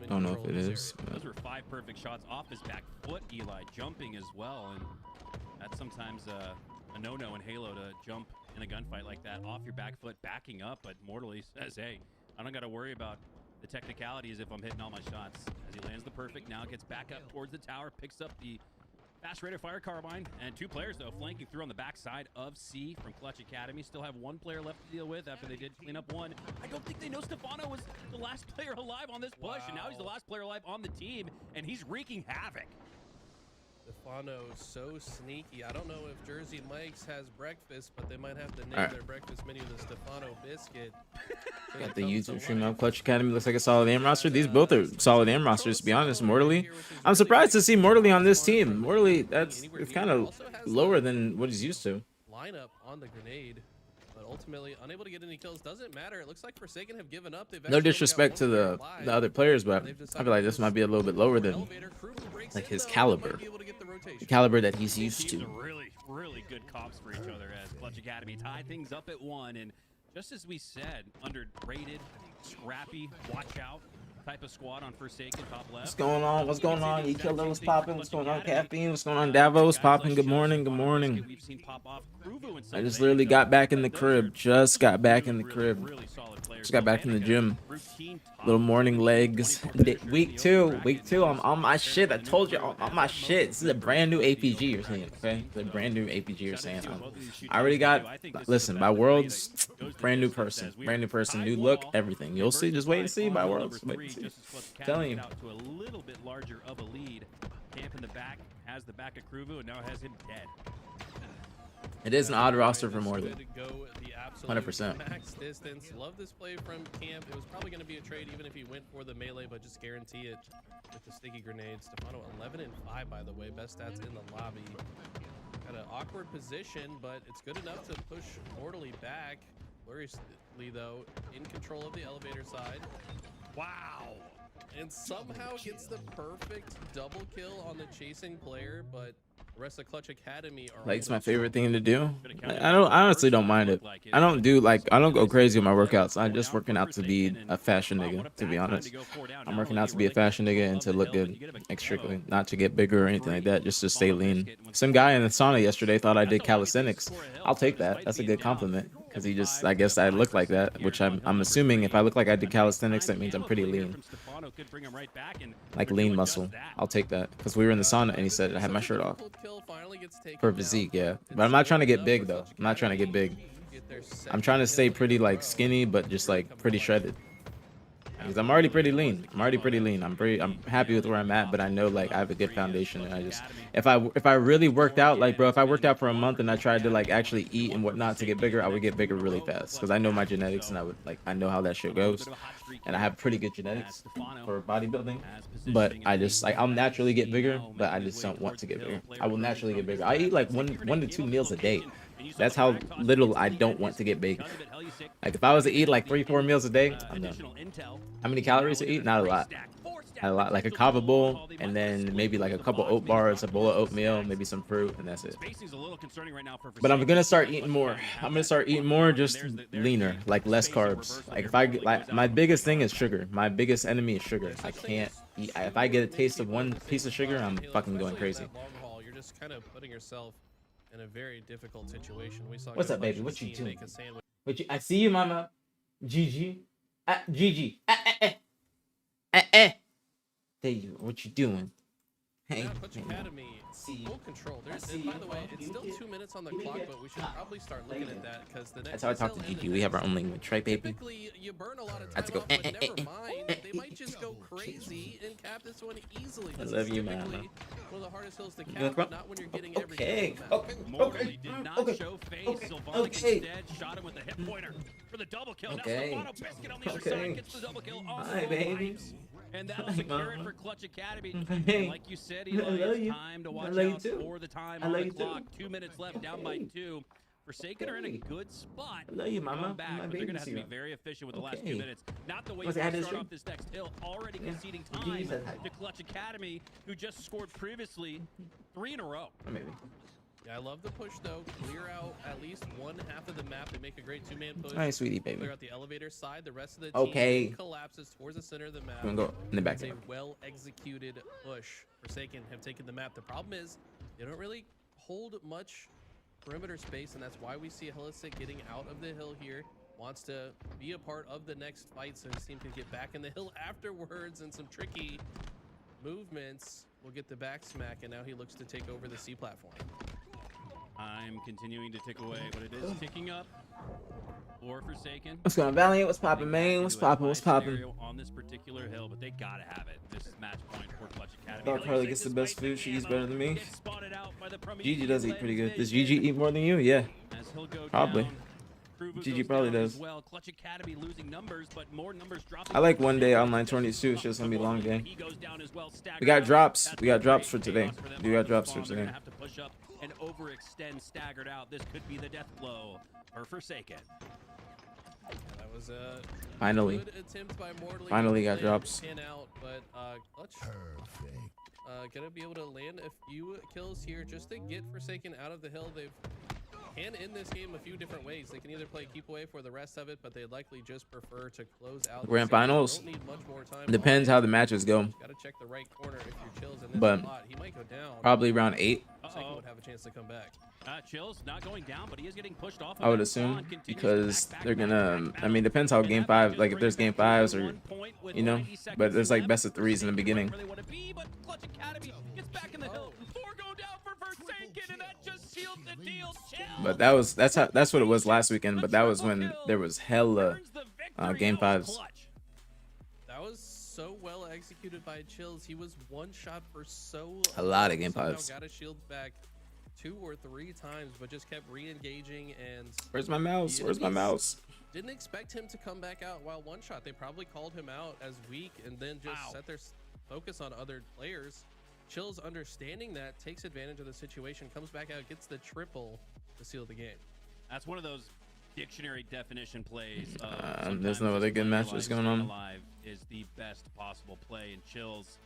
Don't know if it is. Those were 5 perfect shots off his back foot, Eli, jumping as well. And that's sometimes a no-no in Halo to jump in a gunfight like that off your back foot, backing up. But Mortally says, hey, I don't got to worry about the technicalities if I'm hitting all my shots. As he lands the perfect, now gets back up towards the tower, picks up the fast rate of fire carbine, and 2 players though flanking through on the backside of C from Clutch Academy. Still have 1 player left to deal with after they did clean up 1. I don't think they know Stefano was the last player alive on this push, and now he's the last player alive on the team, and he's wreaking havoc. Stefano so sneaky. I don't know if Jersey Mike's has breakfast, but they might have to name their breakfast menu the Stefano biscuit. Got the YouTube stream up. Clutch Academy looks like a solid aim roster. These both are solid aim rosters, to be honest. Mortally, I'm surprised to see Mortally on this team. Mortally, it's kind of lower than what he's used to. Lineup on the grenade, but ultimately unable to get any kills. Doesn't matter. It looks like Forsaken have given up. No disrespect to the other players, but I feel like this might be a little bit lower than like his caliber, the caliber that he's used to. Really good comps for each other as Clutch Academy tied things up at 1, and just as we said, underrated, scrappy, watch out type of squad on Forsaken top left. What's going on? What's going on? You killer, what's popping? What's going on, Caffeine? What's going on, Davos? Popping. Good morning. Good morning. I just literally got back in the crib. Just got back in the crib. Just got back in the gym. Little morning legs. Week two. I'm on my shit. I told you, I'm on my shit. This is a brand new APG you're saying, okay? It's a brand new APG you're saying. I already got, listen, by Worlds, brand new person, new look, everything. You'll see. Just wait and see by Worlds. Wait and see. Telling you. To a little bit larger of a lead. Camp in the back, has the back of Kruvu, and now has him dead. It is an odd roster for more than 100%. Max distance. Love this play from Camp. It was probably going to be a trade even if he went for the melee, but just guarantee it with the sticky grenades. Stefano 11 and 5, by the way, best stats in the lobby. Got an awkward position, but it's good enough to push Mortally back. Gloriously though, in control of the elevator side. Wow. And somehow gets the perfect double kill on the chasing player, but the rest of Clutch Academy are like, it's my favorite thing to do. I honestly don't mind it. I don't go crazy with my workouts. I'm just working out to be a fashion nigga, to be honest. I'm working out to be a fashion nigga and to look good, like strictly, not to get bigger or anything like that, just to stay lean. Some guy in the sauna yesterday thought I did calisthenics. I'll take that. That's a good compliment, because he just, I guess I look like that, which I'm assuming if I look like I did calisthenics, that means I'm pretty lean. Like lean muscle. I'll take that, because we were in the sauna and he said I had my shirt off. For physique, yeah. But I'm not trying to get big though. I'm not trying to get big. I'm trying to stay pretty like skinny, but just like pretty shredded. Because I'm already pretty lean. I'm happy with where I'm at, but I know like I have a good foundation, and I just if I really worked out, like, bro, if I worked out for a month and I tried to like actually eat and whatnot to get bigger, I would get bigger really fast, because I know my genetics, and I know how that shit goes, and I have pretty good genetics for bodybuilding. But I just like, I'll naturally get bigger, but I just don't want to get bigger. I will naturally get bigger. I eat like one to 2 meals a day. That's how little I don't want to get big. Like if I was to eat like 3-4 meals a day, I'm done. How many calories to eat? Not a lot. Not a lot. Like a kava bowl, and then maybe like a couple oat bars, a bowl of oatmeal, maybe some fruit, and that's it. But I'm gonna start eating more. I'm gonna start eating more, just leaner, like less carbs. Like if my biggest thing is sugar. My biggest enemy is sugar. I can't eat. If I get a taste of one piece of sugar, I'm fucking going crazy. You're just kind of putting yourself in a very difficult situation. We saw. What's up, baby? What you doing? I see you, mama. GG. GG. There you. What you doing? Hey. Clutch Academy, full control. By the way, it's still 2 minutes on the clock, but we should probably start looking at that, because the next. That's how I talk to GG. We have our own language, right, baby? You burn a lot of time. I have to go. Off, but never mind. They might just go crazy and cap this one easily. I love you, man. One of the hardest hills to cap, but not when you're getting every Mortally did not show face. Sylvain instead shot him with a hit pointer for the double kill. Now Stefano Biscuit on the other side gets the double kill on the baby. And that'll secure it for Clutch Academy. And like you said, Eli, it's time to watch out for the time on the clock. 2 minutes left, down by 2. Forsaken are in a good spot. I love you, mama. Back, but they're going to have to be very efficient with the last 2 minutes. Not the way to start off this next hill. Already conceding time to Clutch Academy, who just scored previously 3 in a row. Maybe. Yeah, I love the push though. Clear out at least one half of the map. They make a great two-man push. All right, sweetie baby. Clear out the elevator side. The rest of the Okay. team collapses towards the center of the map. I'm gonna go in the back. It's a well-executed push. Forsaken have taken the map. The problem is they don't really hold much perimeter space, and that's why we see Helicit getting out of the hill here. Wants to be a part of the next fight, so his team can get back in the hill afterwards, and some tricky movements will get the back smack, and now he looks to take over the C platform. I'm continuing to tick away, but it is ticking up. Or Forsaken. What's going on, Valiant? What's poppin', man? What's poppin'? What's poppin'? On this particular hill, but they gotta have it. This is match point for Clutch Academy. Dog Carly gets the best food. She eats better than me. Gets spotted out by the Gigi does eat pretty good. Does Gigi eat more than you? Yeah. As he'll go Probably. down. Krubu Gigi goes probably down does. as well. Clutch Academy losing numbers, but more numbers dropping. I like one day online tourneys too. It's just gonna be a long day. He goes down as well. We got drops. That's We got drops great for today. chaos them We got on the drops for spawn. They're today. gonna have to push up and overextend staggered out. This could be the death blow for Forsaken. Yeah, that was a Finally. good attempt by Mortally. Finally got to drops. Pan out, but Clutch gonna be able to land a few kills here just to get Forsaken out of the hill. They've can end this game a few different ways. They can either play keep away for the rest of it, but they'd likely just prefer to close out. Grand the series. finals? Don't need much more time Depends on how it. the matches go. Gotta check the right corner if you're Chills in this But spot. He might go down. Probably around 8. Forsaken would have a chance to come back. Chills not going down, but he is getting pushed off. I would assume because they're gonna. I mean, depends how game 5. Like if there's game 5s or you know, but there's like best of 3s in the beginning. But that's what it was last weekend. But that was when there was hella game 5s. That was so well executed by Chills. He was one shot for so A lot of game somehow 5s. got his shield back 2 or 3 times, but just kept re-engaging. And Where's my mouse? Where's my mouse? didn't expect him to come back out while one shot. They probably called him out as weak and then just set their focus on other players. Chills, understanding that, takes advantage of the situation, comes back out, gets the triple to seal the game. That's one of those dictionary definition plays. There's no other good matches going on. Alive is the best possible play, and Chills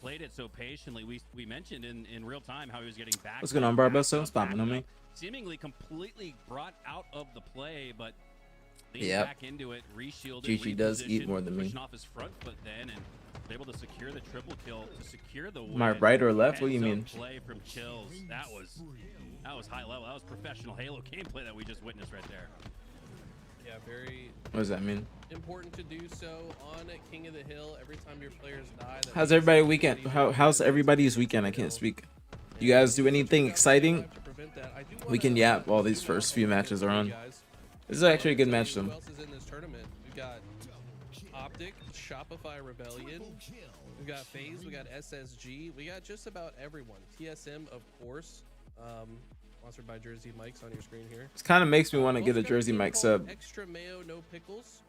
played it so patiently. We mentioned in real time how he was getting back. What's going on, Barbosa? What's poppin' on me? Seemingly completely brought out of the play, but Yep. back into it, reshielded. Gigi does eat repositioned, more than me. pushing off his front foot then, and was able to secure the triple kill to secure the win. My right or left? What do you Heads up mean? Play from Chills. That was high level. That was professional Halo gameplay that we just witnessed right there. Yeah, very What does that mean? important to do so on King of the Hill. Every time your players die. that How's means everybody's weekend? somebody How's who- everybody's weekend? I can't speak. You guys do anything exciting? To prevent that, I do We wanna can yap while these zoom first out few for matches are on. guys. This is actually a good Tell match, you though. Who else is in this tournament? We've got OpTic, Shopify Rebellion. We've got FaZe. We got SSG. We got just about everyone. TSM, of course. Sponsored by Jersey Mike's on your screen here. This kind of makes me want to Also get a got Jersey team Mike called sub. Extra mayo, no pickles.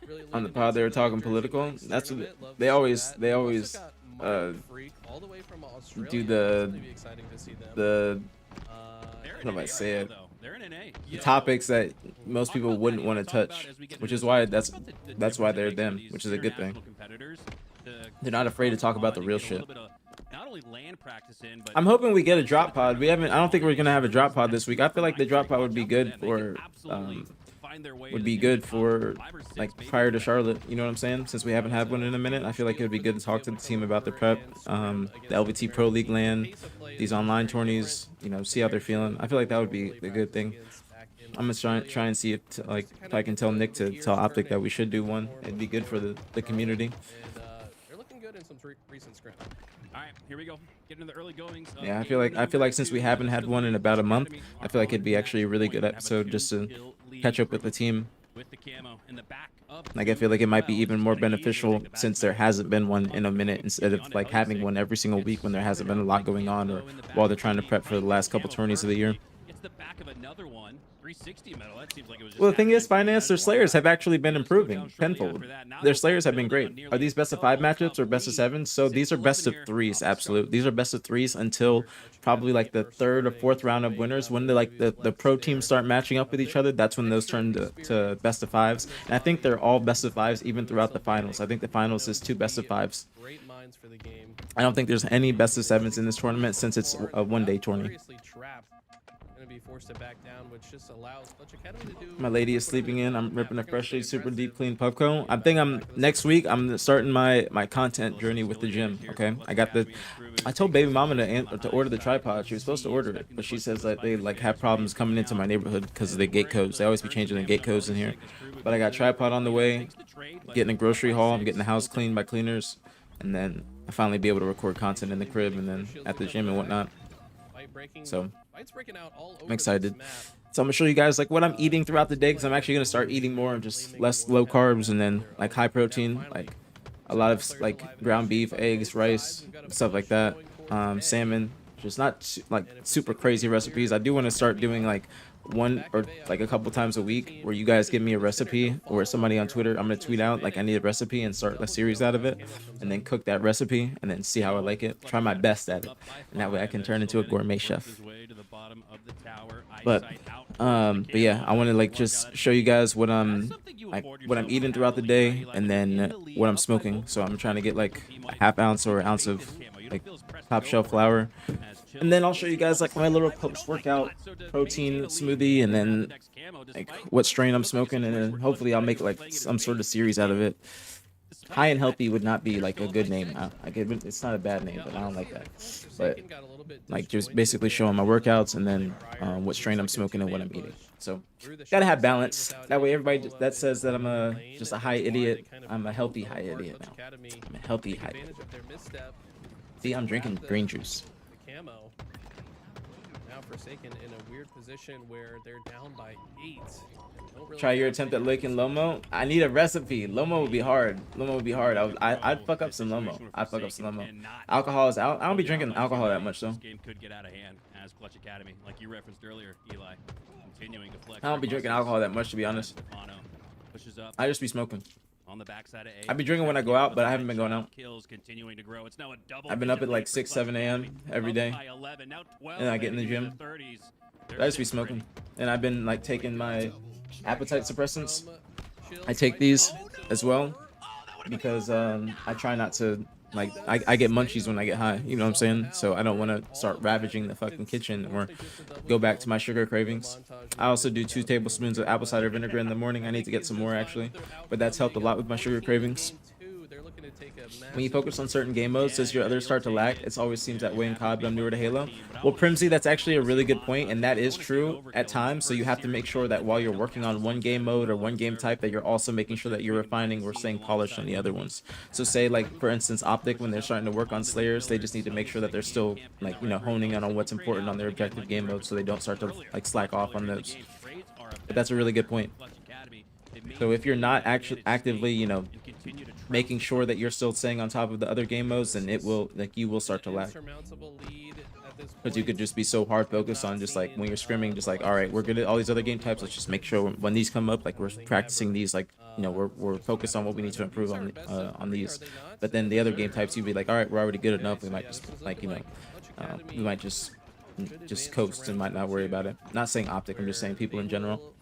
Really On the leaning pod, they were into the talking Jersey political. Mike's That's what tournament. Love to they see always that. they We've also always got uh, Mind Freak all the way from Australia. do That's gonna be exciting to see them. the They're How in do I NA say right it? now, though. They're in NA. Yeah. topics that most Talk people about wouldn't that, want to talk about touch, as we get which into is this why one. that's Talk about the that's why difference they're it makes for them, these which is a good thing. international competitors to They're not afraid to talk about the come real on and get a shit. little bit of not only land practice in, but I'm hoping we get a drop pod. We haven't. I don't think we're gonna have a drop pod this week. I feel like the drop pod would be good for would be good for like prior to Charlotte. You know what I'm saying? Since we haven't had one in a minute, I feel like it would be good to talk to the team about the prep, the LVT Pro League land, these online tourneys. You know, see how they're feeling. I feel like that would be a good thing. I'm gonna try and see if I can tell Nick to tell OpTic that we should do one. It'd be good for the community. And they're looking good in some recent scrims. All right, here we go. Get into the early goings. Yeah, I feel like since we haven't had one in about a month, I feel like it'd be actually a really good episode just to catch up with the team. With the camo in the back of Like I feel like it might be even more beneficial since there hasn't been one in a minute instead of like having one every single week when there hasn't been a lot going on or while they're trying to prep for the last couple tourneys of the year. It's the back of another one. 360 medal. That seems like it was just Well, the thing is, happening. Finance, their Slayers have actually been improving tenfold. Their Slayers have been great. Are these best of 5 matchups or best of 7s? So these are best of 3s, absolute. These are best of 3s until probably like the 3rd or 4th round of winners. When the pro teams start matching up with each other, that's when those turn to best of 5s. And I think they're all best of 5s even throughout the finals. I think the finals is 2 best of 5s. Great minds for the game. I don't think there's any best of 7s in this tournament since it's a one-day tourney. Trapped gonna be forced to back down, which just allows Clutch Academy to do. My lady is sleeping in. I'm ripping a freshly super deep clean Pubco. I think I'm next week. I'm starting my content journey with the gym. Okay, I told baby mama to order the tripod. She was supposed to order it, but she says that they like have problems coming into my neighborhood because of the gate codes. They always be changing the gate codes in here. But I got tripod on the way. Getting a grocery haul. I'm getting the house cleaned by cleaners, and then I finally be able to record content in the crib and then at the gym and whatnot. So I'm excited. So I'm gonna show you guys like what I'm eating throughout the day, because I'm actually gonna start eating more and just less low carbs and then like high protein, like a lot of like ground beef, eggs, rice, stuff like that. Salmon, just not like super crazy recipes. I do want to start doing like one or like a couple times a week where you guys give me a recipe, or somebody on Twitter, I'm gonna tweet out like I need a recipe and start a series out of it, and then cook that recipe and then see how I like it, try my best at it, and that way I can turn into a gourmet chef. But yeah, I want to like just show you guys what I'm eating throughout the day, and then what I'm smoking. So I'm trying to get like a half ounce or an ounce of like top shelf flour, and then I'll show you guys like my little post-workout protein smoothie, and then like what strain I'm smoking, and then hopefully I'll make like some sort of series out of it. High and healthy would not be like a good name. It's not a bad name, but I don't like that. But like just basically showing my workouts, and then what strain I'm smoking and what I'm eating. So gotta have balance. That way everybody that says that I'm just a high idiot, I'm a healthy high idiot now. I'm a healthy high idiot. See, I'm drinking green juice. Now Forsaken in a weird position where they're down by 8. Try your attempt at licking Lomo. I need a recipe. Lomo would be hard. Lomo would be hard. I'd fuck up some Lomo. I'd fuck up some Lomo. Alcohol is out. I don't be drinking alcohol that much though. Game could get out of hand as Clutch Academy, like you referenced earlier, Eli. Continuing to flex. I don't be drinking alcohol that much, to be honest. I just be smoking. On the backside of A. I've been drinking when I go out, but I haven't been going out. Kills continuing to grow. It's now a double. I've been up at like 6, 7 a.m. every day, and I get in the gym. I just be smoking, and I've been like taking my appetite suppressants. I take these as well because I try not to like I get munchies when I get high, you know what I'm saying? So I don't want to start ravaging the fucking kitchen or go back to my sugar cravings. I also do 2 tablespoons of apple cider vinegar in the morning. I need to get some more actually, but that's helped a lot with my sugar cravings. When you focus on certain game modes, does your others start to lack? It always seems that way in COD, but I'm newer to Halo. Well, Primsy, that's actually a really good point, and that is true at times. So you have to make sure that while you're working on one game mode or one game type, that you're also making sure that you're refining or staying polished on the other ones. So say like, for instance, OpTic, when they're starting to work on Slayers, they just need to make sure that they're still like, you know, honing in on what's important on their objective game mode, so they don't start to like slack off on those. But that's a really good point. So if you're not actually actively, you know, making sure that you're still staying on top of the other game modes, then it will, like, you will start to lag. Because you could just be so hard focused on just like when you're scrimming, just like, all right, we're good at all these other game types. Let's just make sure when these come up, like we're practicing these, like, you know, we're focused on what we need to improve on these. But then the other game types, you'd be like, all right, we're already good enough. We might just like, you know, we might just coast and might not worry about it. Not saying OpTic, I'm just saying people in general.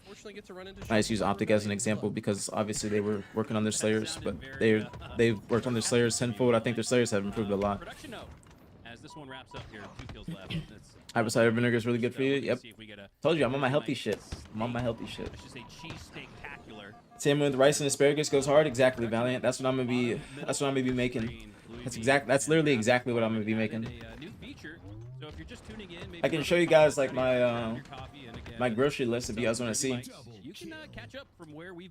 I just use OpTic as an example because obviously they were working on their Slayers, but they've worked on their Slayers tenfold. I think their Slayers have improved a lot. Apple cider vinegar is really good for you. Yep. Told you I'm on my healthy shit. I'm on my healthy shit. Salmon with rice and asparagus goes hard. Exactly, Valiant. That's what I'm gonna be. That's what I'm gonna be making. That's literally exactly what I'm gonna be making. I can show you guys like my my grocery list if you guys want to see.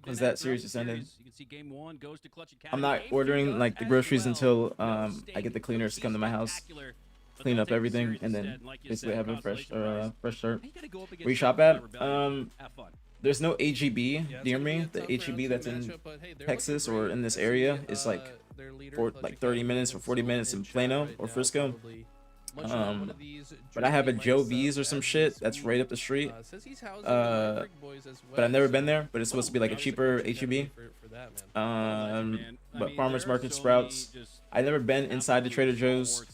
Because that series just ended. I'm not ordering like the groceries until I get the cleaners to come to my house, clean up everything, and then basically have a fresh start. Where you shop at? There's no HEB near me. The HEB that's in Texas or in this area is like 30 minutes or 40 minutes in Plano or Frisco. But I have a Joe V's or some shit that's right up the street. But I've never been there. But it's supposed to be like a cheaper HEB. But Farmers Market, Sprouts. I've never been inside the Trader Joe's.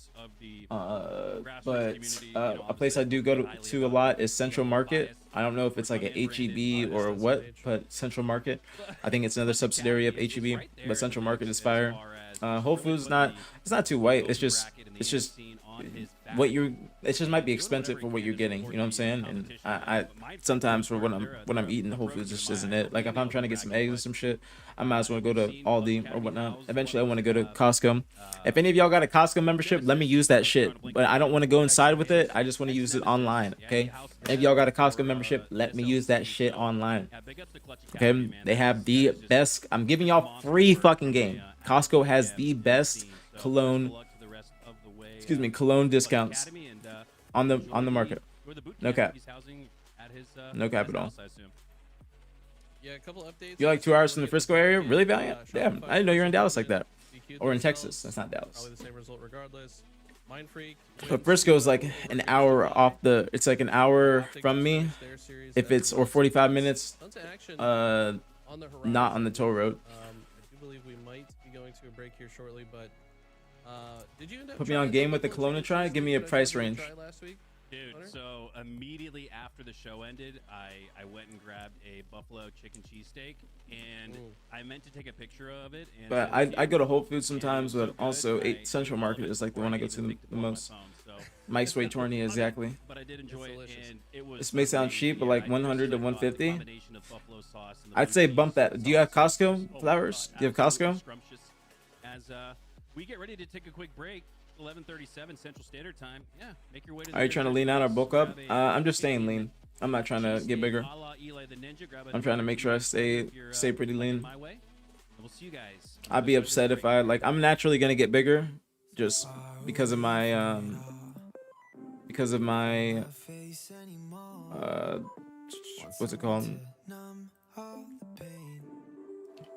But a place I do go to a lot is Central Market. I don't know if it's like a HEB or what, but Central Market. I think it's another subsidiary of HEB. But Central Market is fire. Whole Foods it's not too white. It's just what you're, it just might be expensive for what you're getting, you know what I'm saying? And I sometimes for when I'm eating Whole Foods, this isn't it. Like if I'm trying to get some eggs or some shit, I might as well go to Aldi or whatnot. Eventually I want to go to Costco. If any of y'all got a Costco membership, let me use that shit, but I don't want to go inside with it. I just want to use it online. Okay, if y'all got a Costco membership, let me use that shit online. Okay, they have the best, I'm giving y'all free fucking game. Costco has the best Cologne, excuse me, Cologne discounts on the market. No cap. No cap at all. Yeah, a couple updates. You're like 2 hours from the Frisco area? Really, Valiant? Damn, I didn't know you're in Dallas like that. Or in Texas. That's not Dallas. Probably the same result regardless. Mind Freak. But Frisco is like an hour off the, it's like an hour from me. If it's, or 45 minutes, not on the toll road. I do believe we might be going to a break here shortly, but did you end up Put me on game with the Cologne to try? Give me a price range. Last week? Dude, so immediately after the show ended, I went and grabbed a buffalo chicken cheesesteak, and I meant to take a picture of it. And But I go to Whole Foods sometimes, but also 8 Central Market is like the one I go to the most. Mike's Way Tourney, exactly. But I did enjoy it, and it was. This may sound cheap, but like 100 to 150. I'd say bump that. Do you have Costco flowers? Do you have Costco? As we get ready to take a quick break. 11:37 Central Standard Time. Yeah, make your way to. Are you trying to lean out or bulk up? I'm just staying lean. I'm not trying to get bigger. I'm trying to make sure I stay pretty lean. I'd be upset if I like. I'm naturally gonna get bigger, just because of my what's it called?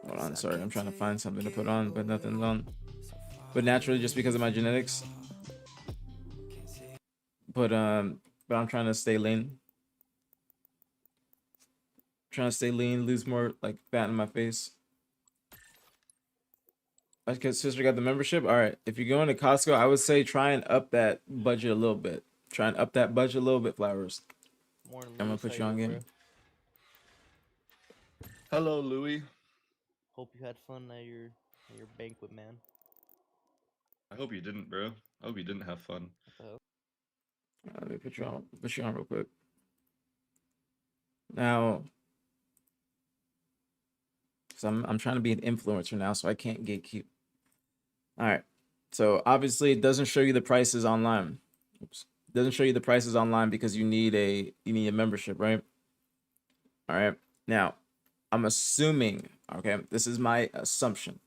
Hold on, sorry. I'm trying to find something to put on, but nothing's on. But naturally, just because of my genetics. But I'm trying to stay lean. Trying to stay lean, lose more like fat in my face. Because sister got the membership. All right, if you're going to Costco, I would say try and up that budget a little bit. Try and up that budget a little bit, Flowers. I'm gonna put you on game. Hello, Louis. Hope you had fun at your banquet, man. I hope you didn't, bro. I hope you didn't have fun. Let me put you on real quick. Now, so I'm trying to be an influencer now, so I can't get cute. All right. So obviously, it doesn't show you the prices online. Oops. It doesn't show you the prices online because you need a membership, right? All right. Now, I'm assuming. Okay, this is my assumption.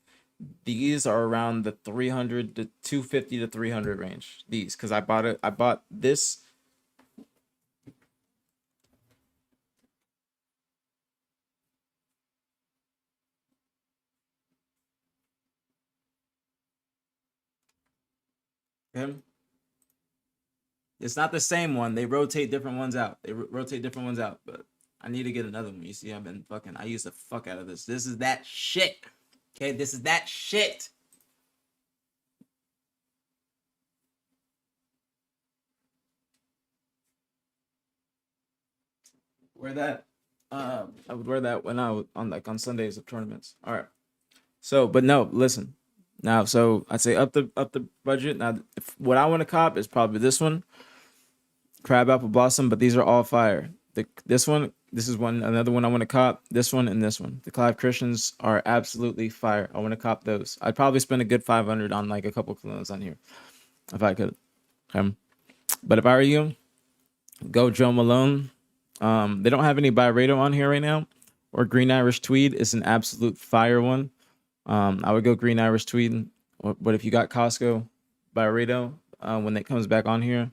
These are around the 300 to 250 to 300 range. These, because I bought this. Okay. It's not the same one. They rotate different ones out. But I need to get another one. You see, I use the fuck out of this. This is that shit. Okay, this is that shit. Wear that. I would wear that when I was on Sundays of tournaments. All right. So, but no, listen. Now, so I'd say up the budget. Now, what I want to cop is probably this one, Crab Apple Blossom. But these are all fire. This is another one I want to cop. This one and this one. The Clive Christians are absolutely fire. I want to cop those. I'd probably spend a good 500 on like a couple colognes on here, if I could. But if I were you, go Joe Malone. They don't have any Byredo on here right now, or Green Irish Tweed is an absolute fire one. I would go Green Irish Tweed, but if you got Costco Byredo, when it comes back on here,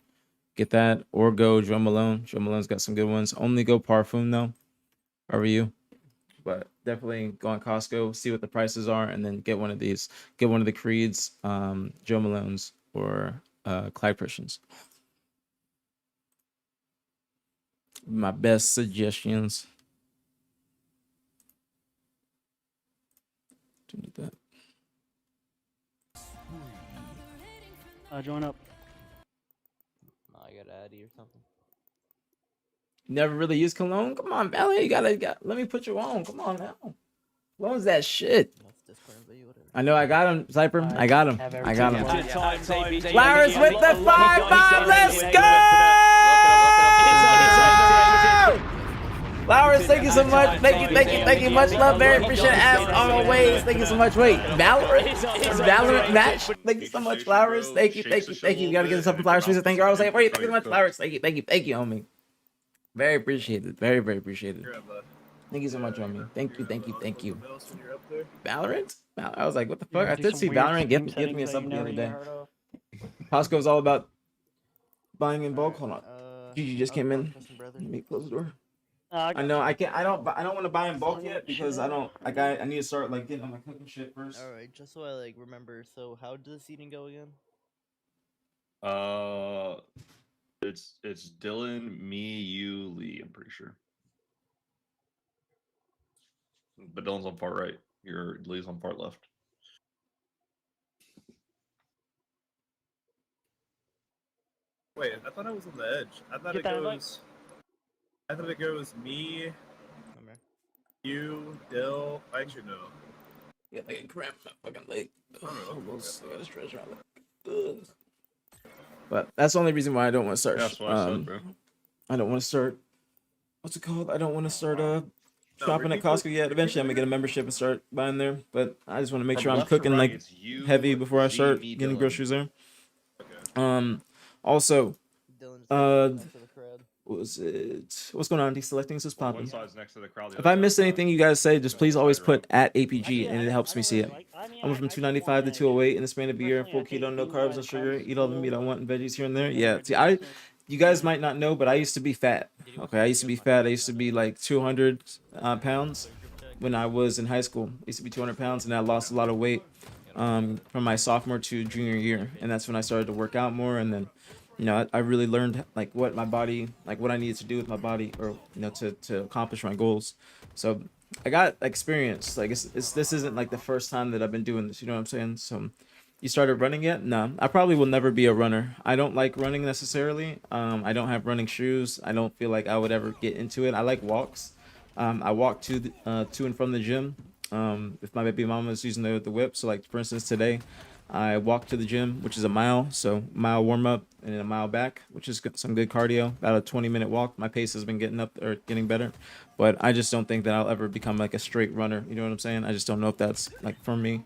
get that, or go Joe Malone. Joe Malone's got some good ones. Only go Parfum though. How are you? But definitely go on Costco, see what the prices are, and then get one of these. Get one of the Creeds, Joe Malone's, or Clyde Christians. My best suggestions. Do you need that? Join up. I gotta add you or something. Never really used cologne? Come on, Valley. You gotta let me put you on. Come on now. Cologne's that shit. That's Discord invite, whatever. I know I got him, Cypher. I got him. Have I got him. everything. Flowers with the 5-5. Let's go! Flowers, thank you so much. Thank you. Much love, very appreciate it as always. Thank you so much. Wait, Valorant? It's Valorant match? Thank you so much, Flowers. Thank you. You gotta get us up in Flowers. Thank you. I was like, wait, thank you so much, Flowers. Thank you, homie. Very appreciated. Very appreciated. Thank you so much, homie. Thank you. Valorant? I was like, what the fuck? I did see Valorant give me a sub the other day. Costco's all about buying in bulk. Hold on. Gigi just came in. Let me close the door. I know I can't. I don't want to buy in bulk yet because I need to start like getting on my cooking shit first. All right, just so I like remember. So how does the seating go again? It's Dylan, me, you, Lee. I'm pretty sure. But Dylan's on far right. Lee's on far left. Wait, I thought I was on the edge. I thought it goes me, you, Dill. Actually, no. Yeah, I can cramp my fucking leg. Almost. I gotta stretch out. But that's the only reason why I don't want to start. That's what I said, bro. I don't want to start. What's it called? I don't want to start shopping at Costco yet. Eventually, I'm gonna get a membership and start buying there. But I just want to make sure I'm cooking like heavy before I start getting groceries there. Okay. Also, Dylan's what's going on? Deselecting is popping. One side's next to the crowd. If I missed anything you guys say, just please always put at APG and it helps me see it. I went from 295 to 208 in the span of a year. Full keto, no carbs, no sugar. Eat all the meat I want and veggies here and there. Yeah, see, you guys might not know, but I used to be fat. Okay, I used to be fat. I used to be like 200 pounds when I was in high school. I used to be 200 pounds, and I lost a lot of weight from my sophomore to junior year, and that's when I started to work out more. And then, you know, I really learned like what my body, like what I needed to do with my body, or you know, to accomplish my goals. So I got experience. Like this isn't like the first time that I've been doing this. You know what I'm saying? So. You started running yet? No, I probably will never be a runner. I don't like running necessarily. I don't have running shoes. I don't feel like I would ever get into it. I like walks. I walk to and from the gym. If my baby mama is using the whip, so like for instance today, I walked to the gym, which is a mile, so mile warm up and then a mile back, which is some good cardio. About a 20-minute walk. My pace has been getting better, but I just don't think that I'll ever become like a straight runner. You know what I'm saying? I just don't know if that's like for me.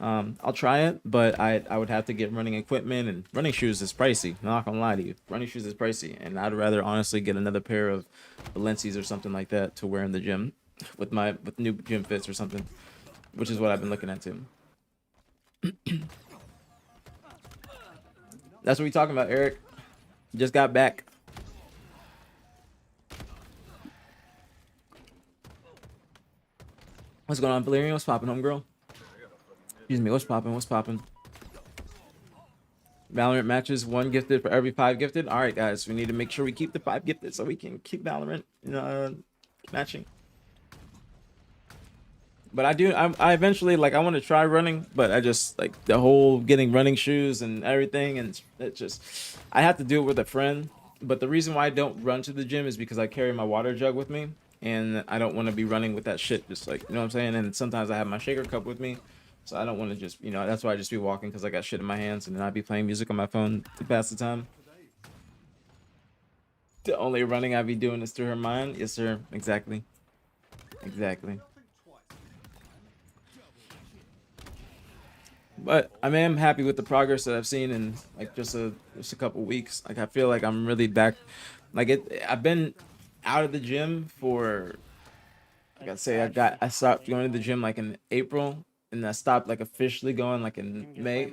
I'll try it, but I would have to get running equipment, and running shoes is pricey. I'm not gonna lie to you. Running shoes is pricey, and I'd rather honestly get another pair of Balenci's or something like that to wear in the gym with new gym fits or something, which is what I've been looking at too. That's what we talking about, Eric. Just got back. What's going on, Valerian? What's poppin', homegirl? Excuse me, what's poppin'? Valorant matches, 1 gifted for every 5 gifted. All right, guys, we need to make sure we keep the 5 gifted so we can keep Valorant matching. But I eventually, like, I want to try running, but I just, like, the whole getting running shoes and everything, and it just, I have to do it with a friend. But the reason why I don't run to the gym is because I carry my water jug with me, and I don't want to be running with that shit, just like, you know what I'm saying? And sometimes I have my shaker cup with me. So I don't want to just, you know, that's why I just be walking, because I got shit in my hands, and then I'd be playing music on my phone to pass the time. The only running I be doing is through her mind. Yes, sir. Exactly. But I am happy with the progress that I've seen in like just a couple weeks. Like I feel like I'm really back. Like I've been out of the gym for, like I say, I stopped going to the gym like in April. And I stopped like officially going like in May.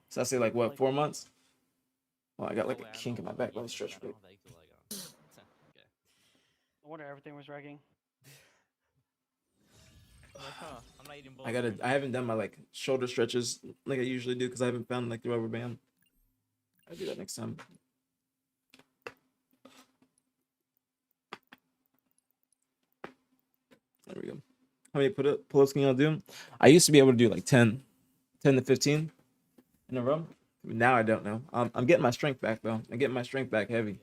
So I say like what, 4 months? Well, I got like a kink in my back. Let me stretch a bit. I wonder everything was wrecking. I haven't done my like shoulder stretches like I usually do because I haven't found like the rubber band. I'll do that next time. There we go. How many pull-ups can y'all do? I used to be able to do like 10 to 15 in a row. Now I don't know. I'm getting my strength back though. I'm getting my strength back heavy.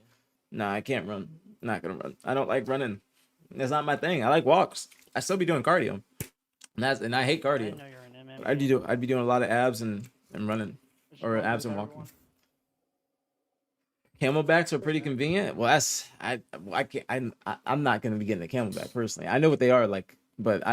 Nah, I can't run. I'm not gonna run. I don't like running. That's not my thing. I like walks. I still be doing cardio. And I hate cardio. I'd be doing a lot of abs and running, or abs and walking. Camelbacks are pretty convenient. Well, I can't I'm not gonna be getting a camelback personally. I know what they are like, but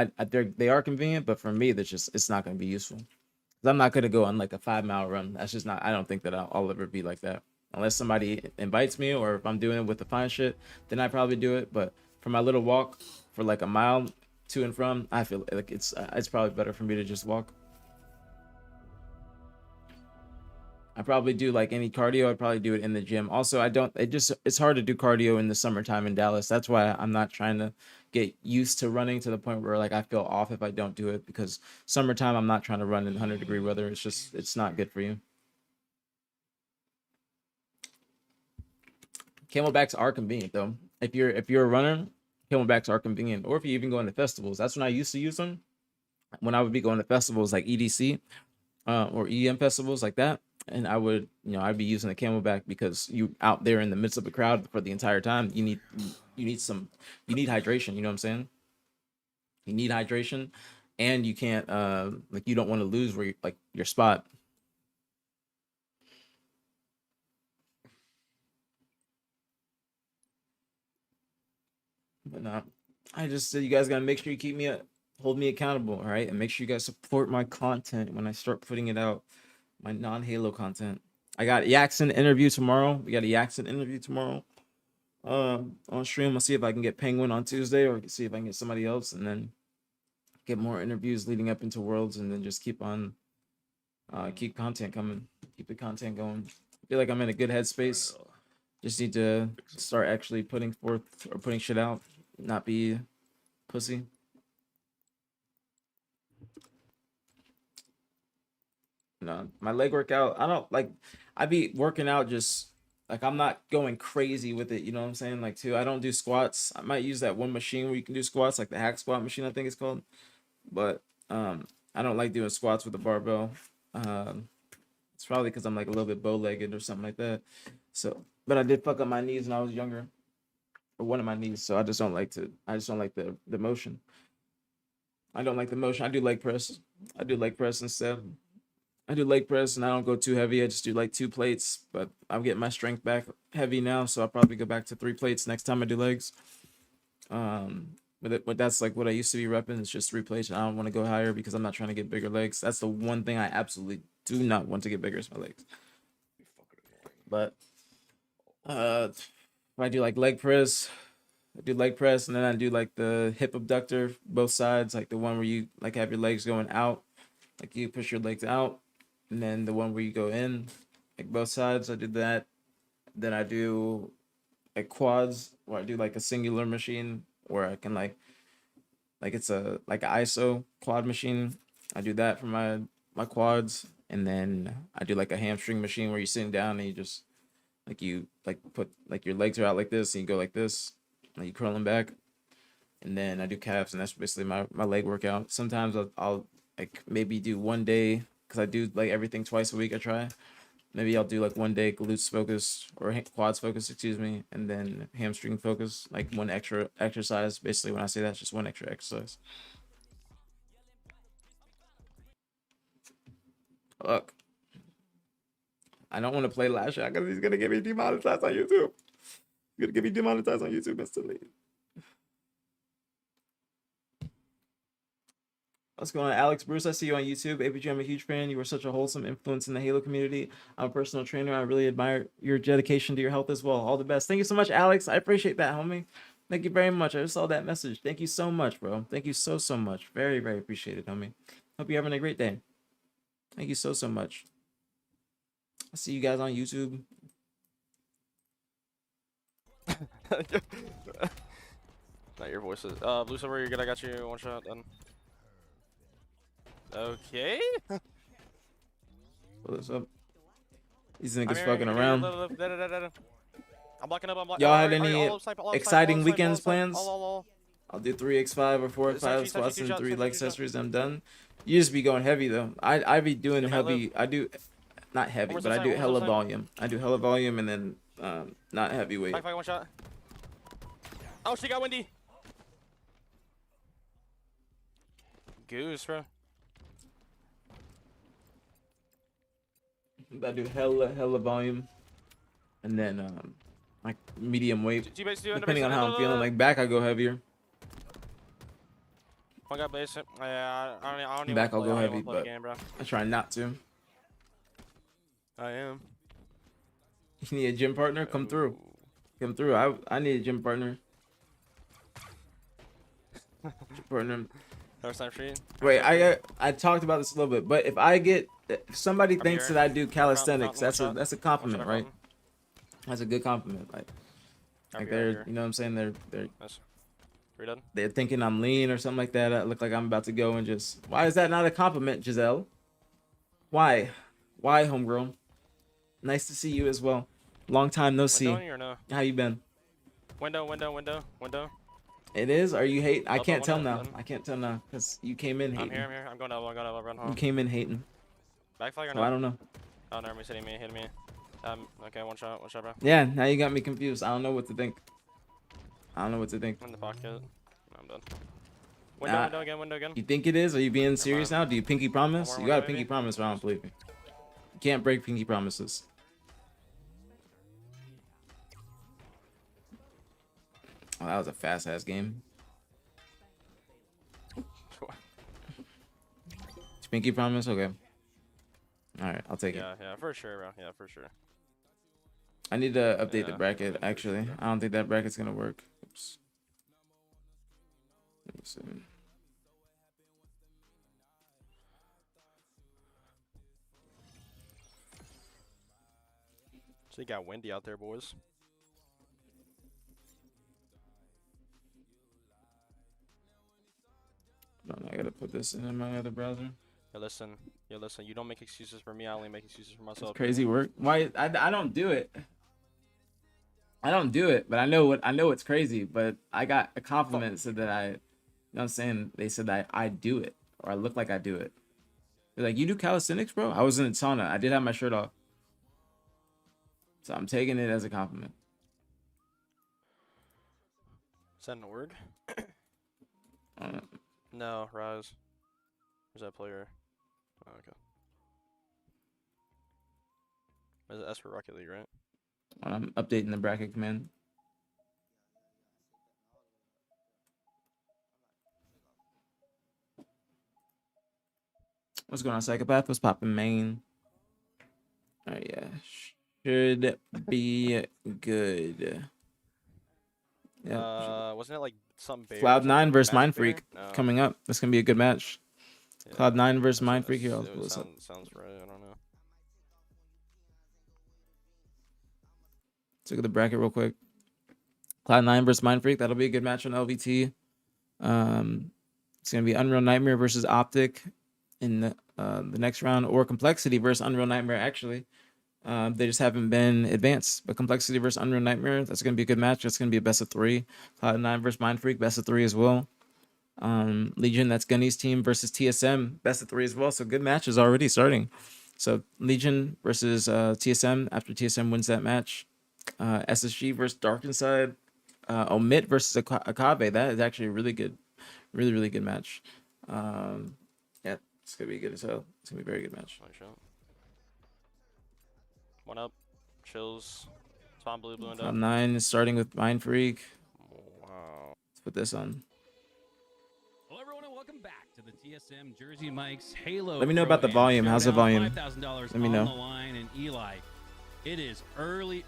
they are convenient. But for me, it's not gonna be useful. 'Cause I'm not gonna go on like a 5 mile run. That's just not. I don't think that I'll ever be like that unless somebody invites me, or if I'm doing it with the fine shit, then I probably do it. But for my little walk for like a mile to and from, I feel like it's probably better for me to just walk. I probably do like any cardio. I'd probably do it in the gym. Also, it's hard to do cardio in the summertime in Dallas. That's why I'm not trying to get used to running to the point where like I feel off if I don't do it, because summertime I'm not trying to run in 100-degree weather. It's not good for you. Camelbacks are convenient though. If you're a runner, camelbacks are convenient. Or if you even go into festivals, that's when I used to use them. When I would be going to festivals like EDC, or EM festivals like that, and I'd be using a camelback because you out there in the midst of a crowd for the entire time, you need hydration. You know what I'm saying? You need hydration, and you can't like you don't want to lose your spot. But no, I just said you guys gotta make sure you hold me accountable, all right, and make sure you guys support my content when I start putting it out, my non-Halo content. I got Yaxon interview tomorrow. We got a Yaxon interview tomorrow on stream. I'll see if I can get Penguin on Tuesday, or see if I can get somebody else, and then get more interviews leading up into Worlds, and then just keep content coming, keep the content going. I feel like I'm in a good headspace. Just need to start actually putting shit out, not be pussy. No, my leg workout, I be working out just like I'm not going crazy with it, you know what I'm saying? Like too, I don't do squats. I might use that one machine where you can do squats, like the hack squat machine, I think it's called. But I don't like doing squats with a barbell. It's probably because I'm like a little bit bow-legged or something like that. So, but I did fuck up my knees when I was younger, or one of my knees. So I just don't like the motion. I don't like the motion. I do leg press. I do leg press instead. I do leg press and I don't go too heavy. I just do like 2 plates, but I'm getting my strength back heavy now, so I'll probably go back to 3 plates next time I do legs. But that's like what I used to be repping. It's just 3 plates, and I don't want to go higher because I'm not trying to get bigger legs. That's the one thing I absolutely do not want to get bigger is my legs. But if I do like leg press, I do leg press, and then I do like the hip abductor, both sides, like the one where you like have your legs going out, like you push your legs out, and then the one where you go in, like both sides. I did that. Then I do like quads, where I do like a singular machine, where I can like it's a like an ISO quad machine. I do that for my quads, and then I do like a hamstring machine where you're sitting down and you just you put like your legs are out like this and you go like this, and you curl them back, and then I do calves, and that's basically my leg workout. Sometimes I'll like maybe do one day, because I do like everything twice a week. I try. Maybe I'll do like one day glutes focus or quads focus, excuse me, and then hamstring focus, like one extra exercise. Basically, when I say that, it's just one extra exercise. Look, I don't want to play last shot because he's gonna get me demonetized on YouTube. He's gonna get me demonetized on YouTube instantly. What's going on, Alex Bruce? I see you on YouTube. APG, I'm a huge fan. You are such a wholesome influence in the Halo community. I'm a personal trainer. I really admire your dedication to your health as well. All the best. Thank you so much, Alex. I appreciate that, homie. Thank you very much. I just saw that message. Thank you so much, bro. Thank you so much. Very, very appreciated, homie. Hope you're having a great day. Thank you so much. I'll see you guys on YouTube. Not your voices. Blue Silver, you're good. I got you. One shot done. Okay. What's up? These niggas fucking around. I'm blocking up. Y'all had any exciting weekends plans? I'll do 3x5 or 4x5 squats and 3 leg accessories. I'm done. You just be going heavy though. I be doing heavy. I do not heavy, but I do hella volume. I do hella volume and then not heavyweight. Fight, one shot. Oh, she got windy. Goose, bro. I do hella volume, and then like medium weight. Depending on how I'm feeling. Like back, I go heavier. One guy base it. Yeah, I don't even Back, I'll wanna go play, I don't heavy, even wanna play but the game, bro. I try not to. I am. You need a gym partner? Come through. Come through. I need a gym partner. Gym partner. First time free. Wait, I talked about this a little bit, but if somebody thinks that I do calisthenics, that's a compliment, right? That's a good compliment. Like they're, you know what I'm saying? They're Nice. Are you done? they're thinking I'm lean or something like that. I look like I'm about to go and just. Why is that not a compliment, Giselle? Why, homegirl? Nice to see you as well. Long time no see. Windowing or no? How you been? Window. It is? Are you hate? I Up, can't up, tell up, now. up. I can't tell now because you came in I'm hating. here. I'm going up, run home. You came in hating. Back flag or So no? I don't know. Oh, never mind, he's hitting me. Okay, one shot, bro. Yeah, now you got me confused. I don't know what to think. In the pocket. No, I'm done. Window again. You think it is? Are you being serious now? Do you pinky promise? One You more got a maybe? pinky promise, but I don't believe you. You can't break pinky promises. Oh, that was a fast ass game. Pinky promise? Okay. Alright, I'll take it. Yeah, for sure, bro. Yeah, for sure. I need to update the Yeah, bracket, for actually. sure. I don't think that bracket's gonna work. Oops. Let me see. So you got windy out there, boys. I gotta put this in my other browser. Yeah, listen. You don't make excuses for me. I only make excuses for myself. It's crazy work. Why? I don't do it. I don't do it, but I know it's crazy. But I got a compliment said that you know what I'm saying? They said that I do it, or I look like I do it. They're like, you do calisthenics, bro? I was in a sauna. I did have my shirt off. So I'm taking it as a compliment. Is that an org? I don't know. No, Rise. Where's that player? Oh, okay. That's for Rocket League, right? I'm updating the bracket command. What's going on, Psychopath? What's poppin', main? Alright, yeah. Should be good. Yeah. Wasn't it like some bear? Cloud9 versus Mind Bear? Freak No. coming up. That's gonna be a good match. Yeah, Cloud9 versus that Mind Freak. Here, I'll sounds- pull this up. Sounds right. I don't know. Let's look at the bracket real quick. Cloud9 versus Mind Freak. That'll be a good match on LVT. It's gonna be Unreal Nightmare versus OpTic in the next round, or Complexity versus Unreal Nightmare. Actually, they just haven't been advanced. But Complexity versus Unreal Nightmare. That's gonna be a good match. That's gonna be a best of 3. Cloud9 versus Mind Freak. Best of 3 as well. Legion. That's Gunny's team versus TSM. Best of 3 as well. So good matches already starting. So Legion versus TSM. After TSM wins that match. SSG versus Dark Inside. Omit versus Akabe. That is actually a really good, really good match. Yeah, it's gonna be good as hell. It's gonna be a very good match. Nice shot. One up. Chills. Spawn blue and up. Top 9 is starting with Mind Freak. Wow. Let's put this on. Hello, everyone, and welcome back to the TSM Jersey Mike's Halo. Let me know Pro about the Am volume. How's the Showdown. volume? $5,000 Let me on know. the line, and Eli, it is early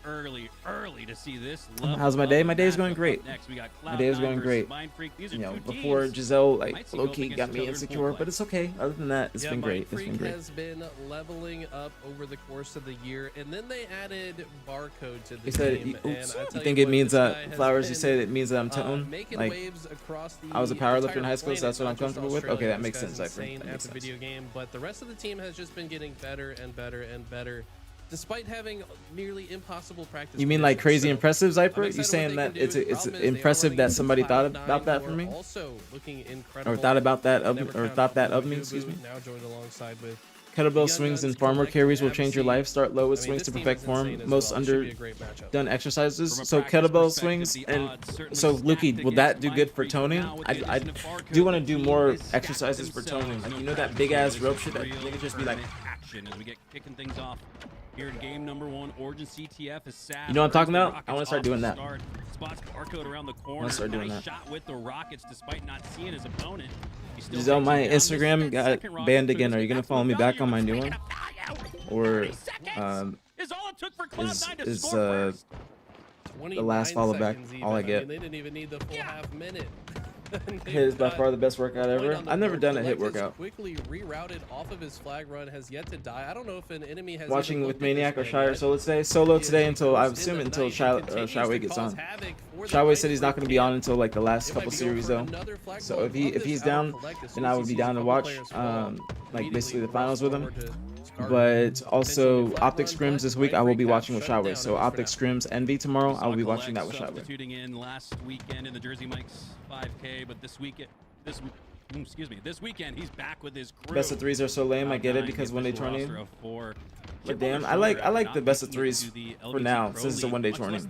to see this level. How's my day? My day is going matchup. great. Up next, we got My day is Cloud9 going versus great. Mind Freak. These are You know, two before teams Giselle might like see go up low-key against got each me other in insecure, full but play. it's okay. Other than that, it's been Mind great. It's Freak been great. has been leveling up over the course of the year, and then they added barcode to the You said, game. oops. And I You tell think you it what, means this guy that has Flowers? You been, said it means that I'm tone. making Like waves across the I was a powerlifter in entire high school, so that's what I'm planet, not comfortable just with. Okay, Australia. that makes This sense. guy's I think insane that makes at the sense. video game, but the rest of the team has just been getting better and better and better, despite having nearly impossible practice. You mean like conditions. crazy So, impressive, I'm Zyper? You excited saying what that they can it's do. it's Problem is they are impressive running that into somebody thought Cloud9, about that who for are me, Also looking incredible. or thought about that of Never or count thought out that of Boo me? Boo, Excuse me. Now joined alongside with Kettlebell Young swings and Guns, farmer Collective, carries will change your Absy. life. Start low with I mean, swings this to team perfect is form. insane as Most well. It should be a great matchup. underdone exercises. From a So practice kettlebell perspective, swings the and odds certainly so Lukey, stacked will that against do Mind good for Freak, but toning? now with the I addition of Barcode, do want to the do team more is stacked exercises for themselves. toning. Like No you know that practice big here. ass This rope is shit that real niggas just be like. tournament action as we get kicking things off Here in game number 1, Origin CTF is sad. You know what I'm talking The about? Rockets I wanna start off doing the that. start. Spots barcode around the corner. start doing Nice that. shot with the Rockets despite not seeing his opponent. He still Giselle, takes my him down. Instagram This is that got second rocket banned for again. this Are you game. gonna follow me back on my new one? Or Is all it took for Cloud9 to is score first. the last follow back all I get? They didn't even need the full half minute. Hit is by far the best workout ever. I've never done a hit workout. Quickly rerouted off of his flag run, has yet to die. I don't know if an enemy has Watching even with looked at Maniac or this Shire man Solo today. Solo today until I assume until Shaway gets on. Shaway said he's not going to be on until like the last couple series though. So if he's down, then I would be down to watch like basically the finals with him. But also OpTic scrims this week I will be watching with Shaway. So OpTic scrims Envy tomorrow I will be watching that with Shaway. Substituting in last weekend in the Jersey Mike's 5K, but this weekend, this weekend he's back with his crew. Best of threes are so lame. I get it because one day tourney. But damn, I like the best of threes for now since it's a one-day tourney.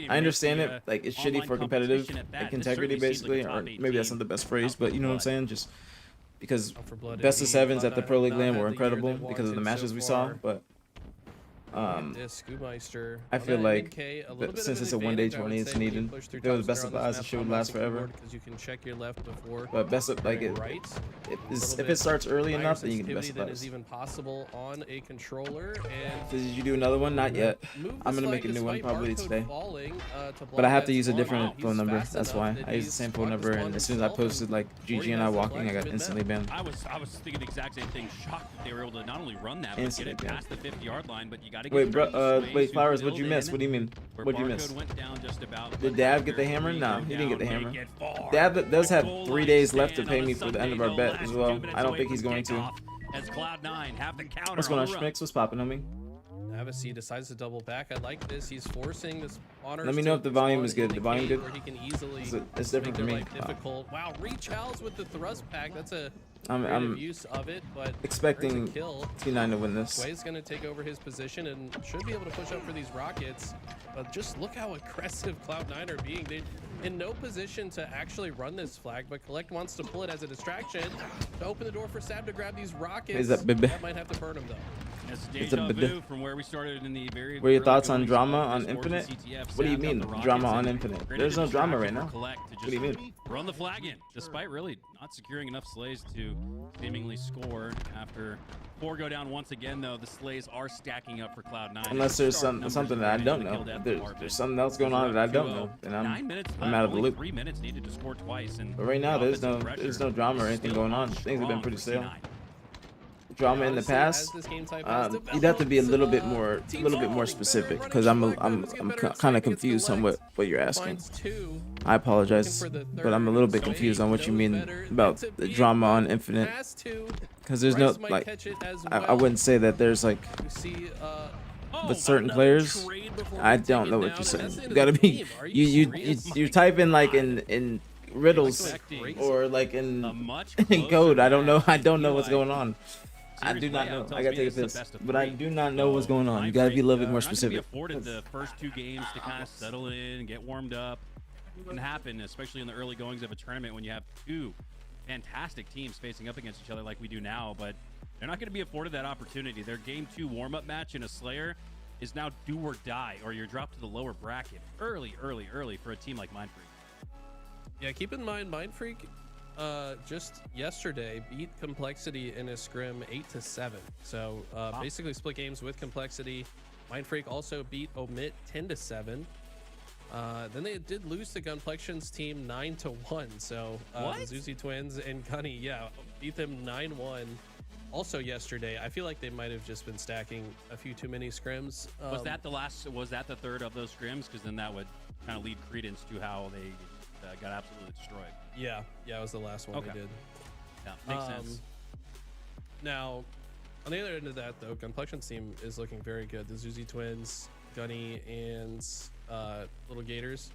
I understand it, like it's shitty for competitive like integrity basically, or maybe that's not the best phrase, but you know what I'm saying, just because best of sevens at the Pro League LAN were incredible because of the matches we saw, but I feel like since it's a one-day tourney, it's needed. If it was best of fives, it should last forever. But best of like if it starts early enough, then you can best of fives. Even possible on a controller. And Did you do another one? Not yet. I'm gonna make a new one probably today. But I have to use a different phone number. That's why I use the same phone number. And as soon as I posted like GG and I walking, I got instantly banned. I was thinking the exact same thing. Shocked that they were able to not only run that, but get it past the 50-yard line. But you got to wait, bro. Wait, Flowers. What'd you miss? What do you mean? What'd you miss? Did Dab get the hammer? No, he didn't get the hammer. Dab does have 3 days left to pay me for the end of our bet as well. I don't think he's going to. As Cloud9 have the counter. What's going on, Schmix? What's popping on me? Navasi decides to double back. I like this. He's forcing this honor. Let me know if the volume is good. The volume good? Where he can easily It's different for me. difficult. Wow, reach Howls with the thrust pack. That's a I'm use of it, but expecting kill. T9 to win this. Sway's going to take over his position and should be able to push up for these Rockets. But just look how aggressive Cloud9 are being. They're in no position to actually run this flag, but Collect wants to pull it as a distraction to open the door for Sab to grab these Rockets. Is that baby? That might have to burn him, though. It's a vu from where we started in the very. What are your thoughts on drama on Infinite? What do you mean drama on Infinite? There's no drama right now. What do you mean? Run the flag in, despite really not securing enough slays to seemingly score. After 4 go down once again, though, the slays are stacking up for Cloud9. Unless there's something that I don't know. There's something else going on that I don't know, and I'm out of the loop. 3 minutes needed to score twice, and but right now there's no drama or anything going on. Things have been pretty stale. Drama in the past, you'd have to be a little bit more specific because I'm kind of confused on what you're asking. I apologize, but I'm a little bit confused on what you mean about the drama on Infinite, because there's no like I wouldn't say that there's like with certain players. I don't know what you're saying. You gotta be you type in like in riddles or like in code. I don't know what's going on. I do not know. I gotta take a piss, but I do not know what's going on. You gotta be a little bit more specific. Afforded the first 2 games to kind of settle in, get warmed up. It can happen, especially in the early goings of a tournament when you have 2 fantastic teams facing up against each other like we do now. But they're not going to be afforded that opportunity. Their game 2 warm-up match in a Slayer is now do or die, or you're dropped to the lower bracket early for a team like Mindfreak. Yeah, keep in mind, Mindfreak just yesterday beat Complexity in a scrim 8-7. So basically split games with Complexity. Mindfreak also beat Omit 10-7. Then they did lose to Gunplection's team 9-1. So the Zuzi Twins and Gunny, yeah, beat them 9-1. Also yesterday, I feel like they might have just been stacking a few too many scrims. Was that the third of those scrims? Because then that would kind of lead credence to how they got absolutely destroyed. Yeah, it was the last one they did. Yeah, makes sense. Now, on the other end of that, though, Gunplection's team is looking very good. The Zuzi Twins, Gunny, and Little Gators.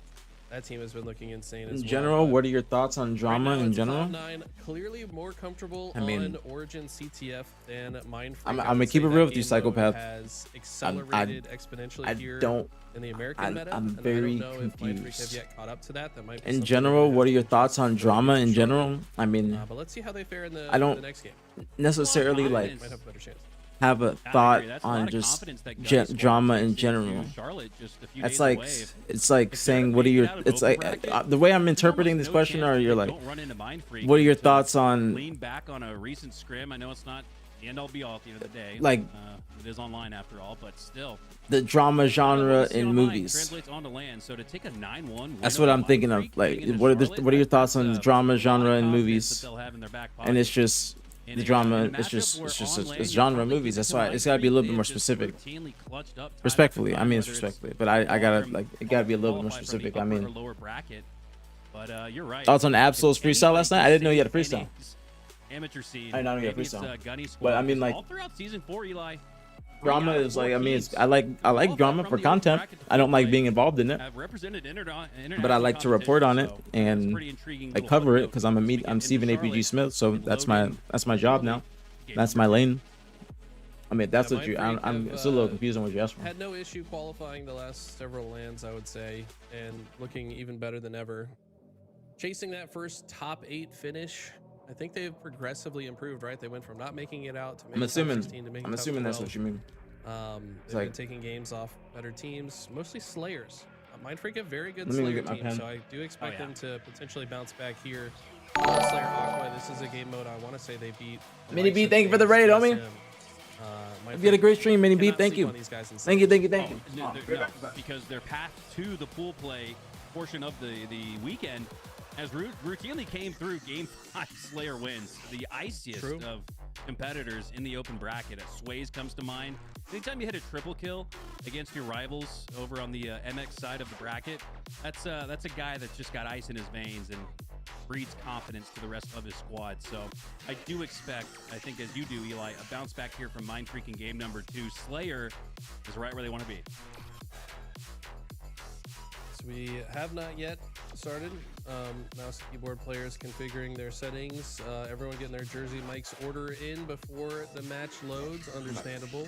That team has been looking insane as well. In general, what are your thoughts on drama in general? Cloud9 clearly more comfortable on Origin CTF than Mindfreak. I'm gonna keep it real with you, Psychopath. Has accelerated exponentially here in the American meta. I'm very I don't know if Mindfreak have confused. yet caught up to that. That might be In general, what are your thoughts on drama in general? I mean, but let's see how they fare in the I don't next game. necessarily like Might have a better chance. have a I thought agree. That's a lot on of just confidence that Gunny squad drama takes in into general. Charlotte just a few It's days like away. If it's like they're saying what are making your it out of it's open like bracket, the way I'm there's interpreting almost this no question, chance or that you're they like, don't run into Mind Freak what are your to thoughts on lean back on a recent scrim? I know it's not the end all be all at the end of the day. Like- it is online after all, but still. the drama genre in movies? Translates onto land, so to take a 9-1 That's win what over I'm Mind thinking of. Freak Like, heading into what are Charlotte, your thoughts on that's the drama a lot of genre in confidence movies? that they'll have in their back And it's pocket. just In the a drama. matchup It's just where on land, it's you genre probably movies. keep That's it to why Mind it's got to be a Freak. little bit They more just specific. routinely clutched up time after Respectfully, I time, mean whether it's respectfully, but I gotta like it gotta be a little bit more qualified from the specific. I upper mean, or lower bracket. But you're right. thoughts on Absol's If freestyle last anybody night? I didn't know can you had a save freestyle. NA's amateur scene. I know you had a maybe it's, freestyle. Gunny But I squad, mean, because like, all throughout season 4, Eli, drama 3 out of is like 4 I mean teams I like qualified drama from for the open content. bracket to I don't full like play, being involved in it, have represented but I like to report on it so it's and pretty intriguing I little cover it footnote because as we I'm get Steven into APG Charlotte Smith, so and that's loading my job now. game That's number my 2. lane. I mean, that's Yeah, what you. Mind Freak I'm have, still a little confused on what you asked for. Had no issue qualifying the last several lands, I would say, and looking even better than ever. Chasing that first top 8 finish, I think they've progressively improved, right? They went from not making it out to making I'm assuming. top 16 to making I'm top assuming that's 12. what you mean. They've like- been taking games off better teams, mostly Slayers. Mind Freak have very good Let me Slayer get my teams, pen. so I do expect yeah. them to potentially bounce back here. Slayer Aqua, this is a game mode I want to say they beat. the Mini likes B, of thank you for the FaZe, raid, homie. TSM. Mind You had a Freak great stream, Mini B. cannot Thank sleep you. on these guys in Thank you. Slayer. Thank you. No, because their path to the pool play portion of the weekend has routinely came through Game 5 Slayer wins. The iciest True. of competitors in the open bracket. Sways comes to mind. Anytime you hit a triple kill against your rivals over on the MX side of the bracket, that's a guy that's just got ice in his veins and breeds confidence to the rest of his squad. So I do expect, I think as you do, Eli, a bounce back here from Mind Freak in game number 2. Slayer is right where they want to be. So we have not yet started. Mouse and keyboard players configuring their settings. Everyone getting their jersey mics order in before the match loads. Understandable.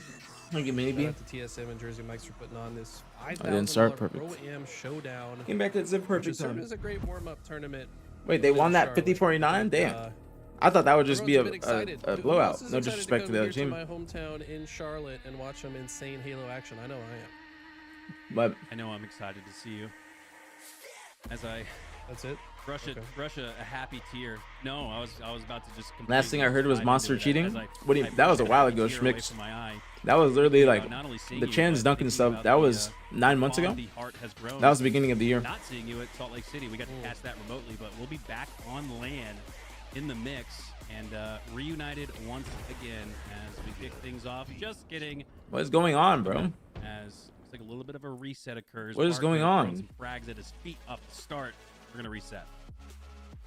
Thank you, Mini Shout B. out to TSM and Jersey Mics for putting on this I didn't start $5,000 perfect. Pro-Am Showdown. Came back to Zip Which Perfect has served time. as a great warm-up tournament. Wait, they won that Charlotte. 50-49? Damn. Uh, I thought that would just be everyone's been excited. a Who blowout. else is No excited disrespect to come the other here team. my hometown in Charlotte and watch some insane Halo action. I know I am. But I know I'm excited to see you. As I That's it. brush a happy tear. No, I was about to just. last thing I heard was slide Monster into it cheating. as I- What do you? I That was a brushed while happy ago, tear away Schmicks. from my eye. That was literally like Not only seeing the you, Chan's but Duncan thinking stuff. about That the, was 9 months bond ago. the heart has grown. That was the beginning of the year. Not seeing you at Salt Lake City. We got to catch that remotely, but we'll be back on land in the mix and reunited once again as we kick things off. Just kidding. What is going on, bro? As looks like a little bit of a reset occurs. What is Parker going throwing on? some frags at his feet up to start. We're gonna reset.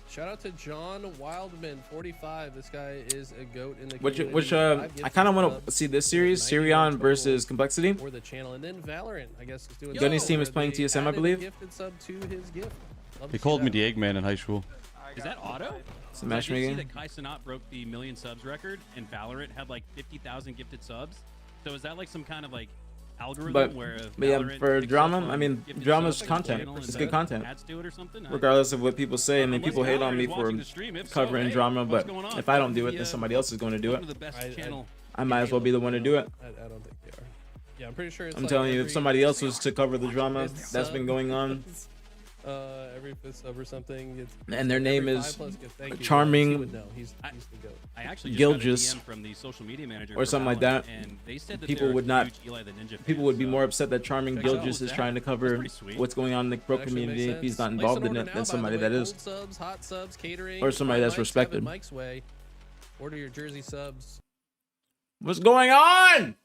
Shout out to John Wildman, 45. This guy is a goat in the Which community. I kind of want to see this series, Sirion versus Complexity. For the channel, and then Valorant, I guess, is doing. Gunny's so, team is where playing they TSM, I added a believe. Gifted sub to his gift. Love They to called see me that. the Eggman in high school. Is that auto? It's I did see matchmaking. that Kai Cenat broke the 1,000,000 subs record, and Valorant had like 50,000 gifted subs. So is that like some kind of like algorithm But where yeah, Valorant for picks drama, up on I mean, gifted drama's subs on the content. channel It's and good content. adds to it or something? Regardless of what people say, I mean, Unless people hate on Valorant me is for watching the stream. If so, covering hey, drama, what's but going on? if I don't do Welcome it, to then the, somebody else is going to do it. welcome to the best I- channel. I might as well be the one to do it. I don't think they are. Yeah, I'm pretty sure it's I'm like telling you, if every- somebody else was to cover the drama It's that's been going on, every fifth sub or something. It's, and their name every is 5+ gift. Thank you. Charming He would know. He's the goat. I actually just Gilgis, got a DM from the social media manager or for something like Valorant, that, and they said that people they're would not- huge Eli the Ninja people fans, would be so more upset that Charming Checks out. Gilgis is That's trying to cover pretty sweet. what's going on in the pro That actually makes community if he's not sense. involved Place in an it order now, than by somebody the that way. is. Cold subs, hot subs, catering, Or somebody hot that's mics, respected. have it Mike's way. Order your jersey subs. What's going on?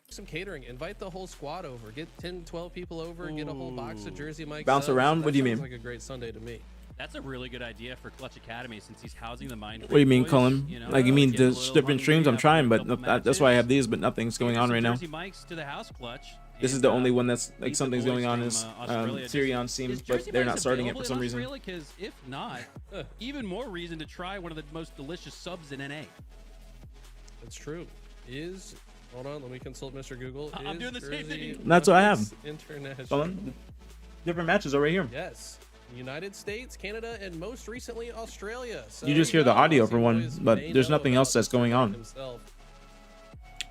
Some catering. Invite the whole squad over. Get 10, 12 people over. Get a whole box of jersey Mike Bounce subs. around? That What do you sounds mean? like a great Sunday to me. That's a really good idea for Clutch Academy since he's housing the Mind. What do you mean, boys, Cullen? you know, Like, you mean get a the little different streams? I'm hungry trying, after a but couple that's why I have matches. these, but nothing's going Get on some right now. Jersey mics to the house, Clutch. This is and, the only one that's like meet the something's boys going on from, is Australia. Sirion's team, Is but Jersey they're mics not starting it available for some in reason. Australia? 'Cause if not, even more reason to try one of the most delicious subs in NA. That's true. Hold on, let me consult Mr. Google. I'm Is doing the same Jersey thing. That's what I have. Mics International. Cullen, different matches are right here. Yes. United States, Canada, and most recently Australia. So You just hear the yeah, audio Aussie for one, boys but may there's know nothing about else that's Mr. going Clark on. himself.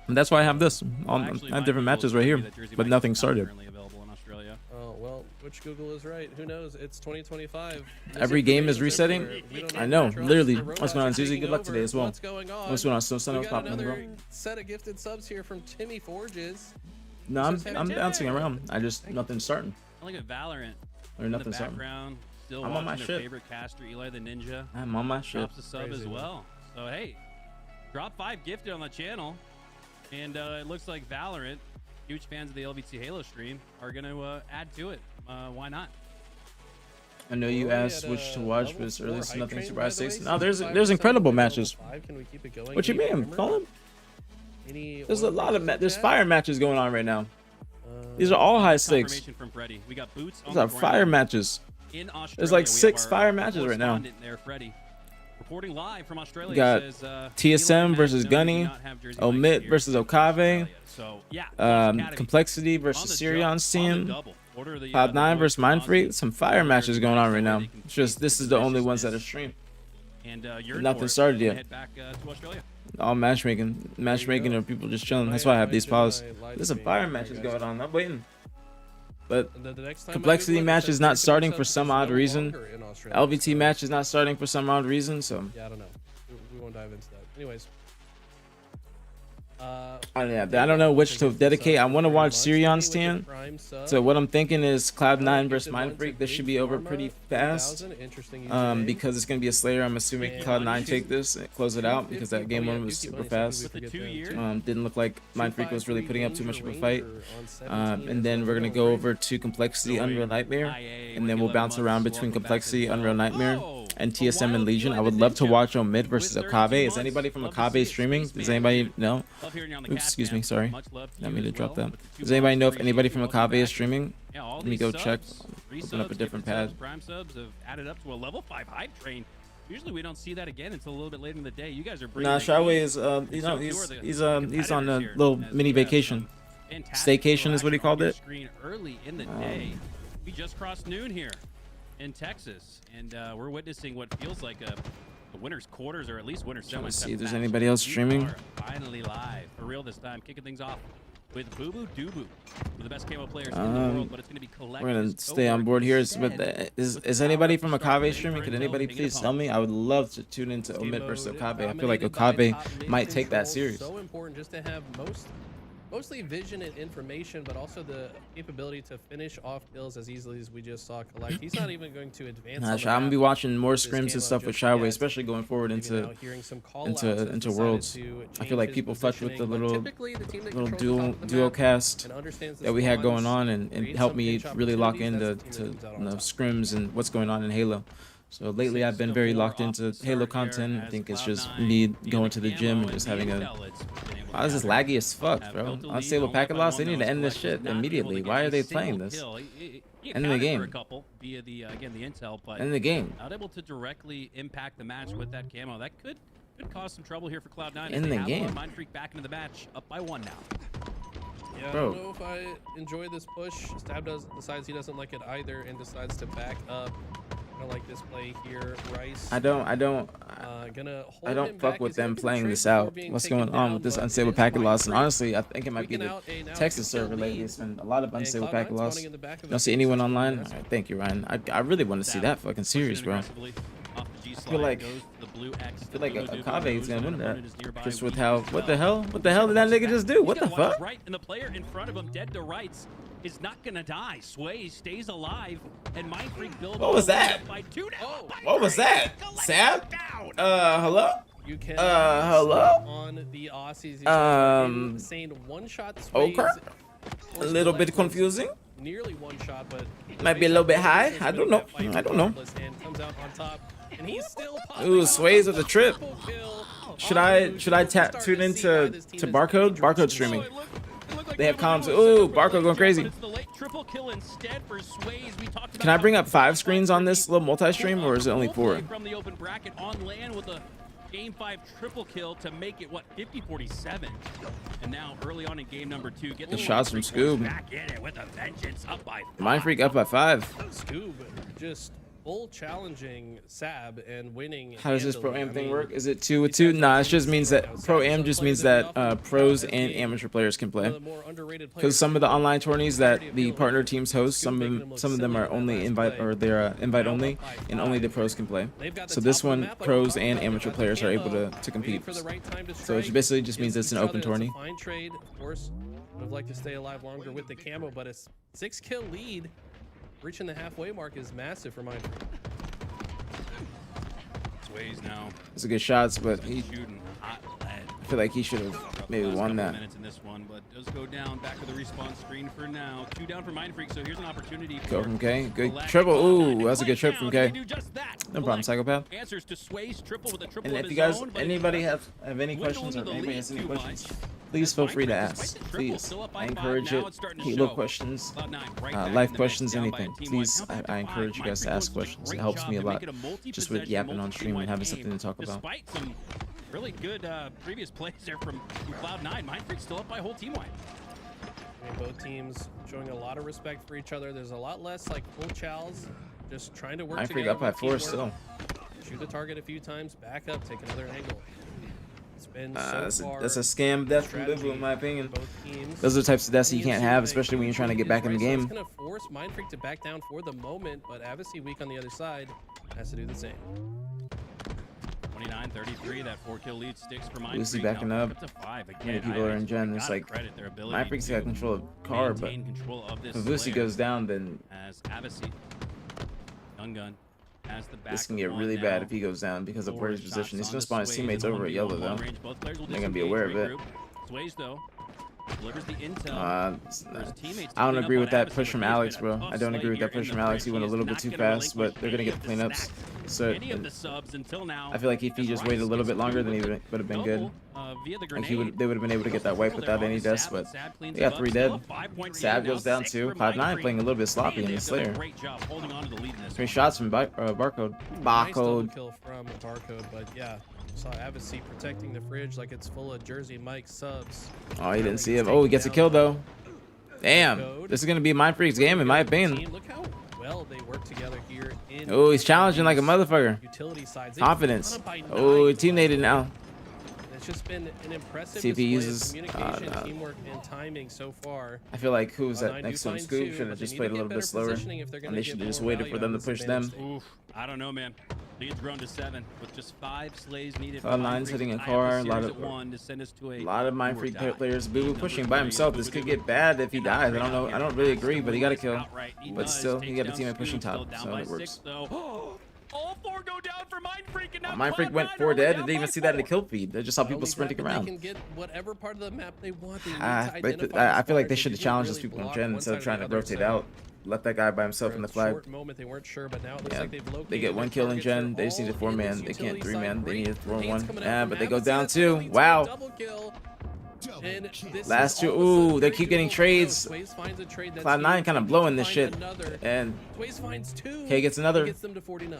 And that's why I have this. Well, I actually, have my different Google matches is right telling here, me that Jersey but Mike's nothing not started. currently available in Australia. Oh well, which Google is right? Who knows? It's 2025. Every game is resetting. I know, literally. What's What's going on, Zuzi? Good luck today as well. What's going on? What's going on? So We sun was got popping, bro. another set of gifted subs here from Timmy Forges. No, Just I'm having bouncing dinner. around. I just nothing's starting. I look at Valorant Or in the nothing's starting. background. Still I'm on watching my their shit. favorite caster, Eli the Ninja. I'm on my shit. Drops a sub Crazy, as man. well. So hey, drop 5 gifted on the channel, and it looks like Valorant, huge fans of the LVT Halo stream, are gonna add to it. Why not? I know you We're already asked at, which to level watch, but it's 4 early, so hype nothing train, surprise by the 6. way. No, there's 65% incredible level matches. 5. Can we keep it going? What you Any mean, hammer? Colin? Any There's a order lot of in there's chat? fire matches going on right now. Uh, These are all high stakes. Confirmation from Freddie. We got boots on These the are fire ground matches. in Australia. There's like We have 6 our fire matches right now. correspondent there, Freddie. Reporting live from Australia. We got says, TSM Eli versus Max, no, we do Gunny, not have Jersey Omit Mike's here versus in Okave, Australia. So, yeah, Academy Complexity on versus the jump, Sirion's on the team, double. Order the, Cloud the 9 boys versus to Mind Aussie. Freak. Some fire matches going on right now. They can It's just keep this the is the only ones that are viciousness. streamed. And you're Nothing started yet. Head back to Australia. All matchmaking, or people just chilling. That's why I have these paused. There's some fire matches going on. I'm waiting. But the next time I Complexity do one, match it is says not 30% starting for some is odd no reason. longer in Australia, LVT so- match is not starting for some odd reason. So Yeah, I don't know. We won't dive into that. Anyways. I don't know which to dedicate. I want to watch Sirion's team. So what I'm thinking is Cloud 9 versus Mind Freak. This should be over pretty fast. Because it's gonna be a Slayer. I'm assuming Cloud 9 take this and close it out because that game one was super fast. With the 2 years. Didn't look like Mind Freak was really putting up too much of a fight. And then we're gonna go over to Complexity, Unreal Nightmare, and then we'll bounce around between Complexity, Unreal Nightmare, and TSM and Legion. I would love to watch Omid versus Okave. Is anybody from Okave streaming? Does anybody know? Oops, excuse me, sorry. Didn't mean to drop that. Does anybody know if anybody from Okave is streaming? Let me go check. Open up a different pad. Prime subs have added up to a level 5 hype train. Usually we don't see that again until a little bit later in the day. You guys are bringing. Nah, the Shawway heat. is he's on a Competitors here, little as mini we have vacation. some fantastic Staycation is what he interaction on called your it. Screen early in the day. We just crossed noon here in Texas, and we're witnessing what feels like a winner's quarters, or at least winner's Trying to semis. see if there's anybody else streaming. Finally live for real this time, kicking things off with Boo Boo Doo Boo, one of the best camo players in the world, but it's going to be collected. We're gonna stay on board here. Is anybody from Okave streaming? Could anybody please tell me? I would love to tune into Omid versus Okave. I feel like Okave might take that series. So important just to have mostly vision and information, but also the capability to finish off kills as easily as we just saw collect. He's not even going to advance. I'm gonna be watching more scrims and stuff with Shawway, especially going forward into Worlds. I feel like people fucked with the little duo cast that we had going on and helped me really lock into scrims and what's going on in Halo. So lately I've been very locked into Halo content. I think it's just me going to the gym and just having a... Wow, this is laggy as fuck, bro. Unstable packet loss, they need to end this shit immediately. Why are they playing this? End the game. End the game. Not able to directly impact the match with that camo. That could cause some trouble here for Cloud9. In the game. Mind Freak back into the match, up by 1 now. Yeah, Bro. I don't know if I enjoy this push. Stab decides he doesn't like it either and decides to back up. I like this play here, Rice. I don't fuck with them playing this out. What's going on with this unstable packet loss? And honestly, I think it might be the Texas server lately. It's been a lot of unstable packet loss. Don't see anyone online? All right, thank you, Ryan. I really want to see that fucking series, bro. I feel like Okave is gonna win that. Just with how what the hell did that nigga just do? What the fuck? Right, and the player in front of him, dead to rights, is not gonna die. Sway stays alive, and Mind Freak builds. What was that? By 2 now. What was that? Sam? Hello? You can hello? on the Aussies. Saying one shot. Okay. A little bit confusing. Nearly one shot, but Might be a little bit high. I don't know. I don't know. And comes out on top, and he's still Ooh, Sways with the trip. Should I tune into Barcode? Barcode streaming. They have comms. Ooh, Barcode going crazy. Can I bring up 5 screens on this little multi-stream, or is it only 4? From the open bracket on land with a game 5 triple kill to make it 50-47. And now early on in game number 2, get The shots from Scoob. back in it with a vengeance, up by 5. Mind Freak up by 5. Scoob just full challenging Sab and winning. How does this handily. pro-am I thing mean, work? Is it 2-2? Nah, it just means that pro-am just means that pros and amateur players can play. Because some of the online tourneys that the partner teams host, some of them are only invite, or they're invite only, and only the pros can play. So this one, pros and amateur players are able to compete. So it basically just means it's an open tourney. Fine trade, of course. Would have liked to stay alive longer with the camo, but a 6-kill lead, reaching the halfway mark, is massive for Mindfreak. Sways now. It's a good shots, but he, Shooting hot lead. I feel like he should have maybe won that. Minutes in this one, but does go down. Back to the respawn screen for now. 2 down for Mindfreak, so here's an opportunity. Go from K. Good triple. Ooh, that's a good trip from K. No problem, Psychopath. Answers to Sway's triple with a triple And of if you his guys, own, but anybody have any dwindle questions, or into the anybody lead has any too questions, much. please feel free to Mindfreak, ask. despite the triple, Please, still up by I 5. encourage Now it. it's starting to Halo show. questions, Cloud9 right back in life the questions, mix, down by anything. a team Please, one. Now back I to encourage you 5. guys to Mindfreak ask doing a questions. It great helps job me a to lot. make it a Just with multi-possession, yapping on stream and having multi-team-wide something to talk game. about. Despite some really good previous plays there from Cloud9, Mindfreak's still up by a whole team-wide. I mean, both teams showing a lot of respect for each other. There's a lot less like full chows, just trying to work Mindfreak together. up by with 4 teamwork. still. Shoot the target a few times, back up, take another angle. It's been so far That's a scam death from strategy Bibu, in my for opinion. both teams. Those are the types of deaths you And can't see have, they especially when you're trying to get back in the Bryce, game. It's gonna force Mindfreak to back down for the moment, but Avicii weak on the other side has to do the same. 29-33, that 4-kill lead sticks for Mindfreak. Lucy backing Now up. back to 5 again. Many people are in gen. It's gotta like credit their ability Mindfreak's to got control of car, but maintain control of this if Lucy player. goes down, then As Avicii, Gun has the back this can of get one really now. bad if he goes down because of where his Forward position. He's shots gonna onto spawn his Sways teammates in over at 1v1 yellow though. long range. Both players will They're gonna be disengage, aware of it. regroup. Sways though delivers the intel. for his teammates to I don't clean up agree on with that Avicii, push but from he's Alex, been a bro. tough I don't slay agree with here that push in from the Alex. He fridge. went a He little is bit not too gonna fast, but relinquish they're gonna any get of the the cleanups. stacks, So any of the subs until now. I feel like if he just waited a little bit longer, then he would have been good. Via the Like grenade. they would have been able to get that wipe without any deaths, but they got 3 dead. Sab goes down too. Cloud9 playing a little bit sloppy in the Slayer. 3 shots from Barcode. Nice double Barcode. kill from Barcode, but yeah, saw Avicii protecting the fridge like it's full of Jersey Mike subs. Oh, he didn't see him. Oh, he gets a kill though. Damn. This is gonna be Mindfreak's game in my opinion. Look how well they work together here in Oh, he's challenging like a motherfucker. utility sides. Confidence. Oh, he teammated now. It's just been an impressive See if he display of uses- communication, no. teamwork, and timing so far. I feel like who's Cloud9 that next to him? do find Scoop two, should but have they just need played to a little get bit better slower, positioning if they're and gonna they get should have just more waited value for them out to of this push them. advantage. Oof, I don't know, man. Lead's grown to 7 with just 5 slays needed. for Cloud9's Mindfreak hitting to a tie up car, the a lot series of- at 1 to send us to A lot of do or Mindfreak die. players. Boo Number pushing by 3, himself. This could get bad if he dies. I don't know. I don't really agree, but he got a kill. Outright, he But does. still, he Takes got a down teammate pushing Scoop, top, still down so by it 6, works. though. All 4 go down for Mindfreak, and now Mindfreak went Cloud9 4 are dead. down Didn't even by see that in the 4. kill feed. They just saw Not people only that, sprinting but around. They can get whatever part of the map they want. They need to I identify feel like they the should have spotters. challenged They those people didn't on really gen block instead one of side trying or to the other, rotate so out. Let that guy by himself for in the a flag. short moment they weren't sure, but now it looks Yeah, like they've located they get their 1 kill in targets. gen. They're They just need a all 4 in man. this They can't utility 3 side. man. They need to throw Grenades 1. coming out Yeah, from but they go Avicii. down That's gonna 2. lead to a Wow. double kill. And this Last is 2. all of a sudden Ooh, they very keep getting doable. trades. Sways finds a trade that's Cloud9 huge. kind of They blowing need to this find shit. another. And Sways finds 2. K gets another. Gets them to 49.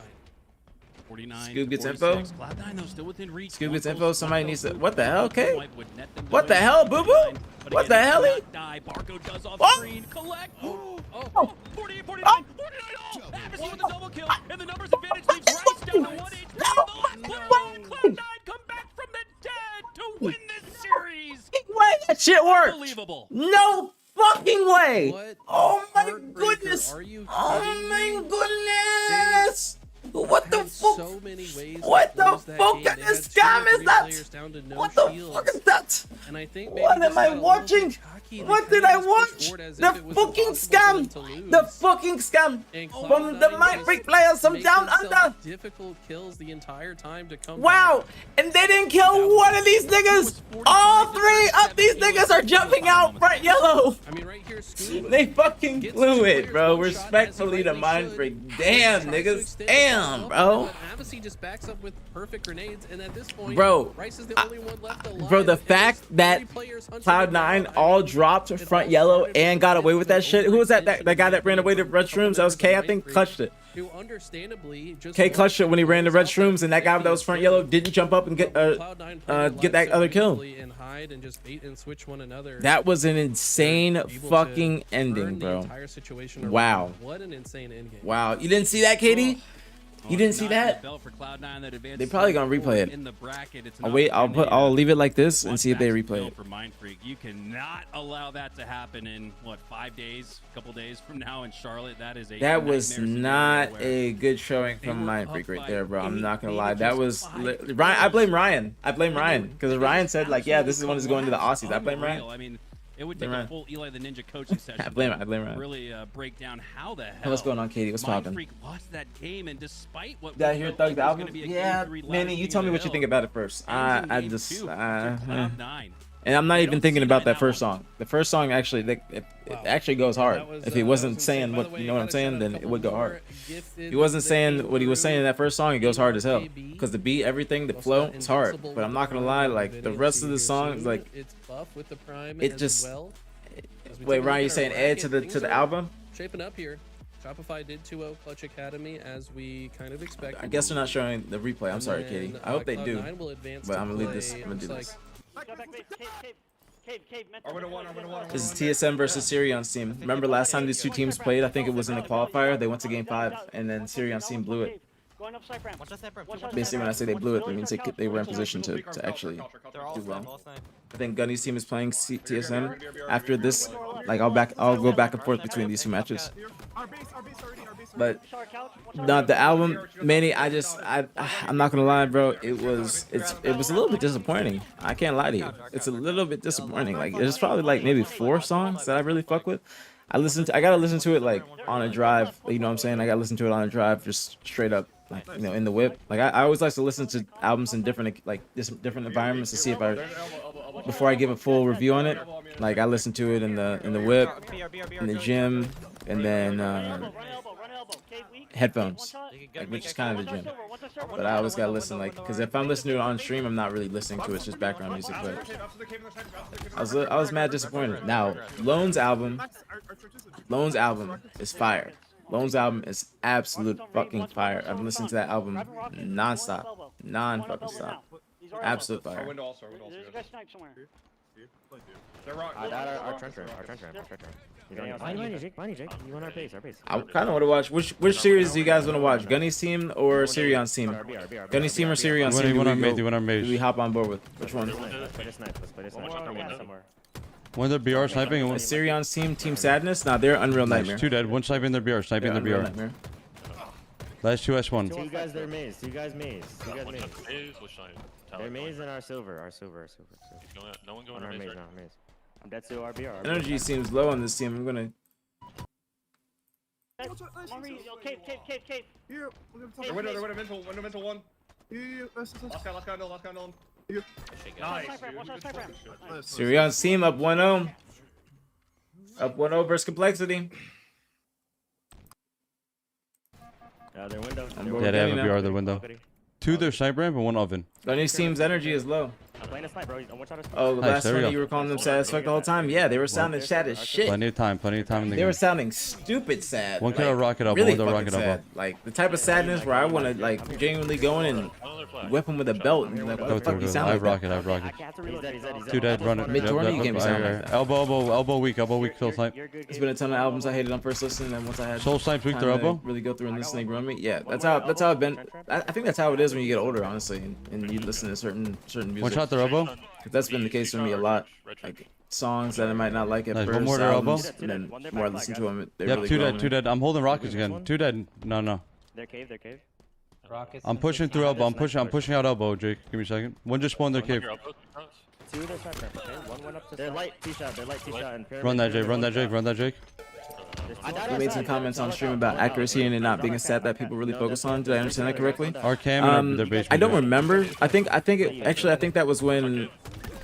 49 Scoob gets 46. info. Cloud9 though still within reach. Scoob One gets goal- info. Somebody one needs to. goal What the hell, K? Wipe would net them to What the win. hell, boo boo? 49, but What again, the he hell? cannot die. Barcode does off What? screen. Collect. Oh, Oh, 48, 49, 49 all. Avicii with the double kill, and the numbers advantage leaves Rice down to 1 HP. The last player on Cloud9 come back from the dead to win this series. Way that shit worked. Unbelievable. No fucking way. What Oh my heartbreaker. goodness. Are you Oh kidding my me? goodness. What the Had fuck? so many ways What to the lose that fuck game. kind They of had scam two or is three that? players down to no What the shields. fuck is that? And I think What maybe am I this got a little bit watching? cocky. They What kinda did I just pushed watch? forward as The if it was fucking impossible for them scam. to lose. The fucking scam. And From the Cloud9 Mindfreak just players from make down themselves under. difficult kills the entire time to come Wow. back. And they didn't kill one of these niggas. All 3 of these niggas are jumping out front yellow. I mean, right here, Scoob They fucking gets blew two it, players bro. one shot, as he Respectfully to rightly should. Mindfreak. Damn, Tries to niggas. extend the Damn, ball, bro. but Avicii just backs up with perfect grenades, and at this point, Bro, Rice is the only one left alive. Bro, the and fact there's that 3 players hunting him Cloud9 down. I all mean, dropped dropped front yellow and got away with that shit. Who was that? That guy that ran away to red shrooms? That was K, I think. Clutched it. Who understandably just K clutched it when he ran the red shrooms, and that guy that was front yellow didn't jump up and get that other kill. And hide and just bait and switch one another. That was an insane fucking ending, bro. Wow. What an insane endgame. Wow. You didn't see that, KD? You didn't see that? They probably gonna replay it. I'll wait. I'll leave it like this and see if they replay it. For Mind Freak, you cannot allow that to happen in what 5 days, a couple days from now in Charlotte. That was not a good showing from Mind Freak right there, bro. I'm not gonna lie. That was Ryan. I blame Ryan. Because Ryan said like, yeah, this is one is going to the Aussies. I blame Ryan. I mean, it would take a full Eli the Ninja coaching session. I blame Ryan. Really break down how the hell. Hey, what's going on, Katie? What's poppin'? Freak lost that game, and despite what did I hear Thug's album? Yeah, Manny, you tell me what you think about it first. I just and I'm not even thinking about that first song. The first song actually, it actually goes hard. If he wasn't saying what, you know what I'm saying, then it would go hard. He wasn't saying what he was saying in that first song. It goes hard as hell. Because the beat, everything, the flow, it's hard. But I'm not gonna lie, like the rest of the song, like it just. Wait, Ryan, you saying add to the album? Shaping up here. Shopify did 2-0 Clutch Academy as we kind of expected. I guess they're not showing the replay. I'm sorry, Katie. I hope they do. But I'm gonna leave this. I'm gonna do this. This is TSM versus Sirion team. Remember last time these two teams played? I think it was in the qualifier. They went to game 5, and then Sirion team blew it. Basically, when I say they blew it, that means they were in position to actually do well. I think Gunny's team is playing TSM. After this, like I'll go back and forth between these two matches. But not the album, Manny. I'm not gonna lie, bro. It was a little bit disappointing. I can't lie to you. It's a little bit disappointing. Like there's probably like maybe 4 songs that I really fuck with. I gotta listen to it like on a drive. You know what I'm saying? I gotta listen to it on a drive, just straight up. Like, you know, in the whip. Like I always like to listen to albums in different environments to see if before I give a full review on it. Like I listen to it in the whip, in the gym, and then headphones, like, which is kind of the gym. But I always gotta listen, like, because if I'm listening to it on stream, I'm not really listening to it. It's just background music. But I was mad disappointed. Now Lone's album is fire. Lone's album is absolute fucking fire. I've listened to that album non-stop. Non-fucking stop. Absolute fire. Our trench room. I kind of want to watch. Which series do you guys want to watch? Gunny's team or Sirion's team? Gunny's team or Sirion's team? Do we hop on board with? Which one? One of their BR sniping. Is Sirion's team Team Sadness? Nah, they're Unreal Nightmare. 2 dead. 1 sniping their BR. Sniping their BR. Last 2 S1. You guys, they're maze. You guys maze. They're maze and our silver. No one going on maze. I'm dead to RBR. Energy seems low on this team. I'm gonna. Cape. They're window one. Last guy on. Nice. Sirion's team up 1-0. Up 1-0 versus Complexity. Their window. Yeah, they have a BR their window. 2 their sniper ramp and 1 oven. Gunny's team's energy is low. I'm playing a sniper, bro. Oh, the last one you were calling them sad as fuck the whole time? Yeah, they were sounding sad as shit. Plenty of time in the They game. were sounding stupid sad. One could rocket up, really one could rocket sad. up. Like the type of sadness where I want to like genuinely go in and whip him with a belt. And like, what the fuck you sound I've like that? rocket. 2 dead, run it. Mid-tourney game sound like that. Elbow weak, kill snipe. There's been a ton of albums I hated on first listen, and once I had Soul snipes weak time their to elbow. really go through and listen, they run me. Yeah, that's how it's been. I think that's how it is when you get older, honestly, and you listen to certain music. One shot their elbow. That's been the case for me a lot. Like songs that I might not like at Nice, first, one more to elbow. albums, and then the more I listen to them, they Yep, really 2 grow dead, on 2 me. dead. I'm holding rockets again. 2 dead. No. They're cave. I'm pushing through elbow. I'm pushing out elbow, Jake. Give me a second. One just spawned their cave. 2 of their sniper. Okay, one went up to. They're light T-shot. And Run that, Jake. You made some comments on stream about accuracy and it not being a stat that people really focus on. Did I understand that correctly? Our cam and their basement. I don't remember. I think that was when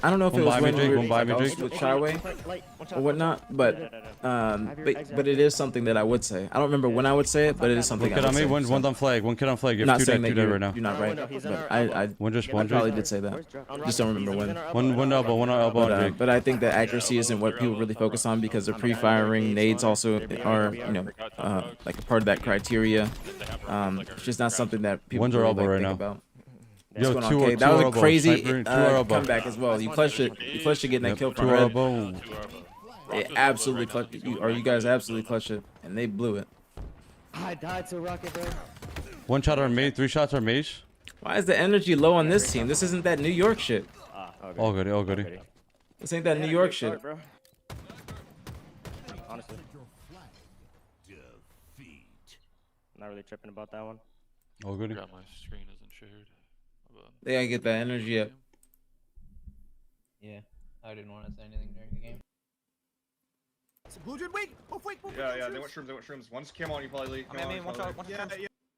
I don't know if it One was by me, when Jake, we were one by me, like, Jake. with Shyway or whatnot, but it is something that I would say. I don't remember when I would say it, but it is something One I kid would on me, say. one So, on flag, one kid on flag. You I'm have not saying that two dead you're right now. not right, but I One probably Jake. did say that. Just don't remember when. One elbow on Jake. But I think that accuracy isn't what people really focus on because they're pre-firing. Nades also are, like a part of that criteria. It's just not something that people One's our really elbow like, right think now. about. Yo, What's going on, two Kay? That was a elbow, crazy sniper, two elbow. comeback as well. You clutched it. You clutched it getting that kill from Two Red. elbow. It absolutely clutched it. You guys absolutely clutched it, and they blew it. I died to Rocket, bro. One shot our mate, 3 shots our mace. Why is the energy low on this team? This isn't that New York shit. All good, all good. This ain't that New York shit. Bro. Honestly. Not really tripping about that one. All good. Forgot my screen isn't shared. They gotta get that energy up. Yeah, I didn't want to say anything during the game. Blue Jin, wait! Oh, wait! Yeah, they went shrooms. Once came on, you probably leave. One shot,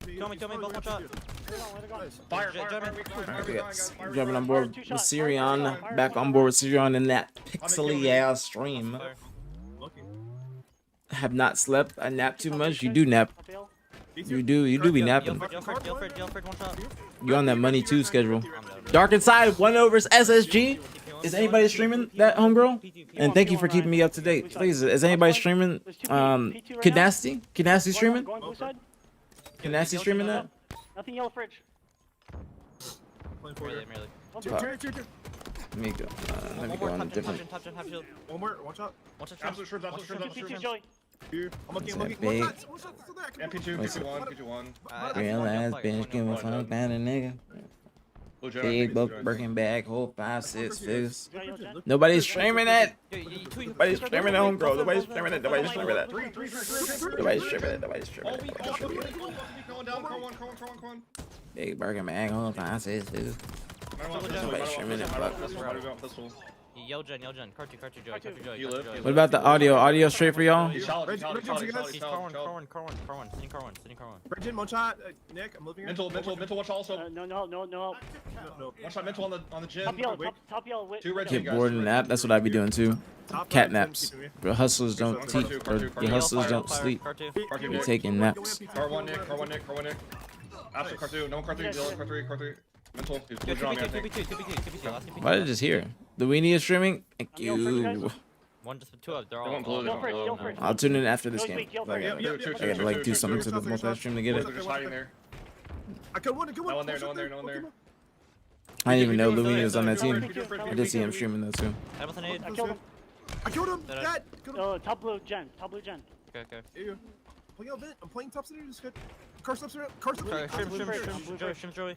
Kill me, both one shot. Fire, Jumping on board with Sirion. Back on board with Sirion in that pixely ass stream. Have not slept. I nap too much. You do nap. You do be napping. You on that money too schedule. Dark Inside 1-0 versus SSG. Is anybody streaming that, homegirl? And thank you for keeping me up to date. Please, is anybody streaming? Kid Nasty streaming? Kid Nasty streaming that? Nothing yellow fridge. Merely. Let me go. Let me go on a different. One more, one shot. Absolute shrooms. Joey. I'm looking. Big. MP2, Real ass bitch, give a fuck about a nigga. Big Birkin bag, hold 5, 6 figures. Nobody's streaming that. Nobody's streaming that, homegirl. Nobody's streaming that. Nobody's streaming that. Nobody's streaming that. Nobody's streaming that. Big Birkin bag, hold 5, 6 figures. Nobody's streaming it. Fuck. Yo, Jen, Cartu, Joey. What about the audio? Audio straight for y'all? He's car one. Bridget, one shot. Nick, I'm moving here. Mental, watch also. No. One shot mental on the gym. Top yellow. Two red Get bored and nap. That's what I'd be doing too. Cat naps. Your hustlers don't sleep. You're taking naps. Car one, Nick. Absolute car two. No car three. Mental. Why did I just hear? The weenie is streaming? Thank you. One, just 2 of they're all. I'll tune in after this game. I gotta like do something to the multi-stream to get it. I got one. No one there. I didn't even know Luini was on that team. I did see him streaming though too. I killed him. I killed him. Dad. Top blue gen. Okay. I'm playing top center. Just good. Curse up, Shrimp, Joey.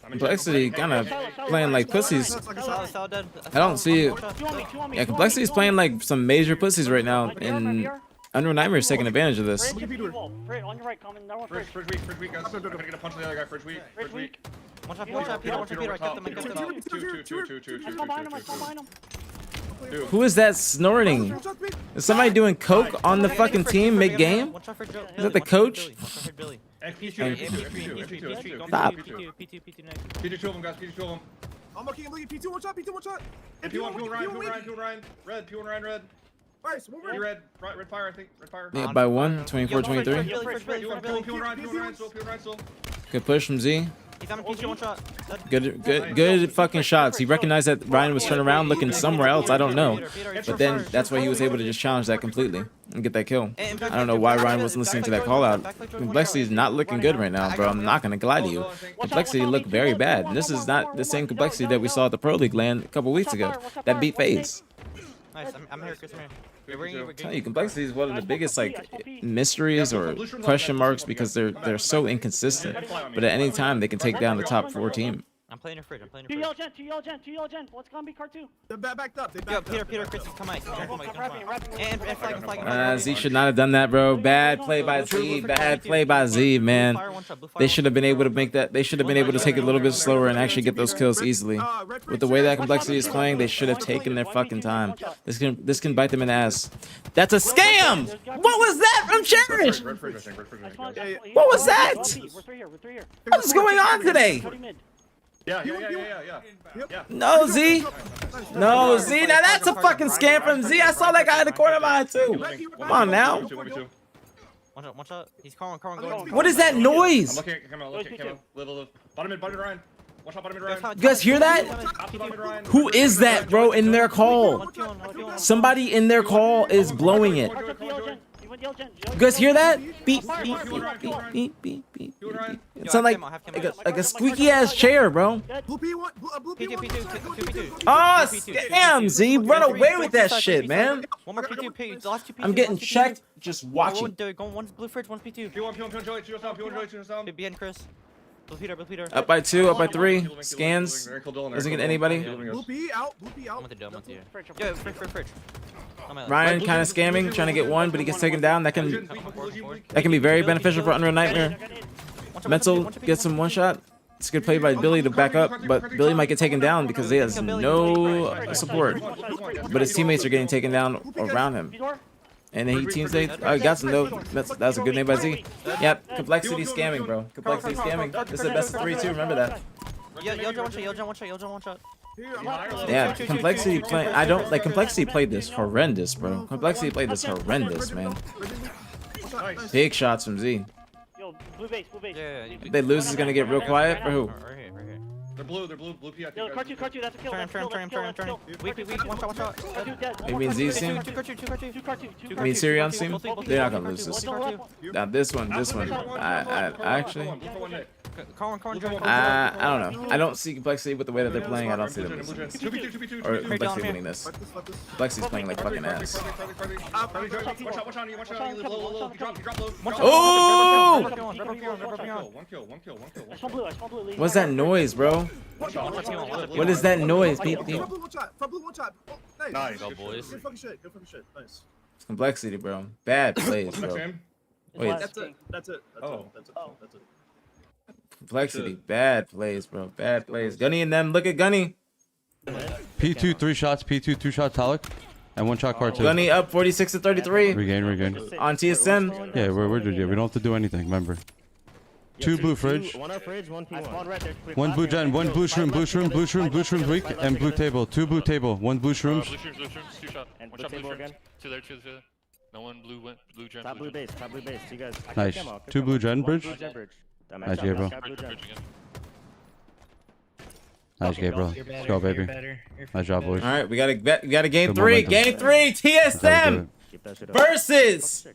Complexity kind of playing like pussies. I don't see it. Yeah, Complexity is playing like some major pussies right now, and Unreal Nightmare is taking advantage of this. On your right, coming. No one fridge. Fridge weak, guys. I'm gonna get a punch on the other guy. Fridge weak. One shot, Peter. I kept them. Two. I'm behind him. Who is that snorting? Is somebody doing coke on the fucking team mid-game? Is that the coach? Stop. P2 of them, guys. P2 of them. I'm looking. P2 one shot. P1 Ryan. Red. P1 Ryan. Nice. One more. Red fire, I think. Red fire. Yeah, by 1, 24-23. P1 Ryan still. Good push from Z. He's on a PC, one shot. Good fucking shots. He recognized that Ryan was turning around looking somewhere else. I don't know. But then that's why he was able to just challenge that completely and get that kill. I don't know why Ryan wasn't listening to that call out. Complexity is not looking good right now, bro. I'm not going to lie to you. Complexity looked very bad. And this is not the same Complexity that we saw at the Pro League land a couple weeks ago. That beat FaZe. Nice, I'm here, Chris. I tell you, Complexity is one of the biggest like mysteries or question marks because they're so inconsistent. But at any time they can take down the top 4 team. I'm playing your fridge. Two yellow gen. What's gonna be card 2? They're backed up. Peter, Chris, come out. And flag. Z should not have done that, bro. Bad play by Z. Man. They should have been able to make that. They should have been able to take it a little bit slower and actually get those kills easily. With the way that Complexity is playing, they should have taken their fucking time. This can bite them in the ass. That's a scam. What was that from Cherish? What was that? What is going on today? Yeah. No, Z. No, Z. Now that's a fucking scam from Z. I saw that guy in the corner of my eye too. Come on now. One shot. He's calling, going. What is that I'm noise? looking at camera. Little. Bottom mid Ryan. Watch out, bottom mid Ryan. You guys hear that? Top to bottom mid Ryan. Who is that, bro, in their call? Somebody in their call is blowing it. You guys hear that? Beep, beep, beep, beep, beep, beep. It sounds like a squeaky ass chair, bro. Blue P1. Oh, damn, Z. Run away with that shit, man. One more P2, the last two P2. I'm getting checked just watching. One's blue fridge, one's P2. P1, joy, choose yourself. Behind Chris. Blue Peter. Up by 2, up by 3. Scans. Doesn't get anybody. Blue P out. I'm with the dome, Yo, fridge. Ryan kind of scamming, trying to get one, but he gets taken down. That can be very beneficial for Unreal Nightmare. Mental gets him one shot. It's a good play by Billy to back up, but Billy might get taken down because he has no support. But his teammates are getting taken down around him. And then he teams they got some though. That's a good name by Z. Yep, complexity scamming, bro. Complexity scamming. This is the best of 3 too. Remember that. One shot. Yeah, complexity playing. I don't like complexity played this horrendous, bro. Complexity played this horrendous, man. Big shots from Z. Yo, blue base. If they lose, it's gonna get real quiet. For who? They're blue P. Yo, Cartu, that's a kill. Turn. Weak, one shot. You mean Z's team? You mean Sirion's team? They're not gonna lose this. Now this one. I actually. I don't know. I don't see complexity with the way that they're playing. I don't see them losing this. Or complexity winning this. Complexity's playing like fucking ass. Oh! What's that noise, bro? What is that noise? Beep, beep. Nice. Good fucking shit. Nice. It's complexity, bro. Bad plays, bro. Wait, That's it. complexity. Bad plays, bro. Bad plays. Gunny and them. Look at Gunny. P2, 3 shots. P2, 2 shots, Talik. And 1 shot, Car 2. Gunny up 46 to 33 Regain. on TSM. Yeah, we're good. Yeah, we don't have to do anything, remember. 2 blue fridge. 1 up fridge, 1 P1. 1 blue gen, 1 blue shroom weak, and blue table. 2 blue table, 1 blue shrooms. Blue shrooms, 2 shot. And One blue shot blue table shrooms. again. Two there. No one blue gen. Top blue base. You guys. Nice. 2 blue gen bridge. Nice, yeah, bro. Bridge again. Nice, yeah, bro. Let's go, baby. Nice job, boys. All right, we got a game Good 3. momentum. Game 3. TSM versus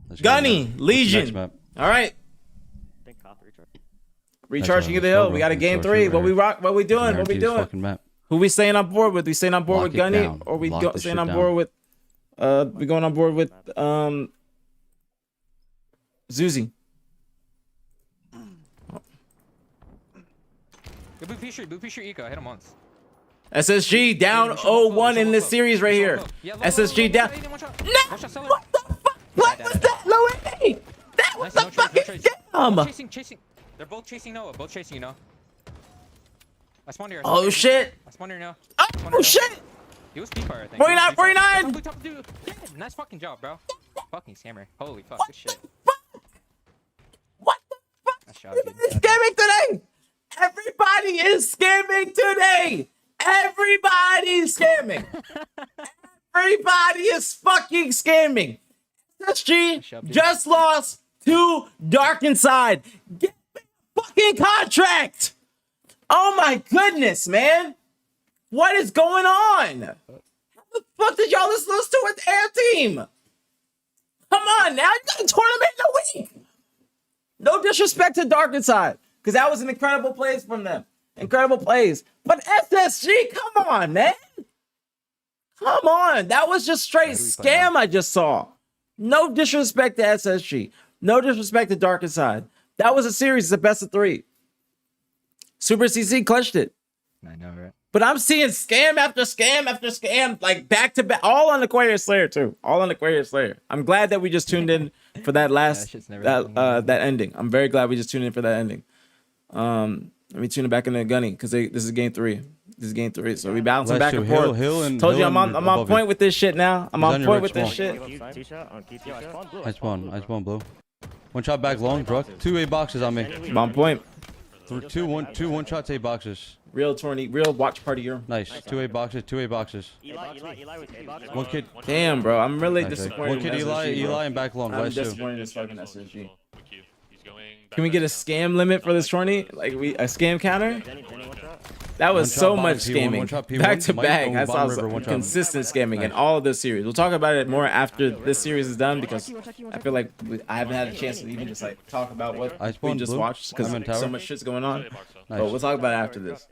Let's go, Gunny man. Legion. Next map. All right. Recharging at the hill. We got a game 3. What we doing? Guaranteed fucking map. Who we staying on board with? We staying on board Lock with it Gunny, down. or we Lock this staying shit on down. board with? We going on board with Zuzi. Blue P-shirt eco. Hit him once. SSG down 0-1 in this series right here. SSG down. No! What the fuck? What was that, Louis? That was the fucking jam! Chasing. They're both chasing Noah. You know. I spawned here. Oh shit! I spawned here now. Oh shit! He was P-fire, I think. 49! Top dude. Yeah, nice fucking job, bro. Fucking scammer. Holy fuck, good shit. What the fuck? Nice job, dude. Everybody's scamming today! Everybody is scamming today! Everybody's scamming! Everybody is fucking scamming! SSG just lost to Dark Inside. Get me a fucking contract! Oh my goodness, man! What is going on? How the fuck did y'all just lose to with their team? Come on now, you got a tournament in a week! No disrespect to Dark Inside, because that was an incredible plays from them. Incredible plays. But SSG, come on, man. Come on. That was just straight scam I just saw. No disrespect to SSG. No disrespect to Dark Inside. That was a series. It's a best of 3. Super CC clutched it. I know, right? But I'm seeing scam after scam after scam, like back to back, all on Aquarius Slayer too. All on Aquarius Slayer. I'm glad that we just tuned in for that last that ending. I'm very glad we just tuned in for that ending. Let me tune it back into Gunny because this is game 3. This is game 3, so we bouncing back and forth. Told you I'm on point with this shit now. I'm on point with this shit. I spawn blue. 1 shot back long, bro. 2 A boxes on me. I'm on point. Two one shots, 8 boxes. Real tourney, real watch party year. Nice. 2 8 boxes, 2 8 boxes. Eli with A box. One kid. Damn, bro, I'm really Nice, disappointed. one kid, in SSG, bro. Eli, and back long. I'm Last 2. disappointed in this fucking SSG. He's going Can we get a scam limit for this tourney? Like a scam counter? That was One shot, so bottom, much P1, scamming, one shot, P1, back to Mike, back. going That's bottom also river, one shot. consistent scamming in Nice. all of this series. We'll talk about it more after this series is done because I feel like I haven't had a chance to even just like talk about what I we spawned just blue. watched because I'm in so tower. much shit's going on. Nice. But we'll talk about it after this.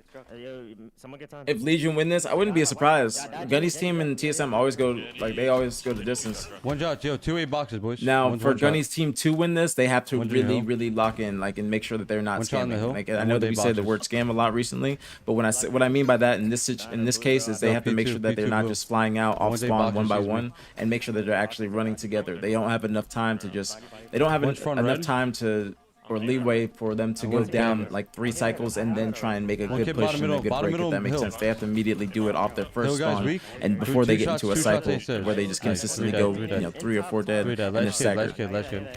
Someone get time. If Legion win this, I wouldn't be surprised. Gunny's team and TSM always go like they always go the distance. One shot, yo. 2 8 boxes, boys. Now One's for one shot. Gunny's team to win this, they have to One's in the really, hill. really lock in, like, and make sure that they're not One shot in the scamming. hill, Like, I and know one that day we said the boxes. word scam a lot recently, but when I say what I mean by that in this case is they Yo, have to make P2, sure that they're P2 not blue. just flying out off One day spawn one boxes, by excuse me. one, and make sure that they're actually running together. They don't have enough time to just. They don't have One's front enough red. time to. Or leeway for them to go One's down banned. like 3 cycles and then try and make a One good kid push bottom and a middle, good bottom break. If middle, that makes hill. sense, they have to immediately do it off their first Hill guys spawn, weak. and before Two they get shots, into a 2 shots, cycle 8 stairs. where they just Nice. consistently 3 go, dead, 3 you know, dead. 3 or 4 dead 3 dead. and they're Last kid, last staggered. kid, last kid.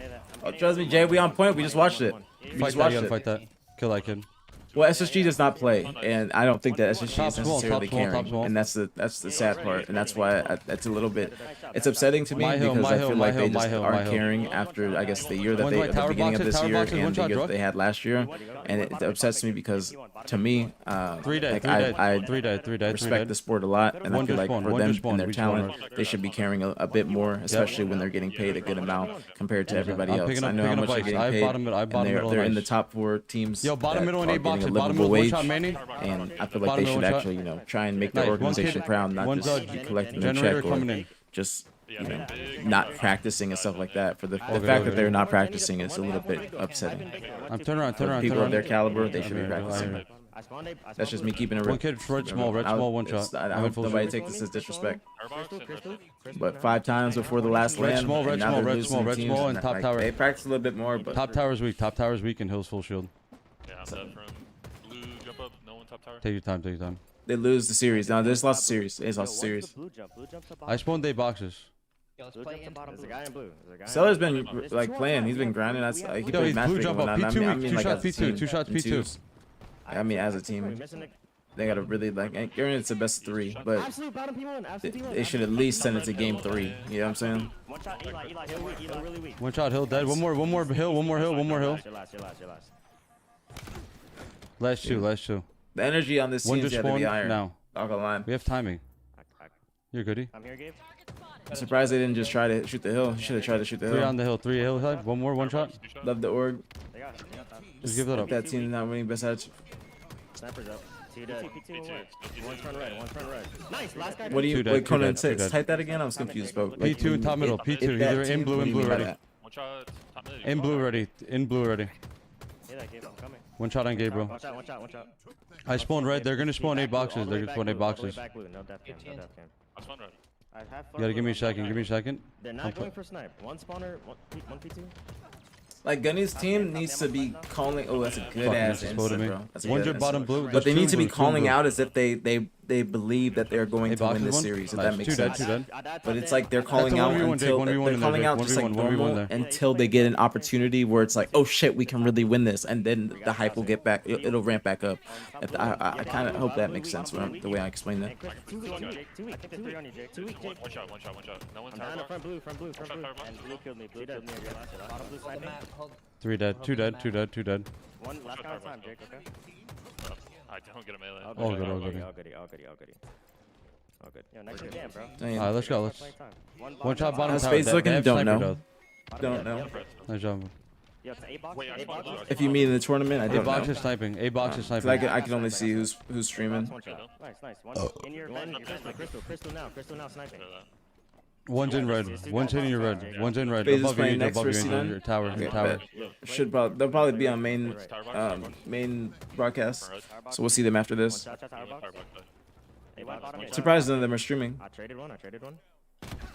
Oh, trust me, Jay, we on point. We just watched it. We Fight just that, you watched gotta it. fight that. Kill that kid. Well, SSG does not play, and I don't think that SSG Top is small, necessarily top small, top caring, small. and that's the sad part, and that's why it's a little bit, it's upsetting to me My hill, because my I hill, feel my like they hill, my just hill, my aren't hill. caring after I guess the year that One's they my at the tower beginning of boxes, this tower year boxes, one and the shot, year drop. that they had last year, and it upsets me because to me, 3 dead, like 3 dead, I 3 dead, 3 dead, 3 respect dead. the sport a lot, and I One feel just like spawned, for one them just spawned, and their we spawned talent, they should be caring a bit more, especially when they're getting paid a good amount compared to everybody I'm else. picking I up- know how picking up much they're ice. getting I paid, bottom and middle they're in the ice. top 4 teams. Yo, bottom that middle and are 8 getting a boxes, bottom livable middle, one wage, shot, Manny. and I feel like Bottom they should middle shot. actually, you know, try and make their Nice, one organization kid, proud, not one just dodge. be collecting their Generator check coming or in. just, you know, not practicing and stuff like that. For the good, fact good. that they're not practicing is a little bit upsetting. I'm turn around, turn For around, turn people of around. their caliber, they I'm should be here, I'm practicing. here. That's just me keeping it real. One kid, red small, one shot. I I'm in hope full nobody zoom. take this as disrespect. Airbox and red. But 5 times before the last Red land, small, red and now small, they're red losing small, red teams, small, and top like, tower. They practice a little bit more, but Top tower's weak, top tower's weak, and Hill's full shield. Yeah, I'm dead from blue jump up. No one top tower. Take your time, take your time. they lose the series. Now they just lost the series. They just lost the series. Blue jump. Blue jumps up. I spawned 8 boxes. Blue jumps to bottom. There's a guy in blue. There's a guy in Seller's been like playing. He's been grinding. That's he Yo, played he's match blue making jump up. when I P2 mean, weak, 2 like shots as a P2, team, 2 shots in P2. twos. I mean, as a We're team, missing it. they gotta really like. Granted, it's the best of 3, but Absolute bottom P1. Absolute P1. they should at least send it to game 3. You know what I'm saying? One shot. Eli. Hill weak. Eli really weak. One shot, Hill dead. One more hill, one more hill, one more hill. Your last. Your last. Last 2, last 2. The energy on this One team just has to be spawned higher. now. Not gonna lie. We have timing. You're goodie. I'm here, Gabe. I'm surprised they didn't just try to shoot the hill. Should have tried to shoot the 3 hill. on the hill, 3 hill side. One more, one shot. Love the org. They got that. Just give that up. That team not winning best edge. Snipers up. Two dead. One's front red. One's front red. Nice. Last guy. What do you? Two dead, Wait, two Conan, dead, two dead. type that again. I was confused, bro. Like, P2 in top middle, P2. if that Either in team- blue, what do in you blue mean by already. that? One shot top mid. In blue already, in blue already. Hey, that Gabe. I'm coming. One shot on Gabe, bro. One shot. I spawned red. They're gonna spawn 8 boxes. They're gonna spawn 8 boxes. Back blue. No death cam. No death cam. I spawned red. I have You gotta give me a second. Give me a second. They're not going for snipe. One spawner. One P2. Like Gunny's team needs to be calling. Oh, that's a good Fuck, ass you just voted instant, me. bro. That's a One good drip ass bottom instant. blue. But they need to be Two calling blue. out as if they believe that they're going 8 to win boxes, this one? series. If Nice. that makes 2 dead, sense. 2 dead. But it's like they're calling That's a out 1v1, Jake, until 1v1 they're in calling there, out Jake. just like 1v1 normal there. until they get an opportunity where it's like, oh shit, we can really win this, and then the hype will get back. It'll ramp back up. I kind of hope that makes sense the way I explain that. Two weak on you, Jake. Two weak. I think there's 3 on you, Jake. Two weak, Jake. One shot. No one I'm tower down box. front blue. Front blue. Front blue. And blue killed me. Blue killed me. Bottom blue sniping. 3 dead, 2 dead, 2 dead, 2 dead. One last count of time, Jake. Okay. I don't get a melee. All good, all good. All good. Yo, next game, bro. Damn. Alright, let's go. Let's. One shot bottom How's tower. Spades They looking? have Don't sniper, know. though. Don't know. Nice job. Yo, it's 8 box. Wait, I 8 spawned box. blue. If you mean in the tournament, I 8 don't know. boxes sniping. 8 boxes 'Cause sniping. I can only see who's streaming. One shot. Nice. One in your crystal now sniping. One's in red. One's hitting your red. One's in red. Phase is Above playing you, next above you, for in C9? your tower. Okay, Your tower. bet. They'll probably be on main broadcast. So we'll see them after this. One shot tower box. 8 box. Bottom mid. Surprised none of them are streaming. I traded one.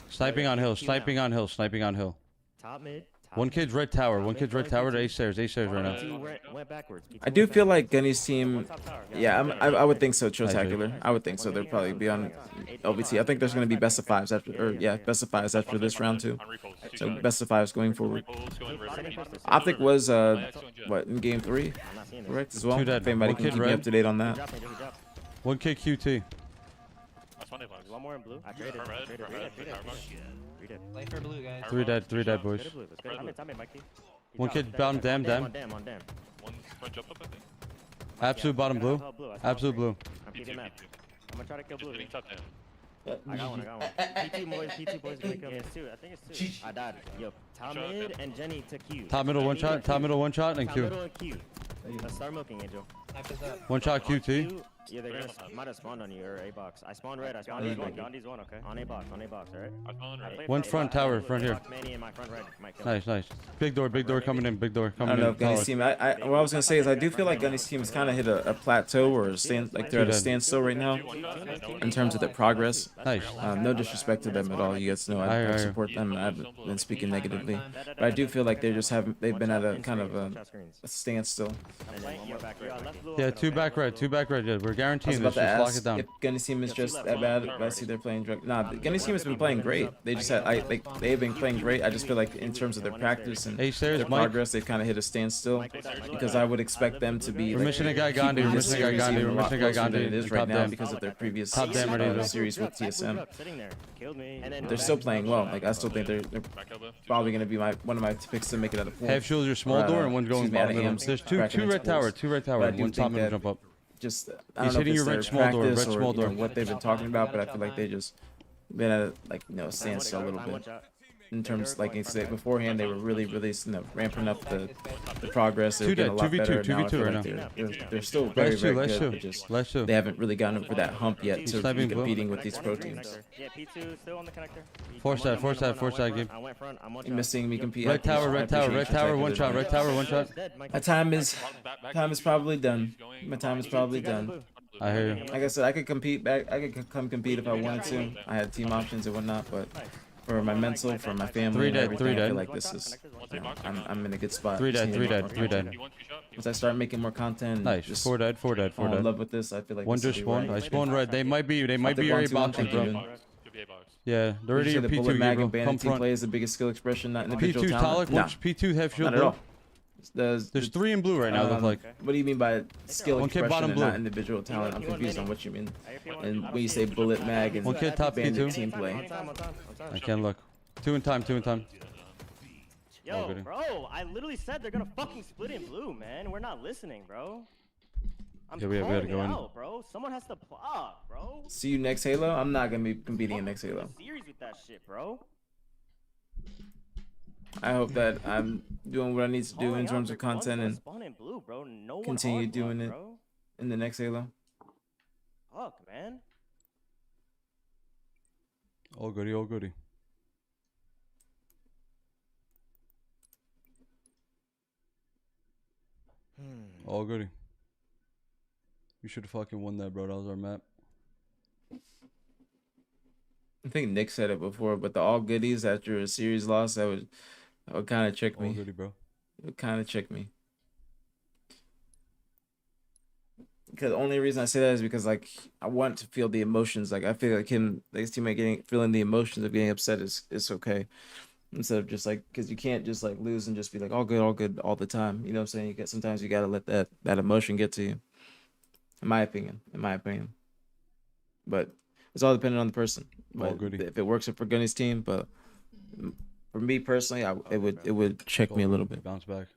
Sniping on hill. Sniping on hill. Sniping on hill. Top mid. One kid's red tower. One kid's red tower to A stairs. A stairs right now. P2 went backwards. P2 I do went feel backwards. like Gunny's team. One top tower. Yeah, I would think so. Spectacular. I would think so. They'll probably be on LVT. I think there's going to be best of fives after, or yeah, best of fives after this round too. So best of fives going forward. OpTic was what in game 3, I'm not seeing this. correct as well. Two dead. If anybody One can kid keep me red. up to date on He that. dropped me, he dropped. One kid QT. There's one more in blue. I traded. Red, Traded. red, Three dead. red, Three dead. Play for blue, guys. Three dead boys. Traded blue. Let's go. I'm in, Mikey. He One dropped. kid bottom dam, On dam. dam, on dam. One front jump up, I think. Absolute bottom blue. I saw Absolute three. blue. I'm peeking map. I'm gonna try to kill Just blue. hitting top down. I got one. P2 boys gonna kill me. It's two. I think it's two. I died. Yo, top Shot, mid yeah. and Jenny took Q. Top middle one Jenny shot. Top middle one shot and Top Q. middle and Q. Let's start milking, Angel. Knife is up. One shot QT. Q, yeah, they're gonna might have spawned on you or A box. I spawned red. I spawned A box. Gandhi's one, okay. On A box, alright. I found I right. played One's front tower, front here. Manny and my front red might kill. Nice, nice. Big door coming in. Big door I coming don't know in. if Gunny's Solid. team. What I was gonna say is I do feel like Gunny's team has kind of hit a plateau or a stand, like they're at a standstill right now in terms of their progress. Nice. No disrespect to them at all. You guys know I support them. I haven't been speaking negatively, but I do feel like they just haven't. They've been at a kind of a standstill. Yeah, two back red. Yeah, we're I was guaranteeing about this. to Just lock ask it down. if Gunny's team is just that bad. But I see they're playing drug. Nah, Gunny's team has been playing great. They just had they've been playing great. I just feel like in terms of their practice and A stairs, their Mike. progress, they've kind of hit a standstill because I would expect them to be. We're like, missing a guy keeping Gandhi. We're this missing a guy series Gandhi. even We're a lot missing a guy closer than Gandhi. it is Top right now dam. because of their previous Top dam ready. series with TSM. Sitting there, killed me. They're still playing well. Like I still think they're Back elbow. probably gonna be one of my picks to make it out of 4. Half shield your small door and one's going excuse me, out bottom of middle. AMs, There's cracking two red into tower. pools. Two red But tower. I do One top think middle that jump up. just He's I don't know if hitting it's your their red small door, practice red or small door. what they've been talking about, but I feel like they just been at a, like standstill a little bit in terms like I said beforehand they were really ramping up the progress. They were Two getting a lot 2v2, better. Now I 2v2 feel right like now. they're still very Last two, very last good. two, But just last two. they haven't really gotten over that hump yet He's to sniping be blue. competing with these pro teams. Yeah, P2 still on the connector. Force that game. I went front. I'm one You're missing me compete. Red tower, I red tower, appreciate red you tower, checking one it shot, out. red tower, one shot. My time is probably done. My time is probably done. I hear you. Like I said, I could compete back. I could come compete if I wanted to. I had team options and whatnot, but for my mental, for my family, Three and dead, everything, three I feel dead. like this is. You know, I'm in a good spot. Three Just dead, need three more dead, three content. dead. Once I start making more content, Nice. just Four dead, four dead, fall four in dead. love with this. I feel like One this will just be spawned. right. I spawned red. They might be I'll your take A one, two, boxes, thank bro. you. Yeah, they're already Usually your the P2 bullet mag you, and bro. Come bandit team front. play is the biggest skill expression, not individual P2 talent. Talik, Nah, P2 half shield not at blue. all. There's three in blue right now. Look like. What do you mean by skill One kid expression bottom and blue. not individual talent? I'm confused on what you mean. And when you say bullet mag and One kid top bandit P2. team play, I can't look. Two in time. Yo, goody. bro, I literally said they're gonna fucking split in blue, man. We're not listening, bro. I'm Yeah, we gotta calling go it in. out, bro. Someone has to plot, bro. see you next Halo. I'm not gonna be competing in next Halo. Series with that shit, bro. I hope that I'm doing what I need to do in Calling terms out, of the ones content that and spawn in blue, bro. No one continue hard doing block, it. bro. in the next Halo. Fuck, man. All goody, all goody. All goody. We should have fucking won that, bro. That was our map. I think Nick said it before, but the all goodies after a series loss, that would kind of trick All me. goody, bro. It would kind of trick me. Because the only reason I say that is because like I want to feel the emotions. Like I feel like his teammate feeling the emotions of getting upset is okay. Instead of just like, because you can't just like lose and just be like all good all the time. You know what I'm saying? Sometimes you gotta let that emotion get to you. In my opinion. But it's all dependent on the person. But goody. if it works for Gunny's team, but for me personally, it would check me a little bit. Bounce back.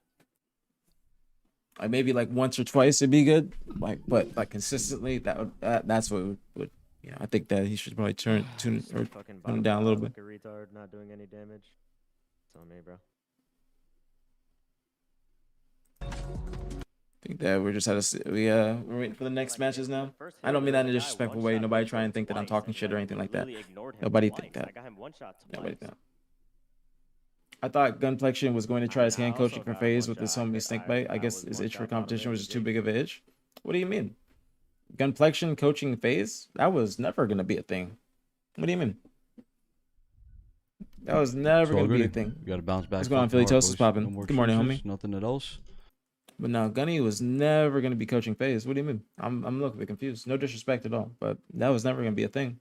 Like maybe like once or twice it'd be good. But consistently that's what would I think that he should probably tune it down a little bit. Like a retard, not doing any damage. It's on me, bro. I think that we're just we're waiting for the next matches now. I don't mean that in a disrespectful way. Nobody try and think that I'm talking shit or anything like that. Nobody think that. Nobody think that. I thought Gunplexion was going to try his hand coaching for FaZe with this homie Snakebite. I guess his itch for competition was just too big of an itch. What do you mean? Gunplexion coaching FaZe? That was never going to be a thing. What do you mean? That was never It's all gonna be a goody. thing. You gotta bounce back. What's going on, fucking Philly hard, Toast is boys. popping. No more Good morning, excuses, homie. Nothing else. But no, Gunny was never gonna be coaching FaZe. What do you mean? I'm a little bit confused. No disrespect at all, but that was never gonna be a thing.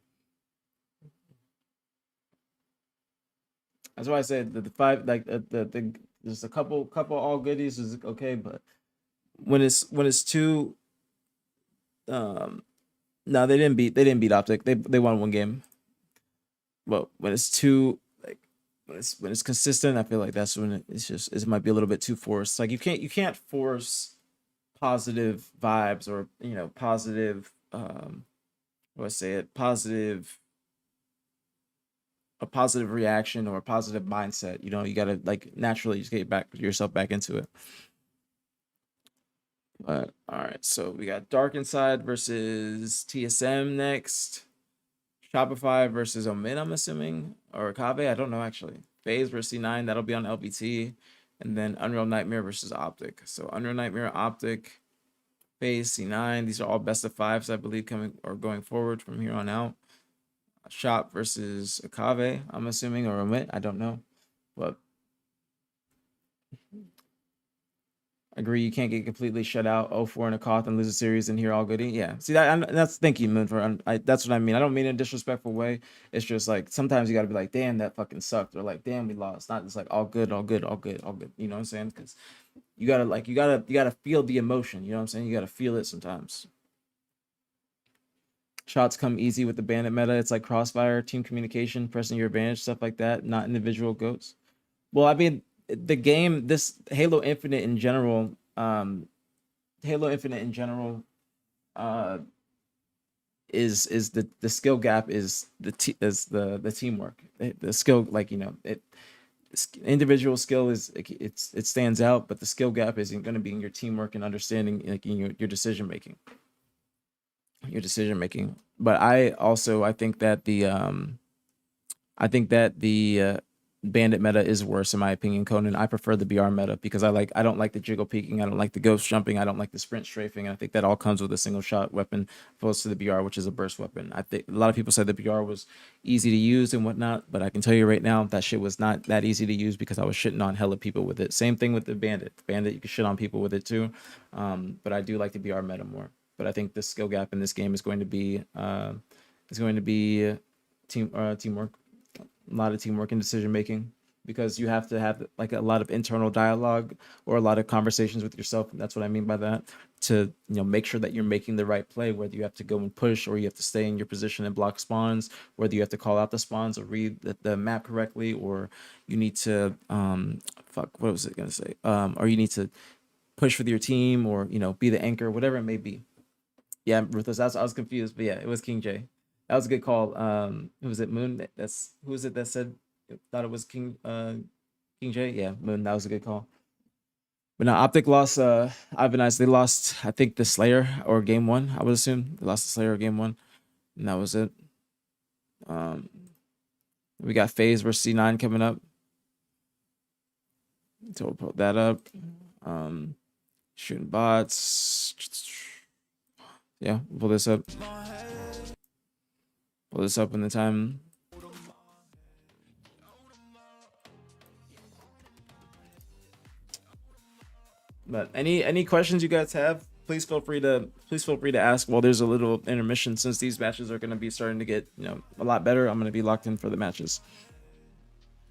That's why I said that the five, like the there's a couple all goodies is okay, but when it's two, no, they didn't beat OpTic. They won one game. But when it's too like when it's consistent, I feel like that's when it might be a little bit too forced. Like you can't force positive vibes or positive what I say it positive a positive reaction or a positive mindset. You gotta like naturally just get yourself back into it. But all right, so we got Dark Inside versus TSM next. Shopify versus Omin, I'm assuming, or Kave. I don't know actually. FaZe versus C9, that'll be on LBT, and then Unreal Nightmare versus OpTic. So Unreal Nightmare, OpTic, FaZe, C9. These are all best of fives, I believe, coming or going forward from here on out. Shop versus Kave, I'm assuming, or Omit. I don't know, but agree. You can't get completely shut out 0-4 in a Koth and lose a series and hear all goody. Yeah. See that's thank you, Moon, for that's what I mean. I don't mean in a disrespectful way. It's just like sometimes you gotta be like, damn, that fucking sucked, or like, damn, we lost. Not just like all good, all good, all good, all good. You know what I'm saying? Because you gotta feel the emotion. You know what I'm saying? You gotta feel it sometimes. Shots come easy with the bandit meta. It's like crossfire, team communication, pressing your advantage, stuff like that. Not individual goats. Well, I mean, the game, this Halo Infinite in general, is the skill gap is the teamwork. The skill, like individual skill is it stands out, but the skill gap isn't going to be in your teamwork and understanding, like in your decision making. But I think that the bandit meta is worse in my opinion, Conan. I prefer the BR meta because I don't like the jiggle peeking, I don't like the ghost jumping, I don't like the sprint strafing, and I think that all comes with a single shot weapon opposed to the BR, which is a burst weapon. I think a lot of people said the BR was easy to use and whatnot, but I can tell you right now that shit was not that easy to use because I was shitting on hella people with it. Same thing with the bandit. You can shit on people with it too, but I do like the BR meta more. But I think the skill gap in this game is going to be teamwork. A lot of teamwork and decision making, because you have to have like a lot of internal dialogue or a lot of conversations with yourself. And that's what I mean by that, to make sure that you're making the right play, whether you have to go and push or you have to stay in your position and block spawns, whether you have to call out the spawns or read the map correctly, or you need to or you need to push with your team, or be the anchor, whatever it may be. Yeah, Ruthless, I was confused, but yeah, it was King J. That was a good call. Who was it? Moon. Who was it that said thought it was King J? Yeah, Moon. That was a good call. But now OpTic lost. Ivanized. They lost. I think the Slayer or Game 1. I would assume they lost the Slayer or Game 1, and that was it. We got FaZe versus C9 coming up. So we'll put that up. Shooting bots. Yeah, we'll pull this up. Pull this up in the time. But any questions you guys have, please feel free to ask while there's a little intermission, since these matches are going to be starting to get a lot better. I'm going to be locked in for the matches.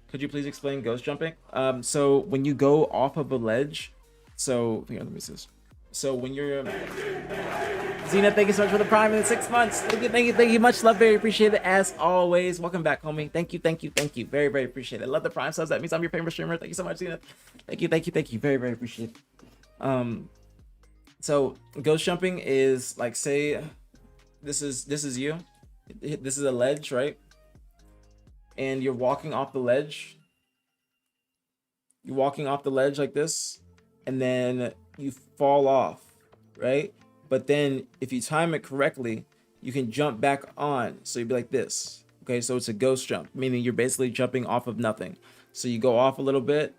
Could you please explain ghost jumping? So when you go off of a ledge, so here, let me see this. So when you're Zena, thank you so much for the prime in the 6 months. Thank you. Much love, very appreciated as always. Welcome back, homie. Thank you. Very, very appreciate it. Love the prime subs. That means I'm your favorite streamer. Thank you so much, Zena. Thank you. Very, very appreciate it. So ghost jumping is like, say this is you. This is a ledge, right? And you're walking off the ledge. You're walking off the ledge like this, and then you fall off, right? But then if you time it correctly, you can jump back on. So you'd be like this. Okay, so it's a ghost jump, meaning you're basically jumping off of nothing. So you go off a little bit,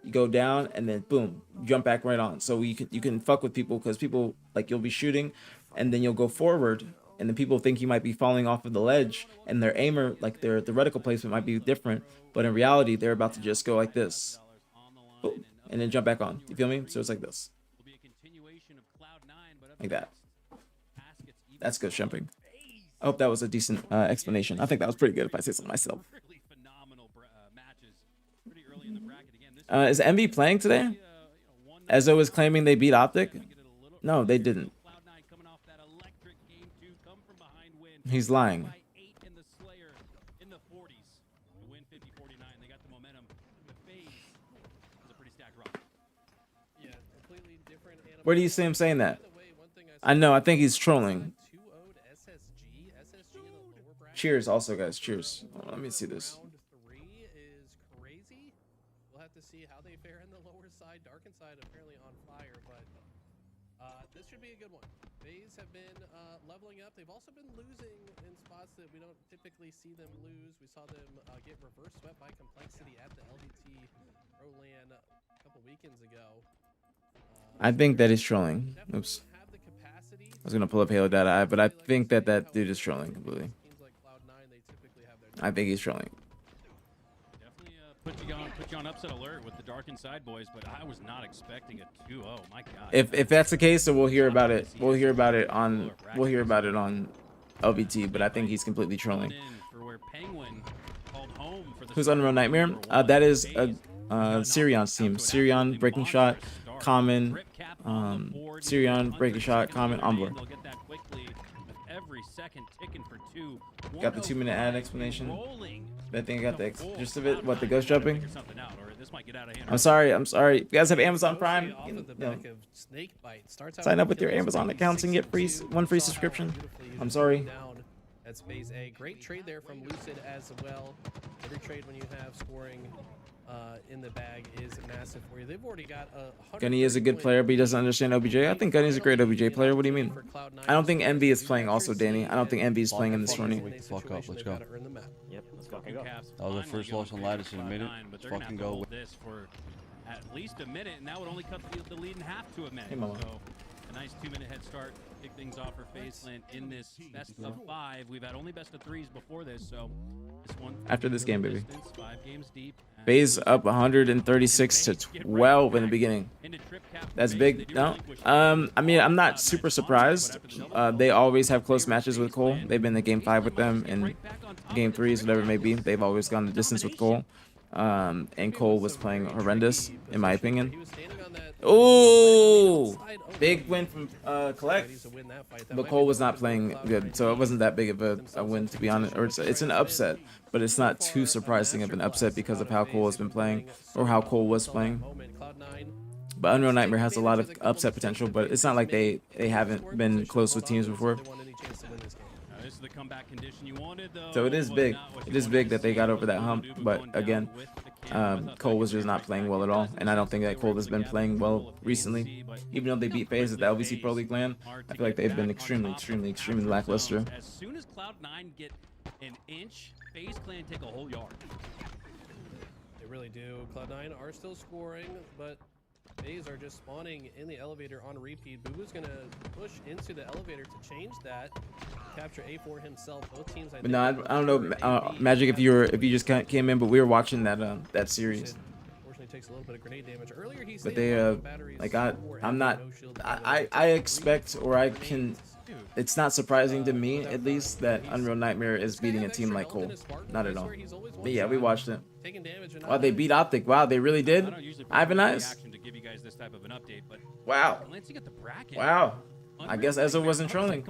you go down, and then boom, jump back right on. So you can fuck with people, because people, like, you'll be shooting and then you'll go forward and then people think he might be falling off of the ledge, and their aimer, like their the reticle placement might be different, but in reality they're about to just go like this, boom, and then jump back on. You feel me? So it's like this, like that. That's good jumping. I hope that was a decent explanation. I think that was pretty good if I say so myself. Is MB playing today? Ezo is claiming they beat OpTic. No, they didn't. He's lying. Where do you see him saying that? I know, I think he's trolling. Cheers also, guys. Cheers. Oh, let me see this. We'll have to see how they fare in the lower side. Darken side apparently on fire, but this should be a good one. FaZe have been leveling up. They've also been losing in spots that we don't typically see them lose. We saw them get reverse swept by Complexity at the LDT Pro LAN a couple weekends ago. I think that is trolling. Oops. I was gonna pull up Halo data, but I think that that dude is trolling completely. I think he's trolling. Definitely put you on upset alert with the Dark Inside boys, but I was not expecting a 2-0. My God. If that's the case, then we'll hear about it. We'll hear about it on LBT. But I think he's completely trolling. Who's Unreal Nightmare? That is Sirion's team. Sirion, Breaking Shot, Common, Sirion, Breaking Shot, Common, Ombler. Got the 2-minute ad explanation. I think I got the gist of it. What, the ghost jumping? I'm sorry. You guys have Amazon Prime? You know, sign up with your Amazon accounts and get one free subscription. I'm sorry. That's phase A. Great trade there from Lucid as well. Every trade when you have scoring in the bag is massive for you. They've already got a Gunny is a good player, but he doesn't understand OBJ. I think Gunny's a great OBJ player. What do you mean? I don't think MB is playing also, Danny. I don't think MB is playing in this tourney. Fuck up, let's go. Yep, let's fucking go. That was our first loss on Lattice in a minute. Let's fucking go. This for at least a minute, and that would only cut the lead in half to a minute. Hey, mama. So a nice 2-minute head start. Kick things off for FaZe in this best of 5. We've had only best of 3s before this, so this one After this game, baby. 5 games deep. FaZe up 136 to 12 in the beginning. That's big. No, I mean, I'm not super surprised. They always have close matches with Cole. They've been in Game 5 with them, and Game 3s, whatever it may be. They've always gone the distance with Cole. And Cole was playing horrendous, in my opinion. Ooh, big win from Collect, but Cole was not playing good, so it wasn't that big of a win, to be honest. Or it's an upset, but it's not too surprising of an upset because of how Cole has been playing, or how Cole was playing. But Unreal Nightmare has a lot of upset potential, but it's not like they haven't been close with teams before. So it is big. It is big that they got over that hump, but again, Cole was just not playing well at all, and I don't think that Cole has been playing well recently. Even though they beat FaZe at the LVC Pro League LAN, I feel like they've been extremely lackluster. As soon as Cloud9 get an inch, FaZe Clan take a whole yard. They really do. Cloud9 are still scoring, but FaZe are just spawning in the elevator on repeat. Boo's gonna push into the elevator to change that, capture A4 himself. Both teams. But no, I don't know, Magic, if you just came in, but we were watching that series. Unfortunately, takes a little bit of grenade damage. Earlier, he but they like I expect, or I can. It's not surprising to me, at least, that Unreal Nightmare is beating a team like Cole. Not at all. But yeah, we watched it. Wow, they beat OpTic. Wow, they really did. Ivan Eyes. Wow. Wow. I guess Ezo wasn't trolling.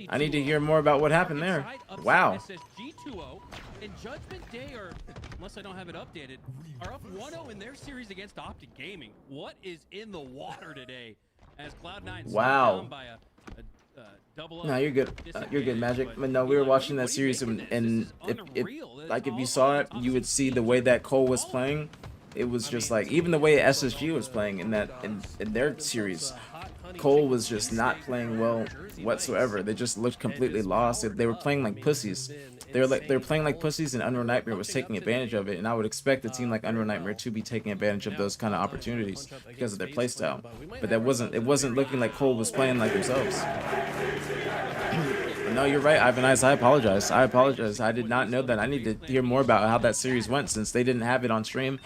I need to hear more about what happened there. Wow. And Judgment Day, or unless I don't have it updated, are up 1-0 in their series against OpTic Gaming. What is in the water today? As Cloud9 wow. by a double. No, you're good. You're good, Magic. But no, we were watching that series, and if you saw it, you would see the way that Cole was playing. It was just like, even the way SSG was playing in their series, Cole was just not playing well whatsoever. They just looked completely lost. They were playing like pussies. They were playing like pussies, and Unreal Nightmare was taking advantage of it. And I would expect a team like Unreal Nightmare to be taking advantage of those kind of opportunities because of their playstyle. But it wasn't looking like Cole was playing like themselves. No, you're right, Ivan Ice. I apologize. I apologize. I did not know that. I need to hear more about how that series went since they didn't have it on stream.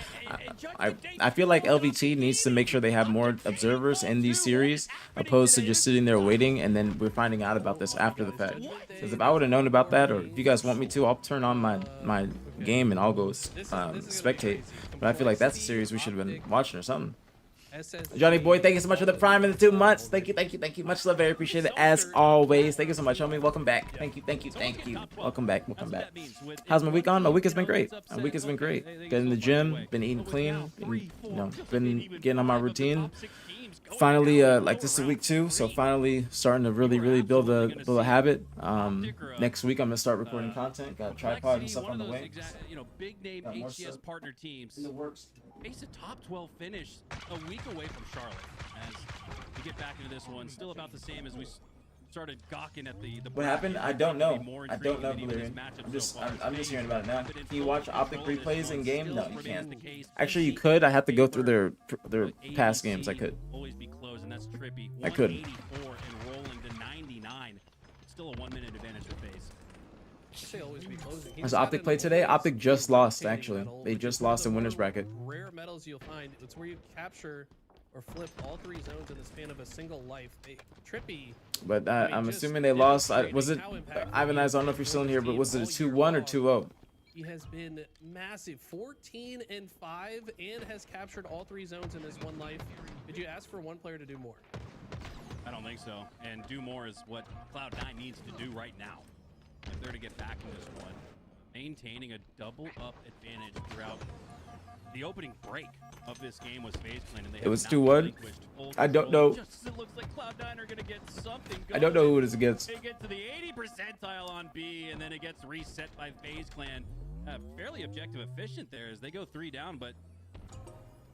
I feel like LVT needs to make sure they have more observers in these series, opposed to just sitting there waiting and then we're finding out about this after the fact. Because if I would have known about that, or if you guys want me to, I'll turn on my game and I'll go spectate. But I feel like that's a series we should have been watching or something. Johnny Boy, thank you so much for the prime in the 2 months. Thank you. Much love, very appreciate it as always. Thank you so much, homie. Welcome back. Thank you. Welcome back. How's my week gone? My week has been great. Been in the gym, been eating clean, been getting on my routine. Finally, like this is week 2, so finally starting to really build a habit. Next week I'm gonna start recording content. Got a tripod and stuff on the way. Big name HCS partner teams in the works. Face a top 12 finish a week away from Charlotte. As we get back into this one, still about the same as we started gawking at the what happened? I don't know. Valerian. I'm just hearing about it now. Can you watch OpTic replays in game? No, you can't. Actually, you could. I have to go through their past games. I could. I could. And rolling to 99. Still a 1-minute advantage for FaZe. Has OpTic played today? OpTic just lost, actually. They just lost in winners bracket. Rare medals you'll find. It's where you capture or flip all 3 zones in the span of a single life. Trippy. But I'm assuming they lost. Was it, Ivan Eyes, I don't know if you're still in here, but was it a 2-1 or 2-0? He has been massive, 14 and 5, and has captured all 3 zones in his one life. Did you ask for one player to do more? I don't think so. And do more is what Cloud9 needs to do right now if they're to get back in this one. Maintaining a double up advantage throughout the opening break of this game was FaZe Clan, and they it was 2-1. I don't know. Just it looks like Cloud9 are gonna get something going. I don't know who it is against. They get to the 80 percentile on B, and then it gets reset by FaZe Clan. Fairly objective efficient there as they go 3 down, but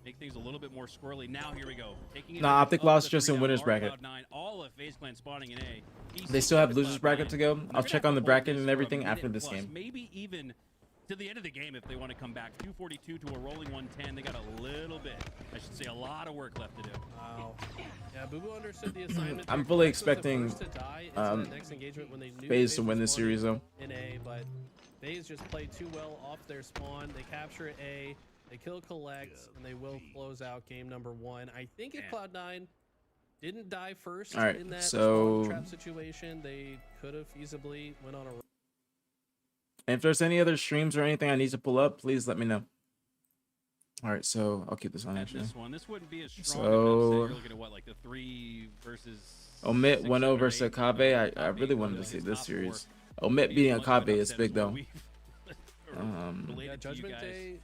make things a little bit more squirrely. Now here we go. Nah, OpTic lost just in winners bracket. All of FaZe Clan spawning in A. They still have losers bracket to go. I'll check on the bracket and everything after this game. Maybe even to the end of the game if they want to come back. 242 to a rolling 110. They got a little bit, I should say, a lot of work left to do. Wow. Yeah, Boo Boo understood the assignment. I'm fully expecting FaZe to win this series though. In A, but FaZe just played too well off their spawn. They capture A, they kill collect, and they will close out game number 1. I think if Cloud9 didn't die first in that spawn trap situation, they could have feasibly went on a. And if there's any other streams or anything I need to pull up, please let me know. All right, so I'll keep this on actually. This wouldn't be as strong. So you're looking at what, like the 3 versus Omit 1-0 versus Akabe. I really wanted to see this series. Omit beating Akabe is big though. Judgment Day.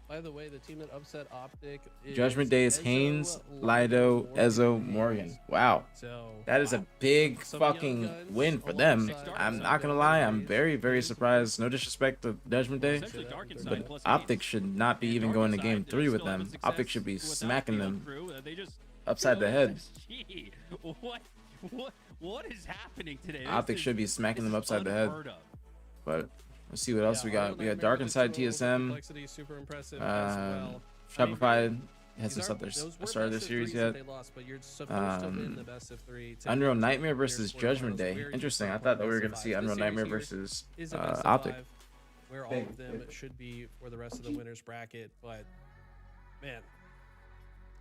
By the way, the team that upset OpTic is Judgment Day is Haynes, Lido, Ezo, Morgan. Wow. That is a big fucking win for them. I'm not gonna lie, I'm very surprised. No disrespect to Judgment Day, but OpTic should not be even going to game 3 with them. OpTic should be smacking them upside the head. What is happening today? OpTic should be smacking them upside the head. But let's see what else we got. We got Dark Inside TSM. Shopify hasn't started their series yet. Unreal Nightmare versus Judgment Day. Interesting. I thought that we were going to see Unreal Nightmare versus OpTic. Where all of them should be for the rest of the winners bracket, but man,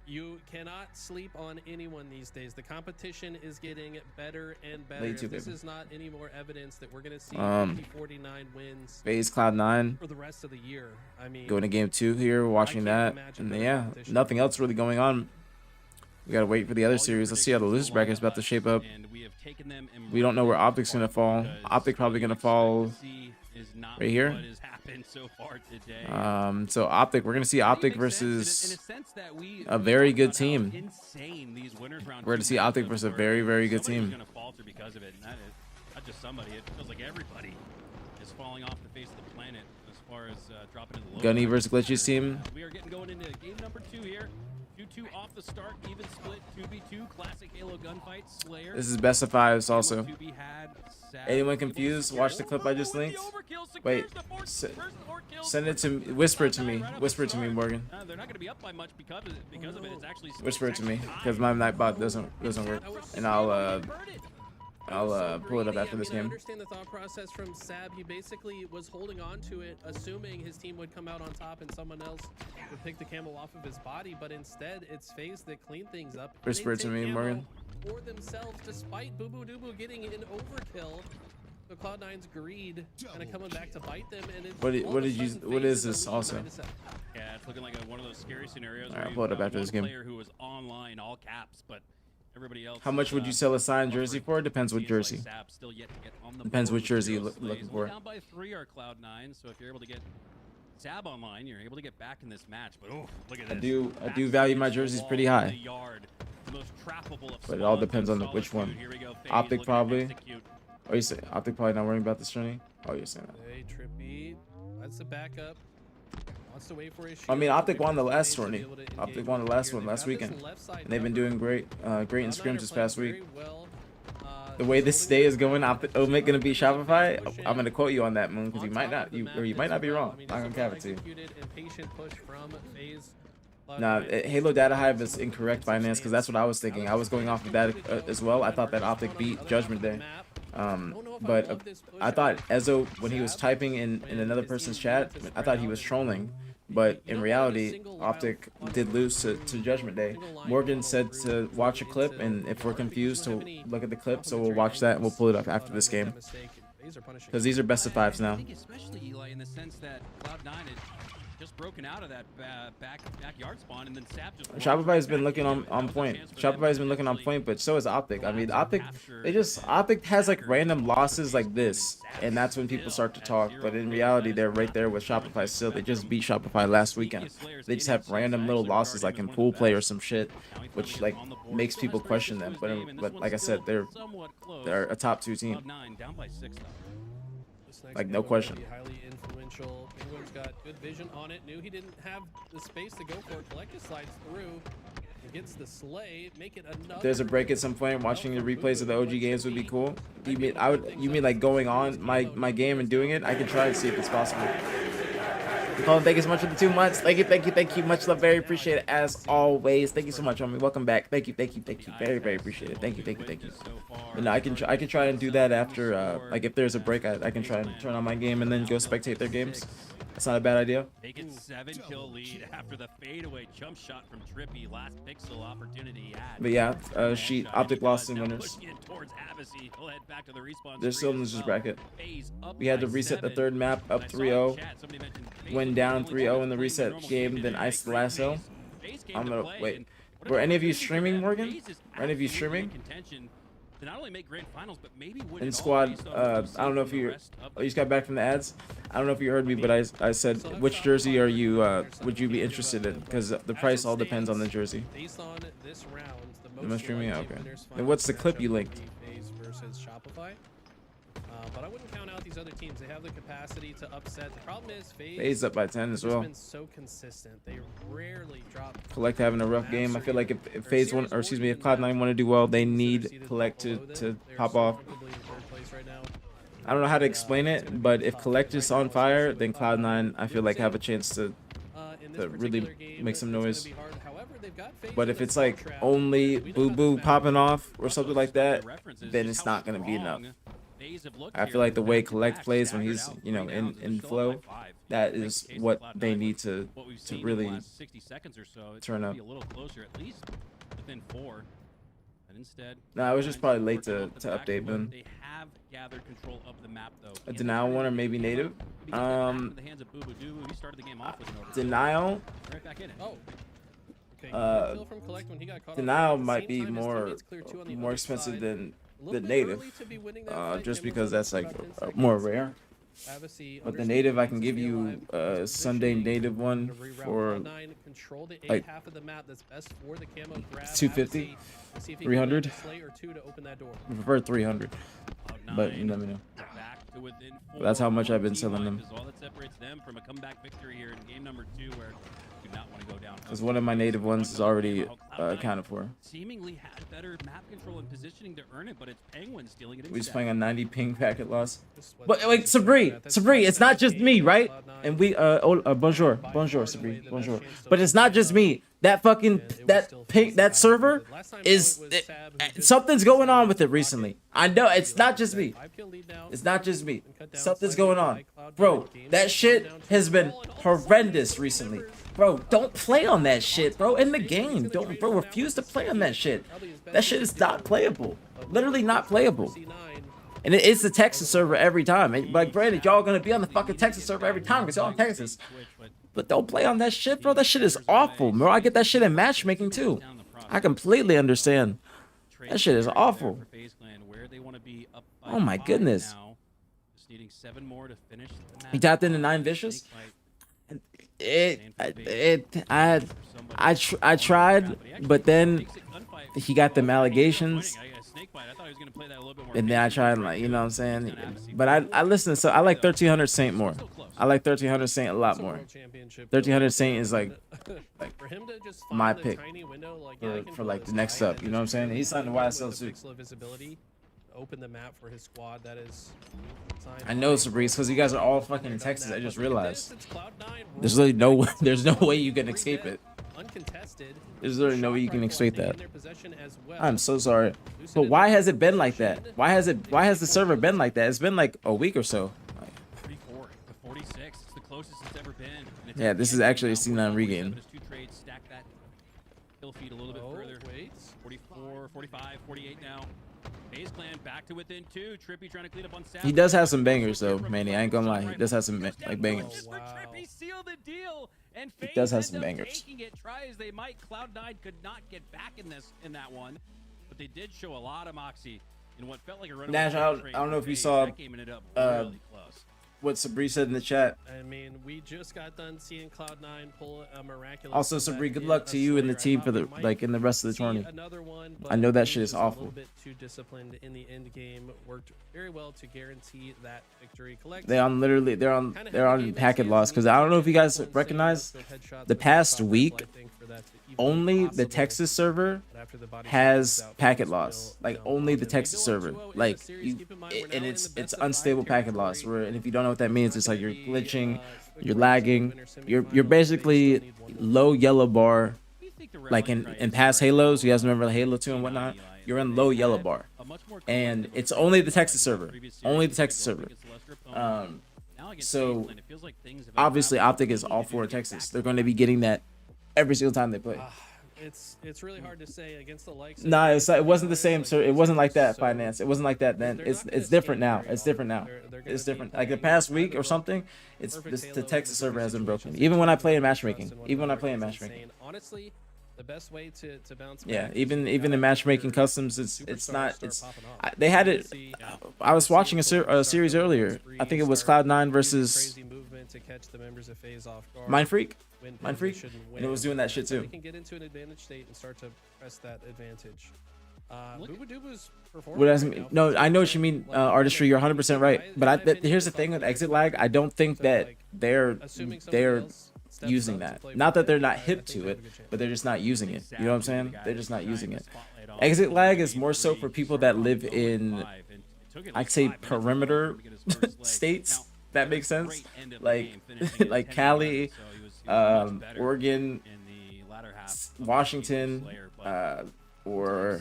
you cannot sleep on anyone these days. The competition is getting better and better. This is not any more evidence that we're going to see 49 wins. FaZe Cloud9 for the rest of the year. I mean, going to game 2 here, watching that, and yeah, nothing else really going on. We gotta wait for the other series. Let's see how the losers bracket is about to shape up. We don't know where OpTic's gonna fall. OpTic probably gonna fall right here. So OpTic, we're gonna see OpTic versus a very good team. We're gonna see OpTic versus a very good team. Not just somebody, it feels like everybody is falling off the face of the planet as far as dropping into the Gunny versus Glitchy's team. We are going into game number 2 here. 2-2 off the start, even split, 2v2, classic Halo gunfight, Slayer. This is best of 5s also. Anyone confused? Watch the clip I just linked. Wait, send it to me. Whisper it to me. Whisper it to me, Morgan. They're not going to be up by much because of it. It's actually whisper it to me, because my Nightbot doesn't work, and I'll I'll pull it up after this I game. understand the thought process from Sab. He basically was holding on to it, assuming his team would come out on top and someone else would pick the camo off of his body. But instead, it's FaZe that clean things up. Whisper it to me, Morgan. For themselves, despite Boo Boo Doo Boo getting an overkill. So Cloud9's greed kind of coming back to bite them. And What is this also? Yeah, it's looking like one of those scary scenarios. All right, pull it up after this game. Player who was online, all caps, but everybody else. How much would you sell a signed jersey for? Depends what jersey. Depends what jersey you're looking for. Down by 3 are Cloud9, so if you're able to get Sab online, you're able to get back in this match. But oh, look at this. I do value my jerseys pretty high. But it all depends on which one. OpTic probably. Oh, you say OpTic probably not worrying about this journey? Oh, you're saying that. Hey, Trippy. That's the backup. Wants to wait for his I mean, OpTic won the last tourney. OpTic won the last one last weekend. And they've been doing great in scrims this past week. The way this day is going, Omid gonna be Shopify. I'm gonna quote you on that, Moon, because you might not be wrong. I'm not gonna cap it to you. Nah, Halo Data Hive is incorrect finance, because that's what I was thinking. I was going off of that as well. I thought that OpTic beat Judgment Day. But I thought Ezo, when he was typing in another person's chat, I thought he was trolling. But in reality, OpTic did lose to Judgment Day. Morgan said to watch a clip, and if we're confused, to look at the clip. So we'll watch that and we'll pull it up after this game. Because these are best of 5s now. Especially Eli in the sense that Cloud9 had just broken out of that backyard spawn, and then Sap just Shopify has been looking on point. Shopify has been looking on point, but so is OpTic. I mean, OpTic has like random losses like this, and that's when people start to talk. But in reality, they're right there with Shopify still. They just beat Shopify last weekend. They just have random little losses like in pool play or some shit, which like makes people question them. But like I said, they're a top 2 team. Like no question. Highly influential. Penguin's got good vision on it. Knew he didn't have the space to go for it. Collective slides through. He gets the slay. Make it another. If there's a break at some point, watching the replays of the OG games would be cool. You mean like going on my game and doing it? I can try and see if it's possible. Colin, thank you so much for the 2 months. Thank you. Much love, very appreciate it as always. Thank you so much, homie. Welcome back. Thank you. Very appreciate it. Thank you. And I can try and do that after like if there's a break, I can try and turn on my game and then go spectate their games. That's not a bad idea. Take it 7-kill lead after the fadeaway jump shot from Trippy. Last pixel opportunity had. But yeah, OpTic lost in winners. They're still in this bracket. We had to reset the 3rd map up 3-0. Went down 3-0 in the reset game, then iced the lasso. I'm gonna wait. Were any of you streaming, Morgan? Were any of you streaming? To not only make grand finals, but maybe win In squad, I don't know if you just got back from the ads. I don't know if you heard me, but I said which jersey are you would you be interested in? Because the price all depends on the jersey. Am I streaming? Okay. And what's the clip you linked? But I wouldn't count out these other teams. They have the capacity to upset. The problem is FaZe up by 10 as well. Been so consistent. They rarely drop. Collect having a rough game. I feel like if FaZe want, or excuse me, if Cloud9 want to do well, they need Collect to pop off. I don't know how to explain it, but if Collect is on fire, then Cloud9 I feel like have a chance to really make some noise. But if it's like only Boo Boo popping off or something like that, then it's not gonna be enough. I feel like the way Collect plays when he's in flow, that is what they need to really turn up. No, I was just probably late to update, man. A Denial one or maybe Native. Denial. Denial might be more expensive than the Native, just because that's like more rare. But the Native, I can give you a Sunday Native one for like 250, 300. I prefer 300, but you let me know. But that's how much I've been selling them. Because one of my Native ones is already accounted for. Seemingly had better map control and positioning to earn it, but it's Penguin stealing it. We just playing a 90 ping packet loss. But like Sabri, it's not just me, right? And we bonjour, Sabri, bonjour. But it's not just me. That fucking that server is something's going on with it recently. I know it's not just me. It's not just me. Something's going on, bro. That shit has been horrendous recently. Bro, don't play on that shit, bro. In the game, bro, refuse to play on that shit. That shit is not playable. Literally not playable. And it's the Texas server every time. And, like, granted, y'all gonna be on the fucking Texas server every time because y'all in Texas. But don't play on that shit, bro. That shit is awful, bro. I get that shit in matchmaking too. I completely understand. That shit is awful. Oh my goodness. He tapped into 9 vicious. I tried, but then he got them allegations. And then I tried, like, you know what I'm saying? But I listen, so I like 1300 Saint more. I like 1300 Saint a lot more. 1300 Saint is like my pick for like the next up. You know what I'm saying? He's signed the YSL too. Open the map for his squad. That is. I know it's a breeze because you guys are all fucking in Texas. I just realized. There's really there's no way you can escape it. There's literally no way you can escape that. I'm so sorry. But why has it been like that? Why has the server been like that? It's been like a week or so. 34 to 46. It's the closest it's ever been. Yeah, this is actually a C9 regain. Kill feed a little bit further. 44, 45, 48 now. FaZe Clan back to within 2. Trippy trying to clean up on Savage. He does have some bangers though, Manny. I ain't gonna lie. He does have some like bangers. Wow. Trippy seal the deal, and he does have some bangers. It. Try as they might, Cloud9 could not get back in that one, but they did show a lot of moxie in what felt like a run. Nash, I don't know if you saw what Sabri said in the chat. I mean, we just got done seeing Cloud9 pull a miraculous. Also, Sabri, good luck to you and the team for the in the rest of the tournament. I know that shit is awful. A little bit too disciplined in the end game. Worked very well to guarantee that victory. They're on packet loss because I don't know if you guys recognize the past week. Only the Texas server has packet loss. Like only the Texas server. Like and it's unstable packet loss. And if you don't know what that means, it's like you're glitching, you're lagging, you're basically low yellow bar. Like in past Halos, you guys remember Halo 2 and whatnot. You're in low yellow bar, and it's only the Texas server. Only the Texas server. So obviously OpTic is all for Texas. They're going to be getting that every single time they play. It's really hard to say against the likes. Nah, it wasn't the same, sir. It wasn't like that, Finance. It wasn't like that then. It's different now. It's different now. It's different. Like the past week or something, the Texas server has been broken. Even when I play in matchmaking. Honestly, the best way to bounce back. Yeah, even in matchmaking customs, they had it. I was watching a series earlier. I think it was Cloud9 versus Mindfreak. And it was doing that shit too. We can get into an advantage state and start to press that advantage. What does it mean? No, I know what you mean, Artistry. You're 100% right. But here's the thing with exit lag. I don't think that they're using that. Not that they're not hip to it, but they're just not using it. You know what I'm saying? They're just not using it. Exit lag is more so for people that live in, I'd say, perimeter states. That makes sense. Like Cali, Oregon, Washington, or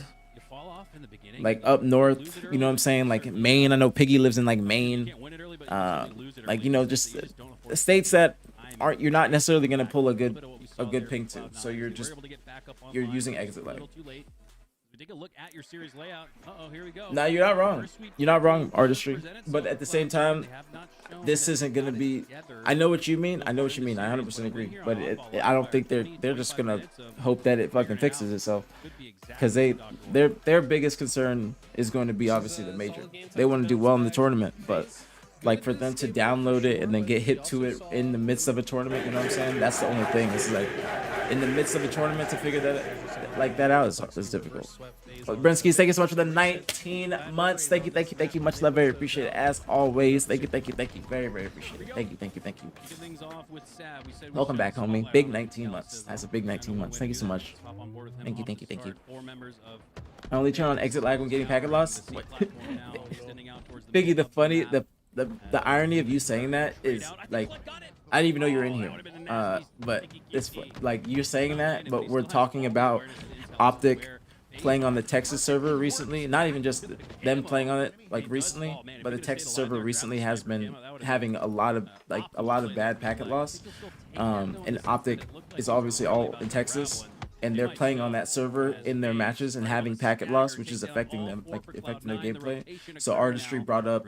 like up north. You know what I'm saying? Like Maine. I know Piggy lives in like Maine. Like, you know, just the states that you're not necessarily gonna pull a good ping to. So you're using exit lag. Take a look at your series layout. Here we go. Nah, you're not wrong. You're not wrong, Artistry. But at the same time, this isn't gonna be. I know what you mean. I 100% agree. But I don't think they're just gonna hope that it fucking fixes itself. Because their biggest concern is going to be obviously the major. They want to do well in the tournament, but like for them to download it and then get hit to it in the midst of a tournament, you know what I'm saying? That's the only thing. It's like in the midst of a tournament to figure that out is difficult. But Brenskis, thank you so much for the 19 months. Thank you. Much love, very appreciate it as always. Thank you. Very, very appreciate it. Thank you. Welcome back, homie. Big 19 months. That's a big 19 months. Thank you so much. Thank you. 4 members of I only turn on exit lag when getting packet loss. Biggie, the irony of you saying that is like, I didn't even know you were in here. But it's like you're saying that, but we're talking about OpTic playing on the Texas server recently. Not even just them playing on it like recently, but the Texas server recently has been having a lot of bad packet loss. And OpTic is obviously all in Texas, and they're playing on that server in their matches and having packet loss, which is affecting them, like affecting their gameplay. So Artistry brought up,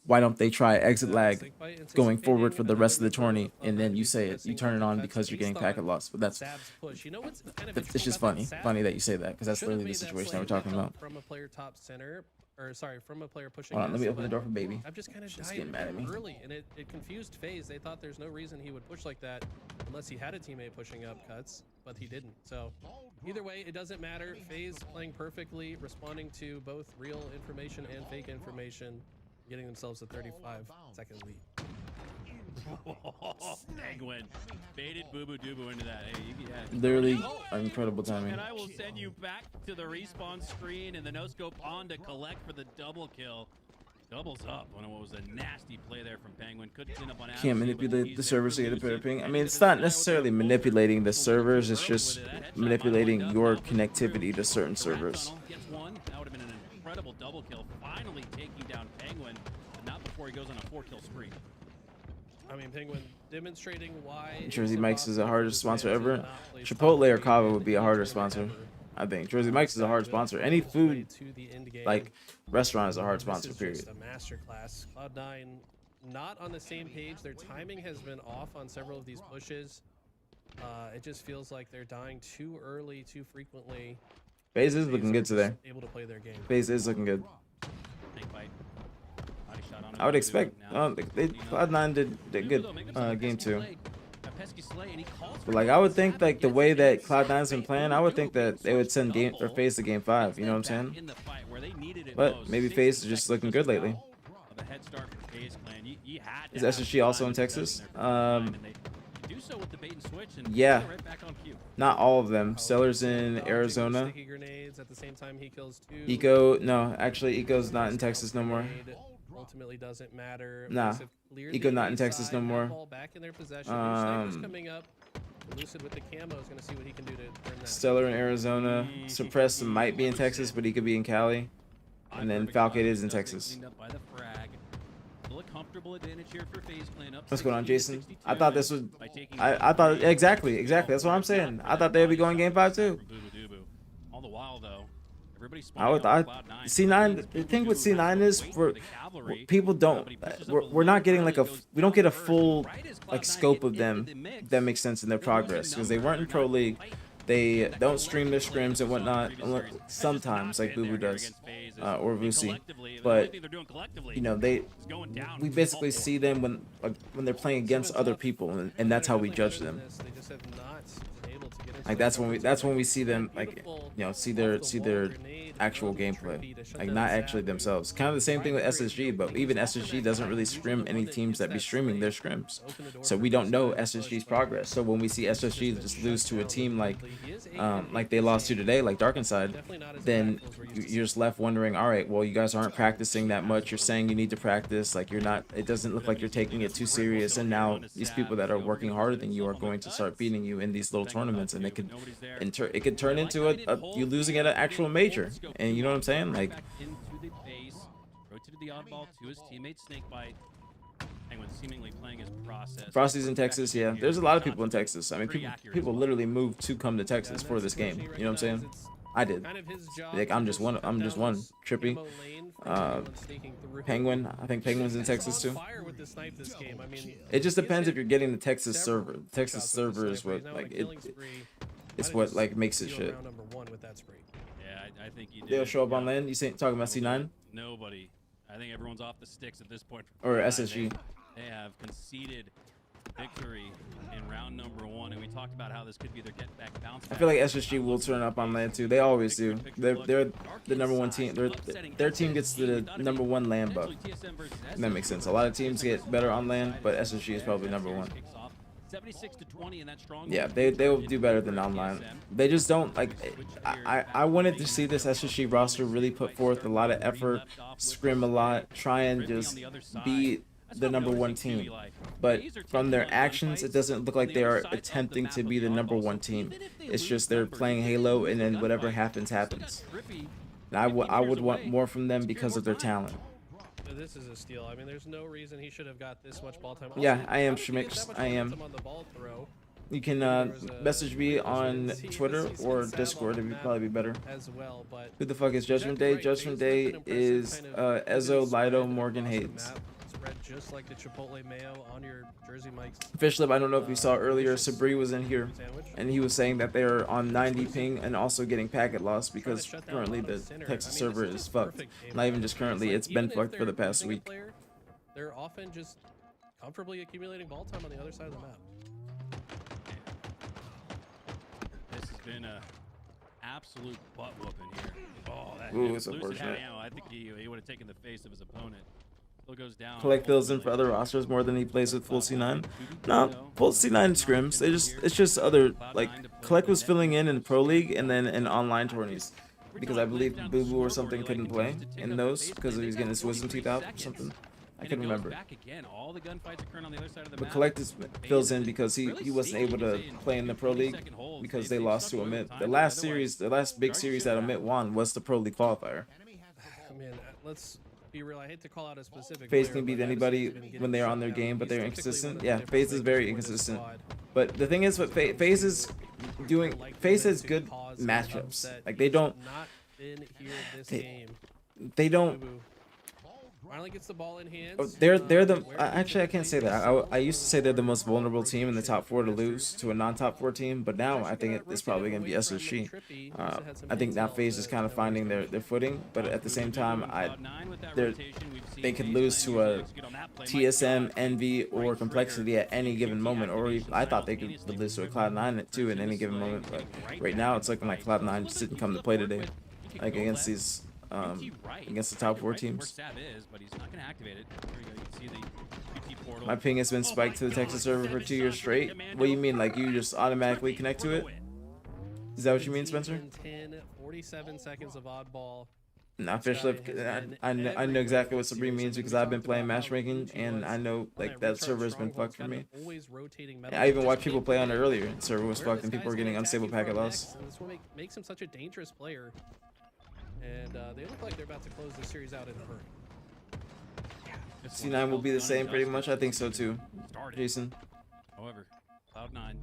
why don't they try exit lag going forward for the rest of the tourney? And then you say it, you turn it on because you're getting packet loss. But that's, it's just funny that you say that, because that's literally the situation that we're talking about. From a player top center, or sorry, from a player pushing. Hold on, let me open the door for baby. I'm just kind of getting mad at me early, and it confused FaZe. They thought there's no reason he would push like that unless he had a teammate pushing up cuts, but he didn't. So either way, it doesn't matter. FaZe playing perfectly, responding to both real information and fake information, getting themselves a 35-second lead. Penguin baited Boo Boo Doo Boo into that. Hey, Literally incredible timing. And I will send you back to the respawn screen and the no scope on to collect for the double kill. Doubles up on what was a nasty play there from Penguin. Couldn't clean up on Can't manipulate the servers to get a better ping. I mean, it's not necessarily manipulating the servers, it's just manipulating your connectivity to certain servers. Gets one. That would have been an incredible double kill. Finally taking down Penguin, but not before he goes on a 4-kill spree. I mean, Penguin demonstrating why Jersey Mike's is the hardest sponsor ever. Chipotle or Kava would be a harder sponsor. I think Jersey Mike's is a hard sponsor. Any food, like restaurant, is a hard sponsor. Period. A masterclass. Cloud9 not on the same page. Their timing has been off on several of these pushes. It just feels like they're dying too early, too frequently. FaZe is looking good today. Able to play their game. FaZe is looking good. I would expect. Cloud9 did good game 2. But like I would think, like the way that Cloud9's been playing, I would think that they would send FaZe to game 5. You know what I'm saying? But maybe FaZe is just looking good lately. Is SSG also in Texas? Yeah. Not all of them. Stellar's in Arizona. Eco, no, actually Eco's not in Texas no more. Ultimately doesn't matter. Nah, Eco not in Texas no more. Lucid with the camo is going to see what he can do to turn that. Stellar in Arizona. Suppressed might be in Texas, but he could be in Cali. And then Falcate is in Texas. What's going on, Jason? I thought this was. I thought exactly. That's what I'm saying. I thought they'd be going game 5 too. All the while, though, I would. C9. The thing with C9 is people don't. We're not getting like we don't get a full like scope of them. If that makes sense in their progress, because they weren't in Pro League. They don't stream their scrims and whatnot. Sometimes, like Boo Boo does, or Vusi. But you know, we basically see them when they're playing against other people, and that's how we judge them. Like that's when we see them, like, you know, see their actual gameplay, like not actually themselves. Kind of the same thing with SSG, but even SSG doesn't really scrim any teams that be streaming their scrims, so we don't know SSG's progress. So when we see SSG just lose to a team like they lost to today, like Dark Inside, then you're just left wondering, all right, well, you guys aren't practicing that much. You're saying you need to practice, like you're not. It doesn't look like you're taking it too serious, and now these people that are working harder than you are going to start beating you in these little tournaments, and it could turn into you losing at an actual major. And you know what I'm saying? Like, rotated the oddball to his teammate Snakebite. Penguin seemingly playing his process. Frosty's in Texas, yeah. There's a lot of people in Texas. I mean, people literally moved to come to Texas for this game. You know what I'm saying? I did. Like, I'm just one. Trippy. Penguin. I think Penguin's in Texas too. It just depends if you're getting the Texas server. The Texas server is what it's what like makes it shit. I think you did. They'll show up on land. You talking about C9? Nobody. I think everyone's off the sticks at this point. Or SSG. They have conceded victory in round number 1, and we talked about how this could be their get back bounce. I feel like SSG will turn up on land too. They always do. They're the number 1 team. Their team gets the number 1 land buff. And that makes sense. A lot of teams get better on land, but SSG is probably number 1. 76-20 in that strong. Yeah, they will do better than online. They just don't like. I wanted to see this SSG roster really put forth a lot of effort, scrim a lot, try and just be the #1 team. But from their actions, it doesn't look like they are attempting to be the #1 team. It's just they're playing Halo, and then whatever happens, happens. And I would want more from them because of their talent. This is a steal. I mean, there's no reason he should have got this much ball time. Yeah, I am Schmix. I am. You can message me on Twitter or Discord. It would probably be better. Who the fuck is Judgment Day? Judgment Day is Ezzo, Lido, Morgan, Hayes. Just like the Chipotle mayo on your jersey mics. Fishlip, I don't know if you saw earlier, Sabri was in here, and he was saying that they're on 90 ping and also getting packet loss because currently the Texas server is fucked. Not even just currently, it's been fucked for the past week. They're often just comfortably accumulating ball time on the other side of the map. This has been a absolute butt whooping here. Oh, that Ooh, it's unfortunate. I think he would have taken the face of his opponent. Still goes down. Collect fills in for other rosters more than he plays with full C9. No, full C9 scrims. It's just other, like, Collect was filling in Pro League and then in online tourneys. Because I believe Boo Boo or something couldn't play in those because he was getting his wisdom teeth out or something. I couldn't remember. But Collect fills in because he wasn't able to play in the Pro League because they lost to Omit. The last big series that Omit won was the Pro League qualifier. Man, let's be real. I hate to call out a specific FaZe can beat anybody when they're on their game, but they're inconsistent. Yeah, FaZe is very inconsistent. But the thing is, what FaZe is doing, FaZe has good matchups. Like they don't. They don't. Finally gets the ball in hands. Oh, they're the actually I can't say that. I used to say they're the most vulnerable team in the top 4 to lose to a non-top 4 team, but now I think it's probably gonna be SSG. I think now FaZe is kind of finding their footing, but at the same time, they could lose to a TSM, Envy, or Complexity at any given moment, or even, I thought they could lose to a Cloud9 too at any given moment. But right now, it's looking like Cloud9 just didn't come to play today, like against these. Against the top 4 teams. My ping has been spiked to the Texas server for 2 years straight. What do you mean? Like you just automatically connect to it? Is that what you mean, Spencer? 47 seconds of oddball. Nah, Fishlip, I know exactly what Sabrina means because I've been playing matchmaking and I know like that server has been fucked for me. I even watched people play on it earlier. The server was fucked and people were getting unstable packet loss. This what makes him such a dangerous player. And they look like they're about to close the series out in a hurry. C9 will be the same pretty much. I think so too, Jason. However, Cloud9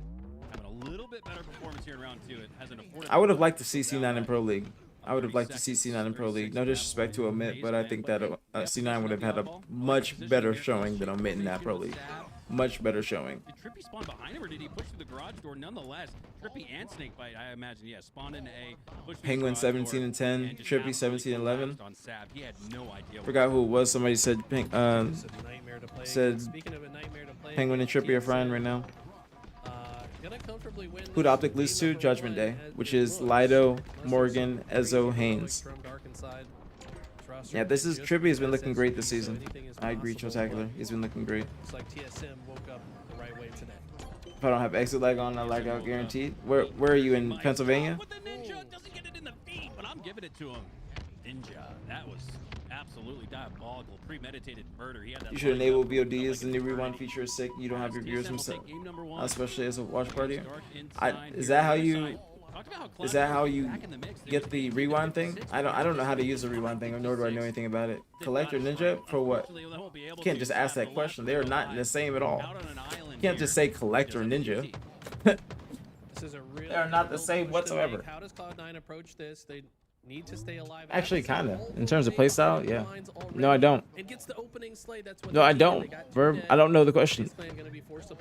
having a little bit better performance here in round 2. It hasn't afforded. I would have liked to see C9 in Pro League. I would have liked to see C9 in Pro League. No disrespect to Omit, but I think that C9 would have had a much better showing than Omit in that Pro League. Much better showing. Did Trippy spawn behind him or did he push through the garage door? Nonetheless, Trippy and Snakebite, I imagine, yeah, spawned into A. Penguin 17 and 10, Trippy 17 and 11. He had no idea. Forgot who it was. Somebody said Penguin and Trippy are frying right now. Who'd OpTic lose to? Judgment Day, which is Lido, Morgan, Ezzo, Haynes. Yeah, Trippy has been looking great this season. I agree, Chotacular. He's been looking great. Looks like TSM woke up the right way today. If I don't have exit lag on, I lag out guaranteed. Where are you in Pennsylvania? But the Ninja doesn't get it in the feet, but I'm giving it to him. Ninja, that was absolutely diabolical, premeditated murder. He had that. You should enable VODs. The new rewind feature is sick. You don't have your viewers themselves, especially as a watch party. Is that how you get the rewind thing? I don't know how to use the rewind thing, nor do I know anything about it. Collect or Ninja? For what? You can't just ask that question. They are not the same at all. You can't just say Collect or Ninja. They are not the same whatsoever. How does Cloud9 approach this? They need to stay alive. Actually, kinda. In terms of playstyle, yeah. No, I don't. No, I don't. Verb, I don't know the question.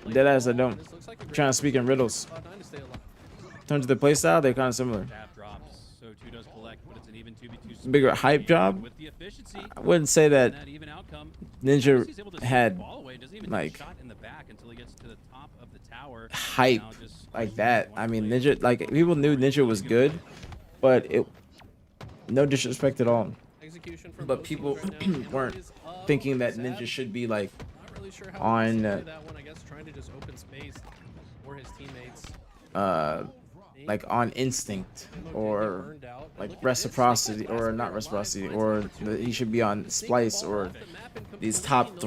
Deadass, I don't. I'm trying to speak in riddles. In terms of the playstyle, they're kind of similar. Bigger hype job? I wouldn't say that Ninja had like hype like that. I mean, Ninja, like people knew Ninja was good, but no disrespect at all. But people weren't thinking that Ninja should be like Not really sure how on to play that one. I guess trying to just open space for his teammates. like on instinct or like reciprocity, or not reciprocity, or he should be on Splice or these top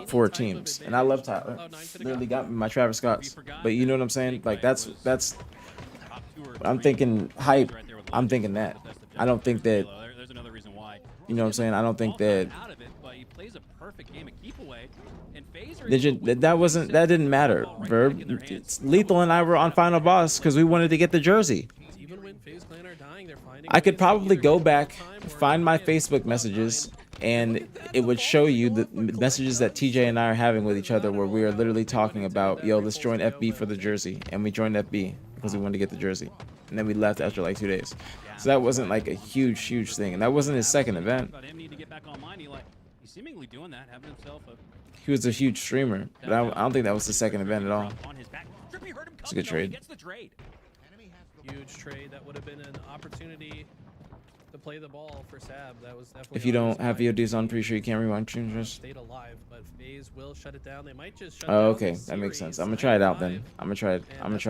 4 teams. And I love Tyler. Literally got me my Travis Scotts. But you know what I'm saying? Like that's I'm thinking hype. I'm thinking that. I don't think that, you know what I'm saying? I don't think that that didn't matter, Verb. Lethal and I were on Final Boss because we wanted to get the jersey. I could probably go back, find my Facebook messages, and it would show you the messages that TJ and I are having with each other where we are literally talking about, yo, let's join FB for the jersey. And we joined FB because we wanted to get the jersey. And then we left after like 2 days. So that wasn't like a huge thing. And that wasn't his second event. He was a huge streamer, but I don't think that was the second event at all. It's a good trade. Huge trade. That would have been an opportunity to play the ball for Sab. That was definitely. If you don't have VODs on, pretty sure you can't rewind streams. Stayed alive, but FaZe will shut it down. They might just shut Oh, down okay, the that makes series. sense. I'm gonna try it out then. I'm gonna try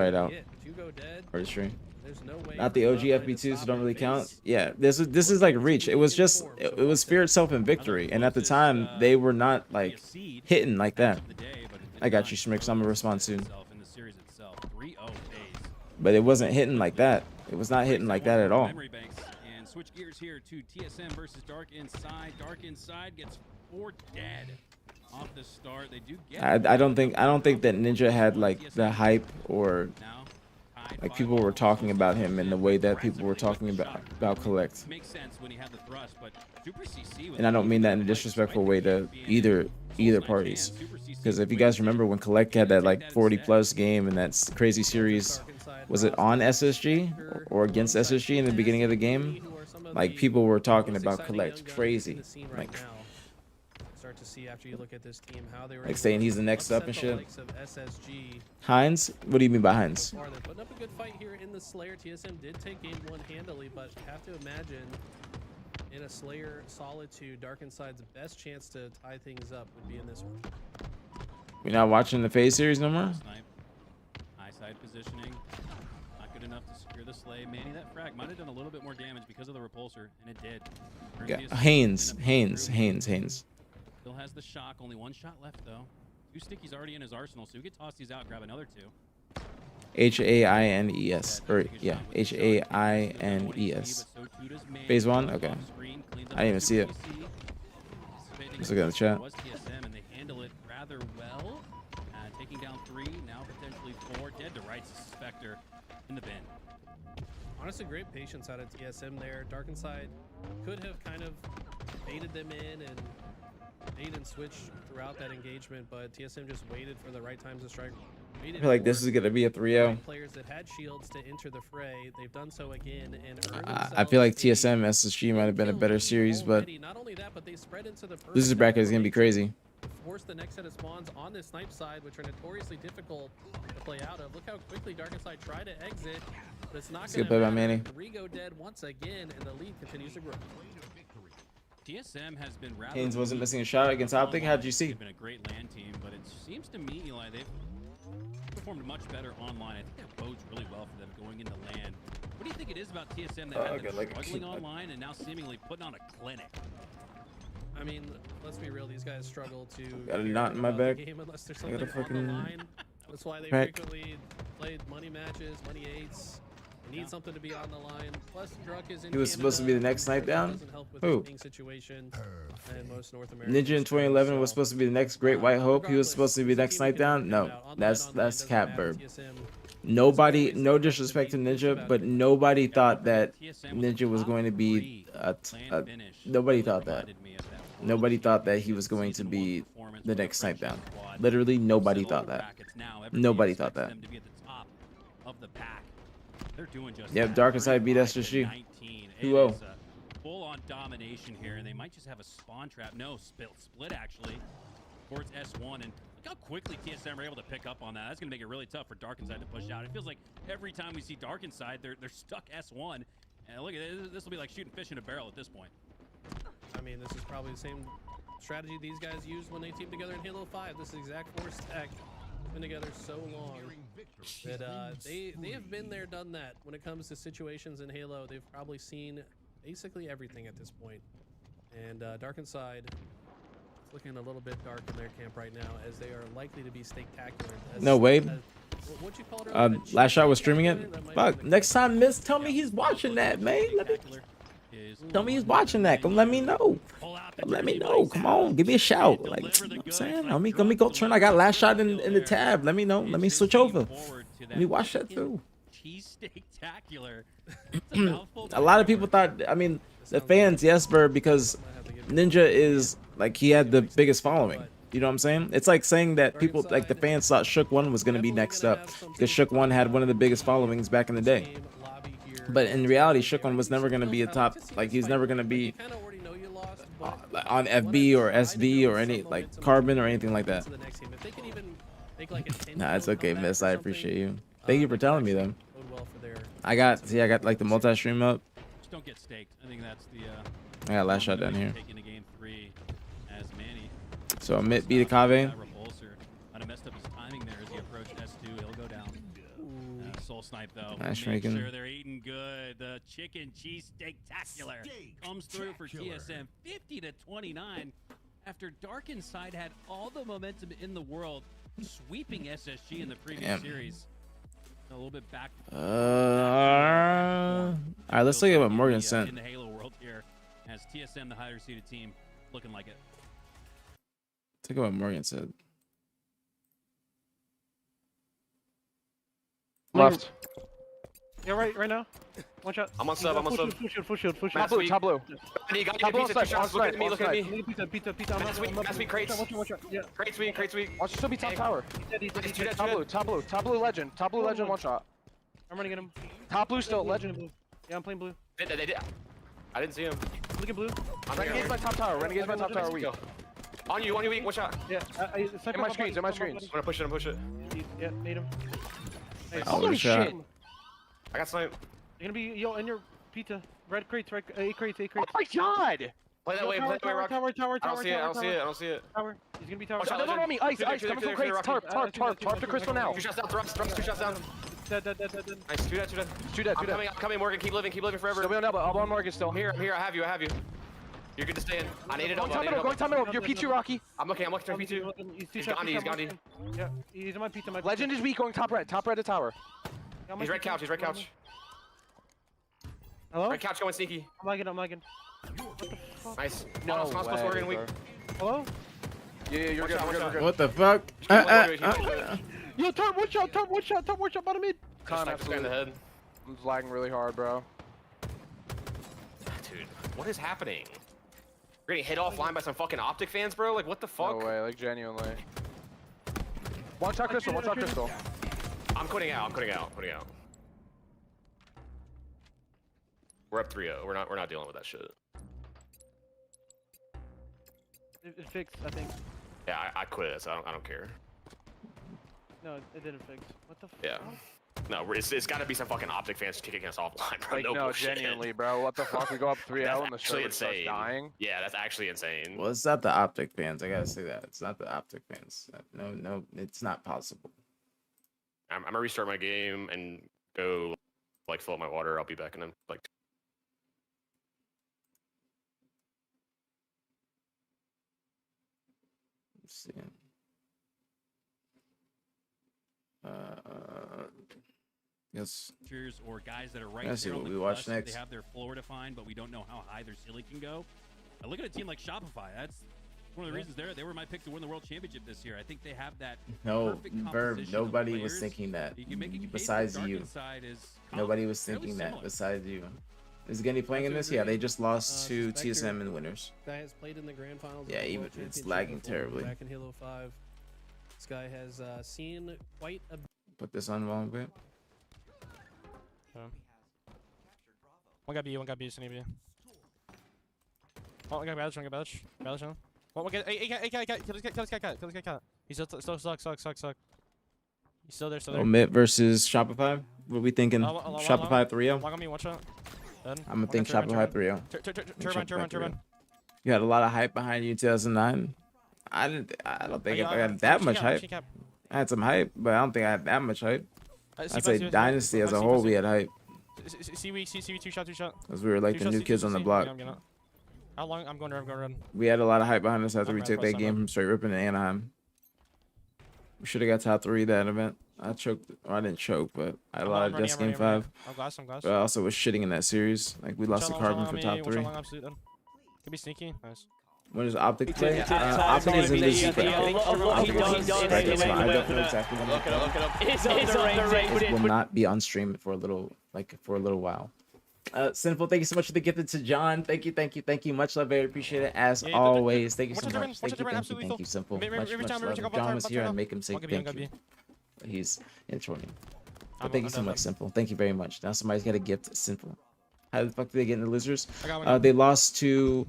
it out. If you go dead, Or the stream. there's no way Not the OG FB2, so don't really count. Yeah, this is like Reach. It was just it was Spirit, Self, and Victory, and at the time they were not like hitting like that. I got you, Schmicks. I'm gonna respond soon. But it wasn't hitting like that. It was not hitting like that at all. And switch gears here to TSM versus Dark Inside. Dark Inside gets 4 dead off the start. They do get I don't think that Ninja had like the hype, or like people were talking about him in the way that people were talking about Collect. Makes sense when he had the thrust, but Super CC, And I don't mean that in a disrespectful way to either parties. Because if you guys remember when Collect had that like 40+ game in that crazy series, was it on SSG or against SSG in the beginning of the game? Like people were talking about Collect crazy, like saying he's the next up and shit. Hines, what do you mean by Hines? They're putting up a good fight here in the Slayer. TSM did take game 1 handily, but you have to imagine in a Slayer solitude, Dark Inside's best chance to tie things up would be in this one. We're not watching the FaZe series no more? High side positioning. Not good enough to secure the Slay. Manny, that frag might have done a little bit more damage because of the repulsor, and it did. Yeah. Haynes. Still has the shock. Only 1 shot left, though. 2 stickies already in his arsenal, so he could toss these out and grab another 2. Haines, or yeah, Haines. FaZe 1? Okay. I didn't even see it. Let's look at the chat. TSM, and they handle it rather well. Taking down 3, now potentially 4. Dead to rights, Spectre in the bin. Honestly, great patience out of TSM there. Dark Inside could have kind of baited them in and bait and switch throughout that engagement, but TSM just waited for the right times to strike. I feel like this is gonna be a 3-0. Players that had shields to enter the fray, they've done so again, and I feel like TSM SSG might have been a better series, but not only that, but they spread into the this bracket is gonna be crazy. Force the next set of spawns on this snipe side, which are notoriously difficult to play out of. Look how quickly Dark Inside tried to exit, but it's not going to matter. By Manny. Rigo dead once again, and the lead continues to grow. TSM has been rather. Haynes wasn't missing a shot against OpTic. How did you see? They've been a great land team, but it seems to me, Eli, they've performed much better online. I think that bodes really well for them going into land. What do you think it is about TSM that had them struggling online and now seemingly putting on a clinic? I mean, let's be real. These guys struggle to got a knot in my back. Unless there's something on the line. That's why they frequently played money matches, money 8s. They need something to be on the line. Plus, Druk is in. He was supposed to be the next snipe down. Who? Ninja in 2011 was supposed to be the next Great White Hope. He was supposed to be the next snipe down. No, that's cap Verb. Nobody, no disrespect to Ninja, but nobody thought that Ninja was going to be nobody thought that. Nobody thought that he was going to be the next snipe down. Literally, nobody thought that. Nobody thought that. Yep, Dark Inside beat SSG. 2-0. Full-on domination here, and they might just have a spawn trap. No, split actually towards S1, and look how quickly TSM are able to pick up on that. That's going to make it really tough for Dark Inside to push out. It feels like every time we see Dark Inside, they're stuck S1. And look at this will be like shooting fish in a barrel at this point. I mean, this is probably the same strategy these guys used when they teamed together in Halo 5. This exact 4 stack been together so long that they have been there, done that. When it comes to situations in Halo, they've probably seen basically everything at this point. And Dark Inside, it's looking a little bit dark in their camp right now, as they are likely to be spectacular. No way. What'd you call it? Last shot was streaming it. Fuck. Next time, Miss, tell me he's watching that, man. Tell me he's watching that. Come let me know. Let me know. Come on, give me a shout. Like, you know what I'm saying, let me go turn. I got last shot in the tab. Let me know. Let me switch over. Let me watch that too. Cheese-spectacular. A lot of people thought. I mean, the fans, yes, because Ninja is like he had the biggest following. You know what I'm saying? It's like saying that people, like the fans thought Shook 1 was going to be next up because Shook 1 had one of the biggest followings back in the day. But in reality, Shook 1 was never going to be a top, like he's never going to be on FB or SV or any like Carbon or anything like that. Nah, it's okay, Miss. I appreciate you. Thank you for telling me though. I got like the multi-stream up. Just don't get staked. I think that's the I got last shot down here. taking the game 3 as Manny. So Amit beat a Kave. Might have messed up his timing there as he approached S2. He'll go down. Soul snipe though. Nice Make making. sure they're eating good. The chicken cheese steak-tacular comes through for TSM 50-29 after Dark Inside had all the momentum in the world, sweeping SSG in the previous series. A little bit back. All right, let's look at what Morgan sent. In the Halo world here, as TSM, the higher seeded team, looking like it. Take what Morgan said. Left. Yeah, right now. One shot. I'm on sub. I'm on sub. Full shield. Top blue. Top blue. Top blue. Look at me. Look at me. Pizza. That's me. Crates. Yeah. Crates weak. Watch, still be top tower. Top blue legend. Top blue legend, one shot. I'm running at him. Top blue still, legend. Blue. Yeah, I'm playing blue. They did. I didn't see him. Look at blue. Renegade's my top tower. Weak. On you weak. One shot. Yeah. In my screens. I'm gonna push it. Yeah, need him. Nice. Holy shit. I got snipe. You're gonna be in your pizza. Red crates, A crates. Oh my god! Play that way, Rock. Tower. I don't see it. Tower. He's gonna be tower. No, on me. Ice. Coming from crates. Tarp to Crystal now. 2 shots down. Thrust 2 shots down. Dead. Nice. 2 dead. I'm coming, Morgan. Keep living forever. Still be on elbow. I'm on Morgan still. I'm here. I have you. You're good to stay in. I need it up. Going top middle. You're P2, Rocky. I'm looking for P2. He's Gandhi. Yeah, he's in my pizza. Legend is weak, going top red to tower. He's red couch. Hello? Red couch going sneaky. I'm lagging. Nice. No way, Morgan weak. Hello? Yeah, you're good. What the fuck? Yo, Tarp, one shot, bottom mid. In the head. I'm lagging really hard, bro. Dude, what is happening? We're getting hit offline by some fucking OpTic fans, bro? Like, what the fuck? No way, like, genuinely. One shot crystal. I'm quitting out. We're up 3-0. We're not dealing with that shit. It fixed, I think. Yeah, I quit it, so I don't care. No, it didn't fix. What the fuck? Yeah. No, it's got to be some fucking OpTic fans kicking us offline, bro. Like, no no, bullshit. genuinely, bro. What the fuck? We go up 3-0 and the server starts dying. Yeah, that's actually insane. Well, it's not the OpTic fans. I gotta say that it's not the OpTic fans. No, it's not possible. I'm gonna restart my game and go like fill up my water. I'll be back in like. Let's see. Yes. Or guys that are right Let's see there what on we the watch cusp. next. They have their floor defined, but we don't know how high their ceiling can go. I look at a team like Shopify. That's one of the reasons they were my pick to win the world championship this year. I think they have that. No, perfect Verb. composition of Nobody players. was thinking that. You can make a case Besides that you. Dark Inside is Nobody was fairly thinking that similar. besides you. Is Genny playing in this? Yeah, they just lost to TSM in the winners. Guy has played in the grand finals. Yeah, of the even World it's Championship lagging before, terribly. Back in Halo 5, this guy has seen quite a. Put this on wrong bit. One got B, Sunny B. One got badge. One get kill this guy, cut. He's still suck. He's still there. Omit versus Shopify. What we thinking? Shopify 3-0. Log on me, one shot. I'm gonna think Shopify 3-0. Turbine. You had a lot of hype behind you in 2009. I don't think I got that much hype. I had some hype, but I don't think I had that much hype. I'd say Dynasty as a whole, we had hype. C 2 shot, 2 shot. Because we were like the new kids on the block. How long? I'm going to run. We had a lot of hype behind us after we took that game from straight ripping to Anaheim. We should have got top 3 that event. I choked. Or I didn't choke, but I had a lot of just game 5. I'm glass. But I also was shitting in that series. Like we lost to Carbon for top 3. Could be sneaky. Nice. When does OpTic play? OpTic is in this bracket. OpTic is in this bracket, so I don't know exactly when it will not be on stream for a little while. Sinful, thank you so much for the gifted to John. Thank you. Much love, very appreciate it as always. Thank you so much. Thank you, Sinful. Much love. If John was here, I'd make him say thank you. He's introing. But thank you so much, Sinful. Thank you very much. Now somebody's got a gift, Sinful. How the fuck did they get in the losers? They lost to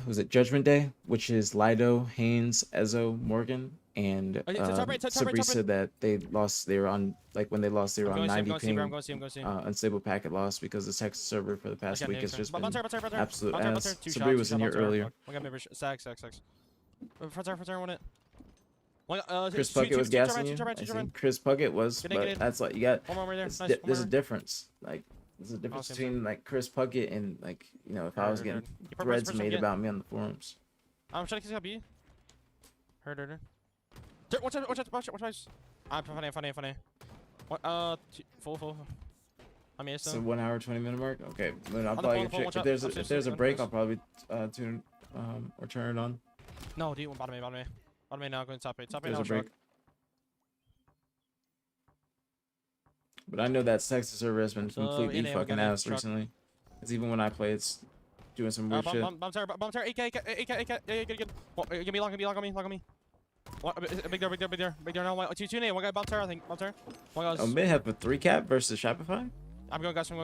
who's it? Judgment Day, which is Lido, Haynes, Ezo, Morgan, and Sabri said that they lost. They were on when they lost, they were on 90 ping. Unstable packet loss because the Texas server for the past week has just been absolute ass. Sabri was in here earlier. Chris Puckett was gassing you. Chris Puckett was, but that's like you got. There's a difference. There's a difference between Chris Puckett and if I was getting threads made about me on the forums. I'm trying to kiss B. Heard. Watch out. Funny. What? Full. I mean, so 1 hour 20-minute mark. Okay, then I'll probably check. If there's a break, I'll probably tune or turn it on. No, do you want bottom me? Bottom me now. Going top 8. There's a break. But I know that Texas server has been completely fucking ass recently. Because even when I play, it's doing some weird shit. Bomb tower, AK. Yeah, good. Give me long on me. Big there now. 2 nade, one guy bomb tower, I think. Bomb tower. One guy's... mid have a 3 cap versus Shopify? I'm going gus. A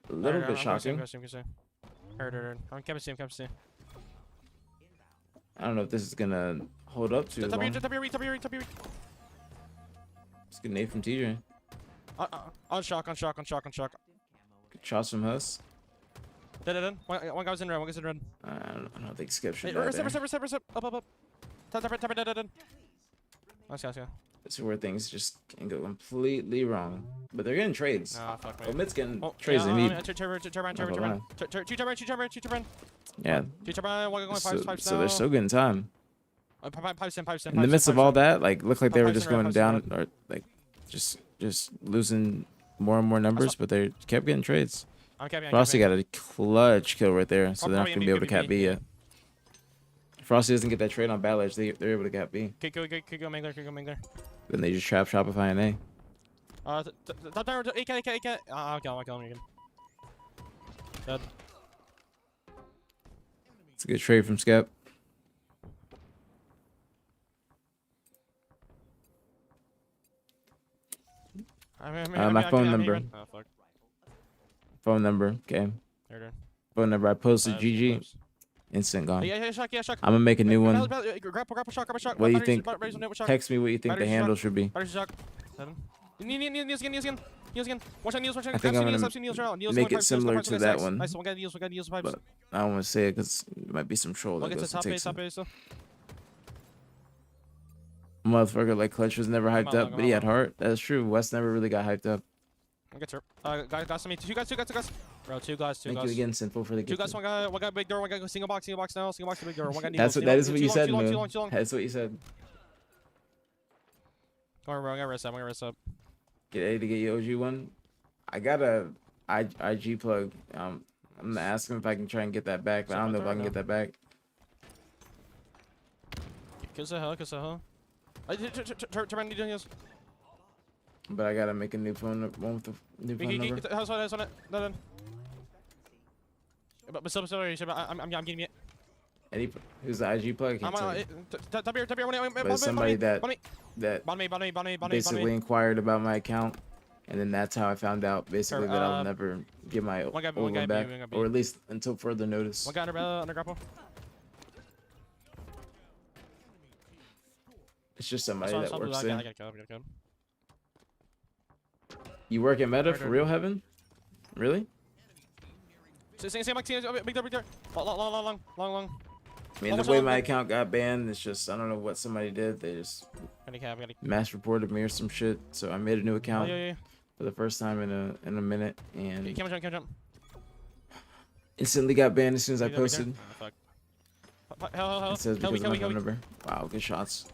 little bit shocking. Heard. I'm camping C. I don't know if this is gonna hold up too long. Top your read. It's good nade from TJ. On shock. Good shots from Huss. Dead. One guy was in red. I don't think Skip should. Step. Up. Top dead. Let's go. This is where things just can go completely wrong. But they're getting trades. Fuck, well, Mid's getting trades they need. Turban. 2 turban. Yeah. 2 turban, one going 5 so they're still getting time. Pipes in. In the midst of all that, looked like they were just going down, or just losing more and more numbers, but they kept getting trades. Frosty got a clutch kill right there, so they're not gonna be able to cap B yet. If Frosty doesn't get that trade on Ballage, they're able to cap B. Could go Mangler. Then they just trap Shopify and A. Top down, AK. I'll kill him again. Dead. It's a good trade from Skep. My phone number. Phone number, okay. Phone number. I posted GG. Instant gone. Yeah, shock. I'm gonna make a new one. Grapple shock. What do you think? Text me what you think the handle should be. Kneels again. Watch out, Niels. I think I'm gonna make it similar to that one. Nice, one guy Niels pipes. But I don't want to say it because it might be some troll that goes to take some. Motherfucker, Clutch was never hyped up, but he had heart. That's true. West never really got hyped up. I get her. Guys on me. 2 guys. Bro, 2 guys. Thank you again, Sinful, for the gift. 2 guys, one guy big door, one guy single box now, single box to big door, one guy That is what you said, Moon. That's what you said. Come on, bro, I got rest up. Get A to get you OG one. I got a IG plug. I'm gonna ask him if I can try and get that back, but I don't know if I can get that back. Kiss the hell. Turn heals. But I gotta make a new phone one with the new phone number. How's on it? Done. But sorry, I'm getting it. Eddie, who's the IG plug? Top here, but somebody that basically inquired about my account, and then that's how I found out basically that I'll never get my old one back, or at least until further notice. One guy under grapple. It's just somebody that works there. I gotta kill him. You work at Meta Right, for right, real, right. Heaven? Really? Same like team. Big there. Long. I mean, the way my account got banned, it's just, I don't know what somebody did. They just mass reported me or some shit. So I made a new account for the first time in a minute, and Can't jump. instantly got banned as soon as I posted. Oh, fuck. Hell. It says because of my phone number. Wow, good shots.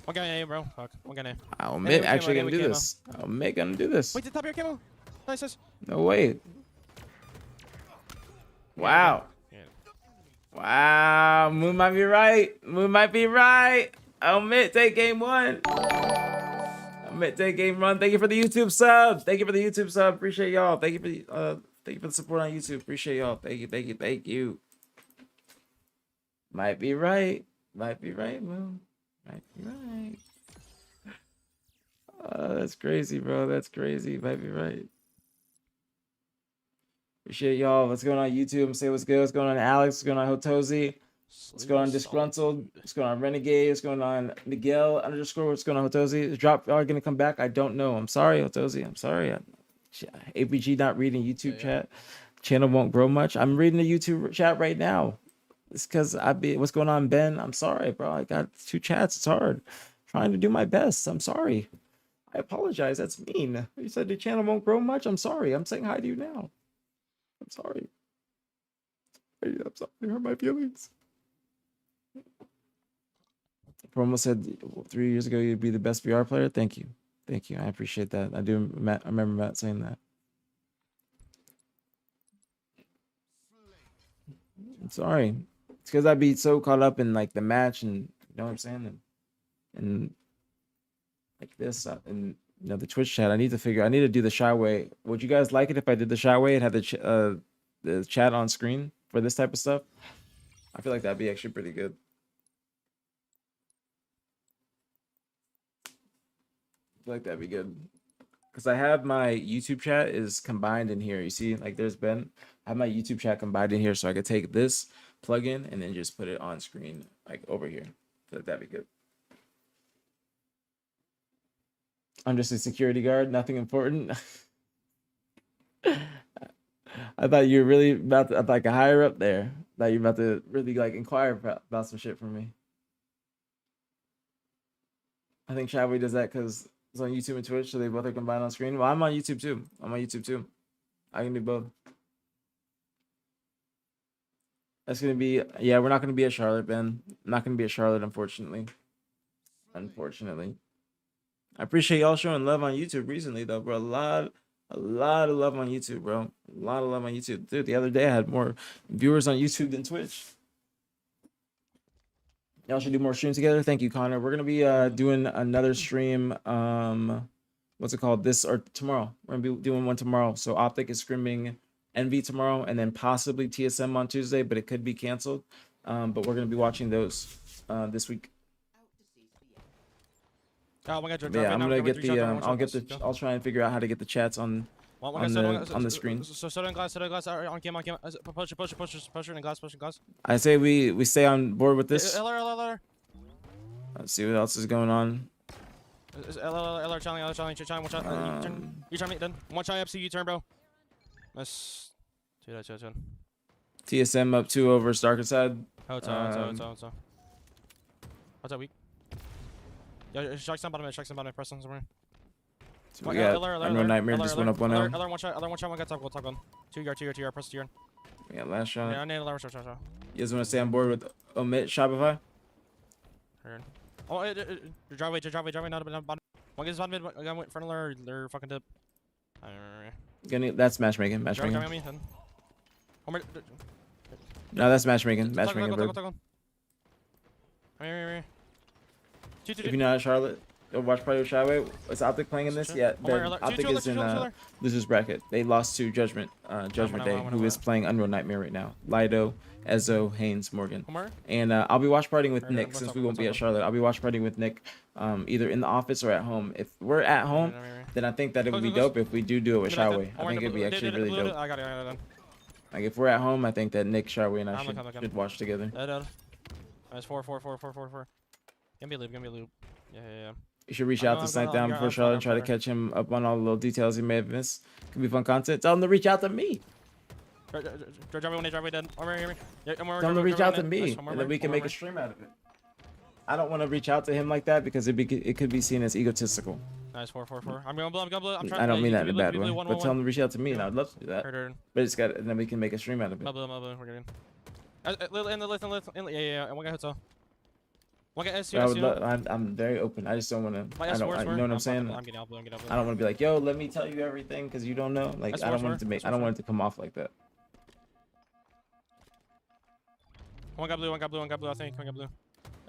One guy in A, bro. Fuck. One guy in A. I'll Hey, admit we actually camo, gonna do camo. this. I'll admit gonna do this. Wait, the top of your camo. Nice. No way. Wow. Wow. Moon might be right. I'll admit take game 1. I'll admit take game 1. Thank you for the YouTube sub. Appreciate y'all. Thank you for the support on YouTube. Appreciate y'all. Thank you. Might be right, Moon. Might be right. That's crazy, bro. That's crazy. Might be right. Appreciate y'all. What's going on YouTube? Say what's good. What's going on, Alex? What's going on, Hotozi? What's going on, Disgruntled? What's going on, Renegade? What's going on, Miguel _? What's going on, Hotozi? Is Drop are gonna come back? I don't know. I'm sorry, Hotozi. I'm sorry. APG not reading YouTube chat. Channel won't grow much. I'm reading the YouTube chat right now. It's because what's going on, Ben? I'm sorry, bro. I got 2 chats. It's hard. Trying to do my best. I'm sorry. I apologize. That's mean. You said the channel won't grow much. I'm sorry. I'm saying hi to you now. I'm sorry. I'm sorry. You hurt my feelings. Promo said 3 years ago you'd be the best VR player. Thank you. I appreciate that. I remember Matt saying that. I'm sorry. It's because I'd be so caught up in like the match, and you know what I'm saying, and like this, and you know the Twitch chat. I need to do the shy way. Would you guys like it if I did the shy way and had the chat on screen for this type of stuff? I feel like that'd be actually pretty good. I feel like that'd be good. Because I have my YouTube chat is combined in here. You see, like there's Ben. I have my YouTube chat combined in here, so I could take this plug-in and then just put it on screen, like over here. So that'd be good. I'm just a security guard, nothing important. I thought you were really about to, like a higher up there. Thought you were about to really like inquire about some shit from me. I think Shadway does that because it's on YouTube and Twitch, so they both are combined on screen. Well, I'm on YouTube too. I can do both. That's gonna be, yeah, we're not gonna be at Charlotte, Ben. Not gonna be at Charlotte, unfortunately. I appreciate y'all showing love on YouTube recently, though, bro. A lot of love on YouTube, bro. A lot of love on YouTube. Dude, the other day I had more viewers on YouTube than Twitch. Y'all should do more streams together. Thank you, Connor. We're gonna be doing another stream. What's it called? This or tomorrow. We're gonna be doing one tomorrow. So OpTic is screaming Envy tomorrow, and then possibly TSM on Tuesday, but it could be canceled. But we're gonna be watching those this week. Oh, Yeah, I'm gonna get the. I'll try and figure out how to get the chats on the screen. So in glass, on cam. Push in glass. I say we stay on board with this. LR. Let's see what else is going on. LR challenge. One shot. You turn me then. One shot FC. You turn, bro. Nice. 2 TSM up 2 over Starker side. Hotel. Weak. Yeah, sharks down bottom. Press on somewhere. So we got Unreal Nightmare just went up 1-0. One shot, one got top goal. 2 yard, press to yard. We got last shot. Yeah, I need a lower shot. You guys want to stay on board with omit Shopify? Oh, driveway, not bottom. One gets bottom mid, one went front of their fucking tip. That's matchmaking. No, that's matchmaking. Bro. If you're not at Charlotte, you'll watch probably with Shyway. Is OpTic playing in this? Yeah, OpTic is in losers bracket. They lost to Judgment Day, who is playing Unreal Nightmare right now. Lido, Ezzo, Haynes, Morgan. And I'll be watch partying with Nick since we won't be at Charlotte. I'll be watch partying with Nick either in the office or at home. If we're at home, then I think that it would be dope if we do it with Shyway. I think it'd be actually really dope. Like if we're at home, I think that Nick, Shyway, and I should watch together. That's 4. Gonna be a loop. Yeah. You should reach I'm out going- to I'm Snipe going- Down I'm before fine, Charlotte I'm and try to fine. catch him up on all the little details he may have missed. Could be fun content. Tell him to reach out to me. Drive away, dead. Armor, hear me. Yeah, Tell him to reach out to me, Nice, and then we can make a stream out of it. I don't want to reach out to him like that because it could be seen as egotistical. Nice, 4. I'm going blue. I'm trying. I don't mean that in a blue, bad blue, way. one, But one, tell him one. to reach out to me, and I'd love to do that. Heard. But it's got, and then we can make a stream out of it. My blue, we're good. In the list, yeah. And one guy hotel. One guy SU. I'm very open. I just don't want to. You know what I'm saying? I'm getting out blue. I don't want to be like, yo, let me tell you everything because you don't know. Like, I don't want it to make. I don't want it to come off like that. One guy blue. I think. One guy blue.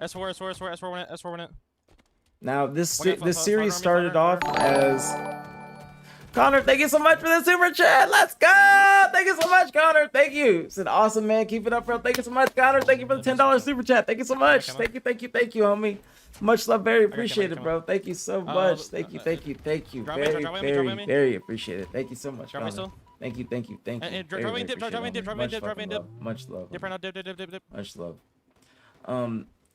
S4 win it. Now this Okay, series fire, started fire. off as Connor. Thank you so much for the super chat. Let's go. Thank you so much, Connor. Thank you. It's an awesome man. Keep it up, bro. Thank you so much, Connor. Thank you for the $10 super chat. Thank you so much. Thank you, homie. Much love. Very appreciated, bro. Thank you so much. Thank you. Very appreciated. Thank you so much, Drive me Connor. still. Thank you. And drive me dip. Much love. Dip right now. Dip. Much love.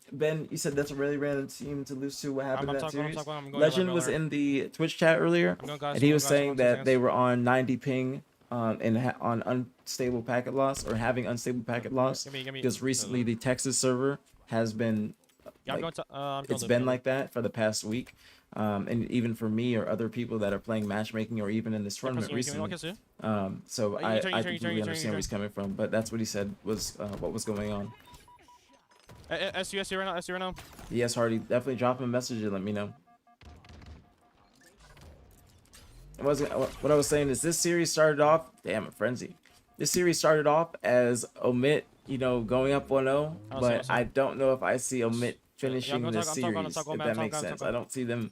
Ben, you said that's a really random team to lose to. What happened in that series? Legend was in the Twitch chat earlier, and he was saying that they were on 90 ping and on unstable packet loss or having unstable packet loss because recently the Texas server has been it's been like that for the past week. And even for me or other people that are playing matchmaking or even in this tournament recently. So I completely understand where he's coming from, but that's what he said was what was going on. SU right now. Yes, Hardy, definitely drop him a message and let me know. What I was saying is this series started off, damn, a frenzy. This series started off as Omit, going up 1-0, but I don't know if I see Omit finishing this series, if that makes sense. I don't see them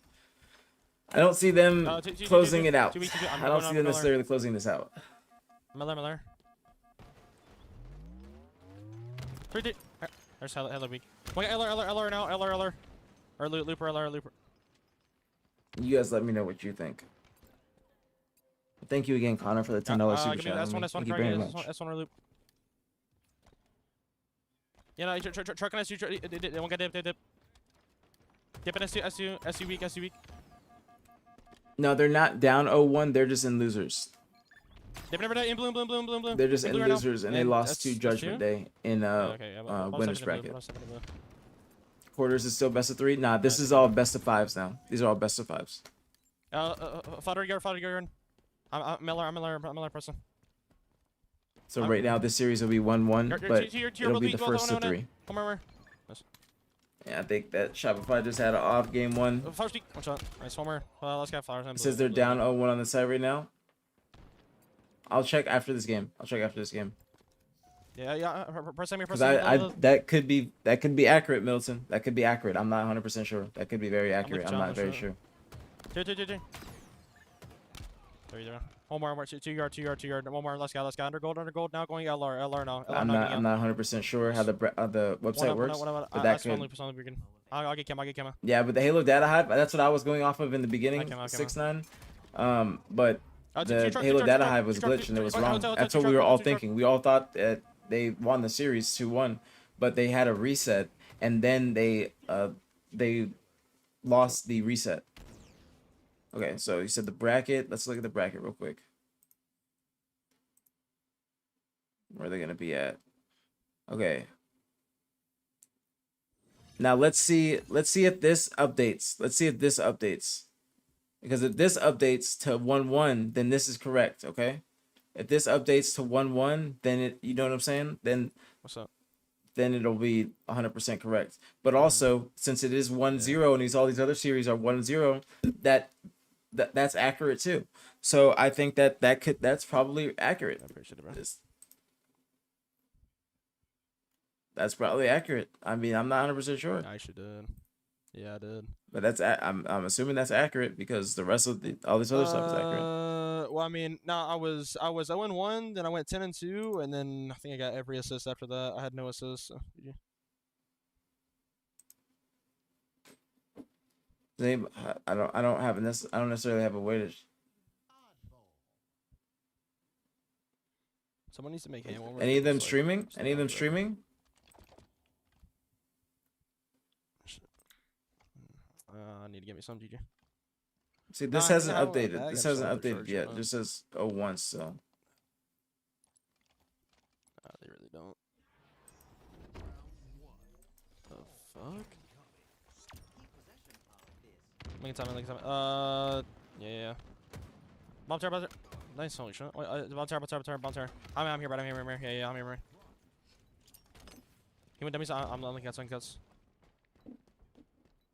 closing it out. I don't see them necessarily closing this out. Miller. 3D. There's hella weak. Wait, LR now. LR. Or Looper. You guys let me know what you think. Thank you again, Connor, for the $10 super chat. Thank you very much. S1 or loop. Yeah, no, truck and SU. One guy dip. Dip and SU weak. No, they're not down 0-1. They're just in losers. They've never died in bloom. They're just in Blue right losers, now. and they lost to that's Judgment Day in winners bracket. Quarters is still best of 3. Nah, this is all best of 5s now. These are all best of 5s. Fodder yard. I'm Miller person. So right now this series will be 1-1, but it'll be the first of 3. Yeah, I think that Shopify just had an off game 1. Watch out. Nice homer. Let's get flowers. It says they're down 0-1 on the side right now. I'll check after this game. Yeah. Press me. Because that could be accurate, Middleton. That could be accurate. I'm not 100% sure. That could be very accurate. I'm not very sure. There you go. One more. 2 yard. One more. Let's go. Under gold. Now going LR now. I'm not 100% sure how the website works. But that could. I'll get Kemma. Yeah, but the Halo data hive. That's what I was going off of in the beginning. 6-9. But the Halo data hive was glitched and it was wrong. That's what we were all thinking. We all thought that they won the series 2-1, but they had a reset and then they lost the reset. Okay, so you said the bracket. Let's look at the bracket real quick. Where are they gonna be at? Okay. Now let's see if this updates. Because if this updates to 1-1, then this is correct, okay? If this updates to 1-1, then you know what I'm saying? Then what's up? Then it'll be 100% correct. But also, since it is 1-0 and all these other series are 1-0, that's accurate too. So I think that's probably accurate. I appreciate it, bro. That's probably accurate. I mean, I'm not 100% sure. I actually did. Yeah, I did. But I'm assuming that's accurate because the rest of all this other stuff is accurate. Well, I mean, no, I was 0-1, then I went 10-2, and then I think I got every assist after that. I had no assists. So, yeah. I don't necessarily have a way to. Someone needs to make hand one. Any of them streaming? Any of them streaming? I need to get me some, GG. See, this Nah, hasn't I updated. This can hasn't solve it updated first, yet. you It know. just says 01, so. They really don't. The fuck? Make it time. Yeah. Bomb tower. Nice, holy shit. Bomb tower. I'm here, bro. I'm here. Yeah, I'm here. He went dummies. I'm looking at some cuts.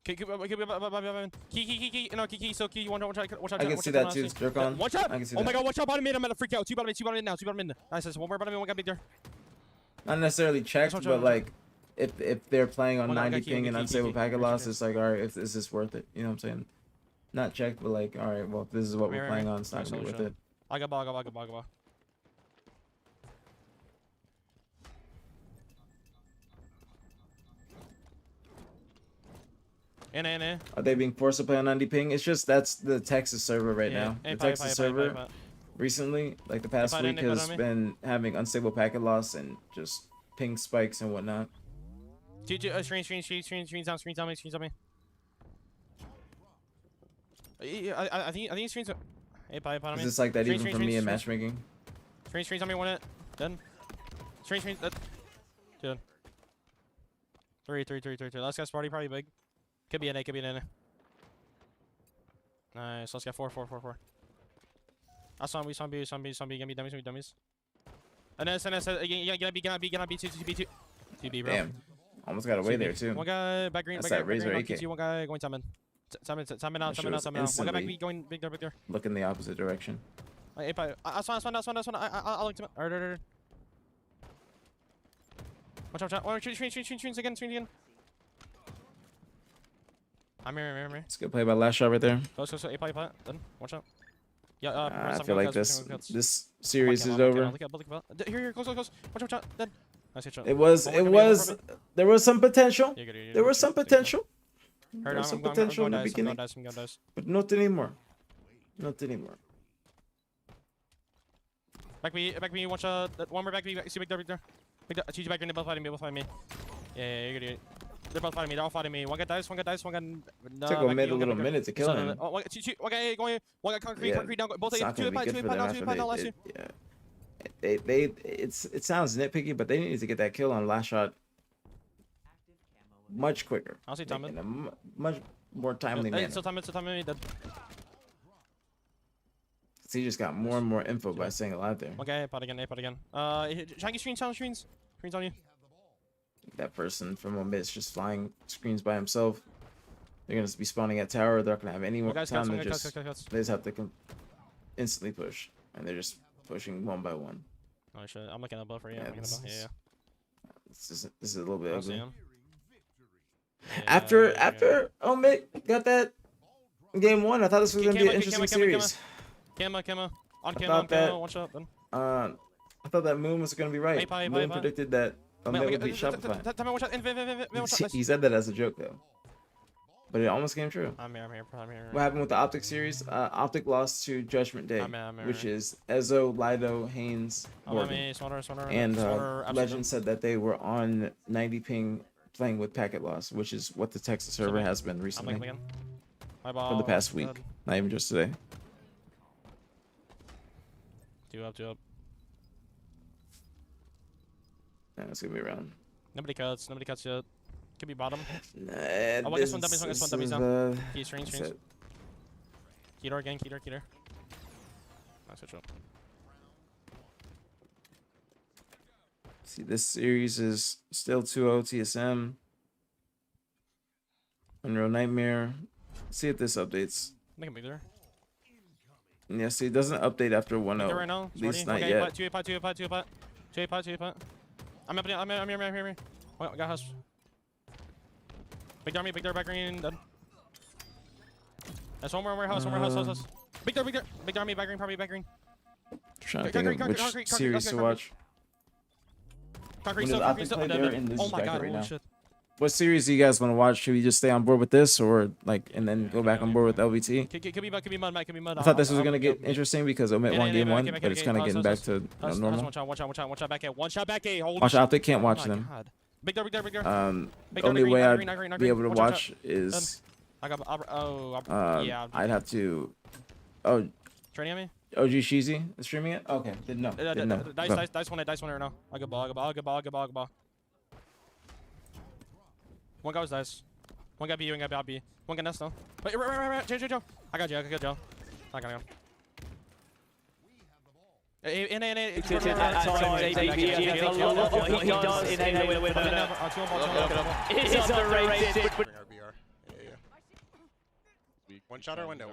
Key. No, key. So key. Watch out. I can see that too. Jerk on. Watch out! I can see Oh that. my god, watch out, bottom mid. I'm gonna freak out. Two bottom mid now. Nice. One more bottom mid. One guy big there. Not necessarily checked, Watch out, but watch like, if they're playing on One guy 90 key, ping key, and key, unstable key. packet loss, it's like, all right, is this worth it? You know what I'm saying? Not checked, but like, all right, well, if this is what we're playing on, it's not gonna be worth it. I got ball. In. Are they being forced to play on 90 ping? It's just that's the Texas server right now. The Texas server recently, like the past week, has been having unstable packet loss and just ping spikes and whatnot. Screens on me. I think screens. Hey, on me. Is this like that Screens, even for me in matchmaking? Screens on me. 1 it. Done. Screens. Dude. 3. Last guy's probably big. Could be an A. Nice. Let's get 4. I saw B. Give me dummies. And then gonna be 2B, 2B, bro. Damn. Almost got away there too. One guy back green. That's that Razor AK. One guy going time in. Time out. One guy back B going big there. Look in the opposite direction. I saw. I looked him. Alright. Watch out. Screens again. I'm here. It's a good play by last shot right there. Close. A pipe. Done. Watch out. Yeah. I feel like this series is over. Here. Close. Watch out. Done. Nice hit shot. There was some potential. There was some potential. There was some potential in the beginning. But not anymore. Back me. Watch out. One more back me. See big there. GG back green. They're both fighting me. Yeah, you're good. They're both fighting me. They're all fighting me. One guy dies. One guy. Took a minute to kill him. One guy going. One guy concrete down. Both it's not gonna be good for them after it sounds nitpicky, but they need to get that kill on last shot much quicker. I'll see time in a much more timely manner. Still time in. He just got more and more info by saying a lot there. Okay, pot again. Trying to screens on you. That person from Omits just flying screens by himself. They're gonna be spawning at tower. They're not gonna have any more time to just. They just have to instantly push, and they're just pushing one by one. Oh shit! I'm looking at above for you. Yeah, this is a little bit ugly. Yeah, After Omit got that game 1, I thought this was gonna be an interesting series. Camera. On camera. Watch out. Then. I thought that Moon was gonna be right. Moon predicted that Omit would beat Shopify. He said that as a joke though, but it almost came true. I'm here. What happened with the OpTic series? OpTic lost to Judgment Day, which is Ezzo, Lido, Haynes, Morgan. And Legend said that they were on 90 ping playing with packet loss, which is what the Texas server has been recently for the past week, not even just today. 2 up. Yeah, it's gonna be around. Nobody cuts yet. Could be bottom. Nah, I guess one dummies now. Key screens. Key door again. Nice switch up. See, this series is still 2-0 TSM. Unreal Nightmare. See if this updates. I think I'm big there. Yeah, see, it doesn't update after 1-0. Right now. At least not yet. 2 pot. I'm here. Got house. Big door, back green, done. That's one more warehouse. Big door, back green, probably back green. Trying to think of which series to watch. Concrete still, oh my god, right now. Shit. What series do you guys want to watch? Should we just stay on board with this, or like, and then go back on board with LVT? Could be mud. I thought this was gonna get interesting because Omit won game 1, but it's kind of getting back to normal. Watch out, back A. One shot back A. Watch out, they can't watch them. Big door. The only way I'd be able to watch is I got. Yeah. I'd have to. Oh, Training on me. OG Sheezy is streaming it. Okay, didn't know. Didn't know. Dice one right now. I got ball. Good ball. One guy was dice. One guy B. One guy B. One guy nest though. Wait, right. Joe. I got Joe. I got him. One shot our window.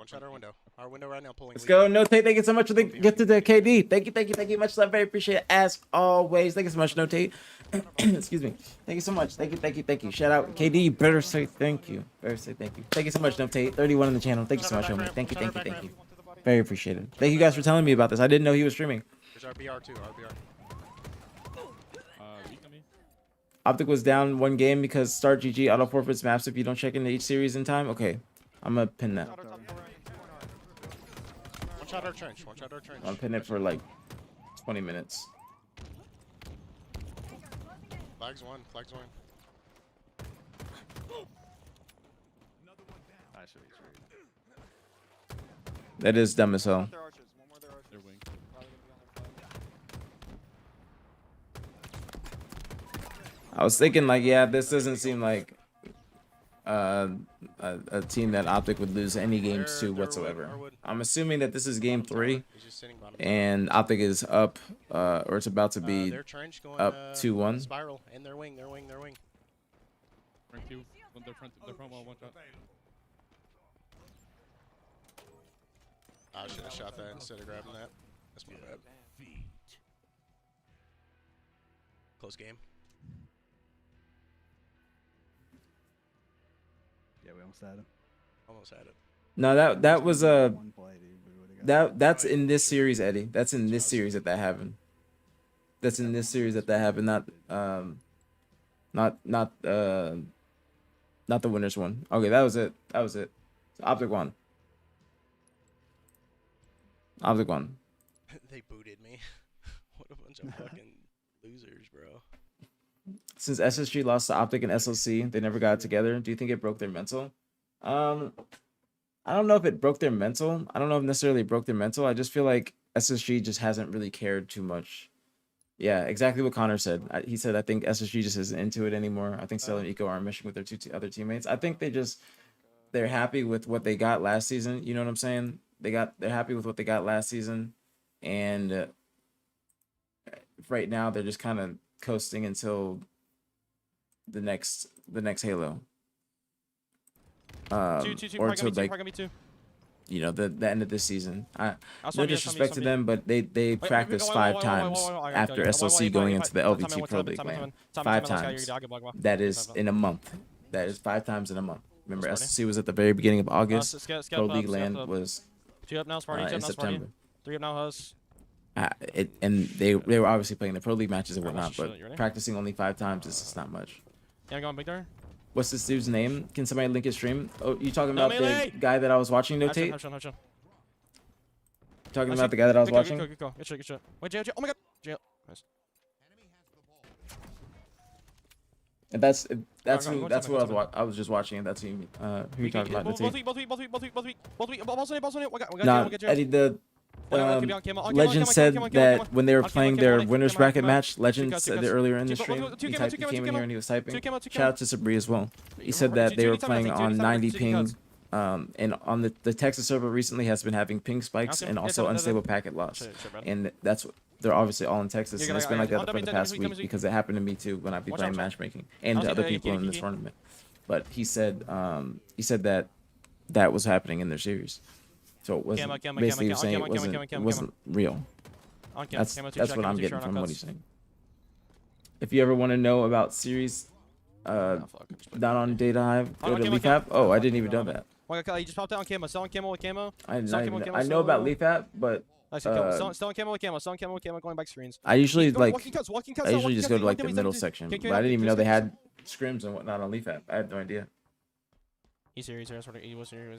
Our window right now pulling. Let's go. No, thank you so much for the gift to the KD. Thank you much. Love, very appreciate it as always. Thank you so much, No Tate. Excuse me. Thank you so much. Thank you. Shout out KD. You better say thank you. Thank you so much, No Tate. 31 on the channel. Thank you so much, homie. Thank you. Very appreciated. Thank you guys for telling me about this. I didn't know he was streaming. There's RBR too. OpTic was down one game because start GG auto forfeits maps if you don't check into each series in time. Okay, I'm gonna pin that. One shot our trench. I'll pin it for like 20 minutes. Flags one. That is dumb as hell. I was thinking like, yeah, this doesn't seem like a team that OpTic would lose any games to whatsoever. I'm assuming that this is game 3 and OpTic is up, or it's about to be up 2-1. Spiral in their wing. Rank 2. The front wall, one shot. I should have shot that instead of grabbing that. That's my bad. Close game. Yeah, we almost had it. No, that was that's in this series, Eddie. That's in this series that happened. That's in this series that happened. Not the winners one. Okay, that was it. So OpTic won. OpTic won. They booted me. What a bunch of fucking losers, bro. Since SSG lost to OpTic and SLC, they never got it together. Do you think it broke their mental? I don't know if it broke their mental. I don't know if necessarily it broke their mental. I just feel like SSG just hasn't really cared too much. Yeah, exactly what Connor said. He said, I think SSG just isn't into it anymore. I think Stella and Eco are meshing with their other teammates. I think they're happy with what they got last season. You know what I'm saying? They're happy with what they got last season. And right now they're just kind of coasting until the next Halo. Or to like, you know, the end of this season. No disrespect to them, but they practiced 5 times after SLC going into the LVT Pro League, man. 5 times. That is in a month. That is 5 times in a month. Remember, SLC was at the very beginning of August. Pro League land was 2 up now, Sparty. in September. 3 up now, Hus. And they were obviously playing the Pro League matches and whatnot, but practicing only 5 times is just not much. Yeah, I'm going big there. What's this dude's name? Can somebody link his stream? Oh, you talking about the guy that I was watching, No Tate? Talking about the guy that I was watching? Good shot. Wait, Jail. Oh my god. Jail. Nice. And that's what I was just watching. And that's who you talking about, No Tate? Nah, Eddie, the Legend said that when they were playing their winners bracket match, Legend said that earlier in the stream, he came in here and he was typing. Shout out to Sabri as well. He said that they were playing on 90 ping, and on the Texas server recently has been having ping spikes and also unstable packet loss. And they're obviously all in Texas, and it's been like that for the past week because it happened to me too when I'd be playing matchmaking and to other people in this tournament. But he said that was happening in their series. So it wasn't basically he was saying it wasn't real. That's what I'm getting from what he's saying. If you ever want to know about series not on Data Hive, go to Leaf App. Oh, I didn't even know that. He just popped out on camo. Selling camo with camo. I know about Leaf App, but selling camo with camo. Selling camo with camo. Going back screens. I usually just go to like the middle section, but I didn't even know they had scrims and whatnot on Leaf App. I had no idea. He's here. He was here.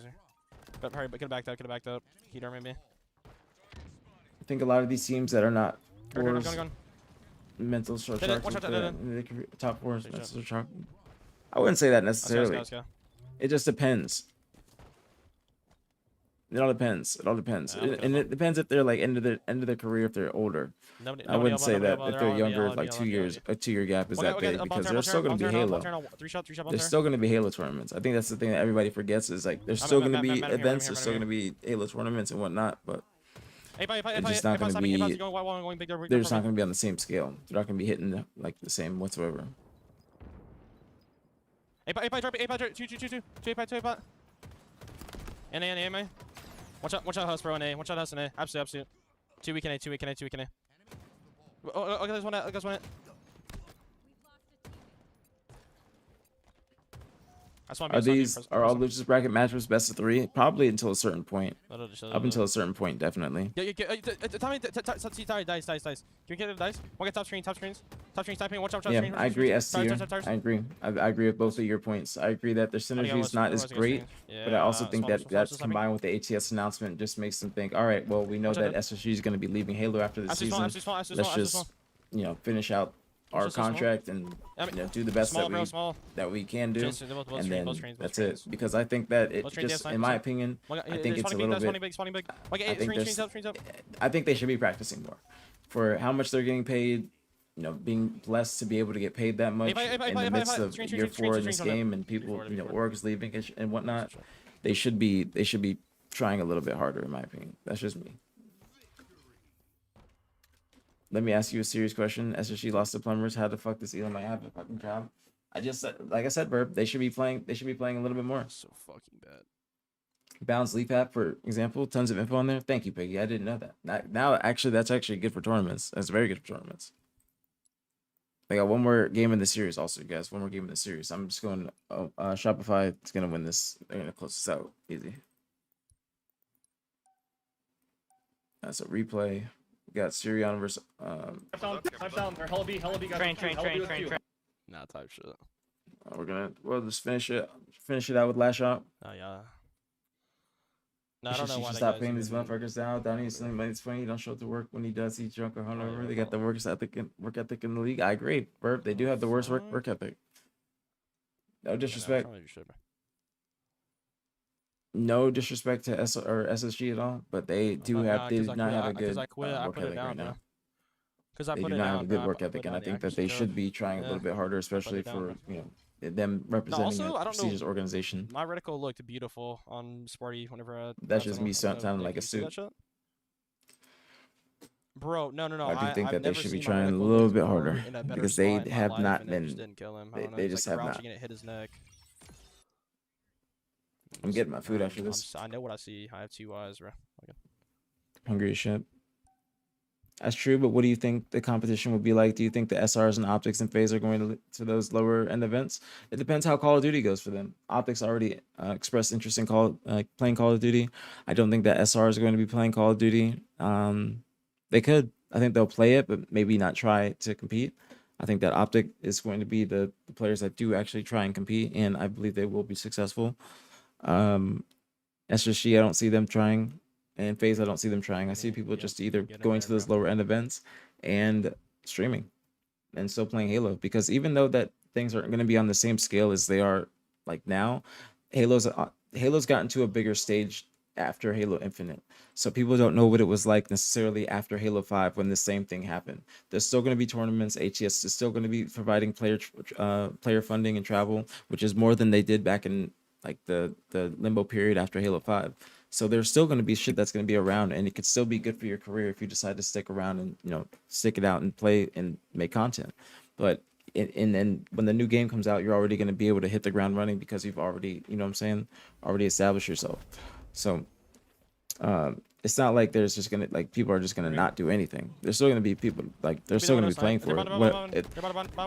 But hurry, could have backed up. Heater maybe. I think a lot of these teams that are not mental sharks, top 4 mental shark. I wouldn't say that necessarily. It just depends. It all depends. It all depends, and it depends if they're like end of their career, if they're older. I wouldn't say that if they're younger, like 2 years, a 2-year gap is that big because there's still going to be Halo. There's still going to be Halo tournaments. I think that's the thing that everybody forgets is like there's still going to be events, there's still going to be Halo tournaments and whatnot, but it's just not going to be. They're just not going to be on the same scale. They're not going to be hitting like the same whatsoever. Watch out, hus, bro, in A. Watch out, hus in A. Absolute. 2 weak in A, 2 weak in A, 2 weak in A. Oh, okay, there's one out, there's one out. Are all losers bracket matchups best of 3? Probably until a certain point. Up until a certain point, definitely. Yeah, tell me, dice. Can we get the dice? One get top screens, typing. Watch out, Yeah, screen. I agree. S tier. I agree. I agree with both of your points. I agree that their synergy is not as great, but I also think that that's combined with the ATS announcement just makes them think, all right, well, we know that SSG is going to be leaving Halo after the season. Let's just, finish out our contract and do the best that we can do, and then that's it. Because I think that it just, in my opinion, I think it's a little bit. I think they should be practicing more for how much they're getting paid. Being blessed to be able to get paid that much in the midst of year 4 in this game and people, orgs leaving and whatnot. They should be trying a little bit harder, in my opinion. That's just me. Let me ask you a serious question. SSG lost to Plumbers. How the fuck does Elon might have a fucking job? I just said, like I said, Burp, they should be playing a little bit more. So fucking bad. Bounce Leap app, for example, tons of info on there. Thank you, Piggy. I didn't know that. Now actually, that's actually good for tournaments. That's very good for tournaments. They got one more game in the series, also, guys. One more game in the series. I'm just going. Shopify is gonna win this. They're gonna close this out easy. That's a replay. We got Sirion versus Touchdown. Hella B train. Nah, type shit. We'll just finish it out with last shot. Oh yeah. No, I don't know She why should they stop guys paying do these that. motherfuckers down. Donnie's something, but it's funny. He don't show up to work when he does. He's drunk or hungover. They got the work ethic in the league. I agree, Burp. They do have the worst work ethic. No disrespect. No disrespect to SSG at all, but they do not have a good work ethic right now. They do not have a good work ethic, and I think that they should be trying a little bit harder, especially for them representing a prestigious organization. My reticle looked beautiful on Sparty whenever That's just me sounding like a suit. Bro, no. I do think that they should be trying a little bit harder because they have not been. They just have not. Hit his neck. I'm getting my food after this. I know what I see. I have 2 eyes, bro. Okay. Hungry as shit. That's true, but what do you think the competition will be like? Do you think the SRs and OpTics and FaZe are going to those lower end events? It depends how Call of Duty goes for them. OpTics already expressed interest in playing Call of Duty. I don't think that SRs are going to be playing Call of Duty. They could. I think they'll play it, but maybe not try to compete. I think that OpTic is going to be the players that do actually try and compete, and I believe they will be successful. SSG, I don't see them trying, and FaZe, I don't see them trying. I see people just either going to those lower end events and streaming and still playing Halo, because even though that things aren't going to be on the same scale as they are like now, Halo's gotten to a bigger stage after Halo Infinite, so people don't know what it was like necessarily after Halo 5 when the same thing happened. There's still going to be tournaments. ATS is still going to be providing player funding and travel, which is more than they did back in like the limbo period after Halo 5. So there's still going to be shit that's going to be around, and it could still be good for your career if you decide to stick around and stick it out and play and make content. But and then when the new game comes out, you're already going to be able to hit the ground running because you've already, already established yourself. So it's not like there's just gonna people are just gonna not do anything. There's still gonna be people they're still gonna be playing for it.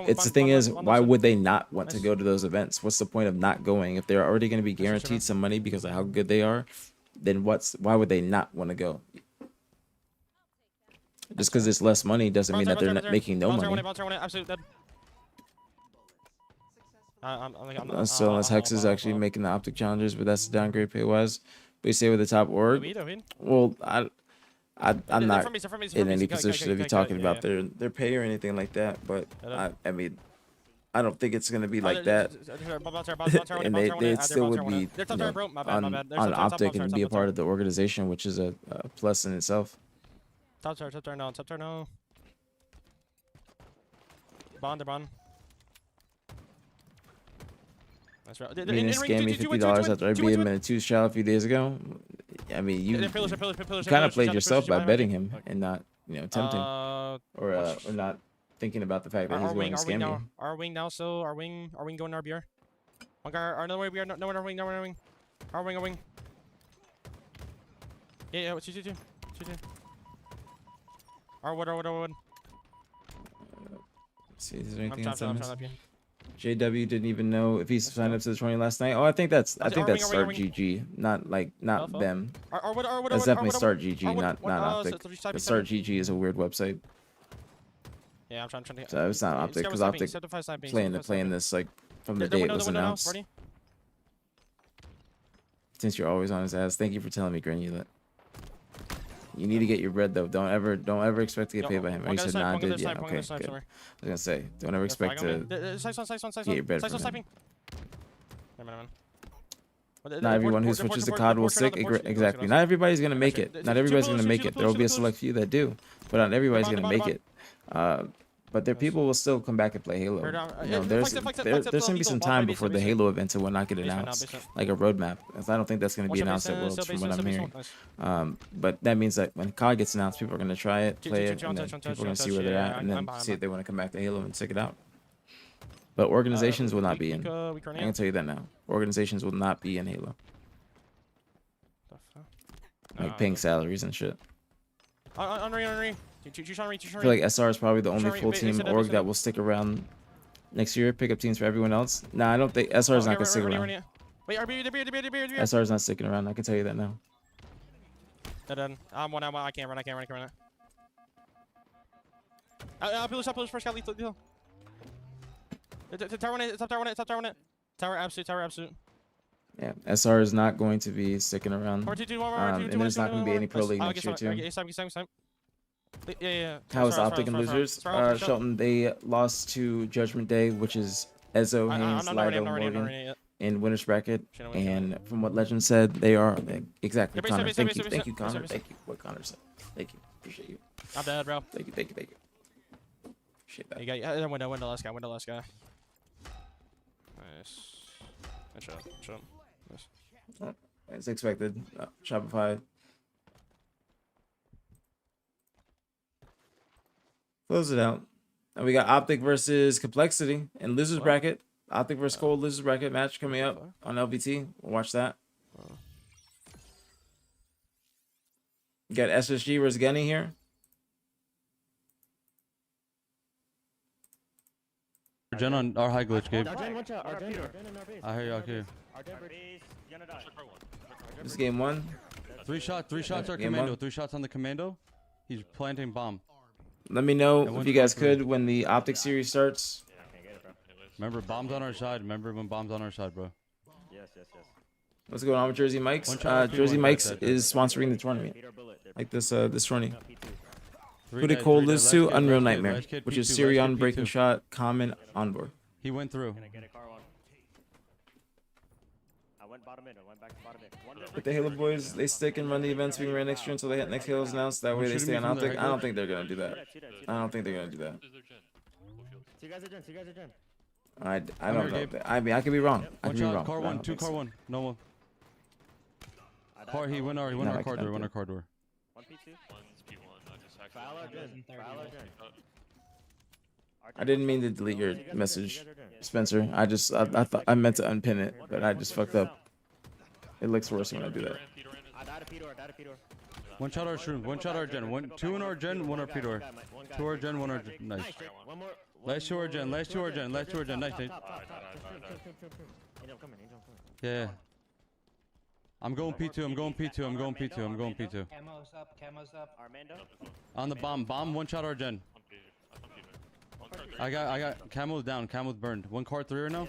It's the thing is, why would they not want to go to those events? What's the point of not going if they're already gonna be guaranteed some money because of how good they are? Then why would they not want to go? Just because it's less money doesn't mean that they're not making no money. So unless Hex is actually making the OpTic challenges, but that's the downgrade pay wise. But you say with the top org. Well, I'm not in any position to be talking about their pay or anything like that. But I mean, I don't think it's gonna be like that. And they still would be on OpTic and be a part of the organization, which is a plus in itself. Top tower no. Bond. That's right. I mean, it scammed me $50 after I beat him in a 2 shot a few days ago. I mean, you kind of played yourself by betting him and not, tempting or not thinking about the fact that he's going to scam you. Our wing now, so our wing going RBR. One guy, another way, we are no one our wing. Our wing. Yeah, 2. Our wood. Let's see, is there anything else on this? JW didn't even know if he signed up to the 20 last night. Oh, I think that's start GG, not them. That's definitely start GG, not OpTic. But start GG is a weird website. Yeah, I'm trying to. So it's not OpTic because OpTic playing this like from the day it was announced. Since you're always on his ass, thank you for telling me, Granulet. You need to get your bread though. Don't ever expect to get paid by him. Or you said nah, dude. Yeah, okay, good. I was gonna say, don't ever expect to get your bread from him. Not everyone who switches to COD will stick. Exactly. Not everybody's gonna make it. Not everybody's gonna make it. There will be a select few that do, but not everybody's gonna make it. But there people will still come back and play Halo. There's gonna be some time before the Halo events will not get announced, like a roadmap. I don't think that's gonna be announced at Worlds from what I'm hearing. But that means that when COD gets announced, people are gonna try it, play it, and then people are gonna see where they're at, and then see if they want to come back to Halo and stick it out. But organizations will not be in. I can tell you that now. Organizations will not be in Halo. Like paying salaries and shit. Henri. I feel like SR is probably the only full team org that will stick around next year. Pick up teams for everyone else. Nah, I don't think SR is not gonna stick around. Wait, SR is not sticking around. I can tell you that now. I'm one. I can't run. I'll push first. Got lethal. Tower one it. Tower absolute. Yeah, SR is not going to be sticking around. And there's not going to be any pro league next year too. Yeah. How is OpTic and losers? Shelton, they lost to Judgment Day, which is Ezo, Haynes, Lido, Morgan in winners bracket. And from what Legend said, they are exactly Connor. Thank you, Connor. Thank you. What Connor said. Thank you. Appreciate you. I'm dead, bro. Thank you. Appreciate that. You got window last guy. Nice. Good shot. Nice. As expected. Shopify. Close it out. And we got OpTic versus Complexity and Losers Bracket. OpTic versus Cold Losers Bracket match coming up on LVT. We'll watch that. We got SSG versus Genny here. Gen on our high glitch, Gabe. I hear you. This is game 1. 3 shots are commando. 3 shots on the commando. He's planting bomb. Let me know if you guys could when the OpTic series starts. Remember, bombs on our side. Remember when bombs on our side, bro. Yes. What's going on with Jersey Mike's? Jersey Mike's is sponsoring the tournament. Like this tourney. Who did Cole lose to? Unreal Nightmare, which is Sirion, Breaking Shot, Common, Onboard. He went through. But the Halo boys, they stick and run the events being ran next year until the next Halo's announced. That way they stay on OpTic. I don't think they're gonna do that. I don't think they're gonna do that. I don't know. I mean, I could be wrong. I could be wrong. Car 1, 2 car 1. No one. Car, he went our car door. One car door. I didn't mean to delete your message, Spencer. I thought I meant to unpin it, but I just fucked up. It looks worse when I do that. One shot our shroom, 1 shot our gen, 2 in our gen, 1 our P-door. 2 our gen, 1 our gen. Nice. Last 2 our gen, Nice. Yeah. I'm going P2. Camo's up. Armando. On the bomb, 1 shot our gen. I got Camo's down, Camo's burned. 1 car 3 right now.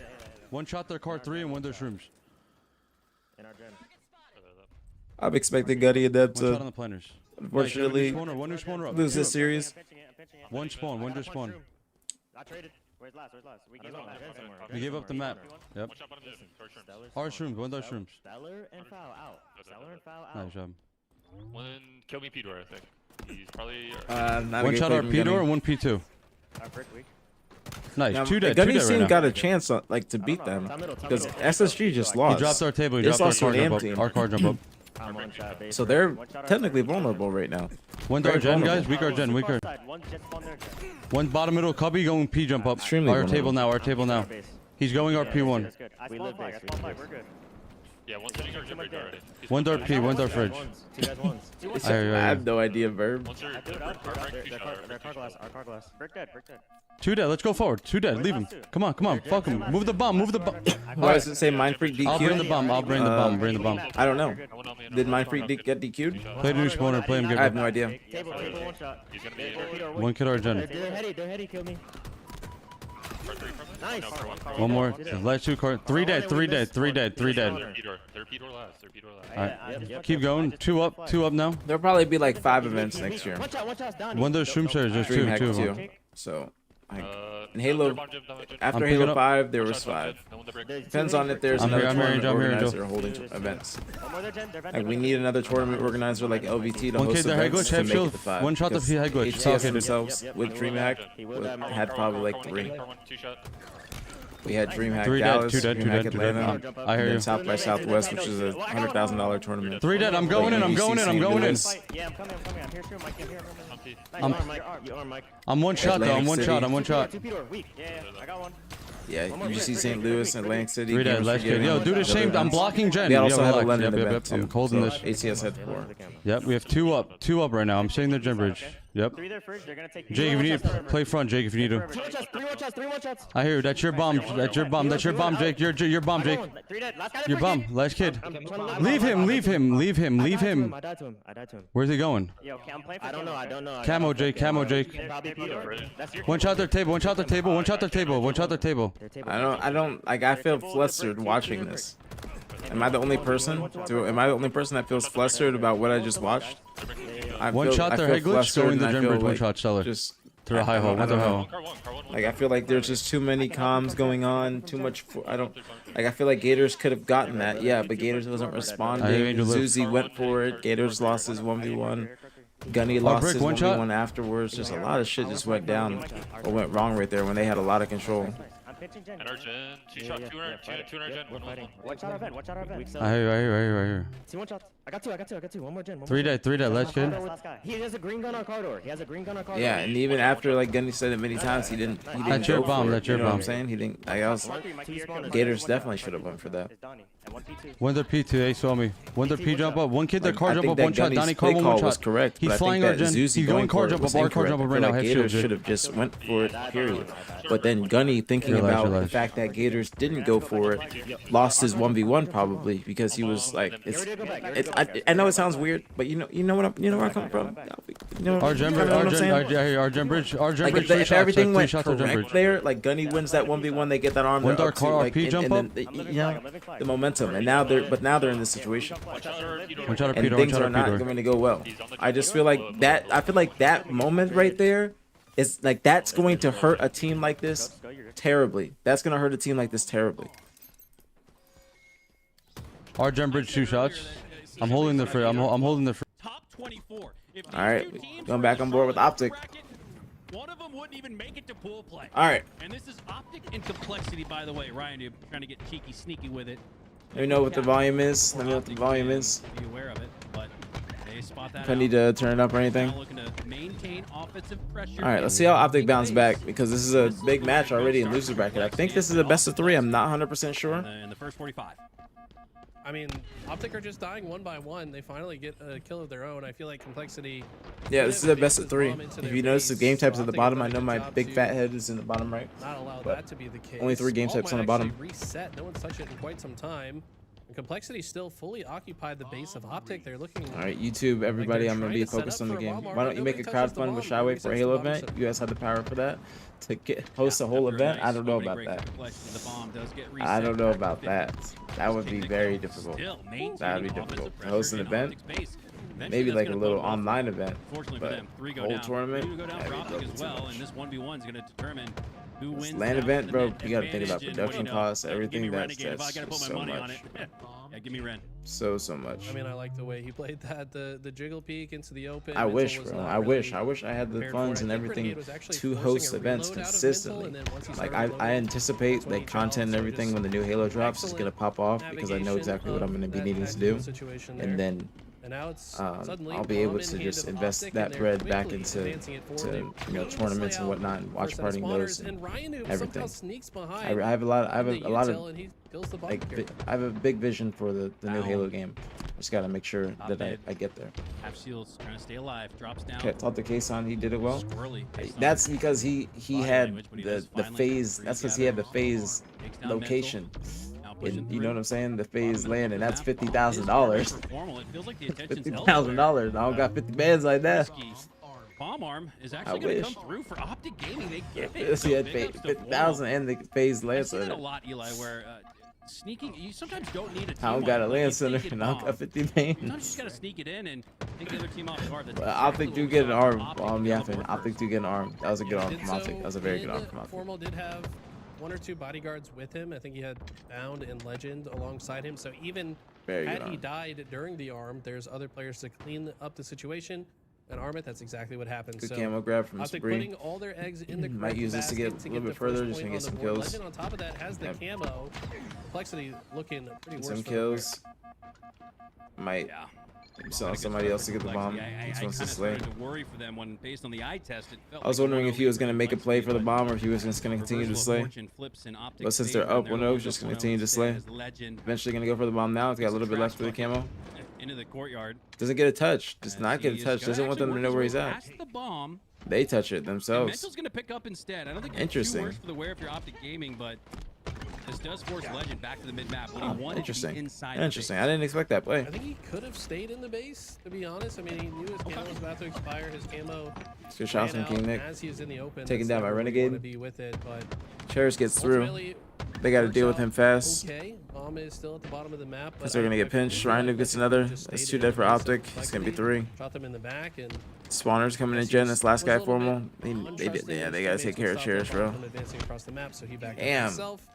1 shot their car 3 and 1 their shrooms. I'm expecting Gutty and Deb to unfortunately one new spawner up. lose this series. 1 spawn, 1 just spawn. Where's last? We I don't gave up know. the map somewhere. We gave up the map. Yep. One shot bottom mid. Torch shrooms. Our shrooms. One dark shrooms. Stellar and foul out. Stellar and foul out. Nice job. One kill me P-door, I think. He's probably. Not a One good shot play our from P door Gunny. and one P2. Our brick weak. Nice. Now, Two dead. Gunny Two dead seemed right got a chance like to beat them because SSG just now. lost. He dropped our table. He They dropped our lost to car an jump AM up. team. Our car jump up. I'm one shot base. So they're One shot our technically brick. vulnerable right now. One Very dark gen, vulnerable. guys. Weak our gen. Weak our. One just spawned there. One bottom middle cubby going P jump up. Extremely Our vulnerable. table now. Our table now. He's going our P1. That's good. We live base. We're good. Yeah, one's hitting our gym bridge already. One dark P. One dark fridge. Two guys ones. I hear you. I have no idea, Verb. Once they're Their our car two glass. Our car glass. Brick dead. Two dead. Let's go forward. Two dead. Leave him. Come on. Come on. Fuck him. Move the bomb. Move the bomb. Why does it say Mind Freak I'll bring the DQ? bomb. I'll bring the bomb. Bring the bomb. I don't know. Did Mind Freak get DQ'd? Play the new spawner. Play him good. I have no idea. Table one shot. He's gonna be. One kid our gen. They're heady. Kill me. Nice. One more. Last two card. Three dead. Three dead. Three dead. Three dead. They're P-door last. They're P-door last. Alright. Keep going. Two up. Two up now. There'll probably be like 5 events next year. One shot's down. One of those shroom shares. There's two. Dreamhack Two of them. 2. So, like, in No, Halo, they're bomb gym, after I'm picking Halo up. 5, there One was shot, one 5. shot. No one to break. Depends on if there's I'm another here, I'm here, tournament I'm here, organizer holding events. One more there, Jen. They're Like, we need another tournament organizer like LVT to One host kid there. Head events glitch. to Head make it shield. to 5. One shot the because head glitch. ATS Allocated. themselves with DreamHack had probably like 3. We had DreamHack Three dead. Dallas, Two dead. Two DreamHack dead. Two Atlanta, dead. I and hear then you. South by Southwest, which is a $100,000 tournament. Three dead. I'm going in. I'm going in. I'm going in. Yeah, I'm coming. I'm here, sure, Mike. I'm here. I'm- You arm, Mike. I'm one shot though. I'm one Atlantic shot. I'm one shot. Two P-door, weak. Yeah, I got one. Yeah, you see St. Louis, Atlantic City. Three dead. Gamers Last for kid. Yo, Giving, do the other same. I'm events. blocking Jen. They Yo, also have a relax. London Yep, yep, event yep. I'm too. holding So this. ATS had 4. Yep, we have two up. Two up right now. I'm sitting there, Gen Bridge. Yep. Three there first. They're gonna take. Jake, if you need to play front, Jake, if you need to. Three one shots. I hear you. That's your bomb. That's your bomb. That's your bomb, Jake. Your bomb, Jake. Three dead. Last guy. Your bomb. Last kid. Leave him. Leave him. Leave him. Leave him. I died to him. Where's he going? Yo, I'm playing for I don't know. Camo, Jake. Camo, Jake. Probably P-door. That's your One shot their table. One shot their table. One shot their table. One shot their table. I don't like. I feel flustered watching this. Am I the only person? Am I the only person that feels flustered about what I just watched? One shot their head glitch. Going to Gen Bridge. One shot stellar. Just through a high hole. One through a high hole. like I feel like there's just too many comms going on. Too much. I don't. Like I feel like Gators could have gotten that. Yeah, but Gators wasn't responding. Angel live. Zuzi went for it. Gators lost his 1v1. Gunny lost brick, his one shot. 1v1 afterwards. Just a lot of shit just went down or went wrong right there when they had a lot of control. And our gen, two shot, 200 gen, One shot our event. I hear you. I hear you. I hear you. See one shot. I got two. One more gen. Three dead. Three dead. Last kid. He has a green gun on corridor. Yeah, and even after like Gunny said it many times, he didn't. That's your go bomb, for it, that's your you know what bomb. I'm saying? He didn't. Like, I was, Gators definitely should have went for that. One their P2. They saw me. One their P jump up. One kid their Like, car I jump think up. that One shot. Gunny's Donnie car play one call shot. was correct, He's but I flying think our that gen. Zuzi He's going car for it jump was up. Our car incorrect. jump I up feel right now. like Head shield. Gators should have just went for it. Period. But then Gunny, thinking Relax, about the relax. fact that Gators didn't go for it, lost his 1v1 probably because he was like, I know it sounds weird, but you know where I'm coming from. You know, Our gen you know bridge. what Our I'm gen. saying? Our gen bridge. Our gen Like bridge. if everything went shots. Our gen correct bridge. there, like Gunny wins that 1v1, they get that arm. One they're dark up to, car like, RP jump up. you know, the momentum, and now they're in this situation, One shot and Peter. One things shot are not Peter. going to go well. I just feel like that. I feel like that moment right there is like that's going to hurt a team like this terribly. That's going to hurt a team like this terribly. Our gen bridge 2 shots. I'm holding the free. I'm holding the free. Top 24. If All right, going back on board with OpTic. One of them wouldn't even make it to pool play. All right. And this is OpTic and complexity, by the way. Ryan, you're trying to get cheeky, sneaky with it. Let me know what the volume is. Let me know what the volume is. Be aware of it, but they spot that If I need to turn it up or anything. Now looking to maintain offensive pressure. All right, let's see how OpTic bounce back because this is a big match already in loser bracket. I think this is a best of 3. I'm not 100% sure. In the first 45. I mean, OpTic are just dying one by one. They finally get a kill of their own. I feel like complexity. Yeah, this is a best of 3. If you notice the game types at the bottom, I know my big fat head is in the bottom right. Not allow but that to be the case. only 3 game All types on the might bottom. actually reset. No one's touched it in quite some time. And complexity still fully occupied the base of OpTic. They're looking. All right, YouTube, everybody, I'm gonna be focused on the game. Why don't you make a crowdfund with Shyway for a Halo event? You guys have the power for that to host a whole event. I don't know about that. I don't know about that. That would be very difficult. That would be difficult. To host an event, maybe like a little online event, but whole tournament. As well, and this 1v1 is going to determine Who wins Land that event, with bro. an You gotta think about advantage? And production what do you know? costs, Give me everything. Ren That's again. If I gotta put my so money on much. it. Yeah, give me Ren. So much. I mean, I like the way he played that. The jiggle peek into the open. I Mental wish, was bro. not I wish really I had the prepared for it. funds I and think everything Renegade was actually to forcing host a events reload out of consistently. Mental, and then once he Like started I reloading, anticipate that's when he the content and dropped. So everything just when the new Halo drops is gonna excellent pop off because I know exactly what I'm gonna be navigation needing of to that do, tactical situation there. and then And now it's suddenly I'll be able Bomb in to hand just of invest OpTic, and that they're bread back quickly into advancing it forward. They really tournaments slay and out whatnot, and watch first set of party those spawners, and Ryan, who everything. somehow sneaks behind I have a lot. I have in the a lot util, of and he kills the bomb like. carrier. I have a big vision for the new Halo game. Just gotta make sure that I get there. Half shields trying to stay alive. Drops down. Kept the case on. He did it well. Squirrely based on That's because he body had language, but he does the finally phase. freeze That's because he had the gather. phase Takes down location. Now pushing And you know through. what I'm saying? The phase Bottom land, of and the that's map. $50,000. Is formal. It feels like the attention's $50,000. I don't got 50 bands like that. Risky. Bomb arm is I actually going to wish. come through for OpTic Gaming. They give it. Yes, he So had big ups to 50,000 and the phase I've land seen it a center. lot, Eli, where sneaking, you sometimes don't need a team I don't got a wipe, land like, center, you and I don't bomb. got 50 Sometimes you bands. just got to sneak it in and take the other team off guard. That's But exactly OpTic what do we get an saw arm. from OpTic Yeah, on the board OpTic first. do get an arm. That was a good arm Did from OpTic. so That was a very good in arm from OpTic. Formal did have 1 or 2 bodyguards with him. I think he had Bound and Legend alongside him. So even Very good had he arm. died during the arm, there's other players to clean up the situation. And arm it, that's exactly what happened. Good so camo grab from OpTic Spree. putting all their eggs in the Might correct use this to get basket a little the bit further, first just to point get on some the board. kills. Legend on top of that has the Yep. camo. Complexity looking pretty worse Some for the kills. Might Yeah. sell somebody else to get the bomb. I This kind one's of to slay. started to worry for them when, based on the eye test, it felt I was like wondering if he was gonna make a play for the but bomb or if he was just gonna continue to reversal of slay. fortune flips in OpTic's But since they're favor, up and 1-0, the ones just up gonna 1-0 continue to instead slay. as Legend Eventually gonna go for the bomb now. It's got a little bit left for the camo. into the courtyard. Doesn't get a touch. Does As not get he a is touch. gonna Doesn't want actually them to work know his where way he's at. past the bomb. They touch it And themselves. Mental's going to pick up instead. I don't think it's Interesting. too worse for the wear if you're OpTic Gaming, but this does force Legend back to the mid-map when he Oh, wanted to be interesting. inside the Interesting. base. I didn't expect that play. I think he could have stayed in the base, to be honest. I mean, he knew his camo was about to expire. His camo Good shots ran from King out Nick. as he was in the open. Taking That's down by never where you Renegade. wanna be with it, but Cherish gets through. ultimately, They got to works deal with out him fast. Okay, bomb is still at the bottom of the map. Because they're going to get pinched. Rhino gets another. That's 2 dead for OpTic. It's going to be 3. Shot them in the back, and Spawners coming in gen. This last guy formal. They got to take care of Cherish, bro. advancing across the map, so he backed up Damn. himself.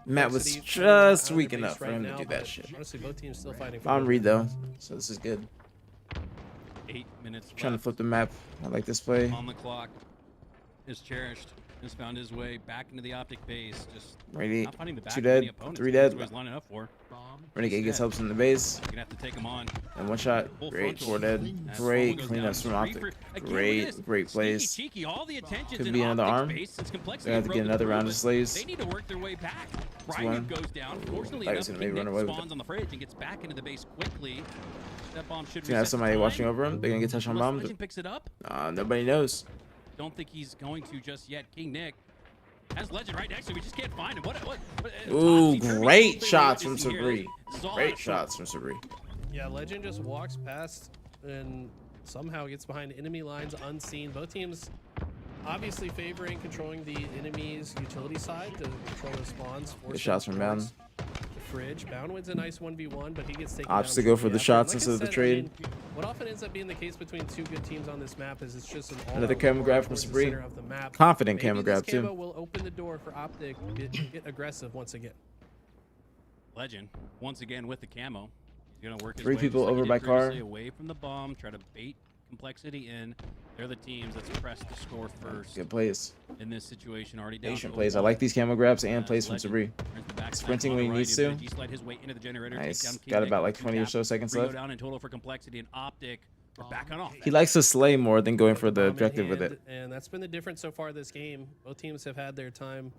Matt was Complexity just out of weak the base enough for right him to now, do that but shit. Honestly, both teams still fighting for Bomb the read though, so this is good. 8 minutes Trying to left flip the map. I like this play. on the clock. Is Cherished. Has found his way back into the OpTic base. Just Ready. not finding the back 2 of any dead. opponents. 3 That's dead. what he's lining up for. Renegade gets helps in the base. You're gonna have to take him on. And 1 shot. Full Great. frontal. 4 dead. As Great Formal goes cleanups down. from Three OpTic. for- again, look at this. Great plays. Sneaky, cheeky, all the attention's Could in be another OpTic's arm. base since Complexity They have to broke get another through, round of but slays. They need to work their way back. That's Ryan one. goes down. Ooh, Fortunately thought he enough, was gonna maybe Nick run away with spawns it. on the fridge and gets back into the base quickly. That bomb should He's gonna have reset somebody the watching time. over him. They're gonna get touched on Unless bomb. Legend picks it up. Nobody knows. Don't think he's going to just yet. King Nick has Legend right next to him. We just can't find him. What Ooh, topsy-turvy great thing shots we're from witnessing here. Sabri. This is all Great out. shots from Sabri. Yeah, Legend just walks past and somehow gets behind enemy lines unseen. Both teams obviously favoring controlling the enemy's utility side to control the spawns. Good shots from Bound. The fridge. Bound wins a nice 1v1, but he gets taken Opts down to go for shortly the after. shots And instead of the I trade. mean, what often ends up being the case between two good teams on this map is it's just an all-out Another camo war grab from towards the Sabri. center of the map. Confident Maybe camo this grab camo too. will open the door for OpTic to get aggressive once again. Legend once again with the camo. He's gonna work his 3 way, people just like he over did by car. previously, away from the bomb. Try to bait Complexity in. They're the teams that's pressed to score first. Good plays. In this situation, already down. Patient to plays. I 0-1. like these camo grabs and plays from Legend Sabri. turns the backside Sprinting on when the he right, needs and to. G-slide his way into the generator, Nice. takes down King Got Nick. about like Two 20 or tap. so seconds 3 go left. down in total for Complexity and OpTic. We're back on offense. He likes to slay more than going for the Bomb in objective with hand, it. And that's been the difference so far this game. Both teams have had their time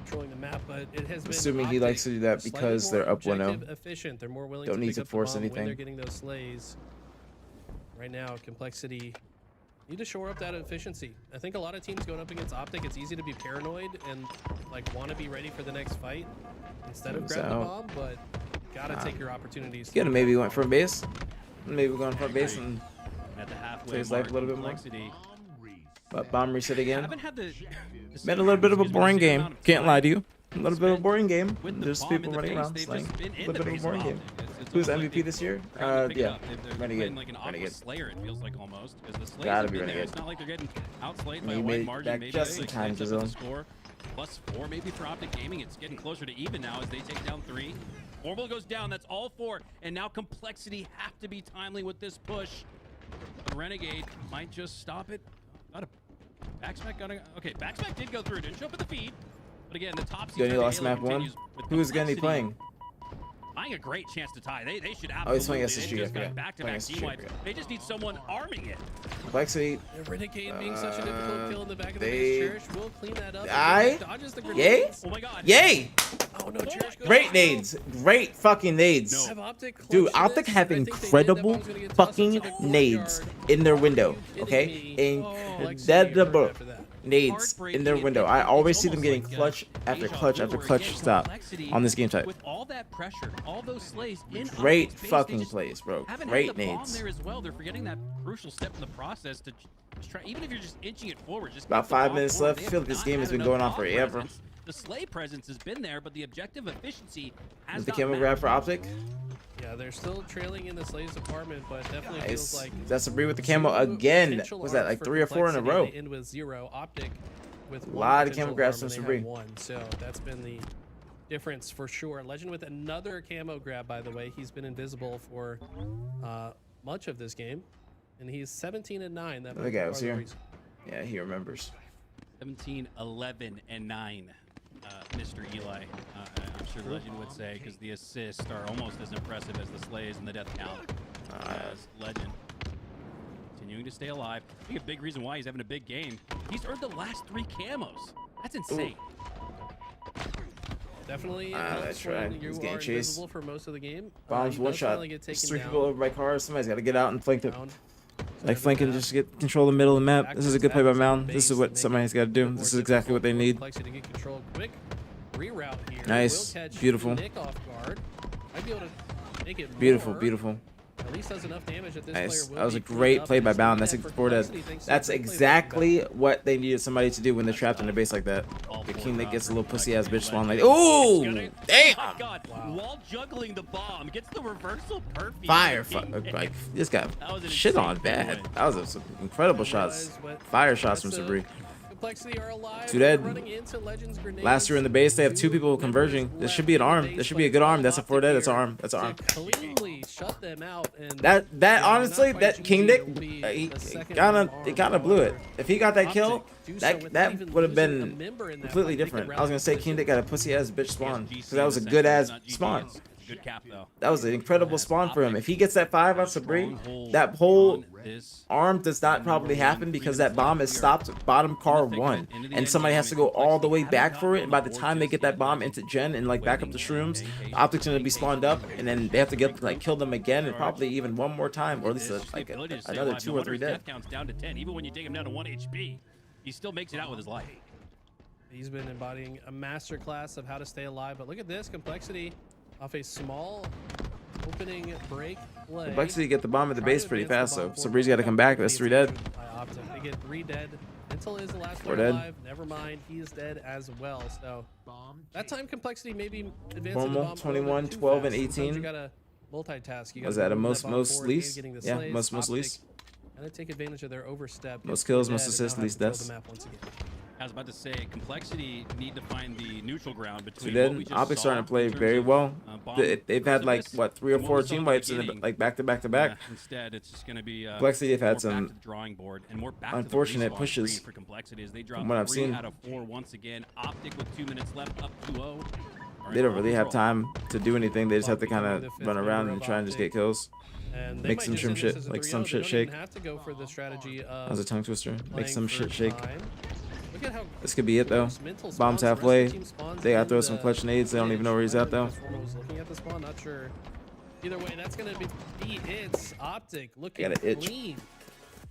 controlling the map, but it has been Assuming he OpTic likes to do that slightly because more they're up 1-0. objective efficient. They're more willing Don't to need pick to up the force bomb when anything. they're getting those slays. Right now, Complexity need to shore up that efficiency. I think a lot of teams going up against OpTic, it's easy to be paranoid and like want to be ready for the next fight instead of grab the bomb, but gotta take your opportunities. Could have maybe went front base. Maybe going front base and At the halfway play his mark, life a little bit more. Complexity. But bomb reset again. Haven't had the Been a little bit of a excuse me, boring the same game. amount of Can't time lie to you. A little bit of a spent boring game. with the There's bomb people in the running base. around They've slaying. just been A in little the bit of a base boring of game. OpTic. It's Who's MVP this year? Pick it Yeah, up. They're Renegade. playing like an Aqua Renegade. Slayer, it feels like almost, because the Slayers Gotta have be been there. Renegade. It's not like they're getting outslayed by He a made wide it margin. back Maybe just they in time, catch up with the Giselle. score. +4 maybe for OpTic Gaming. It's getting closer to even now as they take down 3. Orbital goes down. That's all 4. And now Complexity have to be timely with this push. But Renegade might just stop it. Got a backspec. Okay, backspec did go through. Didn't show up at the feed. But again, the top seed. Gunny lost map 1. Who's Gunny playing? Buying a great chance to tie. They should Oh, he's absolutely. playing They SSG, just I got forgot. back-to-back Playing team SSG, I wipes. forgot. They just need someone arming it. Complexity. The Renegade being such a difficult kill in the back of the they- base. Cherish will clean that up. Dodges the Yay? grenades. Oh my god. Yay! Oh no, Cherish goes Great down. nades. Great fucking nades. Have OpTic Dude, clutched OpTic this? have I think they did. That incredible bomb's gonna get tossed fucking into the nades courtyard. in their window. kidding Okay? me? Incredible after that. nades in their window. I always see them getting clutch after clutch after clutch stop on this game type. With all that pressure, all those slays in Great OpTic's base, fucking they just plays, bro. haven't Great had the bomb nades. there as well. They're forgetting that crucial step in the process to just try. Even if you're just inching it forward, just About get the 5 bomb minutes forward. left. They I feel have like this not game has had been enough going on bomb forever. presence. The slay presence has been there, but the objective efficiency has Is the not camera matched. grab for OpTic? Yeah, they're still trailing in the Slay's department, but definitely feels Nice. like That's a breed with the camo two again. potential Was that arcs like for 3 or 4 in a Complexity. row? They end with 0. OpTic with A lot of potential camo grabs arm, from and they have Sabri. 1. So that's been the difference for sure. Legend with another camo grab, by the way. He's been invisible for much of this game, and he's 17 and 9. That The might be guy part was of the here. reason. Yeah, he remembers. 17, 11, and 9. Mr. Eli, I'm sure Legend would say, because the assists are almost as impressive as the slays and the death count. As Legend continuing to stay alive. I think a big reason why he's having a big game. He's earned the last 3 camos. That's insane. Definitely That's helps right. when you He's are getting chased. invisible for most of the game. Bombs He one does shot. finally get There's taken 3 down. people over by cars. Somebody's got to get out and flank it. Down. Like flanking, just get control of the middle of the map. This is a good play by Mound. This is what somebody's got to do. This is exactly what they need. Complexity to get control. Quick reroute here. Nice. Will catch Beautiful. Nick off guard. Might be able to make it Beautiful, more. beautiful. At least does enough damage that this Nice. player will That was a be cleaned great up, play and by it's Bound. not That's bad for Fortes. Complexity, thanks to That's the great play by exactly what they needed somebody to do when they're trapped in a base like that. The king that gets a little pussy ass bitch spawn like, ooh, damn! Oh my god, while juggling the bomb, gets the reversal perfect. Fire, like this guy That was an shit on insane bad. play. That was some incredible shots. Fire shots from Sabri. Complexity are alive. Two dead. Running into Legends grenades. Last year in the base, they have 2 people converging. This should be an arm. This should be a good arm. That's a 4 dead. That's an arm. That's an arm. Cleanly shut them out. And That honestly, not that quite King GG, Dick, it'll be he the second kind arm of blew it. If he got that kill, OpTic do so that without would have even losing a been member in that completely fight. They different. could I was gonna say rally King Dick got a pussy ass bitch spawn GC because that was a in the good center, ass not GG, spawn. it's a good cap though. That was an incredible spawn for him. If he gets that 5 on Sabri, that whole arm does not probably happen because that bomb is stopped bottom car 1, and somebody has to go all the way back for it. And by the time they get that bomb into Gen and like back up the shrooms, OpTic's gonna be spawned up, and then they have to get like kill them again and probably even one more time, or at least like another 2 or 3 dead. Death count's down to 10. Even when you take him down to 1 HP, he still makes it out with his life. He's been embodying a masterclass of how to stay alive. But look at this Complexity off a small opening break play. Complexity get the bomb at the Trying base to pretty advance fast the though. bomb forward. Sabri's got to come back. That's 3 dead. By OpTic. They get 3 dead. Until is the last 4 one dead. alive. Never mind, he is dead as well. So that time Complexity maybe advancing the Formal, bomb a little 21, bit too 12, fast. and Sometimes 18. You gotta multitask. You Was gotta that a move most bomb most forward, least? getting the Yeah, slays. most OpTic least. And they take advantage of their overstep. Most Gets kills, 4 most dead, and assists, now least have to deaths. throw the map once again. I was about to say, Complexity need to find the neutral ground between So what then we just OpTic's starting saw to play in terms very of, well. bomb They've had like aggressiveness what 3 or and what 4 we saw team in the wipes in the, beginning. like back to back to back. Instead, it's just going to be Complexity have had more back some to the drawing board and more back unfortunate to the respawn pushes screen for Complexity as they drop from what I've 3 seen. out of 4 once again. OpTic with 2 minutes left, up 2-0. They don't really have time to do anything. They just have to kind of run around and try and just get kills. And they Make might some just shim end this shit, as a like 3-0. some They shit don't shake. even have to go for the strategy of That was a tongue twister. Make playing some for shit shake. time. Look at how This could be it though. mental spawns Bombs the rest of halfway. the team spawns They gotta in throw some the clutch nades. They don't even know where he's at though. Transformer was looking at the spawn, not sure. Either way, that's gonna be it's OpTic looking Got an itch. clean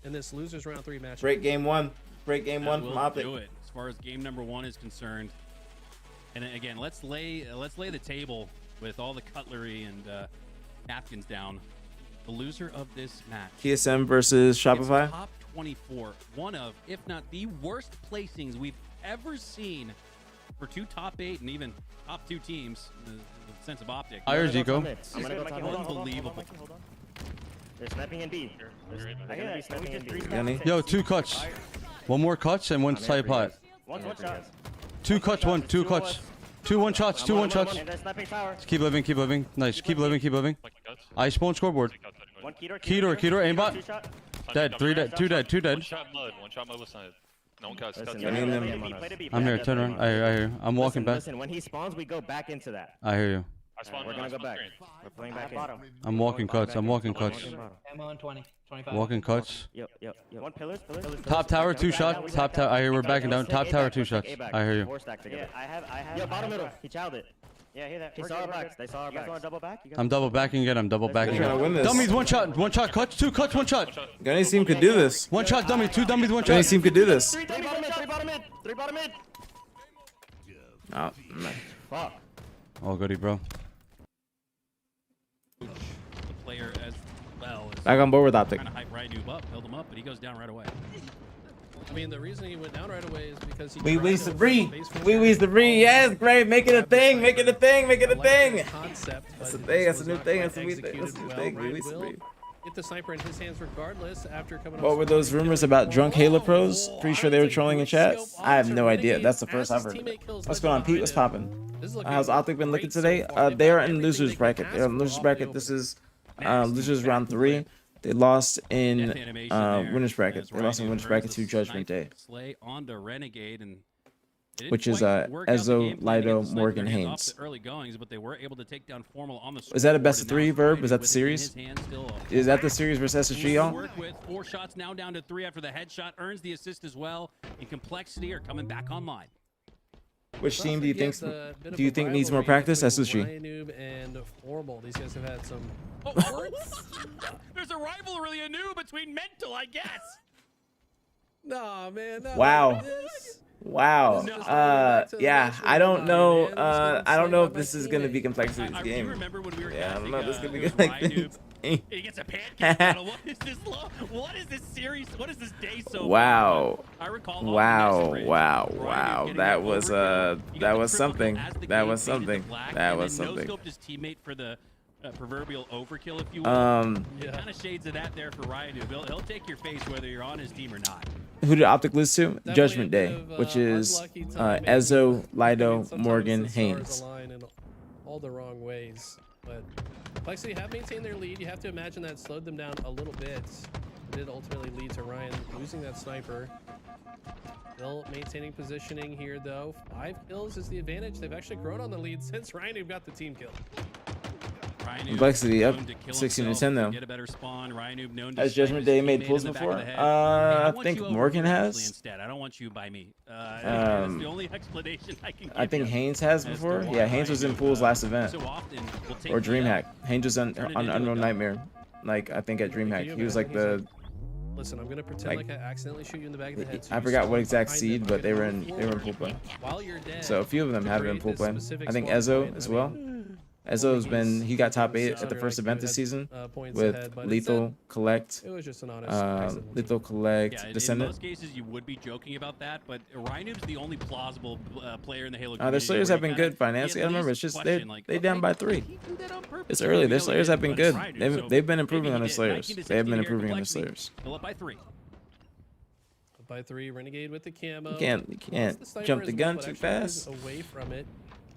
in this losers round 3 match. Great game 1. Great game 1 from We'll do OpTic. it as far as game number 1 is concerned. And then again, let's lay the table with all the cutlery and napkins down. The loser of this match. TSM versus Shopify. It's top 24, one of, if not the worst placings we've ever seen for 2 top 8 and even top 2 teams. The sense of OpTic. Higher Zico. I'm gonna go top mid. Unbelievable. They're sniping in B. They're gonna be sniping in B. Gunny. Yo, 2 cuts. One more cuts and one side pot. One shot. 2 cuts, 2 cuts. 2 1 shots, 2 1 shots. And they're sniping tower. Keep living, keep living. Nice, keep living, keep living. I spawn scoreboard. One Keter. Keter, aimbot. Dead, 3 dead, 2 dead, 2 dead. One shot mud was side. No one cuts. Listen, Gunny them. I'm here, turn around. I hear you. I'm walking back. Listen, when he spawns, we go back into that. I hear you. We're gonna go back. We're playing back in. I'm walking cuts, I'm walking cuts. Ammo on 20, 25. Walking cuts. Yep. One pillars. Top tower, 2 shots. Top tower, I hear we're backing down. Top tower, 2 shots. I hear you. 4 stack together. I have. Yo, bottom middle. He chowed it. Yeah, hear that. He saw our backs. They saw our You guys want backs. to double back? I'm double backing again, I'm double backing Trying to win again. this. Dummies, 1 shot cuts, 2 cuts, 1 shot. Gunny team could do this. 1 shot, dummy, 2 dummies, 1 Gunny shot. team could do this. 3 bottom mid. 3 bottom mid. Oh, man. Fuck. Oh, goody, bro. The player as well as Back on board with OpTic. trying to hype Rydoob up, build him up, but he goes down right away. I mean, the reason he went down right away is because he. We tried to Sabri. face first We attack. Sabri. Yes, great. Make it a thing. Make it a thing. Make it a I like thing. that concept, That's but a thing. it That's a was new not thing. quite That's a new thing. That's a executed new well. thing. Ryan We will Sabri. get the sniper in his hands regardless after coming What up were strong those and rumors killing about one. drunk Halo pros? Oh, Pretty sure they were that's a trolling in great chat. scope I have onto no idea. Renegade That's the as first his I've heard of it. teammate kills What's Legend going on, Pete? What's behind popping? him. This is looking How's OpTic been looking great so today? far. They've They are got in everything losers they can bracket. ask They're in for losers off the bracket. open. This is losers round 3. They lost in winners bracket. They lost in winners bracket to Judgment Day, Slay onto Renegade, and it didn't which is quite work out the Ezzo, game plan to get Lido, the sniper Morgan, hands off Haynes. the early goings, but they were able to take down Formal on the Is that a scoreboard, best of and now 3 verb? Is that the with it in his series? hand still. Is that the series versus SSG, y'all? Work with 4 shots now down to 3 after the headshot, earns the assist as well, and Complexity are coming back online. Which team do you think Do you think needs more practice? SSG. Noob and Formal. These guys have had some. There's a rivalry anew between Mental, I guess. Nah, man. Not Wow. like this. Wow. This is just going back to the Yeah, natural I don't line, know. man. This gonna I don't save know up if my this is gonna be teammate. Complexity's I game. remember when we were Yeah, I don't know if this casting, could be it good was like Rydoob. this. He gets a pancake battle. What is this? What is this series? What is this day so far? Wow. I recall Wow. That was something. That was something. That was something. No-scoped his teammate for the proverbial overkill, if you will. Yeah. Kind of shades of that there for Rydoob. He'll take your face whether you're on his team or not. Who did OpTic lose to? Definitely Judgment a Day, bit of, which is unlucky timing. Ezzo, I Lido, mean, sometimes Morgan, the stars Haynes. align in all the wrong ways, but Complexity have maintained their lead. You have to imagine that slowed them down a little bit. It did ultimately lead to Ryan losing that sniper. Still maintaining positioning here, though. 5 kills is the advantage. They've actually grown on the lead since Ryan got the team kill. Complexity up 16 to 10 though. Get a better spawn. Has Judgment Day made pulls before? I think Morgan has. Instead, I don't want you by me. That's the only explanation I can give I think you Haynes has as to before. why Yeah, Haynes was in pools last event. so often will take Or me out, DreamHack. Haynes was on turn it on into a Unreal dub. Nightmare. Like I think at Can you DreamHack. He was like imagine? the Listen, I'm gonna pretend like I accidentally shoot you in the back of the head. so I you forgot stop what exact behind seed, it, but they were and in pool play. While you're dead, So a few of them to have been in create pool this play. specific I think spawn Ezzo point. as I mean, well. Ezzo's been he got top 8 at the first event this season with Lethal Collect, It was just an honest accident. Lethal Collect, Yeah, in Descendant. most cases you would be joking about that, but Rhinoob's the only plausible player in the Halo Their community Slayers where have been you kinda- good financially. I you at remember least it's just question, like, they down by 3. he did that on purpose. It's We early. know Their he Slayers did, have been but it's good. Rhinoob's, so They've been maybe improving he on their did. Slayers. 19 to They have 16 been here, improving on their Complexity. Slayers. Still up by 3. By 3, Renegade with the camo. You can't Lost the sniper jump as the well, gun but too actually moves fast. Away from it.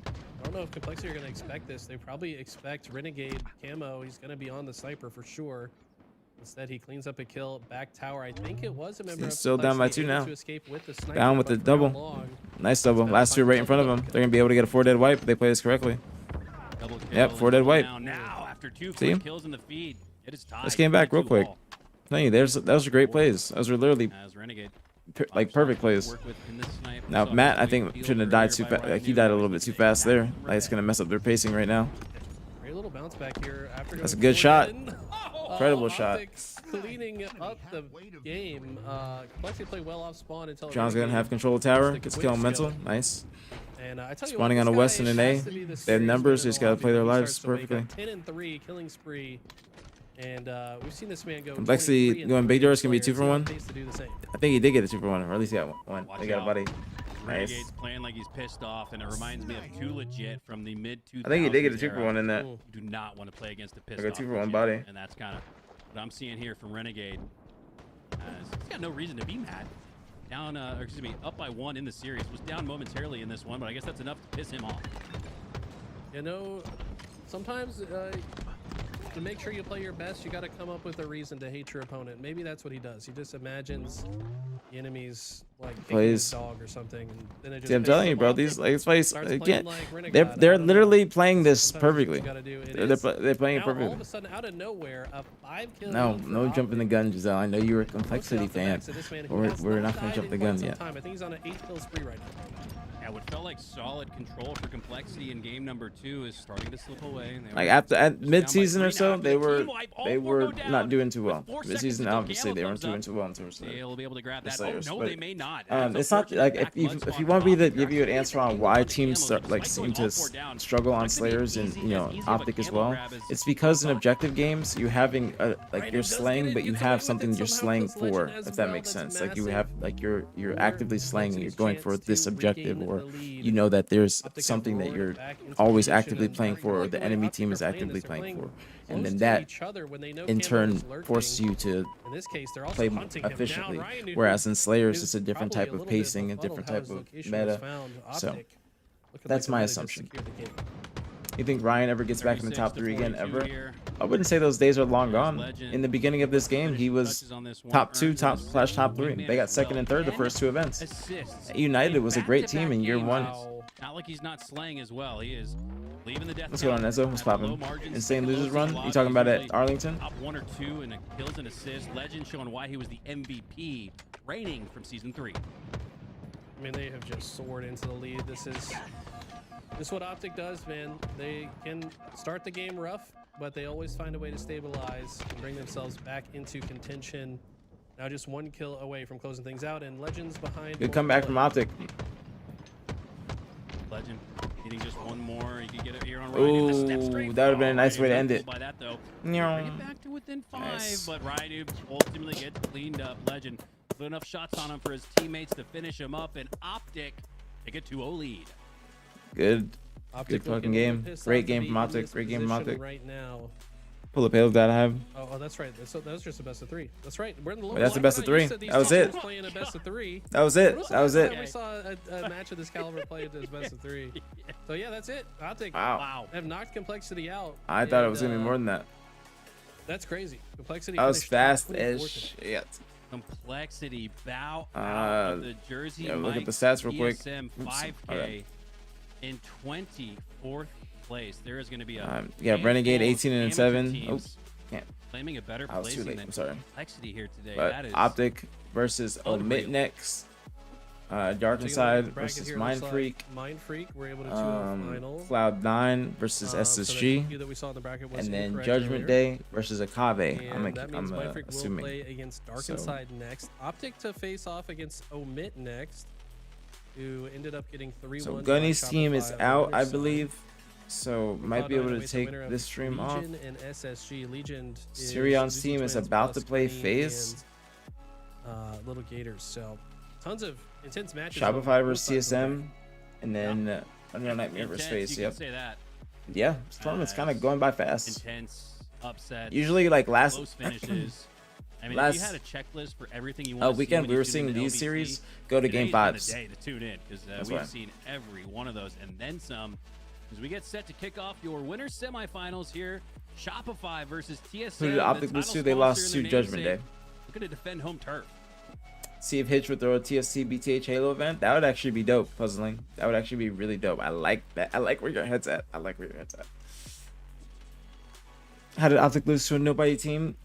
I don't know if Complexity are going to expect this. They probably expect Renegade camo. He's going to be on the sniper for sure. Instead, he cleans up a kill back tower. I think it was a member of Still down by Complexity 2 able now. to escape with the sniper, Down with the but for how double. long? Nice double. Last 2 right in front of them. They're gonna be able to get a 4 dead wipe if they play this correctly. Double kill Yep, 4 dead wipe. Now after 2 See? quick kills in the feed, it is tied. Let's game back real 2-2 quick. all. Tell you, those are great plays. Those were literally As Renegade like perfect plays. work with in this snipe. Now Saw Matt, I Renegade think field shouldn't have died earlier too by fast. Like he Rydoob. died a little bit too fast there. Like it's gonna mess up their pacing right now. Great little bounce back here after That's a going good shot. 4-in. Incredible shot. OpTic cleaning up the game. Complexity play well off spawn until John's gonna Renegade have control of tower. gets a Gets quick kill on skill. mental. Nice. And I tell you Spawning what, on a this West and guy an A. has to be the They have series numbers. They winner just gotta lobby play their when he lives starts to make a perfectly. 10-3 killing spree. And we've seen this man go Complexity 23 going big doors can be 2 for players. 1. He has to do the same. I think he did get a 2 for 1, or at least he got one. They got a buddy. Renegade's playing like he's pissed off, and it reminds me of Too Legit from the mid-2000s. I think he did get a 2-for-1 in that. You do not want to play against a pissed Like a off 2-for-1 Legit, body. and that's kind of what I'm seeing here from Renegade. He's got no reason to be mad. Down, or excuse me, up by 1 in the series. Was down momentarily in this one, but I guess that's enough to piss him off. You know, sometimes to make sure you play your best, you got to come up with a reason to hate your opponent. Maybe that's what he does. He just imagines the enemies like kicking his dog or something, and then it just. See, I'm telling you, bro. These like plays again. Like They're literally playing this Sometimes perfectly. what you gotta do. They're playing it Now, all perfectly. of a sudden, out of nowhere, a 5-kill No, lead for no jumping the OpTic. gun, Giselle. I know you're a complexity Off the fan. backs of this man who We're, has we're not gonna died jump in the quite gun some yet. time. I think he's on an 8-kill spree right now. Yeah, what felt like solid control for Complexity in game number 2 is starting to slip away. And they Like were at just down by mid-season 3 or now so, after they the were team wipe. All four were go down not doing too well. with 4 Mid-season, seconds until obviously, they Gamma weren't comes doing up. too well in terms of They'll be able to grab the that. Slayers, Oh, no, but, they may not. it's not like if you want me to give you an answer on why teams start, like seem to struggle on Slayers and OpTic as well, it's because in objective games you having like you're slaying, but you have something you're slaying for, if that makes sense. Like you have like you're actively slaying and you're going for this objective, or you know that there's something that you're always actively playing for, or the enemy team is actively playing for, and then that in turn forces you to play more efficiently. Whereas in Slayers, it's a different type of pacing, a different type of meta. So that's my assumption. You think Ryan ever gets back in the top 3 again, ever? I wouldn't say those days are long gone. In the beginning of this game, he was top 2, top 3. They got 2nd and 3rd the first 2 events. United was a great team in year 1. Not like he's not slaying as well. He is leaving the death. What's going on, Ezzo? What's poppin'? Insane losers run? You talking about at Arlington? Top 1 or 2 in kills and assists. Legend showing why he was the MVP, reigning from season 3. I mean, they have just soared into the lead. This is what OpTic does, man. They can start the game rough, but they always find a way to stabilize and bring themselves back into contention. Now just 1 kill away from closing things out, and Legends behind. Good comeback from OpTic. Legend needing just 1 more. He could get it here on Ooh, Ryan. that would have been a nice way to end it. By that, though. Bring it back to within 5, Nice. but Ryan ultimately gets cleaned up. Legend put enough shots on him for his teammates to finish him up, and OpTic take a 2-0 lead. Good. OpTic Good fucking looking game. pissed Great off to game be from in OpTic. this Great game from position OpTic. right now. Pull the payload that I have. Oh, that's right. So that was just a best of 3. That's right. We're in the low. That's the best of 3. That was it. Playing a best of 3. That was it. That was it. We saw a match of this caliber played as best of 3. So yeah, that's it. OpTic. Wow. Have knocked Complexity out. I thought it was gonna be more than that. That's crazy. Complexity. That was finished fast 24th. as shit. Complexity bow out of the Jersey. Yeah, look at Mike the stats real quick. TSM Oops. 5K Okay. in 24th place. There is going to be a yeah, handful Renegade of 18 and amateur 7. teams Oh, can't. claiming a better I was too placing late. than I'm sorry. Complexity here today. But That is OpTic versus unreal. Omit next. Dark Taking a look at Inside the bracket versus here, Mind looks Freak. like Mind Freak. We're able to 2-0 final. Cloud9 versus So that SSG. view that we saw in the bracket was And then incorrect Judgment earlier. Day versus Akave. And that means I'm Mind Freak will assuming. play against Dark So- Inside next. OpTic to face off against Omit next, who ended up getting 3-1. So by Gunny's team is Shopify on out, the I winner's side. believe. So might be able to take this stream off. Legion and SSG. Legion is Sirion's Lucy team is Twins about plus to play Queen FaZe. and, Little Gators. So tons of intense matches. Shopify on both versus sides of the TSM. And then Unreal Nightmare versus Intense, FaZe. you Yep. can say that. Yeah, this tournament's kind of going by fast. Intense upsets. Usually, like last close finishes. I mean, last if you had a checklist for everything you want to weekend, see we when were you tune seeing into these LVC, series go to game today's been 5s. the day to tune in because That's we've right. seen every one of those and then some. As we get set to kick off your winner semifinals here, Shopify versus TSM. Who did the OpTic title lose to? They sponsor lost in to their Judgment namesake, Day. looking to defend home turf. See if Hitch would throw a TSC BTH Halo event. That would actually be dope. Puzzling. That would actually be really dope. I like that. I like where your head's at. I like where your head's at. How did OpTic lose to a nobody team?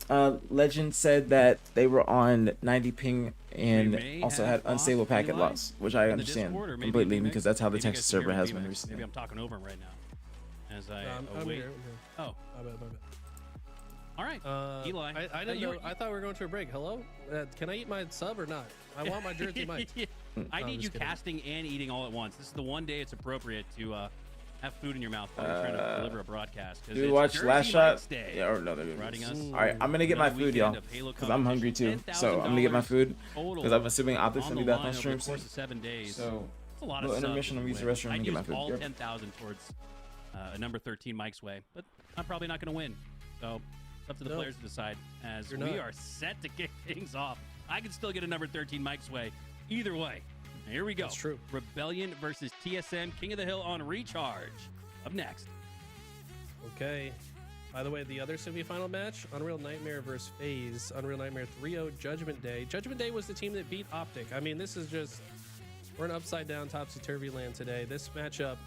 Legend said that they were on 90 ping and also had unstable packet loss, which I understand completely because that's how the Texas server has been recently. Maybe I'm talking over him right now. As I I'm await. here. Oh, My bad. all right. Eli, I didn't know. I thought we were going to a break. Hello? Can I eat my sub or not? I want my Jersey Mike. I No, I'm need you just kidding. casting and eating all at once. This is the one day it's appropriate to have food in your mouth while you're trying to deliver a broadcast. 'cause Did we it's watch Jersey Last Shot? Mike's Day. Yeah, or no, they're Riding us. All right, I'm gonna get my Another food, y'all, weekend of Halo because I'm hungry too. competition. So I'm gonna get my food $10,000 because I'm assuming OpTic's on gonna the be back line on over stream the soon. course of 7 days. So a lot of Well, subs. intermission, I'm with using the restroom I'd and get use my food. all Yep. 10,000 towards a number 13 Mike's way, but I'm probably not going to win. So it's up to the No. players to decide as You're we not. are set to kick things off. I can still get a number 13 Mike's way either way. Now, here we go. That's true. Rebellion versus TSM, King of the Hill on Recharge. Up next. Okay. By the way, the other semifinal match, Unreal Nightmare versus FaZe. Unreal Nightmare 3-0 Judgment Day. Judgment Day was the team that beat OpTic. I mean, this is just, we're in upside down, topsy-turvy land today. This matchup,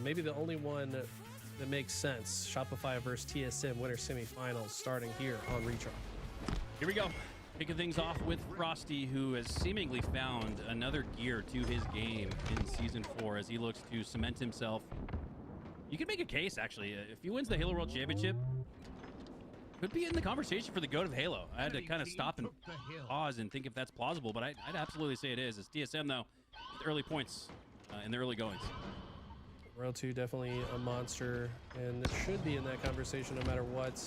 maybe the only one that makes sense. Shopify versus TSM winner semifinals starting here on Recharge. Here we go. Kicking things off with Frosty, who has seemingly found another gear to his game in Season 4 as he looks to cement himself. You can make a case, actually. If he wins the Halo World Championship, could be in the conversation for the GOAT of Halo. I had to kind of stop and pause and think if that's plausible, but I'd absolutely say it is. It's TSM, though, with early points in the early goings. Royal 2 definitely a monster, and it should be in that conversation no matter what.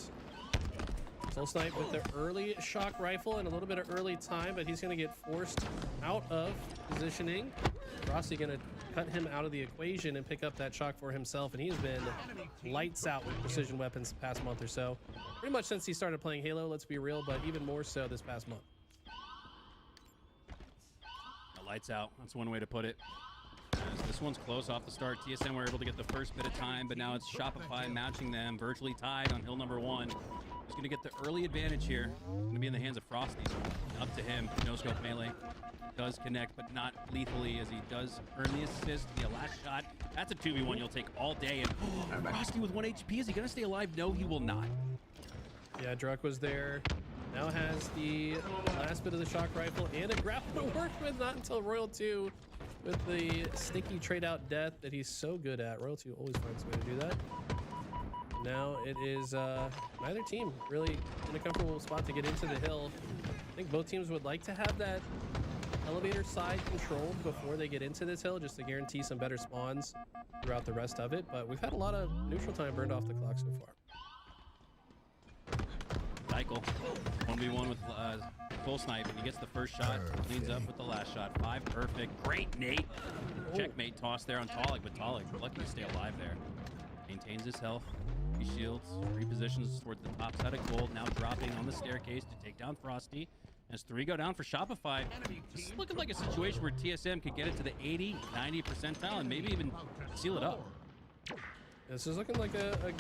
Soul Snipe with the early shock rifle and a little bit of early time, but he's going to get forced out of positioning. Frosty going to cut him out of the equation and pick up that shock for himself, and he's been lights out with precision weapons the past month or so. Pretty much since he started playing Halo, let's be real, but even more so this past month. Lights out. That's one way to put it. As this one's close off the start. TSM were able to get the first bit of time, but now it's Shopify matching them, virtually tied on hill number 1. He's going to get the early advantage here. Going to be in the hands of Frosty. Up to him. No scope melee. Does connect, but not lethally as he does earn the assist. The last shot. That's a 2v1 you'll take all day. And Frosty with 1 HP. Is he going to stay alive? No, he will not. Yeah, Druck was there. Now has the last bit of the shock rifle and a grapple to work with. Not until Royal 2 with the sticky trade out death that he's so good at. Royal 2 always finds a way to do that. Now it is neither team really in a comfortable spot to get into the hill. I think both teams would like to have that elevator side controlled before they get into this hill, just to guarantee some better spawns throughout the rest of it. But we've had a lot of neutral time burned off the clock so far. Cycle 1v1 with full snipe, and he gets the first shot, cleans up with the last shot. 5 perfect. Great Nate. Checkmate toss there on Talik, but Talik lucky to stay alive there. Maintains his health. He shields, repositions towards the top side of gold, now dropping on the staircase to take down Frosty. As 3 go down for Shopify. This is looking like a situation where TSM could get it to the 80, 90 percentile and maybe even seal it up. This is looking like a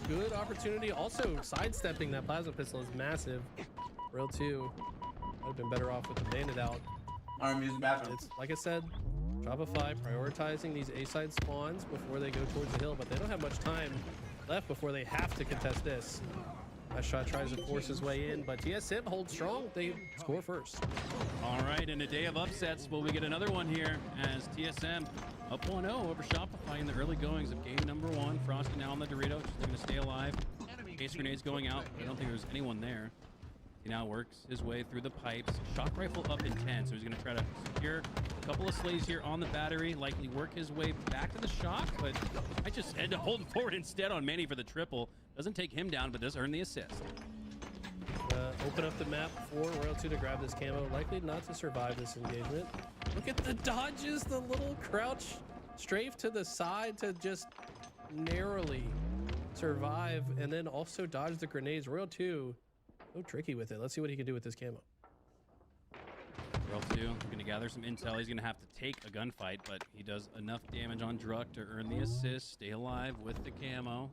good opportunity. Also, sidestepping that plasma pistol is massive. Real 2 would have been better off with the bandit out. It's like I said, Shopify prioritizing these A-side spawns before they go towards the hill, but they don't have much time left before they have to contest this. That shot tries to force his way in, but TSM holds strong. They score first. All right, in a day of upsets, will we get another one here as TSM up 1-0 over Shopify in the early goings of game number 1. Frosty now on the Dorito, just looking to stay alive. Case grenades going out. I don't think there's anyone there. He now works his way through the pipes. Shock rifle up in 10, so he's going to try to secure a couple of slays here on the battery. Likely work his way back to the shock, but I just had to hold forward instead on Manny for the triple. Doesn't take him down, but does earn the assist. Open up the map for Royal 2 to grab this camo. Likely not to survive this engagement. Look at the dodges, the little crouch strafe to the side to just narrowly survive, and then also dodge the grenades. Royal 2, so tricky with it. Let's see what he can do with this camo. Royal 2 going to gather some intel. He's going to have to take a gunfight, but he does enough damage on Druck to earn the assist, stay alive with the camo.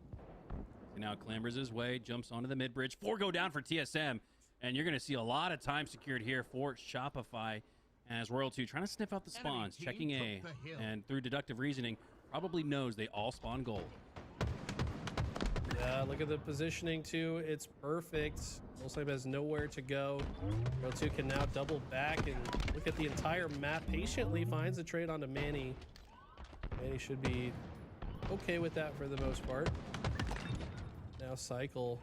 He now clambers his way, jumps onto the mid-bridge. 4 go down for TSM, and you're going to see a lot of time secured here for Shopify as Royal 2 trying to sniff out the spawns, checking A, and through deductive reasoning, probably knows they all spawn gold. Yeah, look at the positioning too. It's perfect. Soulsnipe has nowhere to go. Royal 2 can now double back and look at the entire map. Patiently finds the trade onto Manny. Manny should be okay with that for the most part. Now Cycle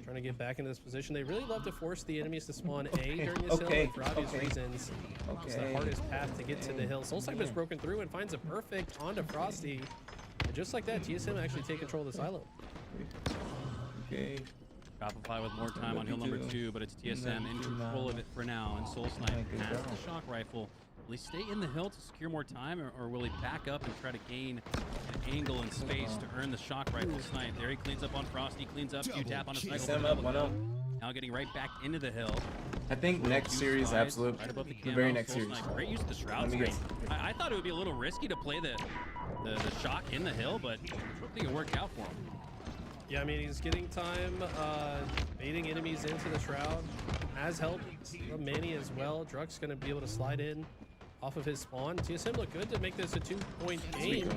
trying to get back into this position. They really love to force the enemies to spawn A during this hill, and for obvious reasons. It's the hardest path to get to the hill. Soulsnipe has broken through and finds a perfect onto Frosty. And just like that, TSM actually take control of the silo. Okay. Shopify with more time on hill number 2, but it's TSM in control of it for now. And Soul Snipe has the shock rifle Will he stay in the hill to secure more time, or will he back up and try to gain an angle and space to earn the shock rifle snipe? There he cleans up on Frosty, cleans up, Q-tap on a cycle. TSM up 1-0. Now getting right back into the hill. I think next series, absolute. Right above the The very next Soul series. Snipe. Great use of the shroud screen. I thought it would be a little risky to play the shock in the hill, but I think it worked out for him. Yeah, I mean, he's getting time, baiting enemies into the shroud. Has helped Manny as well. Druck's going to be able to slide in off of his spawn. TSM look good to make this a 2-point game.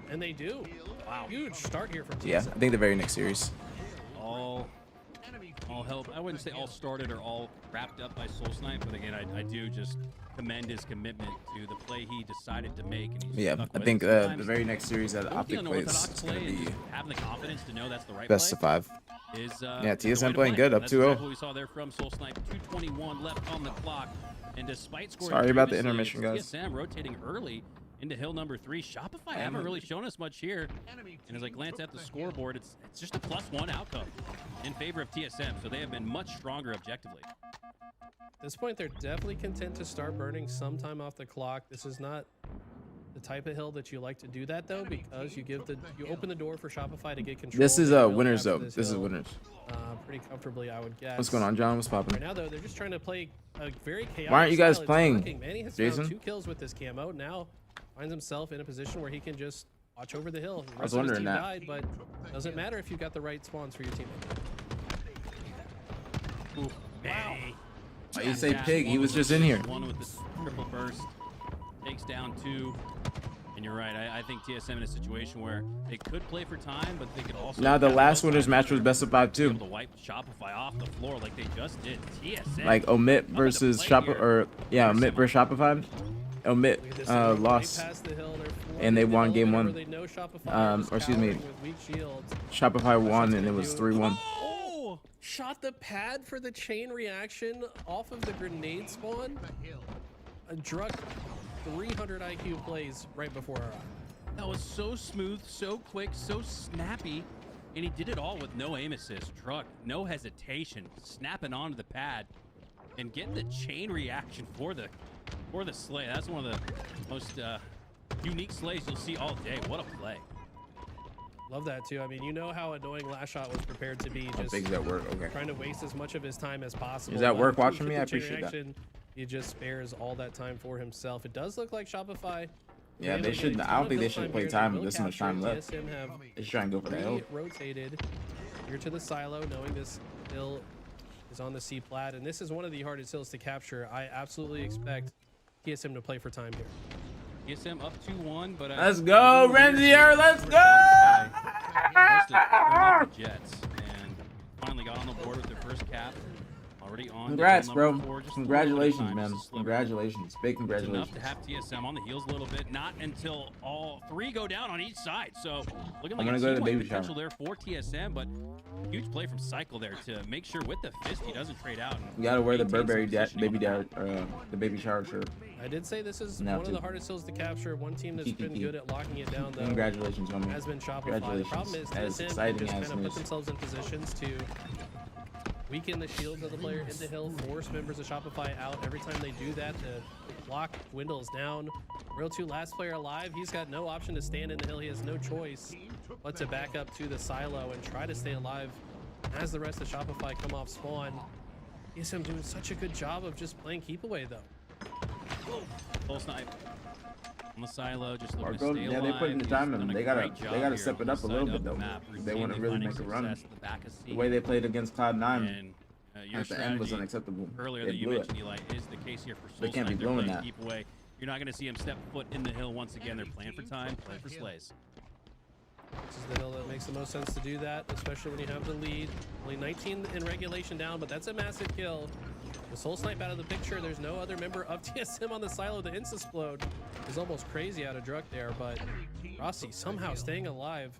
And they do. Wow. Huge start here from TSM. Yeah, I think the very next series. All help. I wouldn't say all started or all wrapped up by Soul Snipe, but again, I do just commend his commitment to the play he decided to make. And he's Yeah, stuck I with think it. the very next series that OpTic plays is going to be having the confidence to know that's the right best play of 5. is Yeah, the way TSM to playing play. good, up That's 2-0. exactly what we saw there from Soul Snipe. 2:21 left on the clock, and despite scoring Sorry about the previously, intermission, guys. TSM rotating early into hill number 3. Shopify haven't really shown us much here, and as I glance at the scoreboard, it's just a +1 outcome in favor of TSM, so they have been much stronger objectively. At this point, they're definitely content to start burning sometime off the clock. This is not the type of hill that you like to do that, though, because you open the door for Shopify to get control. This is a winners, though. This is winners. Pretty comfortably, I would guess. What's going on, John? What's Right popping? now, though, they're just trying to play a very chaotic Why aren't you guys style. It's playing, working. Manny has Jason? found 2 kills with this camo. Now finds himself in a position where he can just watch over the hill. The I was rest of his wondering team that. died, but doesn't matter if you've got the right spawns for your teammate. Wow. Why you say pig? He was just in here. One with the triple burst takes down 2. And you're right. I think TSM in a situation where they could play for time, but they could also. Now the last winners match was best of 5 be able too. to wipe Shopify off the floor like they just did. TSM. Like Omit versus Shopify, or yeah, Omit versus Shopify. Omit lost, and they won game 1. Or excuse me, Shopify won, and it was 3-1. Oh! Shot the pad for the chain reaction off of the grenade spawn. A Druck 300 IQ plays right before our eye. That was so smooth, so quick, so snappy, and he did it all with no aim assist. Druck, no hesitation, snapping onto the pad and getting the chain reaction for the slay. That's one of the most unique slays you'll see all day. What a play! Love that too. I mean, you know how annoying last shot was prepared to be. How Just big is that work? Okay. trying to waste as much of his time as possible. Is that work But watching with me? the I chain appreciate that. reaction, he just spares all that time for himself. It does look like Shopify. Yeah, they shouldn't. I don't think they should play time with this much time left. TSM have They should try and go for the hill. rotated here to the silo, knowing this hill is on the C plat, and this is one of the hardest hills to capture. I absolutely expect TSM to play for time here. TSM up 2-1, but Let's go, Renzier! Let's go! the Jets and finally got on the board with their first cap. Already on. Congrats, to bro. number 4, just a little bit of Congratulations, time, man. just a sliver. Congratulations. Big It's congratulations. enough to have TSM on the heels a little bit. Not until all 3 go down on each side. So looking like I'm gonna a go to the 2-1 baby potential shower. there for TSM, but huge play from Cycle there to make sure with the fist he doesn't trade out. You gotta wear the maintain some Burberry positioning baby on the dad, the baby shower shirt. I did say this is Now one of too. the hardest hills to capture. One team that's been good at locking it down, though, Congratulations, homie. has been Shopify. The Congratulations. problem is That is TSM exciting just ass kind of put news. themselves in positions to weaken the shields of the player into hill, force members of Shopify out. Every time they do that, the block dwindles down. Real 2 last player alive. He's got no option to stand in the hill. He has no choice but to back up to the silo and try to stay alive as the rest of Shopify come off spawn. TSM doing such a good job of just playing keep away, though. Full snipe on the silo, just looking to Marco, stay yeah, alive. they put in the He's time done and a they gotta great job step here it on up a the little side bit of the though. map, They want to routinely really finding make a run. success at the back of C. The way they played against Cloud9 And your at the end was strategy unacceptable. earlier They that you blew it. mentioned, Eli, is the case here for Soul They can't be Snipe. They're blowing playing that. keep away. You're not going to see him step foot in the hill once again. They're playing for time, playing for slays. This is the hill that makes the most sense to do that, especially when you have the lead. Only 19 in regulation down, but that's a massive kill. The Soul Snipe out of the picture. There's no other member of TSM on the silo. The Insta-Splode is almost crazy out of Druck there, but Frosty somehow staying alive.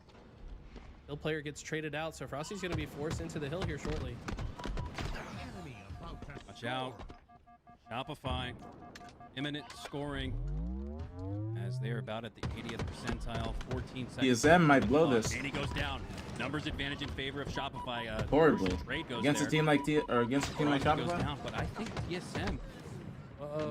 Hill player gets traded out, so Frosty's going to be forced into the hill here shortly. Watch out. Shopify. Imminent scoring. As they're about at the 80th percentile, 14 seconds. TSM might blow this. And he goes down. Numbers advantage in favor of Shopify. Horribly. Trade goes Against there. a team like against a team like Goes Shopify. down, but I think TSM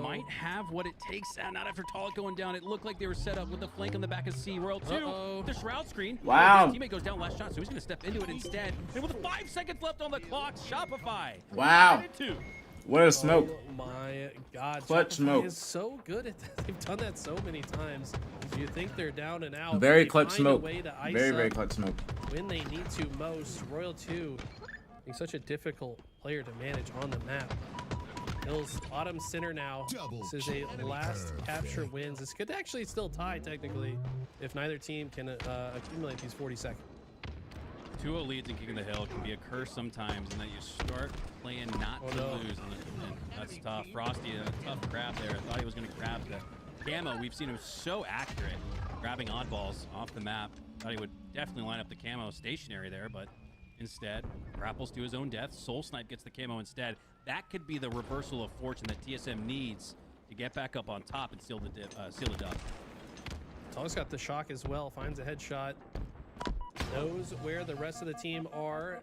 might have what it takes. Not after Tolic going down. It looked like they were set up with the flank on the back of C. Royal 2. The shroud screen. Wow. His teammate goes down last shot, so he's going to step into it instead. And with 5 seconds left on the clock, Shopify. Wow. What a smoke. Oh my God. Clutch Shopify smoke. is so good at that. They've done that so many times. You think they're down and out. Very they clutch find a smoke. way to ice Very up clutch smoke. when they need to most. Royal 2 being such a difficult player to manage on the map. Hills bottom center now. This is a last capture wins. This could actually still tie technically if neither team can accumulate these 40 seconds. 2-0 leads and kicking the hill can be a curse sometimes, and that you start playing not to lose. And that's tough. Frosty, a tough grab there. I thought he was going to grab the camo. We've seen him so accurate grabbing oddballs off the map. Thought he would definitely line up the camo stationary there, but instead grapples to his own death. Soul Snipe gets the camo instead. That could be the reversal of fortune that TSM needs to get back up on top and seal the dub. Tolic's got the shock as well. Finds a headshot. Knows where the rest of the team are.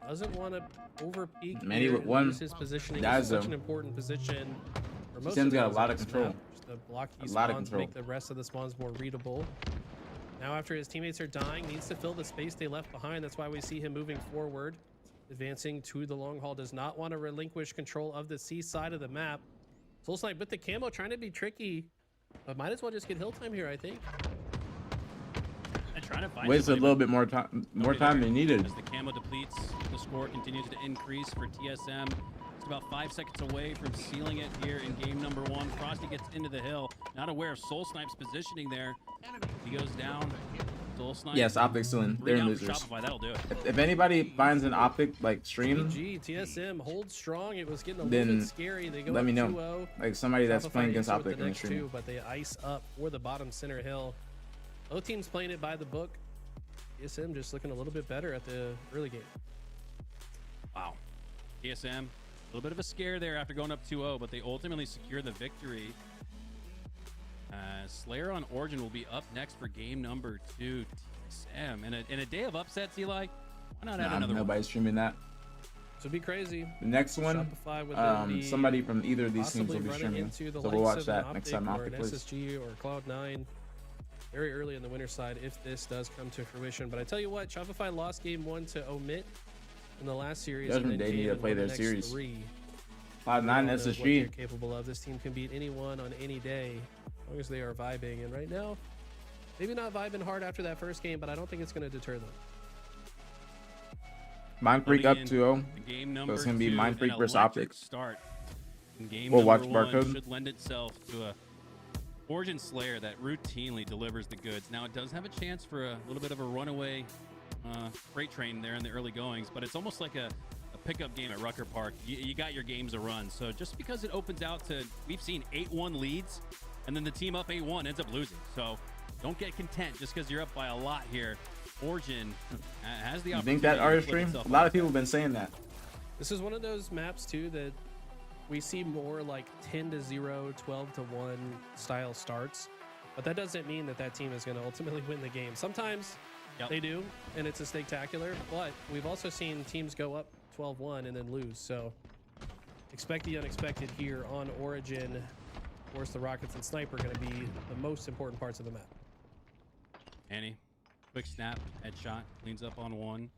Doesn't want to over peek. Manny with one. His positioning Guys, is such an important position. TSM's got a lot of control. Just to block these A lot of spawns, control. make the rest of the spawns more readable. Now after his teammates are dying, needs to fill the space they left behind. That's why we see him moving forward. Advancing to the long haul. Does not want to relinquish control of the C side of the map. Soul Snipe with the camo, trying to be tricky. But might as well just get hill time here, I think. And trying to find Wasted a little bit more time than needed. As the camo depletes, the score continues to increase for TSM. It's about 5 seconds away from sealing it here in game number 1. Frosty gets into the hill, not aware of Soul Snipe's positioning there. He goes down. Soul Snipe. Yes, OpTic still in. They're Down losers. Shopify, that'll do it. If anybody finds an OpTic like stream, GG, TSM holds strong. It was getting a then little bit scary. They go let me up know. 2-0. Like somebody that's Shopify playing against answer with OpTic in the next stream. two, but they ice up for the bottom center hill. Both teams playing it by the book. TSM just looking a little bit better at the early game. Wow. TSM, a little bit of a scare there after going up 2-0, but they ultimately secure the victory. Slayer on Origin will be up next for game number 2. TSM. In a day of upsets, Eli, why not add another one? Nobody's streaming that. This would be crazy. The next one, somebody from either of these teams will be streaming. So we'll watch that next time or OpTic an plays. SSG or Cloud9 very early in the winter side if this does come to fruition. But I tell you what, Shopify lost game 1 to Omit in the last series. Judgment Day need to play their series. Cloud9 SSG. What they're capable of. This team can beat anyone on any day as long as they are vibing. And right now, maybe not vibing hard after that first game, but I don't think it's going to deter them. Mind Freak up 2-0. So It's going to be Mind Freak versus OpTic. Start. Game We'll watch number 1 Barcode. should lend itself to a Origin Slayer that routinely delivers the goods. Now it does have a chance for a little bit of a runaway freight train there in the early goings, but it's almost like a pickup game at Rucker Park. You got your games to run. So just because it opens out to, we've seen 8-1 leads, and then the team up 8-1 ends up losing. So don't get content just because you're up by a lot here. Origin has the opportunity. You think that to artistry? flip itself A lot up. of people have been saying that. This is one of those maps too that we see more like 10-0, 12-1 style starts, but that doesn't mean that team is going to ultimately win the game. Sometimes they do, and it's a spectacular, but we've also seen teams go up 12-1 and then lose. So expect the unexpected here on Origin. Of course, the Rockets and Sniper are going to be the most important parts of the map. Annie, quick snap, headshot, cleans up on one.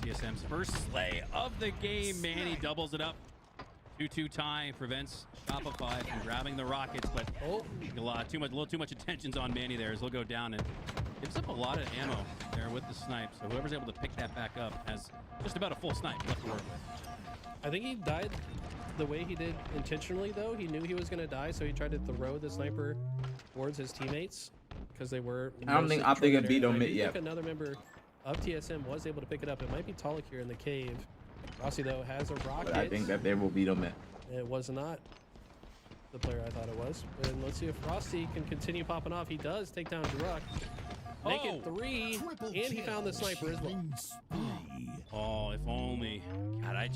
TSM's first slay of the game. Manny doubles it up. 2-2 tie prevents Shopify from grabbing the Rockets, but a little too much attention's on Manny there as he'll go down and gives up a lot of ammo there with the snipe. So whoever's able to pick that back up has just about a full snipe left to work with. I think he died the way he did intentionally, though. He knew he was going to die, so he tried to throw the sniper towards his teammates because they were. I don't think OpTic had beat Omit yet. Another member of TSM was able to pick it up. It might be Tolic here in the cave. Rossi, though, has a rocket. But I think that they will beat Omit. It was not the player I thought it was. And let's see if Frosty can continue popping off. He does take down Druck. Make it 3, and he found the sniper as well. Oh, if only. God,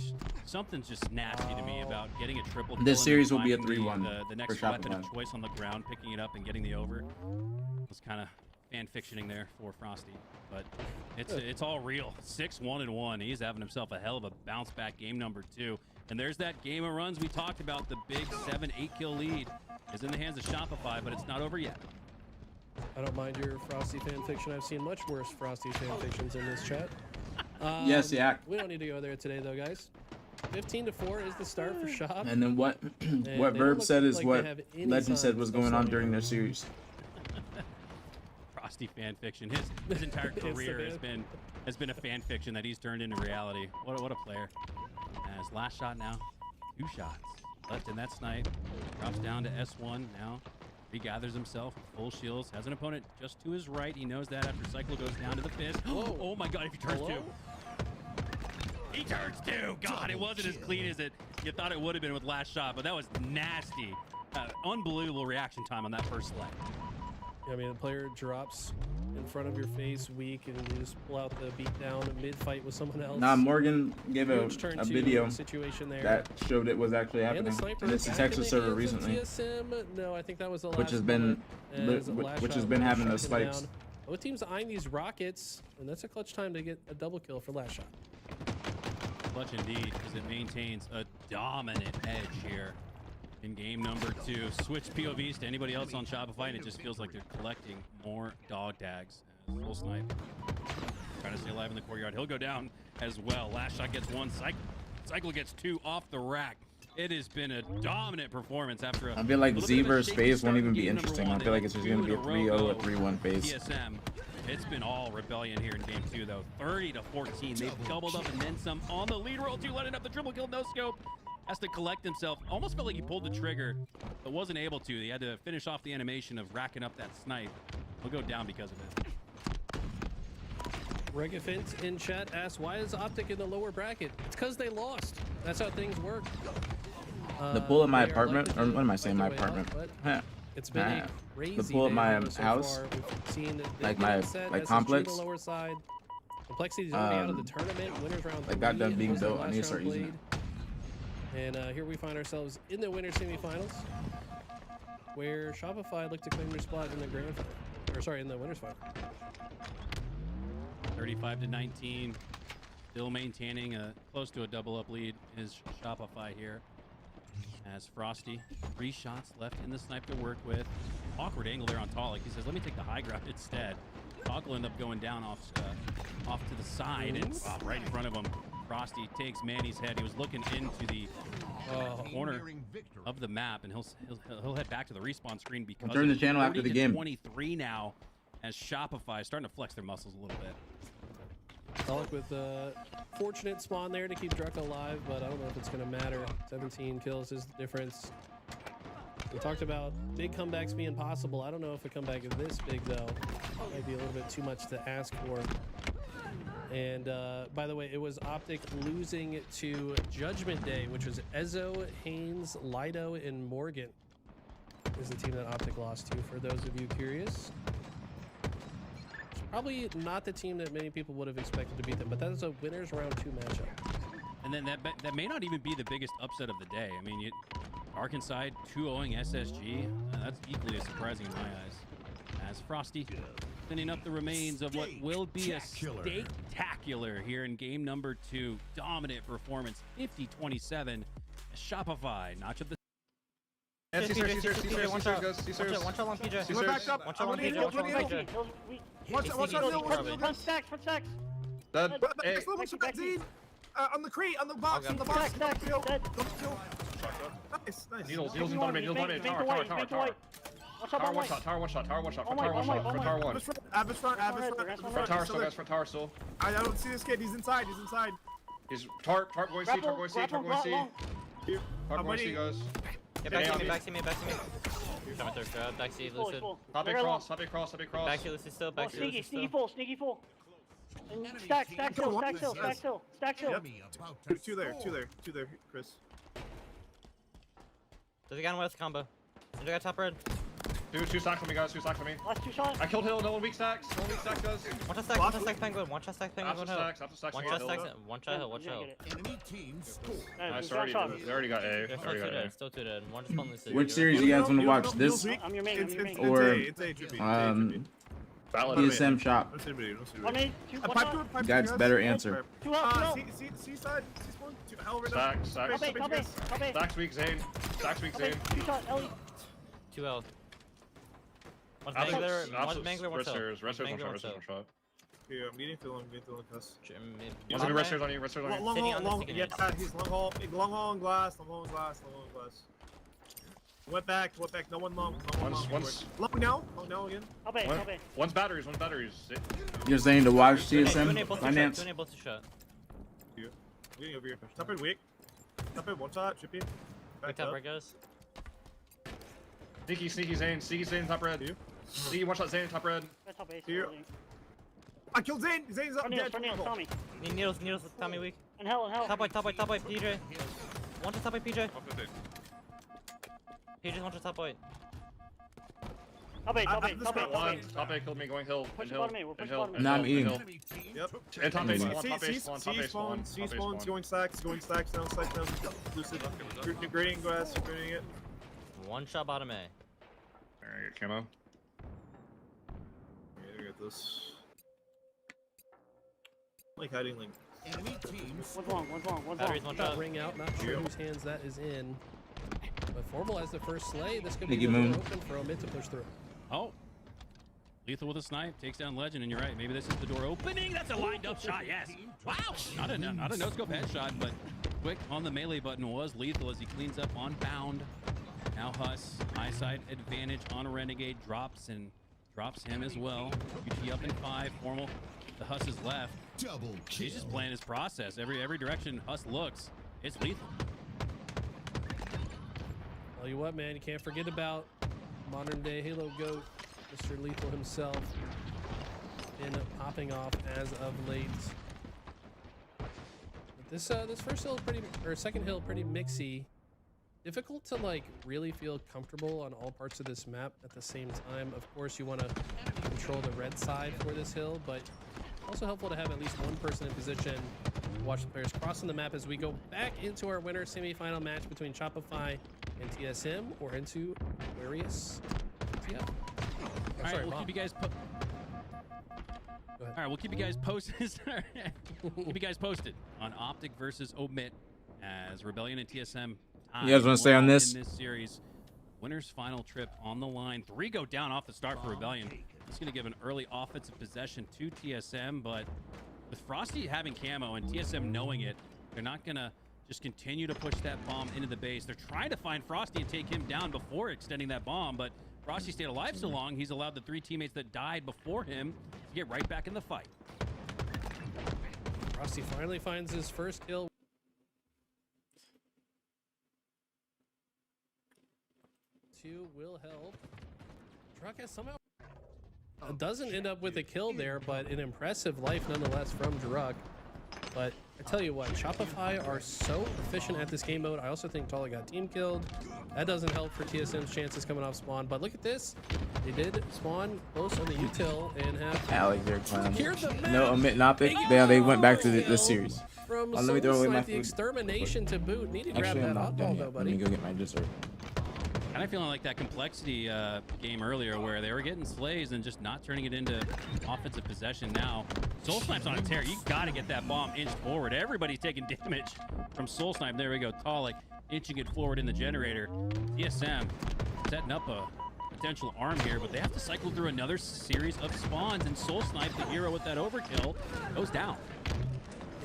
something's just nasty to me about getting a triple. This kill and series will be a finding 3-1 The next for weapon of Shopify. choice on the ground, picking it up and getting the over. It was kind of fan fictioning there for Frosty, but it's all real. 6-1-1. He's having himself a hell of a bounce back game number 2. And there's that game of runs we talked about. The big 7-8 kill lead is in the hands of Shopify, but it's not over yet. I don't mind your Frosty fan fiction. I've seen much worse Frosty fan fictions in this chat. Yes, yeah. We don't need to go there today, though, guys. 15-4 is the start for Shop. And then what And what they Verb don't said look is like what they have any Legend said signs was of going on slowing during down. their series. Frosty fan fiction. His entire It's the career fan. has been a fan fiction that he's turned into reality. What a player. As last shot now, 2 shots left in that snipe. Drops down to S1 now. Regathers himself, full shields, has an opponent just to his right. He knows that after Cycle goes down to the fist. Whoa. Oh my god, if he turns Hello? 2. He turns 2. God, it wasn't as clean as you thought it would have been with last shot, but that was nasty. Unbelievable reaction time on that first leg. I mean, the player drops in front of your face, weak, and you just pull out the beat down mid-fight with someone else. Nah, Morgan gave a Huge turn two video situation there. that showed it was actually And the happening. sniper And it's a back Texas in the server hands of recently, TSM. No, I think that was the last which has been moment, as last which shot has been really having shut those him spikes. down. Both teams eyeing these rockets, and that's a clutch time to get a double kill for last shot. Clutch indeed, because it maintains a dominant edge here in game number 2. Switch POVs to anybody else on Shopify, and it just feels like they're collecting more dog tags. Full snipe. Trying to stay alive in the courtyard. He'll go down as well. Last shot gets 1. Cycle gets 2 off the rack. It has been a dominant performance after a I feel like little Z bit of a versus shaky FaZe start won't in even be game number interesting. 1. I feel like it's just going to be a 3-0 or 3-1 FaZe. TSM. It's been all rebellion here in game 2, though. 30-14. They've doubled up and then some on the lead roll, too. Letting up the triple kill, no scope. Has to collect himself. Almost felt like he pulled the trigger, but wasn't able to. He had to finish off the animation of racking up that snipe. He'll go down because of it. Regafint in chat asks, why is OpTic in the lower bracket? It's because they lost. That's how things work. The pool at my They are apartment, likely or to what am I fight saying? their My way out, apartment. but it's been a crazy The pool at day my so house, far. We've seen that like they my get set, like SSG complex. the lower side. Complexity's already out of the tournament. Winners round 3. Like got done being was the built. I last need to round start using it. played. And here we find ourselves in the winner semifinals, where Shopify looked to claim their spot in the grand final, or sorry, in the winners final. 35-19. Still maintaining a close to a double up lead is Shopify here. As Frosty, 3 shots left in the snipe to work with. Awkward angle there on Talik. He says, let me take the high ground instead. Talk will end up going down off to the side and right in front of him. Frosty takes Manny's head. He was looking into the corner of the map, and he'll head back to the respawn screen because Turn the channel after the game. 23 now, as Shopify is starting to flex their muscles a little bit. Alec with a fortunate spawn there to keep Druck alive, but I don't know if it's going to matter. 17 kills is the difference. We talked about big comebacks being possible. I don't know if a comeback is this big, though. Might be a little bit too much to ask for. And by the way, it was OpTic losing to Judgment Day, which was Ezo, Haynes, Lido, and Morgan is the team that OpTic lost to, for those of you curious. Probably not the team that many people would have expected to beat them, but that is a winners round 2 matchup. And then that may not even be the biggest upset of the day. I mean, Arkansas 2-0ing SSG. That's equally as surprising in my eyes. As Frosty cleaning up the remains of what will be a spectacular here in game number 2. Dominant performance, 50-27. Shopify, notch of the. One shot long PJ. We're back up. One shot long PJ. One shot long PJ. One shot. Front stacks. Dead. One shot. Z. On the crate, on the box, on the box. Don't kill. Nice. Needles in front of me. Tower. Tower one shot. Tower one. Abyss front. Front tower still, guys. Front tower still. I don't see this kid. He's inside. He's Tart going C. Tart going C, guys. Yeah, back to me. Coming through, crowd. Back to you, Lucid. Hop across. Back to you, Lucid still. Back to you, Lucid still. Sneaky full. Stack hill. Two there, Chris. There's a guy on west combo. There's a guy top red. Two stacks on me, guys. Last 2 shots. I killed Hill. No one weak stacks. guys. One shot stack penguin. One shot stack penguin. One shot hill. Enemy team score. Nice, they already got A. Still two dead. One just on Lucid. Which series you guys want to watch? This I'm your main. or It's A. Valid. TSM shop. Don't see anybody. Don't see One anybody. aid, two, one Pipe shot. to it, pipe to That's it, better guys. answer. Two out, two out. C side. C spawn. Hell right now. Stacks. Top eight, top eight. Stacks weak Zane. Stacks weak Top Zane. eight, two shot, Ellie. 2 L. One's Absolute- Mangler, one's absolute Mangler, one's Resters, One's Resters, one Mangler, shot, one's Resters, one shot. Yeah, I'm getting to him. Cuss. One's gonna be Resters on you, Resters on you. Long Sitting haul, on the long. sticky Yeah, nades. he's long haul and glass. Long haul and glass. Long haul and glass. Went back. No one long. No one long. Once. Long now. Long now again. Top eight, top eight. One's batteries, one's batteries. You're saying to watch Two TSM both to finance? shot. 2 both to shot. I'm getting over here. Top it weak. Top it one shot. Chippy. Big top right, guys. Sneaky Zane, top red. Sneaky one shot Zane, top red. Top eight. Here. I killed Zane. Zane's up dead. Front nails, Tommy. Need needles, Tommy weak. And hell, Top white, PJ. One to top white, PJ. PJ, one to top white. Top eight, top eight, top eight, top eight. Top eight killed me going hill. Push And the hill. bottom eight, we're And pushing hill. bottom and Nah, I'm hill, and eating. hill. Yep. And top eight spawn, C top eight spawn, top eight spawn. C spawn's going stacks down. Lucid. Grading glass. Grading it. One shot bottom A. Alright, get camo. Yeah, I got this. Like hiding like. One's long. Batteries, one Shot shot. ring out, not sure whose hands that is in. But Formal as the first slay, this could be Biggie the door Moon. open for Omid to push through. Oh. Lethal with a snipe, takes down Legend, and you're right. Maybe this is the door opening. That's a lined up shot, yes. Wow. Not a no-scope headshot, but quick on the melee button was Lethal as he cleans up on Bound. Now Huss, eyesight advantage on Renegade, drops him as well. UT up in 5, Formal. The Huss is left. Double kill. He's just playing his process. Every direction Huss looks, it's Lethal. Tell you what, man, you can't forget about modern day Halo GOAT, Mr. Lethal himself, in popping off as of late. But this first hill second hill pretty mixy. Difficult to like really feel comfortable on all parts of this map at the same time. Of course, you want to control the red side for this hill, but also helpful to have at least one person in position to watch the players crossing the map as we go back into our winner semifinal match between Shopify and TSM, or into Aquarius. Yeah. All right, we'll keep you guys. All right, we'll keep you guys posted. Keep you guys posted on OpTic versus Omit as Rebellion and TSM. You guys want to stay on this? In this series, winner's final trip on the line. 3 go down off the start for Rebellion. It's going to give an early offensive possession to TSM, but with Frosty having camo and TSM knowing it, they're not going to just continue to push that bomb into the base. They're trying to find Frosty and take him down before extending that bomb, but Frosty stayed alive so long, he's allowed the 3 teammates that died before him to get right back in the fight. Frosty finally finds his first kill. Two will help. Truck has somehow doesn't end up with a kill there, but an impressive life nonetheless from Druk. But I tell you what, Shopify are so efficient at this game mode. I also think Tala got team killed. That doesn't help for TSM's chances coming off spawn. But look at this. They did spawn close on the util and have Alex, they're clowns. secured the map. No, Omit Nopic. They went back to this series. From Let me throw away my the food. extermination to boot. Need to grab Actually, that I'm not hot done ball yet. though, Let me buddy. go get my dessert. Kind of feeling like that complexity game earlier where they were getting slays and just not turning it into offensive possession now. Soul Snipe's on a tear. You got to get that bomb inched forward. Everybody's taking damage from Soul Snipe. There we go. Talik inching it forward in the generator. TSM setting up a potential arm here, but they have to cycle through another series of spawns, and Soul Snipe, the hero with that overkill, goes down.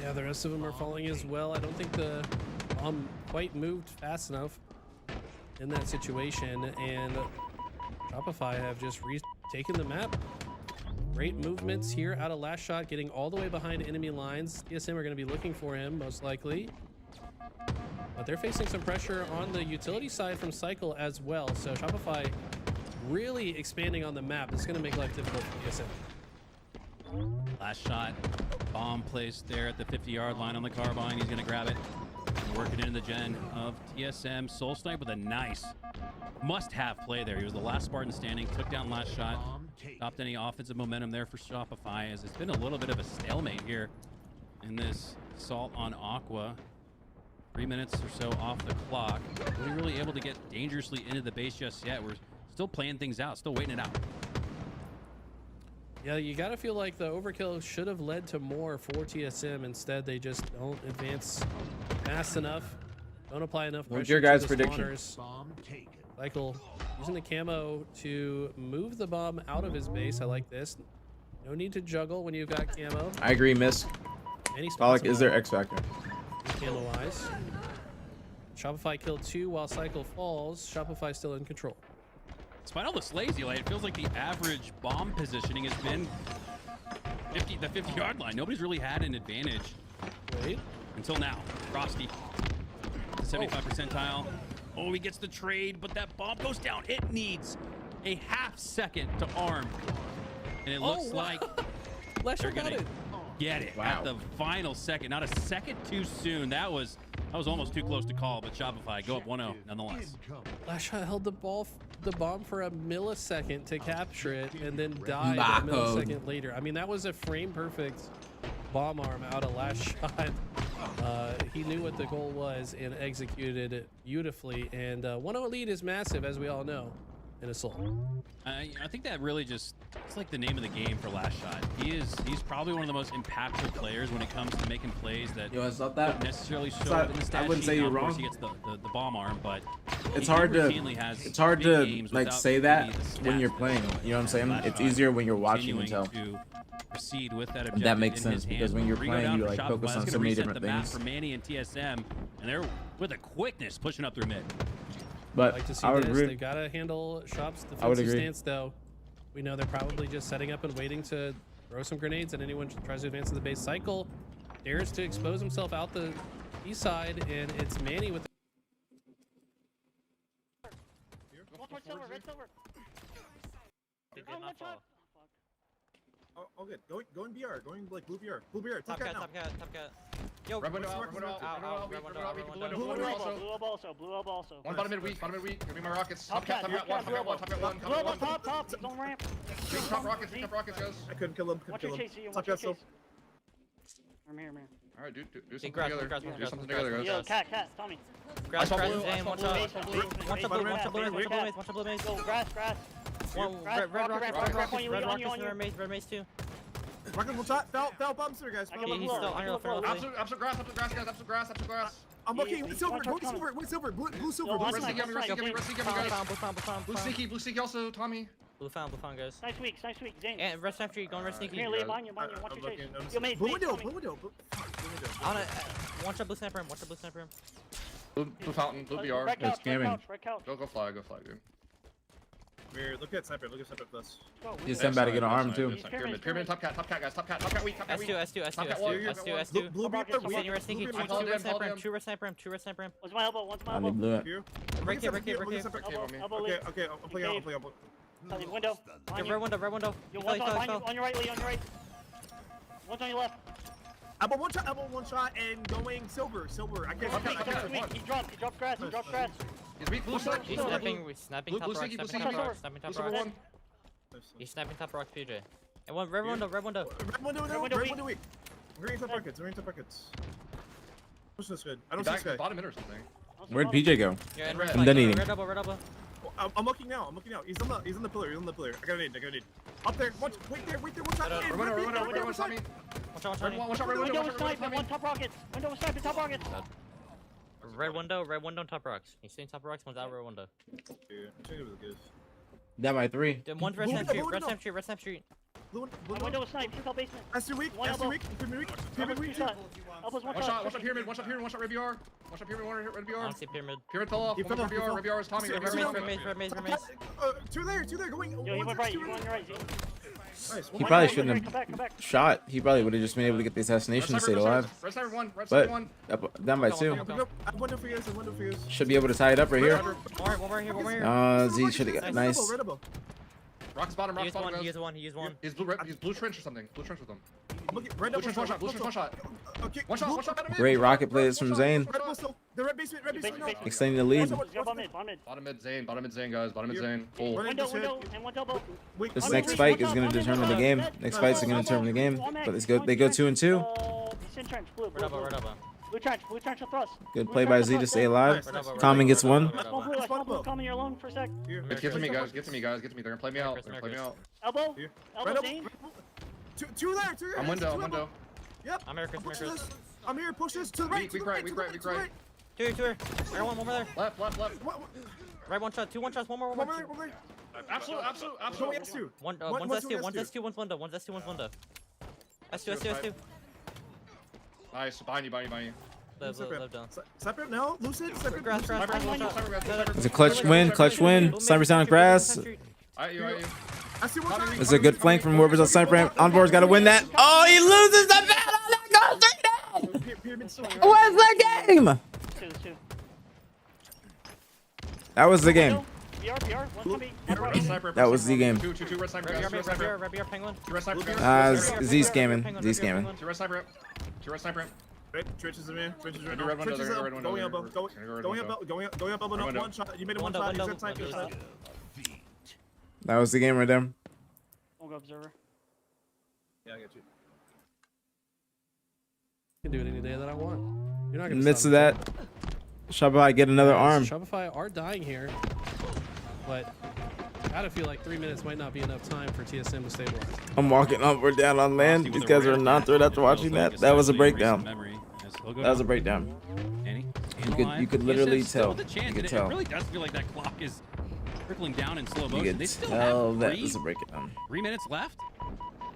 Yeah, the rest of them are falling as well. I don't think the bomb quite moved fast enough in that situation, and Shopify have just taken the map. Great movements here out of last shot, getting all the way behind enemy lines. TSM are going to be looking for him, most likely. But they're facing some pressure on the utility side from Cycle as well. So Shopify really expanding on the map. It's going to make life difficult for TSM. Last shot, bomb placed there at the 50-yard line on the carbine. He's going to grab it. Working in the gen of TSM. Soul Snipe with a nice must-have play there. He was the last Spartan standing, took down last shot, stopped any offensive momentum there for Shopify, as it's been a little bit of a stalemate here in this assault on Aqua. 3 minutes or so off the clock. Are we really able to get dangerously into the base just yet? We're still playing things out, still waiting it out. Yeah, you gotta feel like the overkill should have led to more for TSM. Instead, they just don't advance fast enough. Don't apply enough pressure. What's your guys' to the prediction? spawners. Cycle using the camo to move the bomb out of his base. I like this. No need to juggle when you've got camo. I agree, Miss. Any Pollock is their X factor. camo wise. Shopify killed 2 while Cycle falls. Shopify still in control. Despite all this lazy light, it feels like the average bomb positioning has been the 50-yard line. Nobody's really had an advantage. Wait. Until now. Frosty. The 75 percentile. Oh, he gets the trade, but that bomb goes down. It needs a half second to arm. And it looks like Lesher got it. Get it at the final second. Not a second too soon. That was almost too close to call, but Shopify go up 1-0 nonetheless. Lasha held the bomb for a millisecond to capture it and then died a millisecond later. I mean, that was a frame perfect bomb arm out of last shot. He knew what the goal was and executed it beautifully. And 1-0 lead is massive, as we all know, in Assault. I think that really just, it's like the name of the game for last shot. He's probably one of the most impactful players when it comes to making plays that don't necessarily show up in the stat I wouldn't sheet. say Now, you're of course, wrong. He gets the bomb arm, but It's he hard to routinely has games like without say that really the when stats you're for playing. You know what I'm saying? last It's shot. easier when you're watching and tell. Continuing to proceed with that objective That makes in sense his because hand. when you're Three go playing, down you for like Shopify. focus It's on gonna so many reset different the map things. for Manny and TSM, and they're with a quickness pushing up through mid. But Like to see I would this. agree. They've got to handle Shop's I would defensive agree. stance, though. We know they're probably just setting up and waiting to throw some grenades at anyone who tries to advance to the base. Cycle dares to expose himself out the east side, and it's Manny with. Red silver, red silver. Oh, one shot. Oh, good. Going BR. Going like blue BR. Blue BR. Top cat now. Top cat. Yo, Red window out, red window out, Blue up also, blue up also. One bottom mid weak. Give me my rockets. Top cat, Top cat one. blue up top, he's on ramp. Top rockets, guys. I couldn't kill him. Watch your chase, Top cat still. I'm here. Alright, do something grass, together. grass, Do grass, something grass. together, Yo, guys. cat, tell me. Grass, I saw grass, blue, and one shot. One shot blue, maze. Go, grass. One red rocket, red maze too. Rocket one shot. Fell bomb center, guys. He's still on your left. Absolute grass, guys. Absolute grass. I'm looking. White silver. Blue silver. Blue sneaky, guys. Blue sneaky also, Tommy. Blue found, guys. Nice weak, Zane. And red sentry, going red sneaky. Here, leave behind you, watch your chase. Yo, mate, Blue window. One shot blue sniper him, Blue fountain, blue BR. Red couch. Go fly, dude. Weird. Look at sniper. With us. He's about to get an arm too. Pyramid, top cat, guys. Top cat weak. S2. Blue BR. Senior red sneaky, two red sniper him. One's my elbow, I blew it. Right here. Elbow lit. Okay. I'm playing. Window. Red window. Yo, one's on your right, Lee, on your right. One's on your left. Elbow one shot, and going silver. I can't. He dropped grass. He's weak, blue side. He's snapping top rock, He's sniping top rock, PJ. And one red window. Red window weak. We're getting top buckets. Push this good. I don't see this guy. Bottom mid or something. Where'd PJ go? Yeah, and I'm done eating. Red double. I'm looking now. He's on the pillar. I got a need. Up there. Wait there. One shot. One shot. Window was sniping, one top rockets. Window was sniping, top rockets. Red window, top rocks. He's staying top rocks, one's out red window. That by 3. Then one's red sentry. Blue Window was sniped, intel basement. That's too weak. Pyramid weak shot. Elbows one shot. One shot pyramid, red BR. One red BR. I don't see pyramid. Pyramid fell off. One red BR is Tommy. Red maze. Two there. Going. Yo, you went right, you went on your right, Z. Nice. He probably shouldn't Come have back. shot. He probably would have just been able to get the assassination and stayed alive. Red sniper one. But down by 2. Window for you. Should be able to tie it up right here. One here. Z should have got nice. Rock's bottom, He used one. He's blue trench or something. Blue trench with him. Red Blue trench one shot. Okay. One shot. Great rocket plays from Zane. The red basement. Extending the lead. Bottom mid. Bottom mid Zane, guys. Bottom mid Zane. Full. Window, and one elbow. This next fight is going to determine the game. Next fights are going to determine the game. But they go 2 and 2. He's in trench, blue. Red double. Blue trench to thrust. Good Blue play by trench Z to thrust, stay bro. alive. Nice. Common gets one. Small blue, Common, you're alone for a sec. Here. Get to me, guys. Get to me, guys. Get to me. They're gonna play me out. They're gonna play me out. Elbow. Here. Elbow, Right Zane. Two there. I'm window. I'm window. Yep. I'm here, Chris. Push this. I'm here. Push this to the right. Weak right. Two here. I got one over there. Left. Right, one shot. Two one shots. One more. One more. Absolute. Show me S2. One's One's S2. One's S2. S2. One's window. One's S2. One's window. S2. Nice. Behind you. Live down. Separate now. Lucid. Separate. Grass. One shot. It's a clutch win. Sniper's down grass. You. I see one time. It's a good flank from whoever's on sniper ramp. Envoy's got to win that. Oh, he loses the battle. What's the game? Two. That was the game. PR, one coming. That was the game. Two red sniper. Red BR penguin. Two red sniper. Z scamming. Two red sniper. Two red sniper. Trenches in here. Trenches right Go now. red window, Trenches go up. red window, Going up. go red Going up. window. One shot. You made it one shot. You said time. That was the game right there. We'll go observer. Yeah, I get you. I can do it any day that I want. You're not In gonna the midst stop of me. that, Shopify get another arm. Shopify are dying here, but I gotta feel like 3 minutes might not be enough time for TSM to stabilize. I'm walking up. We're down on land. These guys are not threat after watching that. That was a breakdown. That was a breakdown. You could literally tell. You could It tell. really does feel like that clock is trickling down in slow You motion. could They still tell have that was a breakdown. 3 minutes left.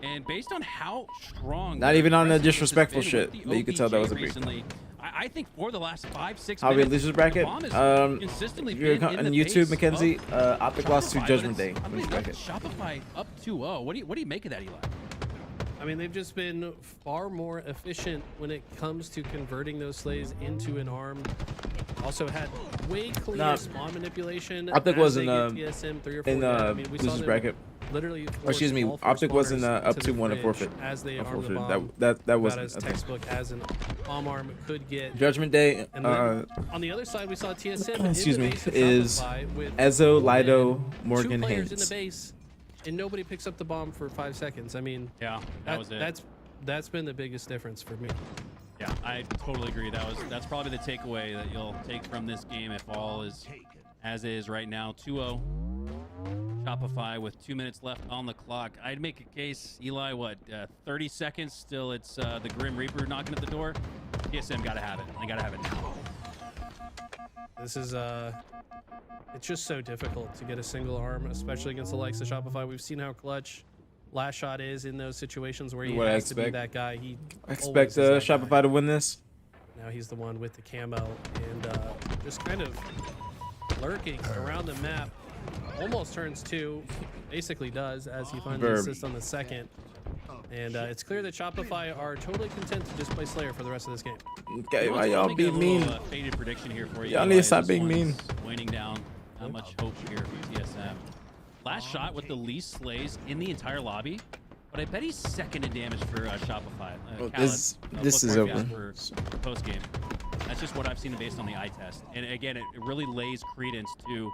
And based on how strong, Not their even on the aggressiveness has disrespectful been shit, with the but you could tell that was a OPJ breakdown. recently, I think for the last 5-6 How we minutes, losers the bracket? bomb has consistently If you're been in on the YouTube, face Mackenzie, of OpTic lost to Shopify, Judgment but Day. it's- Losers bracket. Shopify up 2-0. What do you make of that, Eli? I mean, they've just been far more efficient when it comes to converting those slays into an arm. Also had way cleaner spawn manipulation. OpTic was in TSM 3 or 4 in I mean, we saw losers them bracket. literally Or excuse me, force all OpTic was in spawners up to to the 1 a fridge forfeit. as they A arm the forfeit. bomb. That About wasn't as a thing. textbook as an bomb arm could get. Judgment Day. And then on the other side, we saw TSM. Excuse in the me, base of is Shopify with Ezo, Lido, two Morgan, players in the Haynes. base, and nobody picks up the bomb for 5 seconds. I mean, Yeah, that was it. That's been the biggest difference for me. Yeah, I totally agree. That's probably the takeaway that you'll take from this game if all is as is right now. 2-0 Shopify with 2 minutes left on the clock. I'd make a case, Eli, 30 seconds still it's the Grim Reaper knocking at the door. TSM gotta have it. They gotta have it now. This is it's just so difficult to get a single arm, especially against the likes of Shopify. We've seen how clutch Last Shot is in those situations where he What I has to be expect. that guy. He I expect always is that Shopify guy. to win this. Now he's the one with the camo and just kind of lurking around the map. Almost turns 2, basically does, as he finds the Verb. assist on the second. And it's clear that Shopify are totally content to just play Slayer for the rest of this game. Okay, why I'll y'all make be a little, mean? Faded prediction here for you. Y'all need Eli. to stop This being mean. one's Waning down. Not much hope here for TSM. Last shot with the least slays in the entire lobby, but I bet he's second in damage for Shopify. Well, Khaled, this is look over. for post game. That's just what I've seen based on the eye test. And again, it really lays credence to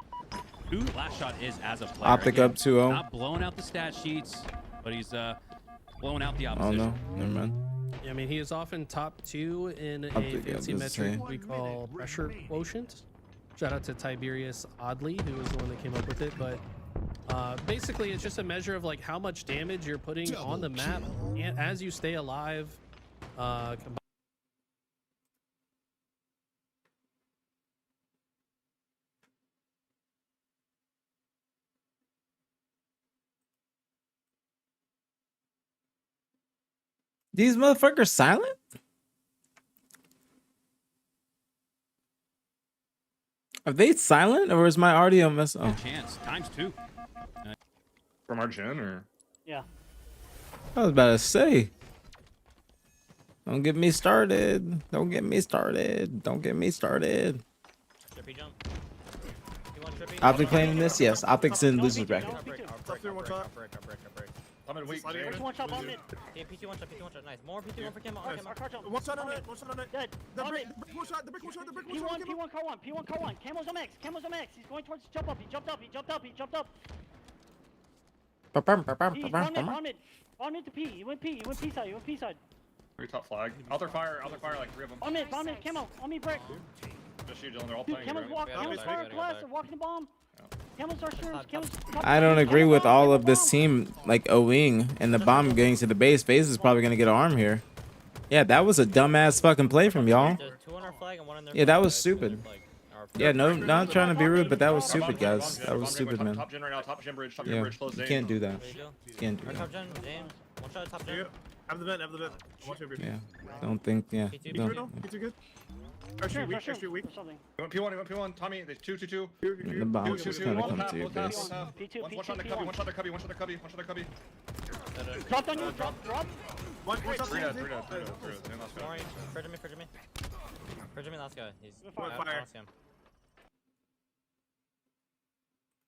who Last Shot is as a player. OpTic Again, up 2-0. Not blowing out the stat sheets, but he's blowing out the Oh opposition. no, never mind. Yeah, I mean, he is often top 2 in a think I fancy was metric saying. we call pressure quotient. Shout out to Tiberius Oddly, who was the one that came up with it. But basically, it's just a measure of like how much damage you're putting on the map and as you stay alive. These motherfuckers silent? Are they silent or is my audio mess? Oh, Chance times 2. From our gen or? Yeah. I was about to say. Don't get me started. Don't get me started. Don't get me started. Trippy jump. You want trippy? OpTic playing in this? Yes. OpTic's in losers bracket. I'm in weak. First one shot bomb mid. Yeah, PT one shot, nice. More PT one for Kim, on Kim. One shot on it. One shot on it. Dead. The Bomb brick it. one shot. The brick one shot. The brick one P1, shot. P1, car 1, P1, car 1. Camo's on max. Camo's on max. He's going towards jump up. He jumped up. He jumped up. He jumped up. He's on mid. On mid. On mid to P. He went P. He went P side. He went P side. Three top flag. Out their fire, like 3 of them. On me, camo, on me, brick. Just you, Dylan. They're all Dude, playing. camo's walking, camo's fire plus, they're walking the bomb. Camo's our shrooms, camo's. I don't agree with all of this team like O-wing and the bomb getting to the base. Base is probably gonna get an arm here. Yeah, that was a dumbass fucking play from y'all. Yeah, that was stupid. Yeah, no, not trying to be rude, but that was stupid, guys. That was stupid, man. Top gen right now, top gen bridge, Yeah, close. you can't do that. You can't do that. Have the vent, have the vent. I want you over here. Yeah, don't think. Yeah, P2 don't. no? P2 good? Airstreet weak. P1, Tommy. There's 2. The bomb is gonna come to your base. One shot the cubby, one shot the cubby. Drop on you, drop. One shot. 3 dead. Purge me, last guy. He's fire.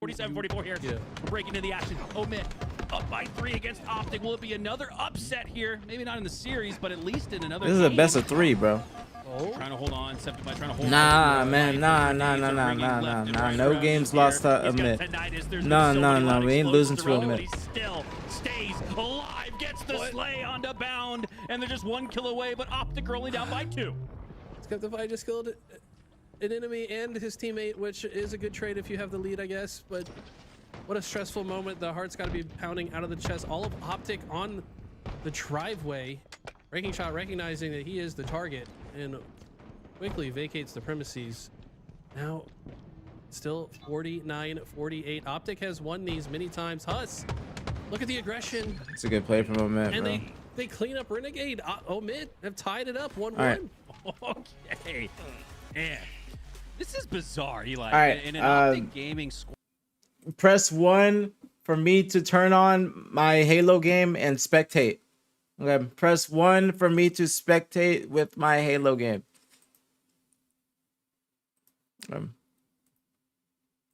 47-44 here. Yeah. We're breaking into the action. Omit up by 3 against OpTic. Will it be another upset here? Maybe not in the series, but at least in another This is a game. best of 3, bro. Trying to hold on. Septimai trying to hold Nah, on. man, nah. No games lost to Omit. No. We ain't losing to Omit. He still stays alive. Gets the slay onto bound, and they're just 1 kill away. But OpTic are only down by 2. Skeptify just killed an enemy and his teammate, which is a good trade if you have the lead, I guess. But what a stressful moment. The heart's got to be pounding out of the chest. All of OpTic on the driveway. Breaking Shot recognizing that he is the target and quickly vacates the premises. Now, still 49-48. OpTic has won these many times. Huss, look at the aggression. It's a good play from Omit, And bro. they clean up Renegade. Omit have tied it up 1-1. right. Okay. Man, this is bizarre, Eli. All right, In an OpTic gaming squad. Press 1 for me to turn on my Halo game and spectate. Okay, press 1 for me to spectate with my Halo game.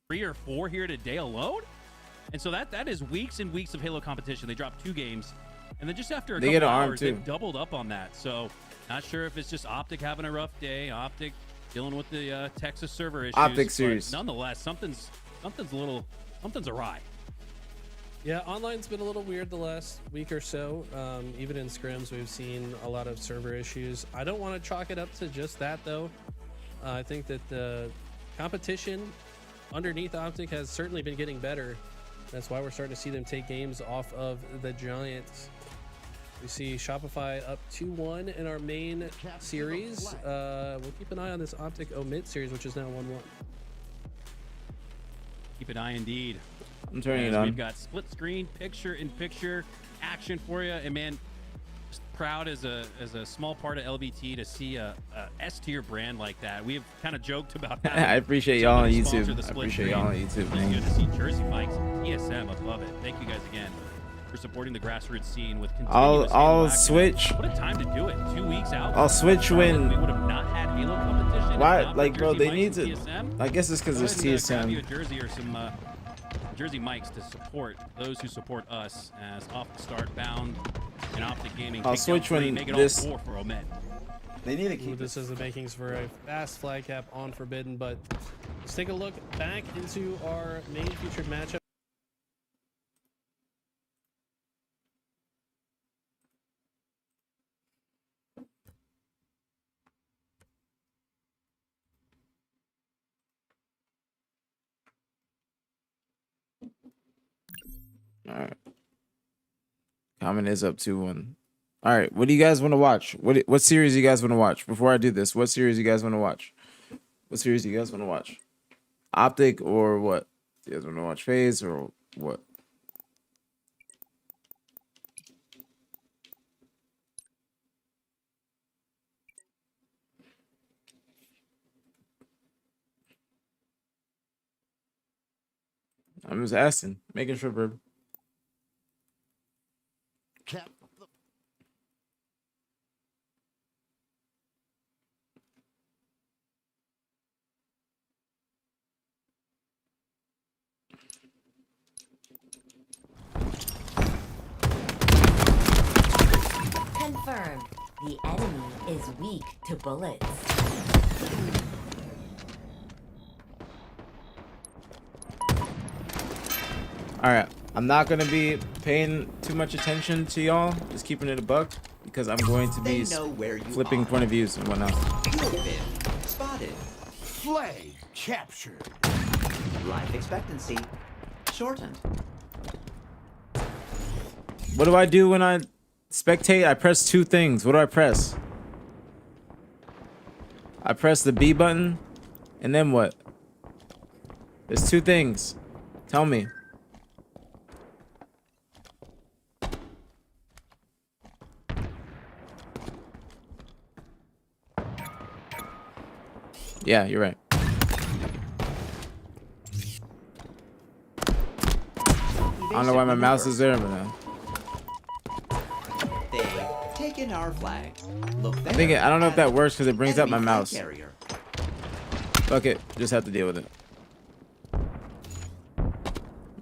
3 or 4 here today alone, and so that is weeks and weeks of Halo competition. They dropped 2 games, and then just after a They couple get an arm, hours, too. they've doubled up on that. So not sure if it's just OpTic having a rough day, OpTic dealing with the Texas server issues. OpTic but series. nonetheless, something's awry. Yeah, online's been a little weird the last week or so. Even in scrims, we've seen a lot of server issues. I don't want to chalk it up to just that, though. I think that the competition underneath OpTic has certainly been getting better. That's why we're starting to see them take games off of the Giants. We see Shopify up 2-1 in our main series. We'll keep an eye on this OpTic Omit series, which is now 1-1. Keep an eye indeed. I'm turning it As on. We've got split screen, picture-in-picture action for you, and man, just proud as a small part of LBT to see a S-tier brand like that. We have kind of joked about that. I appreciate y'all on YouTube. I appreciate y'all on YouTube, It's man. good to see Jersey Mike's TSM above it. Thank you guys again for supporting the grassroots scene with continuous I'll Halo action. switch. What a time to do it. 2 weeks out. I'll switch when. We would have not had Halo competition. if Why? not for Like, bro, Jersey they need Mike's to. and TSM. I guess it's because Go it's ahead and, grab you a TSM. jersey or some Jersey Mikes to support those who support us as off the start bound and OpTic Gaming. I'll take down switch 3, when make it this- all 4 for Omet. They need to Ooh, keep this is the makings for a fast flag cap on Forbidden, but let's take a look back into our main featured matchup. All right. Comment is up 2-1. All right. What do you guys want to watch? What series you guys want to watch? Before I do this, what series you guys want to watch? What series you guys want to watch? OpTic or what? You guys want to watch FaZe or what? I'm just asking, making sure, bro. Confirmed. The enemy is weak to bullets. All right, I'm not gonna be paying too much attention to y'all. Just keeping it a buck. because I'm going to be flipping point of views and whatnot. Spotted. Flag captured. Life expectancy shortened. What do I do when I spectate? I press two things. What do I press? I press the B button, and then what? There's two things. Tell me. Yeah, you're right. I don't know why my mouse is there, but now. They've taken our flag. Look there. I don't know if that works because it brings up my mouse. Fuck it, just have to deal with it.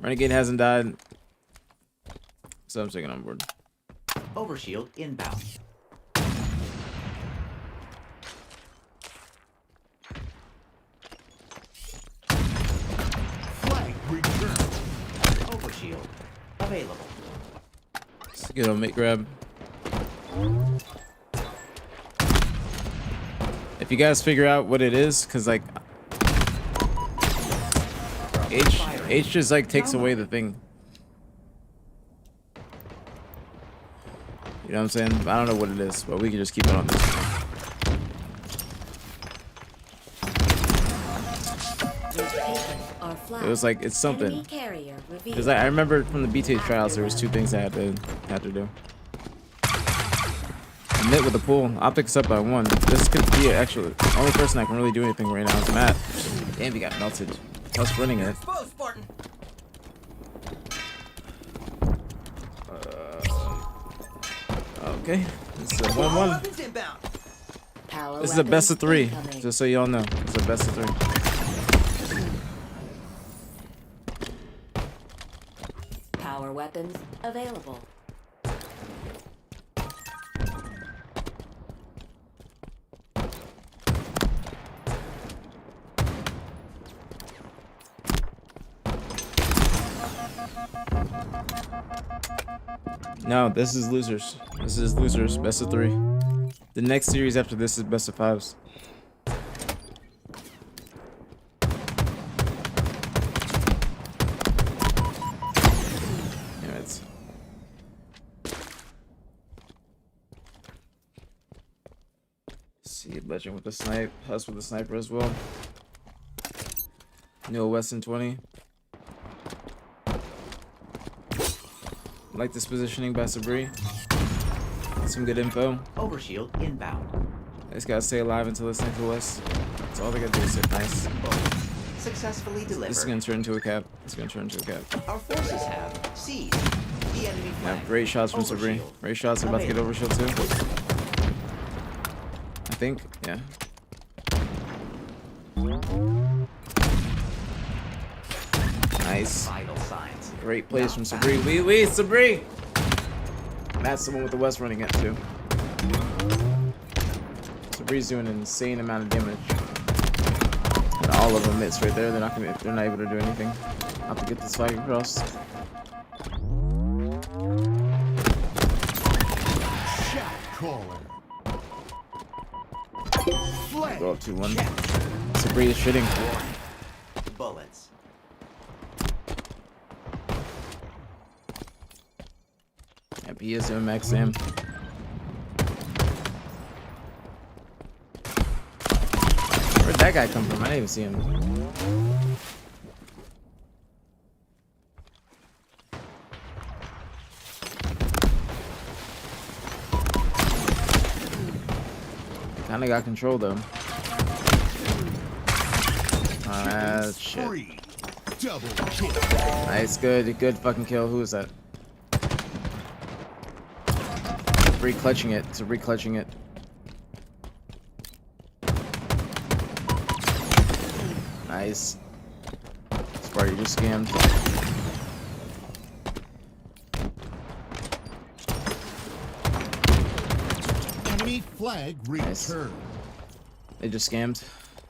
Renegade hasn't died, so I'm sticking on board. Overshield inbound. Flag returned. Overshield available. Let's get on mid grab. If you guys figure out what it is, cause like H just like takes away the thing. You know what I'm saying? I don't know what it is, but we can just keep it on this. It was like it's something. Cause I remember from the BTA trials there was two things I had to do. Mid with the pool. OpTic's up by 1. This could be actually the only person I can really do anything right now is Matt. Damn, he got melted. Plus running it. Okay, this is a 1-1. This is a best of 3, just so y'all know. It's a best of 3. Power weapons available. No, this is losers. This is losers. Best of 3. The next series after this is best of 5s. Damn it. See, Legend with the snipe. Us with the sniper as well. Neil Weston 20. Like this positioning by Sabri. Some good info. Overshield inbound. They just gotta stay alive until it's next to us. That's all they gotta do is sit nice. Successfully delivered. This is gonna turn into a cap. It's gonna turn into a cap. Our forces have seized the enemy flag. Yeah, great shots from Sabri. Great shots. They're about to get overshield too. I think, yeah. Nice. Vital signs. Great plays from Sabri. Wee, Sabri! Matt's the one with the West running it too. Sabri's doing an insane amount of damage. And all of them hits right there. They're not able to do anything. I'll have to get this flag across. Shot caller. Go up 2-1. Sabri is shitting. Bullets. Yep, he is doing max Sam. Where'd that guy come from? I didn't even see him. Kinda got control though. Shit. Nice, good fucking kill. Who is that? Re-clutching it. It's a re-clutching it. Nice. Sparty just scammed. Enemy flag returned. Nice. They just scammed.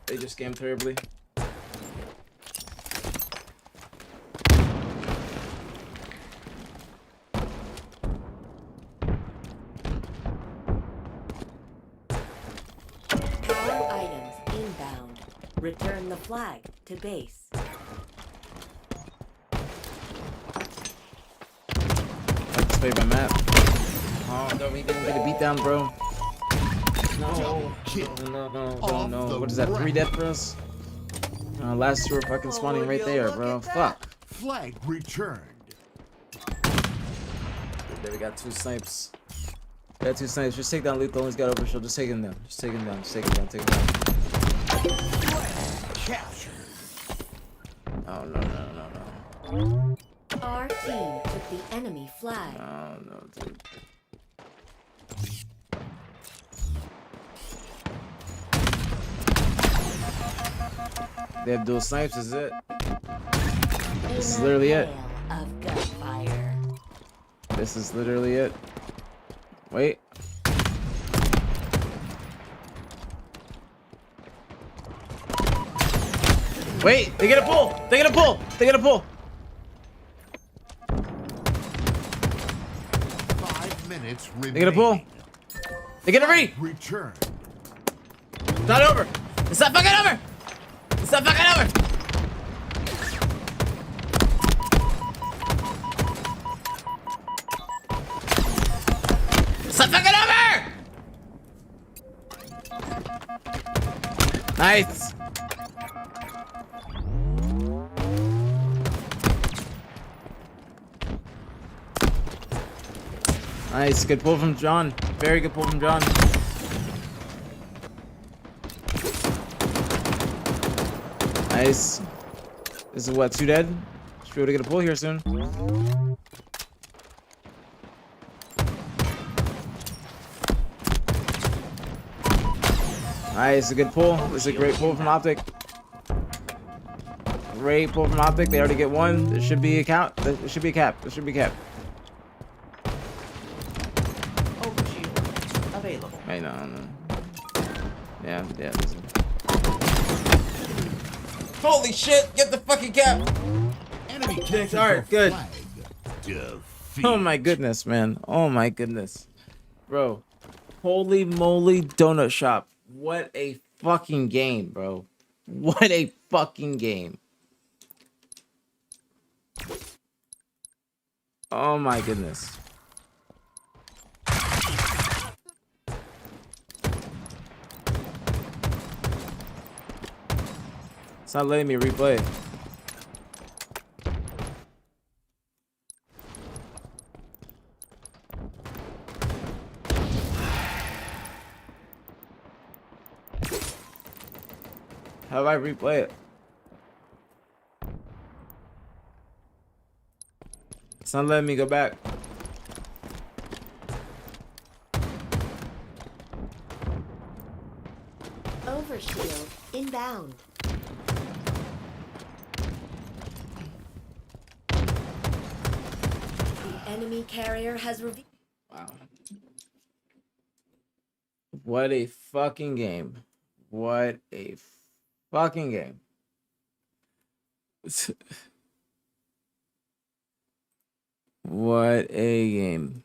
They just scammed terribly. Return the flag to base. I just played my map. Oh, no, we didn't get a beat down, bro. No. No. What is that? 3 death for us? Last 2 are fucking spawning right there, bro. Fuck. Flag returned. There we got 2 snipes. We got 2 snipes. Just take down Lethal. He's got overshield. Just take him down. Just take him down. Just take him down. Take him down. Captured. Oh, no. Our team took the enemy flag. Oh, no, dude. They have dual snipes, is it? This is literally it. Of gunfire. This is literally it. Wait. Wait, they get a pull! They get a pull! They get a pull! 5 minutes remaining. They get a pull! They get a read! Return. It's not over! It's not fucking over! It's not fucking over! It's not fucking over! Nice! Nice, good pull from John. Very good pull from John. Nice. This is what, 2 dead? Should be able to get a pull here soon. Nice, a good pull. This is a great pull from OpTic. Great pull from OpTic. They already get 1. There should be a count. There should be a cap. There should be a cap. Available. Hey, no. Yeah. Holy shit! Get the fucking cap! Enemy Jinx, alright, good. Defeat. Oh my goodness, man. Oh my goodness. Bro. Holy moly donut shop. What a fucking game, bro. What a fucking game. Oh my goodness. It's not letting me replay. How do I replay it? It's not letting me go back. Overshield inbound. The enemy carrier has revealed. Wow. What a fucking game. What a fucking game. What a game.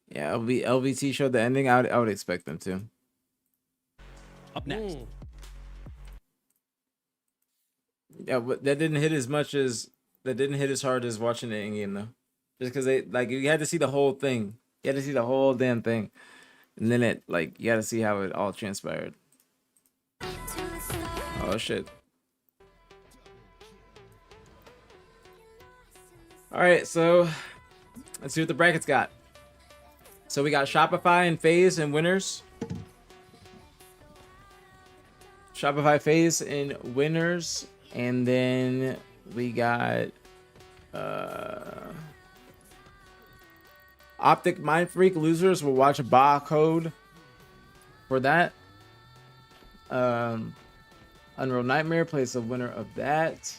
Yeah, LVT showed the ending. I would expect them to. Up next. Yeah, but that didn't hit as hard as watching it in game though. Just because you had to see the whole thing. You had to see the whole damn thing. And then you had to see how it all transpired. Oh shit. Alright, so let's see what the brackets got. So we got Shopify and FaZe and winners. Shopify, FaZe and winners. And then we got OpTic Mind Freak losers will watch a barcode for that. Unreal Nightmare plays the winner of that.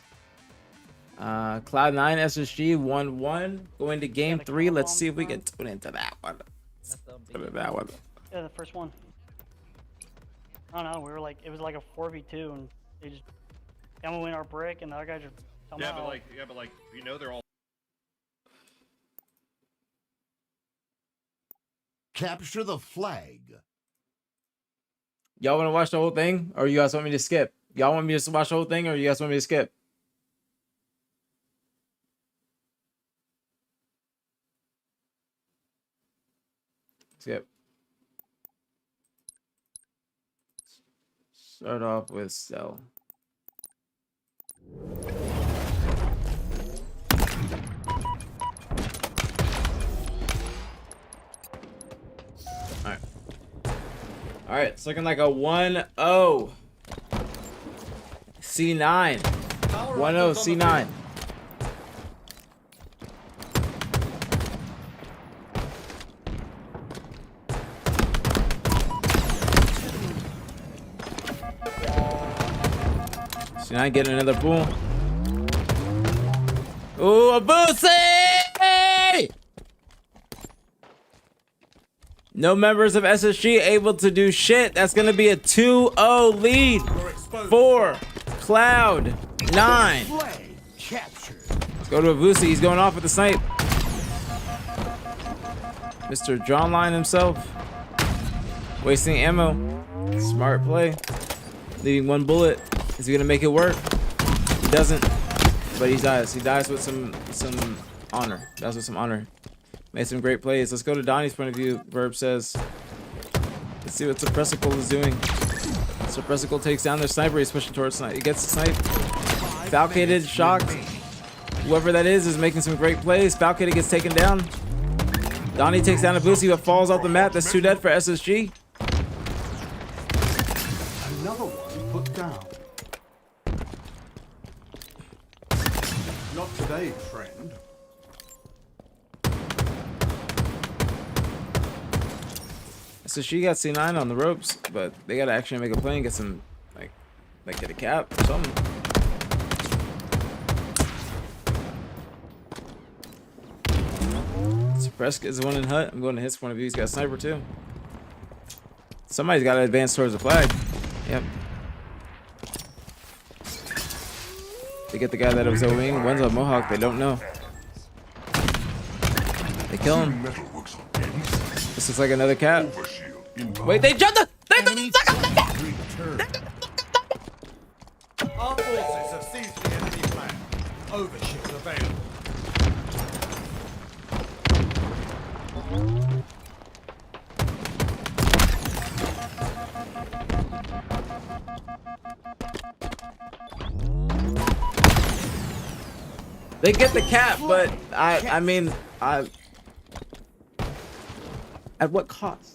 Cloud9 SSG 1-1 going to game 3. Let's see if we can tune into that one. Yeah, the first one. I don't know. We were like, it was like a 4v2, and they just come win our brick, and the other guys just somehow. but you know they're all. Capture the flag. Y'all want to watch the whole thing, or you guys want me to skip? Y'all want me to watch the whole thing, or you guys want me to skip? Skip. Start off with Cell. Alright. Alright, it's looking like a 1-0. C9. 1-0 C9. C9 getting another pool. Ooh, a Boosie! No members of SSG able to do shit. That's going to be a 2-0 lead for Cloud9. Let's go to Avusi. He's going off with the snipe. Mr. Johnline himself. Wasting ammo. Smart play. Leaving one bullet. Is he going to make it work? He doesn't. But he dies. He dies with some honor. Dies with some honor. Made some great plays. Let's go to Donnie's point of view. Verb says. Let's see what Suppressicle is doing. Suppressicle takes down their sniper. He's pushing towards snipe. He gets the snipe. Falcated, shocked. Whoever that is making some great plays. Falcated gets taken down. Donnie takes down a Boosie but falls off the map. That's 2 dead for SSG. Another one put down. Not today, friend. So she got C9 on the ropes, but they gotta actually make a play and get some, like get a cap or something. Suppress is the one in hut. I'm going to his point of view. He's got a sniper too. Somebody's got to advance towards the flag. Yep. They get the guy that was a wing. One's a Mohawk. They don't know. They kill him. This looks like another cap. Wait, they jumped the. Our forces have seized the enemy flag. Overshield available. They get the cap, but I mean, at what cost?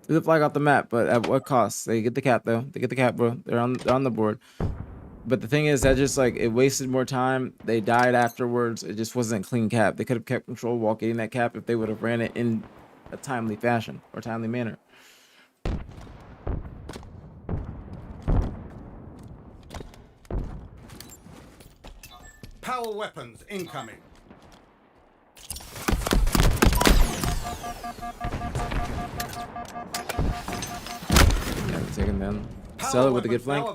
They the flag off the map, but at what cost? They get the cap though. They get the cap, bro. They're on the board. But the thing is that just like it wasted more time. They died afterwards. It just wasn't a clean cap. They could have kept control while getting that cap if they would have ran it in a timely fashion or timely manner. Power weapons incoming. Yeah, take him down. Sell it with a good flank.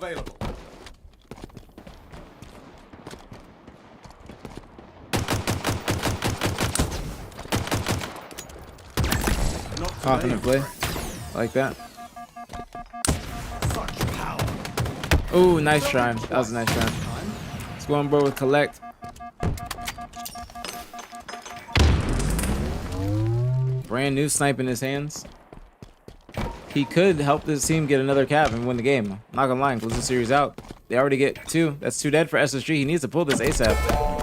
Confident play. I like that. Oh, nice try. That was a nice try. Let's go on board with Collect. Brand new snipe in his hands. He could help this team get another cap and win the game. I'm not gonna lie, close the series out. They already get 2. That's 2 dead for SSG. He needs to pull this ASAP.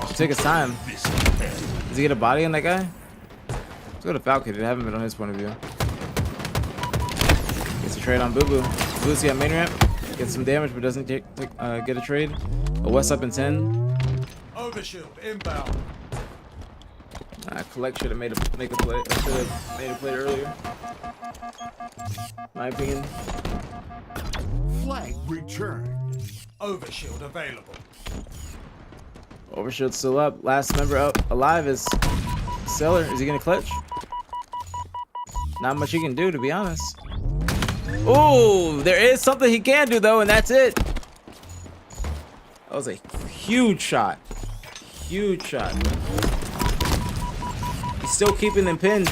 He took his time. Does he get a body on that guy? Let's go to Falcon. It haven't been on his point of view. Gets a trade on Boo Boo. Boosie on main ramp. Gets some damage, but doesn't get a trade. A West up in 10. Overshield inbound. Collect should have made a play. Should have made a play earlier. My opinion. Flag returned. Overshield available. Overshield still up. Last member up alive is Seller. Is he gonna clutch? Not much he can do, to be honest. Oh, there is something he can do though, and that's it. That was a huge shot. Huge shot. He's still keeping them pinned.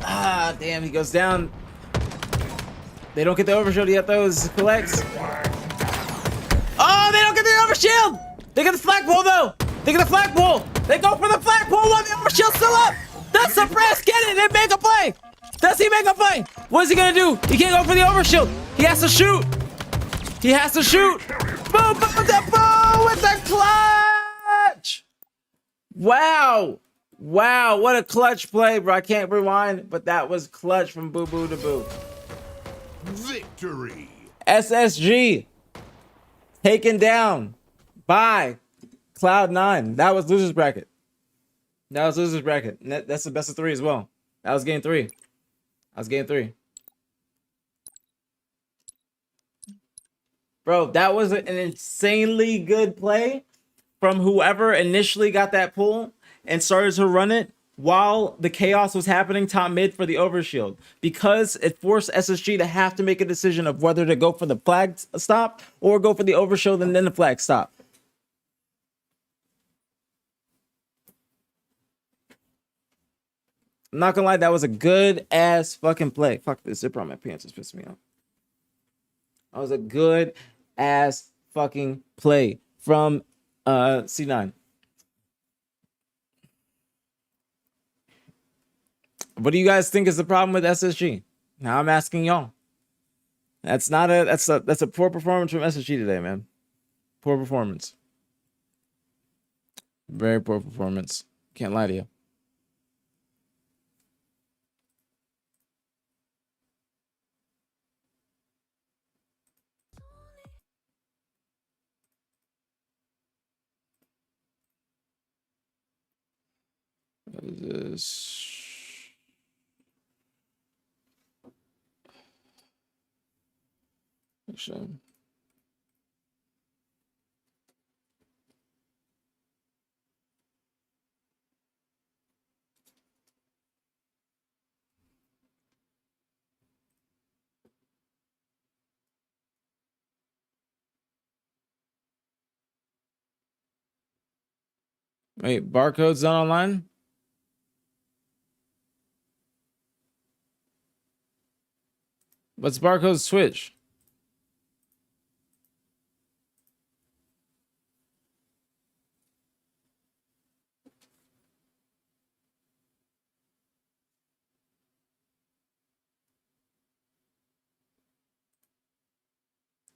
Ah, damn, he goes down. They don't get the overshield yet, though. This collects. Oh, they don't get the overshield! They get the flagpole, though! They get the flagpole! They go for the flagpole while the overshield's still up! That's suppressed! Get it! They make a play! Does he make a play? What is he gonna do? He can't go for the overshield! He has to shoot! He has to shoot! Boom, boom, boom, with the clutch! Wow! Wow, what a clutch play, bro. I can't rewind, but that was clutch from Boo Boo to Boo. Victory. SSG taken down by Cloud9. That was loser's bracket. That was loser's bracket. That's the best of 3 as well. That was game 3. I was game 3. Bro, that was an insanely good play from whoever initially got that pull and started to run it while the chaos was happening top mid for the overshield, because it forced SSG to have to make a decision of whether to go for the flag stop or go for the overshield and then the flag stop. I'm not gonna lie, that was a good ass fucking play. Fuck this zipper on my pants is pissing me off. That was a good ass fucking play from C9. What do you guys think is the problem with SSG? Now I'm asking y'all. That's a poor performance from SSG today, man. Poor performance. Very poor performance. Can't lie to you. What is this? Actually, wait, barcode's not online? What's barcode's Twitch?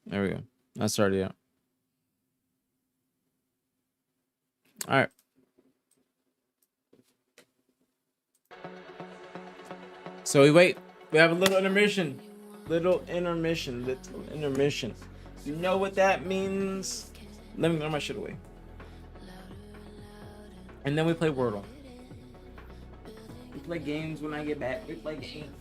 There we go. That's already out. All right. So we wait. We have a little intermission. Little intermission. You know what that means? Let me throw my shit away. And then we play Wordle. We play games when I get back. We play games.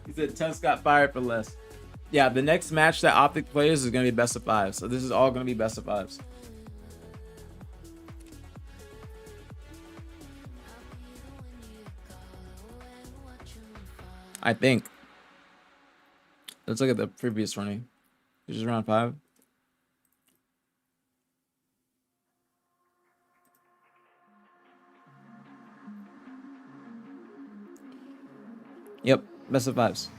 He said Tusk got fired for less. Yeah, the next match that OpTic plays is going to be best of 5. So this is all going to be best of 5s. I think. Let's look at the previous running. Which is round 5. Yep, best of fives.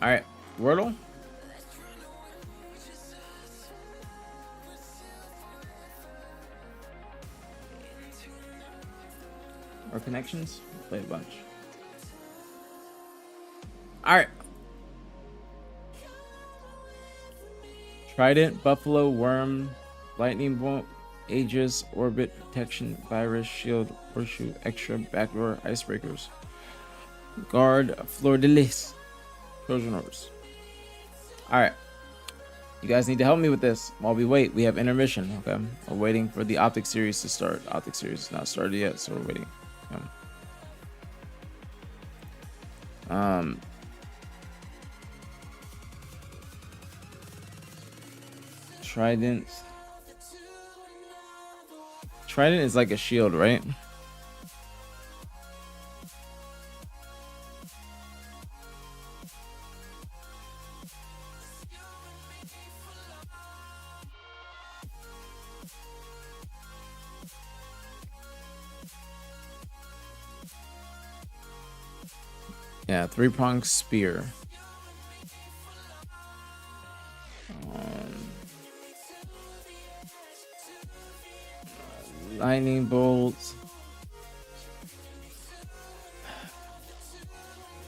All right, Wordle. Or connections? Play a bunch. All right. Trident, Buffalo, Worm, Lightning Bolt, Aegis, Orbit, Protection, Virus, Shield, Horseshoe, Extra, Backdoor, Icebreakers, Guard, Fleur de Lis, Trojan Horse. All right. You guys need to help me with this. While we wait, we have intermission. Okay. We're waiting for the OpTic series to start. OpTic series is not started yet, so we're waiting. Trident. Trident is like a shield, right? Yeah, three-pronged spear. Lightning bolts.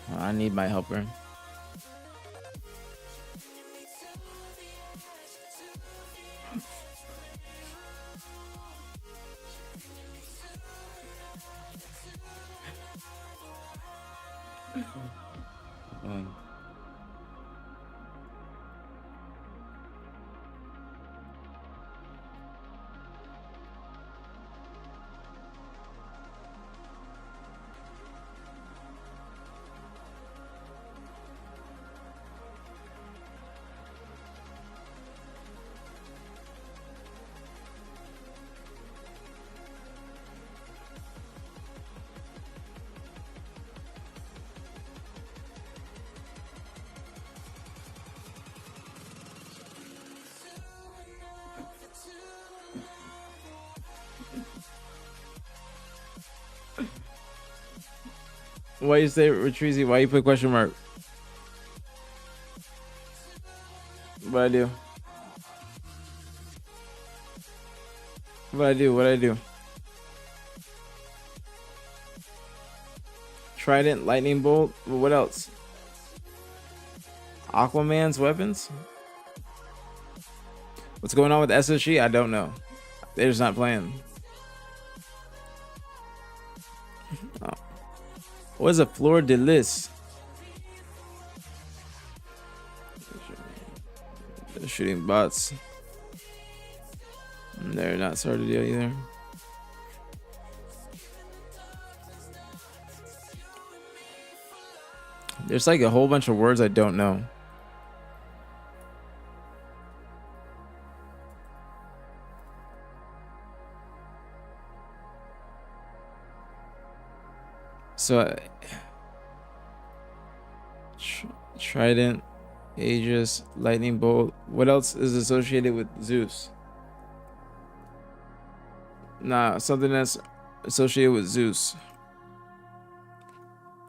Oh, I need my helper. Why you say Retreezy? Why you put question mark? What I do? What I do? What I do? Trident, lightning bolt. What else? Aquaman's weapons. What's going on with SSG? I don't know. They're just not playing. Oh. What is a Fleur de Lis? They're shooting bots. They're not started yet either. There's like a whole bunch of words I don't know. So, Trident, Aegis, Lightning Bolt. What else is associated with Zeus? Nah, something that's associated with Zeus.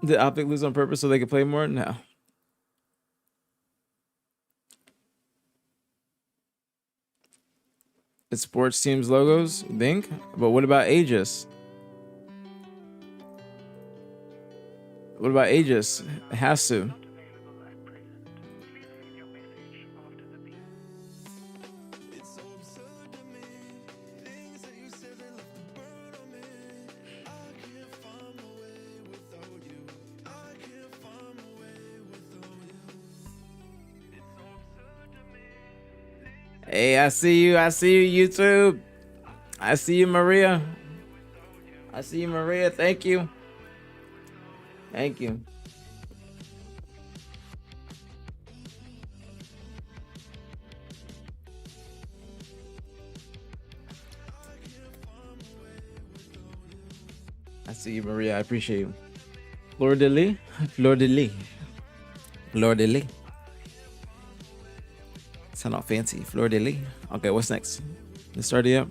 Did OpTic lose on purpose so they could play more? No. It's sports teams logos, you think? But what about Aegis? What about Aegis? It has to. Hey, I see you. I see you, YouTube. I see you, Maria. I see you, Maria. Thank you. Thank you. I see you, Maria. I appreciate you. Fleur de Lis. Fleur de Lis. Fleur de Lis. Sound all fancy. Fleur de lis. Okay, what's next? Let's start it up.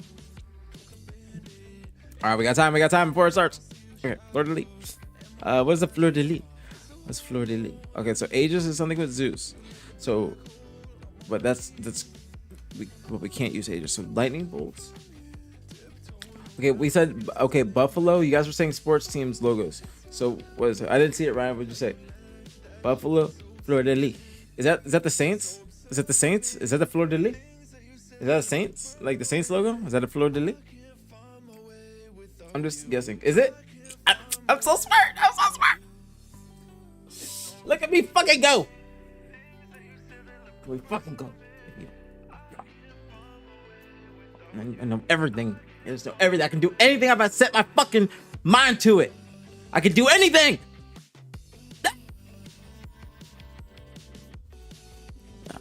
All right, we got time. We got time before it starts. Okay, fleur de lis. What is the fleur de lis? What's fleur de lis? Okay, so Aegis is something with Zeus. So, but we can't use Aegis. So lightning bolts. Okay, we said okay. Buffalo. You guys were saying sports teams logos. So what is it? I didn't see it. Ryan, what'd you say? Buffalo, fleur de lis. Is that the Saints? Is that the Saints? Is that the fleur de lis? Is that a Saints? Like the Saints logo? Is that a fleur de lis? I'm just guessing. Is it? I'm so smart. I'm so smart. Look at me fucking go. Can we fucking go? I know everything. I just know everything. I can do anything if I set my fucking mind to it. I can do anything.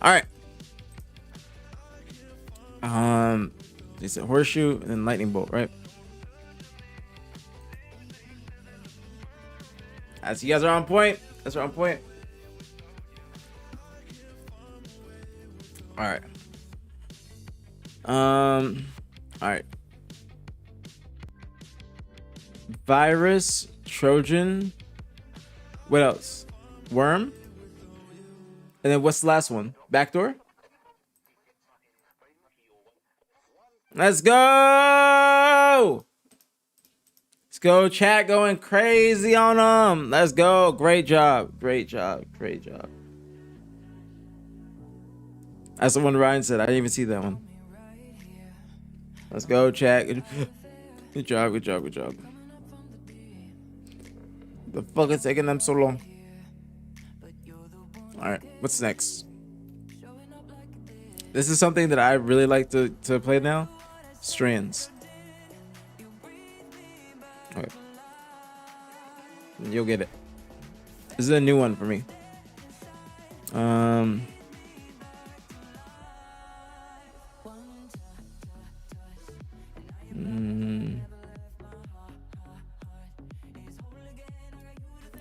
All right. It's a horseshoe and then lightning bolt, right? As you guys are on point. That's on point. All right. All right. Virus, Trojan. What else? Worm. And then what's the last one? Backdoor? Let's go! Let's go, chat going crazy on them. Let's go. Great job. Great job. Great job. That's the one Ryan said. I didn't even see that one. Let's go, chat. Good job. Good job. Good job. The fuck is taking them so long? All right. What's next? This is something that I really like to play now. Strands. Okay. You'll get it. This is a new one for me.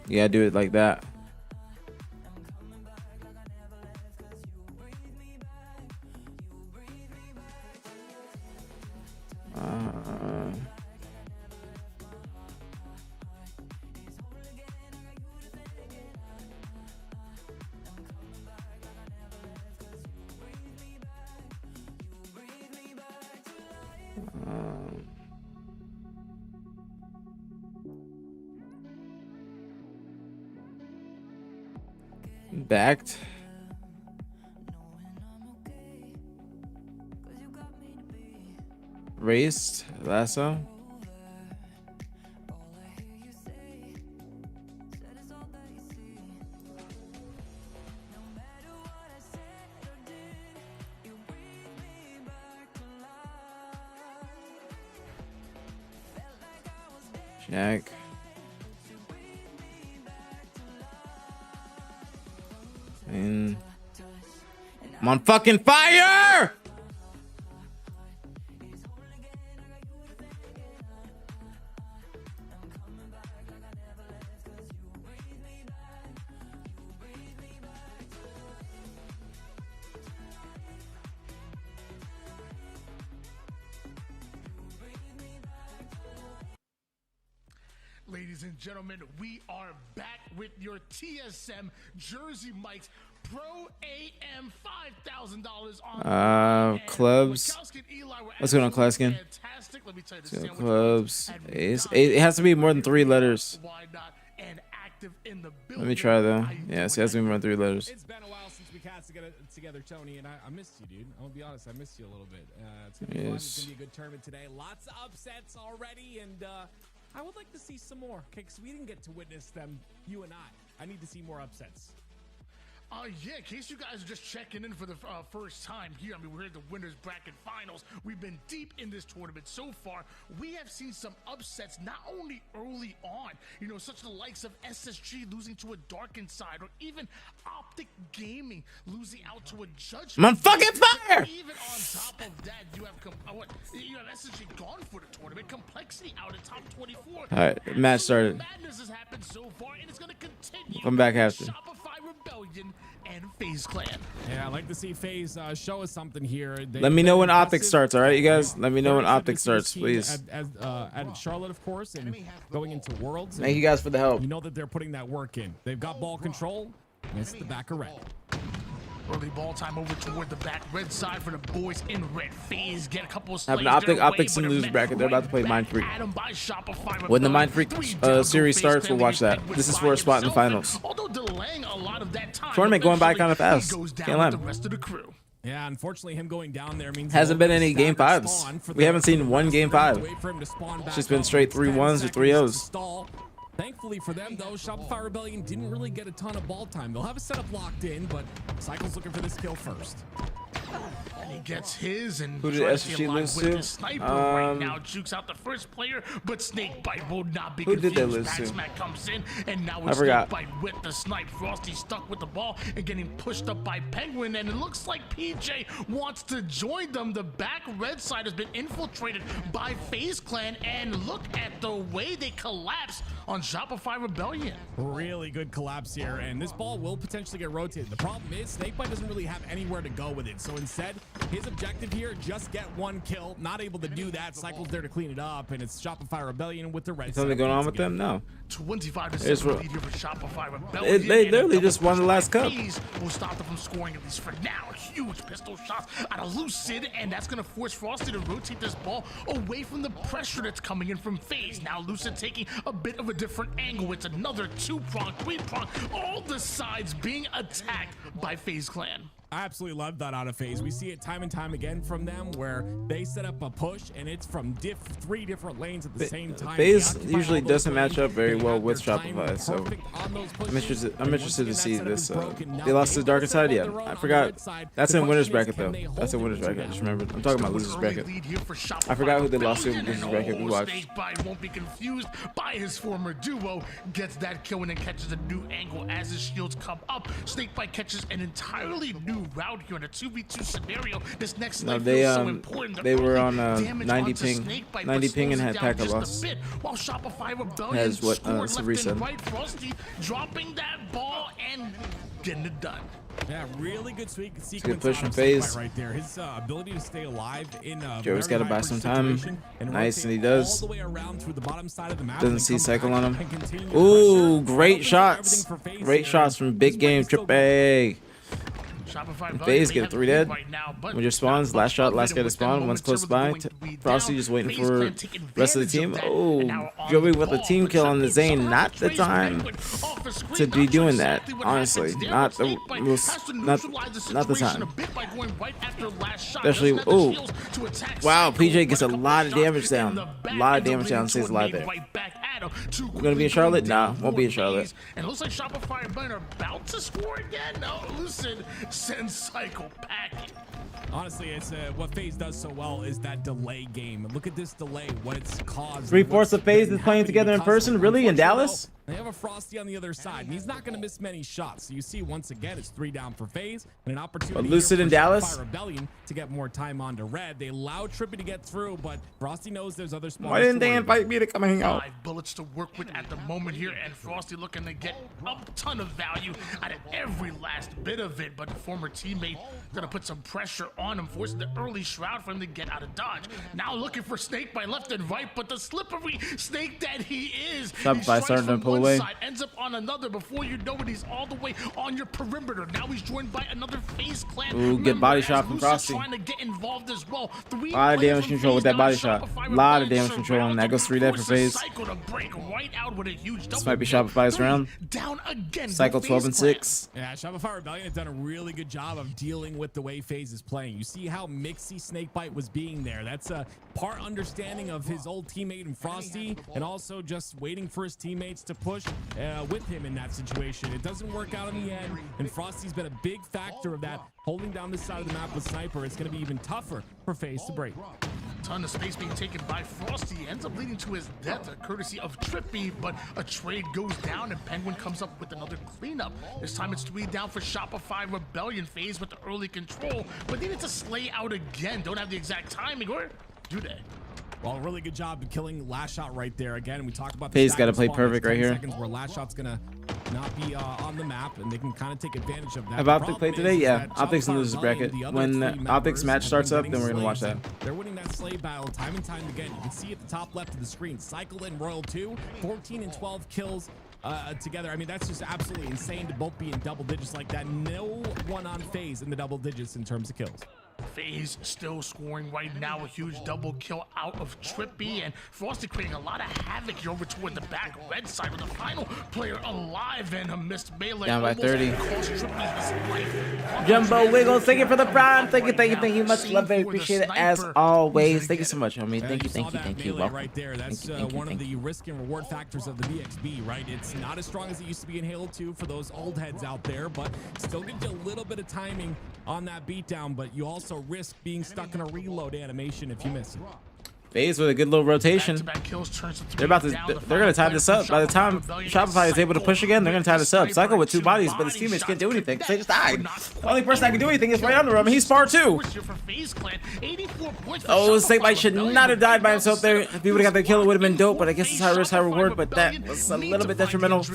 Yeah, do it like that. Backed. Raised. Lasso. Jack. And I'm on fucking fire! Ladies and gentlemen, we are back with your TSM Jersey Mike's Pro AM $5,000 on clubs. Let's go on class skin. So clubs. It has to be more than 3 letters. Let me try though. Yes, it has to be more than 3 letters. It's been a while since we cast together, Tony, and I missed you, dude. I'll be honest, I missed you a little bit. It's gonna be fun. It's gonna be a good tournament today. Lots of upsets already, and I would like to see some more, okay? Because we didn't get to witness them, you and I need to see more upsets. Yeah, in case you guys are just checking in for the first time here, I mean, we're at the winners bracket finals. We've been deep in this tournament so far. We have seen some upsets, not only early on, you know, such the likes of SSG losing to a Darkened Side, or even OpTic Gaming losing out to a Judge. I'm on fucking fire! Even on top of that, you have SSG gone for the tournament. Complexity out at top 24. All right, match started. Madness has happened so far, and it's going to continue. Come back after. Shopify Rebellion and Facebook. FaZe Clan. Yeah, I'd like to see FaZe show us something here. Let me know when OpTic starts, all right, you guys? Let me know when OpTic starts, please. At Charlotte, of course, and going into Worlds. Thank you guys for the help. You know that they're putting that work in. They've got ball control, and it's the back of red. Early ball time over toward the back red side for the boys in red. FaZe get a couple of Have an OpTic's in lose bracket. They're about to play Mind Freak. When the Mind Freak series starts, we'll watch that. This is for a spot in the finals. Tournament going by kind of fast. Can't lie. Yeah, unfortunately, him going down there means hasn't been any game 5s. We haven't seen one game 5. It's just been straight 3-1s or 3-0s. Thankfully for them, though, Shopify Rebellion didn't really get a ton of ball time. They'll have a setup locked in, but Cycle's looking for this kill first. And he gets his, and who did SHG lose to? Right now jukes out the first player, but Snakebite will not be who confused. Did they lose to? Smack comes in, and now it's Snakebite with the snipe. Frosty stuck with the ball and getting pushed up by Penguin, and it looks like PJ wants to join them. The back red side has been infiltrated by FaZe Clan, and look at the way they collapse on Shopify Rebellion. Really good collapse here, and this ball will potentially get rotated. The problem is Snakebite doesn't really have anywhere to go with it, so instead his objective here, just get one kill. Not able to do that. Cycle's there to clean it up, and it's Shopify Rebellion with the red. Something going on with them? No. 25-7 lead here for Shopify Rebellion. They literally just won the last cup. Will stop them from scoring, at least for now. Huge pistol shots out of Lucid, and that's going to force Frosty to rotate this ball away from the pressure that's coming in from FaZe. Now Lucid taking a bit of a different angle. It's another 2-prong, 3-prong, all the sides being attacked by FaZe Clan. I absolutely love that out of FaZe. We see it time and time again from them where they set up a push and it's from 3 different lanes at the same time. FaZe usually doesn't match up very well with Shopify, so I'm interested to see this. They lost to the darker side, yeah. I forgot. That's in winners bracket though. That's in winners bracket. I just remembered. I'm talking about losers bracket. I forgot who they lost to in losers bracket. We watched. Snakebite won't be confused by his former duo. Gets that kill and then catches a new angle as his shields come up. Snakebite catches an entirely new route here in a 2v2 scenario. This next no, they were on 90 ping and had pack a loss. While Shopify Rebellion has what reset. Right, Frosty dropping that ball and getting it done. Yeah, really good sequence. Good push from FaZe right there. His ability to stay alive in Joey's got to buy some time. Nice, and he does. All the way around through the bottom side of the map. Doesn't see cycle on him. Ooh, great shots. Great shots from Big Game Trip A. FaZe get 3 dead. When your spawns, last shot, last guy to spawn, one's close by. Frosty just waiting for rest of the team. Oh, Joey with a team kill on the Zane. Not the time to be doing that, honestly. Not the time. Especially, oh, wow, PJ gets a lot of damage down. A lot of damage down, stays alive there. We're gonna be in Charlotte? Nah, won't be in Charlotte. And it looks like Shopify are about to score again. No, Lucid sends Cycle packing. Honestly, it's what FaZe does so well is that delay game. Look at this delay, what it's caused. 3/4 of FaZe is playing together in person? Really? In Dallas? They have a Frosty on the other side, and he's not going to miss many shots. So you see, once again, it's 3 down for FaZe, and an opportunity but Lucid in Dallas? Rebellion to get more time onto red. They allow Trippy to get through, but Frosty knows there's other spots. Why didn't they invite me to come hang out? 5 bullets to work with at the moment here, and Frosty looking to get a ton of value out of every last bit of it, but the former teammate gonna put some pressure on him, forcing the early shroud for him to get out of dodge. Now looking for Snake by left and right, but the slippery Snake that he is, Shopify starting to pull away. Side, ends up on another. Before you know it, he's all the way on your perimeter. Now he's joined by another FaZe Clan. Ooh, get body shot from Frosty. Trying to get involved as well. A lot of damage control with that body shot. A lot of damage control, and that goes 3 dead for FaZe. This might be Shopify's round. Down again. Cycle 12 and 6. Yeah, Shopify Rebellion has done a really good job of dealing with the way FaZe is playing. You see how mixy Snakebite was being there. That's a part understanding of his old teammate in Frosty, and also just waiting for his teammates to push with him in that situation. It doesn't work out in the end, and Frosty's been a big factor of that. Holding down this side of the map with Sniper, it's going to be even tougher for FaZe to break. Ton of space being taken by Frosty, ends up leading to his death, courtesy of Trippy, but a trade goes down and Penguin comes up with another cleanup. This time it's 3 down for Shopify Rebellion. FaZe with the early control, but needed to slay out again. Don't have the exact timing, or do they? Well, really good job of killing Last Shot right there. Again, we talked about FaZe got to play perfect right here. Seconds where Last Shot's gonna not be on the map, and they can kind of take advantage of that. Have OpTic played today? Yeah, OpTic's in the losers bracket. When OpTic's match starts up, then we're gonna watch that. They're winning that slave battle time and time again. You can see at the top left of the screen, Cycle and Royal 2, 14 and 12 kills together. I mean, that's just absolutely insane to both be in double digits like that. No one on FaZe in the double digits in terms of kills. FaZe still scoring right now, a huge double kill out of Trippy, and Frosty creating a lot of havoc here over toward the back red side with the final player alive and a missed melee. Down by 30. Cost Trippy his life. Jumbo Wiggles, thank you for the prime. Thank you. Much love, very appreciate it as always. Thank you so much, homie. Thank you. Welcome. Right there, that's one of the risk and reward factors of the VXB, right? It's not as strong as it used to be in Halo 2 for those old heads out there, but still gives you a little bit of timing on that beatdown, but you also risk being stuck in a reload animation if you miss it. FaZe with a good little rotation. They're gonna tie this up. By the time Shopify is able to push again, they're gonna tie this up. Cycle with 2 bodies, but his teammates can't do anything. They just died. The only person that can do anything is right under him, and he's far too. Oh, Snakebite should not have died by himself there. If he would have got the kill, it would have been dope, but I guess it's high risk, high reward, but that was a little bit detrimental.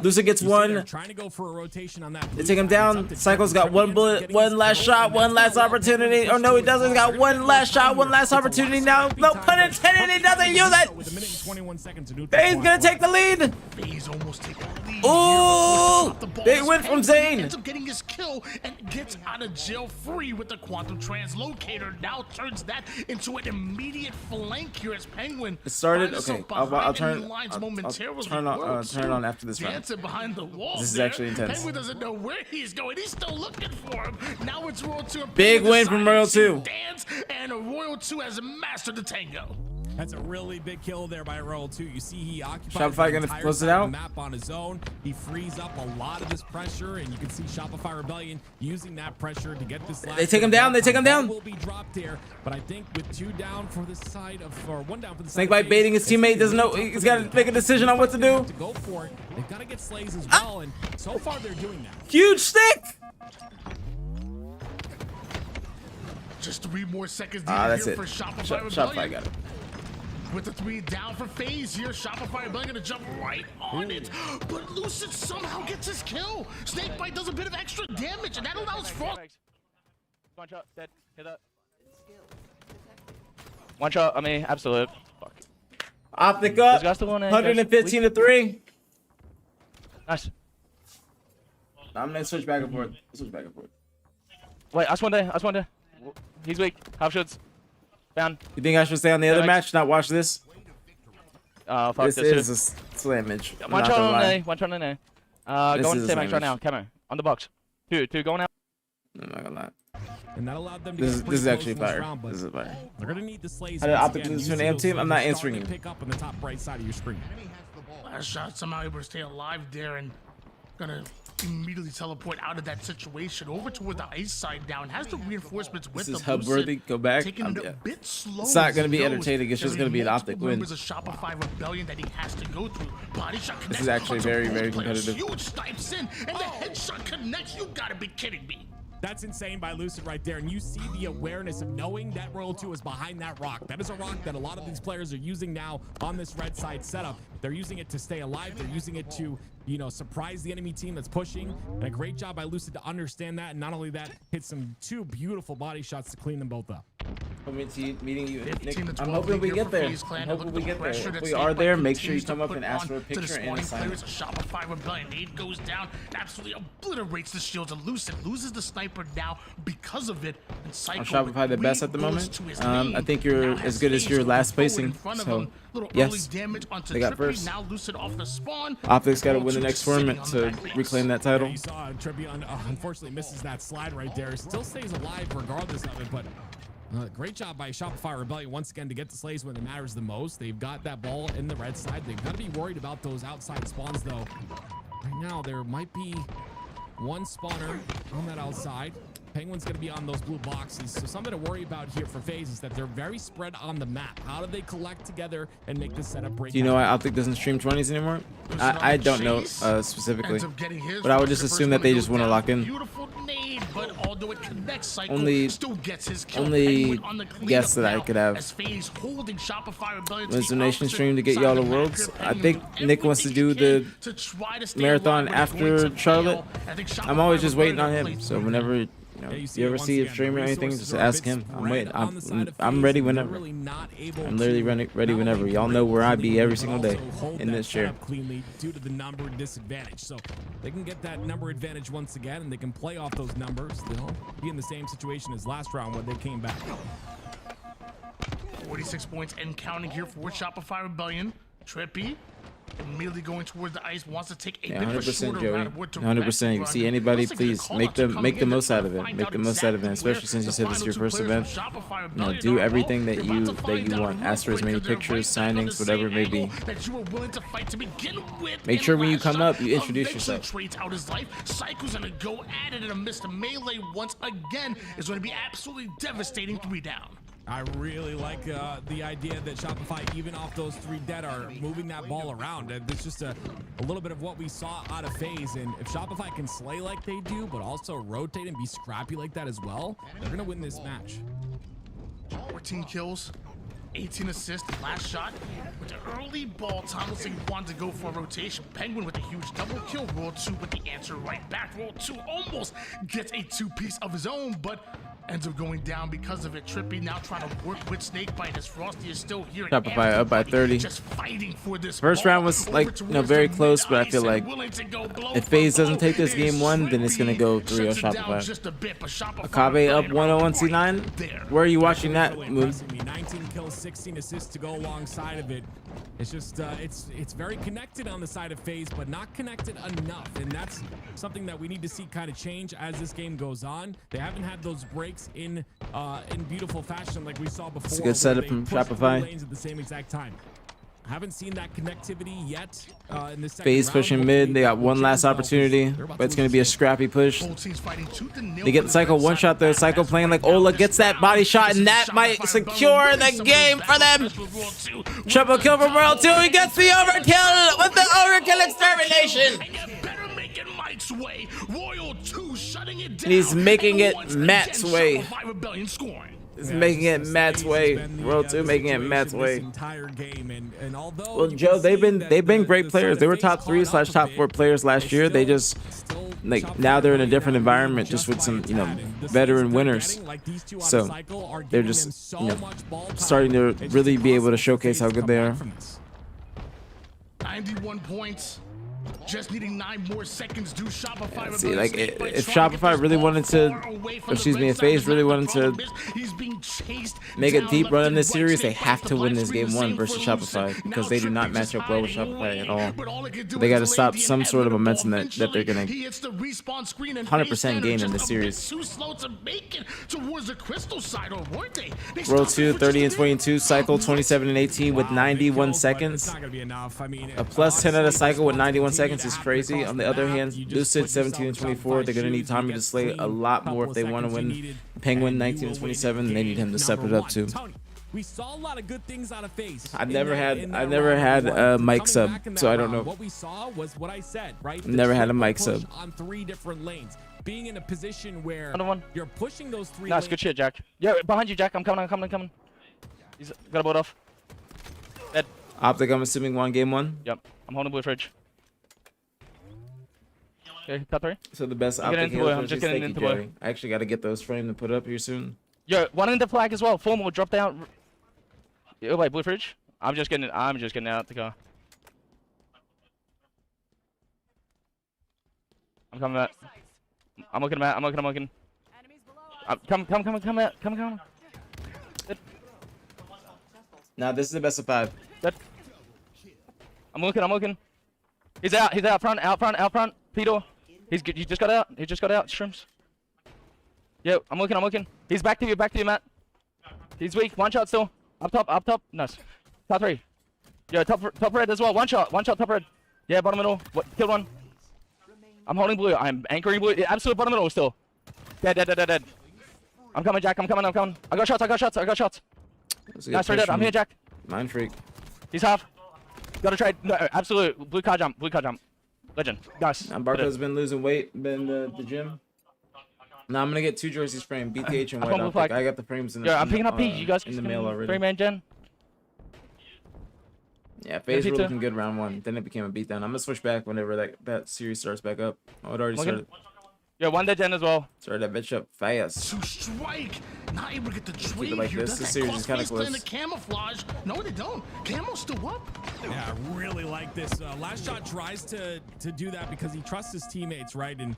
Lucid gets 1. Trying to go for a rotation on that. They take him down. Cycle's got 1 bullet, 1 last shot, 1 last opportunity. Oh no, he doesn't. He's got 1 last shot, 1 last opportunity now. No pun intended, he doesn't use it. With a minute and 21 seconds to FaZe gonna take the lead. FaZe almost take the lead. Oh, they win from Zane. Ends up getting his kill and gets out of jail free with the quantum translocator. Now turns that into an immediate flank here as Penguin. It started. Okay, I'll turn on after this round. Dancing behind the wall. This is actually intense. Penguin doesn't know where he's going. He's still looking for him. Now it's Royal 2. Big win from Royal 2. Dance, and Royal 2 has mastered the tango. That's a really big kill there by Royal 2. You see he occupies Shopify the gonna entire close it side of out. the map on his own. He frees up a lot of this pressure, and you can see Shopify Rebellion using that pressure to get this last. They take him down. They take him down. Will be dropped here, but I think with 2 down for the side of, or 1 down for the side. Snakebite baiting his teammate. Doesn't know. He's got to make a decision on what to do. To go for it. They've got to get slays as well, and so far they're doing that. Huge stick. Just 3 more seconds That's here it. for Shopify Shopify got it. With the 3 down for FaZe here, Shopify Rebellion gonna jump right on it, but Lucid somehow gets his kill. Snakebite does a bit of extra damage, and that allows Frost. 1 shot, dead. Hit that. 1 shot, I mean, absolute. Fuck. OpTic up. 115 to 3. Nice. I'm gonna switch back and forth. Wait, I one day. He's weak. Half shots. Down. You think I should stay on the other match, not watch this? Oh, fuck this is a slammage. 1 shot on A. 1 shot on A. Go on the same match right now. Camo. On the box. 2 going out. I'm not gonna lie. And that allowed them to This is actually fire. This is fire. They're gonna need the slays. How did OpTic lose to an AM team? I'm not answering you. Pick up on the top right side of your screen. Last shot somehow able to stay alive there and gonna immediately teleport out of that situation over toward the ice side down. Has the reinforcements with This is them. hub worthy. Go back. Taking it a bit slow. It's not gonna be as he entertaining. It's goes. just gonna be an There's OpTic multiple win. members of Shopify Rebellion that he has to go through. Body shot connects. This is actually very, very competitive. Huge snipes in, and the headshot connects. You gotta be kidding me. That's insane by Lucid right there. And you see the awareness of knowing that Royal 2 is behind that rock. That is a rock that a lot of these players are using now on this red side setup. They're using it to stay alive. They're using it to, you know, surprise the enemy team that's pushing. And a great job by Lucid to understand that. And not only that, hit some 2 beautiful body shots to clean them both up. Meeting you, Nick. I'm hoping we get there. I'm hoping we get there. If we are there, make sure you come up and ask for a picture and a sign. Shopify Rebellion. Nade goes down, absolutely obliterates the shields. And Lucid loses the sniper now because of it. And Cycle Shopify the best at the moment. I think you're as good as your last placing. So yes, they got first. Now Lucid off the spawn. OpTic's got to win the next tournament to reclaim that title. You saw Trebion unfortunately misses that slide right there. Still stays alive regardless of it, but great job by Shopify Rebellion once again to get the slays when it matters the most. They've got that ball in the red side. They've got to be worried about those outside spawns though. Right now there might be 1 spawner on that outside. Penguin's going to be on those blue boxes. So something to worry about here for FaZe is that they're very spread on the map. How do they collect together and make the setup break? Do you know why OpTic doesn't stream 20s anymore? I don't know specifically, but I would just assume that they just want to lock in. Only guess that I could have. When's the nation stream to get y'all the worlds? I think Nick wants to do the marathon after Charlotte. I'm always just waiting on him. So whenever you ever see a stream or anything, just ask him. I'm waiting. I'm ready whenever. I'm literally ready whenever. Y'all know where I be every single day in this chair. Cleanly due to the number disadvantage, so they can get that number advantage once again, and they can play off those numbers. They'll be in the same situation as last round when they came back. 46 points and counting here for Shopify Rebellion. Trippy immediately going towards the ice, wants to take a bit of a 100% shorter Joey. route of wood to 100%. You run. see anybody, Looks like the please call make out to come the in most to out of it. find Make out the most out of it, exactly especially since you said where this is your the first final event. two players for Shopify You Rebellion do are. everything that You're you about to find out want. real Ask for as quick many if they're pictures, right back on signings, the whatever it same may be. angle that you were willing to fight to begin with. Make And sure when you last come shot up, you introduce eventually yourself. trades out his life. Psycho's gonna go at it, and a missed melee once again is going to be absolutely devastating. 3 down. I really like the idea that Shopify, even off those 3 dead, are moving that ball around. And it's just a little bit of what we saw out of FaZe. And if Shopify can slay like they do, but also rotate and be scrappy like that as well, they're going to win this match. 14 kills, 18 assists. Last shot with the early ball time. Looks like he wanted to go for a rotation. Penguin with a huge double kill. Roll 2 with the answer right back. Roll 2 almost gets a 2-piece of his own, but ends up going down because of it. Trippy now trying to work with Snakebite as Frosty is still here. Shopify up by 30. Just fighting for this First ball. round was like, very close, but I feel like if FaZe doesn't take this game 1, then it's gonna go 3-0 Shopify. Akabe up 1-0 on C9. Where are you watching that, Moon? 19 kills, 16 assists to go alongside of it. It's just it's very connected on the side of FaZe, but not connected enough, and that's something that we need to see kind of change as this game goes on. They haven't had those breaks in beautiful fashion like we saw before. It's a good setup from Shopify. Lanes at the same exact time. Haven't seen that connectivity yet in this FaZe pushing mid. They got one last opportunity, but it's going to be a scrappy push. They get the Psycho one shot though. Psycho playing like Ola gets that body shot, and that might secure the game for them. Triple kill from World 2. He gets the overkill with the overkill extermination. He's making it Matt's way. He's making it Matt's way. World 2 making it Matt's way. Well, Joe, they've been great players. They were top 3/top 4 players last year. They just like now they're in a different environment, just with some veteran winners. So they're just starting to really be able to showcase how good they are. 91 points. Just needing 9 more seconds. Do Shopify. Yeah, see, like if Shopify really wanted to, excuse me, if FaZe really wanted to make a deep run in this series, they have to win this game 1 versus Shopify because they do not match up well with Shopify at all. They got to stop some sort of momentum that they're gonna 100% gain in this series. Roll 2, 30 and 22. Cycle 27 and 18 with 91 seconds. A plus 10 out of Cycle with 91 seconds is crazy. On the other hand, Lucid 17 and 24. They're gonna need Tommy to slay a lot more if they want to win. Penguin 19 and 27. They need him to step it up too. We saw a lot of good things out of FaZe. I've never had a mic sub, so I don't know. What we saw was what I said, right? Never had a mic sub. On 3 different lanes, being in a position where you're pushing those 3 Nice, lanes. good shit, Jack. Yeah, behind you, Jack. I'm coming. He's got a boat off. Dead. OpTic, I'm assuming won game 1. Yep, I'm holding blue fridge. Okay, top 3. So the best OpTic healers is Sticky Jerry. I actually got to get those framed and put up here soon. Yo, one in the flag as well. 4 more, drop down. Yo, wait, blue fridge. I'm just getting out the car. I'm coming back. I'm looking. Come out. Now this is the best of 5. Dead. I'm looking. He's out front. Peter. He just got out. Shrimps. Yo, I'm looking. He's back to you, Matt. He's weak. 1 shot still. Up top. Nice. Top 3. Yo, top red as well. 1 shot, top red. Yeah, bottom middle. Killed 1. I'm holding blue. I'm anchoring blue. Absolute bottom middle still. Dead. I'm coming, Jack. I'm coming. I got shots. Nice, right dead. I'm here, Jack. Mind freak. He's half. Gotta try. No, absolute. Blue car jump. Legend. Nice. Barco's been losing weight, been the gym. Now I'm gonna get 2 jerseys framed, BTH and white OpTic. I got the frames in the I'm picking up P. You guys in the mail already. Frame man gen. Yeah, FaZe were looking good round 1. Then it became a beatdown. I'm gonna switch back whenever that series starts back up. Oh, it already started. Yeah, 1 dead gen as well. Started that bitch up fast. To strike, not able to get the trade like here. this. Does This that series cause is kinda FaZe playing close. the camouflage? No, they don't. Camo's still up. Yeah, I really like this. Last shot tries to do that because he trusts his teammates, right? And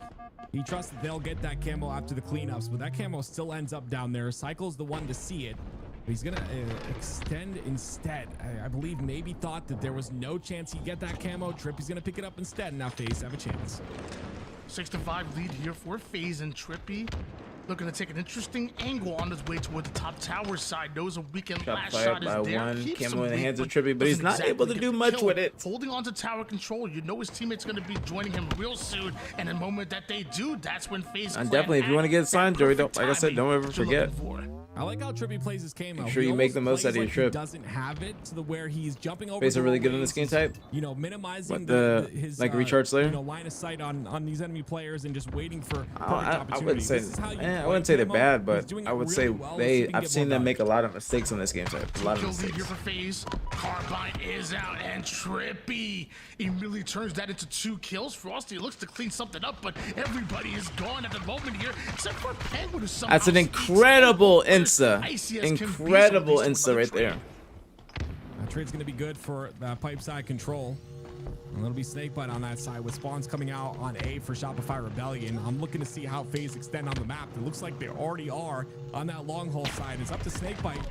he trusts that they'll get that camo after the cleanups, but that camo still ends up down there. Cycle's the one to see it. But he's gonna extend instead. I believe maybe thought that there was no chance he'd get that camo. Trippy's gonna pick it up instead. Now FaZe have a chance. 6-5 lead here for FaZe and Trippy. Looking to take an interesting angle on his way toward the top tower side. Knows a weekend last shot is there. One. Keeps Camo him in the weak, hands of but Trippy, but he's doesn't not exactly able to get do the much kill. with it. Holding on to tower control. You know his teammate's going to be joining him real soon. And the moment that they do, that's when FaZe And definitely, if you want to get signed, Joey, like I said, don't ever forget. I like how Trippy plays his camo. Make sure you make the most out of your trip. He doesn't have it to the where he's jumping over. FaZe are really good on this game type. You know, minimizing his like recharge slayer. You know, line of sight on these enemy players and just waiting for perfect I wouldn't say. This is how you I play wouldn't say they're camo. bad, He's but doing I it would really say well, so he can I've get seen more them done. make a lot of mistakes on this game type. A lot of Kill lead mistakes. here for FaZe. Carbine is out and Trippy immediately turns that into 2 kills. Frosty looks to clean something up, but everybody is gone at the moment here, except for Penguin, who somehow That's an incredible insta. Incredible insta right there. That trade's going to be good for pipe side control. And it'll be Snakebite on that side with spawns coming out on A for Shopify Rebellion. I'm looking to see how FaZe extend on the map. It looks like they already are on that long hole side. It's up to Snakebite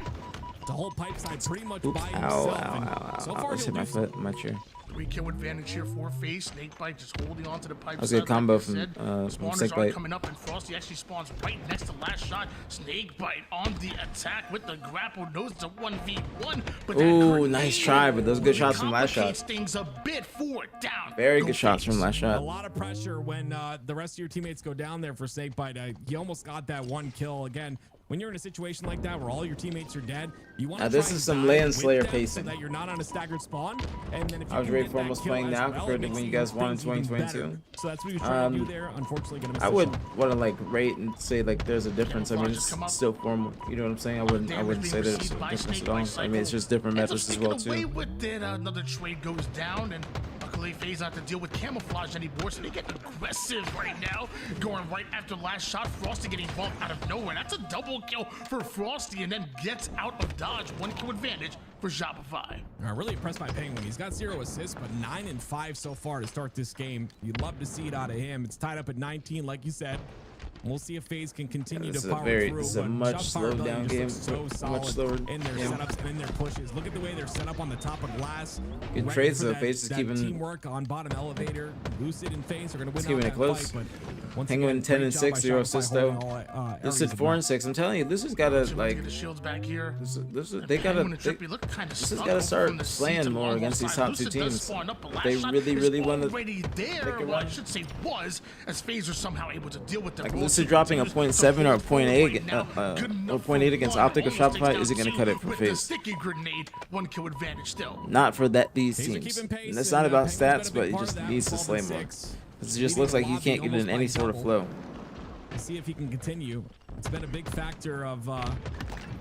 to hold pipe side pretty much by himself. Ow. So I far, just hit my foot, my chair. 3-kill advantage here for FaZe. Snakebite just holding on to the pipe. That was a good combo from Spawners are Snakebite. coming up, and Frosty actually spawns right next to last shot. Snakebite on the attack with the grapple. Knows it's a 1v1. But Ooh, nice try, but those good shots from last shot. Things a bit forward down. Very good shots from last shot. A lot of pressure when the rest of your teammates go down there for Snakebite. He almost got that 1 kill. Again, when you're in a situation like that where all your teammmates are dead, you want to this is some Lay and Slayer pacing. so that you're not on a staggered spawn. And then if you I was can ready get for that almost kill playing as now well, compared it to makes when you guys won in things even 2022. better. So that's what he was trying to do there. Unfortunately, gonna miss I the would shot. want to like rate and say like there's a difference. I mean, it's still formal. You know what I'm saying? I wouldn't say there's a difference at all. I mean, it's just different methods as well too. With it, another trade goes down, and luckily FaZe not to deal with camouflage anymore, so they get aggressive right now, going right after last shot. Frosty getting bumped out of nowhere. That's a double kill for Frosty, and then gets out of dodge. 1 kill advantage for Shopify. I'm really impressed by Penguin. He's got 0 assists, but 9 and 5 so far to start this game. You'd love to see it out of him. It's tied up at 19, like you said. We'll see if FaZe can continue to power through. This is a much slowed down game. So solid Much slower in their game. setups and in their pushes. Look at the way they're set up on the top of glass. Good ready trades for though. that- FaZe is that keeping teamwork on bottom elevator. Lucid and FaZe are going to win keeping out it that close. fight, but once Penguin again, 10 great and job 6, by 0 Shopify assists holding though. all, Lucid areas 4 and 6. I'm telling you, this has got to like. The shields back here. They gotta. This has got to start playing more against these top 2 teams. If they really want to. Already there, well, I should say was, as FaZe are somehow able to deal with the Like Lucid dropping a 0.7 or a 0.8 or 0.8 against OpTic or Shopify isn't going to cut it for with the FaZe. sticky grenade. 1 kill advantage still. Not for these teams. And it's not about stats, but he just needs to slay more. It just looks like he can't get in any sort of flow. See if he can continue. It's been a big factor of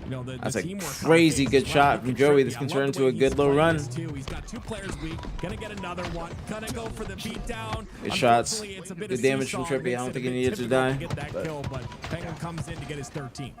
you know, the That's a teamwork. crazy good shot from Joey. This can turn into a good little run. He's got 2 players weak. Gonna get another one. Gonna go for the beatdown. Good shots. It's a bit Good of damage from seesaw. Trippy. I don't Makes think it he a needed bit to difficult die. get that but- kill, but Penguin comes in to get his 13.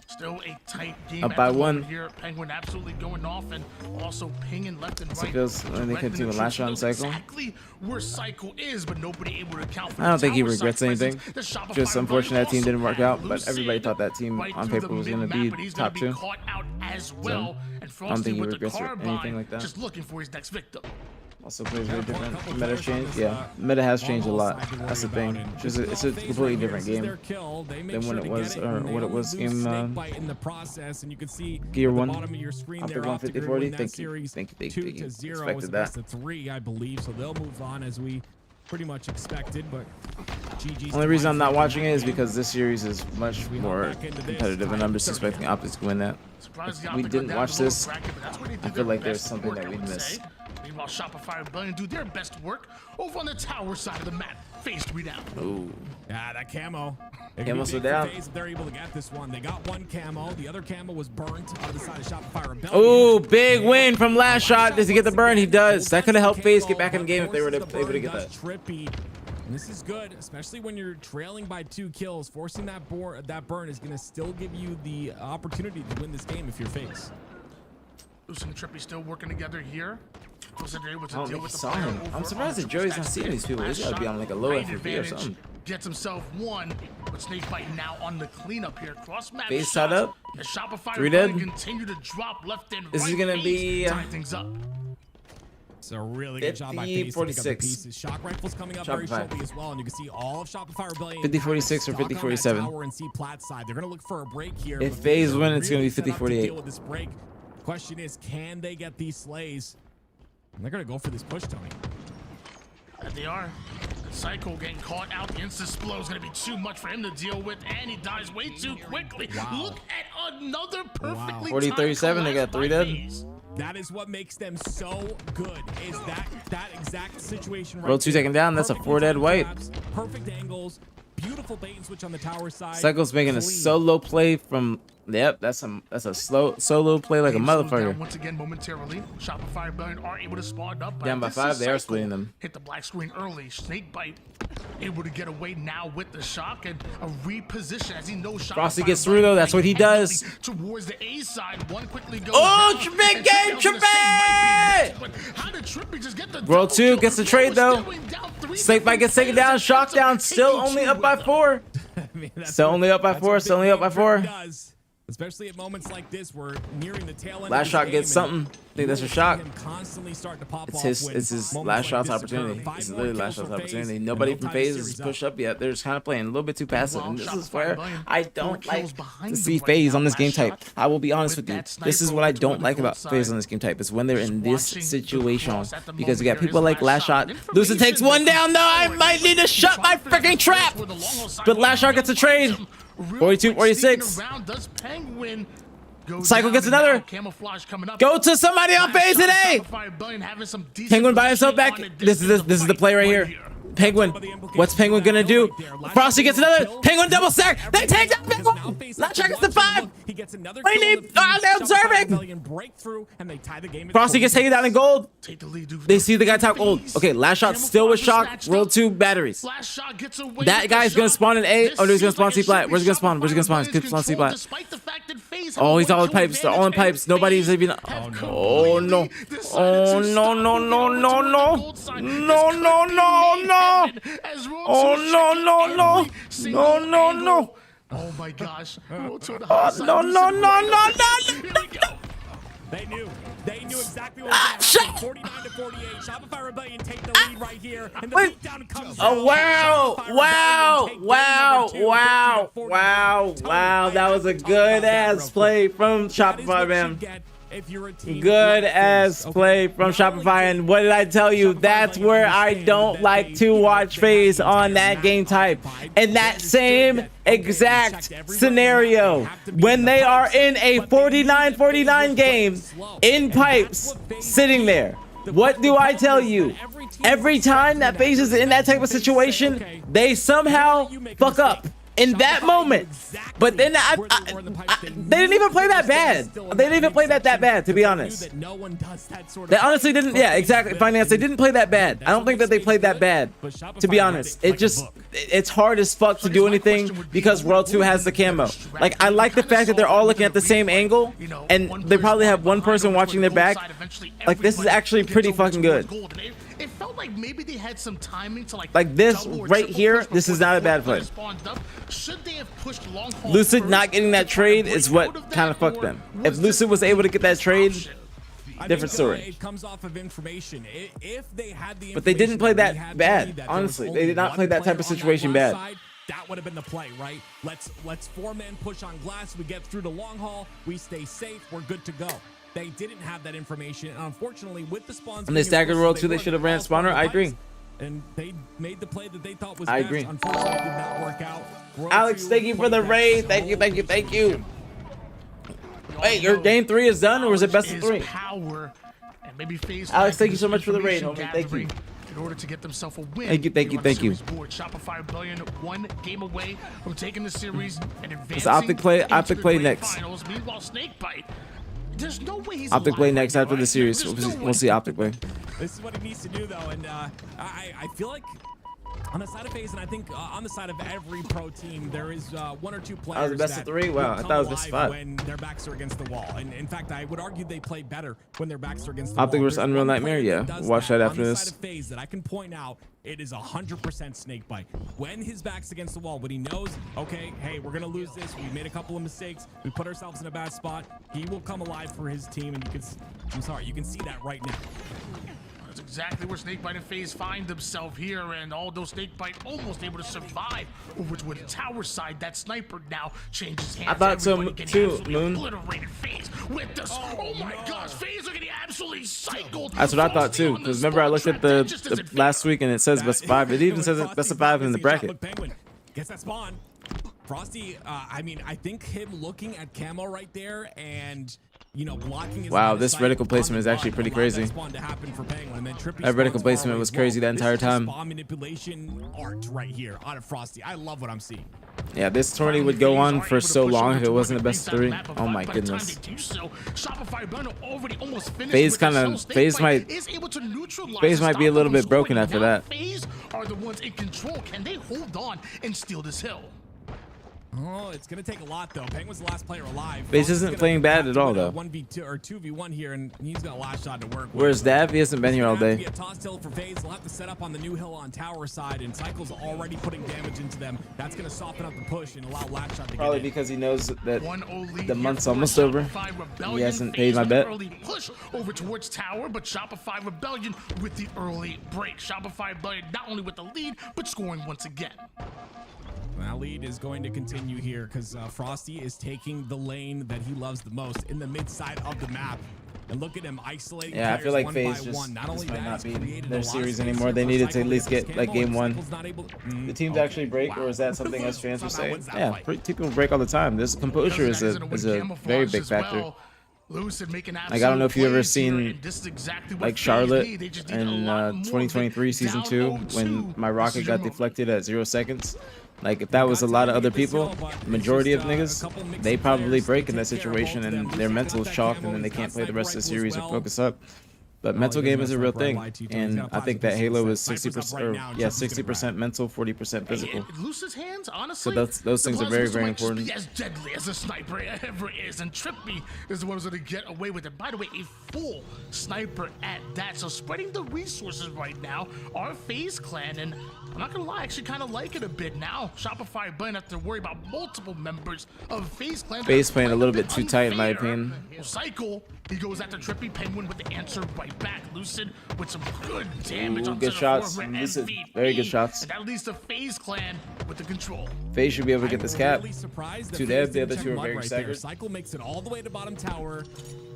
Still a tight game. Up by at the 1. moment here. Penguin absolutely going off and also pinging left and So right. it feels when they continue the last round cycle. Exactly where Cycle is, but nobody able to account for I don't the think he tower regrets side anything. presence. The Shopify Just unfortunate that team also didn't work had out, but everybody Lucid thought that team right on through paper the was going to mid-map, be but he's top gonna 2. be caught out as So, well. And I don't Frosty think he with the regrets anything carbine, like that. just looking for his next victim. Also plays very different. Meta's changed. Yeah, meta has changed a lot. That's the thing. It's a completely different game than when it was, or what it was in Gear 1. Up to 150-40. Thank you. Expected that. To 3, I believe. So they'll move on as we pretty much expected, but GG's. Only reason I'm not watching it is because this series is much more competitive, and I'm just expecting OpTic to win that. If we didn't watch this, I feel like there's something that we missed. Meanwhile, Shopify and Billion do their best work over on the tower side of the map. Phased readout. Ooh. Yeah, that camo. Camo so down. They're able to get this one. They got one camo. The other camo was burnt on the side of Shopify Rebellion. Oh, big win from last shot. Does he get the burn? He does. That could have helped FaZe get back in the game if they were able to get that. Trippy. And this is good, especially when you're trailing by 2 kills. Forcing that burn is going to still give you the opportunity to win this game if you're FaZe. Lucy and Trippy still working together here. I don't think he saw him. I'm surprised that Joey's not seeing these people. He's got to be on like a low FFP or something. Gets himself one, but Snakebite now on the cleanup here. Cross map FaZe tied up. 3 dead. Continue to drop left and This is gonna be tie things up. It's a really good job by FaZe to pick up the 50-46. pieces. Shock rifles coming up very shortly as well, and you can see all of Shopify Rebellion. 50-46 or 50-47. And see Platt side. They're gonna look for a break here. If FaZe win, it's gonna be 50-48. With this break. Question is, can they get these slays? And they're gonna go for this push, Tony. And they are. Psycho getting caught out. The insta-splow is going to be too much for him to deal with, and he dies way too quickly. Wow. Look at another perfectly 40-37, they got 3 dead. That is what makes them so good, is that exact situation right Roll 2 taken down, that's a 4 dead wipe. Perfect angles, beautiful bait and switch on the tower side. Psycho's making a solo play from... Yep, that's a slow solo play like a motherfucker. Once again, momentarily, Shopify Rebellion are able to spawn up. Down by 5, they are splitting them. Hit the black screen early. Snakebite able to get away now with the shock and a reposition as he knows. Frosty gets through though. That's what he does. Towards the A side, one quickly goes. Oh, big game, Trippy! How did Trippy just get the World 2 gets the trade though. Snakebite gets taken down. Shock down. Still only up by 4. Still only up by 4. Still only up by 4. Especially at moments like this, we're nearing the tail end. Last shot gets something. I think that's a shock. It's his last shot's opportunity. It's literally last shot's opportunity. Nobody from FaZe has pushed up yet. They're just kind of playing a little bit too passive. And this is where I don't like to see FaZe on this game type. I will be honest with you. This is what I don't like about FaZe on this game type. Is when they're in this situation. Because you got people like Last Shot. Lucid takes one down though. I might need to shut my freaking trap. But Last Shot gets a trade. 42-46. Psycho gets another. Go to somebody on FaZe today. Penguin by himself back. This is the play right here. Penguin. What's Penguin gonna do? Frosty gets another. Penguin double stack. They take that Penguin. Last shot gets the 5. He gets another. They're observing. Frosty gets taken down in gold. They see the guy top gold. Okay, Last Shot still with shock. World 2 batteries. That guy's gonna spawn in A. Oh, no, he's gonna spawn C plat. Where's he gonna spawn? Where's he gonna spawn? He's gonna spawn C plat. Oh, he's all in pipes. They're all in pipes. Nobody's even. Oh no. Oh no no no no no. No no no no. Oh no no no. No no no. Oh my gosh. Oh no no no no no. They knew exactly what was going to happen. 49-48. Shopify Rebellion take the lead right here. And the beatdown comes. Oh wow. Wow. Wow. Wow. Wow. Wow. That was a good ass play from Shopify, man. Good ass play from Shopify. And what did I tell you? That's where I don't like to watch FaZe on that game type. In that same exact scenario, when they are in a 49-49 game in pipes sitting there. What do I tell you? Every time that FaZe is in that type of situation, they somehow fuck up. In that moment, but then they didn't even play that bad. They didn't even play that bad, to be honest. They honestly didn't. Yeah, exactly. Finance. They didn't play that bad. I don't think that they played that bad, to be honest. It's hard as fuck to do anything because World 2 has the camo. Like, I like the fact that they're all looking at the same angle, and they probably have one person watching their back. Like, this is actually pretty fucking good. It felt like maybe they had some timing to like this right here. This is not a bad play. Lucid not getting that trade is what kind of fucked them. If Lucid was able to get that trade, different story. But they didn't play that bad. Honestly, they did not play that type of situation bad. That would have been the play, right? Let's 4-man push on glass. We get through the long haul. We stay safe. We're good to go. They didn't have that information, and unfortunately, with the spawns, and they staggered World 2, they should have ran spawner. I agree. and they made the play that they thought was I best. agree. Unfortunately, it did not work out. Alex, thank you for the raid. Thank you, thank you, thank you. Wait, your game 3 is done, or is it best of 3? Power, and maybe Alex, thank you so much for the raid, homie. Thank you. In order to get themselves a win. Thank you, thank you, thank you. Shopify Rebellion 1 game away from taking the series and advancing. It's OpTic play. into OpTic the play grand next. Finals. Meanwhile, Snakebite, there's no way he's OpTic play alive next right after now, the right? series. There's no We'll see OpTic play. This is what he needs to do, though, and I feel like on the side of FaZe, and I think on the side of every pro team, there is 1 or 2 players was the best of 3? Wow, I thought it was best of 5. when their backs are against the wall. And in fact, I would argue they play better when their backs are against the OpTic wall. versus There's Unreal one Nightmare, player yeah. that does Watch that after on the this. side of FaZe that I can point out. It is 100% Snakebite. When his back's against the wall, when he knows, okay, hey, we're gonna lose this. We made a couple of mistakes. We put ourselves in a bad spot. He will come alive for his team, and you can see that right now. That's exactly where Snakebite and FaZe find themselves here, and although Snakebite almost able to survive over to the tower side, that sniper now changes hands. I thought so Everybody getting too, absolutely Moon. obliterated. FaZe with this. Oh my gosh, FaZe are getting absolutely cycled. That's what I thought too. Because remember, I looked at the last week and it says best of 5. It even says best of 5 in the bracket. Penguin gets that spawn. Frosty, I mean, I think him looking at camo right there and, you know, blocking his Wow, this reticle placement is actually pretty crazy. That reticle placement was crazy that entire time. Spawn manipulation art right here out of Frosty. I love what I'm seeing. Yeah, this tourney would go on for so long if it wasn't the best of 3. Oh my goodness. FaZe might be a little bit broken after that. FaZe are the ones in control. Can they hold on and steal this hill? Oh, it's gonna take a lot though. Penguin's the last player alive. FaZe isn't playing bad at all though. 1v2 or 2v1 here, and he's got a last shot to work with. Where's Dav? He hasn't been here all day. Be a toss hill for FaZe. They'll have to set up on the new hill on tower side, and Cycle's already putting damage into them. That's gonna soften up the push and allow last shot to Probably get in. because he knows that the month's almost over. He hasn't paid my bet. Early push over towards tower, but Shopify Rebellion with the early break. Shopify Rebellion not only with the lead, but scoring once again. That lead is going to continue here because Frosty is taking the lane that he loves the most in the mid side of the map. And look at him isolating. Yeah, I feel like FaZe just might not be their series anymore. They needed to at least get like game 1. The teams actually break, or is that something us fans would say? Yeah, people break all the time. This composure is a very big factor. Like, I don't know if you've ever seen like Charlotte in 2023 season 2 when my rocket got deflected at 0 seconds. Like, if that was a lot of other people, majority of niggas, they probably break in that situation and their mental is chalked and then they can't play the rest of the series or focus up. But mental game is a real thing, and I think that Halo is 60%, or yeah, 60% mental, 40% physical. Luce's hands, So honestly, those things are very, very important. Be as deadly as a sniper ever is, and Trippy is the one who's going to get away with it. By the way, a full sniper at that. So spreading the resources right now, our FaZe clan, and I'm not gonna lie, I actually kind of like it a bit now. Shopify Button have to worry about multiple members of FaZe clan. FaZe playing a little bit too tight, in my opinion. Cycle, he goes after Trippy. Penguin with the answer right back. Lucid with some good damage on Good shots. floor. Lucid, MVP. very good shots. And that leads the FaZe clan with the control. FaZe should be able to get this cap. Two dead, the other two are Right very there. staggered. Cycle makes it all the way to bottom tower.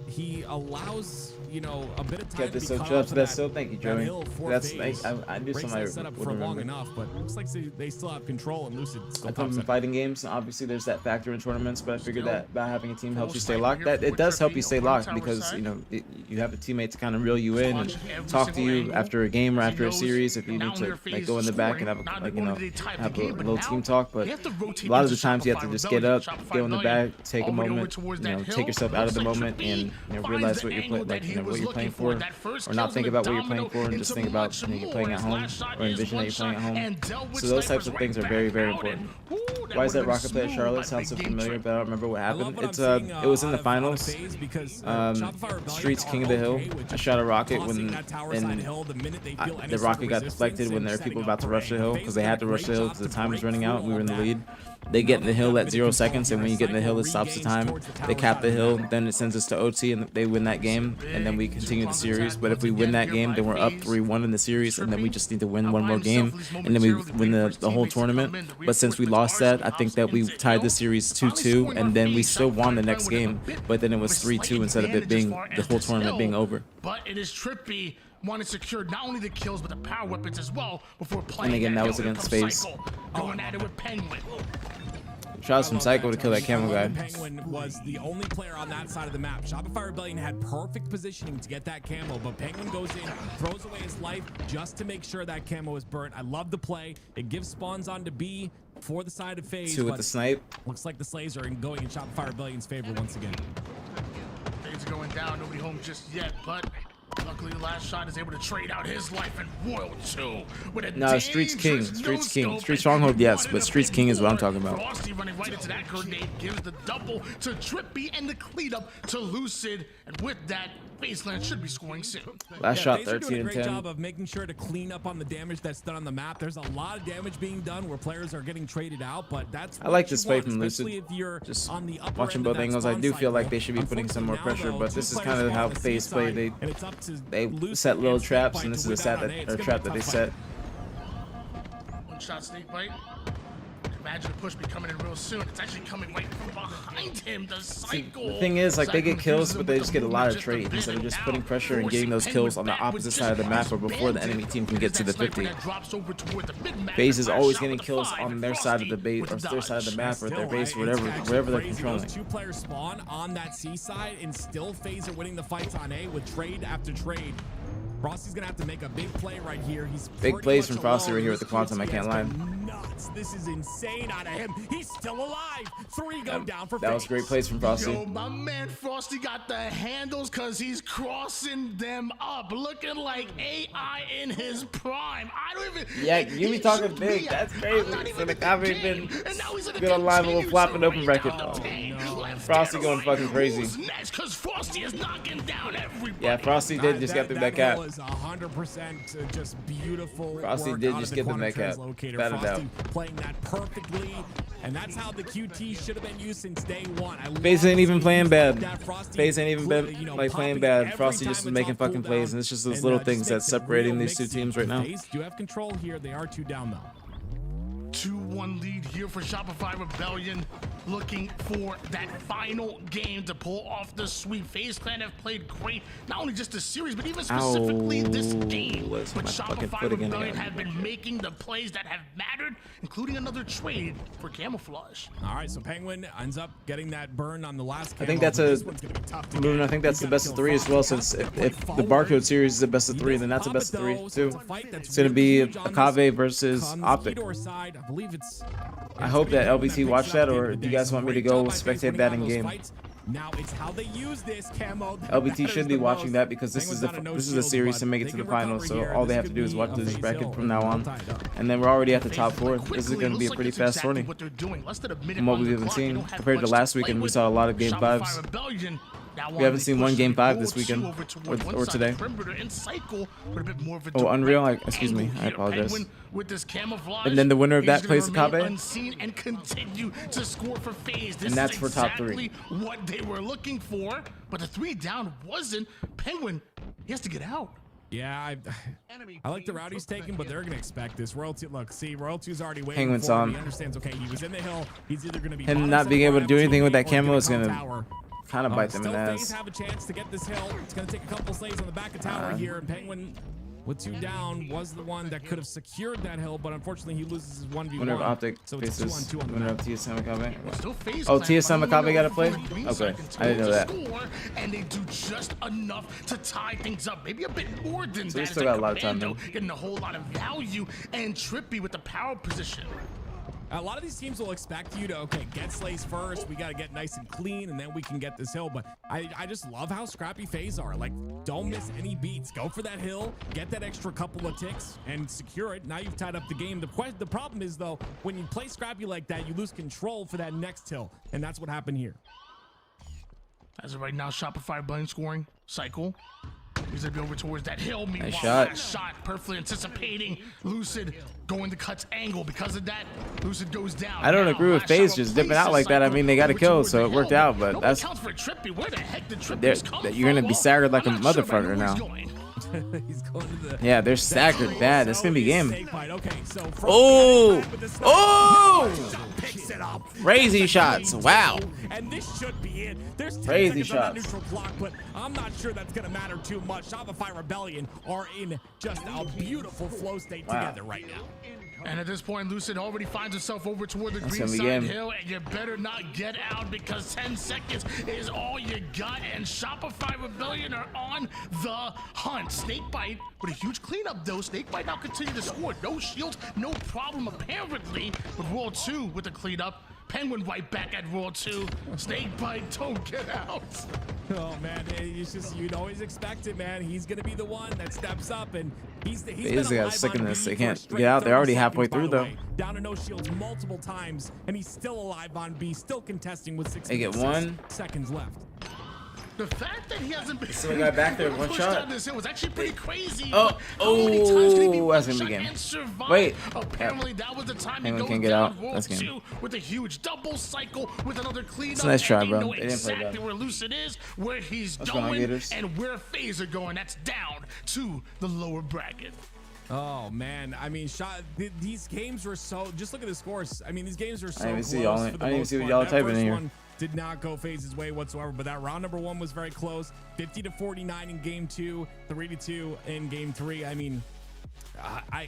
He allows, you know, a bit of time Kept to it be so cut chill off to of that still. Thank you, that Joey. hill for That's FaZe. I do Breaks something I that setup would for long remember. enough, but looks like they still have control, and Lucid still I come pops from it. fighting games. Obviously, there's that factor in tournaments, but I figured that by having a team helps you stay locked. That it does help you stay locked because you know you have a teammate to kind of reel you in and talk to you after a game or after a series if you need to like go in the back and have a, like, you know, have a little team talk. But a lot of the times you have to just get up, go in the back, take a moment, you know, take yourself out of the moment and, you know, realize what you're playing, like, you know, what you're playing for, or not think about what you're playing for and just think about, you know, you're playing at home or envision that you're playing at home. So those types of things are very, very important. Why is that rocket play at Charlotte? Sounds so familiar, but I don't remember what happened. It's it was in the finals. Streets King of the Hill. I shot a rocket when the rocket got deflected when there were people about to rush the hill because they had to rush the hill because the time was running out and we were in the lead. They get in the hill at 0 seconds, and when you get in the hill, it stops the time. They cap the hill, then it sends us to OT, and they win that game, and then we continue the series. But if we win that game, then we're up 3-1 in the series, and then we just need to win one more game, and then we win the whole tournament. But since we lost that, I think that we tied the series 2-2, and then we still won the next game, but then it was 3-2 instead of it being the whole tournament being over. But it is Trippy wanted to secure not only the kills but the power weapons as well before playing. And again, that was against FaZe. Going at it with Penguin. Shout out from Psycho to kill that camel guy. Penguin was the only player on that side of the map. Shopify Rebellion had perfect positioning to get that camo, but Penguin goes in, throws away his life just to make sure that camo is burnt. I love the play. It gives spawns on to B for the side of FaZe. 2 with the snipe. Looks like the slays are going in Shopify Rebellion's favor once again. FaZe going down, nobody home just yet, but luckily the last shot is able to trade out his life and Royal 2 with a No, Streets King. Streets King. Street Stronghold, yes, but Streets King is what I'm talking about. Frosty running right into that grenade gives the double to Trippy and the cleanup to Lucid, and with that, Baseland should be scoring soon. Last shot, FaZe are doing 13 a and great 10. job of making sure to clean up on the damage that's done on the map. There's a lot of damage being done where players are getting traded out, but that's I like this play from Lucid. Just Watching both angles, I do feel like they should be putting some more pressure, but this is kind of how FaZe play. They set little traps, and this is a trap that they set. One shot snake bite. Imagine the push be coming in real soon. It's actually coming right from behind him. The cycle. The thing is, like, they get kills, but they just get a lot of trade instead of just putting pressure and getting those kills on the opposite side of the map or before the enemy team can get to the 50. FaZe is always getting kills on their side of the base or their side of the map or their base, wherever they're controlling. Those 2 players spawn on that C side, and still FaZe are winning the fights on A with trade after trade. Frosty's gonna have to make a big play right here. He's big plays from Frosty right here with the Quantum. I can't lie. Nuts. This is insane out of him. He's still alive. 3 go down for That was great plays from Frosty. Yo, my man Frosty got the handles because he's crossing them up, looking like AI in his prime. I don't even. Yeah, you be talking big. That's crazy. So the copy been good on live with flopping open bracket. Frosty going fucking crazy. Because Frosty is knocking down everybody. Yeah, Frosty did just get through that cap. Was 100% just beautiful. Frosty did just get the mech cap. Without a doubt. Playing that perfectly, and that's how the QT should have been used since day one. FaZe ain't even playing bad. FaZe ain't even been like playing bad. Frosty just was making fucking plays, and it's just those little things that's separating these 2 teams right now. FaZe do have control here. They are 2 down though. 2-1 lead here for Shopify Rebellion, looking for that final game to pull off the sweep. FaZe Clan have played great, not only just this series, but even specifically this game. But Shopify Rebellion have been making the plays that have mattered, including another trade for camouflage. All right, so Penguin ends up getting that burn on the last camo. I think that's I think that's the best of 3 as well, since if the barcode series is the best of 3, then that's the best of 3 too. It's gonna be Akave versus OpTic. I believe it's. I hope that LBT watched that, or do you guys want me to go spectate that in game? Now it's how they use this camo. LBT should be watching that because this is a series to make it to the finals. So all they have to do is watch this bracket from now on, and then we're already at the top 4. This is going to be a pretty fast tourney from what we've been seeing compared to last weekend. We saw a lot of game 5s. We haven't seen one game 5 this weekend or today. Oh, Unreal. Excuse me. I apologize. And then the winner of that plays Akabe. And that's for top 3. What they were looking for, but the 3 down wasn't. Penguin, he has to get out. Yeah, I like the route he's taking, but they're gonna expect this. Royalty, look, see, Royalty's already waiting. Penguin's for him. on. He understands. Okay, he was in the hill. He's either gonna be him not being able to do anything with that camo is gonna kind of bite them in the ass. FaZe have a chance to get this hill. It's gonna take a couple slays on the back of tower here, and Penguin, with 2 down, was the one that could have secured that hill, but unfortunately he loses his 1v1. Winner of OpTic so it's faces 2-on-2 on the winner of map. TSM Akabe. Oh, TSM Akabe got to play? Okay, I didn't know that. And they do just enough to tie things up. Maybe a bit more than So we that. still got a lot of time, though. Getting a whole lot of value, and Trippy with the power position. A lot of these teams will expect you to, okay, get slays first. We got to get nice and clean, and then we can get this hill. But I just love how scrappy FaZe are. Like, don't miss any beats. Go for that hill, get that extra couple of ticks, and secure it. Now you've tied up the game. The problem is, though, when you play scrappy like that, you lose control for that next hill, and that's what happened here. As of right now, Shopify Rebellion scoring cycle. He's gonna be over towards that hill. Meanwhile, nice shot. Last shot, perfectly anticipating Lucid going the cuts angle. Because of that, Lucid goes down. I don't agree with FaZe just dipping out like that. I mean, they got a kill, so it worked out, but that's for Trippy. Where the heck did Trippy come you're gonna be staggered like a motherfucker now. He's going to the. Yeah, they're staggered bad. It's gonna be game. Okay, so Oh! Crazy shots. Wow. And this should be it. There's 10 Crazy seconds on that shots. neutral clock, but I'm not sure that's gonna matter too much. Shopify Rebellion are in just a beautiful flow state together right now. And at this point, Lucid already finds himself over toward the That's green gonna be side game. hill, and you better not get out because 10 seconds is all you got. And Shopify Rebellion are on the hunt. Snakebite with a huge cleanup though. Snakebite now continue to score. No shield, no problem apparently. With Roll 2 with the cleanup. Penguin right back at Roll 2. Snakebite, don't get out. Oh man, it's just you'd always expect it, man. He's gonna be the one that steps up, and he's These guys sick in this. They can't get out. They're already halfway through though. Down to no shields multiple times, and he's still alive on B, still contesting with 6 They get 1 seconds left. The fact that he hasn't been Still got back there, one pushed shot. down this hill was actually pretty crazy. Oh, but how many times can he be that's gonna shot be game. and survive? Wait. Apparently that was the time he Penguin goes can't get down out. Roll That's game. 2 with a huge double cycle with another cleanup. It's a nice try, and bro. They know They didn't play exactly bad. where Lucid is, where he's What's going on, going, Gators? and where FaZe are going. That's down to the lower bracket. Oh man, I mean, these games were so. Just look at the scores. I mean, these games were so I didn't even close. see y'all. For I the didn't even most see what part. y'all That typing in first here. one did not go FaZe's way whatsoever, but that round number 1 was very close. 50-49 in game 2, 3-2 in game 3. I mean, I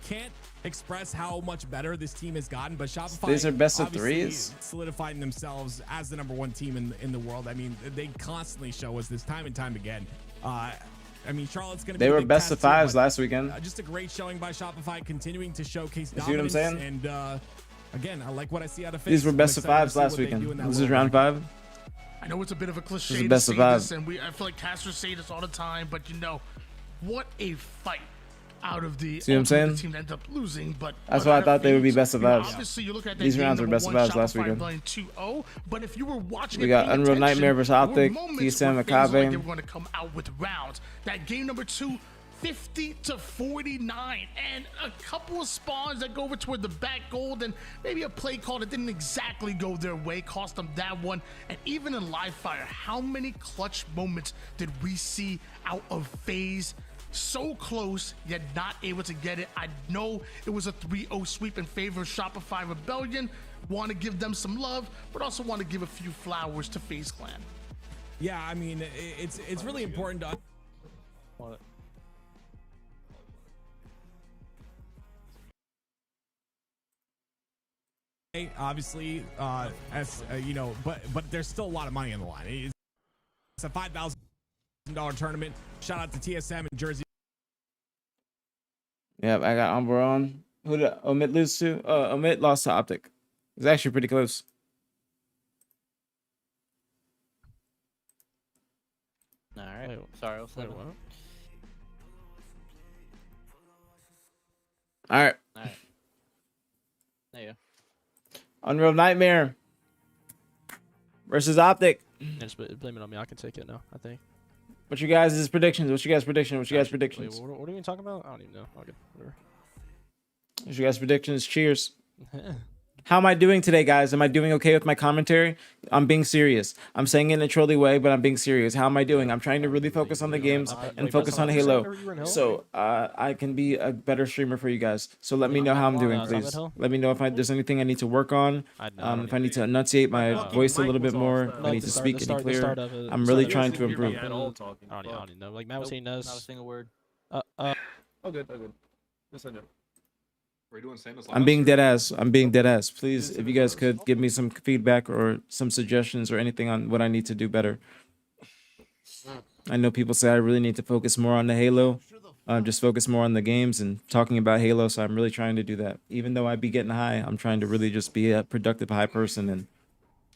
can't express how much better this team has gotten, but Shopify These are best of obviously threes. solidifying themselves as the number 1 team in the world. I mean, they constantly show us this time and time again. I mean, Charlotte's going to be They a were big best of test here, fives but, last weekend. just a great showing by Shopify, continuing to showcase You see what I'm dominance. saying? And again, I like what I see out of FaZe. These were I'm best of excited to fives see last what they do weekend. in that This is lower round bracket. 5. I know it's a bit of a cliche is to best say of five. this, and I feel like casters say this all the time, but you know, what a fight out of the See what I'm saying? team that ended up losing. But That's but why I out thought of they would be FaZe, best of you know, fives. obviously, you look at that These game rounds were number best of 1, fives last Shopify weekend. Rebellion 2-0, but if you were watching We it, got paying Unreal attention, Nightmare versus there were OpTic, moments TSM, where and FaZe looked like Kave. they were going to come out with rounds. That game number 2, 50-49, and a couple of spawns that go over toward the back gold, and maybe a play call that didn't exactly go their way cost them that one. And even in live fire, how many clutch moments did we see out of FaZe? So close, yet not able to get it. I know it was a 3-0 sweep in favor of Shopify Rebellion. Want to give them some love, but also want to give a few flowers to FaZe Clan. Yeah, I mean, it's really important to. What? Obviously, as you know, but there's still a lot of money on the line. It's a $5,000 tournament. Shout out to TSM in Jersey. Yep, I got Umber on. Who did Omit lose to? Omit lost to OpTic. It's actually pretty close. All right. Sorry, I was Wait, what? All right. All right. There you go. Unreal Nightmare versus OpTic. Yeah, just blame it on me. I can take it now, I think. What's your guys' predictions? What's your guys' predictions? Wait, what are we talking about? I don't even know. Okay, whatever. What's your guys' predictions? Cheers. How am I doing today, guys? Am I doing okay with my commentary? I'm being serious. I'm saying it in a trolly way, but I'm being serious. How am I doing? I'm trying to really focus on the games and focus on Halo. So I can be a better streamer for you guys. So let me know how I'm doing, please. Let me know if there's anything I need to work on. If I need to enunciate my voice a little bit more. If I need to speak any clearer. I'm really trying to improve. I don't even know. Like Matt was saying, Not a single word. Oh, good. Oh, good. Yes, I know. Are you doing Santa's I'm being dead ass. I'm being dead ass. Please, if you guys could give me some feedback or some suggestions or anything on what I need to do better. I know people say I really need to focus more on the Halo, just focus more on the games and talking about Halo. So I'm really trying to do that. Even though I be getting high, I'm trying to really just be a productive high person and,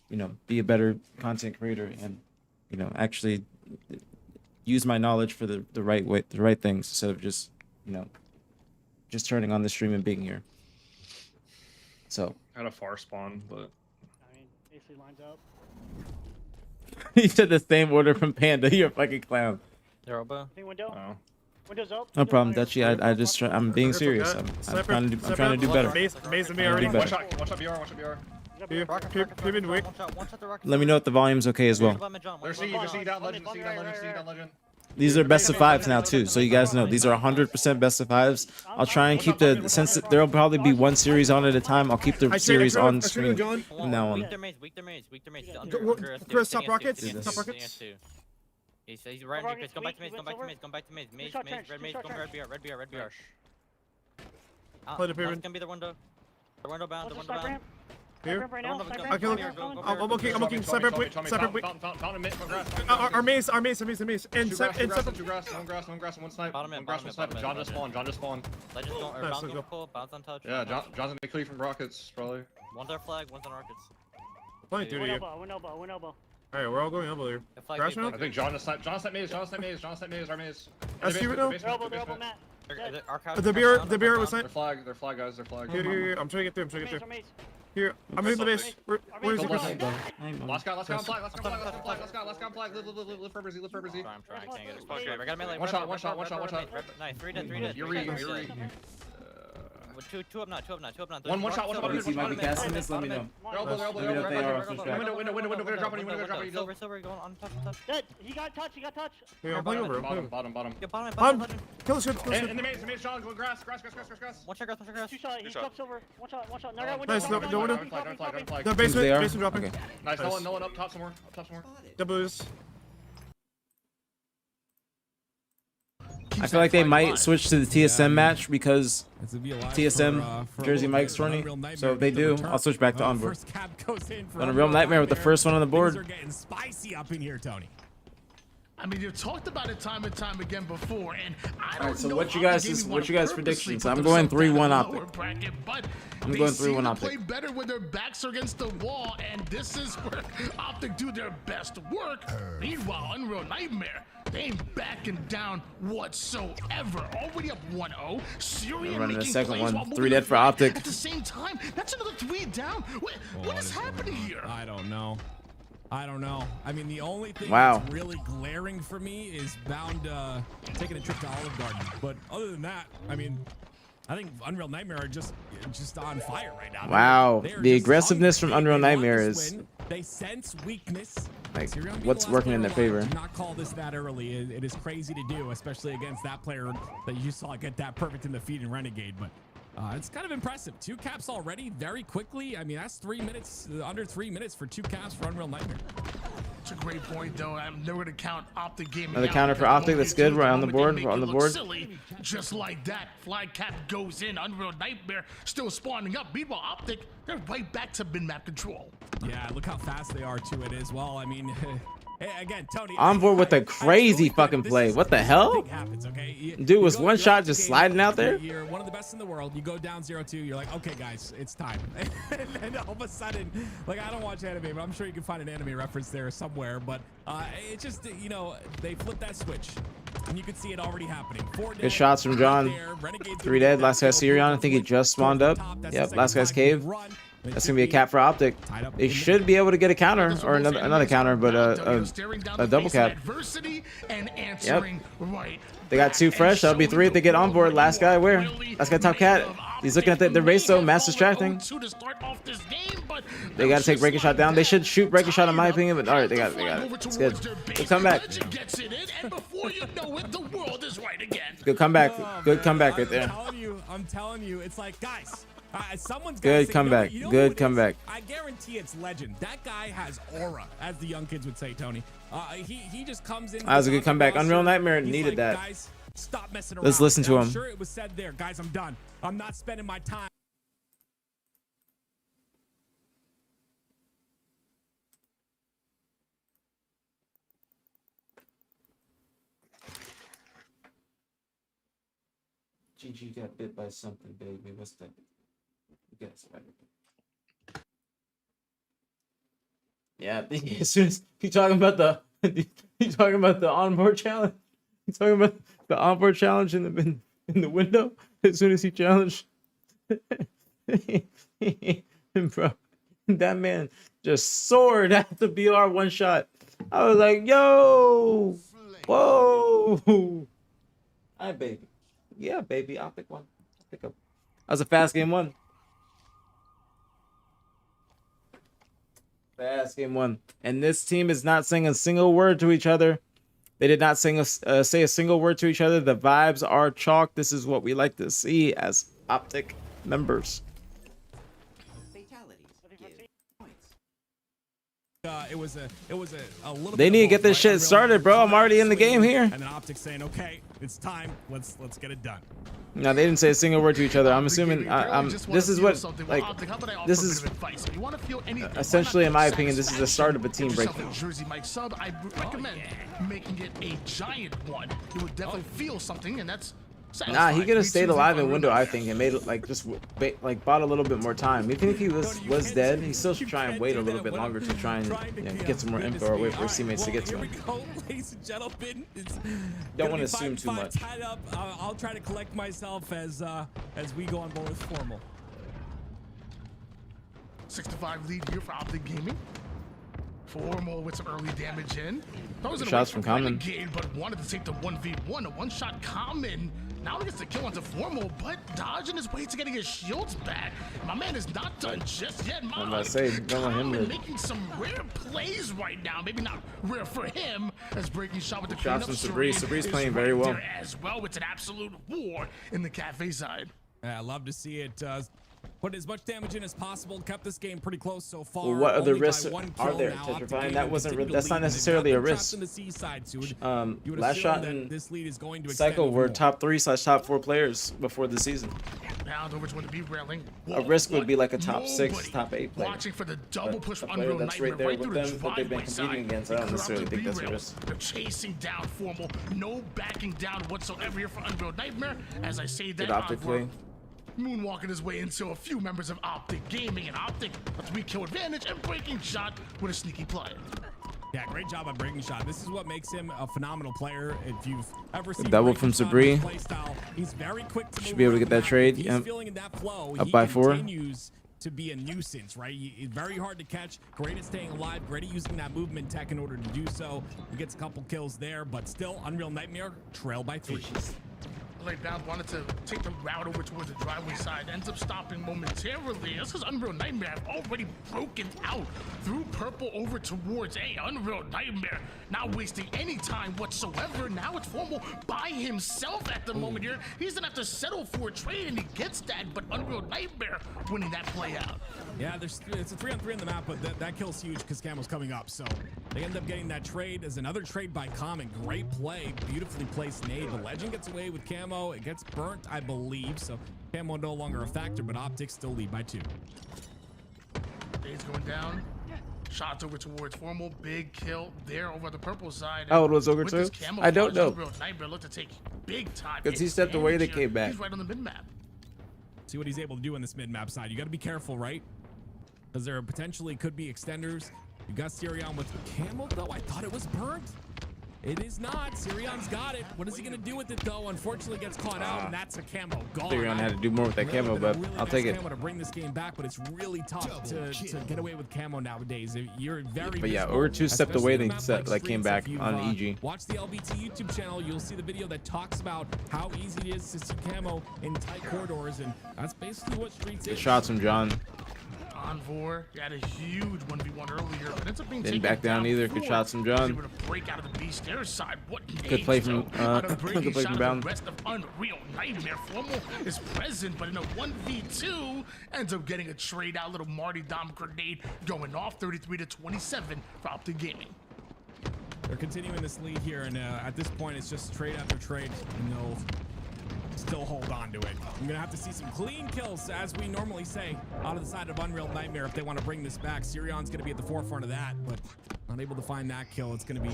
you know, be a better content creator and, you know, actually use my knowledge for the right way, the right things instead of just, you know, just turning on the stream and being here. So I had a far spawn, but I mean, basically lines up. he said the same order from Panda. You're a fucking clown. There, Oba. Hey, window. oh. Windows up. No problem, Dutchy. I'm being serious. I'm trying to do better. Amazing me I'm already. trying to do Watch better. out! Watch out! BR! Watch out! BR! Peep in Wick. Let me know if the volume's okay as well. There's C. There's C down legend. C down legend. C down legend. These are best of fives now too, so you guys know these are 100% best of fives. I'll try and keep since there'll probably be one series on at a time. I'll keep the series on screen from now on. Chris, top rockets. Top rockets. He's right in your face. Come back to maze. Come back to maze. Come back to maze. Maze. Red maze. Come red BR. Red BR. Red BR. Play the pyramid. It's gonna be the window. The window bound. The window bound. Here. Right now. Okay, look. I'm looking. Separate. Our maze. And separate. Two grass, one snipe. One grass, one snipe. John just spawned. Legends don't. Or bounce on cool. Bounce on touch. Yeah, John's gonna clear from rockets, probably. One's our flag. One's on rockets. Plenty through you. One elbow. Alright, we're all going elbow here. Grass now? I think John just sniped maze, our maze. That's you right now? They're elbow, Matt. The beer was sniped. They're flag, guys, they're flag. Here. I'm trying to get through. Here, I'm hitting the base. Where's the Chris? Last guy on flag. Live for Brizzy. I'm trying. Can't get it. I got a melee. One shot. Nice. 3 dead. Yuri. Two up now. One shot. You might be casting this, let me know. They're window, drop on you. Silver, going on touch. Dead. He got touch. Here, I'm playing over. Bottom. Yeah, bottom. Kill the shit. In the maze, John, go grass. One shot, grass. 2 shot. He top silver. One shot. No, Nice, no window. Flag. The basement dropping. Okay. Nice, no one up top some more. Doubles. I feel like they might switch to the TSM match because TSM Jersey Mike's tourney. So if they do, I'll switch back to onboard. On a real nightmare with the first one on the board. Things are getting spicy up in here, Tony. I mean, you've talked about it time and time again before, and I don't Alright, so know what you how guys the gaming what you wanna guys purposely predictions? put I'm going themselves 3-1 down lower OpTic. bracket, but I'm they going seem 3-1 to play OpTic. better when their backs are against the wall, and this is where OpTic do their best work. Meanwhile, Unreal Nightmare, they ain't backing down whatsoever. Already up 1-0. Syrian Running the making second plays one. while moving 3 dead for around. OpTic. At the same time, that's another 3 down. What is happening here? I don't know. I mean, the only thing Wow. that's really glaring for me is Bound taking a trip to Olive Garden. But other than that, I mean, I think Unreal Nightmare are just on fire right now. Wow, They're the just aggressiveness from hungry. Unreal They want Nightmare this is win. They sense weakness. like Syrian being what's the last working in their player alive, favor. do not call this that early. It is crazy to do, especially against that player that you saw get that perfect in the feed in Renegade. But it's kind of impressive. 2 caps already, very quickly. I mean, that's 3 minutes, under 3 minutes for 2 caps for Unreal Nightmare. It's a great point, though. I'm never going to count OpTic Gaming. Another counter for OpTic. That's good. We're on the board. We're on the board. Silly. Just like that, flag cap goes in. Unreal Nightmare still spawning up. Meanwhile, OpTic, they're right back to min-map control. Yeah, look how fast they are to it as well. I mean, hey, again, Tony. On board with a crazy fucking play. What the hell? Happens, okay? Dude was one shot just sliding out there. You're one of the best in the world. You go down 0-2. You're like, okay, guys, it's time. And all of a sudden, like, I don't watch anime, but I'm sure you can find an anime reference there somewhere. But it just, you know, they flip that switch. And you can see it already happening. 4 Good shots from John. 3 dead. Last guy's Sirion. I think he just spawned up. Yep, last guy's cave. That's gonna be a cap for OpTic. They should be able to get a counter or another counter, but a double cap. Yep. They got 2 fresh. That'll be 3 if they get on board. Last guy where? Last guy top cat. He's looking at the race though. Mass distracting. They gotta take breaking shot down. They should shoot breaking shot in my opinion, but all right, they got it. It's good. Good comeback. Good comeback. Good comeback right there. I'm telling you, it's like, guys. Someone's Good comeback. Good comeback. I guarantee it's legend. That guy has aura, as the young kids would say, Tony. He just comes in. That was a good comeback. Unreal Nightmare needed that. Guys, stop messing around. Let's listen to him. I'm sure it was said there. Guys, I'm done. I'm not spending my time. GG got bit by something, baby. What's that? Guess right. Yeah, as soon as you talking about the onboard challenge, you talking about the onboard challenge in the window. As soon as he challenged, bro, that man just soared at the BR one shot. I was like, yo, whoa, hi baby, yeah baby, I'll pick one. Pick up. That was a fast game 1. Fast game 1. And this team is not saying a single word to each other. They did not say a single word to each other. The vibes are chalk. This is what we like to see as OpTic members. It was a little. They bit need to of get both, this right? shit Unreal started, bro. I'm already in the game here. And then OpTic saying, "Okay, it's time. Let's get it done." No, they didn't say a single word to each other. I'm assuming this is what like this is essentially, in my opinion, this is the start of a team breakdown. Jersey Mike sub, I recommend making it a giant one. You would definitely feel something, and that's. Nah, he could have stayed alive in window, I think, and made it like just like bought a little bit more time. Even if he was dead, he still should try and wait a little bit longer to try and get some more info or wait for his teammates to get to him. Ladies and gentlemen, Don't want to assume too much. Tied up. I'll try to collect myself as we go on board with Formal. 6-5 lead here for OpTic Gaming. Formal with some early damage in. Shots from Common. But wanted to take the 1v1. A one-shot Common. Now he gets the kill onto Formal, but dodging his way to getting his shields back. My man is not done just yet. I'm about to say, don't let him live. Making some rare plays right now. Maybe not rare for him, as breaking shot with the Shots from Sabri. Sabri's playing very well. As well, it's an absolute war in the cafe side. I love to see it. Put as much damage in as possible. Kept this game pretty close so far. Well, what other Only by risks one are kill there? now. Tetrifying, OpTic that wasn't. Gaming That's not continued to lead. necessarily a They've got them risk. trapped in the seaside, so you would Last assume shot that and this lead is going to extend Psycho even were more. top 3/top 4 players before the season. Now over to be railing. A risk would be like a top 6, top 8 player. Watching for the double push But a from player Unreal that's Nightmare right there right with through the them that they've been driveway competing side. against. I don't necessarily think that's a B-rails. risk. They're chasing down Formal. No backing down whatsoever here for Unreal Nightmare. As I say that, Good OpTic play. moonwalking his way into a few members of OpTic Gaming, and OpTic a 3-kill advantage and breaking shot with a sneaky play. Yeah, great job on breaking shot. This is what makes him a phenomenal player. If you've ever seen double Breaking from Shot Sabri. in his play style, he's very quick to Should move be able to around get that the map. trade. He's Yep. feeling in that flow. Up He by 4. continues to be a nuisance, right? He's very hard to catch. Great at staying alive. Great at using that movement tech in order to do so. He gets a couple kills there, but still, Unreal Nightmare trail by 3. Laid down, wanted to take the route over towards the driveway side, ends up stopping momentarily. This is Unreal Nightmare already broken out through purple over towards Unreal Nightmare, not wasting any time whatsoever. Now it's Formal by himself at the moment here. He's gonna have to settle for a trade, and he gets that, but Unreal Nightmare winning that play out. Yeah, it's a 3-on-3 on the map, but that kill's huge because Camo's coming up, so they end up getting that trade as another trade by Common. Great play, beautifully placed nade. The Legend gets away with Camo. It gets burnt, I believe, so Camo no longer a factor, but OpTic still lead by 2. Dave's going down. Shots over towards Formal. Big kill there over the purple side. How old was Ogre With too? this I don't know. Unreal Nightmare looked to take big time. Because he stepped away, they came back. He's right on the mid-map. See what he's able to do on this mid-map side. You got to be careful, right? Because there potentially could be extenders. You got Sirion with Camo, though. I thought it was burnt. It is not. Sirion's got it. What is he going to do with it, though? Unfortunately, gets caught out, and that's a Camo gone. Sirion had to do more with that Camo, but I'll take it. Camo to bring this game back, but it's really tough to get away with Camo nowadays. You're very. But yeah, visible, Ogre 2 stepped especially away, in a then map set, like came Streets. back If you've, on EG. Watch the LBT YouTube channel. You'll see the video that talks about how easy it is to see Camo in tight corridors, and that's basically what Streets Good is. shots from John. Envor had a huge 1v1 earlier, but ends up being Didn't taken back down either. Good forward. shots from He was John. able to break out of the beast air side. What Good play from good good play from Brown. The rest of Unreal Nightmare. Formal is present, but in a 1v2 ends up getting a trade out. Little Marty Dom grenade going off 33-27 for OpTic Gaming. They're continuing this lead here, and at this point, it's just trade after trade, and they'll still hold on to it. I'm gonna have to see some clean kills, as we normally say, out of the side of Unreal Nightmare if they want to bring this back. Sirion's gonna be at the forefront of that, but not able to find that kill. It's gonna be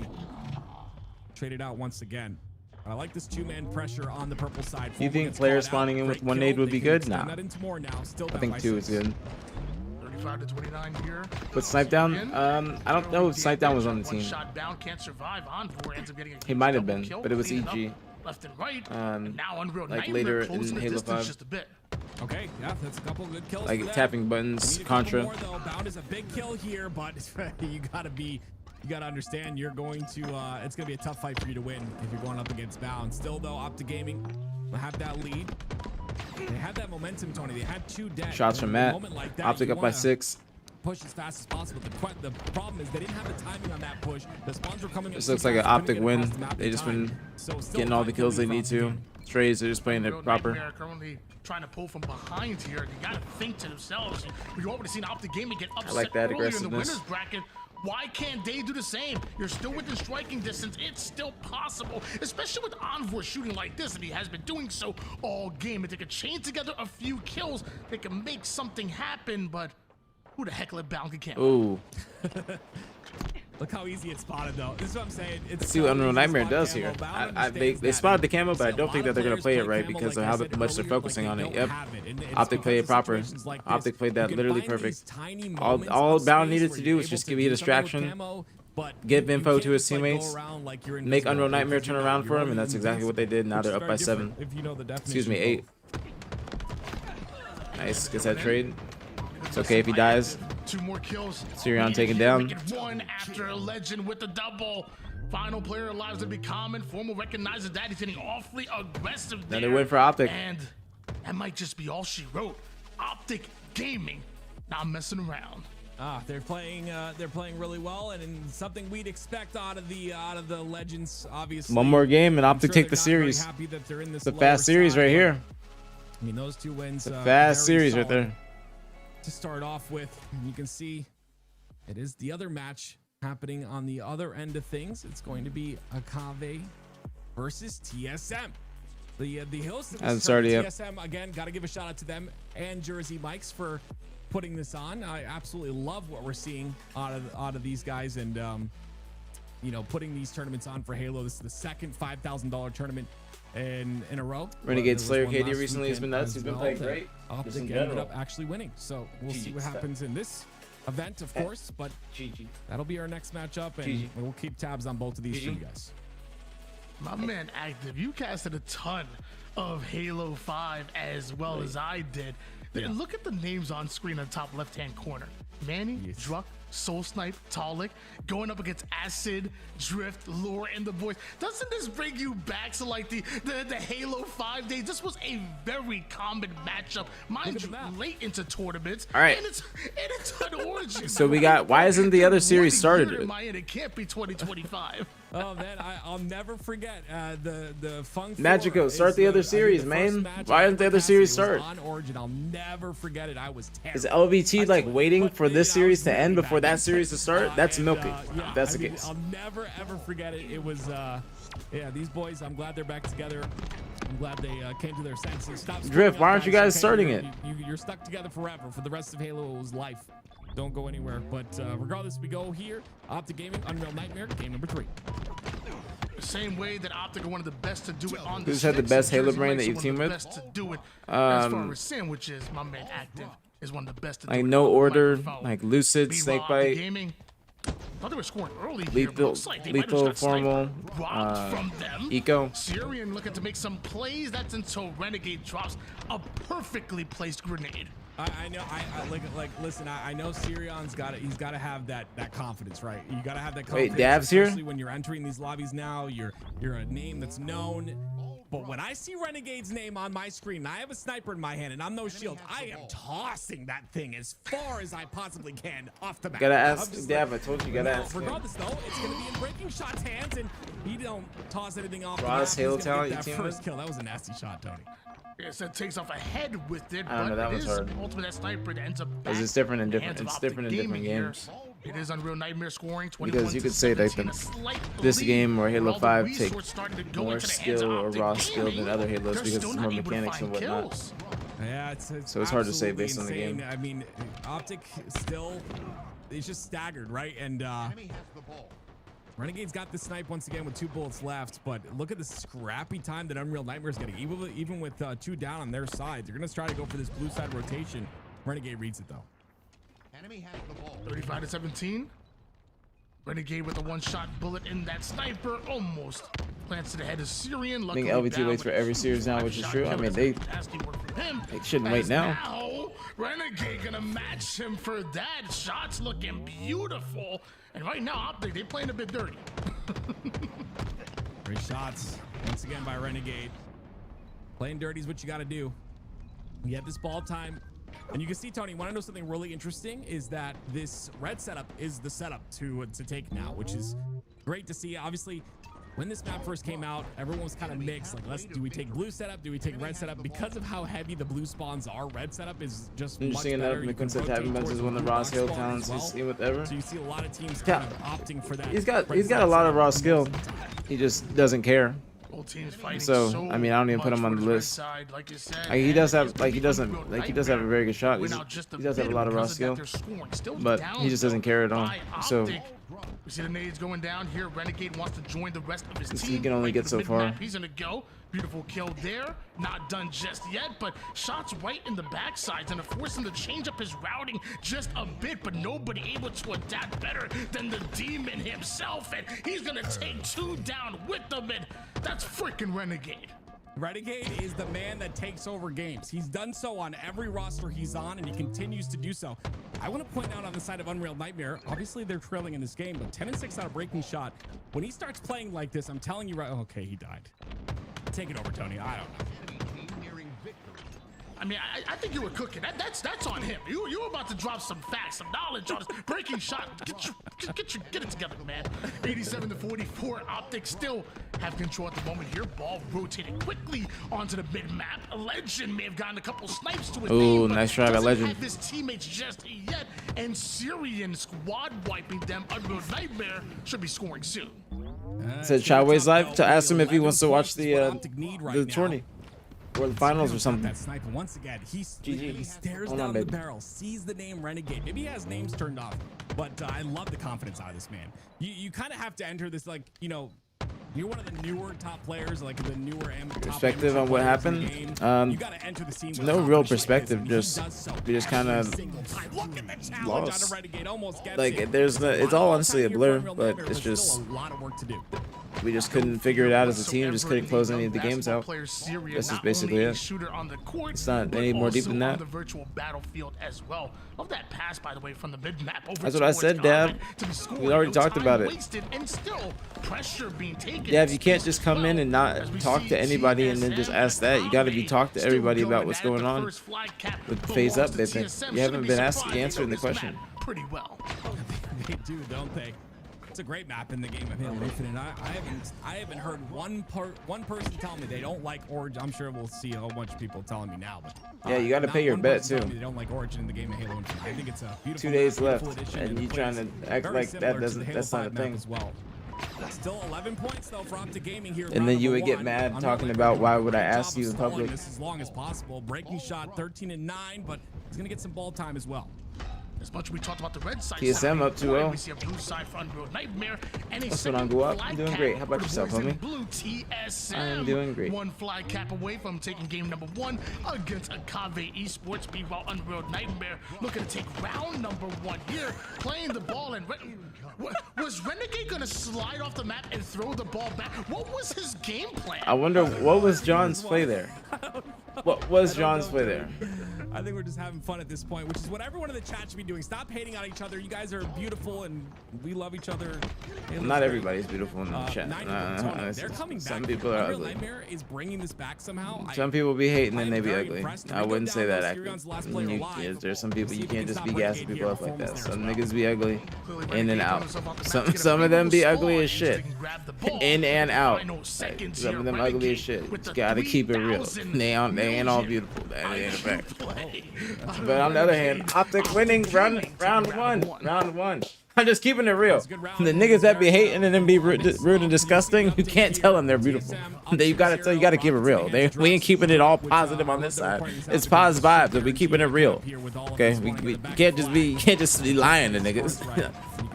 traded out once again. I like this 2-man pressure on the purple side. You think players spawning in with one nade would be good? Nah. I think 2 is good. 35-29 here. But Snipe Down, I don't know if Snipe Down was on the team. Shot down, can't survive. Envor ends up getting a He might have double been, kill, but it was cleaning up EG. Left and right. And now Unreal like Nightmare later closing in the Halo distance 5. just a bit. Okay, yeah, that's a couple good kills. Like for them. tapping buttons, We need a couple Contra. more, though. Bound is a big kill here, but you gotta understand you're going to it's gonna be a tough fight for you to win if you're going up against Bound. Still though, OpTic Gaming will have that lead. They had that momentum, Tony. They had 2 dead. Shots from Matt. Like that, OpTic up by 6. push as fast as possible. The problem is they didn't have the timing on that push. The spawns were coming. This looks like an OpTic win. They just been getting all the kills they need to. Strays are just playing it proper. Currently trying to pull from behind here. They gotta think to themselves. We already seen OpTic Gaming get upset I like that earlier in the aggressiveness. winners bracket. Why can't they do the same? You're still within striking distance. It's still possible, especially with Envoy shooting like this, and he has been doing so all game. If they could chain together a few kills, they can make something happen, but who the heck let Bound camp? Ooh. Look how easy it's spotted, though. This is what I'm saying. Let's see what Unreal Nightmare does here. They spotted the camo, but I don't think that they're going to play it right because of how much they're focusing on it. Yep. OpTic played it proper. OpTic played that literally perfect. All Bound needed to do was just give you a distraction, give info to his teammates, make Unreal Nightmare turn around for him, and that's exactly what they did. Now they're up by 7. Excuse me, 8. Nice. Gets that trade. It's okay if he dies. 2 more kills. Sirion taken down. One after a legend with the double. Final player alive to be common. Formal recognizes that he's getting awfully aggressive there. Another win for OpTic. And that might just be all she wrote. OpTic Gaming not messing around. They're playing really well, and something we'd expect out of the legends. Obviously, One more game and OpTic take the series. It's a fast series right here. I mean, those 2 wins. It's a fast series right there. To start off with, and you can see it is the other match happening on the other end of things. It's going to be Akave versus TSM. The host of this tournament, TSM, again, got to give a shout out to them and Jersey Mikes for putting this on. I absolutely love what we're seeing out of these guys, and you know, putting these tournaments on for Halo. This is the second $5,000 tournament in a row. Renegade Slayer KD recently has been nuts. He's been playing great. OpTic ended up actually winning, so we'll see what happens in this event, of course. But that'll be our next matchup, and we'll keep tabs on both of these 2 guys. My man Active, you casted a ton of Halo 5 as well as I did. Look at the names on screen in the top left-hand corner. Manny, Druck, Soul Snipe, Talik, going up against Acid, Drift, Lure, and the boys. Doesn't this bring you back to like the Halo 5 days? This was a very common matchup, mind you, late into tournaments. All right. And it's an origin. So we got, why isn't the other series started? It can't be 2025. Oh man, I'll never forget the Funk. Magico, start the other series, man. Why isn't the other series start? On Origin, I'll never forget it. I was terrible. Is LVT like waiting for this series to end before that series to start? That's milky. If that's the case. I'll never ever forget it. It was yeah, these boys. I'm glad they're back together. I'm glad they came to their senses. Stop Drift, why aren't you guys starting it? You're stuck together forever for the rest of Halo's life. Don't go anywhere. But regardless, we go here. OpTic Gaming, Unreal Nightmare, game number 3. Same way that OpTic are one of the best to do it on the Who's had the best Halo brain that you've teamed with? Best to do it. As far as sandwiches, my man Active is one of the best to do it. Like No Order, like Lucid, Snakebite, thought they were scoring early Lethal, Formal, Eco. Syrian looking to make some plays. That's until Renegade drops a perfectly placed grenade. I know. Listen. I know Sirion's got it. He's got to have that confidence, right? You got to have that confidence. Wait, Dav's here? Especially when you're entering these lobbies now, you're a name that's known. But when I see Renegade's name on my screen, and I have a sniper in my hand, and I'm no shield, I am tossing that thing as far as I possibly can off the map. Gotta ask Dav. I told you, gotta ask. Regardless, though, it's gonna be in Breaking Shot's hands, and he don't toss anything off. Ross Halo talent, that first kill. That was a nasty shot, Tony. Yes, it takes off a head with it, I don't know, that but was it is hard. ultimate that sniper that ends up Because it's different in different. It's different in different games. It is Unreal Nightmare scoring 21 Because you could say that this game or Halo 5 take more skill or raw skill than other Halos because it's more mechanics and whatnot. Yeah, so it's hard to say based on the game. I mean, OpTic still is just staggered, right? And Renegade's got the snipe once again with 2 bullets left, but look at the scrappy time that Unreal Nightmare's getting. Even with 2 down on their side, they're gonna try to go for this blue side rotation. Renegade reads it though. Enemy has the ball. 35-17. Renegade with a one-shot bullet in that sniper, almost plants to the head of Syrian. I think LVT waits for every series now, which is true. I mean, they shouldn't wait now. Renegade gonna match him for that. Shots looking beautiful. And right now, OpTic, they playing a bit dirty. Great shots once again by Renegade. Playing dirty is what you got to do. You have this ball time. And you can see, Tony, want to know something really interesting is that this red setup is the setup to take now, which is great to see. Obviously, when this map first came out, everyone was kind of mixed. Like, do we take blue setup? Do we take red setup? Because of how heavy the blue spawns are, red setup is just much better. You can rotate towards is one of the raw skill talents you see with ever. So you see a lot of teams kind of opting for that. He's got a lot of raw skill. He just doesn't care. So I mean, I don't even put him on the list. He does have a very good shot. He does have a lot of raw skill, but he just doesn't care at all. So we see the nades going down here. Renegade wants to join the rest of his team. He can only get so far. He's gonna go. Beautiful kill there. Not done just yet, but shots right in the backsides and force him to change up his routing just a bit, but nobody able to adapt better than the demon himself, and he's gonna take 2 down with the mid. That's freaking Renegade. Renegade is the man that takes over games. He's done so on every roster he's on, and he continues to do so. I want to point out on the side of Unreal Nightmare, obviously they're trailing in this game, but 10 and 6 on a breaking shot. When he starts playing like this, I'm telling you right. Okay, he died. Take it over, Tony. I don't know. I mean, I think you were cooking. That's on him. You were about to drop some facts, some knowledge on this breaking shot. Get it together, man. 87 to 44. OpTic still have control at the moment here. Ball rotating quickly onto the mid map. A Legend may have gotten a couple snipes to his name, nice try by Legend. Have his teammates just yet, and Syrian squad wiping them. Unreal Nightmare should be scoring soon. Said Chaway's live to ask him if he wants to watch the tourney. Or the finals or something. That sniper once again. He stares down the barrel, sees the name Renegade. Maybe he has names turned off, but I love the confidence out of this man. You kind of have to enter this like, you know, you're one of the newer top players, like the newer perspective on what happened. You gotta enter the scene. No real perspective. Just we just kind of lost. Like it's all honestly a blur, but it's just we just couldn't figure it out as a team. Just couldn't close any of the games out. This is basically it. It's not any more deep than that. That's what I said, Dad. We already talked about it. Yeah, if you can't just come in and not talk to anybody and then just ask that, you got to be talk to everybody about what's going on with phase up. They think you haven't been answering the question. Pretty well. They do, don't they? It's a great map in the game of Halo Infinite. I haven't heard one person tell me they don't like Origin. I'm sure we'll see a whole bunch of people telling me now. But yeah, you got to pay your bet too. They don't like Origin in the game of Halo Infinite. I think it's a beautiful 2 days left, and you trying to act like that's not a thing. As well. Still 11 points though for OpTic Gaming here. And then you would get mad talking about why would I ask you in public. This as long as possible. Breaking shot 13 and 9, but he's gonna get some ball time as well. As much as we talked about the red side, TSM up 2-0. We see a blue side for Unreal Nightmare. What's going on, Go Up? I'm doing great. How about yourself, homie? Blue TSM. I am doing great. One fly cap away from taking game number 1 against Akave Esports. Meanwhile, Unreal Nightmare looking to take round number 1 here, playing the ball. And was Renegade gonna slide off the map and throw the ball back? What was his game plan? I wonder what was John's play there. What was John's play there? I think we're just having fun at this point, which is what everyone in the chat should be doing. Stop hating on each other. You guys are beautiful and we love each other. Not everybody's beautiful in the chat. They're coming back. Some people are ugly. Nightmare is bringing this back somehow. Some people be hating and they be ugly. I wouldn't say that actually. There's some people you can't just be gassing people up like that. Some niggas be ugly in and out. Some of them be ugly as shit. In and out. Some of them ugly as shit. You gotta keep it real. They ain't all beautiful. That ain't a fact. But on the other hand, OpTic winning round one. I'm just keeping it real. The niggas that be hating and then be rude and disgusting, you can't tell them they're beautiful. You gotta keep it real. We ain't keeping it all positive on this side. It's positive vibes, but we keeping it real. Okay, we can't just be lying to niggas.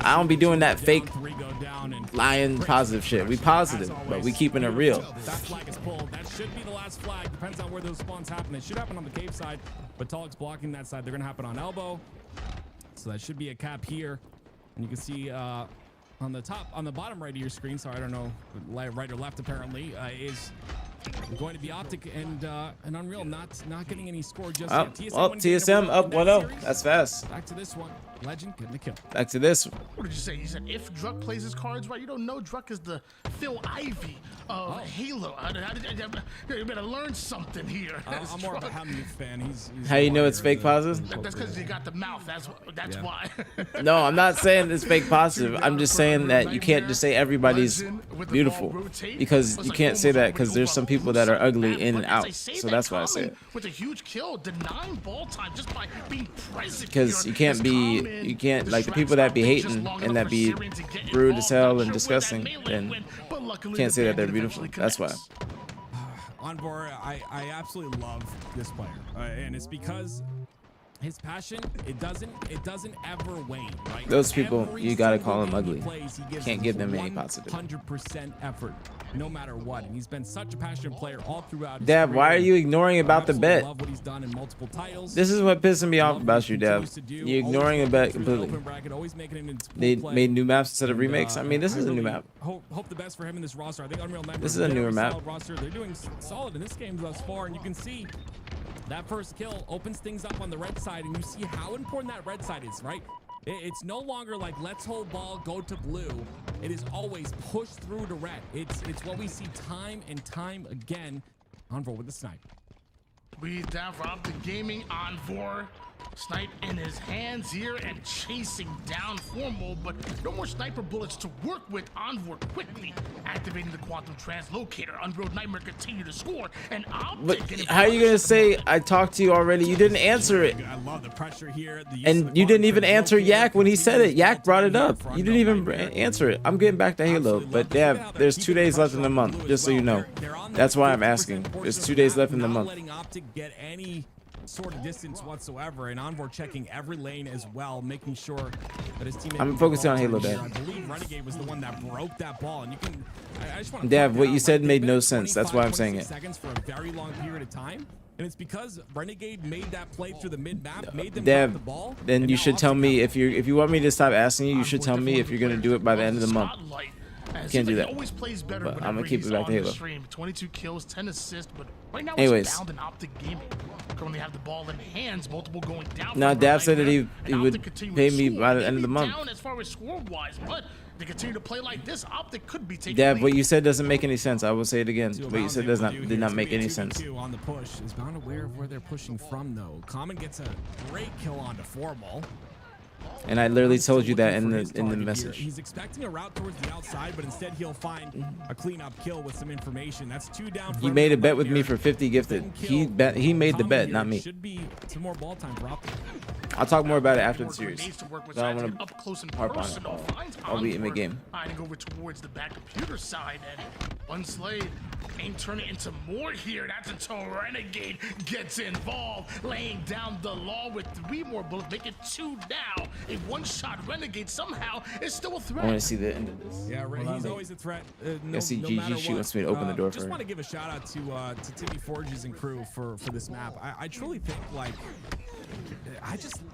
I don't be doing that fake lying positive shit. We positive, but we keeping it real. That flag is pulled. That should be the last flag. Depends on where those spawns happen. They should happen on the cave side, but Talik's blocking that side. They're gonna happen on elbow. So that should be a cap here. And you can see on the bottom right of your screen, sorry, I don't know, right or left apparently, is going to be OpTic and Unreal not getting any score just Oh, yet. well, TSM up 1-0. That's fast. Back to this one. Legend getting the kill. Back to this. What did you say? You said if Druck plays his cards right, you don't know Druck is the Phil Ivy of Halo. You better learn something here. I'm more of a Hammuth fan. He's How you know it's fake positive? That's because you got the mouth. That's why. No, I'm not saying it's fake positive. I'm just saying that you can't just say everybody's beautiful, because you can't say that because there's some people that are ugly in and out. So that's why I say it. With a huge kill, denying ball time just by being present. Because you can't like the people that be hating and that be rude as hell and disgusting, then can't say that they're beautiful. That's why. Envor, I absolutely love this player, and it's because his passion, it doesn't ever wane, right? Those people, you gotta call them Every ugly. game he plays, he gives Can't give them any positive. 100% effort, no matter what, and he's been such a passionate player all throughout his Dab, why are career. you ignoring about the bet? Love what he's done in multiple titles. This is what pissing me off about you, Dab. You're ignoring the bet completely. They made new maps instead of remakes. I mean, this is a new map. Hope the best for him in this roster. I think Unreal Nightmare This is a newer map. roster. They're doing solid in this game thus far, and you can see that first kill opens things up on the red side, and you see how important that red side is, right? It's no longer like let's hold ball, go to blue. It is always push through to red. It's what we see time and time again. Envor with the snipe. We down for OpTic Gaming. Envor, snipe in his hands here and chasing down Formal, but no more sniper bullets to work with. Envor quickly activating the quantum translocator. Unreal Nightmare continue to score, and But how are you gonna say I talked to you already? You didn't answer it. I love the pressure here. And you didn't even answer Yak when he said it. Yak brought it up. You didn't even answer it. I'm getting back to Halo, but Dab, there's 2 days left in the month, just so you know. That's why I'm asking. There's 2 days left in the month. Letting OpTic get any sort of distance whatsoever, and Envor checking every lane as well, making sure that his teammate. I'm focusing on Halo, Dab. I believe Renegade was the one that broke that ball, and you can. I just want to Dab, what you said made no sense. That's why I'm saying it. Seconds for a very long period of time. And it's because Renegade made that play through the mid-map, made them drop the ball. Then you should tell me if you want me to stop asking you. You should tell me if you're gonna do it by the end of the month. Can't do that. Always plays better, but I'm gonna keep it back to Halo. 22 kills, 10 assists, but right now Anyways. it's bound in OpTic Gaming. Currently have the ball in hands, multiple going down. Now from Dab said that Nightmare, he and would OpTic continue pay to me score. by the end of the Maybe month. down as far as score-wise, but they continue to play like this. OpTic could be taking Dab, lead. what you said doesn't make any sense. I will say it again. What you said did not make any sense. On the push is not aware of where they're pushing from though. Common gets a great kill onto Formal. And I literally told you that in the message. He's expecting a route towards the outside, but instead he'll find a cleanup kill with some information. That's 2 down. He made a bet with me for 50 gifted. He made the bet, not me. Should be some more ball time for OpTic. I'll talk more about it after the series. Needs to work with So I sides want up close and to harp on personal. it. Finds I'll be in the Envor game. hiding over towards the back computer side, and one Slade ain't turning into more here. That's until Renegade gets involved, laying down the law with 3 more bullets, make it 2 now. A one-shot Renegade somehow is still a threat. I want to see the end of this. Yeah, he's always a threat. I see GG. She wants me to open the door for Just her. want to give a shout out to Timmy Forges and crew for this map. I truly think like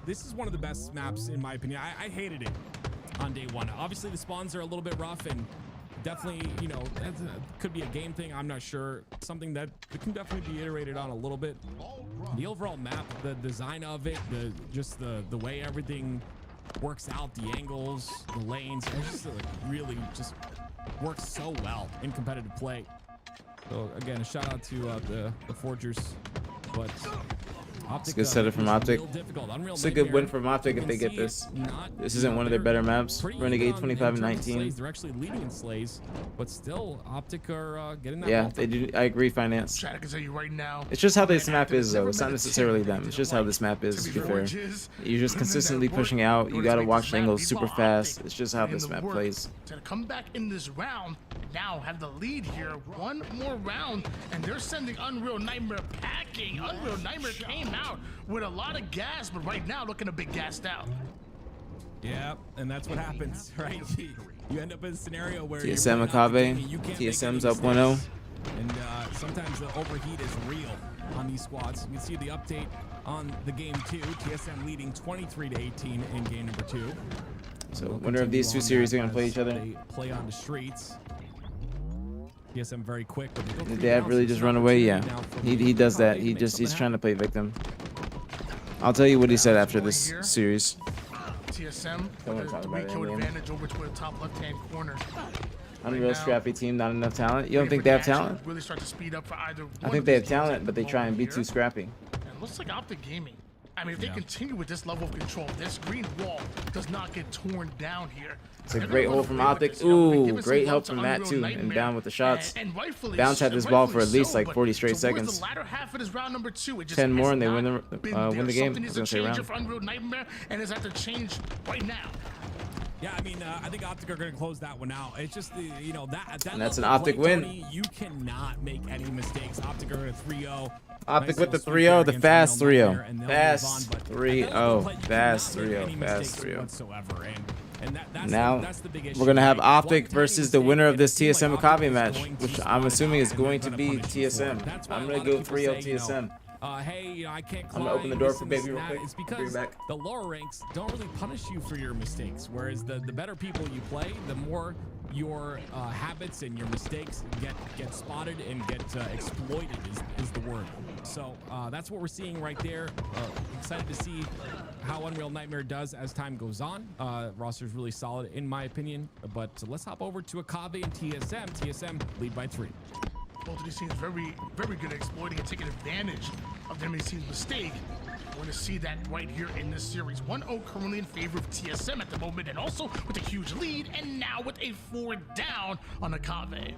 this is one of the best maps in my opinion. I hated it on day 1. Obviously the spawns are a little bit rough and definitely, you know, could be a game thing. I'm not sure. Something that can definitely be iterated on a little bit. The overall map, the design of it, the way everything works out, the angles, the lanes, it's just like really just works so well in competitive play. So again, a shout out to the Forgers, but It's a good setup from OpTic. It's a good win from OpTic if they get this. This isn't one of their better maps. Renegade 25 and 19. They're actually leading in slays, but still OpTic are getting that. Yeah, they do. I agree. Finance. Chat, I can tell you right now. It's just how this map is, though. It's not necessarily them. It's just how this map is. To be fair, you're just consistently pushing out. You gotta watch the angles super fast. It's just how this map plays. To come back in this round, now have the lead here. 1 more round, and they're sending Unreal Nightmare packing. Unreal Nightmare came out with a lot of gas, but right now looking a bit gassed out. Yeah, and that's what happens, right? You end up in a scenario where TSM Akabe. TSM's up 1-0. And sometimes the overheat is real on these squads. You can see the update on the game 2. TSM leading 23-18 in game number 2. So, winner of these 2 series are gonna play each other. They play on the streets. TSM very quick. But they go Did through Dad now, really so just it's run an away? Yeah, opportunity now for he the does that. Cologne He to just make he's something trying to play victim. I'll tell you what he said after this series. TSM Don't with talk the about it 3 kill in-game. advantage over to the top left-hand corner. Unreal now, scrappy team, not enough talent. You don't waiting think for they the have action talent? Really start to speed up for either I one think of they these have teams talent, at but the they try and be moment too here. scrappy. And looks like OpTic Gaming. I mean, if they continue with this level of control, this green wall does not get torn down here. It's a great hold from OpTic. Ooh, great help from Matt too, and down with the shots. Bounce had this ball for at least like 40 straight seconds. The latter half of this round number 2, it just 10 more has and they not win the been win the there. game. Something I was needs gonna to say change round. for Unreal Nightmare, and it's at to change right now. Yeah, I mean, I think OpTic are going to close that one out. It's just the, you know, that And that's an level of OpTic play, win. Tony, you cannot make any mistakes. OpTic are going to 3-0. OpTic with the 3-0, the fast 3-0. Fast 3-0. Fast 3-0. Fast 3-0. Now we're gonna have OpTic versus the winner of this TSM Akabe match, which I'm assuming is going to be TSM. I'm gonna go 3-0 TSM. Hey, you know, I can't I'm climb. gonna open the door this for and this Baby and real that. quick. It's I'll bring because it back. the lower ranks don't really punish you for your mistakes, whereas the better people you play, the more your habits and your mistakes get spotted and get exploited is the word. So that's what we're seeing right there. Excited to see how Unreal Nightmare does as time goes on. Roster's really solid in my opinion, but let's hop over to Akabe and TSM. TSM lead by 3. Both of these teams very, very good at exploiting and taking advantage of their team's mistake. We're going to see that right here in this series. 1-0 currently in favor of TSM at the moment, and also with a huge lead, and now with a 4 down on Akabe.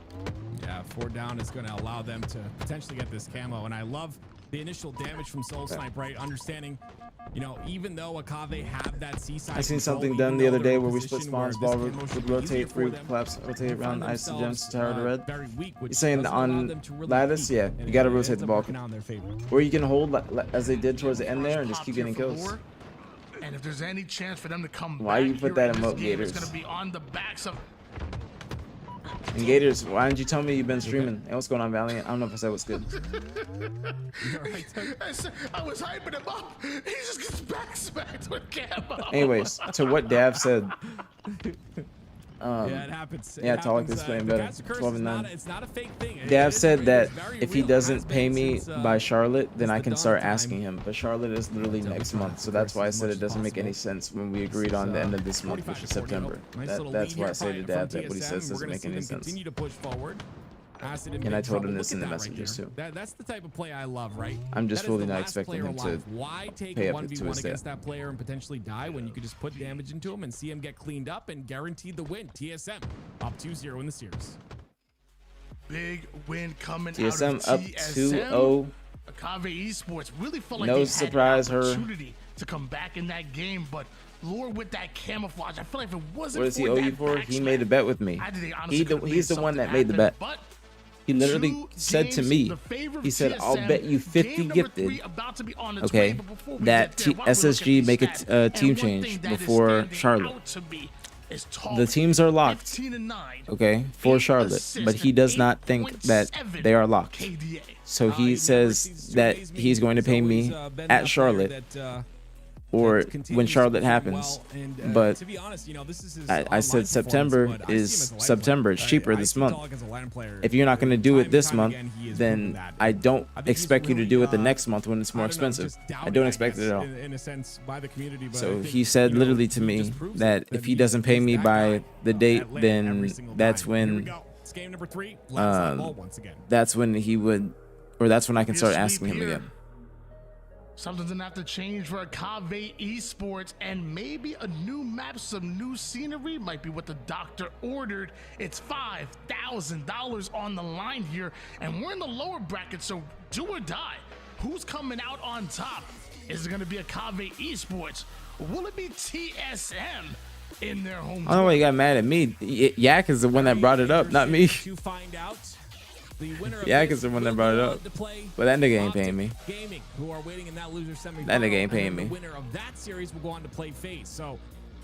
Yeah, 4 down is going to allow them to potentially get this camo, and I love the initial damage from Soul Snipe, right? Understanding, you know, even though Akabe have that seaside I seen control, something even done the though other they're day in a where we position split where spawns, this ball game motion would would be easier rotate, for free them, collapse, rotate around find ice to gems themselves, to tower to red. very weak, which You're saying doesn't allow on them to really lattice, peak, yeah, and you gotta it ends rotate the up ball. working out in their favor. Or you can hold as they did towards the end there and just keep getting kills. And if there's any chance for them to come Why back you put here that in this emote, game, it's Gators? going to be on the backs of... And Gators, why didn't you tell me you've been streaming? Hey, what's going on, Valiant? I don't know if I said what's good. I was hyping him up. He just gets back smacked with camo. Anyways, to what Dav said. Yeah, it happens. Yeah, Talk is playing better. 12 and 9. It's not a fake thing. Dav said that if he doesn't pay me by Charlotte, then I can start asking him. But Charlotte is literally next month, so that's why I said it doesn't make any sense when we agreed on the end of this month, which is September. That's why I say to Dav that what he says doesn't make any sense. Continue to push forward. And I told him this in the messages too. That's the type of play I love, right? I'm just That is really the not last expecting player him to alive. Why take pay a up to 1v1 his against death. that player and potentially die when you could just put damage into him and see him get cleaned up and guarantee the win? TSM up 2-0 in the series. Big win coming TSM out of up 2-0. Akabe Esports really felt like No they surprise, had an her. opportunity to come back in that game, but Lord with that camouflage, I feel like if it wasn't What does he for owe that you for? back He smack, made a bet with me. I think they honestly could've made He's the one that something made the bet. happen, but He literally 2 said to games, me, the favor of he said, I'll TSM, bet you 50 game number gifted, 3 about to be on its okay, way, but before we that get there, why don't we look at SSG these make stats? a And team one thing change that is before standing Charlotte. out to me is The Talk, teams are locked, 15-9, okay, for Charlotte, but he does not think that they are locked. KDA. So he says that he's going to pay me at Charlotte or when Charlotte happens. But I said September is September. It's cheaper this month. If you're not going to do it this month, then I don't expect you to do it the next month when it's more expensive. I don't expect it at all. So he said literally to me that if he doesn't pay me by the date, then that's when he would, or that's when I can start asking him again. Something's gonna have to change for Akabe Esports, and maybe a new map, some new scenery might be what the doctor ordered. It's $5,000 on the line here, and we're in the lower bracket, so do or die. Who's coming out on top? Is it gonna be Akabe Esports? Or will it be TSM in their home? I don't know why you got mad at me. Yak is the one that brought it up, not me. Yak is the one that brought it up. But that nigga ain't paying me. Gaming, who are waiting in that loser semifinal. That nigga ain't paying me. The winner of that series will go on to play FaZe. So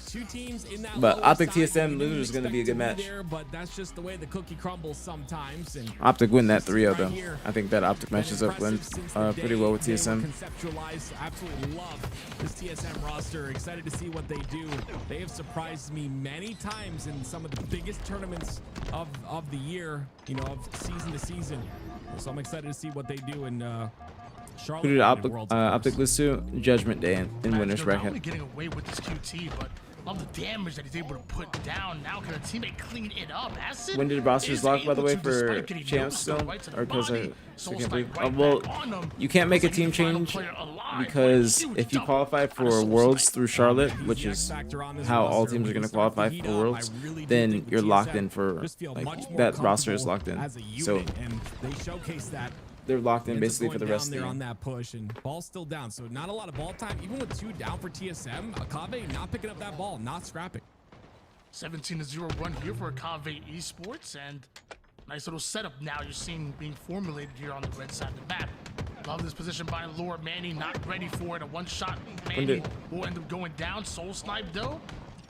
two teams in that. But lower OpTic side TSM you didn't loser is going to be a good expect match. there, but that's just the way the cookie crumbles sometimes. And OpTic win that 3-0 right though. here, I think that OpTic matches up went pretty well with they were TSM. conceptualized. Absolutely love this TSM roster. Excited to see what they do. They have surprised me many times in some of the biggest tournaments of the year, you know, of season to season. So I'm excited to see what they do in Charlotte. Who did and Worlds, of course. OpTic lose to? Judgment Day in winners Not bracket. only getting away with this QT, but love the damage that he's able to put down. Now can a teammate clean it up? Acid When did rosters is lock, by the able way, to, for despite getting champs no still? stun right to the Or because I body, Soul can't Snipe believe? right Well, back on him. you can't make a Looks like team the final change player alive. because Huge if you double qualify out of for Soul Worlds Snipe. through Charlotte, He's which the is X factor on this how all roster. teams are When going to you start qualify to heat for up, Worlds, I really do then think you're the locked TSM in for just feel much like more that roster is comfortable locked in. as a unit, So and they showcase that. they're locked in Ends up basically for going the rest of down the there on game. that push, and ball's still down, so not a lot of ball time. Even with 2 down for TSM, Akave not picking up that ball, not scrapping. 17-0 run here for Akave Esports, and nice little setup now you're seeing being formulated here on the red side of the map. Love this position by Lord. Manny not ready for it. A one-shot Manny will end up going down. Soul Snipe though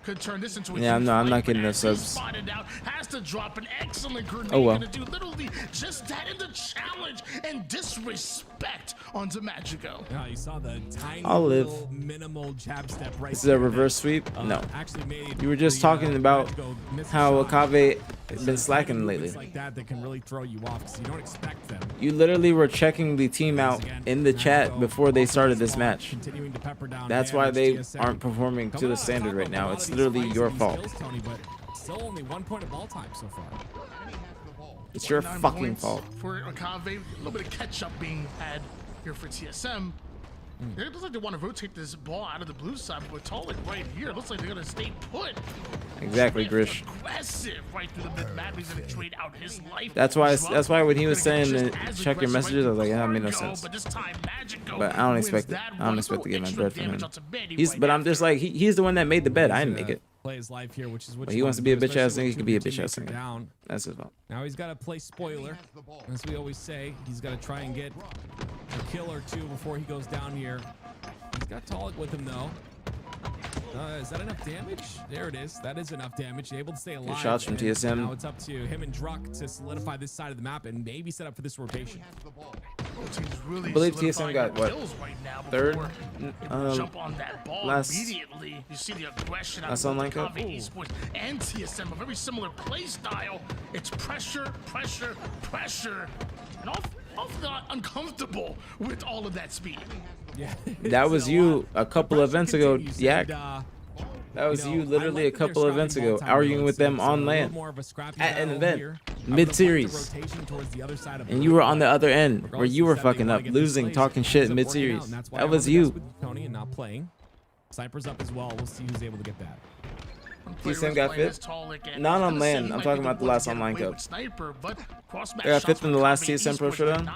could turn this into a Yeah, huge I'm fight, not getting but no as he's subs. spotted out, has to drop an excellent grenade. Oh, well. Gonna do literally just that in the challenge and disrespect onto Magico. Yeah, you saw the tiny I'll live. little minimal jab step right This is a there reverse that, sweep? No. actually made You were just the, talking about Magico miss a how shot. Akave has been slacking lately. Movements like that can really throw you off because you don't expect them. You literally were checking the team out in the chat before they started this match. Continuing to pepper down That's why damage, they TSM aren't performing to coming the out on standard top right of a now. lot It's of these literally fights your and these fault. kills, Tony, but still only 1 point of ball time so far. It's your 9 fucking points fault. for Akave. A little bit of catch-up being had here for TSM. It looks like they want to rotate this ball out of the blue side, but with Tolik right here, it looks like they're going to stay put. Exactly, Grish. Aggressive right through the mid-map. He's going to trade out his life. That's why when he was Gonna saying get to just as check your aggressive messages, I was like, yeah, that made no Cargo, sense. But this time, Magico But I don't wins expect it. that I don't one. expect to get my Extra bread from damage him. onto Manny He's, right but I'm after. just like, he's the one that made the bet. I didn't make it. Play his life here, which is what But you he want wants to be a do, bitch ass especially nigga. He could be a when bitch your ass teammates are nigga. down. That's his fault. Now he's got to play spoiler, as we always say. He's got to try and get a kill or 2 before he goes down here. He's got Tolik with him though. Is that enough damage? There it is. That is enough damage. Able to stay alive. shots from And TSM. Now it's up to him and Druck to solidify this side of the map and maybe set up for this rotation. I believe TSM got what? Third? Jump on that ball Last immediately. You see the aggression out last of online both cup? Akave Esports and TSM, a very similar play style. It's pressure, pressure, pressure, and often uncomfortable with all of that speed. Yeah. That was you a couple events ago, Yak. That was you literally a couple events ago, arguing with them on LAN at an event, mid-series. And you were on the other end, where you were fucking up, losing, talking shit mid-series. That was you. Tony and not playing. Sniper's up as well. We'll see who's able to get that. TSM got 5th? Not on LAN. I'm talking about the last online cup. They got 5th in the last TSM Pro Showdown.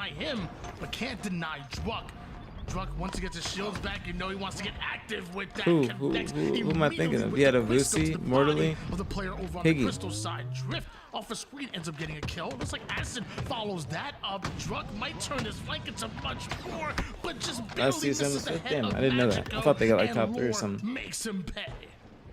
But can't deny Druck. Druck, once he gets his shields back, you know he wants to get active with that. Who Who am I thinking of? He had a Lucy, Mortally, the player over on the Higgy. crystal side. Drift off a screen ends up getting a kill. Looks like Acid follows that up. Druck might turn his flank into much more, but just barely Last TSM was misses the 5th? head Damn, of I didn't know that. I thought they got like top 3 or Lore something. Makes him pay.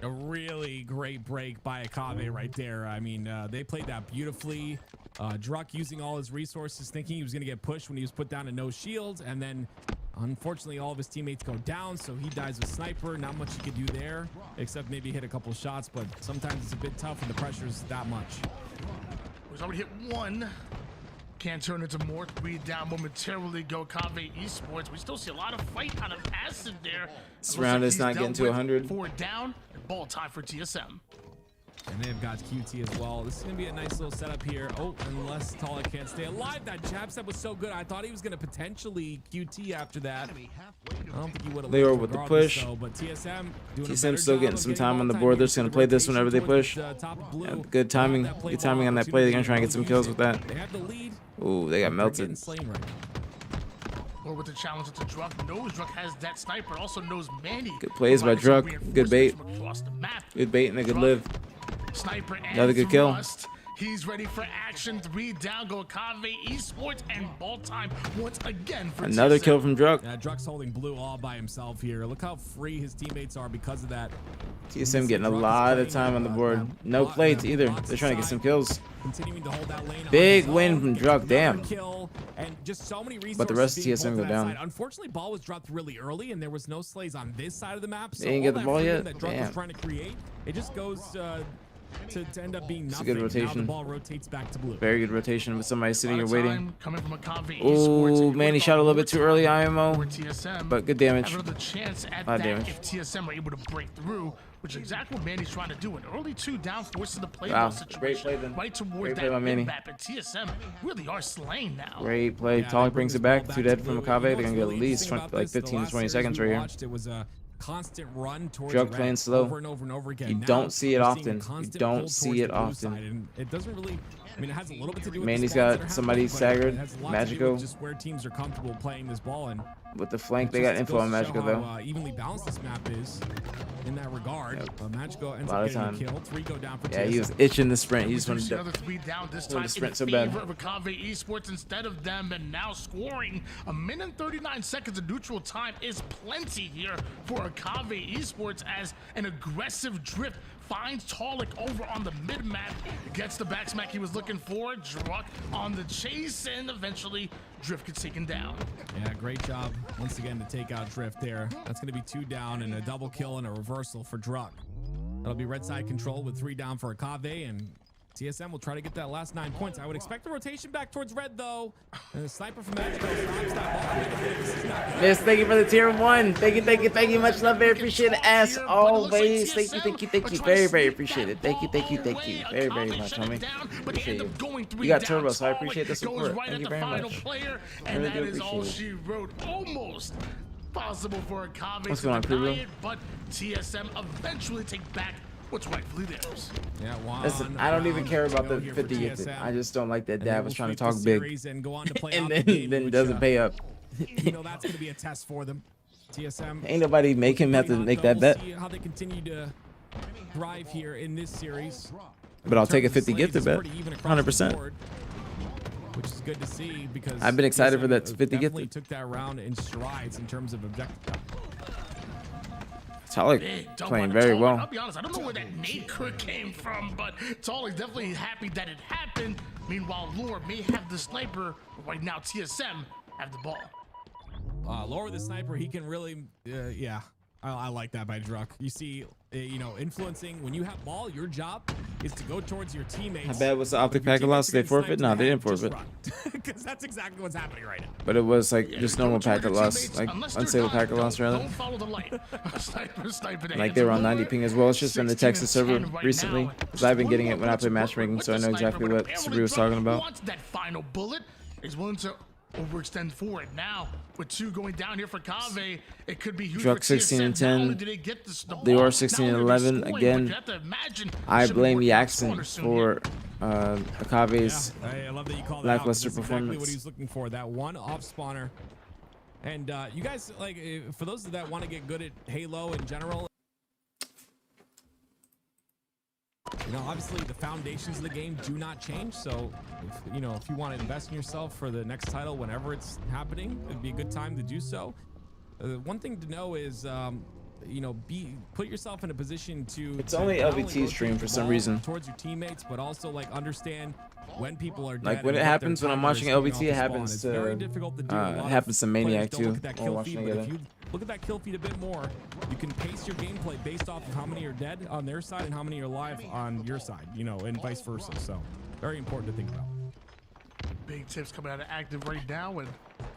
A really great break by Akave right there. I mean, they played that beautifully. Druck using all his resources, thinking he was going to get pushed when he was put down to no shields. And then, unfortunately, all of his teammates go down, so he dies with Sniper. Not much he could do there, except maybe hit a couple shots. But sometimes it's a bit tough when the pressure's that much. He's already hit 1. Can turn into more. 3 down momentarily. Go Akave Esports. We still see a lot of fight out of Acid there. This round is not getting to 100. 4 down. Ball time for TSM. And they've got QT as well. This is going to be a nice little setup here. Oh, unless Tolik can't stay alive. That jab step was so good. I thought he was going to potentially QT after that. I don't think he would have. They were with the push. Though, but TSM doing TSM still getting some time on the board. They're just going to play this whenever they push. Yeah, good timing. Good timing on that play. They're going to try and get some kills with that. They have the lead. Ooh, they got melted. Or with the challenge to Druck. Knows Druck has that sniper. Also knows Manny. Good plays by Druck. Good bait. Good bait and a good live. Sniper and Another good kill. thrust. He's ready for action. 3 down, go Akave Esports, and ball time once again for Another TSM. kill from Druk. Yeah, Druk's holding blue all by himself here. Look how free his teammates are because of that. TSM getting a lot of time on the board. No plates either. They're trying to get some kills. Continuing to hold that lane. Big win from Druk. Damn. Kill, and just so many But the rest of being TSM pulled go to that down. side. Unfortunately, ball was dropped really early, and there was no slays on this side of the map. So They didn't get the all ball that freedom yet? that Druk was Damn. trying to create, it just goes to end up being It's a nothing. good Now the rotation. ball rotates back to blue. Very good rotation with somebody sitting here waiting. Coming from Akave Oh, man, he shot a little bit too early, IMO. for TSM. But good damage. Have another chance at 5 that damage. if TSM are able to break through, which is exactly what Manny's trying to do. An early 2 down forces the play Wow, situation great play then. right towards Great that play by Manny. mid-map, and TSM really are slain now. Great play. Yeah, Talik they brings bring it back. this 2 ball dead back from to Akave. blue. They're going to get at What's least really 20, interesting like about 15 this, to 20 the seconds last right series we here. watched, it was a constant run towards Druk the playing red slow. over and over and over again. You Now don't see it we're seeing a often. You constant don't pull see towards it the blue often. side, and it doesn't really. I mean, it has a little bit to do with Manny's the spawns got that are somebody happening, but staggered. it has a lot to do Magico. with just where teams are comfortable playing this ball, and With the flank, it they got just info on goes to show Magico, though. how, evenly balanced this map is in that regard. Magico ends A lot up of getting a time. kill. 3 go down for Yeah, he TSM. was itching the sprint. He just We wanted see to, another 3 down this wanted time to sprint in so bad. favor of Akave Esports instead of them, and now scoring. 1 minute and 39 seconds of neutral time is plenty here for Akave Esports as an aggressive drift finds Talik over on the mid-map, gets the back smack he was looking for. Druk on the chase, and eventually Drift gets taken down. Yeah, great job once again to take out Drift there. That's going to be 2 down and a double kill and a reversal for Druk. That'll be red side control with 3 down for Akave, and TSM will try to get that last 9 points. I would expect the rotation back towards red, though. And the sniper from Magico stops that ball. This is not good. Miss, thank you for the tier 1. Thank you. Much love, very appreciate it. As always, thank you. Very appreciate it. Thank you. Very much, homie. Appreciate you. You got turbo, so I appreciate the support. Thank you very much. And Really that do is all appreciate she wrote. Almost possible for Akave What's to going on, deny Kruger? it, but TSM eventually take back what's rightfully theirs. Yeah, Listen, I don't even care about the 50 gifted. I just don't like that dad was trying to talk big. And go on to play And out the game, then which, doesn't pay up. You know, that's going to be a test for them. TSM. Ain't nobody make him have to make that bet. See how they continue to thrive here in this series. But I'll take a In terms 50 of gifted slays, bet. it's pretty even across the 100%. board, which is good to see because I've been excited for that TSM 50 definitely gifted. took that round in strides in terms of objective. Talik playing very well. I'll be honest, I don't know where that nade crit came from, but Talik's definitely happy that it happened. Meanwhile, Lore may have the sniper, but right now TSM have the ball. Lower the sniper, he can really, yeah. I like that by Druk. You see, you know, influencing when you have ball, your job is to go towards your teammates. How bad was the OpTic packet loss? Did they forfeit? No, they didn't forfeit. Because that's exactly what's happening right now. But it was like just normal packet loss, like unstable packet loss rather. Don't follow the light. Sniper Like they were on 90 ping as well. It's just been the Texas server recently, because I've been getting it when I play matchmaking, so I know exactly what Sabri was talking about. Wants that final bullet, is willing to overextend forward. Now, with 2 going down here for Kave, it could be huge for Druk 16 and TSM. Not only 10. did they get the They ball, are 16 and not only are they 11 scoring, but again. you have to imagine I should be blame working on the Yaxon corner soon here. for Akave's I love that you call that lackluster out. That's exactly performance. what he's looking for. That one off spawner. And you guys, like, for those that want to get good at Halo in general, you know, obviously the foundations of the game do not change. So, if you want to invest in yourself for the next title, whenever it's happening, it'd be a good time to do so. One thing to know is, you know, put yourself in a position to. It's only not LVT rotate stream the for some ball reason. towards your teammates, but also like understand when people are dead. Like when and it what happens their when I'm timer watching is coming LVT, off it the spawn. happens It's to very difficult to do. A lot it of happens to Maniac players don't too. look at that When kill we're watching feed, but if together. you look at that kill feed a bit more, you can pace your gameplay based off of how many are dead on their side and how many are alive on your side, you know, and vice versa. So very important to think about. Big tips coming out of Active right now, and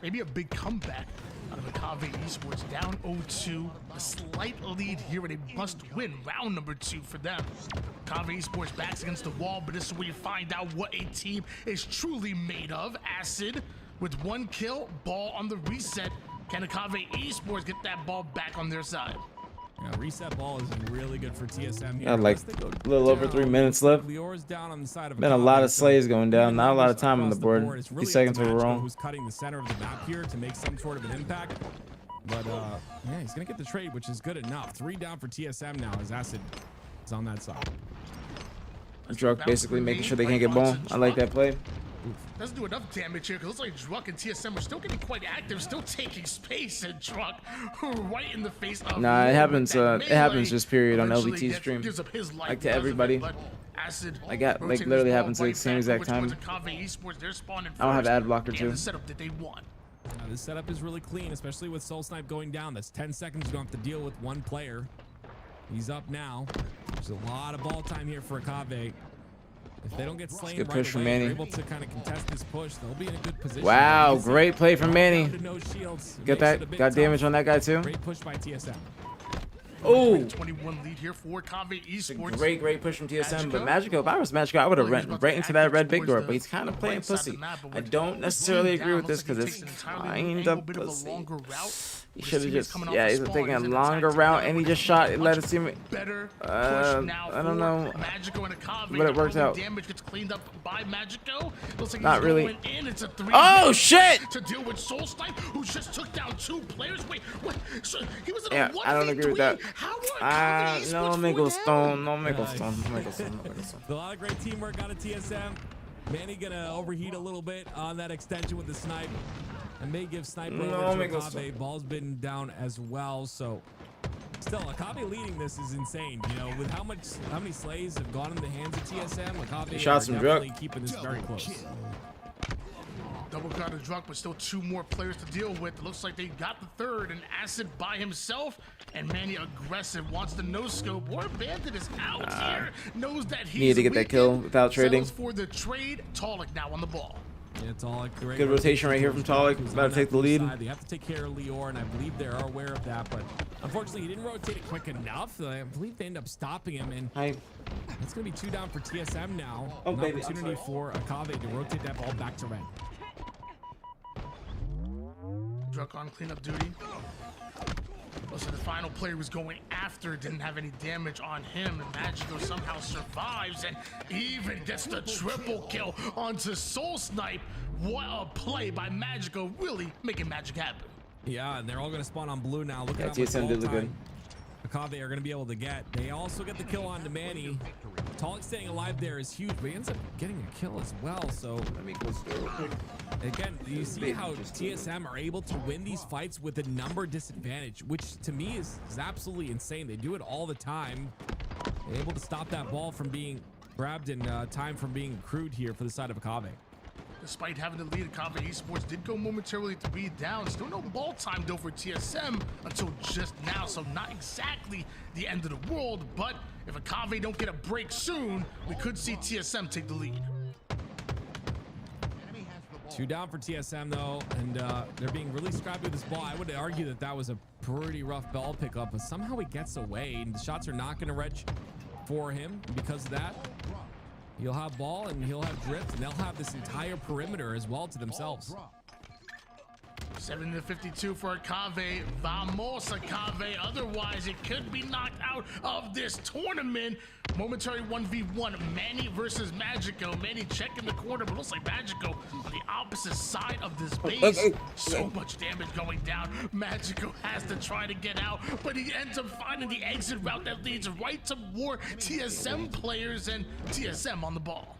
maybe a big comeback out of Akave Esports, down 0-2. A slight lead here, and a must-win round number 2 for them. Akave Esports backs against the wall, but this is where you find out what a team is truly made of. Acid with 1 kill, ball on the reset. Can Akave Esports get that ball back on their side? Yeah, reset ball is really good for TSM. Got like a little over 3 minutes left. Lior's down on the side of Been a lot of slays going down. Not a lot of time on the board. It's 50 really seconds up to overall. Magico who's cutting the center of the map here to make some sort of an impact. But yeah, he's gonna get the trade, which is good enough. 3 down for TSM now as Acid is on that side. Druk basically making sure they can't get ball. I like that play. Doesn't do enough damage here because it looks like Druk and TSM are still getting quite active, still taking space, and Druk right in the face of. Nah, it happens. It happens just period on Eventually LVT stream. gives up his life Like to because of it, everybody. but Acid Like rotating literally his ball happens at the right same back exact towards time. Akave Esports. They're spawning I don't have first. ad blocker They too. have the setup that they want. This setup is really clean, especially with Soul Snipe going down. That's 10 seconds. You don't have to deal with one player. He's up now. There's a lot of ball time here for Akave. If they don't get slain Good right push from away, they're Manny. able to kind of contest this push. They'll be in a good position. Wow, You can see great play from Manny. down to no shields. Get Makes it a that. bit Got damage tough. on that guy too. Great push by TSM. Oh, 21 lead here for Akave Esports. great push from TSM. But Magico, if I was Magico, I would have ran right into that red big door. But he's kind of playing pussy. I don't necessarily agree with this because it's kind of pussy. He should have just, yeah, he's taking a longer route and he just shot. It let us see me. I don't know, but it works out. Not really. Oh shit! To deal with Soul Snipe, who just took down 2 players. Wait, what? So he was in Yeah, a I don't agree with that. No me me gustó, no me gustó, no me gustó, no me gustó. A lot of great teamwork out of TSM. Manny gonna overheat a little bit on that extension with the snipe. And may give sniper No, over me to gusta. Akave. Ball's been down as well, so still Akave leading this is insane. You know, with how many slays have gone in the hands of TSM, Akave Shot are some definitely Druk. keeping this very close. Double got a Druk, but still 2 more players to deal with. It looks like they got the third, and Acid by himself. And Manny aggressive, wants the no scope. Or Bandit is out here, knows that he's Needed to get that kill without trading. Settles for the trade. Talik now on the ball. Yeah, Talik, great Good rotation right here from Talik. He's about to take the lead. They have to take care of Lior, and I believe they are aware of that. But unfortunately, he didn't rotate it quick enough. I believe they end up stopping him, and it's going to be 2 down for TSM now. Oh, An baby, I'm opportunity for Akave to rotate that ball back to red. Druk on cleanup duty. So the final player was going after, didn't have any damage on him, and Magico somehow survives and even gets the triple kill onto Soul Snipe. What a play by Magico, really making magic happen. Yeah, and they're all going to spawn on blue now. Look Yeah, at how much TSM did ball look good. time Akave are going to be able to get. They also get the kill onto Manny. Talik staying alive there is huge, but he ends up getting a kill as well. So Let me close the door real quick. again, you see how TSM are able to win these fights with a number disadvantage, which to me is absolutely insane. They do it all the time. They're able to stop that ball from being grabbed and time from being accrued here for the side of Akave. Despite having the lead, Akave Esports did go momentarily to be down. Still no ball time though for TSM until just now, so not exactly the end of the world, but if Akave don't get a break soon, we could see TSM take the lead. 2 down for TSM though, and they're being really scrappy with this ball. I would argue that that was a pretty rough ball pickup, but somehow he gets away, and the shots are not going to reg for him because of that. He'll have ball and he'll have drift, and they'll have this entire perimeter as well to themselves. 7-52 for Akave. Vamos, Akave. Otherwise, it could be knocked out of this tournament. Momentary 1v1. Manny versus Magico. Manny checking the corner, but looks like Magico on the opposite side of this base. So much damage going down. Magico has to try to get out, but he ends up finding the exit route that leads right to more TSM players, and TSM on the ball.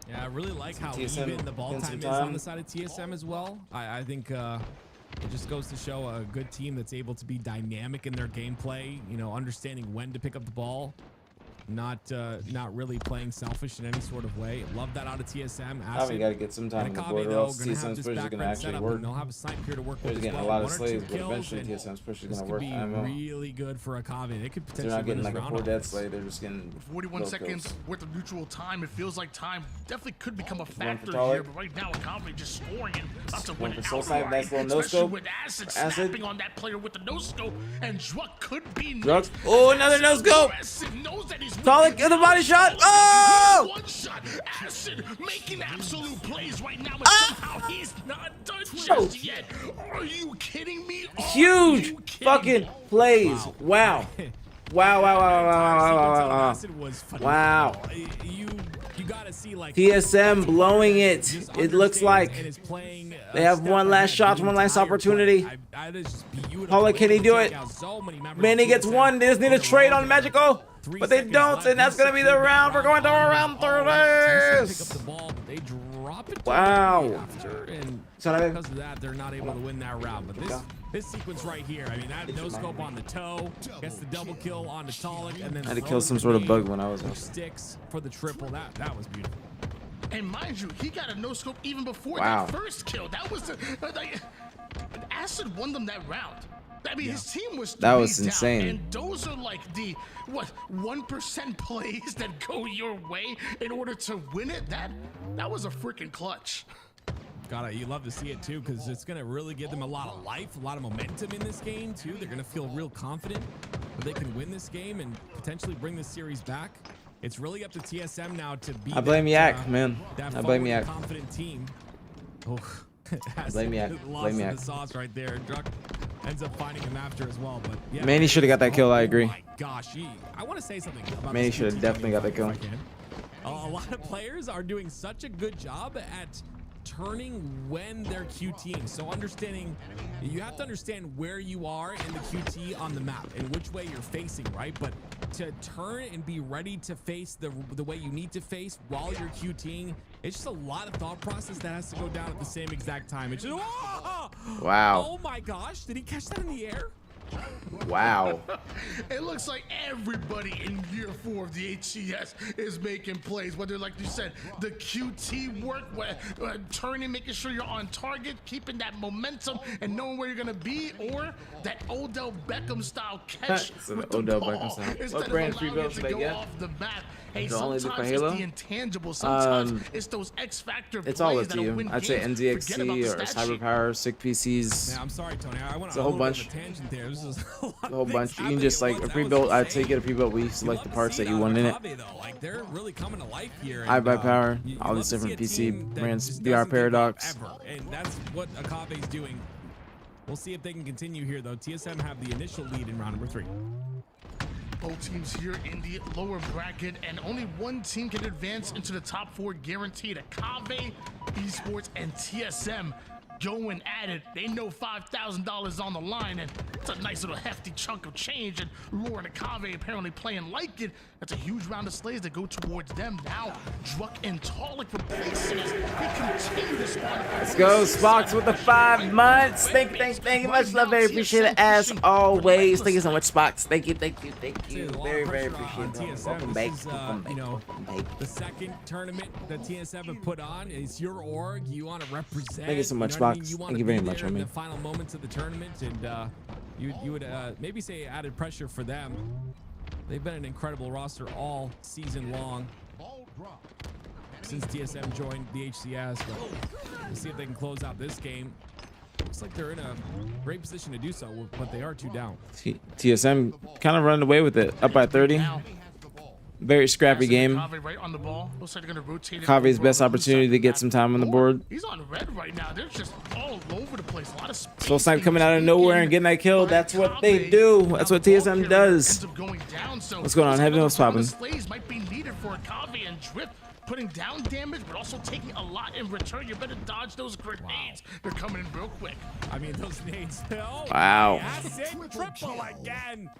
Yeah, I really like how TSM even the ball time is on the side of TSM as well. I think it just goes to show a good team that's able to be dynamic in their gameplay, you know, understanding when to pick up the ball, not really playing selfish in any sort of way. Love that out of TSM. We got to get some time on the board, or else TSM's push is going to actually work. They'll have a snipe here to work They're with getting as a well. lot of 1 or 2 slaves, but kills, eventually and TSM's push is this going to work. could I be know. really good for Akave. They could They're potentially not getting win like this a round 4 off dead this. slay. They're just getting 41 low seconds kills. worth of neutral time. It feels like time definitely could become a for factor Talik. here, but right now Akave just scoring and about to win for it Soul Snipe, outright, nice little no especially scope. with Acid Acid. snapping on that player with the no scope, and Druk could be Druk. Oh, another no scope. knows that he's Talik in the body shot. Oh! One shot. Acid making absolute plays right now, and somehow he's not done just yet. Are you kidding me? Huge fucking plays. Wow. Wow. Wow. You gotta see like TSM blowing it. It looks like they have one last shot, one last opportunity. Paula, can he do it? Manny gets one. They just need a trade on Magico. 3 But they seconds don't, left. and that's gonna be the round. We're going to round TSM pick 30. up the ball, but they drop it. Wow. After, and So that- because of that, they're not able to win that round. But this sequence right here, I mean, that no scope on the toe, gets the double kill on the Tolic, and then I had to kill some sort of bug when I was which sticks for the triple. That was beautiful. And mind you, he got a no scope even before Wow. that first kill. That was the Acid won them that round. I mean, his team was That was down, insane. and those are like the 1% plays that go your way in order to win it. That was a freaking clutch. You love to see it too, because it's going to really give them a lot of life, a lot of momentum in this game too. They're going to feel real confident that they can win this game and potentially bring this series back. It's really up to TSM now to be. I blame Yak, man. That I blame Yak. confident team. Oh, Blame Yak. lost Blame in Yak. the sauce right there. Druck ends up finding him after as well, but yeah. Man, he should have got that kill. I agree. Oh my gosh, I want to say something about Man, he this should have QT definitely got that if I kill. can. A lot of players are doing such a good job at turning when they're QTing. So understanding, you have to understand where you are in the QT on the map and which way you're facing, right? But to turn and be ready to face the way you need to face while you're QTing, it's just a lot of thought process that has to go down at the same exact time. It's just, Wow. Oh my gosh, did he catch that in the air? Wow. It looks like everybody in year 4 of the HCS is making plays, whether, like you said, the QT work, turning, making sure you're on target, keeping that momentum and knowing where you're going to be, or that Odell Beckham style catch So with the the Odell ball Beckham style. instead What of brand free allowing it builds to do they go get? off the map. Hey, Is it only sometimes for it's Halo? the intangible. Sometimes it's those X factor It's all plays up to that'll you. win I'd say games. Forget about NZXC the or stat sheet. Cyberpower, sick PCs. Yeah, I'm sorry, Tony. I went It's a on whole little bunch. bit of a tangent there. This is a lot A of whole things bunch. You can happening just at like once. a That pre-built. was I'd insane. take it a pre-built. We select the parts that you want in it. Like they're really coming to life here. I buy and, power. you All love these to see different a PC team that brands. just VR doesn't give up Paradox. ever, and that's what Akabe's doing. We'll see if they can continue here, though. TSM have the initial lead in round number 3. Both teams here in the lower bracket, and only one team can advance into the top 4 guaranteed. Akave, Esports, and TSM going at it. They know $5,000 on the line, and it's a nice little hefty chunk of change. And Lauren Akave apparently playing like it. That's a huge round of slays that go towards them. Now, Druck and Tolic replacing us. They continue to spawn. Let's go, Spox with the 5 months. Thank you much. Love, very appreciate it as always. Thank you so much, Spox. Thank you. Very appreciate it. Welcome back. The second tournament that TSM have put on is your org. You want to represent. Thank you so much, know what I mean? Spox. You wanna Thank you very be much, there in homie. the final moments of the tournament, and you would maybe say added pressure for them. They've been an incredible roster all season long since TSM joined the HCS, but we'll see if they can close out this game. Looks like they're in a great position to do so, but they are 2 down. TSM kind of running away with it. Up by 30. Very scrappy game. Kave right on the ball. Looks like they're gonna rotate it Kave's over best on the opportunity to get some time on the board. He's on red right now. They're just all over the place. A lot of space. Soul Snipe coming out of nowhere and getting that kill. That's what they do. That's what TSM does. What's going on? Heaven was popping. Slays might be needed for Kave and Drift, putting down damage, but also taking a lot in return. You better dodge those grenades. They're coming in real quick. I mean, those nades. Oh, Wow. Acid triple again.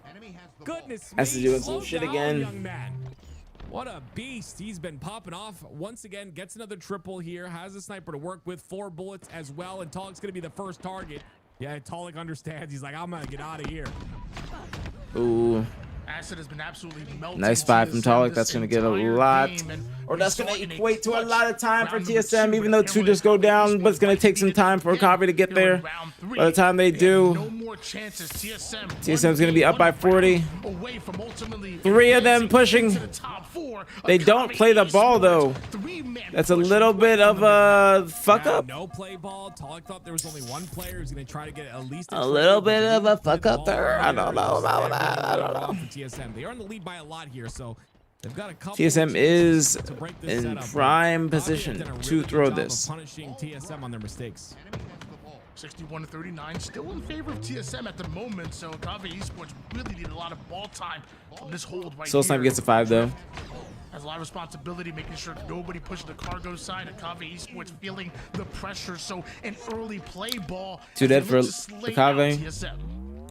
Goodness Has to me, do some slow shit down, again. young man. What a beast. He's been popping off once again. Gets another triple here. Has a sniper to work with. 4 bullets as well. And Tolic's going to be the first target. Yeah, Tolic understands. He's like, I'm going to get out of here. Ooh. Acid has been absolutely melting. Nice 5 from Tolic. That's going to get a lot. Or That's going to equate to a lot of time for TSM, even though 2 just go down. But it's going to take some time for Kave to get there. By the time they do, TSM's going to be up by 40. 3 of them pushing. They don't play the ball, though. That's a little bit of a fuck up. No play ball. Tolic thought there was only 1 player who's going to try to get at least A little bit of a fuck up there. I don't know about that. I don't know. TSM. They are in the lead by a lot here, so they've got a couple. TSM is to break this in setup. prime Kavi has position done a really to good throw job of this. punishing TSM on their mistakes. 61-39, still in favor of TSM at the moment. So Kave Esports really need a lot of ball time on this hold right Soul here. Snipe gets a 5 though. Has a lot of responsibility, making sure nobody pushes the cargo side, and Kave Esports feeling the pressure. So an early play ball. 2 dead for Kave. Kave. TSM.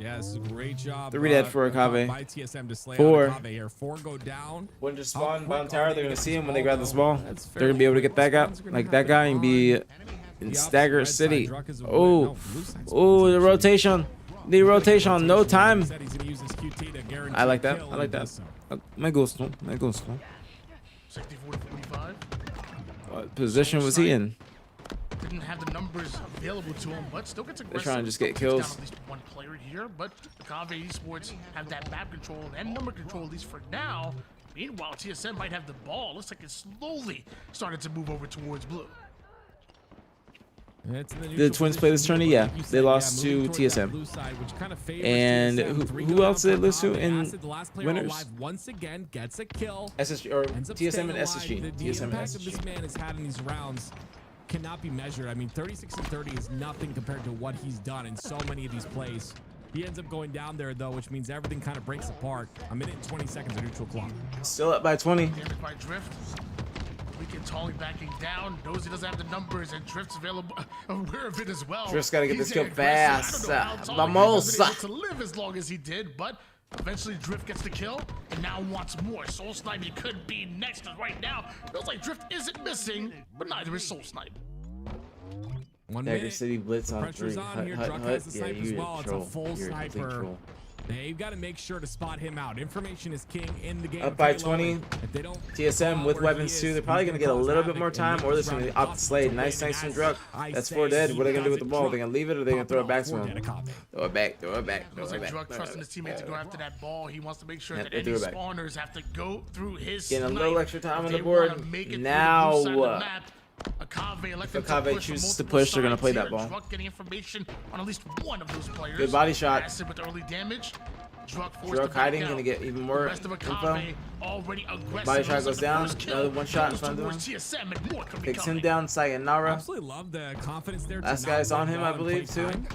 Yeah, this is a great job. 3 dead for Akave. By TSM to slay 4. out Akave here. 4 go down. When just How spawn quick bottom are tower, they they're to gonna get see this him when they grab this ball, ball. though? That's They're gonna be able to get that guy, like that guy, and be in Stagger City. Oh, oh, the rotation. The rotation, no time. I like that. I like that. Me gusto. Me gusto. 64-45. What position was he in? Didn't have the numbers available to him, but still gets aggressive. They're trying to just get Still kills. takes down at least one player here, but Akave Esports have that map control and number control, at least for now. Meanwhile, TSM might have the ball. Looks like it's slowly started to move over towards blue. Did the Twins play this tourney? Yeah, they lost to TSM. And who else did they lose to in winners? Once again gets a kill. SSG or TSM and SSG. The TSM and impact of this SSG. man has had in these rounds cannot be measured. I mean, 36 and 30 is nothing compared to what he's done in so many of these plays. He ends up going down there though, which means everything kind of breaks apart. A minute and 20 seconds of neutral clock. Still up by 20. Damaged by Drift. Weekend Tolly backing down. Knows he doesn't have the numbers, and Drift's available, aware of it as well. Drift's gotta get He's this kill aggressive. I don't know how fast. Tolly Vamos. has been able to live as long as he did, but eventually Drift gets the kill and now wants more. Soul Snipe, he could be next. Right now, feels like Drift isn't missing, but neither is Soul Snipe. Dagger City Blitz on 3. Pressure's on here. Hut, Druck hut. has the Yeah, snipe as you're well. a It's a troll. full You're a complete sniper. troll. They've got to make sure to spot him out. Information is king in the game. Up by Halo, 20. and if they don't TSM with where weapons he too. is, They're probably he's gonna get a cause little bit havoc more in time, this or they're round. gonna opt to slay. Nice thanks from Druck. That's 4 dead. What are they gonna do with the ball? They're gonna leave it, or they're gonna throw it back to him? Throw it back. Throw it back. Throw Looks it like back. Druck trusting his teammate to go after that ball. He wants to make sure Yeah, that they any threw it back. spawners have to go through his Getting a snipe little extra time if on the they wanna board. make it through the Now, blue side of the map. Akave elected to Akave push from chooses to multiple push, they're gonna sides play here. that ball. Druck getting information on at least one of those players. Good body shot. Acid with early damage. Druck forced to Druck back hiding, out. gonna get even The more rest of info. Akave already aggressive. Body shot Looks goes like the down. first kill Another one shot in goes front of towards him. TSM, and more could be Takes him coming. down. Sayonara. Absolutely love the confidence there. to Last not guy's let on him, go I and believe, play too. time.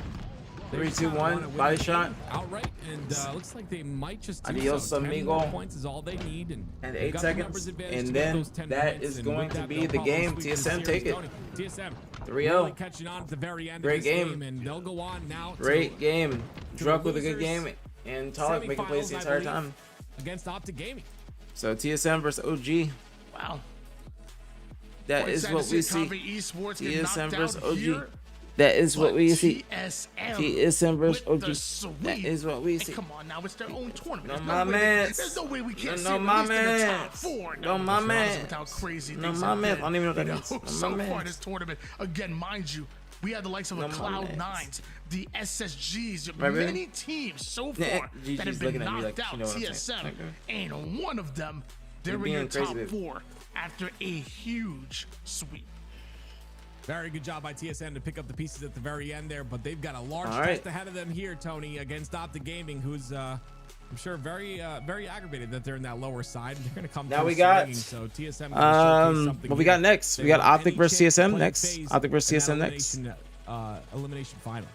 3, 2, Wanna 1. win Body the shot. game outright, and looks like they might just do Adios, so. 10 amigo. more points is all they need, and And they've 8 got the seconds. numbers advantage to And get then those 10 that points, is and going with to that, be they'll the probably game. sweep the TSM series. take it. Tony, TSM 3-0. really catching on at the very end Great of this game. and they'll go on now to Great game. to Druck the with a good losers game. And Talik making plays the semifinals, I entire believe, time. against OpTic Gaming. So TSM versus OG. Wow. That Quite is sad what to we see see. Akave Esports get knocked TSM versus out OG. here, That is what but we see. TSM TSM versus with the OG. sweep. That is what we Hey, see. come on now, it's their own tournament. No, There's my way- mans. There's no way we can't No, see them my at least in the top mans. 4. No, my mans. With how crazy No, things my have mans. been, I don't even know what that you means. No, my so far mans. this tournament, again, mind you, we had the likes of No, the my Cloud9s, mans. the SSGs, Right, really? many teams so Yeah, far Gigi's that have been looking at me knocked like out she know what I'm saying. TSM, and one of them, they're You're in your being crazy, top babe. 4 after a huge sweep. Very good job by TSM to pick up the pieces at the very end there, but they've got a large All right. test ahead of them here, Tony, against OpTic Gaming, who's I'm sure very aggravated that they're in that lower side. They're going to come Now through we got swinging, so TSM gonna showcase something what we here. got next? We They got want OpTic any versus chance to TSM play next. phase OpTic versus in TSM that next. elimination final.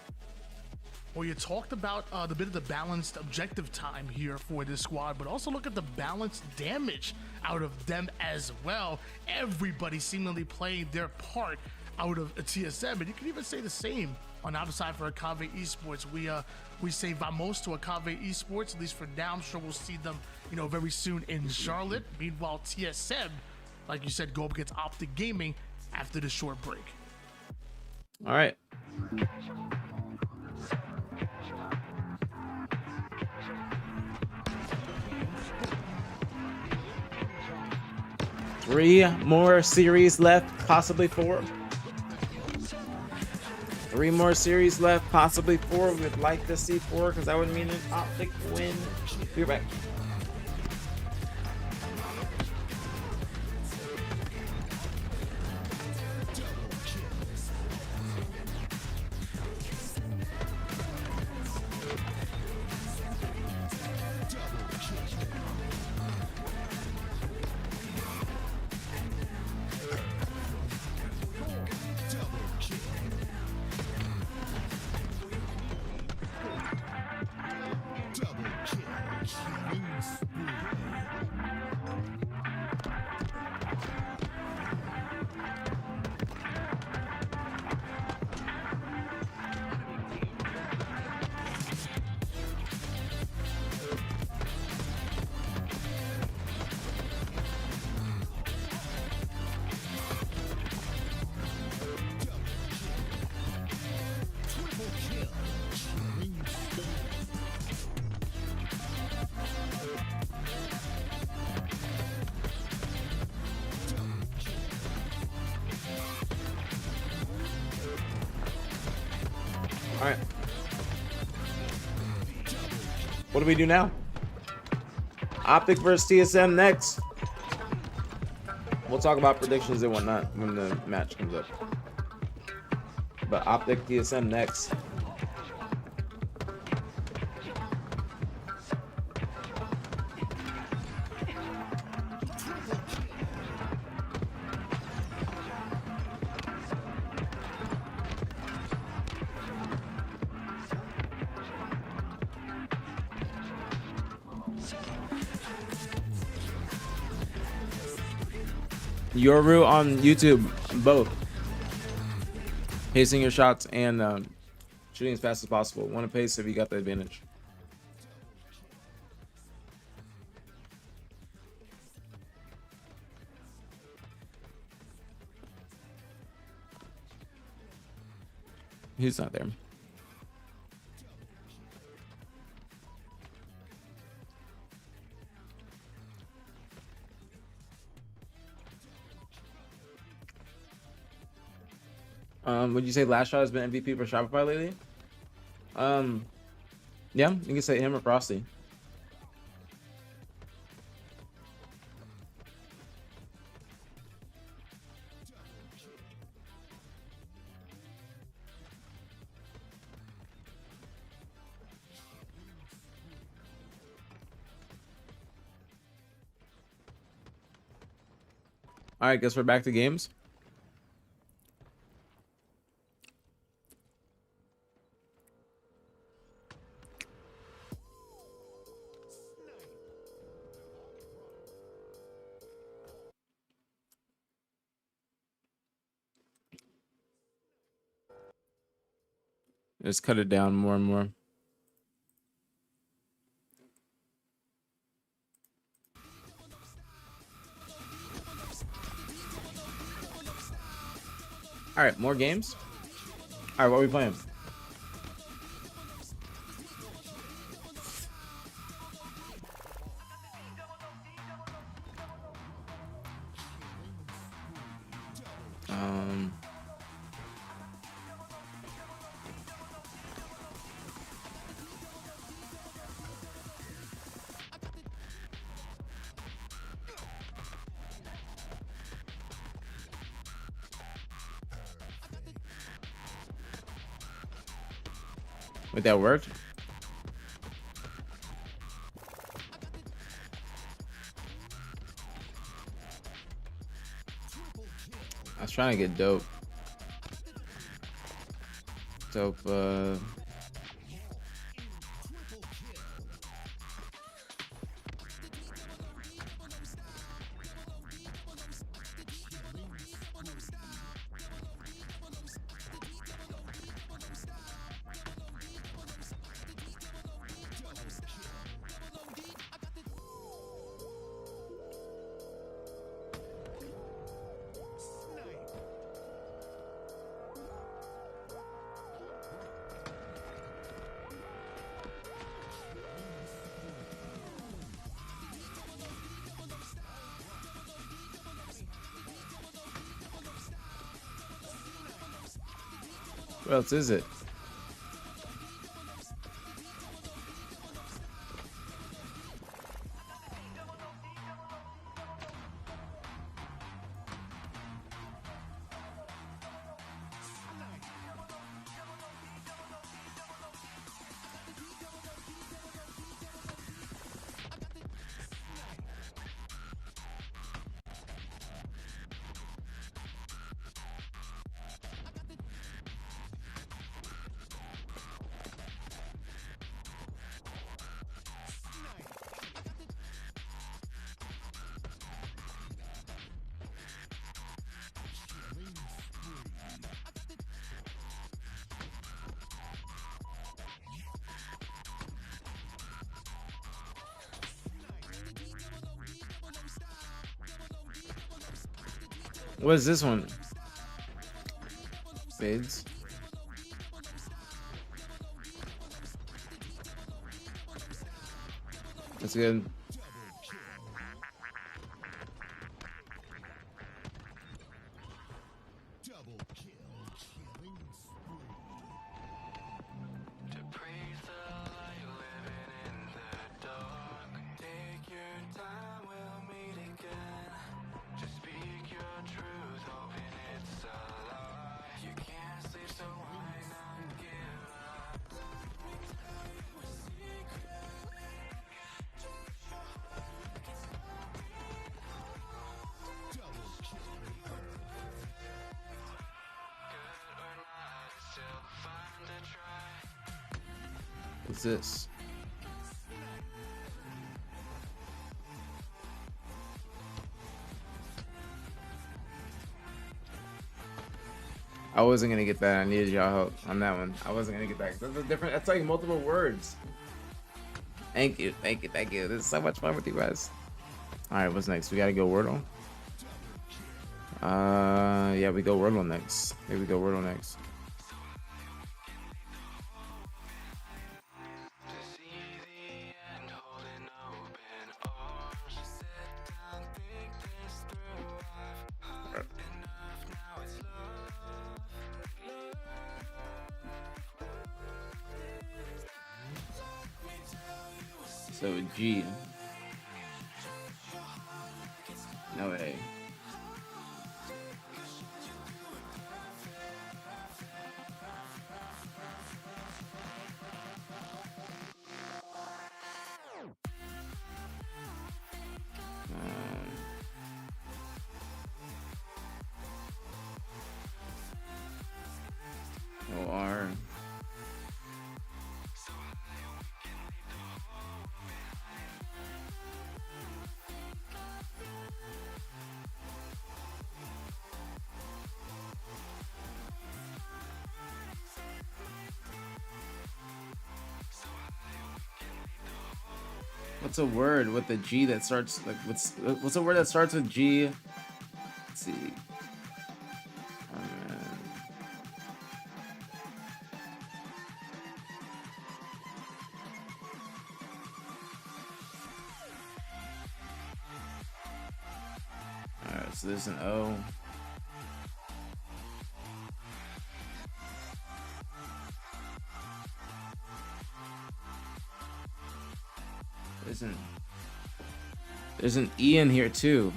Well, you talked about the bit of the balanced objective time here for this squad, but also look at the balanced damage out of them as well. Everybody seemingly playing their part out of a TSM, and you can even say the same on the other side for Akave Esports. We say vamos to Akave Esports, at least for now. I'm sure we'll see them, very soon in Charlotte. Meanwhile, TSM, like you said, go up against OpTic Gaming after the short break. All right. Three more series left, possibly 4. 3 more series left, possibly 4. We'd like to see 4 because that would mean an OpTic win. Be right back. All right. What do we do now? OpTic versus TSM next. We'll talk about predictions and whatnot when the match comes up. But OpTic TSM next. Your route on YouTube, both. Pacing your shots and shooting as fast as possible. Want to pace if you got the advantage. He's not there. Would you say last shot has been MVP for Shopify lately? Yeah, you can say him or Frosty. All right, guess we're back to games. Just cut it down more and more. All right, more games. All right, what are we playing? Wait, that worked? I was trying to get dope. What else is it? What is this one? Fades. That's good. What's this? I wasn't gonna get that. I needed y'all help on that one. I wasn't gonna get that. That's different. That's like multiple words. Thank you, thank you, thank you. This is so much fun with you guys. All right, what's next? We gotta go Wordle. Yeah, we go Wordle next. Here we go Wordle next. So G. No A. No R. What's a word with a G that starts like what's a word that starts with G? Let's see. Alright, so there's an O. There's an E in here too.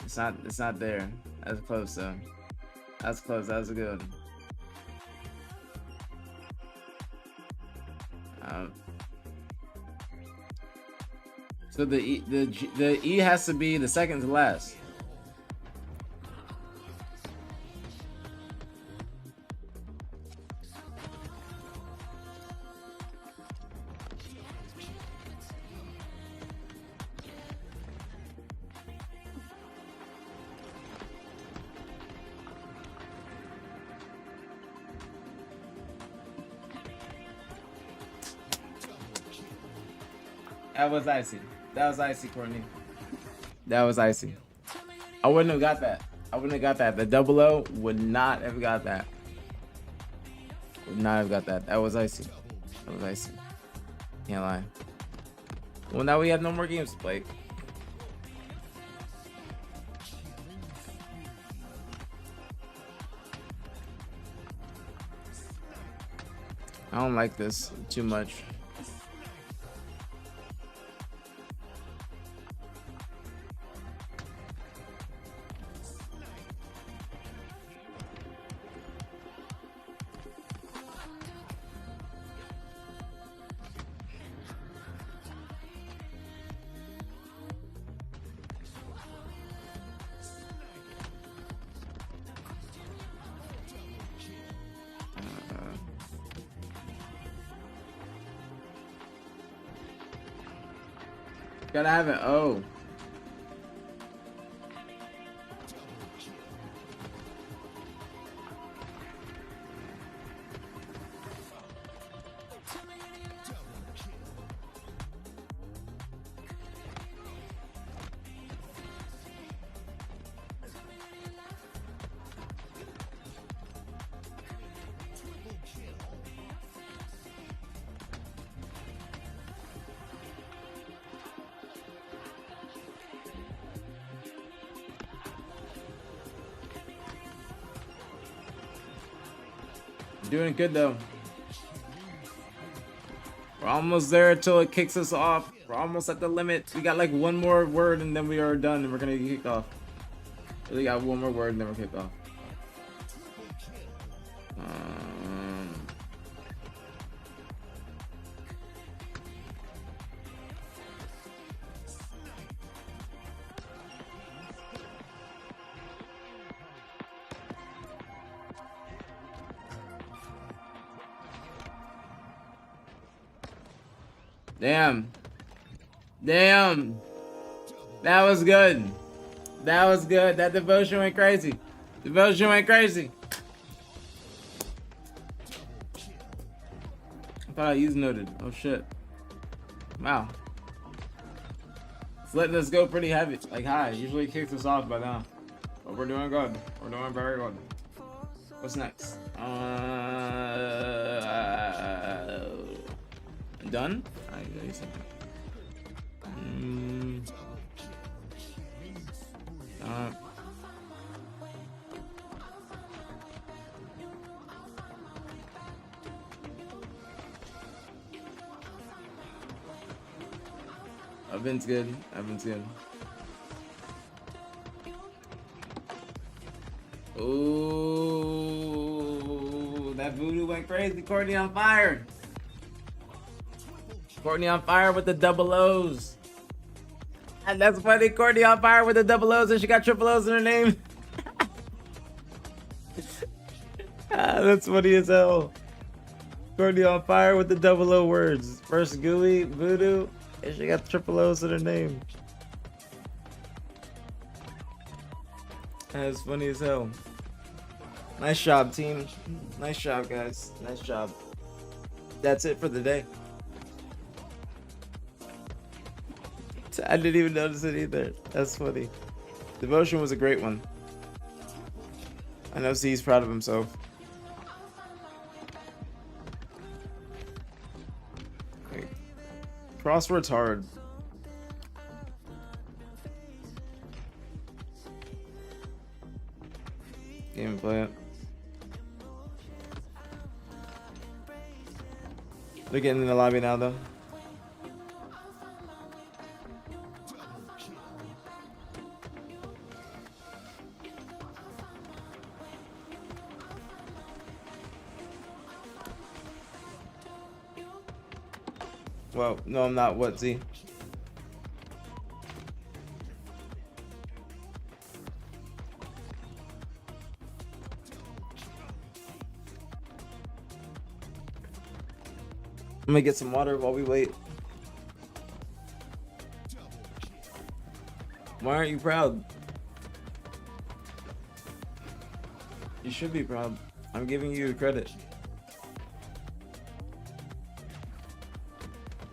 It's not there. That's close though. That's close. That was a good one. So the E has to be the second to last. That was icy. That was icy, Courtney. That was icy. I wouldn't have got that. I wouldn't have got that. The double O would not have got that. Would not have got that. That was icy. That was icy. Can't lie. Well, now we have no more games to play. I don't like this too much. Gotta have an O. Doing good though. We're almost there until it kicks us off. We're almost at the limit. We got like one more word and then we are done and we're gonna get kicked off. We got one more word and then we're kicked off. Damn. Damn. That was good. That was good. That devotion went crazy. Devotion went crazy. I thought I used noted. Oh shit. Wow. It's letting us go pretty heavy. Like high. Usually it kicks us off by now. But we're doing good. We're doing very good. What's next? Done? I got something. Evan's good. Evan's good. Ooh, that voodoo went crazy. Courtney on fire. Courtney on fire with the double O's. And that's funny. Courtney on fire with the double O's and she got triple O's in her name. That's funny as hell. Courtney on fire with the double O words. First gooey, voodoo, and she got triple O's in her name. That's funny as hell. Nice job, team. Nice job, guys. Nice job. That's it for the day. I didn't even notice it either. That's funny. Devotion was a great one. I know C's proud of himself. Wait. Crossword's hard. Gameplay it. They're getting in the lobby now, though. Well, no, I'm not. What, Z? I'm gonna get some water while we wait. Why aren't you proud? You should be proud. I'm giving you credit.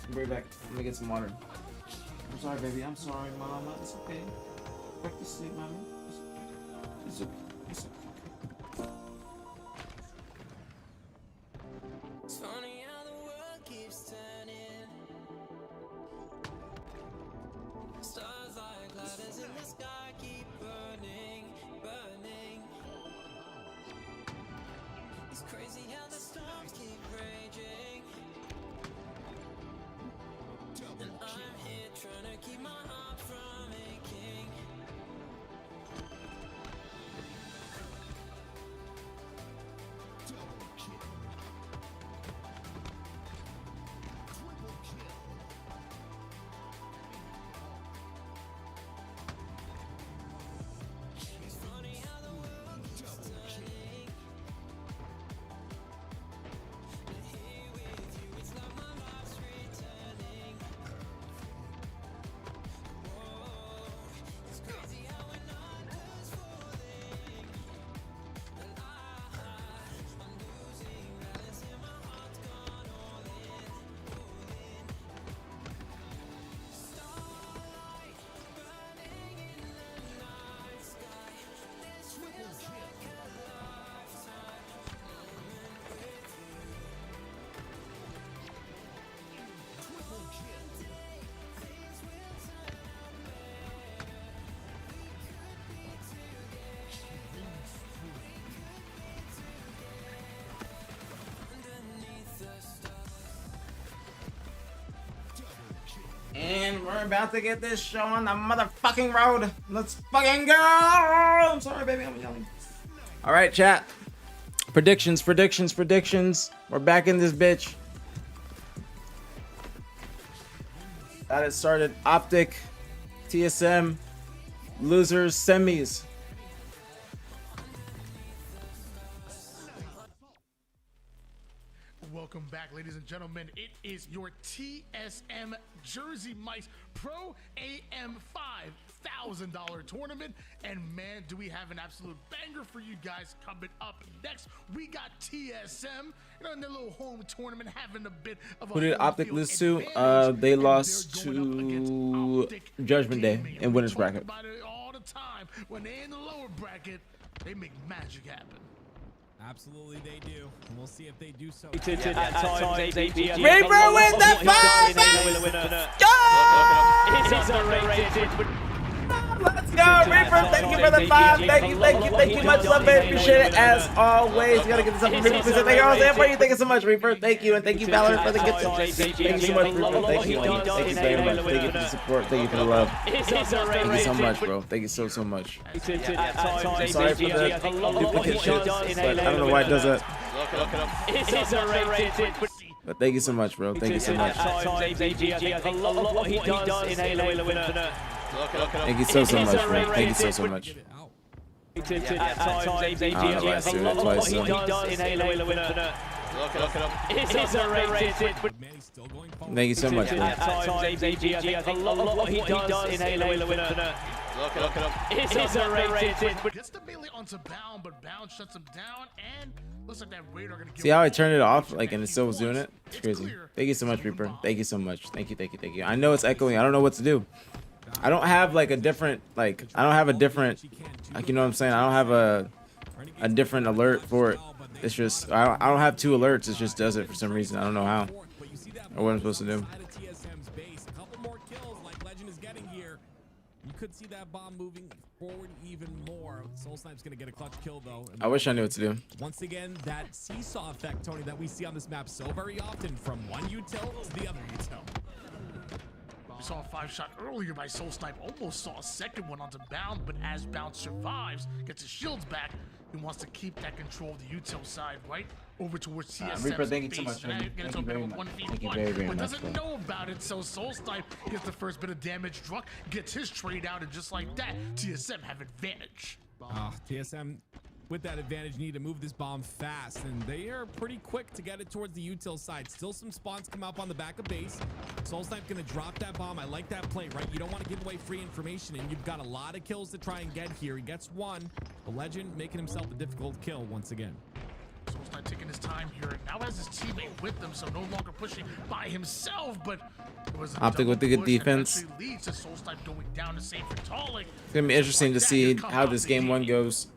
I'll be right back. I'm gonna get some water. I'm sorry, baby. I'm sorry, mama. It's okay. Back to sleep, mama. It's okay. It's okay. It's funny how the world keeps turning. Stars like ladders in the sky keep burning, burning. It's crazy how the storms keep raging. And I'm here trying to keep my heart from aching. It's funny how the world keeps turning. And here with you, it's like my life's returning. Whoa, it's crazy how we're not just falling. And I'm losing balance and my heart's gone all in, all in. Starlight burning in the night sky. This feels like a lifetime moment with you. One day things will turn out better. We could be together. Underneath the stars. And we're about to get this show on the motherfucking road. Let's fucking go! I'm sorry, baby. I'm yelling. All right, chat. Predictions. We're back in this bitch. That it started. OpTic, TSM, losers, semis. Welcome back, ladies and gentlemen. It is your TSM Jersey Mike's Pro AM $5,000 tournament. And man, do we have an absolute banger for you guys coming up next. We got TSM, in their little home tournament, having a bit of a Who did OpTic lose to? They lost to Judgment Day in winners bracket. All the time. When they're in the lower bracket, they make magic happen. Absolutely, they do. And we'll see if they do so. Reaper wins the five! Let's go, Reaper. Thank you for the 5. Thank you. Much love, man. Appreciate it as always. You gotta get this up for Reaper. Thank you all there for you. Thank you so much, Reaper. Thank you, and thank you, Valor, for the gifts. Thank you so much, Reaper. Thank you very much. Thank you for the support. Thank you for the love. Thank you so much, bro. Thank you so much. I'm sorry for the duplicate shit, but I don't know why it does that. But thank you so much, bro. Thank you so much. Thank you so much, bro. Thank you so much. I don't know why I say that twice. Thank you so much, bro. Gets the melee onto Bound, but Bound shuts him down, and looks like that radar gonna See how I turned it off, like, and it still was doing it? It's crazy. Thank you so much, Reaper. Thank you so much. Thank you. I know it's echoing. I don't know what to do. I don't have like a different, like, you know what I'm saying? I don't have a different alert for it. It's just, I don't have 2 alerts. It just does it for some reason. I don't know how or what I'm supposed to do. You could see that bomb moving forward even more. Soul Snipe's gonna get a clutch kill though. I wish I knew what to do. Once again, that seesaw effect, Tony, that we see on this map so very often, from one util to the other util. We saw a 5-shot earlier by Soul Snipe. Almost saw a second one onto Bound, but as Bound survives, gets his shields back, he wants to keep that control of the util side, right? Over towards TSM. Reaper, thank you so much. Thank you very much. Thank you very much. Doesn't know about it, so Soul Snipe gets the first bit of damage. Druck gets his trade out, and just like that, TSM have advantage. TSM, with that advantage, need to move this bomb fast, and they are pretty quick to get it towards the util side. Still some spawns come up on the back of base. Soul Snipe gonna drop that bomb. I like that play, right? You don't want to give away free information, and you've got a lot of kills to try and get here. He gets one. The Legend making himself a difficult kill once again. Soul's not taking his time here. Now has his teammate with them, so no longer pushing by himself, but it was OpTic with the good defense. Leads to Soul Snipe going down to save for Talik. It's gonna be interesting to see how this game 1 goes,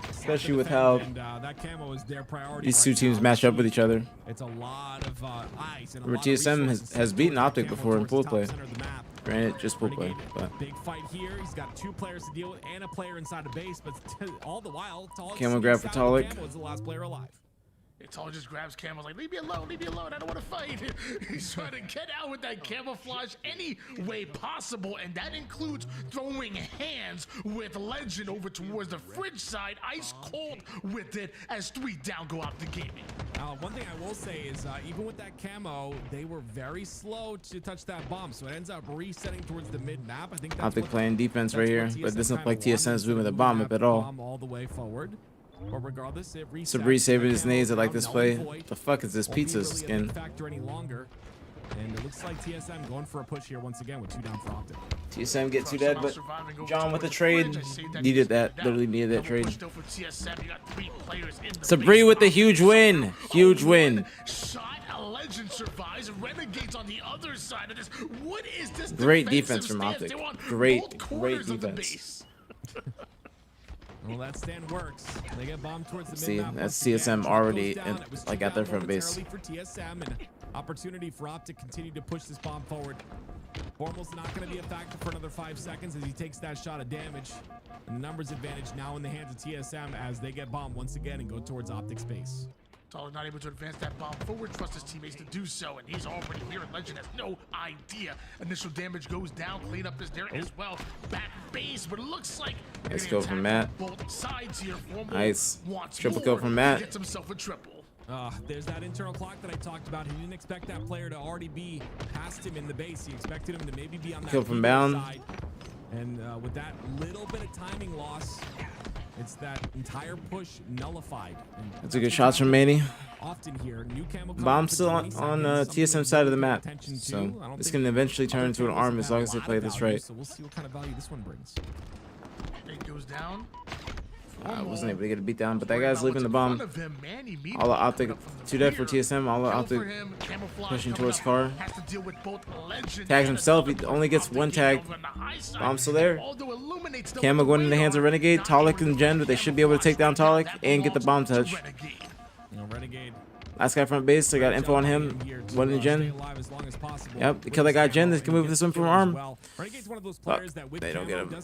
especially with how that camo is their priority. these 2 teams match up with each other. It's a lot of ice and TSM has beaten OpTic before in pool play. Granted, just pool play, but big fight here. He's got 2 players to deal with and a player inside the base, but all the while, Camo grab for Talik. Camo is the last player alive. Tall just grabs Camo, like, leave me alone, I don't want to fight. He's trying to get out with that camouflage any way possible, and that includes throwing hands with Legend over towards the fridge side, ice cold with it, as 3 down go out the gaming. One thing I will say is, even with that camo, they were very slow to touch that bomb, so it ends up resetting towards the mid-map. I think that's OpTic playing defense right here, but it doesn't look like TSM is moving the bomb up at all. All the way forward. But regardless, it resets. Sabri saving his nades. I like this play. The fuck is this pizza skin? Factor any longer. And it looks like TSM going for a push here once again with 2 down for OpTic. TSM get 2 dead, but John with the trade needed that. Literally needed that trade. Sabri with the huge win. Huge win. Legend survives. Renegades on the other side of this. What is this? Great defense from OpTic. Great defense. Well, that stand works. They get bombed towards the See, mid-map. that's TSM already like at their front base. For TSM, and opportunity for OpTic to continue to push this bomb forward. Formal's not going to be a factor for another 5 seconds as he takes that shot of damage. And numbers advantage now in the hands of TSM as they get bombed once again and go towards OpTic's base. Tolic not able to advance that bomb forward, trust his teammates to do so, and he's already here. Legend has no idea. Initial damage goes down, cleanup is there as well. Back base, but it looks like Nice kill from Matt. both sides here. Formal Nice. wants Triple more, kill from Matt. Gets himself a triple. There's that internal clock that I talked about. He didn't expect that player to already be past him in the base. He expected him to maybe be on that Kill from Peter Bound. side. And with that little bit of timing loss, it's that entire push nullified. And That's a good shot from Manny. often here, new camo Bomb's still on TSM side of the map, so this can eventually turn into an arm as long as they play this right. So we'll see what kind of value this one brings. It goes down. I wasn't able to get a beat down, but that guy's leaving the bomb. All the OpTic, 2 dead for TSM, all the OpTic pushing towards car. Tags himself, he only gets 1 tag. Bomb's still there. Camo going in the hands of Renegade, Tolic and Gen, but they should be able to take down Tolic and get the bomb touch. Renegade. Last guy front base, I got info on him. One in Gen. Yep, they kill that guy Gen. They can move this one from arm. Fuck, they don't get him.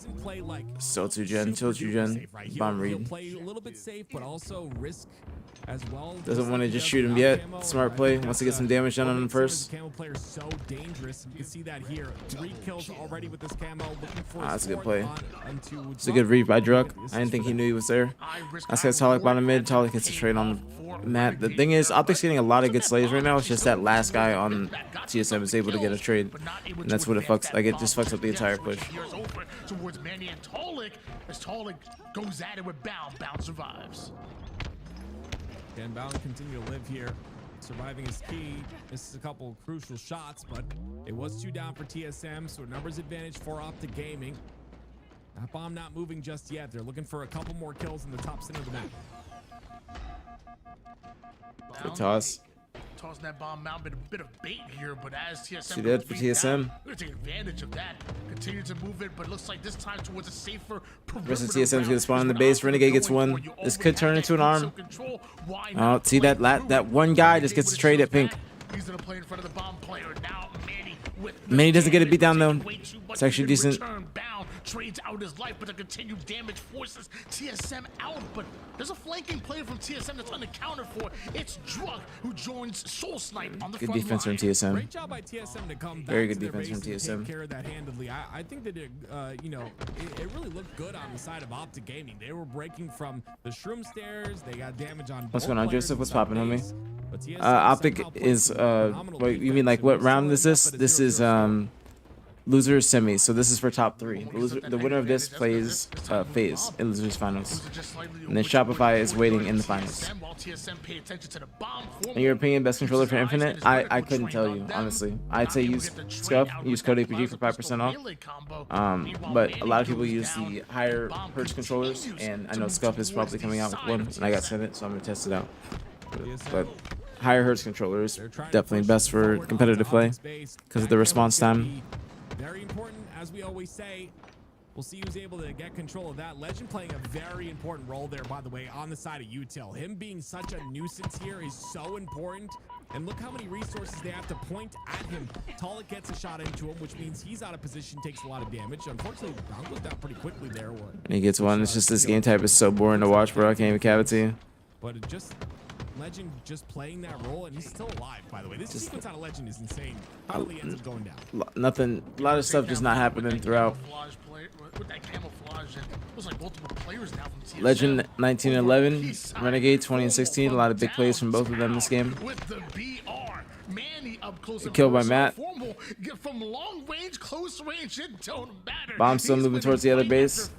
Still 2 Gen, still 2 Gen. Bomb read. Play a little bit safe, but also risk as well. Doesn't want to just shoot him yet. Smart play. Wants to get some damage done on him first. Camo player is so dangerous. You can see that here. 3 kills already with this camo. Looking for That's a good play. Into It's a good read by Druk. I didn't think he knew he was there. Last guy's Tolic bottom mid. Tolic hits a trade on Matt. The thing is, OpTic's getting a lot of good slays right now. It's just that last guy on TSM is able to get a trade, and that's what it fucks. Like it just fucks up the entire push. Towards Manny and Tolic, as Tolic goes at it with Bound. Bound survives. Can Bound continue to live here? Surviving is key. This is a couple crucial shots, but it was 2 down for TSM, so numbers advantage for OpTic Gaming. That bomb not moving just yet. They're looking for a couple more kills in the top center of the map. Good toss. Tossing that bomb out, been a bit of bait here, but as TSM She did for TSM. we're gonna take advantage of that. Continue to move it, but it looks like this time towards a safer Rest of TSM's gonna spawn in the base. Renegade gets 1. This could turn into an arm. Oh, see that one guy just gets a trade at pink. He's gonna play in front of the bomb player now. Manny doesn't get a beat down though. It's actually decent. Bound trades out his life, but the continued damage forces TSM out. But there's a flanking player from TSM that's unaccounted for. It's Druk who joins Soul Snipe on the Good front defense from line. TSM. Great job by TSM to come back Very good to their defense from base and TSM. take care of that handedly. I think that it, it really looked good on the side of OpTic Gaming. They were breaking from the shroom stairs. They got damage on. What's both going on, players Joseph? What's on that poppin', homie? base. But TSM OpTic somehow is played phenomenal what you mean defense, like and what they're round is still this? up at a This is 0-0. loser semi. So this is for top 3. The winner of this plays phase in losers finals, and then Shopify is waiting in the finals. In your opinion, best controller for Infinite? I couldn't tell you honestly. I'd say use Scuff, use code APG for 5% off. But a lot of people use the higher hertz controllers, and I know Scuff is probably coming out with one, and I got sent it, so I'm gonna test it out. But higher hertz controllers definitely best for competitive play because of the response time. Very important, as we always say. We'll see who's able to get control of that. Legend playing a very important role there, by the way, on the side of Util. Him being such a nuisance here is so important. And look how many resources they have to point at him. Tolic gets a shot into him, which means he's out of position, takes a lot of damage. Unfortunately, Bound goes down pretty quickly there. And he gets 1. It's just this game type is so boring to watch, bro. I can't even cavity. But it just Legend just playing that role, and he's still alive, by the way. This sequence out of Legend is insane. Finally ends up going down. Nothing, a lot of stuff just not happening throughout. Legend 1911, Renegade 20 and 16. A lot of big plays from both of them this game. Killed by Matt. From long range, close range, it don't matter. Bomb still moving towards the other base.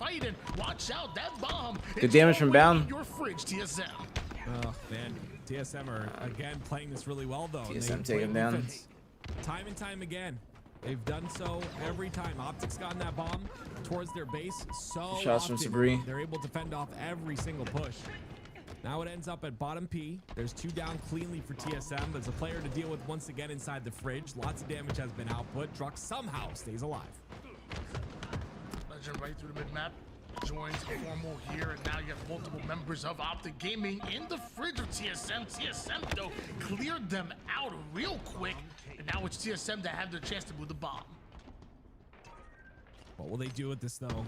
Watch out, that bomb. Good damage from Bound. Your fridge, TSM. Oh man, TSM are again playing this really well though. TSM taking down. Defense time and time again. They've done so every time. OpTic's gotten that bomb towards their base so Shots from often. Sabri. They're able to fend off every single push. Now it ends up at bottom P. There's 2 down cleanly for TSM. There's a player to deal with once again inside the fridge. Lots of damage has been output. Druk somehow stays alive. Legend right through the mid-map. Joins Formal here, and now you have multiple members of OpTic Gaming in the fridge of TSM. TSM, though, cleared them out real quick, and now it's TSM that have the chance to move the bomb. What will they do with this, though?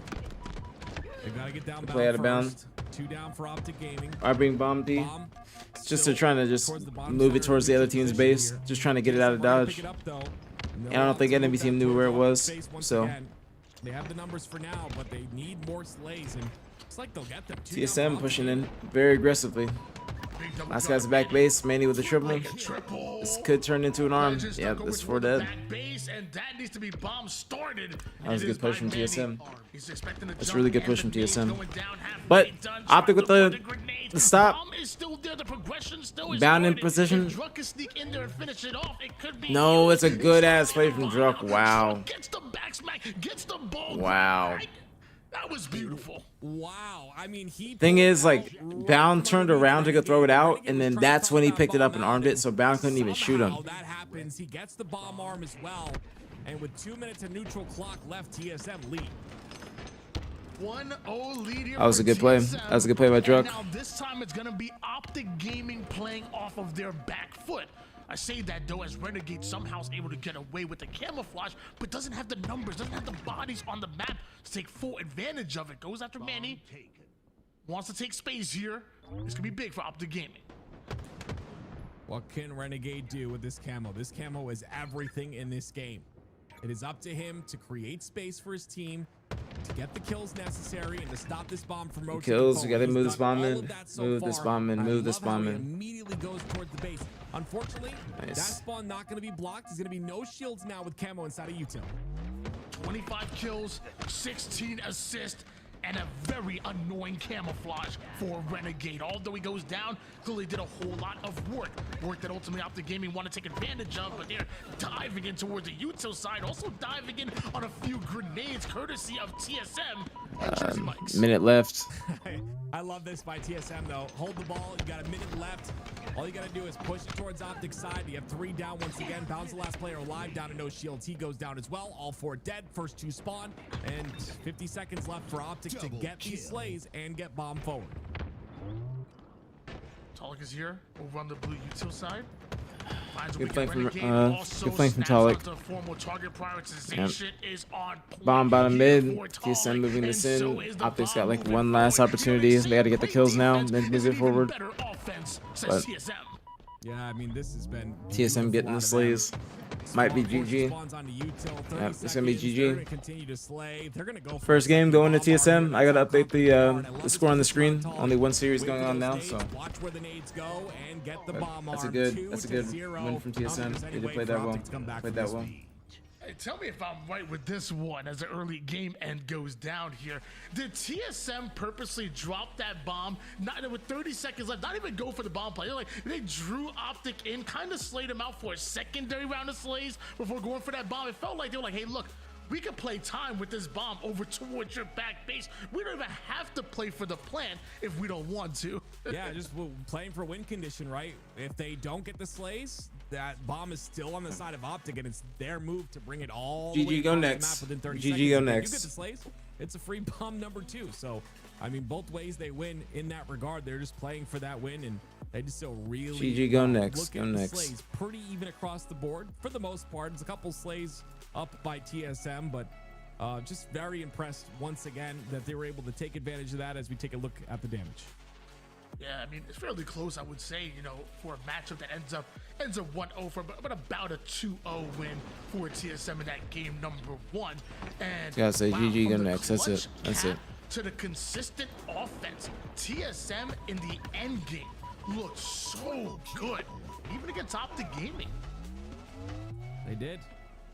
They gotta get down Play out of first. bounds. 2 down for OpTic Gaming. I bring bomb D. Just to trying to just move it towards the other team's base. Just trying to get it out of dodge. And I don't think enemy team knew where it was. So they have the numbers for now, but they need more slays, and it's like they'll get them. TSM pushing in very aggressively. Last guy's back base, Manny with the triple. This could turn into an arm. Yeah, that's 4 dead. That was a good push from TSM. That's a really good push from TSM. But OpTic with the stop. Bound in position. No, it's a good ass play from Druck. Wow. Wow. That was beautiful. Wow. I mean, Thing is, like, Bound turned around to go throw it out, and then that's when he picked it up and armed it, so Bound couldn't even shoot him. That happens. He gets the bomb arm as well. And with 2 minutes of neutral clock left, TSM lead. 1-0 lead here. That was a good play. That was a good play by Druck. Now this time it's gonna be OpTic Gaming playing off of their back foot. I say that though, as Renegade somehow is able to get away with the camouflage, but doesn't have the numbers, doesn't have the bodies on the map to take full advantage of it. Goes after Manny. Wants to take space here. This could be big for OpTic Gaming. What can Renegade do with this camo? This camo is everything in this game. It is up to him to create space for his team, to get the kills necessary, and to stop this bomb from rotating. Kills, you gotta move this bomb in. Move this bomb in, move this bomb in. Immediately goes towards the base. Unfortunately, that spawn not going to be blocked. There's going to be no shields now with camo inside of util. 25 kills, 16 assists, and a very annoying camouflage for Renegade. Although he goes down, clearly did a whole lot of work that ultimately OpTic Gaming want to take advantage of, but they're diving in towards the util side, also diving in on a few grenades courtesy of TSM and Jersey Mike's. Minute left. I love this by TSM though. Hold the ball, you got a minute left. All you gotta do is push it towards OpTic side. You have 3 down once again. Bounce the last player alive, down to no shields. He goes down as well. All 4 dead. First 2 spawn, and 50 seconds left for OpTic to get these slays and get bomb forward. Talik is here over on the blue util side. Good flank from Talik. Yep. Bomb bottom mid. TSM moving this in. OpTic's got like one last opportunity. They got to get the kills now, then move it forward. But yeah, I mean, this has been TSM getting the slays. Might be GG. Yep, it's gonna be GG. First game going to TSM. I gotta update the score on the screen. Only one series going on now, so that's a good win from TSM. They did play that well. Played that well. Hey, tell me if I'm right with this one as the early game end goes down here. Did TSM purposely drop that bomb? Not with 30 seconds left, not even go for the bomb play. They drew OpTic in, kind of slayed him out for a secondary round of slays before going for that bomb. It felt like they were like, hey, look, we can play time with this bomb over towards your back base. We don't even have to play for the plant if we don't want to. Yeah, just playing for win condition, right? If they don't get the slays, that bomb is still on the side of OpTic, and it's their move to bring it all the way GG go across next. the map within 30 GG seconds. go If next. you get the slays, it's a free bomb number 2. So, I mean, both ways they win in that regard. They're just playing for that win, and they just so really GG go next. look Go at the next. slays pretty even across the board for the most part. There's a couple slays up by TSM, but just very impressed once again that they were able to take advantage of that as we take a look at the damage. Yeah, I mean, it's fairly close, I would say, you know, for a matchup that ends up 1-0 for, but about a 2-0 win for TSM in that game number 1. And Gotta say, GG go from the next. That's it. clutch That's cap it. To the consistent offense, TSM in the end game looked so good, even against OpTic Gaming. They did.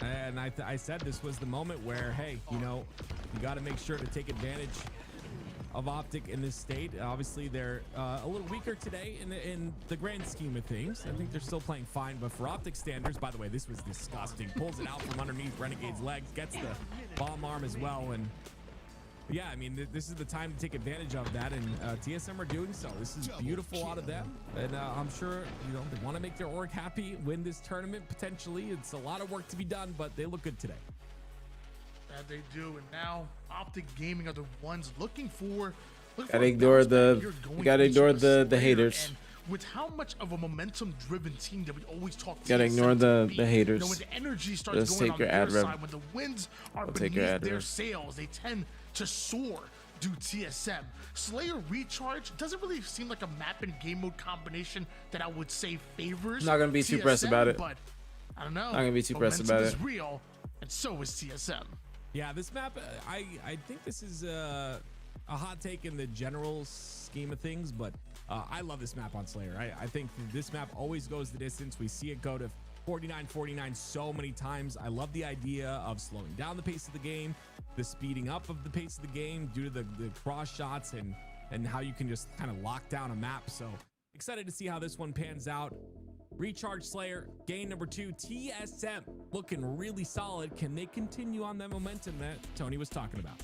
And I said this was the moment where, hey, you know, you got to make sure to take advantage of OpTic in this state. Obviously, they're a little weaker today in the grand scheme of things. I think they're still playing fine, but for OpTic standards, by the way, this was disgusting. Pulls it out from underneath Renegade's legs, gets the bomb arm as well, and yeah, I mean, this is the time to take advantage of that, and TSM are doing so. This is beautiful out of them, and I'm sure, you know, they want to make their org happy, win this tournament potentially. It's a lot of work to be done, but they look good today. That they do, and now OpTic Gaming are the ones looking for. Gotta ignore the haters. With how much of a momentum-driven team that we always talk. Gotta ignore the haters. You know, when the energy starts Just going take on your their ad rev. side, when the winds are I'll take your beneath ad their rev. sails, they tend to soar. do TSM. Slayer Recharge doesn't really seem like a map and game mode combination that I would say favors. Not gonna be too pressed TSM, about it. But I don't know. Not gonna be too pressed Momentum about is it. real, and so is TSM. Yeah, this map, I think this is a hot take in the general scheme of things, but I love this map on Slayer. I think this map always goes the distance. We see it go to 49-49 so many times. I love the idea of slowing down the pace of the game, the speeding up of the pace of the game due to the cross shots and how you can just kind of lock down a map. So excited to see how this one pans out. Recharge Slayer, game number 2, TSM, looking really solid. Can they continue on that momentum that Tony was talking about?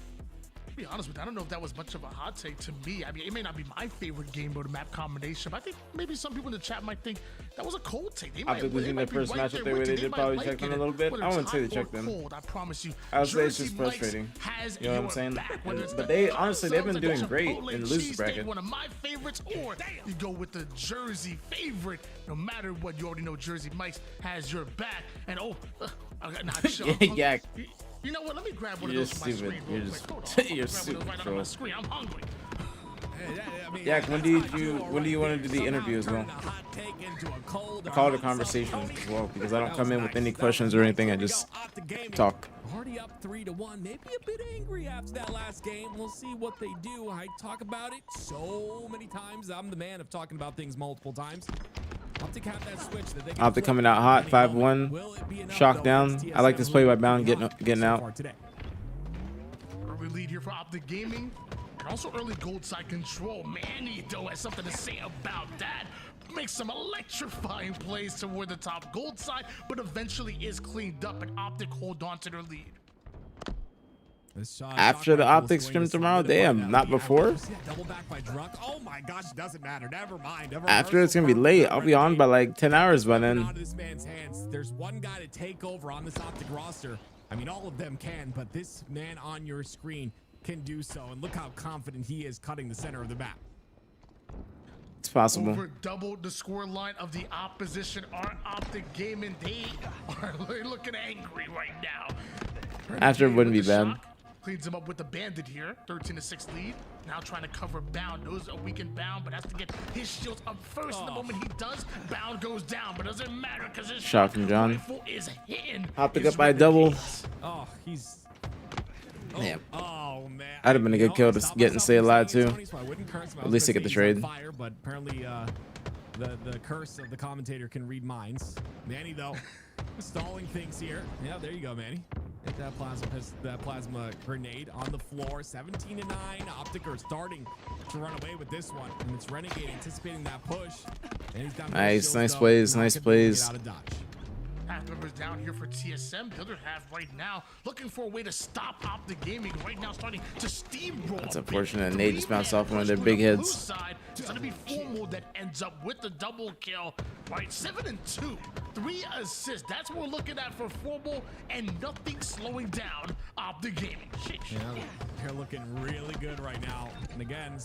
To be honest with you, I don't know if that was much of a hot take to me. I mean, it may not be my favorite game mode map combination, but I think maybe some people in the chat might think that was a cold take. They After losing their first matchup, they did probably check them a little bit. I wouldn't say they checked them. I promise you. I would say it's just frustrating. You know what I'm saying? But they honestly, they've been doing great in the losers bracket. One of my favorites, or you go with the Jersey favorite. No matter what, you already know Jersey Mike's has your back. And I got not sure. Yeah. You know what? Let me grab one You're of those just from my stupid. screen. You're Real just quick. you're Grab one stupid. of those right on my screen. I'm hungry. Yak, when do you want to do the interview as well? Call it a conversation as well, because I don't come in with any questions or anything. I just talk. Already up 3-1, maybe a bit angry after that last game. We'll see what they do. I talk about it so many times. I'm the man of talking about things multiple times. OpTic have that switch that they can OpTic coming out hot, 5-1. Shock down. I like this play by Bound getting out. Early lead here for OpTic Gaming. And also early gold side control. Manny, though, has something to say about that. Makes some electrifying plays toward the top gold side, but eventually is cleaned up, and OpTic hold on to their lead. After the OpTic stream tomorrow, damn, not before. Double back by Drunk. Oh my gosh, it doesn't matter. Never mind. After it's gonna be late. I'll be on by like 10 hours by then. Out of this man's hands. There's one guy to take over on this OpTic roster. I mean, all of them can, but this man on your screen can do so. And look how confident he is cutting the center of the map. It's possible. Over double the score line of the opposition are OpTic Gaming. They are looking angry right now. After it wouldn't be bad. Cleans him up with the bandit here. 13-6 lead. Now trying to cover Bound. Knows a weakened Bound, but has to get his shields up first. And the moment he does, Bound goes down. But doesn't matter because his shot from John. rifle is hitting. OpTic up by a double. Oh, he's... Damn. Oh, man. I'd have been a good kill to get and stay alive too. At least to get the trade. Fire, but apparently the curse of the commentator can read minds. Manny, though, stalling things here. Yeah, there you go, Manny. Hit that plasma grenade on the floor. 17-9. OpTic are starting to run away with this one, and it's Renegade anticipating that push. And he's got nice plays, nice plays. Half members down here for TSM. The other half right now looking for a way to stop OpTic Gaming. Right now starting to steamroll. That's unfortunate. Nate just bounced off one of their big heads. It's going to be Formal that ends up with the double kill. Right, 7-2. 3 assists. That's what we're looking at for Formal, and nothing slowing down OpTic Gaming. Yeah, they're looking really good right now. And again,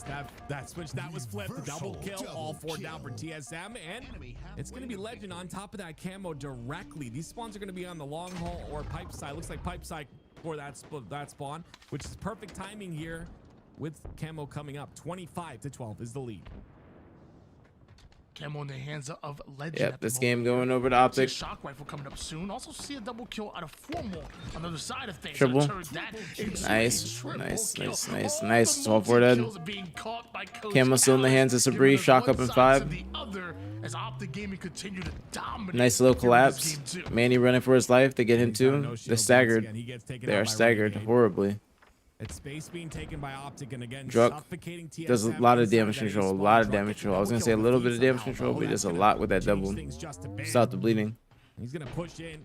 that switch that was flipped. The double kill. All 4 down for TSM, and it's going to be Legend on top of that camo directly. These spawns are going to be on the long haul or pipe side. Looks like pipe side for that spawn, which is perfect timing here with camo coming up. 25-12 is the lead. Camo in the hands of Legend. Yep, this game going over to OpTic. Shock rifle coming up soon. Also see a double kill out of Formal on the other side of things. Triple. Nice. 12 for dead. Camo still in the hands of Sabri. Shock up in 5. As OpTic Gaming continue to dominate. Nice little collapse. Manny running for his life. They get him too. They're staggered. They are staggered horribly. It's space being taken by OpTic, and again, suffocating TSM. Does a lot of damage control. A lot of damage control. I was gonna say a little bit of damage control, but just a lot with that double. Stop the bleeding. He's gonna push in,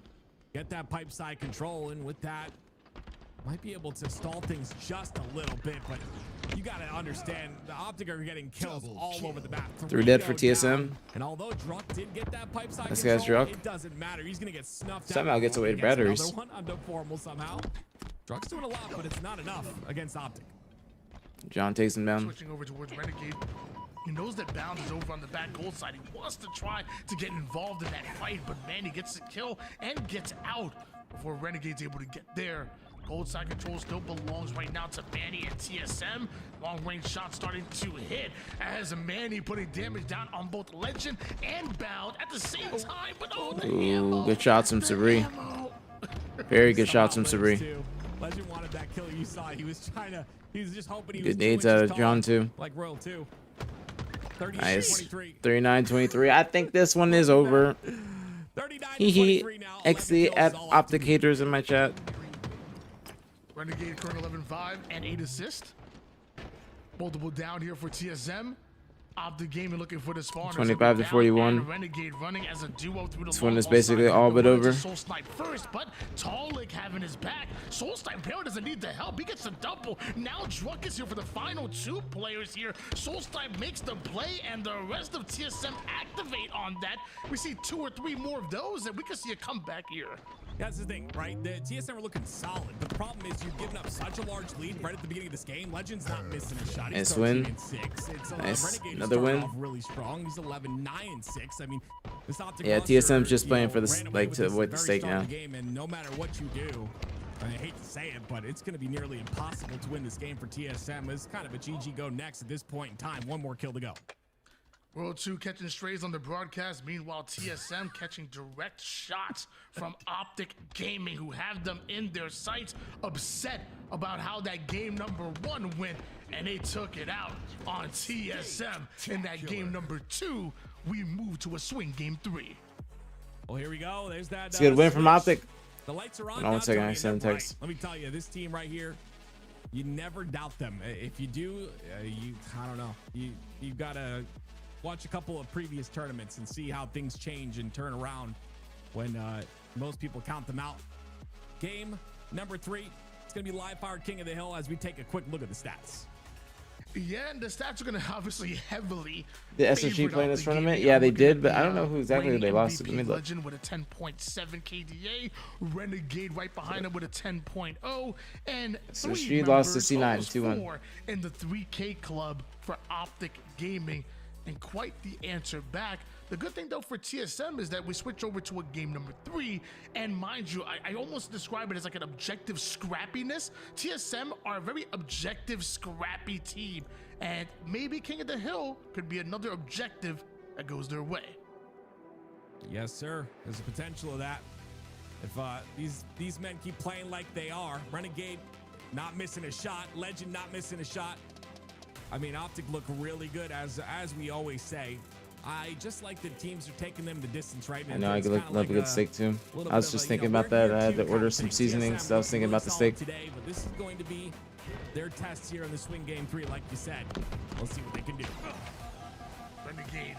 get that pipe side control, and with that, might be able to stall things just a little bit. But you gotta understand, the OpTic are getting kills all over the map. 3 dead for TSM. And although Drunk did get that pipe side this control, guy's Drunk. it doesn't matter. He's gonna get snuffed somehow out. Gets away to batteries. Another one under Formal somehow. Drunk's doing a lot, but it's not enough against OpTic. John takes him down. Switching over towards Renegade. He knows that Bound is over on the back gold side. He wants to try to get involved in that fight, but Manny gets the kill and gets out before Renegade's able to get there. Cold side control still belongs right now to Manny and TSM. Long range shots starting to hit as Manny putting damage down on both Legend and Bound at the same time. But oh, the Ooh, good shots from Sabri. Very good shots from Sabri. Legend wanted that kill. You saw he was trying to. He was just hoping he Good was nades out of John too. like Royal too. Nice. 39-23. I think this one is over. Hee XC at OpTic haters in my chat. Renegade current 11-5 and 8 assists. Multiple down here for TSM. OpTic Gaming looking for the spawners. 25-41. Renegade running as a duo through the This one is basically all but over. Soul Snipe first, but Talik having his back. Soul Snipe Barrel doesn't need the help. He gets a double. Now Drunk is here for the final 2 players here. Soul Snipe makes the play, and the rest of TSM activate on that. We see 2 or 3 more of those, and we can see a comeback here. That's the thing, right? The TSM are looking solid, but the problem is you've given up such a large lead right at the beginning of this game. Legend's not missing a shot. Nice win. Nice. Another win. Really strong. He's 11-9-6. I mean, this OpTic Yeah, roster, TSM's just playing for the like to this avoid the very stake strong now. game, and no matter what you do, I hate to say it, but it's going to be nearly impossible to win this game for TSM. It's kind of a GG go next at this point in time. One more kill to go. World 2 catching strays on the broadcast. Meanwhile, TSM catching direct shots from OpTic Gaming, who have them in their sights, upset about how that game number 1 went, and they took it out on TSM. In that game number 2, we move to a swing game 3. Well, here we go. There's that. It's a good win from OpTic. The lights are on. Hold on one second, I sent a Right. text. Let me tell you, this team right here, you never doubt them. If you do, I don't know. You've got to watch a couple of previous tournaments and see how things change and turn around when most people count them out. Game number 3. It's going to be Live Fire King of the Hill as we take a quick look at the stats. Yeah, and the stats are going to obviously heavily. Did SSG play in this tournament? Yeah, they did, but I don't know who exactly they lost to. Let me look. Legend with a 10.7 KDA, Renegade right behind him with a 10.0, and SSG lost to C9 2-1 in the 3K club for OpTic Gaming. And quite the answer back. The good thing though for TSM is that we switch over to a game number 3, and mind you, I almost describe it as like an objective scrappiness. TSM are a very objective, scrappy team, and maybe King of the Hill could be another objective that goes their way. Yes, sir. There's a potential of that. If these men keep playing like they are, Renegade not missing a shot, Legend not missing a shot. I mean, OpTic look really good, as we always say. I just like the teams are taking them the distance right now. I know I could love a good steak too. I was just thinking about that. I had to order some seasonings, so I was thinking about the steak. Today, but this is going to be their test here in the swing game 3, like you said. We'll see what they can do. Renegade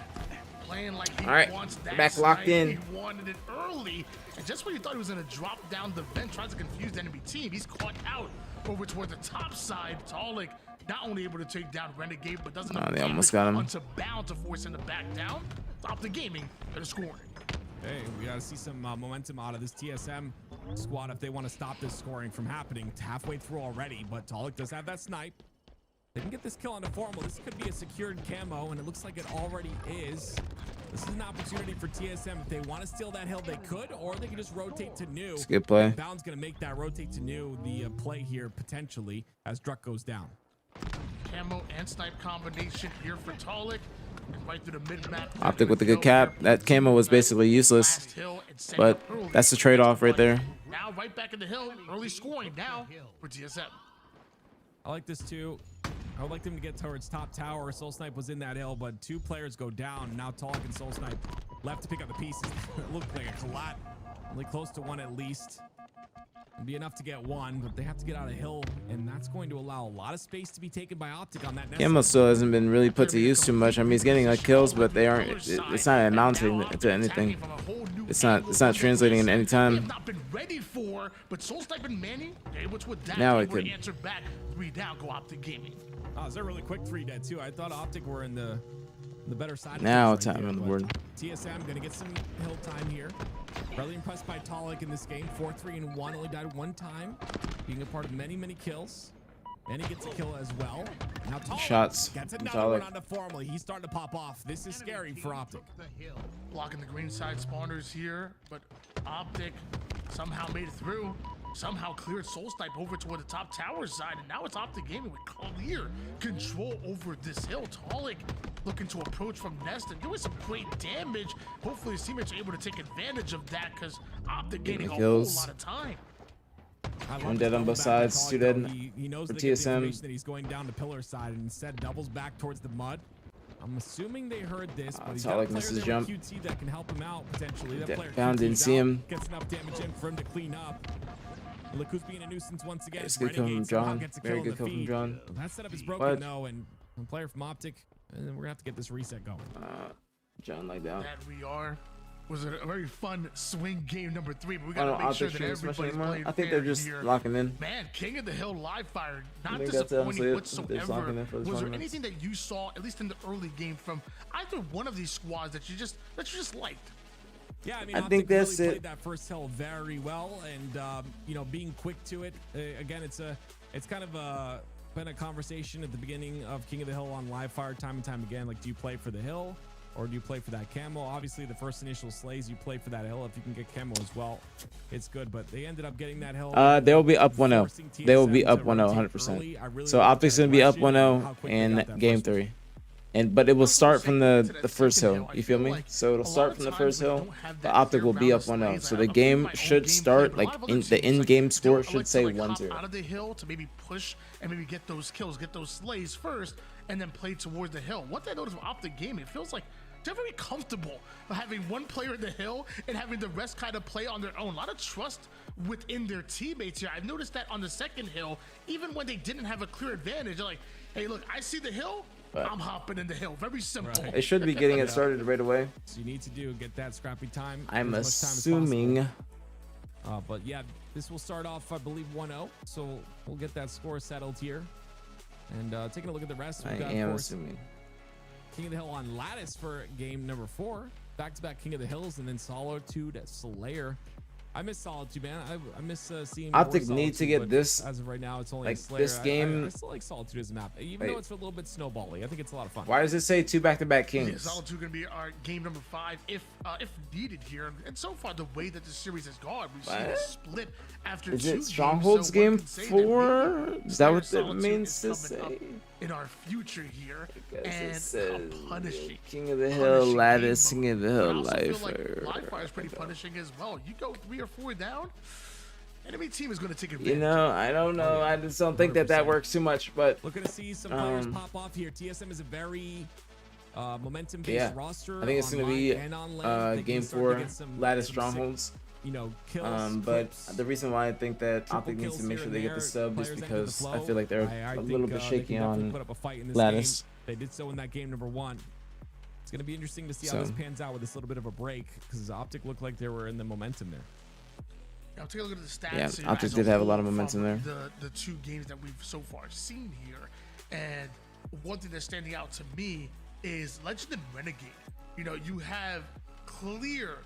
playing like he All right, wants that back locked snipe. in. He wanted it early, and just when he thought he was going to drop down the vent, tries to confuse the enemy team, he's caught out over toward the top side. Talik not only able to take down Renegade, but doesn't have they almost got him. onto Bound to force him to back down. OpTic Gaming at a scoring. Hey, we got to see some momentum out of this TSM squad if they want to stop this scoring from happening. It's halfway through already, but Talik does have that snipe. They can get this kill on the formal. This could be a secured camo, and it looks like it already is. This is an opportunity for TSM. If they want to steal that hill, they could, or they can just rotate to new. It's a good play. Bound's going to make that rotate to new the play here, potentially, as Druck goes down. Camo and snipe combination here for Talik. And right through the mid-map. OpTic with a good cap. That camo was basically useless, but that's the trade-off right there. Now right back in the hill, early scoring now for TSM. I like this too. I would like them to get towards top tower. Soul Snipe was in that hill, but 2 players go down. Now Talik and Soul Snipe left to pick up the pieces. It looked like a collide. Only close to 1 at least. It'd be enough to get 1, but they have to get out of hill, and that's going to allow a lot of space to be taken by OpTic on that next. Camo still hasn't been really put to use too much. I mean, he's getting like kills, but they aren't. It's not amounting to anything. It's not translating in any time. Not been ready for, but Soul Snipe and Manny able to adapt. Now it could. Answer back. 3 down. Go OpTic Gaming. Oh, is that really quick 3 dead too? I thought OpTic were in the better side. Now of things time right on the there, board. but TSM gonna get some hill time here. Really impressed by Talik in this game. 4-3-1. Only died 1 time, being a part of many kill. And he gets a kill as well. Now Talik Shots gets from another one Talik. on the formally. He's starting to pop off. This is scary for OpTic. Blocking the green side spawners here, but OpTic somehow made it through. somehow cleared Soul Snipe over toward the top tower side, and now it's OpTic Gaming with clear control over this hill. Talik looking to approach from Nest and doing some great damage. Hopefully his teammates are able to take advantage of that, because OpTic gaining a whole lot of time. One dead on both sides, two dead He knows for the information TSM. that he's going down the pillar side and instead doubles back towards the mud. I'm assuming they heard this, but he's got a Talik player misses there jump. with QT that can help him out potentially. That player Found, didn't QT's see out, him. Gets enough damage in for him to clean up. Look who's being a nuisance once again. It's good kill from Renegade somehow John. gets a Very kill in good the kill from feed. John. That setup is broken What? though, and a player from OpTic, and then we're gonna have to get this reset going. John like down. That we are. Was a very fun swing game number 3, but we I gotta don't make sure OpTic that stream as much everybody's anymore. playing I think fair they're just here. locking in. Man, King of the Hill live fire, not think that's honestly disappointing it. They're just locking whatsoever. in for this Was there tournament. anything that you saw, at least in the early game, from either one of these squads that you just liked? Yeah, I mean, I OpTic think that's really it. played that first hill very well, and you know, being quick to it. Again, it's kind of been a conversation at the beginning of King of the Hill on live fire time and time again. Like, do you play for the hill or do you play for that camo? Obviously, the first initial slays, you play for that hill. If you can get camo as well, it's good. But they ended up getting that hill. They will be up 1-0. forcing They will be TSM up to 1-0, rotate 100%. early. I really So like OpTic's that gonna be up question and how 1-0 quick they got in that game first 3. But it will start from the first hill. You feel me? So it'll start from the first hill. The OpTic will be up 1-0. So the game should start like the in-game score should say 1-0. Out of the hill to maybe push and maybe get those kills, get those slays first, and then play towards the hill. What I noticed with OpTic Gaming, it feels like they're very comfortable having one player in the hill and having the rest kind of play on their own. A lot of trust within their teammates here. I've noticed that on the second hill, even when they didn't have a clear advantage, they're like, hey, look, I see the hill, I'm hopping in the hill. Very simple. They should be getting it started right away. So you need to get that scrappy time. I'm as much time as assuming. possible. But yeah, this will start off, I believe, 1-0. So we'll get that score settled here. And taking a look at the rest, we've I got, am of course, assuming. King of the Hill on Lattice for game number 4. Back-to-back King of the Hills, and then Solitude Slayer. I miss Solitude, man. I miss seeing more OpTic need to Solitude, get but this, as of right now, it's only like, a Slayer. this game. I still like Solitude as a map, even though it's a little bit snowbally. I think it's a lot of fun. Why does it say 2 back-to-back Yeah, kings? Solitude going to be our game number 5 if needed here. And so far, the way that the series has gone, we've seen a split after Is 2 it games, Strongholds so one game can say that 4? maybe Is that what Slayer that Solitude means is to coming say? up in our future here, It and says punishing. King of the Hill, Lattice, King of the But I Hill, also feel like Lifer. live fire is pretty punishing as well. You go 3 or 4 down, enemy team is going to take advantage. You know, I don't know. I just don't think that works too much. But Looking to see some players pop off here. TSM is a very momentum-based roster. I think it's going to online be and on lane. They game can start to 4, get some Lattice sick, Strongholds. you know, kills. But clips, the reason why I think that triple OpTic needs to kills make here sure and they get there, the sub is players enter the because I flow. feel like they're I a think, little bit they shaky can definitely on put up a fight in this Lattice. game. They did so in that game number 1. It's going to be interesting to see how So- this pans out with this little bit of a break, because OpTic looked like they were in the momentum there. Now take a look at the stats. Yeah, here OpTic as did have a lot of whole momentum from there. The 2 games that we've so far seen here, and one thing that's standing out to me is Legend and Renegade. You know, you have clear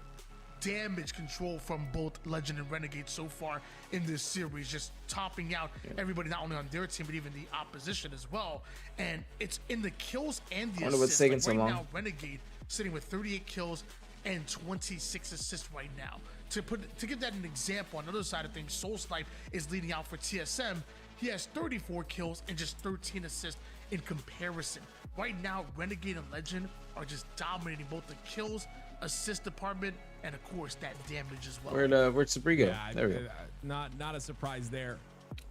damage control from both Legend and Renegade so far in this series, just topping out everybody not only on their team but even the opposition as well. And it's in the kills and the I wonder what's assists. taking Like so right long. now, Renegade sitting with 38 kills and 26 assists right now. To give that an example, on the other side of things, Soul Snipe is leading out for TSM. He has 34 kills and just 13 assists in comparison. Right now, Renegade and Legend are just dominating both the kills, assist department, and of course that damage as well. Where'd Sabri go? Yeah, There we go. Not a surprise there.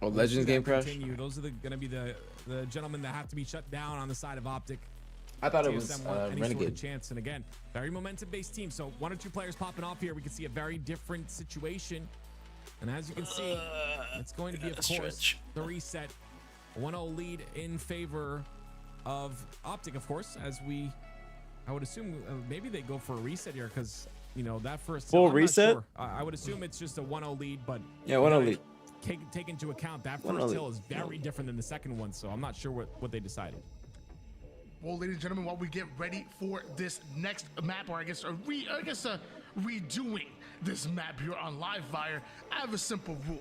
Oh, We'll see Legends that game crash? continue. Those are going to be the gentlemen that have to be shut down on the side of OpTic. I thought it was TSM want any sort of Renegade. chance, and again, very momentum-based team. So 1 or 2 players popping off here, we can see a very different situation. And as you can see, it's going to be, of course, the reset. 1-0 lead in favor of OpTic, of course, as I would assume maybe they go for a reset here, because you know that first Full I'm not reset? sure. I would assume it's just a 1-0 lead, but Yeah, 1-0 lead. Take into account that 1-0 first lead. hill is very different than the second one, so I'm not sure what they decided. Well, ladies and gentlemen, while we get ready for this next map, or I guess redoing this map here on Livefire, I have a simple rule.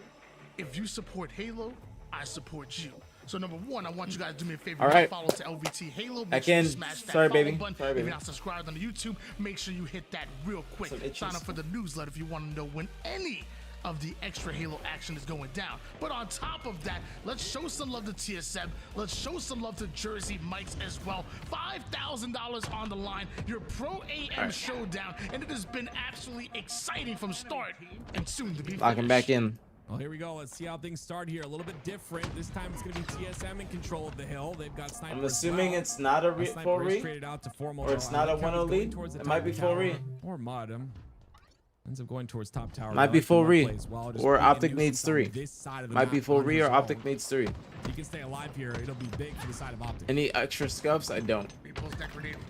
If you support Halo, I support you. So number 1, I want you guys to do me a favor. All right. Follow to LVT Halo. I Make sure you can. smash that Sorry, follow baby. button. Sorry, If baby. you're not subscribed on the YouTube, make sure you hit that real quick. Some itches. Sign up for the newsletter if you want to know when any of the extra Halo action is going down. But on top of that, let's show some love to TSM. Let's show some love to Jersey Mike's as well. $5,000 on the line, your Pro AM showdown, and it has been absolutely exciting from start and soon to be Lock him back in. Well, here we go. Let's see how things start here. A little bit different. This time it's going to be TSM in control of the hill. They've got Sniper. I'm assuming it's not a full read, or it's not a 1-0 lead. It might be full read. Or Mud. Ends up going towards top tower. Might be full read, or OpTic needs 3. Might be full read, or OpTic needs 3. You can stay alive here. It'll be big for the side of OpTic. Any extra scuffs? I don't.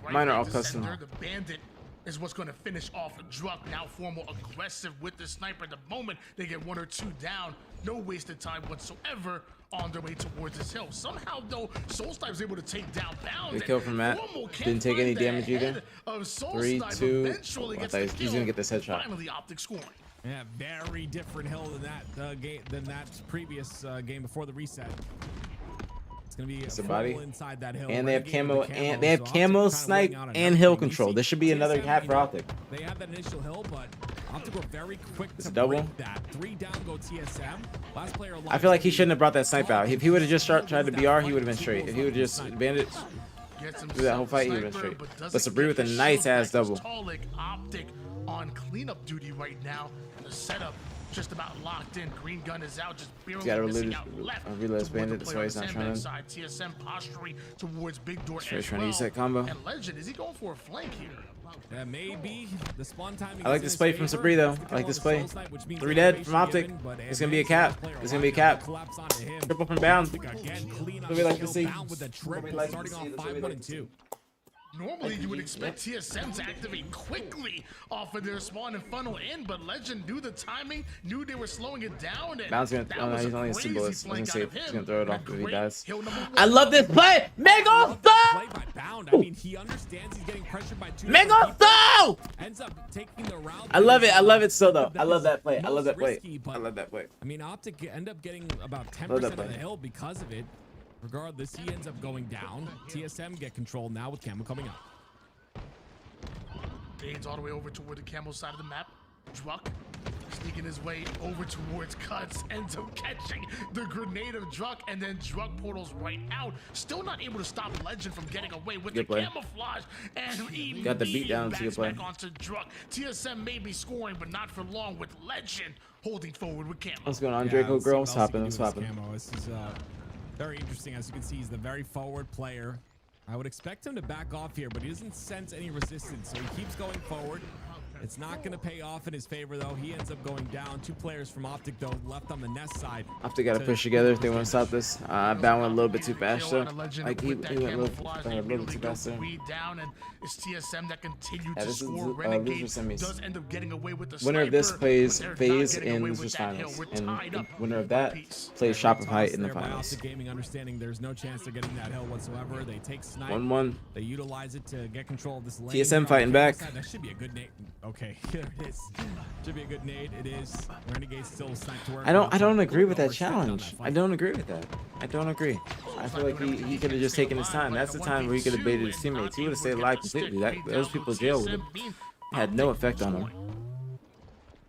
Mine are all custom. The bandit is what's going to finish off Druck. Now formal aggressive with the sniper. The moment they get 1 or 2 down, no wasted time whatsoever on their way towards this hill. Somehow though, Soulsniper's able to take down Bound. Good kill from Matt. Didn't take any damage either. 3, 2. I thought he's gonna get this headshot. Finally, OpTic scoring. Yeah, very different hill than that previous game before the reset. It's gonna be It's a body, inside that hill. and they have camo, and they have camo, snipe, and hill control. This should be another hat for OpTic. They have that initial hill, but OpTic were very quick to double. break that. 3 down go TSM. Last player alive. I feel like he shouldn't have brought that snipe out. If he would have just tried to BR, he would have been straight. If he would have just bandit through that whole fight, he would have been straight. But Sabri with a nice ass double. OpTic on cleanup duty right now. The setup just about locked in. Green gun is out, just barely missing out left. Reload bandit, that's why he's not trying to. TSM posturing towards big door Trying to use that combo. And Legend, is he going for a flank here? Yeah, maybe the spawn timing. I like this play from Sabri though. I like this play. 3 dead from OpTic. It's gonna be a cap. It's gonna be a cap. Triple from Bound. What we like to see. Normally, you would expect TSM to activate quickly off of their spawn and funnel in, but Legend knew the timing, knew they were slowing it down. And Bound's gonna. Oh no, he's only a crazy symbolist. I was gonna say he's gonna throw it off if he dies. Hill number 1. I love this play. Mega Play by Bound. I mean, he understands he's getting pressured by 2. Mega throw! Ends up taking the round. I love it. I love it so though. I love that play. I love that play. I love that play. I mean, OpTic end up getting about 10% of the hill because of it. Regardless, he ends up going down. TSM get control now with Camo coming up. Fades all the way over toward the camo side of the map. Druck sneaking his way over towards Cuts, ends up catching the grenade of Druck, and then Druck portals right out. Still not able to stop Legend from getting away with the camouflage, and got the beat down. Good play. Back onto Druck. TSM may be scoring, but not for long with Legend holding forward with camo. What's going on, Draco girl? What's happening? What's happening? This is very interesting. As you can see, he's the very forward player. I would expect him to back off here, but he doesn't sense any resistance, so he keeps going forward. It's not going to pay off in his favor, though. He ends up going down. 2 players from OpTic, though, left on the nest side. OpTic got to push together if they want to stop this. Bound went a little bit too fast, though. Like, he went a little bit too fast, though. It's TSM that continued Yeah, to this is score. loser Renegade semis. does end up getting away with the Winner of this sniper, plays but they're not phase getting in away with losers that hill. finals, We're and tied up. winner of that plays Shop of Height in the There by finals. OpTic Gaming, understanding there's no chance they're getting that hill whatsoever. They take snipe. 1-1. They utilize it to get control of this lane. TSM fighting back. That should be a good nade. Okay, here it is. Should be a good nade. It is. Renegade still sniped to work. I don't agree with that challenge. I don't agree with that. I don't agree. I feel like he could have just taken his time. That's the time where he could have baited his teammates. He would have stayed alive completely. Those people's jail would have had no effect on him.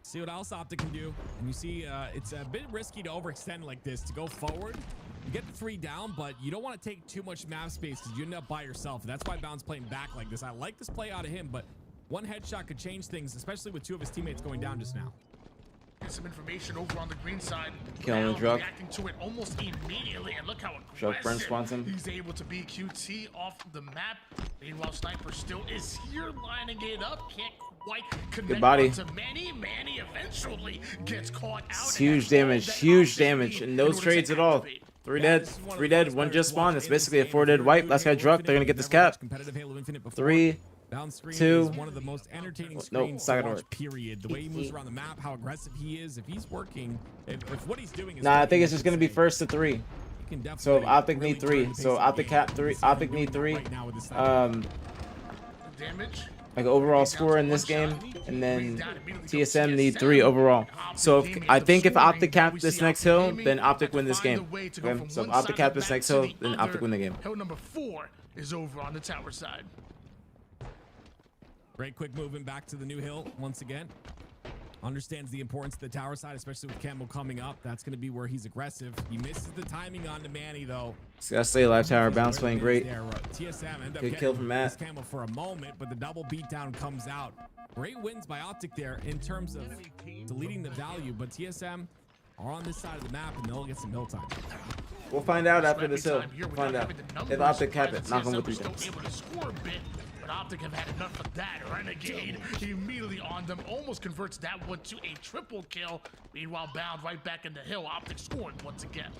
See what else OpTic can do. And you see, it's a bit risky to overextend like this, to go forward. You get the 3 down, but you don't want to take too much map space because you end up by yourself. That's why Bound's playing back like this. I like this play out of him, but one headshot could change things, especially with 2 of his teammates going down just now. Get some information over on the green side. Killing the Druck. Reacting to it almost immediately, and look how Druck friend aggressive spawns him. he's able to be. QT off the map. Meanwhile, Sniper still is here, lining it up. Can't quite connect. Good body. To Manny. Manny eventually gets caught out. It's huge damage, and no trades at all. 3 dead, 3 dead, 1 just spawned. It's basically a 4 dead wipe. Last guy Druck. They're gonna get this cap. 3, Down screen 2. is one of the most entertaining Nope, screens it's not to gonna watch, work. period. The way he moves around the map, how aggressive he is. If he's working, if what he's doing is Nah, I working, think it's just gonna be first to 3. So if OpTic need 3, so OpTic cap 3. OpTic need 3. Damage. Like overall score in this game, and then TSM need 3 overall. So I think if OpTic cap this next hill, then OpTic win this game. Okay? So if OpTic cap this next hill, then OpTic win the game. Hill number 4 is over on the tower side. Great quick movement back to the new hill once again. understands the importance of the tower side, especially with Campbell coming up. That's going to be where he's aggressive. He misses the timing on the Manny, though. Just gotta stay alive tower. Bounce playing great. TSM end up Good kill from Matt. Campbell for a moment, but the double beatdown comes out. Great wins by OpTic there in terms of deleting the value, but TSM are on this side of the map, and they'll get some hill time. We'll find out after this hill. We'll find out. If OpTic cap it, knock on with 3 things. Able to score a bit, but OpTic have had enough of that. Renegade immediately on them, almost converts that one to a triple kill. Meanwhile, Bound right back in the hill. OpTic scoring once again.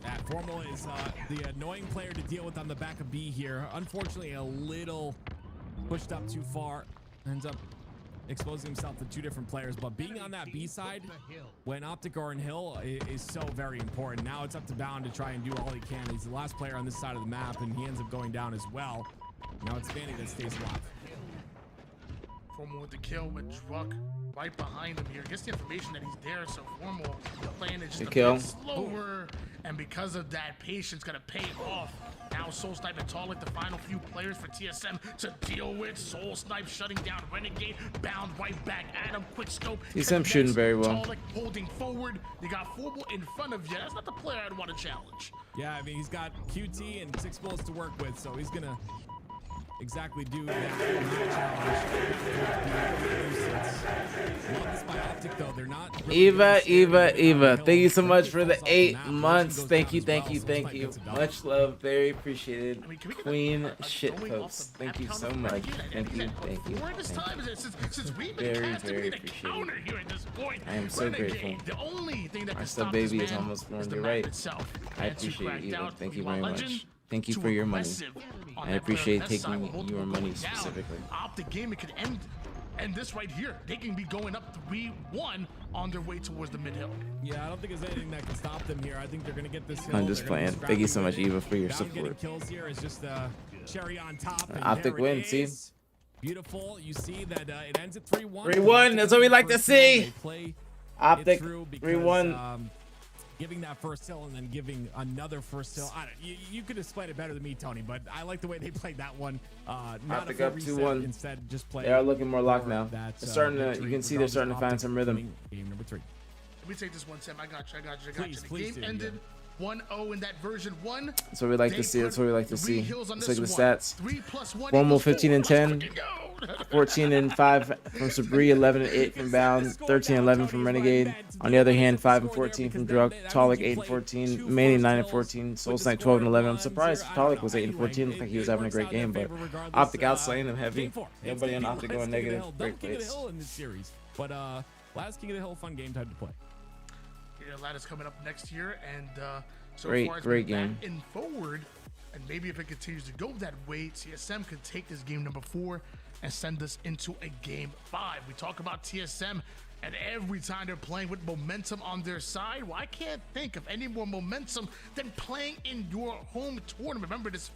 That Formal is the annoying player to deal with on the back of B here. Unfortunately, a little pushed up too far. Ends up exposing himself to 2 different players. But being on that B side when OpTic are in hill is so very important. Now it's up to Bound to try and do all he can. He's the last player on this side of the map, and he ends up going down as well. Now it's Manny that stays alive. Formal with the kill with Druck right behind him here. Gets the information that he's there, so Formal playing it just a bit slower. And because of that, patience gonna pay off. Now Soul Snipe and Talik, the final few players for TSM to deal with. Soul Snipe shutting down Renegade. Bound right back at him. Quick scope. TSM shooting very well. Talik holding forward. They got Formal in front of you. That's not the player I'd want to challenge. Yeah, I mean, he's got QT and 6 bullets to work with, so he's gonna exactly do that. Eva, thank you so much for the 8 months. Thank you. Much love, very appreciated. Queen shitpost. Thank you so much. Thank you. Very appreciated. I am so grateful. Our sub baby is almost born. You're right. I appreciate you, Eva. Thank you very much. Thank you for your money. I appreciate taking your money specifically. OpTic Gaming could end this right here. They can be going up 3-1 on their way towards the mid-hill. Yeah, I don't think there's anything that can stop them here. I think they're going to get this hill. I'm just playing. Thank you so much, Eva, for your support. Kills here is just cherry on top. OpTic win, see? Beautiful. You see that it ends at 3-1. 3-1. That's what we like to see. OpTic 3-1. Giving that first hill and then giving another first hill. You could have played it better than me, Tony, but I like the way they played that one. Not OpTic up 2-1. Instead, just play. They are looking more locked now. They're starting to. You can see they're starting to find some rhythm. Game number 3. Let me take this one, Sam. I got you. The game ended 1-0 in that version 1. That's what we like to see. Let's look at the stats. Formal 15-10, 14-5 from Sabri, 11-8 from Bound, 13-11 from Renegade. On the other hand, 5-14 from Druck, Talik 8-14, Manny 9-14, Soul Snipe 12-11. I'm surprised Talik was 8-14. Looked like he was having a great game, but OpTic outslaying them heavy. Everybody on OpTic going negative. Great plays. But last King of the Hill, fun game time to play. Yeah, ladder's coming up next year, and so great game. In forward, and maybe if it continues to go that way, TSM could take this game number 4 and send us into a game 5. We talk about TSM, and every time they're playing with momentum on their side, well, I can't think of any more momentum than playing in your home tournament. Remember, this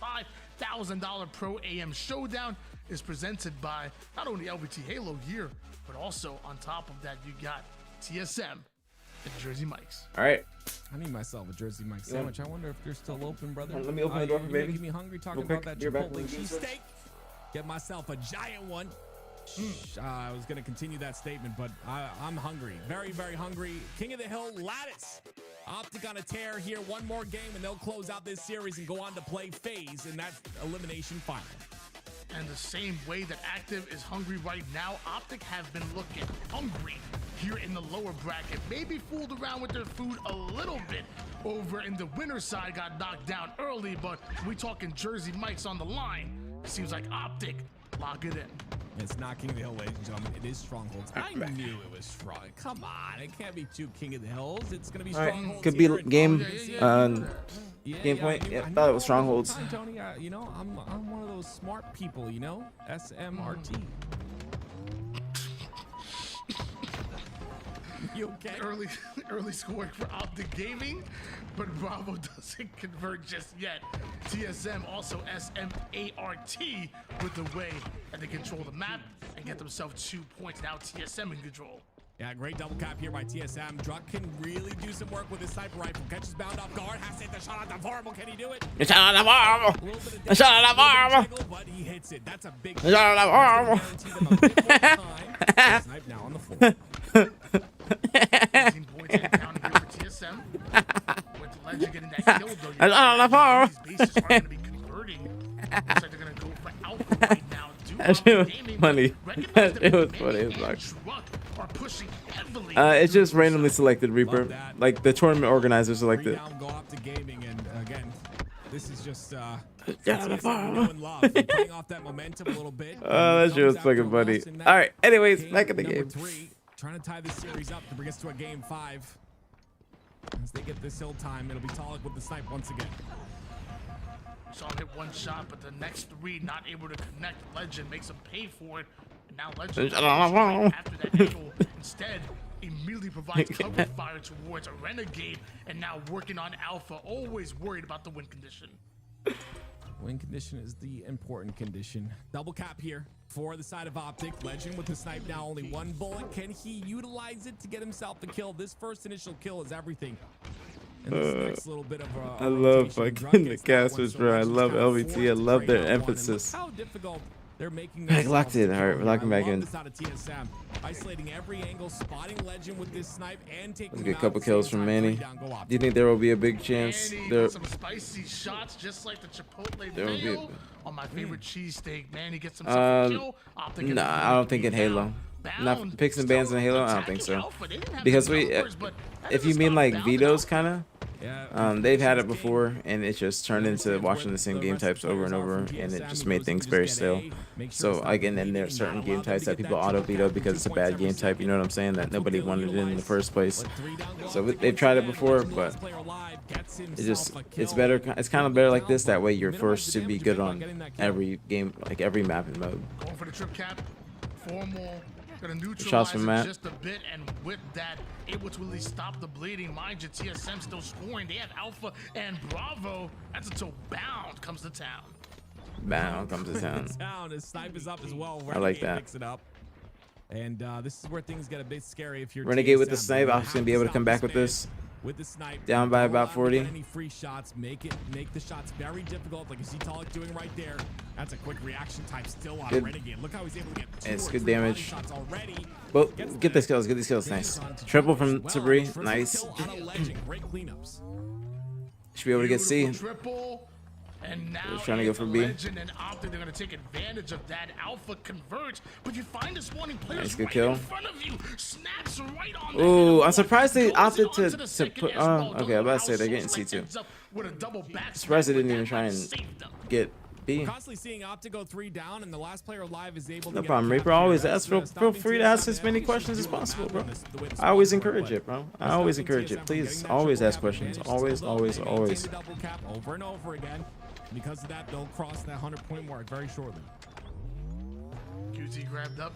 $5,000 Pro AM Showdown is presented by not only LVT Halo here, but also on top of that, you got TSM. Jersey Mike's. All right. I need myself a Jersey Mike's sandwich. I wonder if they're still open, brother. Let me open the door for baby. Making me hungry talking about that Chipotle cheesesteak. Get myself a giant one. I was going to continue that statement, but I'm hungry. Very, very hungry. King of the Hill, Lattice. OpTic on a tear here. One more game, and they'll close out this series and go on to play FaZe in that elimination final. And the same way that Active is hungry right now, OpTic have been looking hungry here in the lower bracket. Maybe fooled around with their food a little bit over in the winner side, got knocked down early, but we talking Jersey Mike's on the line. It seems like OpTic lock it in. It's not King of the Hill, ladies and gentlemen. It is Strongholds. I knew it was Strong. Come on, it can't be 2 King of the Hills. It's gonna be Strongholds. Could be game game point. Yeah, I thought it was Strongholds. Tony, you know, I'm one of those smart people, you know? SMRT. You okay? Early scoring for OpTic Gaming, but Bravo doesn't convert just yet. TSM also SMART with the way that they control the map and get themselves 2 points. Now TSM in control. Yeah, great double cap here by TSM. Druck can really do some work with his sniper rifle. Catches bound off guard. Has to hit the shot on the farm. Can he do it? The shot on the farm. The shot on the farm. But he hits it. That's a big The shot on the farm. Snipe now on the floor. 18 points and counting here for TSM. With Legend getting that kill, though, The shot on the farm. these bases are going to be converting. Looks like they're going to go for Alpha right now. That shit was funny. That shit was funny as fuck. It's just randomly selected Reaper. Like the tournament organizers selected. Go up to gaming, and again, this is just Yeah, the farm. playing off that momentum a little bit. Oh, that shit was fucking funny. All right. Anyways, back in the game. Trying to tie this series up to bring us to a game 5. As they get this hill time, it'll be Talik with the snipe once again. Saw him hit one shot, but the next 3 not able to connect. Legend makes him pay for it. And now Legend after that angle instead immediately provides cover fire towards a Renegade, and now working on Alpha, always worried about the win condition. Win condition is the important condition. Double cap here for the side of OpTic. Legend with the snipe now, only 1 bullet. Can he utilize it to get himself the kill? This first initial kill is everything. And this next little bit of I love fucking the casters, bro. I love LVT. I love their emphasis. How difficult they're making Back locked in. All right, we're locking back in. TSM, isolating every angle, spotting Legend with this snipe, and taking Let's get a couple kills from Manny. Do you think there will be a big chance? There. Some spicy shots, just like the Chipotle There will be. mayo on my favorite cheesesteak. Manny gets himself a kill. Nah, I don't think in Halo. Not picks and bans in Halo. I don't think so. Because if you mean like vetoes, kind of. They've had it before, and it just turned into watching the same game types over and over, and it just made things very stale. So again, then there are certain game types that people auto veto because it's a bad game type. You know what I'm saying? That nobody wanted it in the first place. So they've tried it before, but it's better. It's kind of better like this. That way, you're forced to be good on every game, like every map and mode. Going for the trip cap. Formal. Gonna neutralize Shots from Matt. just a bit, and with that, able to really stop the bleeding. Mind you, TSM still scoring. They have Alpha and Bravo. That's until Bound comes to town. Bound comes to town. His snipe is up as well. I like that. Picks it up. And this is where things get a bit scary if you're Renegade with the TSM. snipe. I'm just gonna be able to come back with this. With the snipe, Down by about 40. Any free shots, make the shots very difficult, like you see Talik doing right there. That's a quick reaction time still on Renegade. Look how he's able to get 2 It's or good 3 damage. body shots already. Well, get these kills. Get these kills. Nice. Triple from Sabri. Nice. Great cleanups. Should be able to get C. Triple. And now Just trying to go for B. Legend and OpTic, they're going to take advantage of that. Alpha converge, but you find the spawning players Nice, good right kill. in front of you. Snaps right on the Ooh, head. I'm surprised they Goes opted onto the to second put. as well. Okay, I'm about to say they're Don't getting allow C2. ends up with a double back Surprised they smash, didn't even but try that and saved them. get B. We're constantly seeing OpTic go 3 down, and the last player alive is able to No get problem, a Reaper. cap Always here. ask. Feel free to ask as many questions as possible, bro. I always encourage it, bro. I always encourage it. Please, always ask questions. Always, always, always. Double cap over and over again. Because of that, they'll cross that 100-point mark very shortly. QT grabbed up.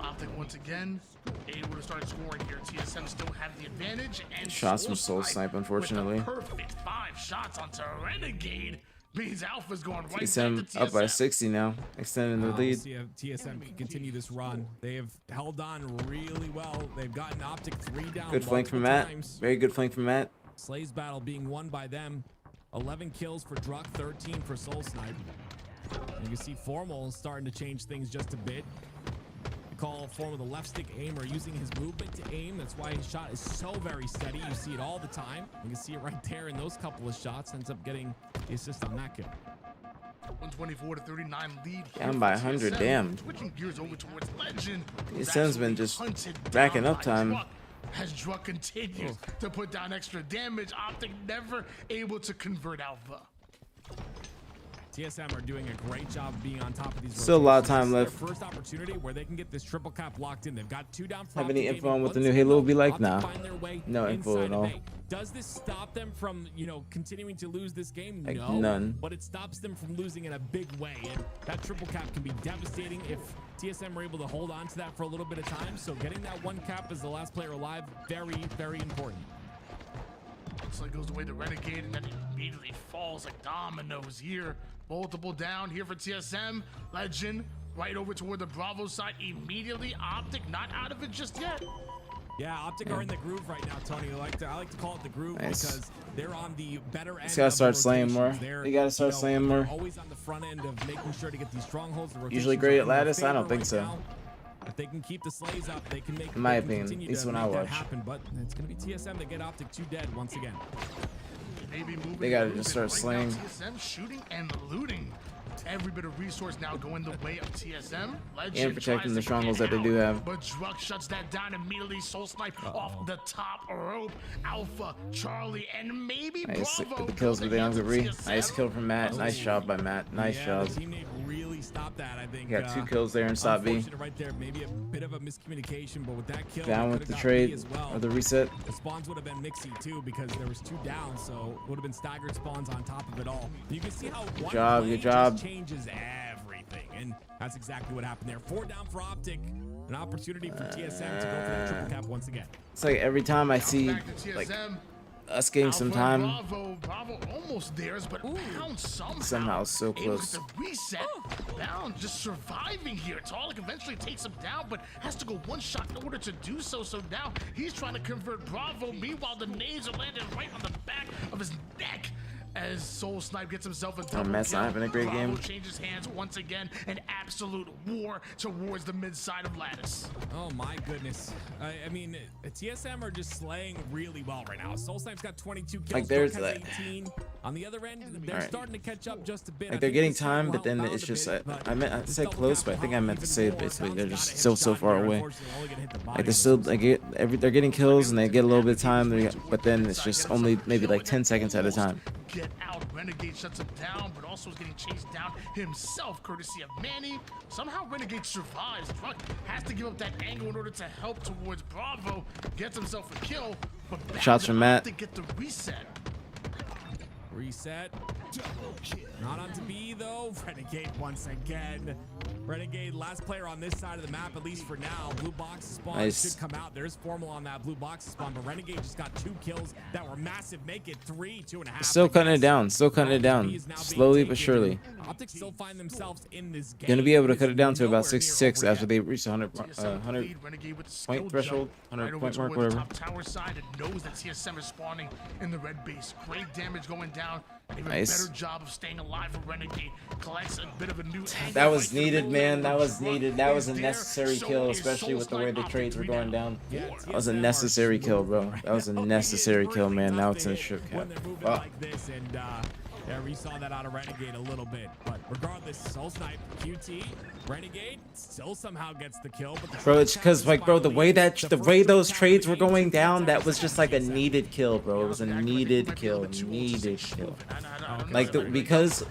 OpTic once again able to start scoring here. TSM still have the advantage, and Shots from Soul Snipe, unfortunately. with a perfect 5 shots onto Renegade means Alpha's going right back to TSM up by 60 now, extending the lead. See if TSM can continue this run. They have held on really well. They've gotten OpTic 3 down. Good flank from Matt. Very good flank from Matt. Slay's battle being won by them. 11 kills for Druck, 13 for Soul Snipe. You can see Formal starting to change things just a bit. You call Formal the left stick aimer, using his movement to aim. That's why his shot is so very steady. You see it all the time. You can see it right there in those couple of shots. Ends up getting the assist on that kill. 124 to 39 lead. Down by 100, damn. Switching gears over towards Legend. TSM's been just racking up time. As Druck continues to put down extra damage, OpTic never able to convert Alpha. TSM are doing a great job of being on top of these. Still a lot of time This left. is their first opportunity where they can get this triple cap locked in. They've got 2 down. Have any info on what the new Halo will be like? Nah. No info at all. Does this stop them from, continuing to lose this game? Like, no. none. But it stops them from losing in a big way. And that triple cap can be devastating if TSM are able to hold on to that for a little bit of time. So getting that 1 cap as the last player alive, very, very important. So it goes away to Renegade, and then it immediately falls like dominoes here. Multiple down here for TSM. Legend right over toward the Bravo side immediately. OpTic not out of it just yet. Yeah, OpTic are in the groove right now, Tony. I like to call it the groove because they're on the better end. He's gotta start slaying more. They're, You gotta start slaying more. Always on the front end of making sure to get these strongholds. The Usually great at lattice? I don't think so. Now. If they can keep the slays up, they can make. In my opinion, at least when I watch. Happen, but it's gonna be TSM that get OpTic 2 dead once again. They gotta just start slaying. TSM shooting and looting. Every bit of resource now going the way of TSM. And protecting the strongholds that they do have. But Druk shuts that down immediately. Soul Snipe off the top rope. Alpha, Charlie, and maybe Nice. Bravo. Get the kills with the Angry. Nice kill from Matt. Nice job by Matt. Nice job. The teammate really stopped that, I think. Got 2 kills there and stop B. Right there, maybe a bit of a miscommunication, but with that kill, Down with the trade or the reset. The spawns would have been mixy too because there was 2 down, so it would have been staggered spawns on top of it all. You can see how good job. Good job. Changes everything, and that's exactly what happened there. 4 down for OpTic, an opportunity for TSM to go for that triple cap once again. It's like every time I see like us getting some time. Bravo almost theirs, but Bound somehow so close. Able to reset. Bound just surviving here. Talik eventually takes him down, but has to go 1 shot in order to do so. So now he's trying to convert Bravo. Meanwhile, the nades are landing right on the back of his neck. As Soul Snipe gets himself a double Matt's not having a great game. Changes hands once again. An absolute war towards the mid side of Lattice. Oh my goodness. I mean, TSM are just slaying really well right now. Soul Snipe's got 22 kills. Like there's 18. On the other end, they're starting to catch up just a bit. Like they're getting time, but then it's just I said close, but I think I meant to say basically they're just still so far away. Like they're still they're getting kills and they get a little bit of time, but then it's just only maybe like 10 seconds at a time. Get out. Renegade shuts him down, but also is getting chased down himself, courtesy of Manny. Somehow Renegade survives. Druk has to give up that angle in order to help towards Bravo. Gets himself a kill, but shots from Matt. To get the reset. Reset. Not onto B though. Renegade once again. Renegade, last player on this side of the map, at least for now. Blue box spawn should come out. There's Formal on that blue box spawn, but Renegade just got 2 kills that were massive. Make it 3, 2.5. Still cutting it down. Still cutting it down. Slowly but surely. OpTic still find themselves in this game. Gonna be able to cut it down to about 66 after they reach the 100 point threshold, 100 point mark, whatever. Tower side and knows that TSM is spawning in the red base. Great damage going down. Even nice. Better job of staying alive for Renegade. Collects a bit of a new angle. That was needed, man. That was needed. That was a necessary kill, especially with the way the trades were going down. That was a necessary kill, bro. That was a necessary kill, man. Now it's in a strip cap. Yeah, we saw that out of Renegade a little bit, but regardless, Soul Snipe, QT, Renegade still somehow gets the kill. But bro, it's because like, bro, the way those trades were going down, that was just like a needed kill, bro. It was a needed kill, Like because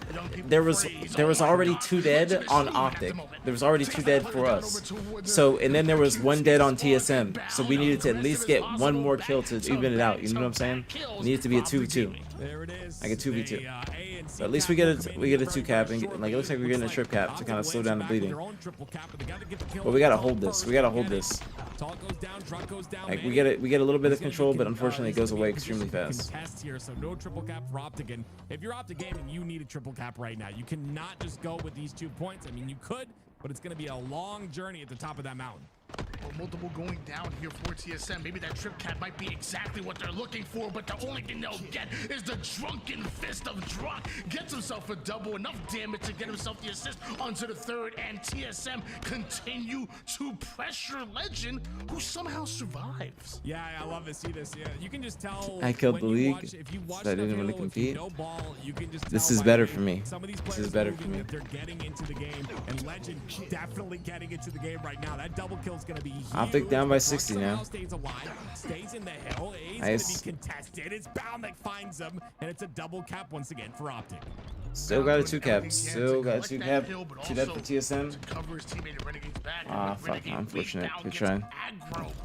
there was already 2 dead on OpTic. There was already 2 dead for us. So and then there was 1 dead on TSM. So we needed to at least get 1 more kill to even it out. You know what I'm saying? It needed to be a 2v2. There it is. Like a 2v2. So at least we get a 2 cap and like it looks like we're getting a trip cap to kind of slow down the bleeding. But we gotta hold this. We gotta hold this. Like we get a little bit of control, but unfortunately it goes away extremely fast. So no triple cap for OpTic, and if you're OpTic Gaming, you need a triple cap right now. You cannot just go with these 2 points. I mean, you could, but it's gonna be a long journey at the top of that mountain. Well, multiple going down here for TSM. Maybe that trip cap might be exactly what they're looking for, but the only thing they'll get is the drunken fist of Druk. Gets himself a double, enough damage to get himself the assist onto the 3rd, and TSM continue to pressure Legend, who somehow survives. Yeah, I love to see this. Yeah, you can just tell. I killed the league. I didn't really compete. This is better for me. This is better for me. They're getting into the game, and Legend definitely getting into the game right now. That double kill is going to be huge. OpTic down by 60 now. Stays alive, stays in the hill. He's nice. Going to be contested. It's Bound that finds him, and it's a double cap once again for OpTic. Still got a 2 cap. Still got a 2 cap. 2 dead for TSM. Fuck. Unfortunate. Good try.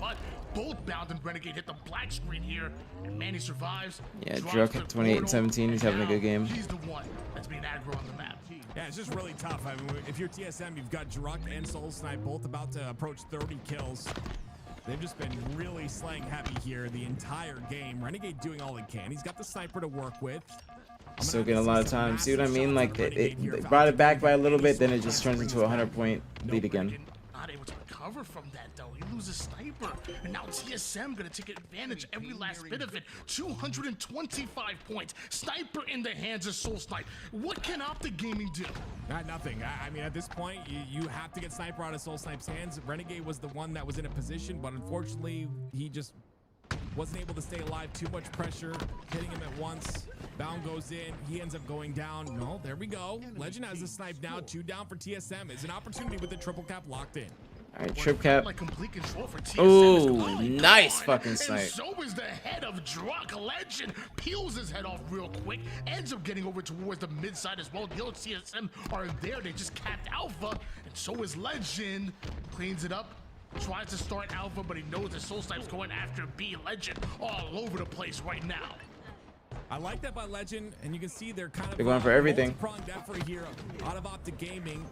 But both Bound and Renegade hit the black screen here, and Manny survives. Yeah, Druk at 28 and 17. He's having a good game. He's the one that's being aggro on the map. Yeah, it's just really tough. I mean, if you're TSM, you've got Druk and Soul Snipe both about to approach 30 kills. They've just been really slaying heavy here the entire game. Renegade doing all he can. He's got the sniper to work with. Still getting a lot of time. See what I mean? Like it brought it back by a little bit, then it just turns into a 100-point lead again. Not able to recover from that though. He loses sniper, and now TSM gonna take advantage every last bit of it. 225 points. Sniper in the hands of Soul Snipe. What can OpTic Gaming do? Nothing. I mean, at this point, you have to get Sniper out of Soul Snipe's hands. Renegade was the one that was in a position, but unfortunately, he just wasn't able to stay alive. Too much pressure hitting him at once. Bound goes in. He ends up going down. No, there we go. Legend has the snipe now. 2 down for TSM. Is an opportunity with the triple cap locked in. All right, trip cap. Like complete control for TSM. Oh, nice fucking And snipe. so is the head of Druck. Legend peels his head off real quick. Ends up getting over towards the mid side as well. The other TSM are there. They just capped Alpha. And so is Legend. Cleans it up. Tries to start Alpha, but he knows that Soul Snipe's going after B. Legend all over the place right now. I like that by Legend, and you can see they're kind of They're going for everything. multi-pronged effort here out of OpTic Gaming.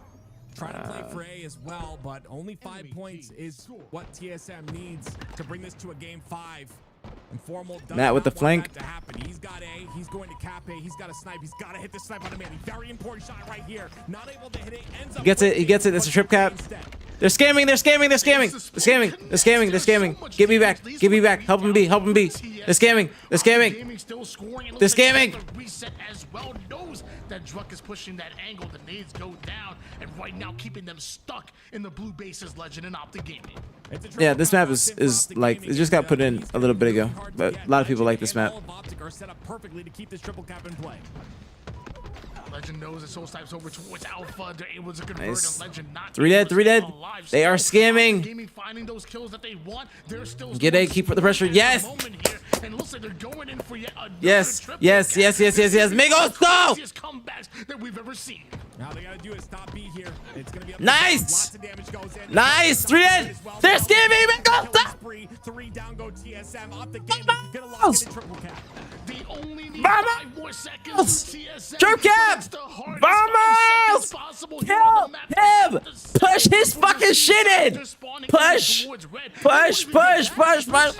Trying to play for A as well, but only 5 points is what TSM needs to bring this to a game 5. And Formal does Matt with the not want flank. that to happen. He's got A. He's going to cap A. He's got a snipe. He's got to hit the snipe on the man. Very important shot right here. Not able to hit it. Ends up He gets it. He gets it. It's a trip cap. They're scamming. They're scamming. They're scamming. They're scamming. They're scamming. They're scamming. Get me back. Get me back. Help him be. Help him be. They're scamming. They're scamming. They're scamming. Reset as well. Knows that Druck is pushing that angle. The nades go down, and right now keeping them stuck in the blue bases. Legend and OpTic Gaming. Yeah, this map is like it just got put in a little bit ago, but a lot of people like this map. OpTic are set up perfectly to keep this triple cap in play. Legend knows that Soul Snipe's over towards Alpha. They're able to convert, Nice. and Legend not 3 dead. 3 dead. alive. They are scamming. Gaming finding those kills that they want. They're still Get A. Keep the pressure. Yes. And looks like they're going in for yet another Yes. triple Yes. cap. Yes. Yes. Yes. Yes. Migos, go. Craziest comebacks that we've ever seen. Now they gotta do is stop B here. It's gonna be up Nice. Lots of damage goes in. Nice. 3 dead. They're scamming. Migos, stop. 3 down go TSM. OpTic Gaming gonna lock in the triple cap. They only need Vamos. 5 more seconds. TSM Trip cap. puts the hardest Vamos. 5 seconds possible here on the Kill map. him. Push his fucking shit in. Push. Push. Push. Push. Push. Vamos.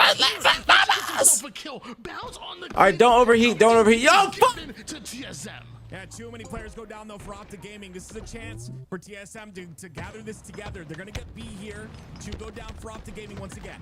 All right, don't overheat. Don't overheat. Yo, fuck. To TSM. Yeah, too many players go down though for OpTic Gaming. This is a chance for TSM to gather this together. They're gonna get B here to go down for OpTic Gaming once again.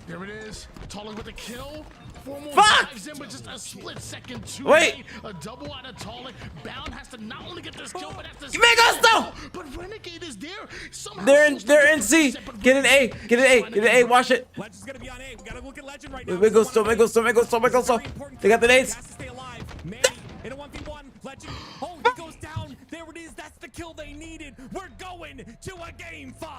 There it is. Tolic with a kill. 4 more Fuck! dives in, but just a split second too Wait. late. A double out of Tolic. Bound has to not only get this kill, but has to Migos, no! But Renegade is there. Somehow They're in C. Get an A. Get an A. Get an A. Watch it. Legend's gonna be on A. We gotta look at Legend right now. Migos, still. Migos, still. Migos, still. Migos, still. They got the nades. Has to stay alive. Manny in a 1v1. Legend. Oh, he goes down. There it is. That's the kill they needed. We're going to a game 5.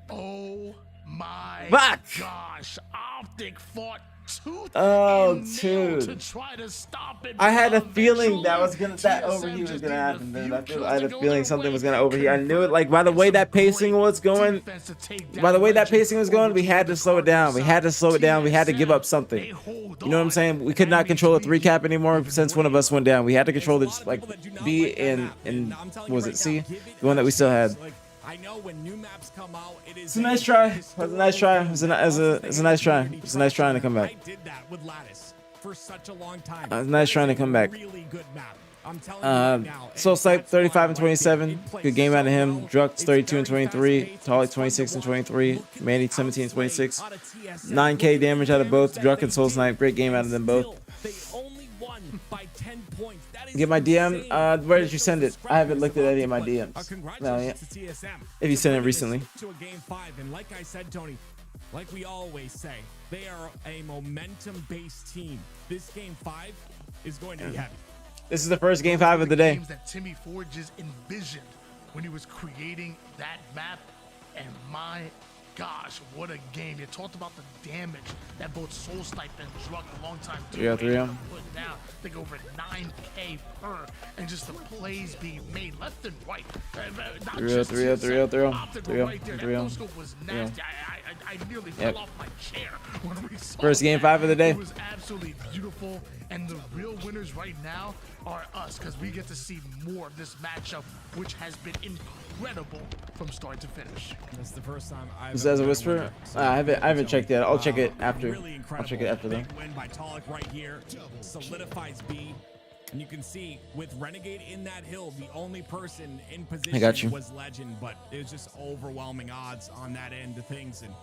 Oh my Fuck. gosh. OpTic fought tooth Oh, and nail to dude. try to stop it. I had a but feeling that was eventually that TSM overheat was just gonna needed a happen, dude. few I had a kills to feeling go something their was gonna way. overheat. I knew it. Like by the way that pacing was going, by the way that pacing was going, we had to slow it down. We had to slow it down. We had to give up something. You know what I'm saying? We could not control a 3 cap anymore since one of us went down. We had to control this like B and what was it C? The one that we still had. I know when new maps come out, it is It's a nice try. It was a nice try. It was a nice try. It was a nice trying to come back. I did that with Lattice for such a long time. It was nice trying to come back. Really good map. I'm telling you right now. Soul Snipe 35 and 27. Good game out of him. Drux 32 and 23. Tolic 26 and 23. Manny 17 and 26. 9k damage out of both Drux and Soul Snipe. Great game out of them both. They only won by 10 points. That is Get my DM. Where did you send it? I haven't looked at any of my DMs. No, yeah. Congratulations to TSM. If you sent it recently. To a game 5, and like I said, Tony, like we always say, they are a momentum-based team. This game 5 is going to be heavy. This is the first game 5 of the day. Games that Timmy Forges envisioned when he was creating that map, and my gosh, what a game. You talked about the damage that both Soul Snipe and Druck, a long time Yeah, 3-0. put down. I think over 9k per, and just the plays being made left and right. Not 3-0, just 3-0, 3-0, 3-0, OpTic were right there. That 3-0, no scope was nasty. I nearly Yep. fell off my chair when we saw First game that. 5 of the day. It was absolutely beautiful, and the real winners right now are us, because we get to see more of this matchup, which has been incredible from start to finish. This is the first time I've This as a ever whisper. won it. I haven't checked yet. I'll check it after. Really I'll check it after Big that. win by Talik right here. Solidifies B. And you can see with Renegade in that hill, the only person in position got you. was Legend, but it was just overwhelming odds on that end of things. And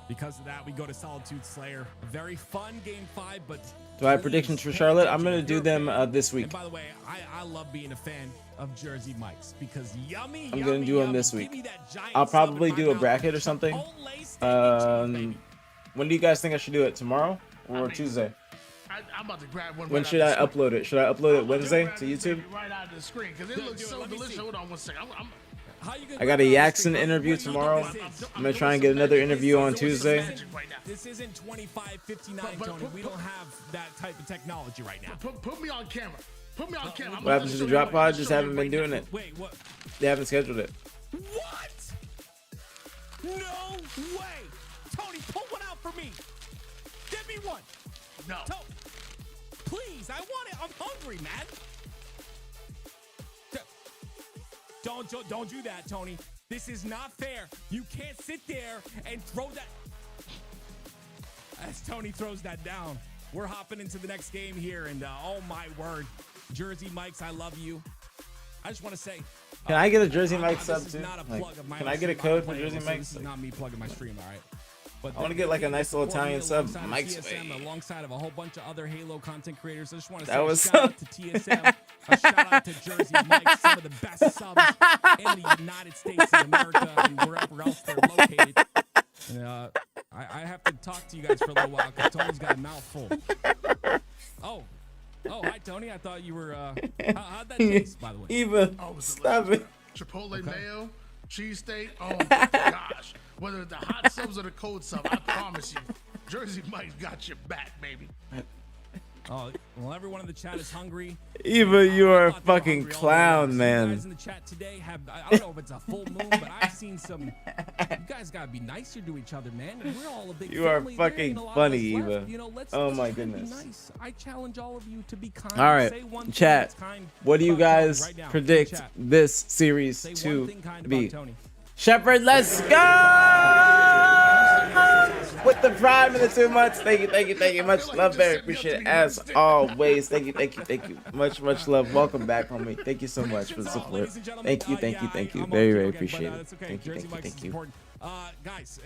because of that, we go to Solitude Slayer. Very fun game 5, but Do I have predictions for Charlotte? I'm gonna do them this week. and by the way, I love being a fan of Jersey Mike's because yummy. I'm gonna do them this Give me week. that giant I'll sub probably in my do a mouth. bracket or something. When do you guys think I should do it? Tomorrow or Tuesday? I'm about to grab one. When right should out I the screen. upload it? Should I upload it I'm Wednesday gonna to grab YouTube? it right out of the screen because it looks so delicious. Hold on one second. I got a Yaxon interview tomorrow. I'm gonna try and get another interview on Tuesday. This isn't 2559, Tony. We don't have that type of technology right now. Put me on camera. Put me on camera. What happens to the drop pod? Just haven't been doing it. Wait, what? They haven't scheduled it. What? No way! Tony, pull one out for me. Give me one. No. Please, I want it. I'm hungry, man. Don't do that, Tony. This is not fair. You can't sit there and throw that. As Tony throws that down, we're hopping into the next game here, and oh my word, Jersey Mike's, I love you. I just want to say, Can I get a Jersey Mike this sub is too? not a Like, plug of my can own I get a stream. I'm code for playing Jersey this, so Mike? This is not me plugging my stream, all right? But I want to get like a nice little Italian sub. alongside Mike's TSM, way. alongside of a whole bunch of other Halo content creators. I just want to That say was a shout out to TSM, a shout out to Jersey Mike, some of the best subs in the United States of America and wherever else they're located. And, I have to talk to you guys for a little while because Tony's got a mouthful. Oh, hi Tony. I thought you were. How'd that taste, by the way? Eva, stop it. Chipotle mayo, cheesesteak. Oh my gosh. Whether the hot subs or the cold sub, I promise you, Jersey Mike's got your back, baby. Oh, well, everyone in the chat is hungry. Eva, you are a thought they were fucking hungry all clown, day. Some man. guys in the chat today have, I don't know if it's a full moon, but I've seen some. You guys gotta be nicer to each other, man. We're all a big You are family. There ain't fucking a lot of funny, us left. Eva. You know, let's Oh just my try to be goodness. nice. I challenge all of you to be kind. All right, Say one thing chat. that's kind What do you about Tony guys right now. predict Chat. this series Say to one thing kind be? about Tony. Shepherd, let's go! With the prime in the 2 months. Thank you. Much love, very appreciate it as always. Thank you. Much love. Welcome back, homie. Thank you so much for the support. Thank you. Very appreciate it. Thank you. Guys,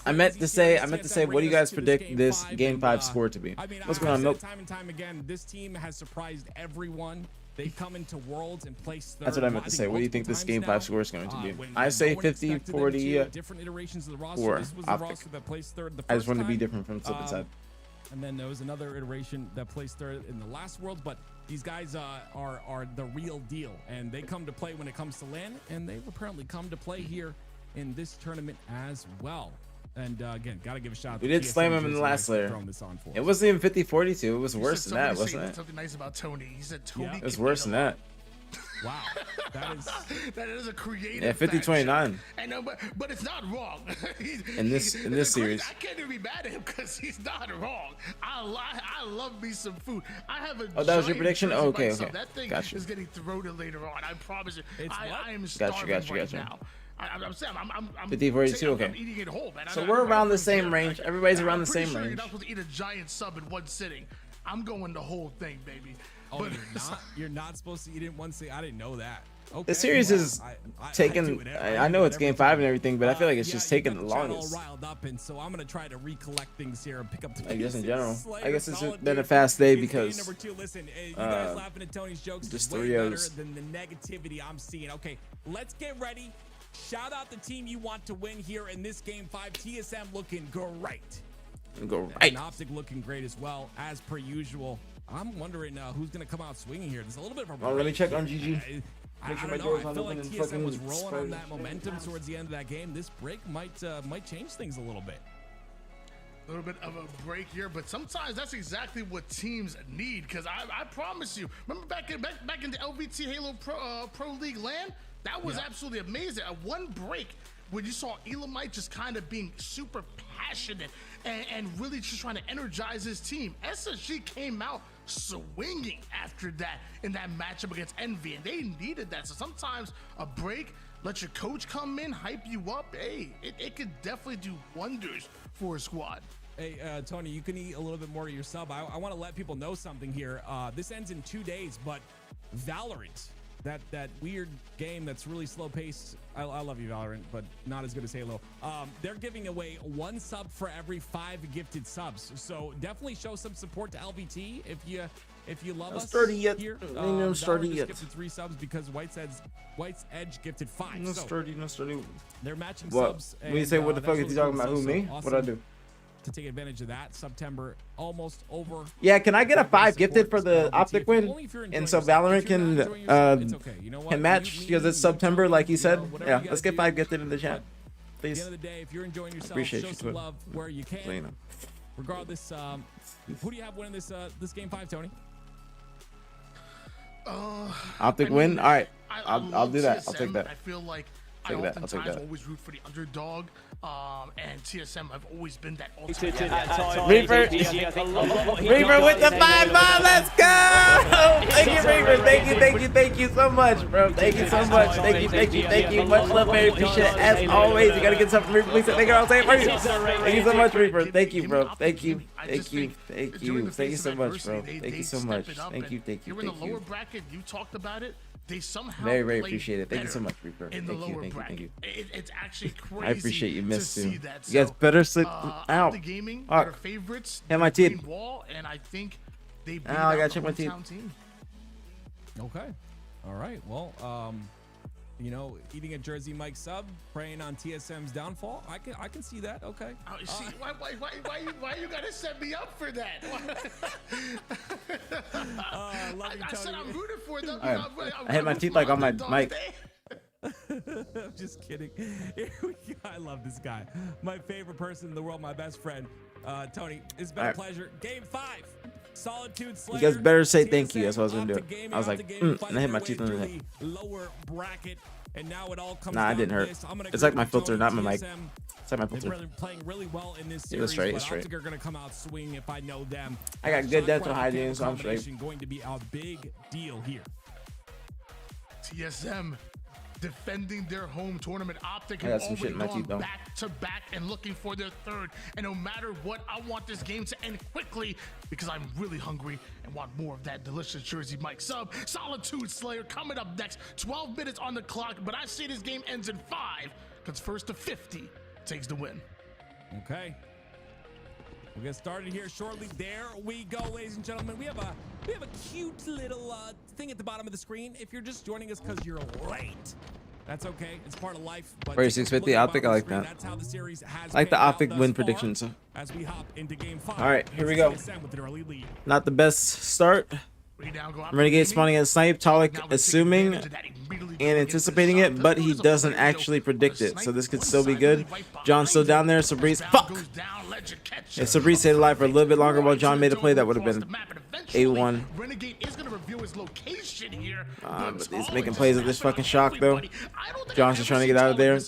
I meant to say, what do you guys predict this game 5 score to be? I mean, What's going on, I've Milk? said time and time again, this team has surprised everyone. They come into Worlds and place third. That's what I meant to say. What do you think this game 5 score is going to be? I say 50, 40, different iterations of the roster. or This was the OpTic. roster that placed third the I just first want to be time. different from Slip Inside. And then there was another iteration that placed third in the last Worlds, but these guys are the real deal, and they come to play when it comes to LAN, and they've apparently come to play here in this tournament as well. And again, gotta give a shout out We to did TSM slam him in Jersey the Mike's last for layer. throwing this on for It us. wasn't even 50-42. It was You worse said than that, somebody wasn't said it? Something nice about Tony. He said Tony. It was can worse get than a that. Wow, that is a creative. Yeah, 50-29. I know, but it's not wrong. In this series. I can't even be mad at him because he's not wrong. I love me some food. I have a. Oh, that was your giant prediction? Jersey Oh, okay, Mike's sub. okay. That thing Gotcha. is getting throated later on. I promise you. I am Gotcha, starving right gotcha. now. I'm saying I'm 50-42, okay. I'm eating it whole, man. So we're around the same range. Everybody's around the pretty same sure range. You're not supposed to eat a giant sub in one sitting. I'm going the whole thing, baby. Oh, But- you're not. You're not supposed to eat it in one sitting. I didn't know that. Okay, The series well, is I taking. do it. I know it's game 5 and everything, but I feel like it's Yeah, just you taking got the the channel longest. all riled up, and so I'm gonna try to recollect things here and pick up the I guess in pieces. general. Slayer, I guess it's solid been a game. fast day It's game because. number 2. Listen, you guys laughing at Tony's jokes just is way 3 better O's. than the negativity I'm seeing. Okay, let's get ready. Shout out the team you want to win here in this game 5. TSM looking great. Go right. And OpTic looking great as well, as per usual. I'm wondering who's going to come out swinging here. There's a little bit of a Well, let me break. check on GG. I Make sure my don't know. door's I not feel like open and TSM was fucking rolling on spray. that momentum towards the end of that game. This break might change things a little bit. A little bit of a break here, but sometimes that's exactly what teams need. Because I promise you, remember back in the LVT Halo Pro League LAN, that was absolutely amazing. One break, when you saw Elamite just kind of being super passionate and really just trying to energize his team. SSG came out swinging after that in that matchup against Envy, and they needed that. So sometimes a break, let your coach come in, hype you up. Hey, it could definitely do wonders for a squad. Hey, Tony, you can eat a little bit more of your sub. I want to let people know something here. This ends in 2 days, but Valorant, that weird game that's really slow paced. I love you, Valorant, but not as good as Halo. They're giving away 1 sub for every 5 gifted subs. So definitely show some support to LVT if you love us here. I'm starting yet. Gifted 3 subs because White's Edge gifted 5. No sturdy. They're matching What? subs. When you say what the fuck is he talking about? Who, me? Awesome What I do? to take advantage of that. September almost over. Yeah, can I get a 5 gifted for the OpTic win? And so Valorant can match because it's September, like he said. Yeah, let's get 5 gifted in the chat, please. At the end of the day, if you're enjoying yourself, Appreciate show you, some Twitter. love where you can. So you know. Regardless, who do you have winning this game 5, Tony? OpTic win. All right, I'll do that. I'll take that. I feel like I'll take that. always root for the underdog, and TSM have always been that Reaper with the 5 ball. Let's go! Thank you, Reaper. Thank you so much, bro. Thank you so much. Thank you. Much love, very appreciate it. As always, you gotta get something from Reaper. Please thank you. I'll say it for you. Thank you so much, Reaper. Thank you, bro. Thank you so much, bro. Thank you so much. Thank you. You're in the lower bracket. You talked about it. They somehow very appreciate it. Thank you so much, Reaper. Thank you. It's actually crazy. I appreciate you, Miss to too. see that. You guys better slip out. The gaming Fuck. are favorites. Hit my teeth. Wall, and I think they beat I gotta out check the my teeth. hometown team. Okay. All right. Well, you know, eating a Jersey Mike sub, preying on TSM's downfall. I can see that. Okay. Oh, see, why you gotta set me up for that? Love you, I said I'm rooting for them. I hit my teeth like on my mic. I'm just kidding. Here we go. I love this guy. My favorite person in the world, my best friend. Tony, it's been a pleasure. Game 5. Solitude Slayer. You guys better say thank you. That's what I was gonna do. I was like, and I hit my teeth on the neck. Lower bracket, and now it all comes Nah, it didn't hurt. It's like my filter, not my mic. It's like my filter. They're playing really well in this series. It's straight. OpTic are gonna come out swinging if I know them. I got good dental hygiene, so I'm straight. Going to be a big deal here. TSM defending their home tournament. OpTic I got some shit in my going teeth, though. back to back and looking for their 3rd. And no matter what, I want this game to end quickly because I'm really hungry and want more of that delicious Jersey Mike sub. Solitude Slayer coming up next. 12 minutes on the clock, but I see this game ends in 5 because first to 50 takes the win. Okay. We'll get started here shortly. There we go, ladies and gentlemen. We have a cute little thing at the bottom of the screen. If you're just joining us because you're late, that's okay. It's part of life. But 3650 OpTic, I like that. That's how the series has I like the panned out OpTic thus win far predictions. As we hop into game 5. All right, here we go. TSM with an early lead. Not the best start. Renegade spawning at snipe. Talik assuming and anticipating it, but he doesn't actually predict it. So this could still be good. John's still down there. Sabrice, fuck! If Sabrice stayed alive for a little bit longer while John made a play, that would have been A1. Renegade is going to reveal his location here. But he's making plays at this fucking shock, though. John's just trying to get out of there.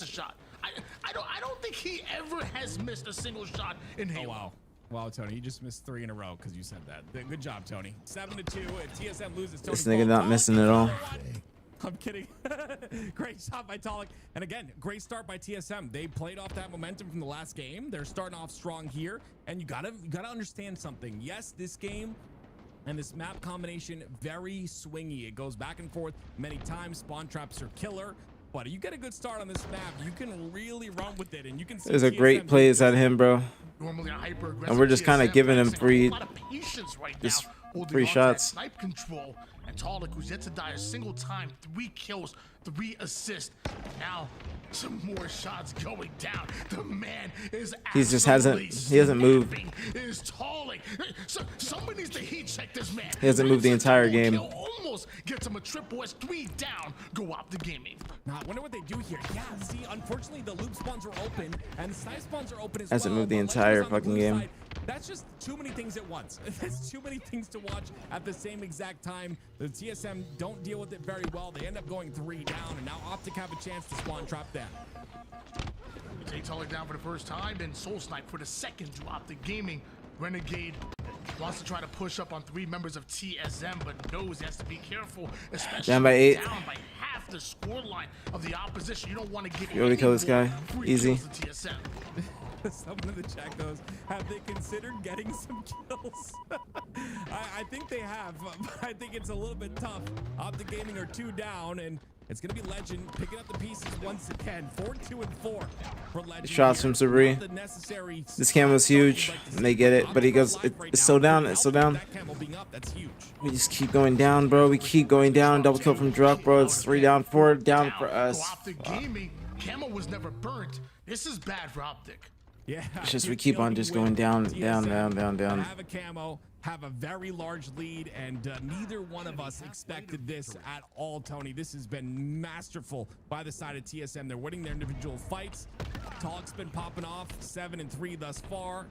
I don't think he ever has missed a single shot in Halo. Oh, wow. Wow, Tony, you just missed 3 in a row because you said that. Good job, Tony. 7-2. If TSM loses, Tony. This nigga not missing at all. I'm kidding. Great shot by Talik. And again, great start by TSM. They played off that momentum from the last game. They're starting off strong here. And you gotta understand something. Yes, this game and this map combination, very swingy. It goes back and forth many times. Spawn traps are killer. But you get a good start on this map, you can really run with it, and you can see There's a great plays at him, bro. And we're just kind of giving him free shots. Snipe control, and Talik, who's yet to die a single time, 3 kills, 3 assists. Now some more shots going down. The man is He hasn't moved. Is Talik. Somebody needs to heat check this man. He hasn't moved the entire game. Almost gets him a triple S, 3 down. Go up the gaming. Now, I wonder what they do here. Yeah, see, unfortunately, the loop spawns are open, and the snipe spawns are open as well. Hasn't moved the entire fucking game. That's just too many things at once. There's too many things to watch at the same exact time. The TSM don't deal with it very well. They end up going 3 down, and now OpTic have a chance to spawn trap them. take Tulloch down for the first time, then Soul Snipe for the second to OpTic Gaming. Renegade wants to try to push up on 3 members of TSM, but knows he has to be careful, especially Down by 8. down by half the scoreline of the opposition. You don't want to give You already kill this guy. Easy. Someone in the chat goes, have they considered getting some kills? I think they have. I think it's a little bit tough. OpTic Gaming are 2 down, and it's going to be Legend picking up the pieces once again. 4-2 and 4 for Legend. Shots from Sabri. This camo's huge, and they get it, but he goes, it's so down, it's so down. We just keep going down, bro. We keep going down. Double kill from Druck, bro. It's 3 down, 4 down for us. OpTic Gaming, camo was never burnt. This is bad for OpTic. Yeah, It's just we keep on just going down, down, down, down, down. Have a camo, have a very large lead, and neither one of us expected this at all, Tony. This has been masterful by the side of TSM. They're winning their individual fights. Talk's been popping off, 7 and 3 thus far.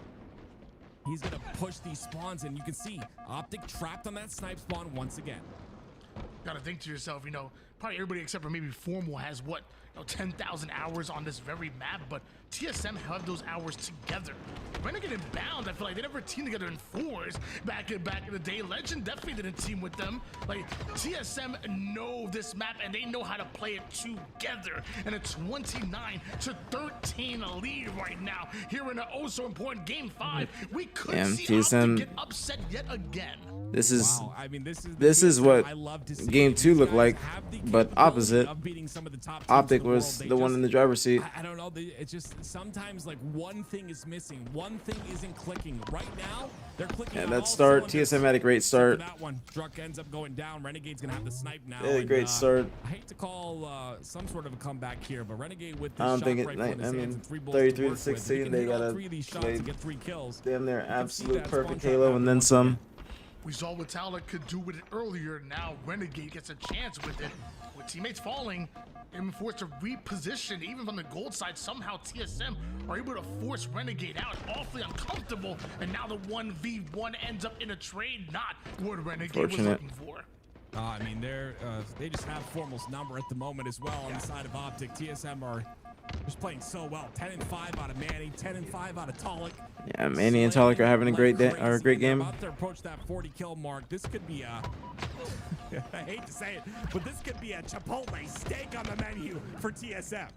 He's gonna push these spawns, and you can see OpTic trapped on that snipe spawn once again. Gotta think to yourself, you know, probably everybody except for maybe Formal has what, 10,000 hours on this very map, but TSM have those hours together. Renegade and Bound, I feel like they never teamed together in 4s back in the day. Legend definitely didn't team with them. Like, TSM know this map and they know how to play it together. And a 29-13 lead right now here in an oh so important game 5. We could see OpTic get upset yet again. This is Wow, I mean, this is what I love to see. game 2 looked like, but opposite. Of beating some of the top teams OpTic in the was world. the one in the driver's seat. I don't know. It's just sometimes like one thing is missing. One thing isn't clicking. Right now, they're clicking. Yeah, on that all start, cylinders. TSM had a great start. That one, Druck ends up going down. Renegade's gonna have the snipe now. They had a and, great start. I hate to call some sort of a comeback here, but Renegade with I this don't shot think it. rifle I in his hands mean, and 3 bullets 33 to to work with. 16. He can They hit all got 3 of these to shots play and get 3 kills. damn near You can see absolute that perfect spawn trap Halo, happen and then once some. again. We saw what Talek could do with it earlier. Now Renegade gets a chance with it. With teammates falling, and forced to reposition even from the gold side. Somehow TSM are able to force Renegade out. Awfully uncomfortable. And now the 1v1 ends up in a trade. Not what Renegade was looking for. I mean, they just have Formal's number at the moment as well on the side of OpTic. TSM are just playing so well. 10 and 5 out of Manny, 10 and 5 out of Tulloch. Yeah, Manny and Tulloch are having a great day, or a great game. About to approach that 40 kill mark. This could be a I hate to say it, but this could be a Chipotle steak on the menu for TSM.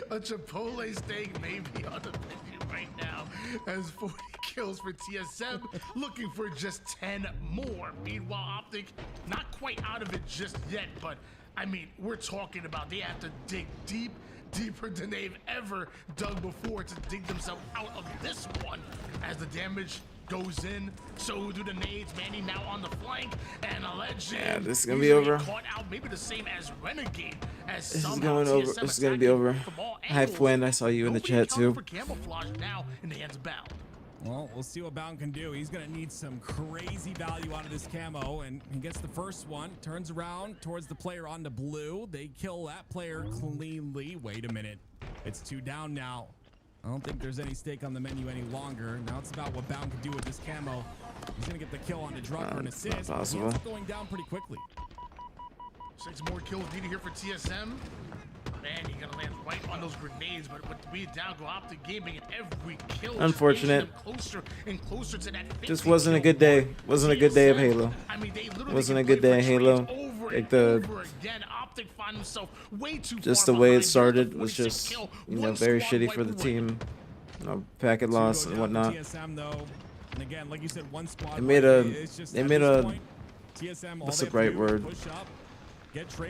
A Chipotle steak may be on the menu right now as 40 kills for TSM, looking for just 10 more. Meanwhile, OpTic not quite out of it just yet, but I mean, we're talking about they have to dig deep, deeper than they've ever dug before to dig themselves out of this one. As the damage goes in, so do the nades. Manny now on the flank, and a Legend. Yeah, this is gonna be over. Caught out, maybe the same as Renegade. As This is somehow going over. TSM This is gonna be over. Hi, Flynn. I saw you in the chat too. for camouflage now in the hands of Bound. Well, we'll see what Bound can do. He's going to need some crazy value out of this camo, and he gets the first one, turns around towards the player on the blue. They kill that player cleanly. Wait a minute. It's 2 down now. I don't think there's any stake on the menu any longer. Now it's about what Bound can do with this camo. He's going to get the kill on the Druck for an assist. Not possible. He ends up going down pretty quickly. 6 more kills needed here for TSM. Man, you're gonna land right on those grenades, but with 3 down, go OpTic Gaming, and every kill just Unfortunate. inches them closer and closer to that 50 Just wasn't a good day. Wasn't a good day of Halo. Wasn't a good day of Halo. Like the just the way it started was just, you know, very shitty for the team. You know, packet loss and whatnot. TSM though, and again, like you said, one squad. They made a TSM, what's the right word?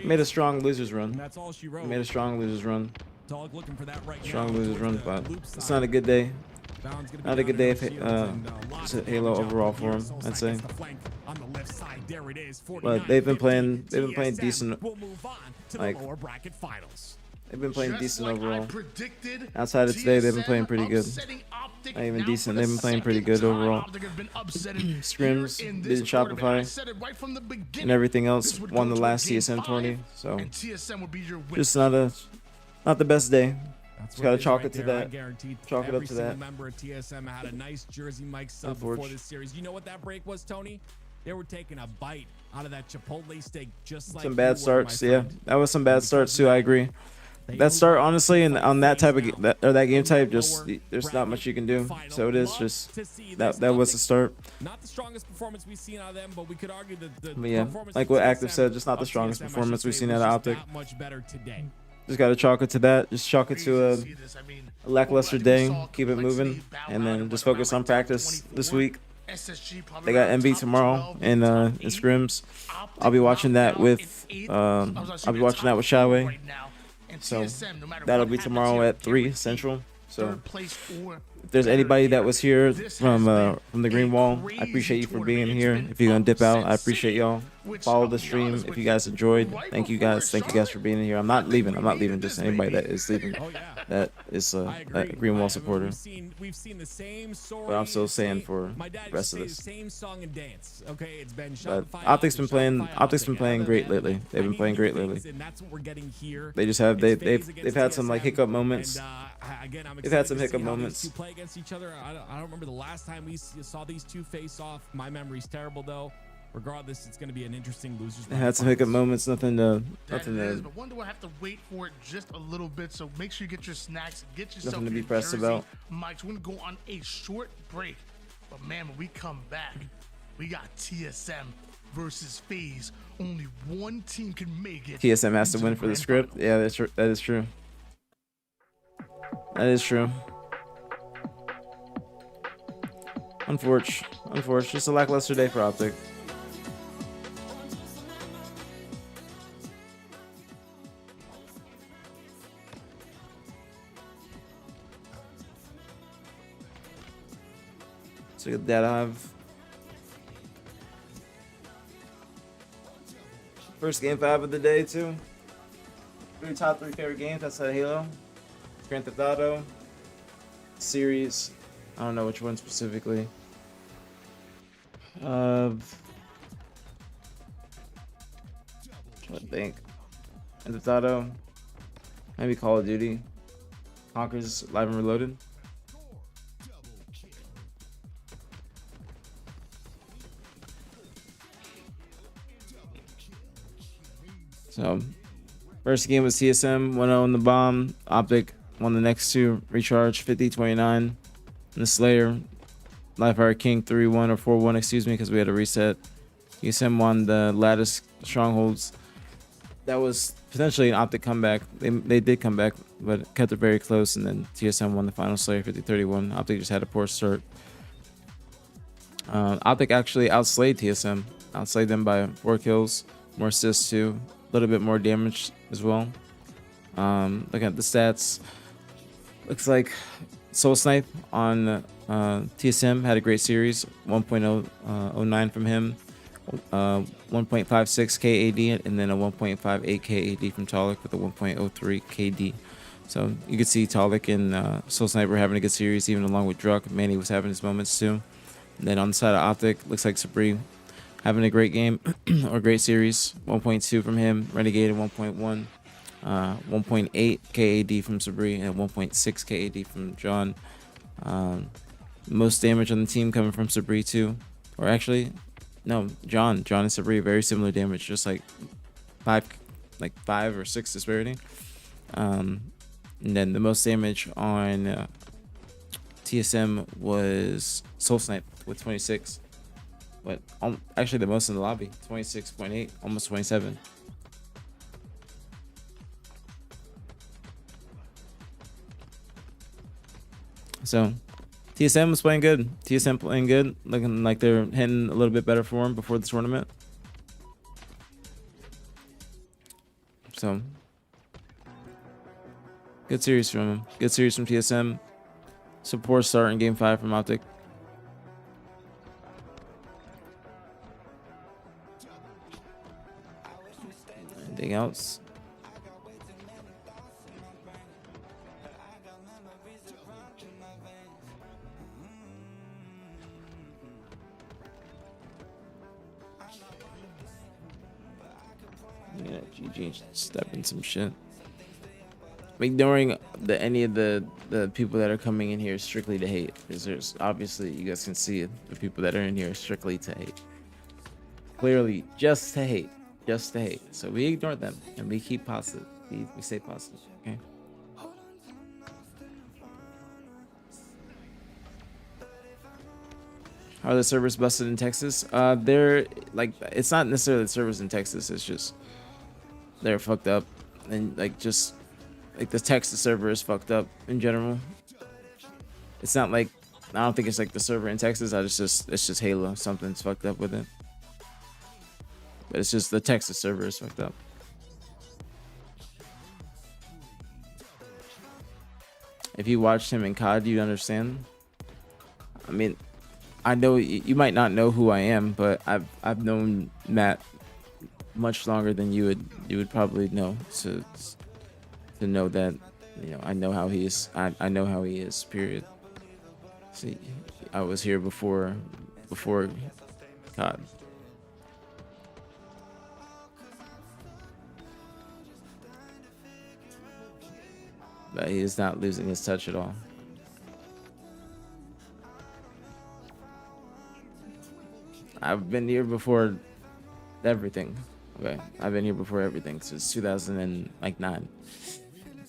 Made a strong losers run. That's all she wrote. Made a strong losers run. Dog looking for that right Strong now. losers run, but it's not a good day. Not a good day of Halo overall for him, I'd say. But they've been playing decent. Like, they've been playing decent overall. Outside of today, they've been playing pretty good. Not even decent. They've been playing pretty good overall. Scrims did Shopify and everything else. Won the last TSM tourney, so just not the best day. Just gotta chalk it to that. Chalk it up to that. Member of TSM had a nice jersey mic sub before this series. You know what that break was, Tony? They were taking a bite out of that Chipotle steak, just like some bad starts. Yeah, that was some bad starts too. I agree. that start honestly, and on that type of that game type, just there's not much you can do. So it is just that was the start. Not the strongest performance we've seen out of them, but we could argue that the But yeah, performance like from what Active TSM said, just not the of strongest TSM, I performance should we've say, seen was out of just OpTic. that much better today. Just gotta chalk it to that. Just chalk it to a lackluster day. Keep it moving, and then just focus on practice this week. They got MV tomorrow in scrims. I'll be watching that with Shaway. So that'll be tomorrow at 3 Central. So if there's anybody that was here from the Green Wall, I appreciate you for being here. If you're gonna dip out, I appreciate y'all. Follow the stream if you guys enjoyed. Thank you guys. Thank you guys for being here. I'm not leaving. Just anybody that is leaving. That is a Green Wall supporter. We've seen the same story. But I'm still saying for My the dad rest of used to this. say the same song and dance. Okay, it's been But Shopify OpTic's out, been playing great lately. They've been playing great lately. and that's what we're getting here. They just have It's they've FaZe had some against like TSM, hiccup moments. And, again, I'm They've had excited some to hiccup see how moments. these two play against each other. I don't remember the last time we saw these two face off. My memory's terrible though. Regardless, it's going to be an interesting losers. They had some hiccup moments. Nothing to. But one do I have to wait for it just a little bit? So make sure you get your snacks, get yourself Nothing to be your pressed jersey. about. Mike's going to go on a short break, but man, when we come back, we got TSM versus FaZe. Only one team can make it. TSM has to into win the for the grand script. finals. Yeah, that is true. That is true. Unfortunate. Just a lackluster day for OpTic. So that I have first game 5 of the day too. 3 top 3 favorite games outside of Halo. Grand Theft Auto series. I don't know which one specifically. I think Grand Theft Auto. Maybe Call of Duty. Conquer's Live and Reloaded. So, first game was TSM, 1-0 in the bomb. OpTic won the next 2, Recharge 50-29. And the Slayer, Livefire King 3-1 or 4-1, excuse me, because we had a reset. TSM won the Lattice Strongholds. That was potentially an OpTic comeback. They did come back, but kept it very close. And then TSM won the final Slayer 50-31. OpTic just had a poor start. OpTic actually outslayed TSM. Outslayed them by 4 kills, more assists too. A little bit more damage as well. Looking at the stats, looks like Soul Snipe on TSM had a great series. 1.09 from him, 1.56 KAD, and then a 1.58 KAD from Talik with a 1.03 KD. So you could see Talik and Soul Snipe were having a good series, even along with Druck. Manny was having his moments too. And then on the side of OpTic, looks like Sabri having a great game or great series. 1.2 from him, Renegade 1.1, 1.8 KAD from Sabri, and 1.6 KAD from John. Most damage on the team coming from Sabri too, or actually, no, John and Sabri very similar damage, just like 5 or 6 disparity. And then the most damage on TSM was Soul Snipe with 26. But actually the most in the lobby, 26.8, almost 27. So TSM was playing good. TSM playing good, looking like they're hitting a little bit better form before the tournament. So good series from him. Good series from TSM. Support start in game 5 from OpTic. Anything else? Yeah, GG stepping some shit. Ignoring any of the people that are coming in here strictly to hate, because there's obviously, you guys can see it, the people that are in here strictly to hate. Clearly, just to hate. So we ignore them and we keep positive. We stay positive. Okay. Are the servers busted in Texas? They're like, it's not necessarily the servers in Texas. It's just they're fucked up, and like just like the Texas server is fucked up in general. It's not like, I don't think it's like the server in Texas. It's just Halo. Something's fucked up with it. But it's just the Texas server is fucked up. If you watched him in COD, you'd understand. I mean, I know you might not know who I am, but I've known Matt much longer than you would probably know. To know that, you know, I know how he is. I know how he is. Period. See, I was here before COD. But he is not losing his touch at all. I've been here before everything. Okay, I've been here before everything since 2009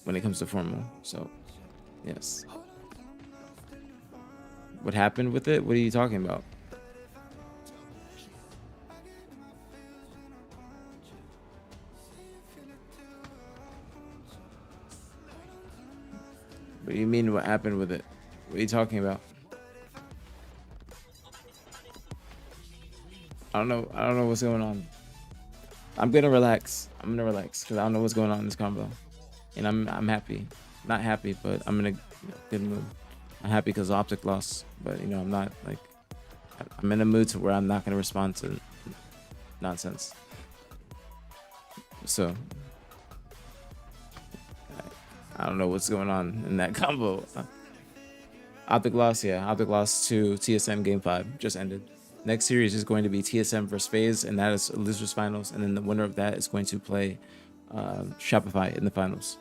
when it comes to formal. So, yes. What happened with it? What are you talking about? What do you mean what happened with it? What are you talking about? I don't know what's going on. I'm gonna relax. I'm gonna relax because I don't know what's going on in this combo, and I'm happy. Not happy, but I'm in a good mood. I'm happy because OpTic lost, but you know I'm not like, I'm in a mood to where I'm not gonna respond to nonsense. So I don't know what's going on in that combo. OpTic lost, yeah. OpTic lost to TSM Game 5. Just ended. Next series is going to be TSM versus FaZe, and that is losers finals. And then the winner of that is going to play Shopify in the finals.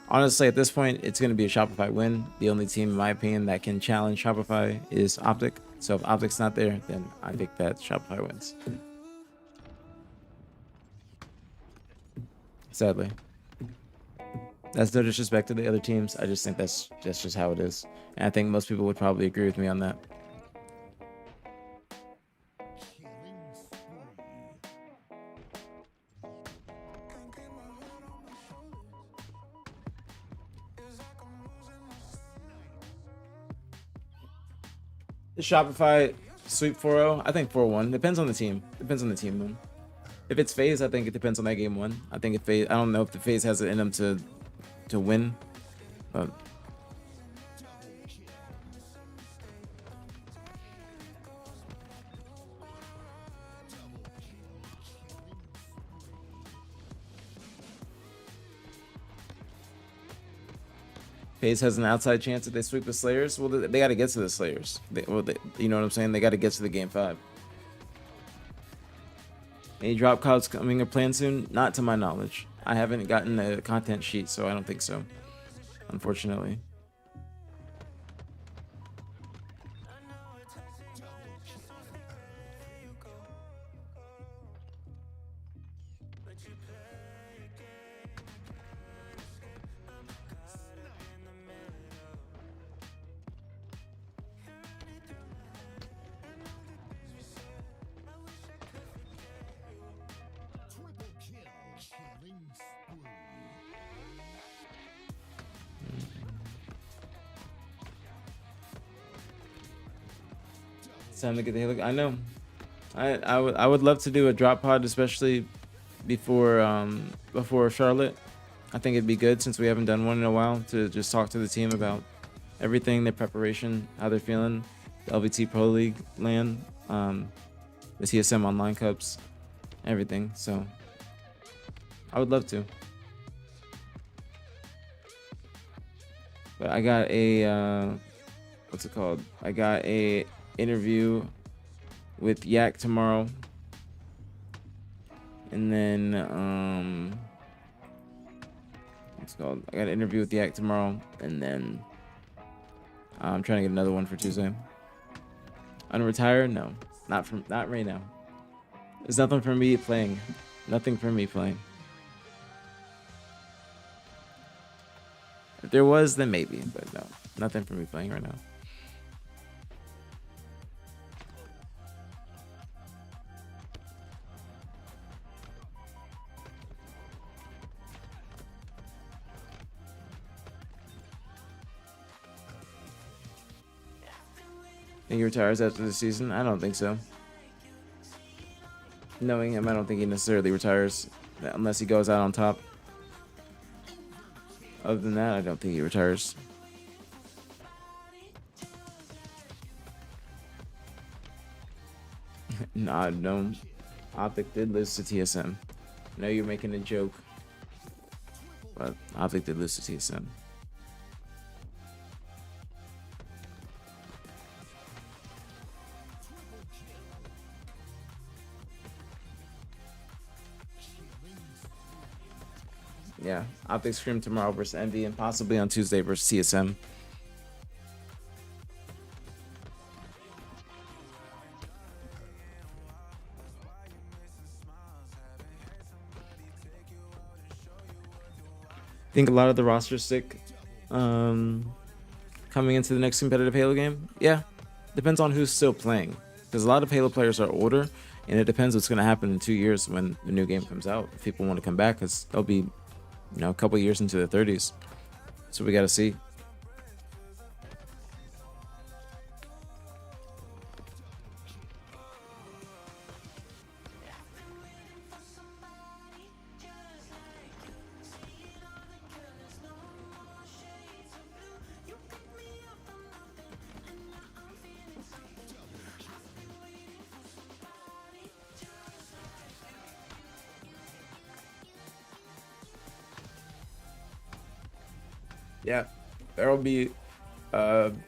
Honestly, at this point, it's going to be a Shopify win. The only team, in my opinion, that can challenge Shopify is OpTic. So if OpTic's not there, then I think that Shopify wins. Sadly. That's no disrespect to the other teams. I just think that's just how it is. And I think most people would probably agree with me on that. The Shopify sweep 4-0. I think 4-1. Depends on the team. Depends on the team, man. If it's FaZe, I think it depends on that game one. I think if FaZe, I don't know if the FaZe has it in them to win, but FaZe has an outside chance if they sweep the Slayers. Well, they got to get to the Slayers. You know what I'm saying? They got to get to the game 5. Any drop cards coming or planned soon? Not to my knowledge. I haven't gotten a content sheet, so I don't think so. Unfortunately. It's time to get the Halo. I know. I would love to do a drop pod, especially before Charlotte. I think it'd be good since we haven't done one in a while to just talk to the team about everything, their preparation, how they're feeling, the LVT Pro League land, the TSM Online Cups, everything. So I would love to. But I got a what's it called? I got a interview with Yak tomorrow, and then what's it called? I got an interview with Yak tomorrow, and then I'm trying to get another one for Tuesday. Unretire? No, not right now. There's nothing for me playing. Nothing for me playing. If there was, then maybe, but no, nothing for me playing right now. Think he retires after the season? I don't think so. Knowing him, I don't think he necessarily retires unless he goes out on top. Other than that, I don't think he retires. Nah, no. OpTic did lose to TSM. I know you're making a joke, but OpTic did lose to TSM. Yeah, OpTic Scream tomorrow versus Envy and possibly on Tuesday versus TSM. I think a lot of the roster stick coming into the next competitive Halo game. Yeah, depends on who's still playing. Because a lot of Halo players are older, and it depends what's going to happen in 2 years when the new game comes out. If people want to come back, because they'll be, you know, a couple years into their 30s. So we got to see. Yeah, there'll be the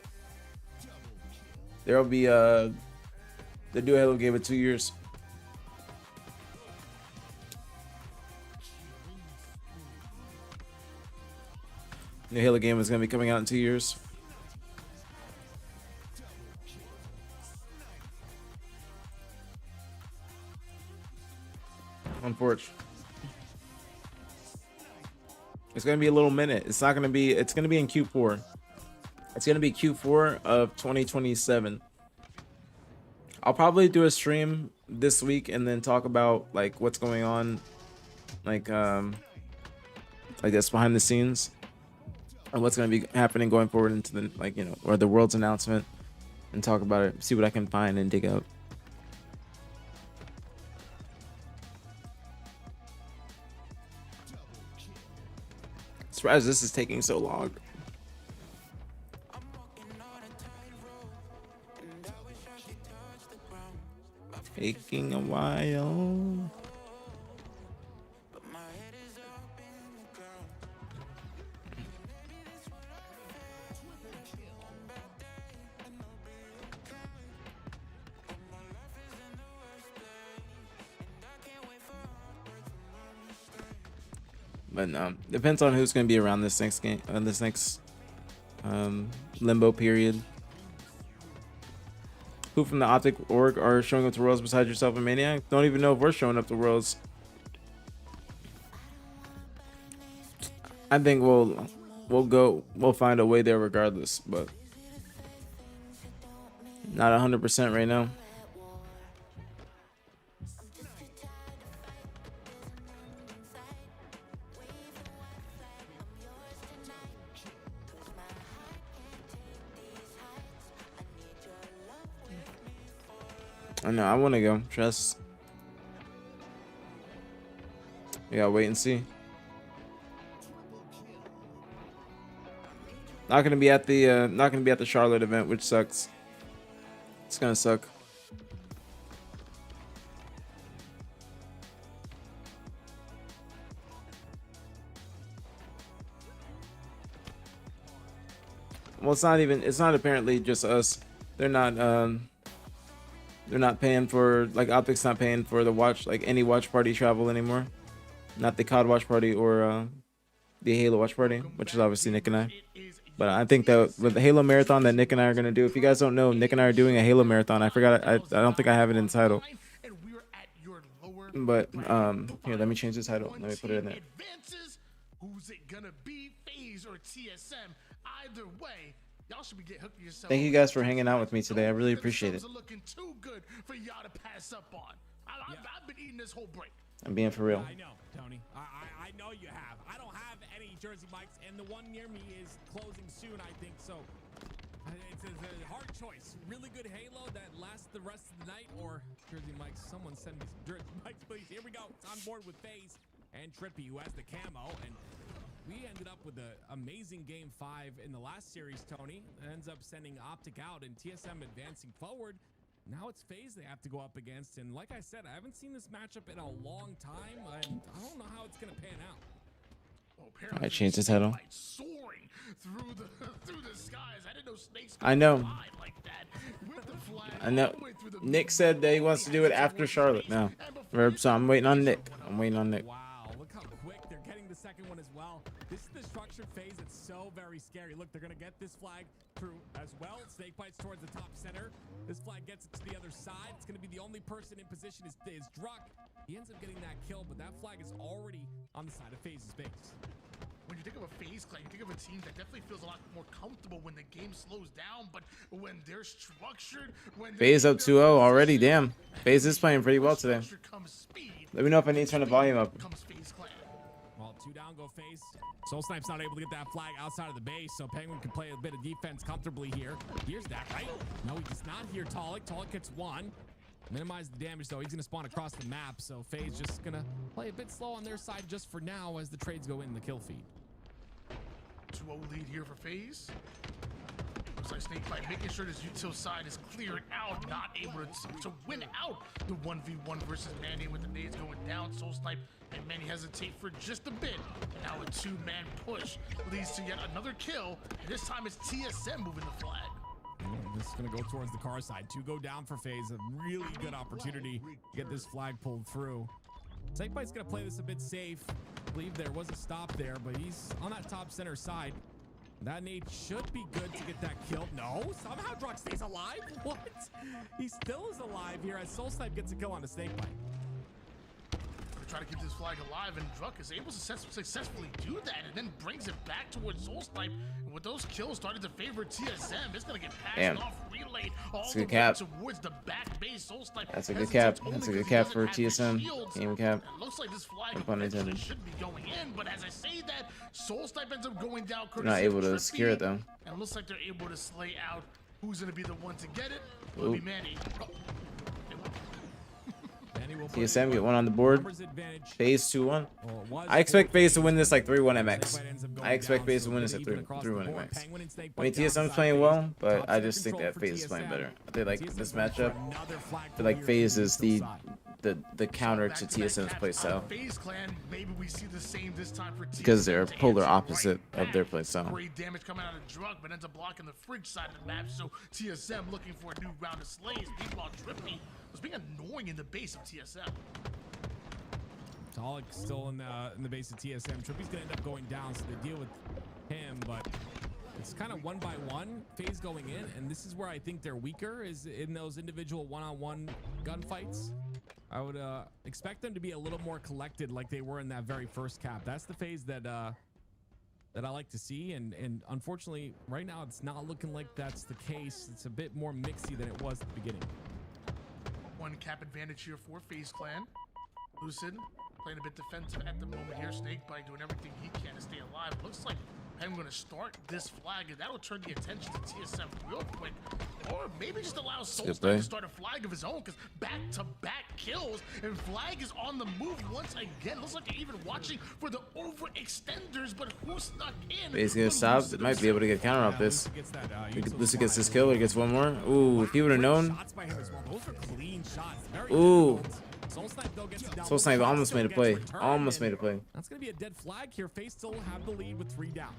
new Halo game in 2 years. New Halo game is gonna be coming out in 2 years. Unfortunately. It's gonna be a little minute. It's not gonna be. It's gonna be in Q4. It's gonna be Q4 of 2027. I'll probably do a stream this week and then talk about like what's going on, like I guess behind the scenes, and what's gonna be happening going forward into the or the world's announcement, and talk about it. See what I can find and dig out. Surprised this is taking so long. Taking a while. But depends on who's going to be around this next game, this next limbo period. Who from the OpTic org are showing up to Worlds besides yourself and Maniac? Don't even know if we're showing up to Worlds. I think we'll find a way there regardless, but not 100% right now. I know, I want to go. Trust. We gotta wait and see. Not gonna be at the Charlotte event, which sucks. It's gonna suck. Well, it's not apparently just us. They're not paying for, like, OpTic's not paying for the any watch party travel anymore. Not the COD watch party or the Halo watch party, which is obviously Nick and I. But I think that with the Halo marathon that Nick and I are gonna do, if you guys don't know, Nick and I are doing a Halo marathon. I forgot, I don't think I have it in the title. But here, let me change the title. Let me put it in there. Who's it gonna be? FaZe or TSM. Either way, y'all should be getting hooked yourself. Thank you guys for hanging out with me today. I really appreciate it. Are looking too good for y'all to pass up on. I've been eating this whole break. I'm being for real. I know, Tony. I know you have. I don't have any Jersey Mikes, and the one near me is closing soon, I think. So it's a hard choice. Really good Halo that lasts the rest of the night, or Jersey Mikes. Someone send me some Jersey Mikes, please. Here we go. It's on board with FaZe and Trippy, who has the camo, and we ended up with an amazing game 5 in the last series, Tony. It ends up sending OpTic out and TSM advancing forward. Now it's FaZe they have to go up against, and like I said, I haven't seen this matchup in a long time, and I don't know how it's gonna pan out. Well, I changed the title. Soaring through the skies. I didn't know snakes I know. like that. With the flag I know. Nick said that he wants to do it after Charlotte now. So I'm waiting on Nick. I'm waiting on Nick. Wow, look how quick they're getting the second one as well. This is the structured phase. It's so very scary. Look, they're gonna get this flag through as well. Snake bites towards the top center. This flag gets it to the other side. It's gonna be the only person in position is Druck. He ends up getting that kill, but that flag is already on the side of FaZe's base. When you think of a FaZe clan, you think of a team that definitely feels a lot more comfortable when the game slows down, but when they're structured, when FaZe up 2-0 already. Damn. FaZe is playing pretty well today. Let me know if I need to turn the volume up. Well, 2 down go FaZe. Soul Snipe's not able to get that flag outside of the base, so Penguin can play a bit of defense comfortably here. Here's that, right? No, he does not hear Talik. Talik gets 1. Minimize the damage, though. He's going to spawn across the map, so FaZe just going to play a bit slow on their side just for now as the trades go in the kill feed. 2-0 lead here for FaZe. Looks like Snakebite making sure this util side is cleared out, not able to win out the 1v1 versus Manny with the nades going down. Soul Snipe and Manny hesitate for just a bit. And now a 2-man push leads to yet another kill. And this time it's TSM moving the flag. This is going to go towards the car side. 2 go down for FaZe. A really good opportunity to get this flag pulled through. Snakebite's going to play this a bit safe. I believe there was a stop there, but he's on that top center side. That nade should be good to get that kill. No, somehow Druck stays alive. What? He still is alive here as Soul Snipe gets a kill on the Snakebite. Try to keep this flag alive, and Druck is able to successfully do that, and then brings it back towards Soul Snipe. And with those kills starting to favor TSM, it's gonna get passed off, relayed all the way towards the back base. Soul Snipe. That's a good cap. That's a good cap for TSM. Game cap. It looks like this flag Unintended. should be going in, but as I say that, Soul Snipe ends up going down. They're not able to secure it though. And it looks like they're able to slay out who's gonna be the one to get it. Will be Manny. TSM get 1 on the board. FaZe 2-1. I expect FaZe to win this like 3-1 MX. I expect FaZe to win this at 3-1 MX. I mean, TSM's playing well, but I just think that FaZe is playing better. I think like this matchup, I feel like FaZe is the counter to TSM's playstyle. Maybe we see the same this time for TSM. Because they're polar opposite of their playstyle. Great damage coming out of Druck, but ends up blocking the fridge side of the map. So TSM looking for a new round of slays. Meanwhile, Trippy was being annoying in the base of TSM. Talik still in the base of TSM. Trippy's gonna end up going down, so they deal with him, but it's kind of 1 by 1. FaZe going in, and this is where I think they're weaker, is in those individual one-on-one gunfights. I would expect them to be a little more collected like they were in that very first cap. That's the FaZe that I like to see, and unfortunately right now it's not looking like that's the case. It's a bit more mixy than it was at the beginning. 1 cap advantage here for FaZe Clan. Lucid playing a bit defensive at the moment here. Snakebite doing everything he can to stay alive. Looks like I'm going to start this flag, and that'll turn the attention to TSM real quick. Or maybe just allow Soul Snipe to start a flag of his own, because back-to-back kills, and flag is on the move once again. Looks like they're even watching for the overextenders, but who snuck in? FaZe gonna stop. They might be able to get counter off this. Lucid gets this kill, or gets 1 more. Ooh, if he would have known. Ooh. Soul Snipe almost made a play. Almost made a play. That's going to be a dead flag here. FaZe still have the lead with 3 down.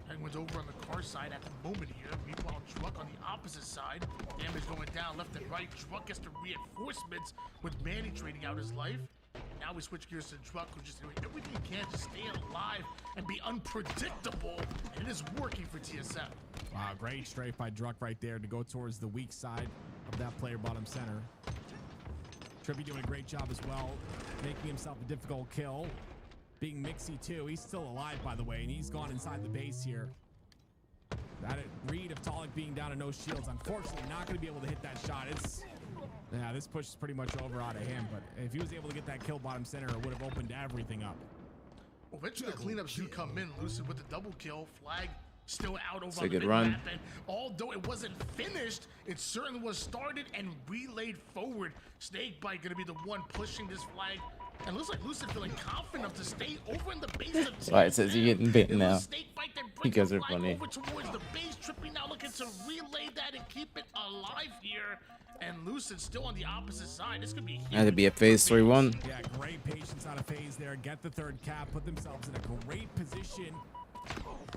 Penguin's over on the car side at the moment here. Meanwhile, Druck on the opposite side. Damage going down left and right. Druck gets the reinforcements with Manny trading out his life. And now we switch gears to Druck, who's just doing everything he can to stay alive and be unpredictable. And it is working for TSM. Wow, great strafe by Druck right there to go towards the weak side of that player bottom center. Trippy doing a great job as well, making himself a difficult kill. being Mixy too. He's still alive, by the way, and he's gone inside the base here. That read of Talik being down to no shields. Unfortunately, not going to be able to hit that shot. Yeah, this push is pretty much over out of him, but if he was able to get that kill bottom center, it would have opened everything up. Well, eventually the cleanup should come in. Lucid with the double kill. Flag still out over a on the good run. map. And although it wasn't finished, it certainly was started and relayed forward. Snakebite going to be the one pushing this flag. And looks like Lucid feeling confident enough to stay over in the base of Why it says you're getting bitten now. Snakebite then You brings guys the are flag funny. over towards the base. Trippy now looking to relay that and keep it alive here. And Lucid still on the opposite side. This could be Had to be a phase 3-1. Yeah, great patience out of FaZe there. Get the third cap, put themselves in a great position.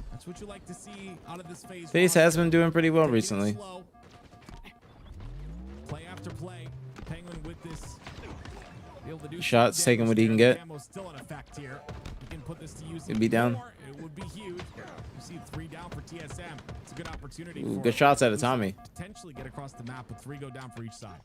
That's what you like to see out of this FaZe. FaZe has been doing pretty well recently. Play after play. Penguin with this. Be able to do Shots, taking what he can get. Ammo's still in effect here. You can put this to use. He'd be down. More, it would be huge. You see 3 down for TSM. It's a good opportunity. Ooh, for good shots out of Lucid Tommy. to potentially get across the map with 3 go down for each side.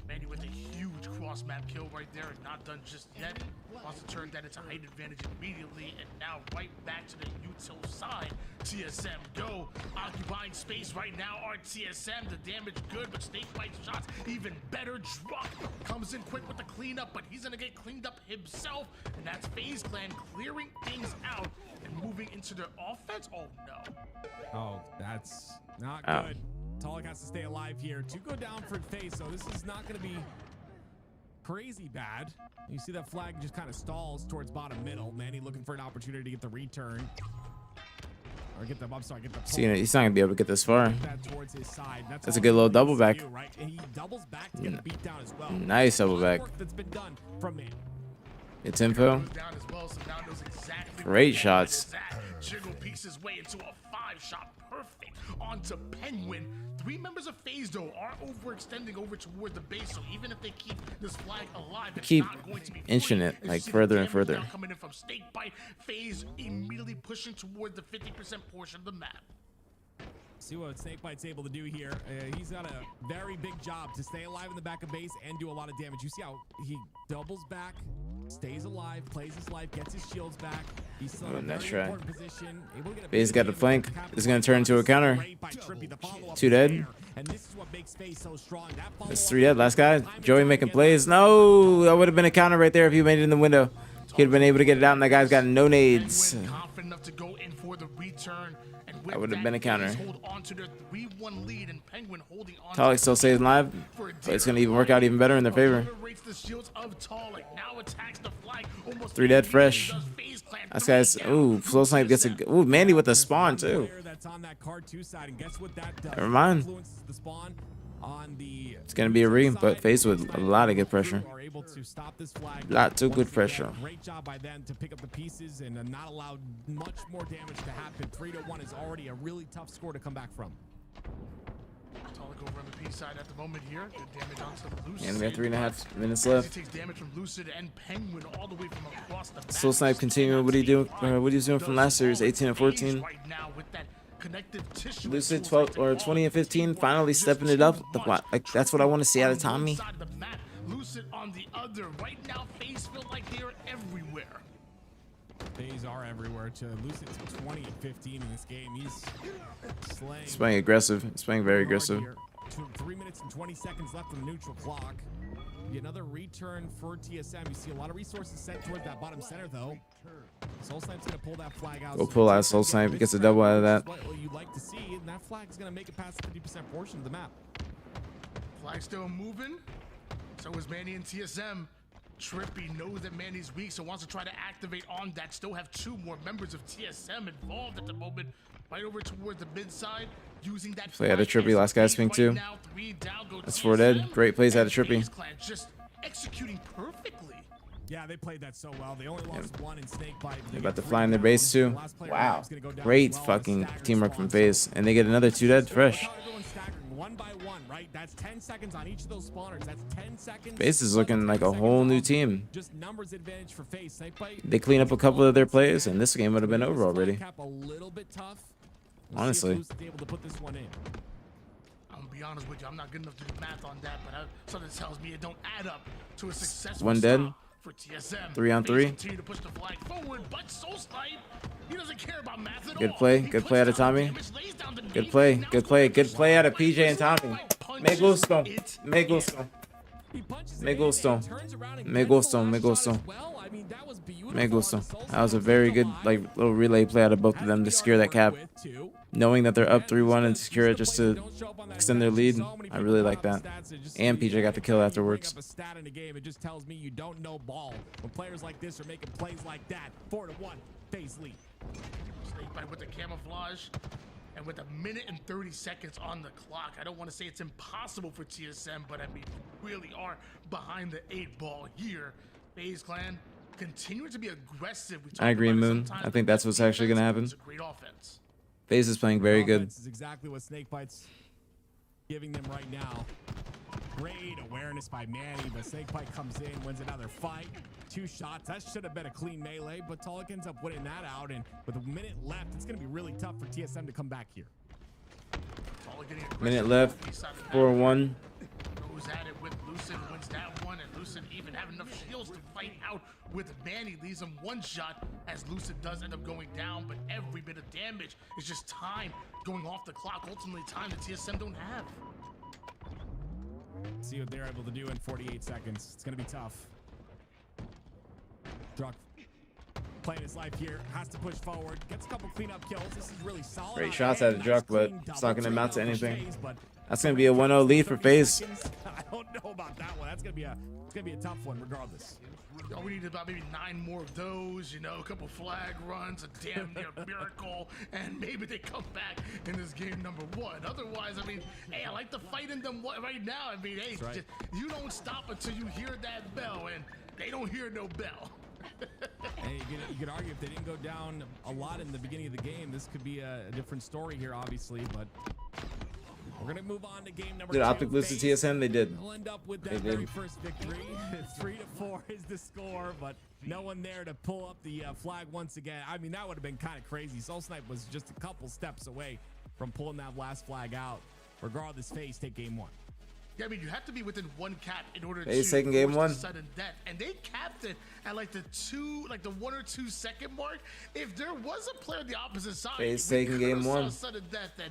Manny with a huge cross map kill right there, and not done just yet. Wants to turn that into height advantage immediately, and now right back to the util side. TSM go, occupying space right now. Our TSM, the damage good, but Snakebite's shots even better. Drop comes in quick with the cleanup, but he's gonna get cleaned up himself, and that's FaZe Clan clearing things out and moving into their offense. Oh no. Oh, that's not Oh. good. Talik has to stay alive here. 2 go down for FaZe, so this is not going to be crazy bad. You see that flag just kind of stalls towards bottom middle. Manny looking for an opportunity to get the return. Or get the, I'm sorry, get the See, he's not gonna be able to get this far. that towards his side. That's a good little double back. Right? And he doubles back to get a beat down as well. Nice double back. Work that's been done from Manny. It's info. Great shots. Jiggle peeks his way into a 5-shot perfect onto Penguin. 3 members of FaZe though are overextending over toward the base, so even if they keep this flag alive, it's Keep not going to be inching free. it, As like, you see the further and damage further. now coming in from Snakebite. FaZe immediately pushing toward the 50% portion of the map. See what Snakebite's able to do here. He's got a very big job to stay alive in the back of base and do a lot of damage. You see how he doubles back, stays alive, plays his life, gets his shields back. He's still in a Nice very try. important position. Able to get a FaZe big got the game flank. with the This is gonna turn into a counter. Great by Trippy. The follow-up 2 is dead. there, and this is what makes FaZe so strong. That That's follow-up 3 dead. Last guy. Joey making plays. No, that would have been a counter right there if he made it in the window. He'd have been able to get it out, and that guy's got no nades. Confident enough to go in for the return, and with That would have that, been a counter. FaZe hold on to their 3-1 lead, and Penguin holding on. Talik still stays alive, but it's gonna even work out even better in their favor. Rates the shields of Talik. Now attacks the flag. Almost 3 dead fresh. This guy's ooh, slow snipe gets a ooh, Mandy with the spawn too. that's on that card 2 side, and guess what that does? Never mind. Influences the spawn on the It's gonna be a re, but faced with a lot of good pressure. are able to stop this flag. Lots of good Once again, pressure. Great job by them to pick up the pieces and not allow much more damage to happen. 3-1 is already a really tough score to come back from. Talik over on the P side at the moment here. Good damage onto Lucid. And we have 3.5 minutes He left. takes damage from Lucid and Penguin all the way from across the Slow snipe continuing what he was doing from last series, 18 and 14. right now with that connective tissue. Lucid 12 or 20 and 15, finally stepping it up. Like that's what I want to see out of Tommy. Side of the map. Lucid on the other. Right now, FaZe feel like they're everywhere. FaZe are everywhere. To Lucid's 20 and 15 in this game. He's slaying. He's playing aggressive. He's playing very aggressive. 3 minutes and 20 seconds left on the neutral clock. Be another return for TSM. You see a lot of resources sent towards that bottom center, though. Soul Snipe's gonna pull that flag out. Go pull out Soul Snipe. Gets a double out of that. What you'd like to see, and that flag's gonna make it past the 50% portion of the map. Flag still moving. So is Manny and TSM. Trippy knows that Manny's weak, so wants to try to activate on that. Still have 2 more members of TSM involved at the moment. Right over towards the mid side, using that. Play out of Trippy. Last guy's ping too. That's 4 dead. Great plays out of Trippy. Just executing perfectly. Yeah, they played that so well. They only lost 1 in Snakebite. They're about to fly in their base too. Wow. Great fucking teamwork from FaZe. And they get another 2 dead fresh. Everyone's staggering 1 by 1, right? That's 10 seconds on each of those spawners. That's 10 seconds. FaZe is looking like a whole new team. Just numbers advantage for FaZe. Snakebite. They clean up a couple of their plays, and this game would have been over already. Cap a little bit tough. Honestly. Lucid's able to put this one in. I'm gonna be honest with you, I'm not good enough to do math on that, but something tells me it don't add up to a successful 1 dead. stop for TSM. 3 on 3. Continue to push the flag forward, but SoulSnipe, he doesn't care about math at Good all. play. He Good play out of puts down the Tommy. damage, lays down the Good nade, play. now Good play. Good play out of PJ and Tommy. punches Me gusto. it Me gusto. Me gusto. Me gusto. Me gusto. Me gusto. That was a very good like little relay play out of both of them to secure that cap. Knowing that they're up 3-1 and secure it just to extend their lead. I really like that. And PJ got the kill afterwards. It just tells me you don't know ball when players like this are making plays like that. 4-1 phase lead. Snakebite with the camouflage. And with 1 minute and 30 seconds on the clock, I don't want to say it's impossible for TSM, but I mean, really are behind the 8-ball here. FaZe Clan continuing to be aggressive. I agree, Moon. I think that's what's actually going to happen. It's a great offense. FaZe is playing very good. This is exactly what Snakebite's giving them right now. Great awareness by Manny, but Snakebite comes in, wins another fight. 2 shots. That should have been a clean melee, but Talik ends up winning that out. And with 1 minute left, it's going to be really tough for TSM to come back here. Minute left. 4-1. Goes at it with Lucid, wins that one, and Lucid even have enough shields to fight out with Manny. Leaves him 1 shot as Lucid does end up going down, but every bit of damage is just time going off the clock. Ultimately, time the TSM don't have. See what they're able to do in 48 seconds. It's going to be tough. Druck playing his life here, has to push forward, gets a couple cleanup kills. This is really solid. Great shots out of Druck, but it's not going to amount to anything. That's going to be a 1-0 lead for FaZe. I don't know about that one. That's going to be a tough one regardless. Oh, we need about maybe 9 more of those, you know, a couple flag runs, a damn near miracle, and maybe they come back in this game number 1. Otherwise, I mean, hey, I like the fight in them right now. I mean, hey, just, you don't stop until you hear that bell, and they don't hear no bell. Hey, you could argue if they didn't go down a lot in the beginning of the game, this could be a different story here, obviously, but we're going to move on to game number 2. Did OpTic lose to TSM? They did. We'll end up with that very first victory. 3-4 is the score, but no one there to pull up the flag once again. I mean, that would have been kind of crazy. SoulSnipe was just a couple steps away from pulling that last flag out. Regardless, FaZe take game 1. Yeah, I mean, you have to be within 1 cap in order FaZe to taking game 1. Sudden death, and they capped it at like the 1 or 2 second mark. If there was a player on the opposite side, FaZe taking game 1. Sudden death, then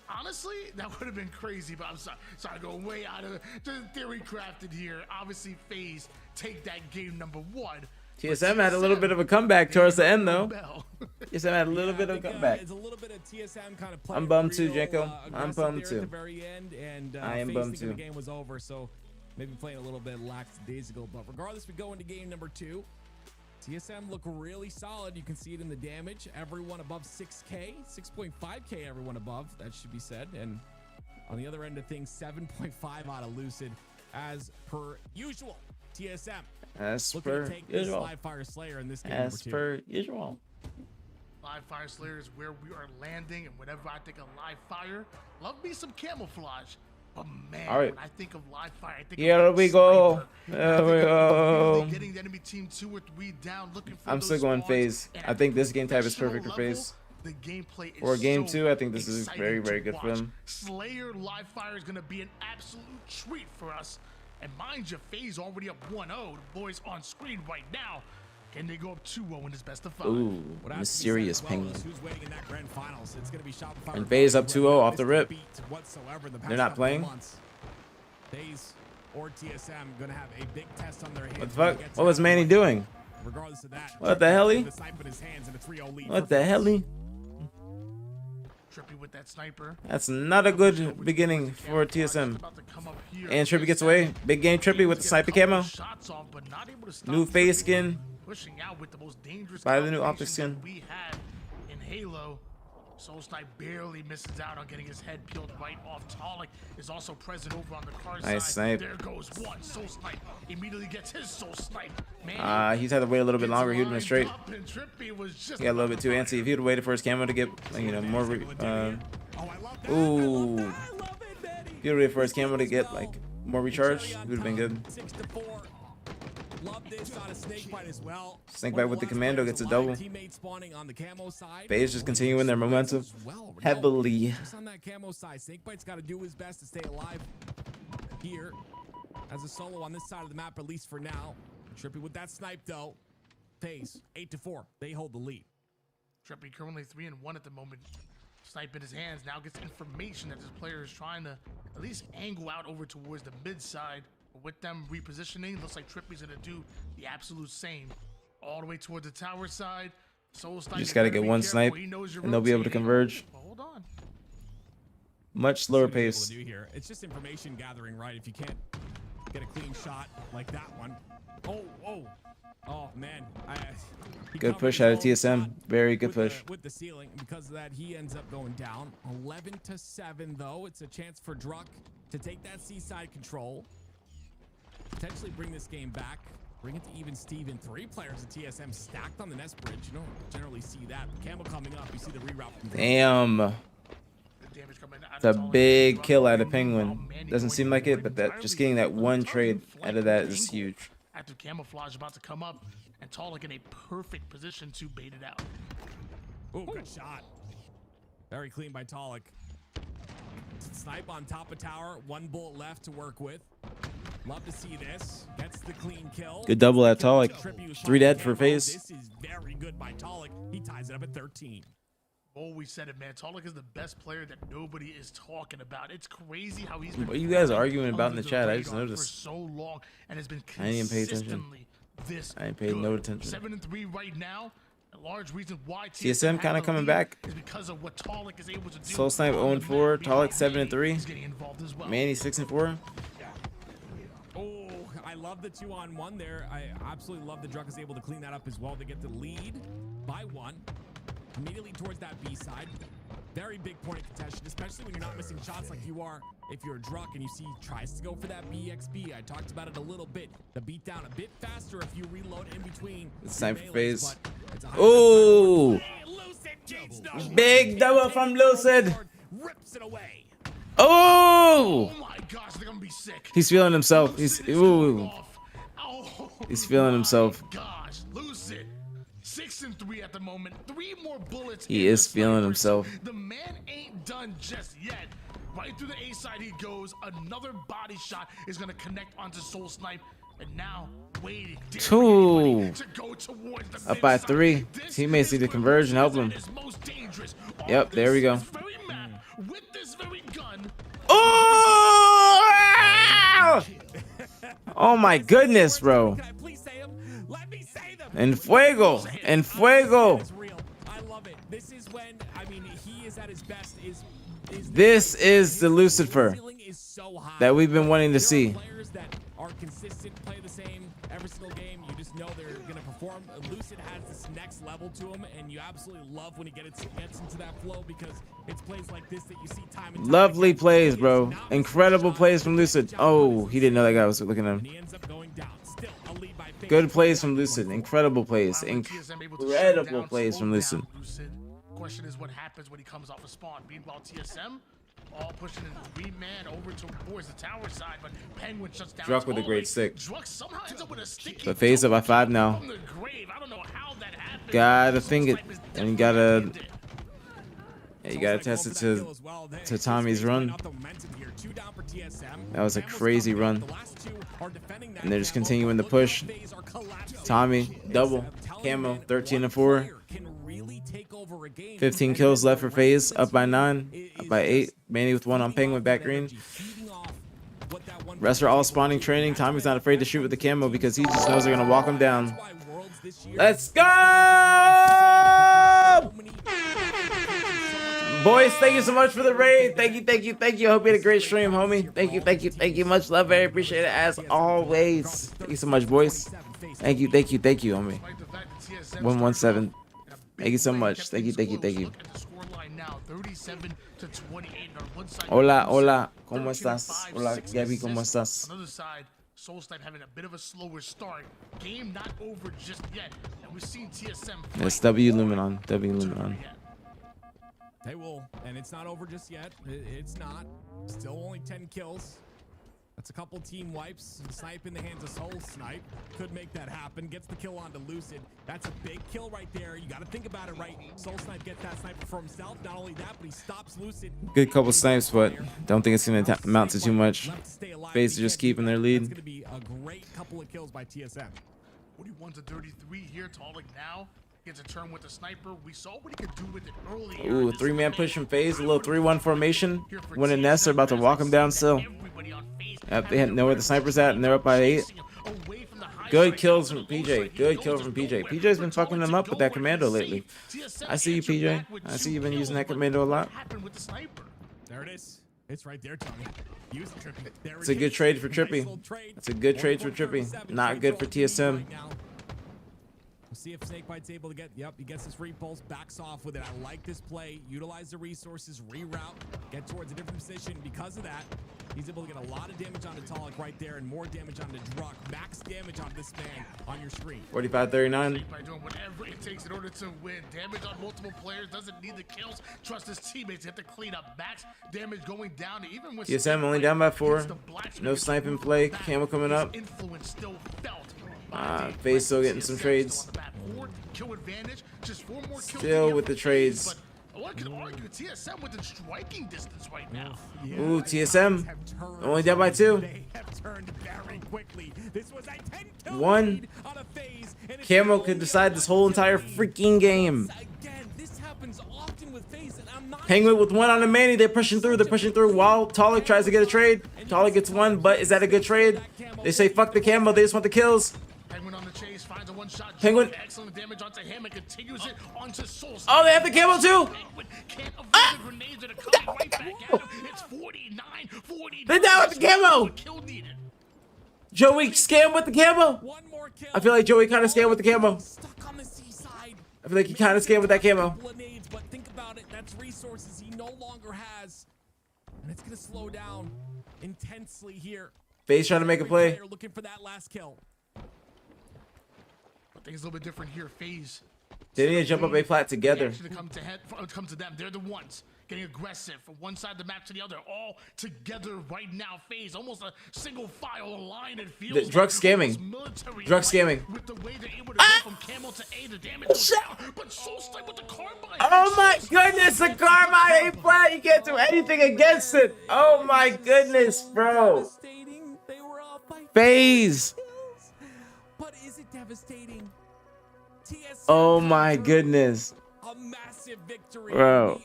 honestly, that would have been crazy. But I'm sorry, going way out of the theory crafted here. Obviously, FaZe take that game number 1. TSM had a little bit of a comeback towards the end, though. TSM had a little bit of a comeback. It's a little bit of TSM kind of I'm bummed too, Jenko. I'm bummed too. I am bummed too. The game was over, so maybe playing a little bit lackadaisical. But regardless, we go into game number 2. TSM look really solid. You can see it in the damage. Everyone above 6K, 6.5K, everyone above. That should be said. And on the other end of things, 7.5 out of Lucid, as per usual. TSM. As looking per to take usual. This Live Fire Slayer in this game As per usual. Live Fire Slayer is where we are landing, and whenever I think of Live Fire, love me some camouflage. But man, all right. when I think of Live Fire, I think here of we go. There we go. Getting the enemy team 2 or 3 down, looking for I'm still going FaZe. I think this game type is perfect for FaZe. The gameplay is for game so 2, I think this is very, very good for them. Slayer Live Fire is going to be an absolute treat for us. And mind you, FaZe already up 1-0. The boys on screen right now. Can they go up 2-0 in this best of 5? Ooh, mysterious penguin. Who's waiting in that grand finals? It's going to be Shopify. And FaZe up 2-0 off the rip. They're not playing. FaZe or TSM going to have a big test on their hands. What the fuck? What was Manny doing? Regardless of that, what the hell? What the hell? Trippy with that sniper. That's not a good beginning for TSM. And Trippy gets away. Big game Trippy with the sniper camo. New face skin. Buy the new OpTic skin. We had in Halo. SoulSnipe barely misses out on getting his head peeled right off. Talik is also present over on the car nice side. Snipe. There goes one. SoulSnipe immediately gets his SoulSnipe. He's had to wait a little bit longer. He would have been straight. He got a little bit too antsy. If he would have waited for his camo to get, you know, more. Ooh. If he would have waited for his camo to get like more recharge, he would have been good. Love this on a Snakebite as well. Snakebite with the commando gets a double. FaZe just continuing their momentum heavily. Just on that camo side, Snakebite's got to do his best to stay alive here as a solo on this side of the map, at least for now. Trippy with that snipe though. FaZe 8-4. They hold the lead. Trippy currently 3-1 at the moment. Snipe in his hands now gets information that this player is trying to at least angle out over towards the mid side. But with them repositioning, looks like Trippy's gonna do the absolute same. All the way towards the tower side. You just gotta get one snipe, and they'll be able to converge. Hold on. Much slower What he's pace. able to do here. It's just information gathering, right? If you can't get a clean shot like that one. Oh man. Good push out of TSM. Very good push. With the ceiling, because of that, he ends up going down. 11-7 though. It's a chance for Druck to take that seaside control, potentially bring this game back. Bring it to even Steven. 3 players at TSM stacked on the nest bridge. You don't generally see that. Camel coming up. You see the reroute from Damn. It's a big kill out of Penguin. Doesn't seem like it, but that just getting that one trade out of that is huge. Active camouflage about to come up, and Talik in a perfect position to bait it out. Oh, good shot. Very clean by Talik. Snipe on top of tower. 1 bullet left to work with. Love to see this. Gets the clean kill. Good double at Talik. 3 dead for FaZe. This is very good by Talik. He ties it up at 13. Always said it, man. Talik is the best player that nobody is talking about. It's crazy how he's What been are you guys flying arguing about in under the chat? I just radar noticed. for so long and has been I didn't even pay attention. consistently this I ain't paid no good. attention. 7-3 right now. A large reason why TSM kind of coming back. is because of what Talik is able to do. Soul Snipe 0-4. Talik 7-3. He's getting involved as well. Manny 6-4. Oh, I love the 2-on-1 there. I absolutely love that Druck is able to clean that up as well to get the lead by 1. Immediately towards that B side. Very big point of contention, especially when you're not missing shots like you are if you're Druck and you see he tries to go for that BXB. I talked about it a little bit. The beat down a bit faster if you reload in between. It's time for FaZe. Oh! Big double from Lucid. Rips it away. Oh! Oh my gosh, they're gonna be sick. He's feeling himself. He's feeling himself. Gosh, Lucid. 6-3 at the moment. 3 more bullets. He is feeling himself. The man ain't done just yet. Right through the A side he goes. Another body shot is gonna connect onto Soul Snipe. And now waiting. 2. To go towards the Up by 3. Teammates need to converge and help him. Yep, there we go. With this very gun. Oh! Oh my goodness, bro. En fuego. En fuego. I love it. This is when, I mean, he is at his best. This is the Lucifer that we've been wanting to see. Players that are consistent, play the same every single game. You just know they're going to perform. Lucid has this next level to him, and you absolutely love when he gets into that flow because it's plays like this that you see time and time. Lovely plays, bro. Incredible plays from Lucid. Oh, he didn't know that guy was looking at him. Good plays from Lucid. Incredible plays. Incredible plays from Lucid. Question is what happens when he comes off a spawn. Meanwhile, TSM all pushing in 3-man over towards the tower side, but Penguin shuts down. Druck with a great stick. Druck somehow ends up with a sticky But FaZe up by 5 now. from the grave. I don't know how that happened. Gotta think it, and you gotta test it to Tommy's run. That was a crazy run, and they're just continuing the push. Tommy double camo 13-4. 15 kills left for FaZe, up by 9, up by 8. Manny with 1 on Penguin back green. Rest are all spawning training. Tommy's not afraid to shoot with the camo because he just knows they're gonna walk him down. Let's go! Boys, thank you so much for the raid. Thank you, thank you, thank you. I hope you had a great stream, homie. Thank you, thank you, thank you. Much love, very appreciate it as always. Thank you so much, boys. Thank you, thank you, thank you, homie. 117. Thank you so much. Thank you, thank you, thank you. Hola, hola. ¿Cómo estás? Hola, Gabby, ¿cómo estás? Another side, Soul Snipe having a bit of a slower start. Game not over just yet, and we've seen TSM. It's W Luminon. W Luminon. They will, and it's not over just yet. It's not. Still only 10 kills. That's a couple team wipes. Snipe in the hands of Soul Snipe. Could make that happen. Gets the kill onto Lucid. That's a big kill right there. You got to think about it, right? Soul Snipe gets that sniper for himself. Not only that, but he stops Lucid. Good couple snipes, but don't think it's going to amount to too much. FaZe are just keeping their lead. It's going to be a great couple of kills by TSM. 41 to 33 here. Tolic now gets a turn with the sniper. We saw what he could do with it earlier. Ooh, 3-man push from FaZe, a little 3-1 formation. When and Ness are about to walk him down still. Yep, they know where the sniper's at, and they're up by 8. Good kills from PJ. Good kill from PJ. PJ's been fucking them up with that commando lately. I see you, PJ. I see you've been using that commando a lot. There it is. It's right there, Tony. Use Trippy. There It's a good trade for Trippy. It's a good trade for Trippy. Not good for TSM. We'll see if Snakebite's able to get, yep, he gets this repulse, backs off with it. I like this play. Utilize the resources, reroute, get towards a different position. Because of that, he's able to get a lot of damage onto Tolic right there and more damage onto Druck. Max damage on this man on your screen. 45-39. By doing whatever it takes in order to win. Damage on multiple players, doesn't need the kills. Trust his teammates, have to clean up. Max damage going down, even with TSM only down by 4. No sniping play. Camo coming up. influence still felt. FaZe still getting some trades. Kill advantage, just 4 more kills Still with the trades. One could argue TSM within striking distance right now. Ooh, TSM only down by 2. One. Camo could decide this whole entire freaking game. Penguin with 1 on the Manny. They're pushing through. They're pushing through while Tolic tries to get a trade. Tolic gets 1, but is that a good trade? They say fuck the camo. They just want the kills. Penguin on the chase, finds a one-shot. Penguin. Excellent damage onto him and continues it onto Soul. Oh, they have the camo too. Can't avoid the grenades that are coming right back at him. It's 49. They're down with the camo. Joey scam with the camo. I feel like Joey kind of scammed with the camo. I feel like he kind of scammed with that camo. But think about it, that's resources he no longer has. And it's gonna slow down intensely here. FaZe trying to make a play. Looking for that last kill. But things a little bit different here. FaZe. They need to jump up A flat together. Come to them. They're the ones getting aggressive from one side of the map to the other, all together right now. FaZe almost a single file line. It feels Drug scamming. Drug scamming. With the way they're able to go from camo to A, the damage goes down, but Soul Snipe with the carbine. Oh my goodness, the carbine A flat. You can't do anything against it. Oh my goodness, bro. FaZe. But is it devastating? TSM Oh my goodness. A massive victory. Bro.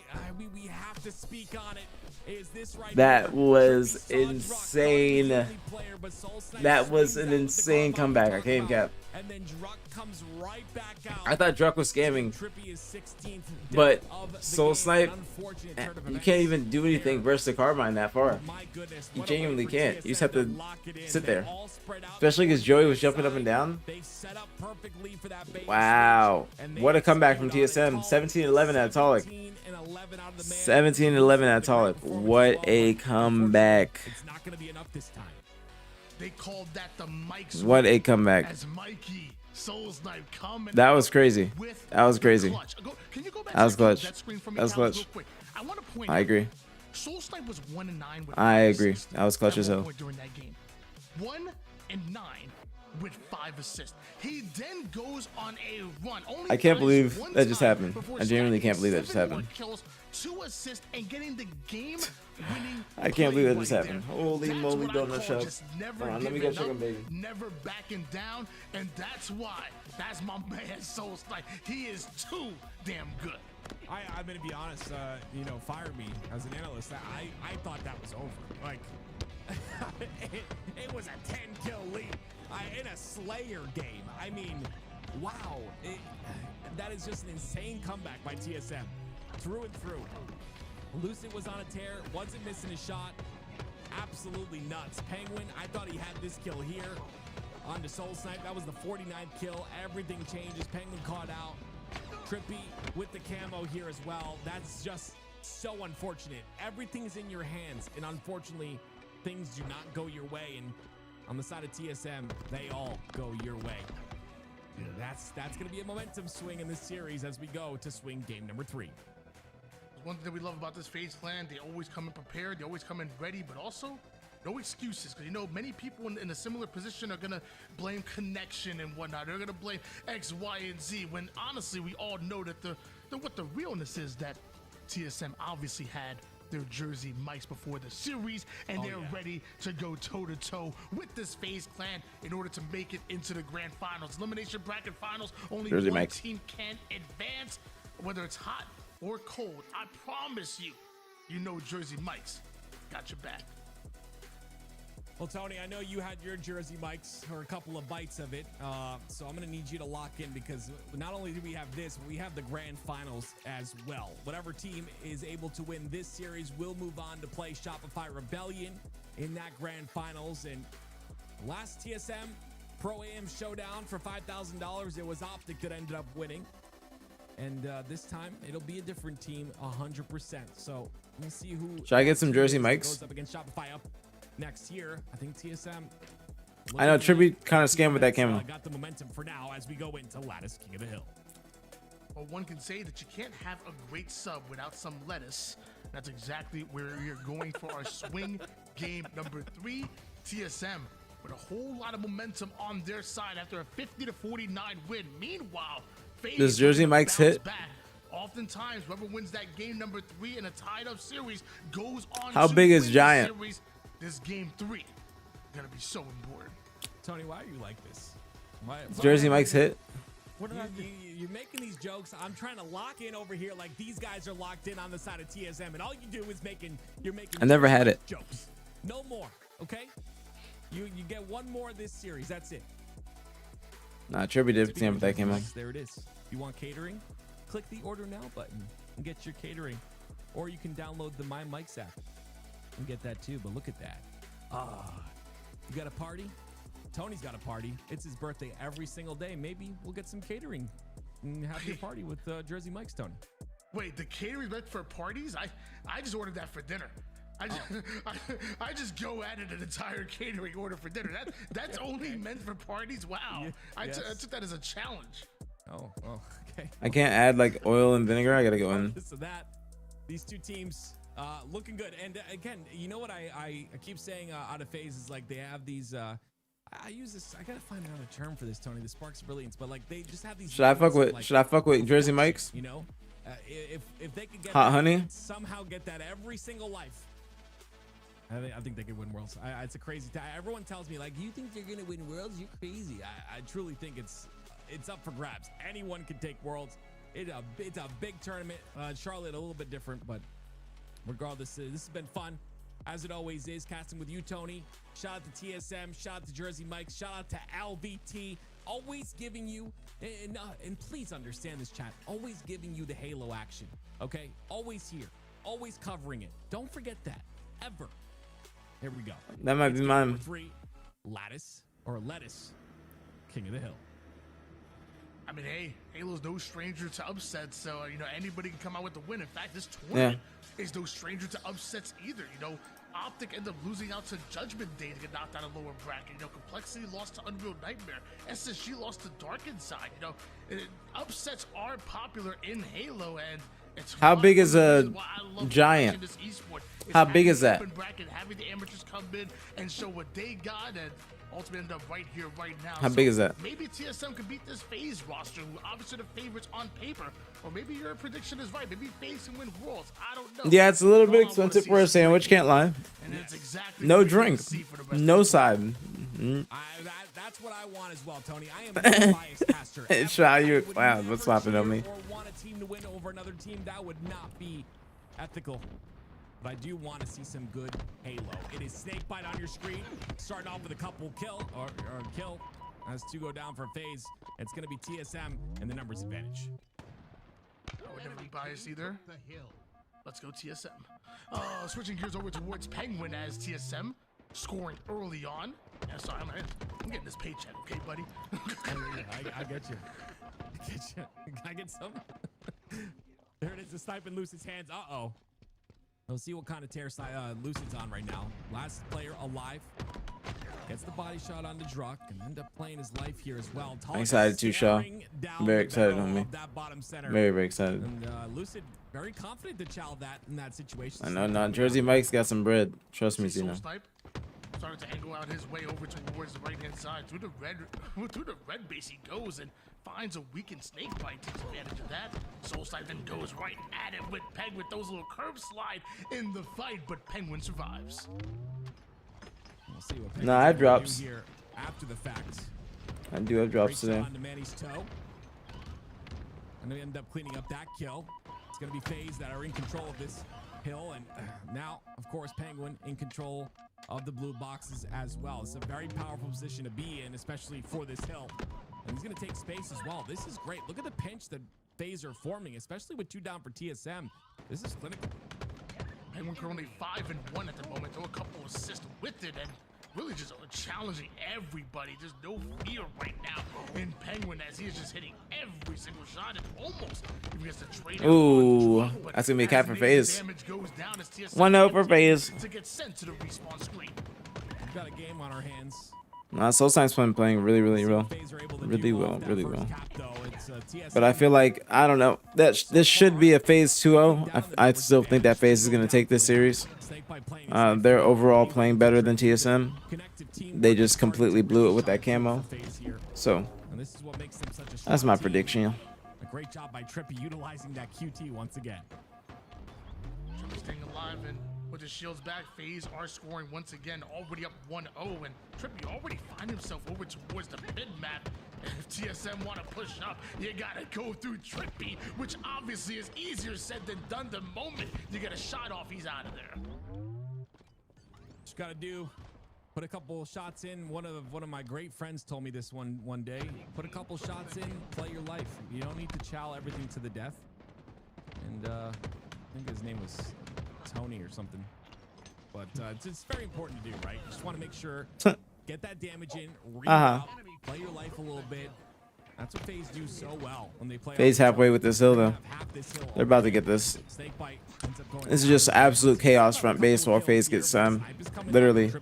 We have to speak on it. Is this right? That was insane. That was an insane comeback. I can't even cap. And then Druck comes right back out. I thought Druck was scamming, Trippy is 16th but Soul Snipe, you can't even do anything versus the carbine that far. You genuinely can't. You just have to sit there. Especially because Joey was jumping up and down. Wow. What a comeback from TSM. 17-11 at Tolic. 17-11 at Tolic. What a comeback. It's not going to be enough this time. They called that the Mike What a comeback. as Mikey Soul Snipe come That was crazy. That was crazy. Can you go back That was to clutch. that screen for me, That was Alex, clutch. real quick? I want to point I out, agree. Soul Snipe was 1-9 with I 5 agree. assists That was clutch at as one hell. point during that game. 1-9 with 5 assists. He then goes on a run. Only I can't dies believe one that just time happened. before I genuinely snagging can't believe that just 7 more happened. Kills, 2 assists, and getting the game-winning I can't believe that just right happened. there. Holy That's moly what I donut call shell. just never Hold on, let me go giving check up, him, baby. never backing down, and that's why. That's my man Soul Snipe. He is too damn good. I'm gonna be honest. You know, fire me as an analyst. I thought that was over. Like, it was a 10-kill lead in a Slayer game. I mean, wow. That is just an insane comeback by TSM, through and through. Lucid was on a tear, wasn't missing a shot. Absolutely nuts. Penguin, I thought he had this kill here on the Soul Snipe. That was the 49th kill. Everything changes. Penguin caught out. Trippy with the camo here as well. That's just so unfortunate. Everything's in your hands, and unfortunately, things do not go your way. And on the side of TSM, they all go your way. That's going to be a momentum swing in this series as we go to swing game number 3. One thing that we love about this FaZe clan, they always come in prepared, they always come in ready, but also no excuses. Because, you know, many people in a similar position are going to blame connection and whatnot. They're going to blame X, Y, and Z, when honestly we all know that what the realness is that TSM obviously had their Jersey Mikes before the series, and they're ready to go toe-to-toe with this FaZe clan in order to make it into the grand finals. Elimination bracket finals, only Jersey one Mikes. team can advance, whether it's hot or cold. I promise you, you know Jersey Mikes got your back. Well, Tony, I know you had your Jersey Mikes, or a couple of bites of it, so I'm going to need you to lock in, because not only do we have this, but we have the grand finals as well. Whatever team is able to win this series will move on to play Shopify Rebellion in that grand finals. And last TSM Pro AM Showdown for $5,000, it was OpTic that ended up winning. And this time, it'll be a different team, 100%. So let me see who... Should I get some Jersey Mikes? Goes up against Shopify up next year. I think TSM... I know Tribute kind of scammed with that camera. Got the momentum for now as we go into Lattice King of the Hill. Well, one can say that you can't have a great sub without some lettuce. That's exactly where we're going for our swing game number 3. TSM with a whole lot of momentum on their side after a 50-49 win. Meanwhile, FaZe Does Jersey Mikes hit? back. Oftentimes, whoever wins that game number 3 in a tied-up series goes on. How to big is win the Giant? series. This game 3 gonna be so important. Tony, why are you like this? Jersey Mikes hit? You're making these jokes. I'm trying to lock in over here like these guys are locked in on the side of TSM, and all you do is you're making I never had it. jokes. No more, okay? You get one more this series. That's it. Nah, Tribute did scam with that camera. There it is. If you want catering, click the order now button and get your catering. Or you can download the My Mics app and get that too. But look at that. You got a party? Tony's got a party. It's his birthday every single day. Maybe we'll get some catering and have your party with Jersey Mikes, Tony. Wait, the catering meant for parties? I just ordered that for dinner. I just go at it an entire catering order for dinner. That's only meant for parties. Wow, I took that as a challenge. Oh, okay. I can't add like oil and vinegar. I gotta go in. So that these two teams looking good. And again, you know what I keep saying out of FaZe is like they have these. I use this. I gotta find another term for this, Tony. The sparks of brilliance, but like they just have these. Should I fuck with Jersey Mikes? You know, if they could get Hot that, honey? somehow get that every single life. I think they could win Worlds. It's a crazy time. Everyone tells me like, you think you're gonna win Worlds? You're crazy. I truly think it's up for grabs. Anyone can take Worlds. It's a big tournament. Charlotte a little bit different, but regardless, this has been fun. As it always is, casting with you, Tony. Shout out to TSM. Shout out to Jersey Mikes. Shout out to LVT. Always giving you, and please understand this, chat, always giving you the Halo action, okay? Always here. Always covering it. Don't forget that. Ever. Here we go. That might be mine. 3, Lattice or Lettuce, King of the Hill. I mean, hey, Halo's no stranger to upsets, so anybody can come out with the win. In fact, this tournament is no stranger to upsets either. OpTic ended up losing out to Judgment Day to get knocked out of lower bracket. Complexity lost to Unreal Nightmare. SSG lost to Dark Inside. Upsets are popular in Halo, and it's How fun. big is a This why I love Giant? watching this esport. It's How big having is that? open bracket, having the amateurs come in and show what they got, and ultimately end up right here, right now. How big is that? Maybe TSM could beat this FaZe roster, who obviously the favorites on paper, or maybe your prediction is right. Maybe FaZe can win Worlds. I don't know. Yeah, it's a little bit All I wanna expensive see for a is sandwich. Can't lie. and it's exactly No what we wanna drink. see for the rest No of the side. That's what I want as well, Tony. I am not a biased caster. Try you. I would Wow, never what's swapping on cheer me? Or want a team to win over another team. That would not be ethical. But I do want to see some good Halo. It is Snakebite on your screen. Starting off with a couple kill. As 2 go down for FaZe. It's going to be TSM and the numbers advantage. I would never be biased either. Let's go TSM. Switching gears over towards Penguin as TSM scoring early on. Yeah, sorry, I'm getting this paycheck, okay, buddy? I get you. Can I get some? There it is. The snipe in Lucid's hands. Uh-oh. We'll see what kind of tear Lucid's on right now. Last player alive. Gets the body shot on the Druck and end up playing his life here as well. I'm excited too, Shaw. Very excited on me. Very, very excited. And Lucid very confident to chow that in that situation. I know. Jersey Mike's got some bread. Trust me, Zeno. Started to angle out his way over towards the right hand side. Through the red base he goes and finds a weakened snake bite. Takes advantage of that. Soulside then goes right at it with Peg with those little curve slide in the fight, but Penguin survives. We'll see what Nah, I have drops. here after the fact. I do have drops today. On to Manny's toe. And they end up cleaning up that kill. It's going to be FaZe that are in control of this hill. And now, of course, Penguin in control of the blue boxes as well. It's a very powerful position to be in, especially for this hill. And he's going to take space as well. This is great. Look at the pinch that FaZe are forming, especially with 2 down for TSM. This is clinical. Penguin currently 5-1 at the moment. Throw a couple assists with it and really just challenging everybody. There's no fear right now in Penguin as he is just hitting every single shot and almost even gets the trade. Ooh, that's gonna be a cap for FaZe. 1-0 for FaZe. To get sent to the respawn screen. We've got a game on our hands. Nah, Soulside's playing really well. Really well. But I feel like, I don't know, that this should be a FaZe 2-0. I still think that FaZe is going to take this series. They're overall playing better than TSM. They just completely blew it with that camo. So, that's my prediction. A great job by Trippy utilizing that QT once again. Trippy staying alive and with his shields back, FaZe are scoring once again, already up 1-0, and Trippy already find himself over towards the mid-map. If TSM want to push up, you gotta go through Trippy, which obviously is easier said than done. The moment you get a shot off, he's out of there. Just gotta put a couple shots in. One of my great friends told me this one day. Put a couple shots in, play your life. You don't need to chow everything to the death. And I think his name was Tony or something. But it's very important to do, right? Just want to make sure, get that damage in, read out, play your life a little bit. That's what FaZe do so well when they play. FaZe halfway with this hill though. They're about to get this. This is just absolute chaos front base while FaZe gets literally.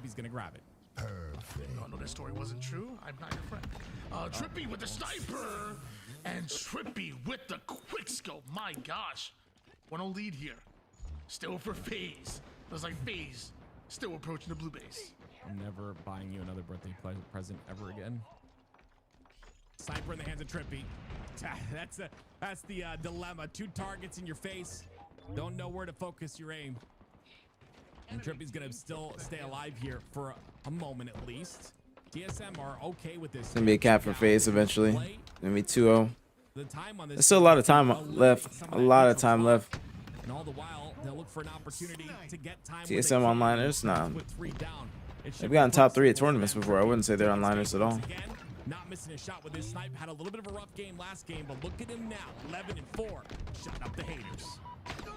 Oh, no, this story wasn't true. I'm not your friend. Trippy with the sniper and Trippy with the quick scope. My gosh, 1-0 lead here. Still for FaZe. Looks like FaZe still approaching the blue base. I'm never buying you another birthday present ever again. Sniper in the hands of Trippy. That's the dilemma. 2 targets in your face. Don't know where to focus your aim. And Trippy's gonna still stay alive here for a moment at least. TSM are okay with this. It's gonna be a cap for FaZe eventually. It's gonna be 2-0. There's still a lot of time left. A lot of time left. And all the while, they'll look for an opportunity to get time. TSM onliners? Nah. They've gotten top 3 at tournaments before. I wouldn't say they're onliners at all. Not missing a shot with this snipe. Had a little bit of a rough game last game, but look at him now. 11-4. Shut up the haters.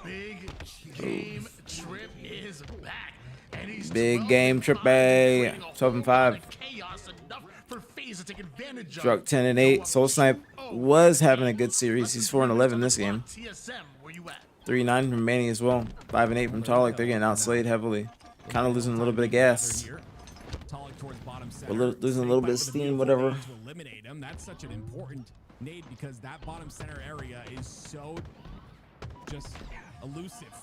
Big game Trip is back. And he's Big game Trip A. 12-5. Struck 10-8. Soul Snipe was having a good series. He's 4-11 this game. 3-9 from Manny as well. 5-8 from Talik. They're getting outslayed heavily. Kind of losing a little bit of gas. We're losing a little bit of steam, whatever. To eliminate him. That's such an important nade because that bottom center area is so just elusive.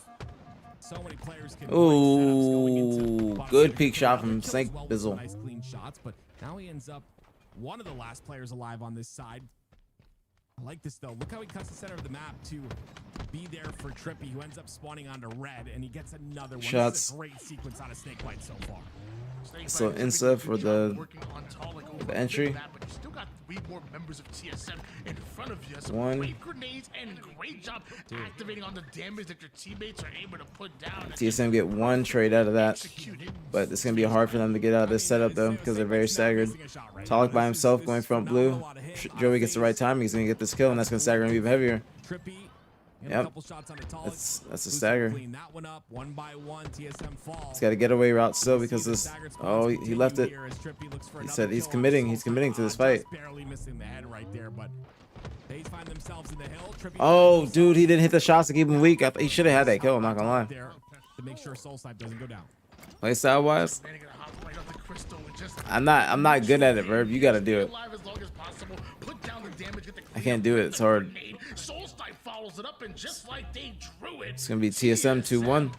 So many players can. Ooh, good peek shot from Snake Bizzle. Nice clean shots, but now he ends up one of the last players alive on this side. I like this though. Look how he cuts the center of the map to be there for Trippy, who ends up spawning onto red, and he gets another one. Shots. This is a great sequence out of Snakebite so far. So insta for the entry. But you still got 3 more members of TSM in front of you. Some 1. great grenades and great job activating on the damage that your teammates are able to put down. TSM get 1 trade out of that, but it's gonna be hard for them to get out of this setup though because they're very staggered. Talik by himself going front blue. Joey gets the right time. He's gonna get this kill, and that's gonna stagger him even heavier. Yep, that's a stagger. He's got a getaway route still because this. Oh, he left it. He said he's committing. He's committing to this fight. Oh, dude, he didn't hit the shots to keep him weak. He should have had that kill. I'm not gonna lie. Playstyle wise, I'm not good at it, Verb. You gotta do it. I can't do it. It's hard. Follows it up, and just like they drew it, it's gonna be TSM 2-1.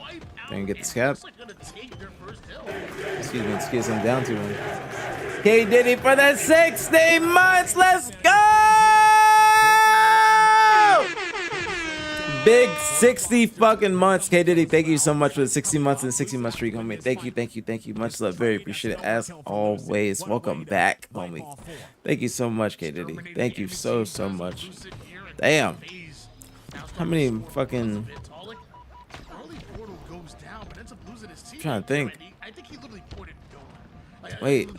wipe Then get this cap. Excuse me, let's get some down to him. K Diddy for the 60 months. Let's go! Big 60 fucking months. K Diddy, thank you so much for the 60 months and the 60 month streak, homie. Thank you, thank you, thank you. Much love. Very appreciate it. As always, welcome back, homie. Thank you so much, K Diddy. Thank you so much. Damn. How many fucking... I'm trying to think. Wait,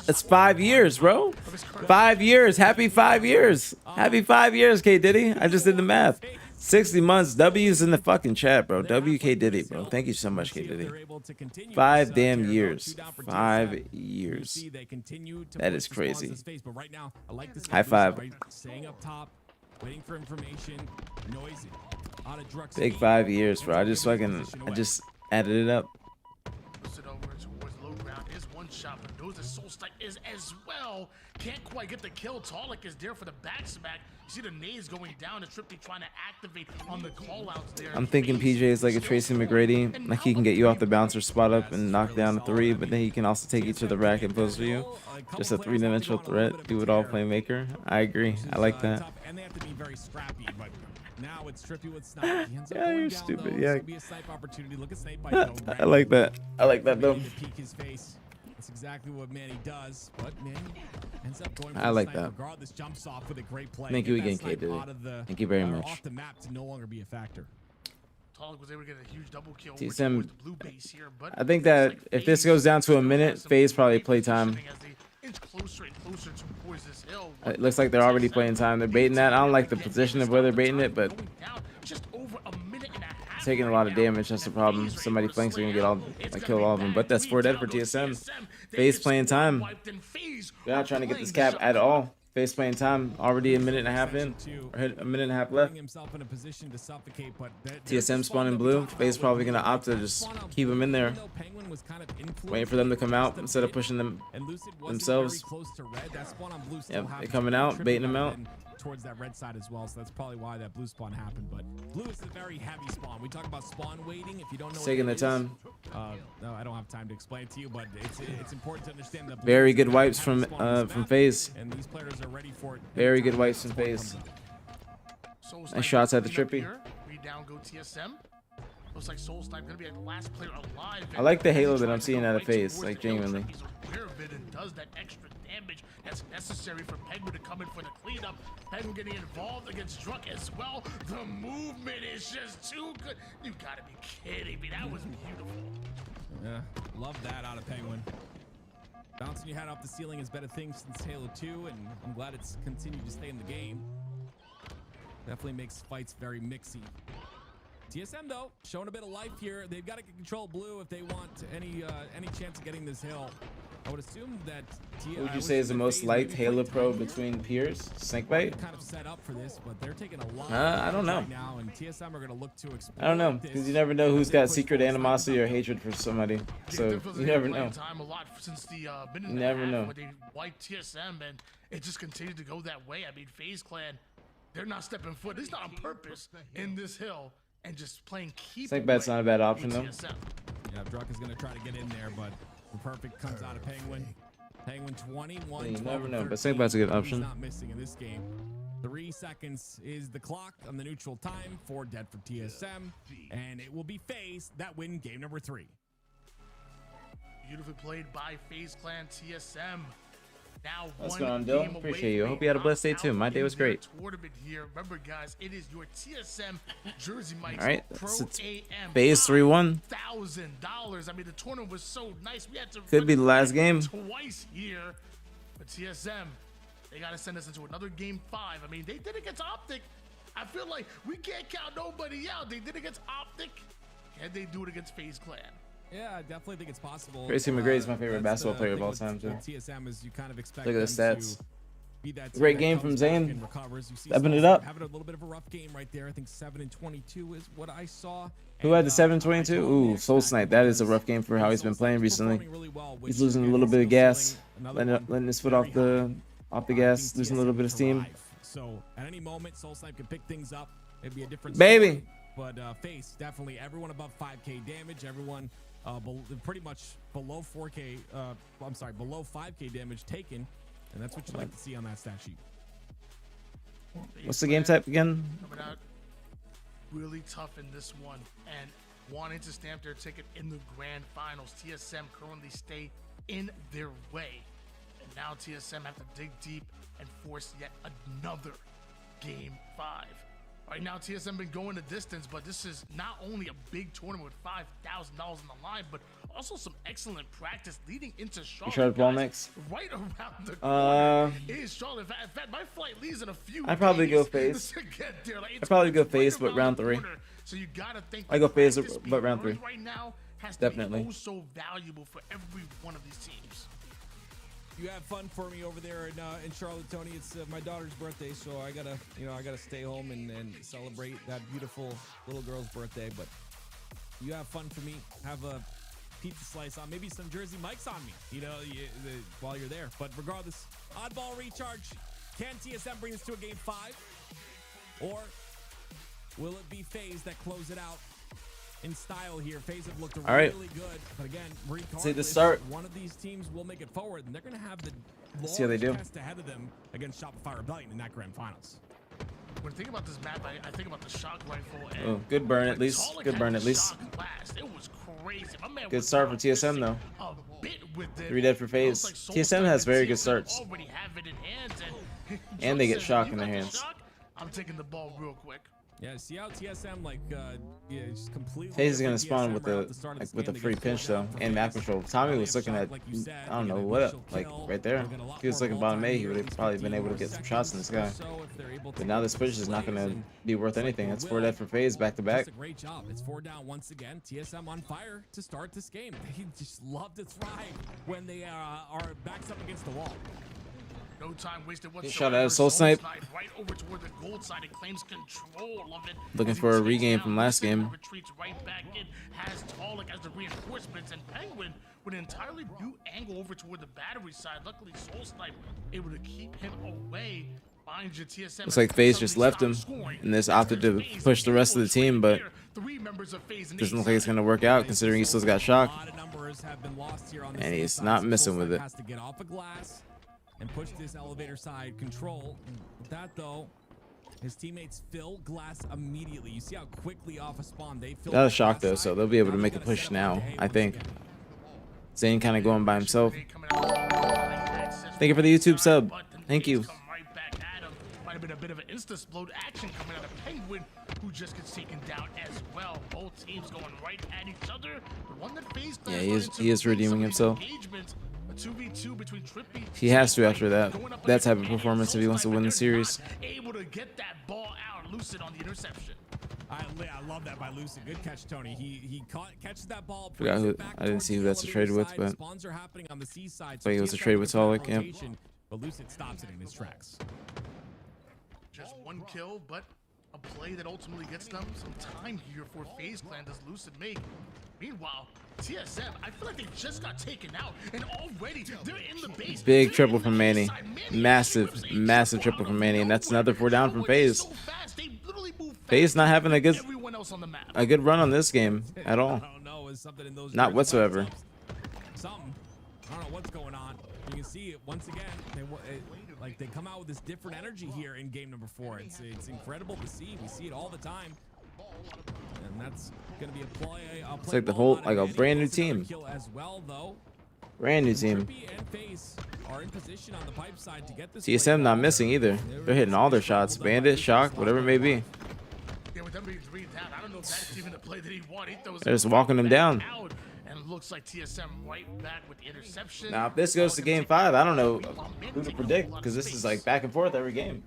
that's 5 years, bro. 5 years. Happy 5 years. Happy 5 years, K Diddy. I just did the math. 60 months. W's in the fucking chat, bro. WK Diddy, bro. Thank you so much, K Diddy. 5 damn years. 5 years. That is crazy. High five. Waiting for information, noisy. Big 5 years, bro. I just added it up. Is as well. Can't quite get the kill. Talik is there for the back-to-back. You see the nades going down. It's Trippy trying to activate on the call-outs there. I'm thinking PJ is like a Tracy McGrady. Like he can get you off the bouncer spot up and knock down a 3, but then he can also take you to the rack and post for you. Just a 3-dimensional threat. Do it all playmaker. I agree. I like that. And they have to be very scrappy, but now it's Trippy with snipe. Yeah, you're stupid. Yeah. Be a snipe opportunity. Look at snipe by I like that. I like that though. Peek his face. That's exactly what Manny does, but Manny ends up going for I like that. regardless. Jumps off with a great play. Thank you again, K Diddy. Thank you very much. Off the map to no longer be a factor. Talik was able to get a huge double kill. TSM, I think that if this goes down to a minute, FaZe probably play time. It looks like they're already playing time. They're baiting that. I don't like the position of where they're baiting it, but taking a lot of damage. That's the problem. Somebody flanks are gonna get kill all of them. But that's 4 dead for TSM. FaZe playing time. They're not trying to get this cap at all. FaZe playing time. Already a minute and a half in. Or a minute and a half left. TSM spawning blue. FaZe probably gonna opt to just keep them in there, waiting for them to come out instead of pushing them themselves. Yep, they're coming out, baiting them out. Towards that red side as well, so that's probably why that blue spawn happened. But blue is a very heavy spawn. We talk about spawn waiting. If you don't know, Taking their time. No, I don't have time to explain it to you, but it's important to understand that. Very good wipes from FaZe. And these players are ready for it. Very good wipes from FaZe. Nice shots at the Trippy. Down go TSM. Looks like Soul Snipe gonna be the last player alive. I like the halo that I'm seeing out of FaZe, like genuinely. He's aware of it and does that extra damage that's necessary for Penguin to come in for the cleanup. Penguin getting involved against Drunk as well. The movement is just too good. You gotta be kidding me. That was beautiful. Yeah, love that out of Penguin. Bouncing your head off the ceiling has been a thing since Halo 2, and I'm glad it's continued to stay in the game. Definitely makes fights very mixy. TSM though, showing a bit of life here. They've got to control blue if they want any chance of getting this hill. I would assume that. Who would you say is the most liked Halo Pro between peers? Snakebite? Kind of set up for this, but they're taking a lot. I don't know. Right now, and TSM are going to look to I don't know, because you never know who's got secret animosity or hatred for somebody. So you never know. Time a lot since the You never know. When they wiped TSM, and it just continued to go that way. I mean, FaZe Clan, they're not stepping foot. It's not on purpose in this hill. And just playing keep. Snakebite's not a bad option though. Yeah, Druck is going to try to get in there, but the perfect comes out of Penguin. Penguin 21. You never know, but Snakebite's a good option. Not missing in this game. 3 seconds is the clock on the neutral time. 4 dead for TSM, and it will be FaZe that win game number 3. Beautifully played by FaZe Clan TSM. Now what's going on, Dill? Appreciate you. I hope you had a blessed day too. My day was great. Tournament here. Remember, guys, it is your TSM Jersey Mike's All right, Pro AM. FaZe 3-1. $1,000. I mean, the tournament was so nice. We had to could be the last game. Twice here, but TSM, they got to send us into another game 5. I mean, they did it against OpTic. I feel like we can't count nobody out. They did it against OpTic. Can they do it against FaZe Clan? Yeah, I definitely think it's possible. Tracy McGrady is my favorite basketball player of all time, too. TSM is you kind of expect Look at the stats. Be that great game from Zane. Stepping it up. Having a little bit of a rough game right there. I think 7-22 is what I saw. Who had the 7-22? Ooh, Soul Snipe. That is a rough game for how he's been playing recently. He's losing a little bit of gas, letting his foot off the gas, losing a little bit of steam. So at any moment, Soul Snipe can pick things up. It'd be a different baby. but FaZe definitely everyone above 5K damage, everyone pretty much below 4K. I'm sorry, below 5K damage taken, and that's what you like to see on that stat sheet. What's the game type again? Coming out really tough in this one and wanting to stamp their ticket in the grand finals. TSM currently stay in their way. And now TSM have to dig deep and force yet another game 5. Right now, TSM been going the distance, but this is not only a big tournament with $5,000 on the line, but also some excellent practice leading into Charlotte. Charlotte ball next. Right around the corner is Charlotte. In fact, my flight leaves in a few I'd probably go days FaZe. to get there. Like, I'd probably go FaZe, but round 3. so you gotta think I go FaZe, practice but round 3. being earned right now has to Definitely. be oh so valuable for every one of these teams. You have fun for me over there in Charlotte, Tony. It's my daughter's birthday, so I gotta stay home and celebrate that beautiful little girl's birthday. But you have fun for me. Have a pizza slice on, maybe some Jersey Mike's on me, while you're there. But regardless, oddball recharge. Can TSM bring this to a game 5, or will it be FaZe that close it out in style here? FaZe have looked really good, but again, See the start. one of these teams will make it forward, and they're going to have the See how they do. test ahead of them against Shopify Rebellion in that grand finals. When I think about this map, I think about the shock rifle. And Oh, good burn at least. Good burn at least. It was crazy. My man Good was start for TSM though. a bit with it. 3 dead for FaZe. TSM has very good starts. Already have it in hands, And they get says, shock "You in their got the hands. shock? I'm taking the ball real quick. Yeah, see how TSM just completely. FaZe is gonna different spawn TSM with right the off start of this with a game. free They get pinch though, pulled down and for map FaZe. control. Tommy was looking at, Like you said, I don't you know get what initial up, like kill, right there. they'll get a lot If he was more looking ball bottom time A, he here would in have probably been 15 able to more get some shots in this guy. seconds or so if they're able to But now this push is not gonna be worth anything. It's 4 dead for FaZe back to back. Just a great job. It's 4 down once again. TSM on fire to start this game. They just love to thrive when they are backs up against the wall. No time wasted He shot at a soul Soul snipe. right over toward the gold side and claims control of it. Looking As he for a takes regain down from last Lucid, game. Retreats right back in. Has Talik as the reinforcements, and Penguin with an entirely new angle over toward the battery side. Luckily, Soul Snipe able to keep him away. Finds your TSM. Looks like FaZe just left him, and this opted to push the rest of the team, but doesn't look like it's gonna work out considering he still got shock. And he's not missing with it. Has to get off a glass and push this elevator side control. With that though, his teammates fill glass immediately. You see how quickly off a spawn they fill. Got a shock though, so they'll be able to make a push now, I think. Zane kind of going by himself. Thank you for the YouTube sub. Thank you. Might have been a bit of an insta-explode action coming out of Penguin, who just gets taken down as well. Both teams going right at each other. The one that FaZe Yeah, he is redeeming himself. A 2v2 between Trippy. He has to after that type of performance if he wants to win the series. Able to get that ball out, Lucid on the interception. I love that by Lucid. Good catch, Tony. He catches that ball. Forgot who I didn't see who that's a trade with, but Spawns are happening on the C side. but he was a trade with Talik. Yeah. But Lucid stops it in his tracks. Just one kill, but a play that ultimately gets them some time here for FaZe Clan. Does Lucid make? Meanwhile, TSM, I feel like they just got taken out, and already they're in the base. Big triple from Manny. Massive triple from Manny, and that's another 4 down from FaZe. FaZe not having a good run on this game at all. Not whatsoever. Something. I don't know what's going on. You can see it once again. They come out with this different energy here in game number 4. It's incredible to see. We see it all the time. And that's gonna be a play. It's like the whole a brand new team. As well, though. Brand new team. And FaZe are in position on the pipe side to get this. TSM not missing either. They're hitting all their shots. Bandit, shock, whatever it may be. Yeah, with them being 3 down, I don't know if that's even the play that he wanted. They're just walking them down. And it looks like TSM right back with the interception. Now, if this goes to game 5, I don't know who to predict because this is like back and forth every game.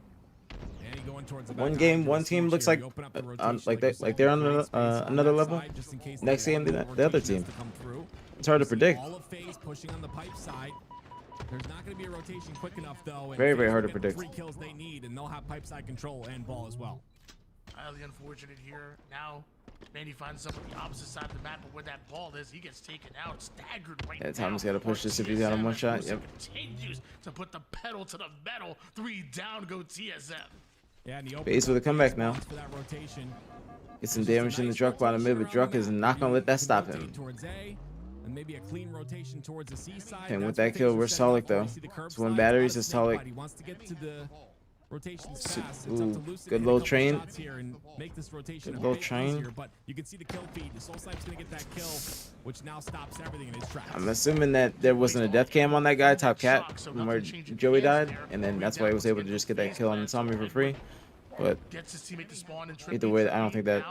One game, one team looks like they're on another level. Next game, the other team. It's hard to predict. All of FaZe pushing on the pipe side. There's not going to be a rotation quick enough though. And Very hard to FaZe will get predict. 3 kills they need, and they'll have pipe side control and ball as well. Highly unfortunate here. Now, Manny finds someone on the opposite side of the map, but where that ball is, he gets taken out, staggered right Yeah, now. Tom's got to push this if he's out on one shot. Yep. Continues to put the pedal to the metal. 3 down, go TSM. Yeah, and he opened FaZe with a up comeback now. for that rotation. Get some damage in the truck bottom mid, but Druck is not gonna let that stop him. Towards A, and maybe a clean rotation towards the C side. And with That's that kill, what we're FaZe are setting solid up though. for. You see the curb It's one slides, batteries lot of is snake solid. bite. He wants to get to the rotations Su- fast. It's up to ooh, Lucid to good hit a little couple train. shots here and make this rotation Good a little bit train. easier, but you can see the kill feed. The Soul Snipe's gonna get that kill, which now stops everything in his tracks. I'm assuming that there wasn't a death cam on that guy, top cat, from where Joey died, and then that's why he was able to just get that kill on Tommy for free. But Gets his teammate to spawn and either way, I don't think that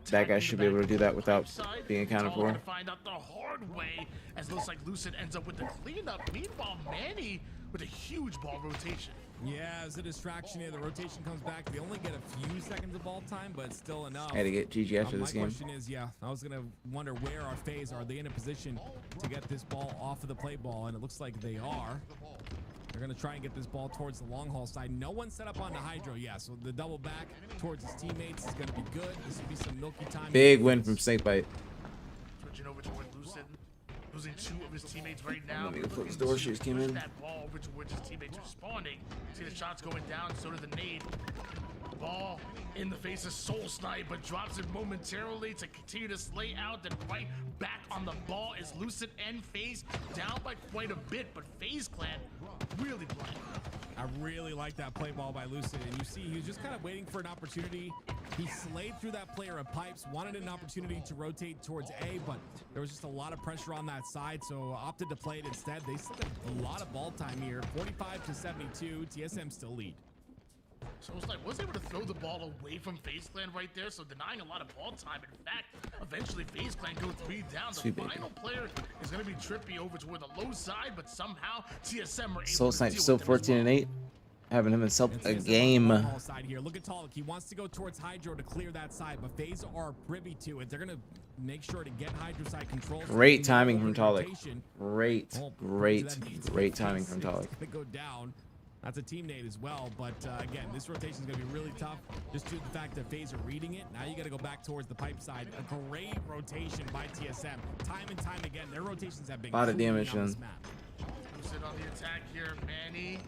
that guy should be able to do that without being accounted for. to find out the hard way, as looks like Lucid ends up with the cleanup. Meanwhile, Manny with a huge ball rotation. Yeah, as a distraction here, the rotation comes back. They only get a few seconds of ball time, but it's still enough. Had to get GG after this game. My question is, yeah, I was gonna wonder where are FaZe? Are they in a position to get this ball off of the play ball? And it looks like they are. They're gonna try and get this ball towards the long haul side. No one set up on the Hydro, yeah. So the double back towards his teammates is gonna be good. This will be some milky time. Big win from Snakebite. Switching over toward Lucid, losing 2 of his teammates right now. Let me go close the door. Shoes came in. That ball over towards his teammates responding. See the shots going down, so did the nade. Ball in the face of Soul Snipe, but drops it momentarily to continue to slay out. Then right back on the ball is Lucid and FaZe down by quite a bit, but FaZe Clan really playing. I really like that play ball by Lucid, and you see he was just kind of waiting for an opportunity. He slayed through that player of pipes, wanted an opportunity to rotate towards A, but there was just a lot of pressure on that side, so opted to play it instead. They still have a lot of ball time here, 45-72. TSM still lead. So it's like was able to throw the ball away from FaZe Clan right there, so denying a lot of ball time. In fact, eventually FaZe Clan go 3 down. The final player is going to be Trippy over toward the low side, but somehow TSM are able Soul to Snipe deal still with them as well. 14-8, having himself a game. Side here. Look at Talik. He wants to go towards Hydro to clear that side, but FaZe are privy to it. They're going to make sure to get Hydro side control. Great timing from Talik. Great timing from Talik. Go down. That's a team nade as well, but again, this rotation is going to be really tough just due to the fact that FaZe are reading it. Now you got to go back towards the pipe side. A great rotation by TSM. Time and time again, their rotations have been a lot of damage on on this map. Lucid on the attack here. Manny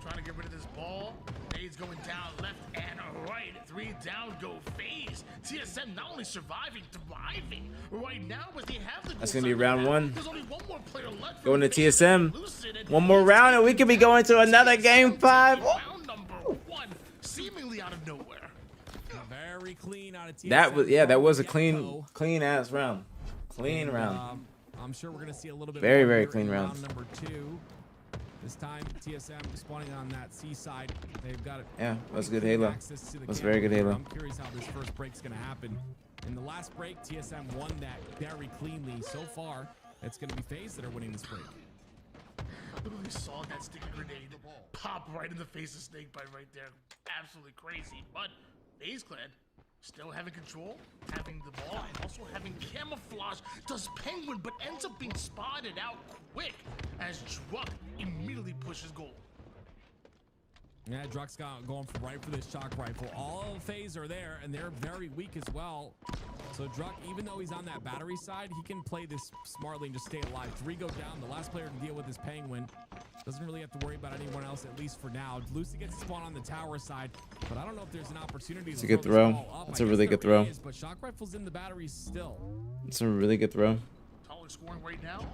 trying to get rid of this ball. FaZe going down left and right. 3 down go FaZe. TSM not only surviving, thriving right now, but they have the. That's gonna be round 1. There's only one more player left. Going to TSM. One more round, and we could be going to another game 5. Round number 1, seemingly out of nowhere. Very clean out of TSM. That was a clean ass round. Clean round. I'm sure we're gonna see a little bit. Very, more very here clean in round. Number 2. This time, TSM spawning on that C side. They've got it. Yeah, that was good Halo. That was very good Halo. I'm curious how this first break's gonna happen. In the last break, TSM won that very cleanly. So far, it's gonna be FaZe that are winning this break. Literally saw that sticky grenade pop right in the face of Snakebite right there. Absolutely crazy. But FaZe Clan still having control, having the ball, and also having camouflage. Does Penguin, but ends up being spotted out quick as Druck immediately pushes goal. Yeah, Druck's going right for this shock rifle. All of FaZe are there, and they're very weak as well. So Druck, even though he's on that battery side, he can play this smartly and just stay alive. 3 go down. The last player to deal with is Penguin. Doesn't really have to worry about anyone else, at least for now. Lucy gets to spawn on the tower side, but I don't know if there's an opportunity. It's a good throw. It's a really good throw. But shock rifle's in the batteries still. It's a really good throw. Talik scoring right now.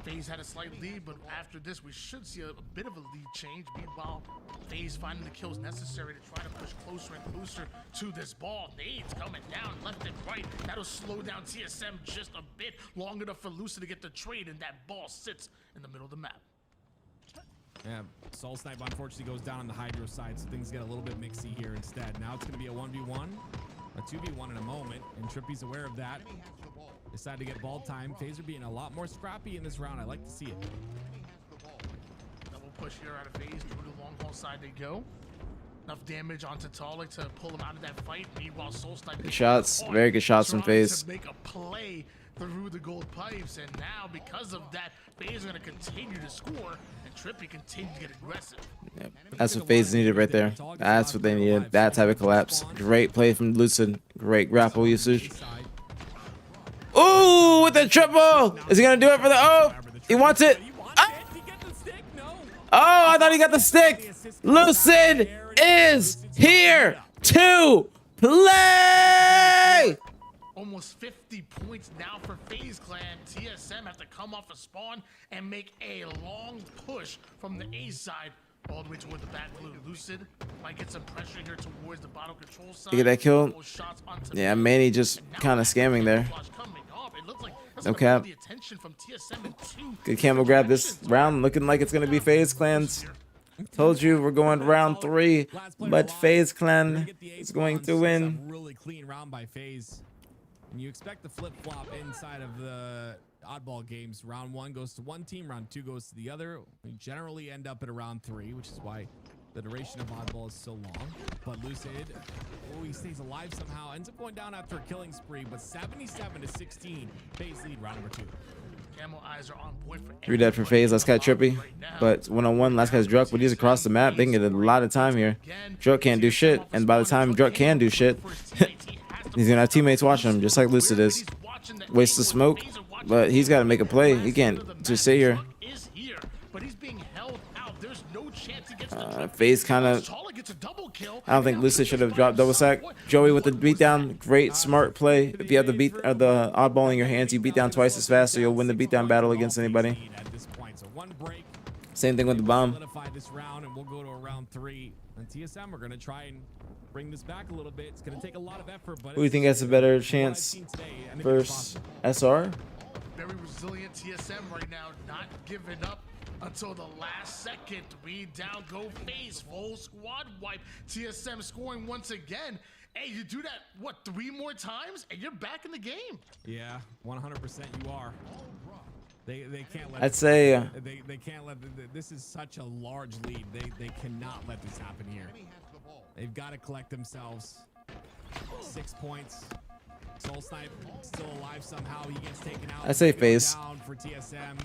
FaZe had a slight lead, but after this, we should see a bit of a lead change. Meanwhile, FaZe finding the kills necessary to try to push closer and closer to this ball. Nades coming down left and right. That'll slow down TSM just a bit, long enough for Lucid to get the trade, and that ball sits in the middle of the map. Yeah, Soul Snipe unfortunately goes down on the Hydro side, so things get a little bit mixy here instead. Now it's going to be a 1v1, a 2v1 in a moment, and Trippy's aware of that. Decided to get ball time. FaZe are being a lot more scrappy in this round. I like to see it. Double push here out of FaZe. Through the long haul side they go. Enough damage onto Talik to pull him out of that fight. Meanwhile, Soul Snipe. Good shots. Very good shots from FaZe. To make a play through the gold pipes, and now because of that, FaZe are going to continue to score, and Trippy continues to get aggressive. Yep. That's what FaZe needed right there. That's what they needed. That type of collapse. Great play from Lucid. Great grapple usage. Ooh, with the triple! Is he gonna do it for the He wants it. Oh, I thought he got the stick. Lucid is here to play. Almost 50 points now for FaZe Clan. TSM have to come off a spawn and make a long push from the A side all the way toward the back blue. Lucid might get some pressure here towards the bottom control side. You get that kill? Yeah, Manny just kind of scamming there. No cap. Good camel grab this round. Looking like it's going to be FaZe Clan's. Told you we're going round 3, but FaZe Clan is going to win. Really clean round by FaZe. And you expect the flip-flop inside of the oddball games. Round 1 goes to one team, round 2 goes to the other. We generally end up at a round 3, which is why the duration of oddball is so long. But Lucid, oh, he stays alive somehow. Ends up going down after a killing spree, but 77-16. FaZe lead round number 2. Camel eyes are on point for 3 dead for FaZe. Last guy trippy, but 1-on-1. Last guy's Druk, but he's across the map. They can get a lot of time here. Druk can't do shit, and by the time Druk can do shit, he's gonna have teammates watching him, just like Lucid is. Waste of smoke, but he's got to make a play. He can't just sit here. FaZe kind of. I don't think Lucid should have dropped double sack. Joey with the beatdown, great smart play. If you have the the oddball in your hands, you beat down twice as fast, so you'll win the beatdown battle against anybody. Same thing with the bomb. This round, and we'll go to a round 3. And TSM are going to try and bring this back a little bit. It's going to take a lot of effort, but Who do you think has a better chance versus SR? Very resilient TSM right now, not giving up until the last second. 3 down, go FaZe, full squad wipe. TSM scoring once again. Hey, you do that, what, 3 more times, and you're back in the game. Yeah, 100% you are. They can't let. I'd say. They can't let. This is such a large lead. They cannot let this happen here. They've got to collect themselves. 6 points. Soul Snipe still alive somehow. He gets taken out. I say FaZe. For TSM.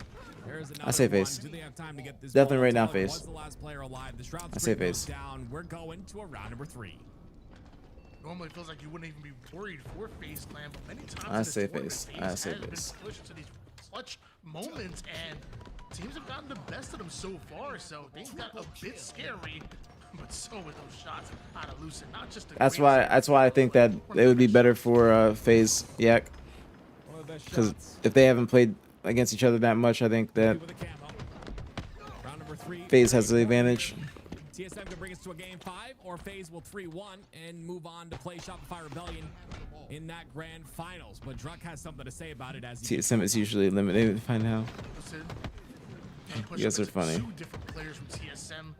I say FaZe. Definitely right now FaZe. I say FaZe. We're going to a round number 3. Normally it feels like you wouldn't even be worried for FaZe Clan, but many times I say FaZe. I say FaZe. Pushed to these clutch moments, and teams have gotten the best of them so far, so things got a bit scary. But so with those shots out of Lucid, not just That's why I think that it would be better for FaZe Yak, because if they haven't played against each other that much, I think that FaZe has the advantage. TSM can bring us to a game 5, or FaZe will 3-1 and move on to play Shopify Rebellion in that grand finals. But Druk has something to say about it as he TSM is usually eliminated by now. You guys are funny. 2 different players from TSM.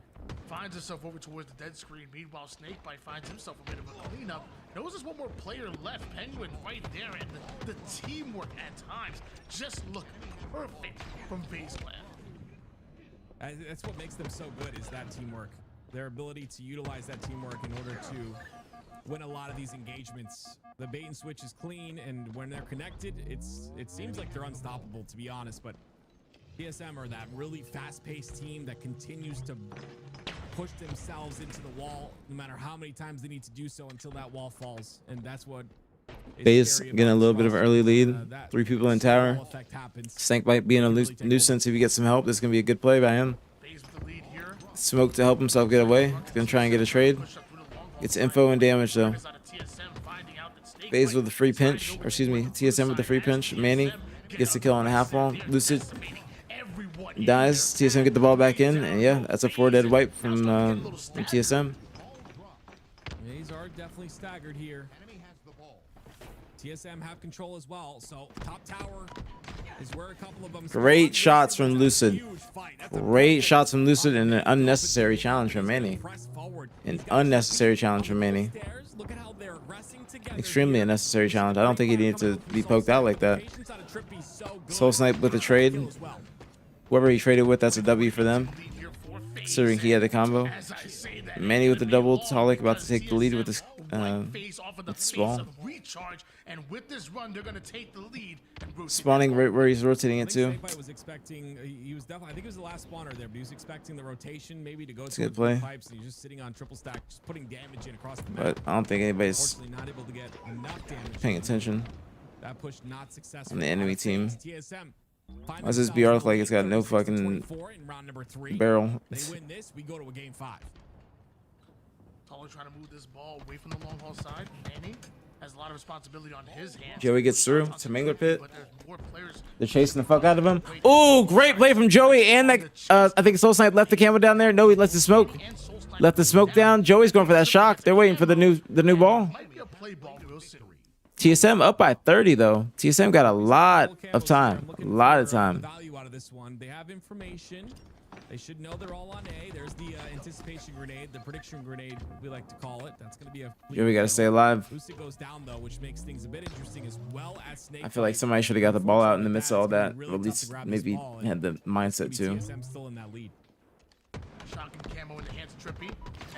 Finds himself over towards the dead screen. Meanwhile, Snakebite finds himself a bit of a cleanup. Knows there's one more player left. Penguin right there, and the teamwork at times just look perfect from FaZe Clan. That's what makes them so good, is that teamwork. Their ability to utilize that teamwork in order to win a lot of these engagements. The bait and switch is clean, and when they're connected, it seems like they're unstoppable, to be honest. But TSM are that really fast-paced team that continues to push themselves into the wall, no matter how many times they need to do so until that wall falls. And that's what FaZe getting a little bit of an early lead. 3 people in tower. Snakebite being a nuisance. If you get some help, this is gonna be a good play by him. Smoke to help himself get away. He's gonna try and get a trade. Gets info and damage though. FaZe with the free pinch, or excuse me, TSM with the free pinch. Manny gets the kill on a half wall. Lucid dies. TSM get the ball back in, and yeah, that's a 4 dead wipe from TSM. These are definitely staggered here. TSM have control as well, so top tower is where a couple of them. Great shots from Lucid. Great shots from Lucid, and an unnecessary challenge from Manny. An unnecessary challenge from Manny. Extremely unnecessary challenge. I don't think he needed to be poked out like that. Soul Snipe with the trade. Whoever he traded with, that's a W for them, considering he had the combo. Manny with the double. Talik about to take the lead with this spawn. And with this run, they're gonna take the lead. Spawning right where he's rotating it to. Was expecting, he was definitely, I think it was the last spawner there, but he was expecting the rotation maybe to go to the pipes, and he's just sitting on triple stack, just putting damage in across the map. But I don't think anybody's not able to get enough damage. paying attention That push not successful on the enemy team. TSM. Why does this BR look like it's got no fucking barrel? They win this, we go to a game 5. Taller trying to move this ball away from the long haul side. Manny has a lot of responsibility on his hands. Joey gets through to Mangler Pit. But there's more players. They're chasing the fuck out of him. Ooh, great play from Joey. And that, I think Soul Snipe left the camo down there. No, he lets the smoke. Left the smoke down. Joey's going for that shock. They're waiting for the new ball. TSM up by 30 though. TSM got a lot of time. A lot of time. Value out of this one. They have information. They should know they're all on A. There's the anticipation grenade, the prediction grenade, we like to call it. That's going to be a. Joey got to stay alive. Lucy goes down though, which makes things a bit interesting as well as Snake. I feel like somebody should have got the ball out in the midst of all that. Or at least maybe had the mindset too. TSM still in that lead. Shocking camo in the hands of Trippy.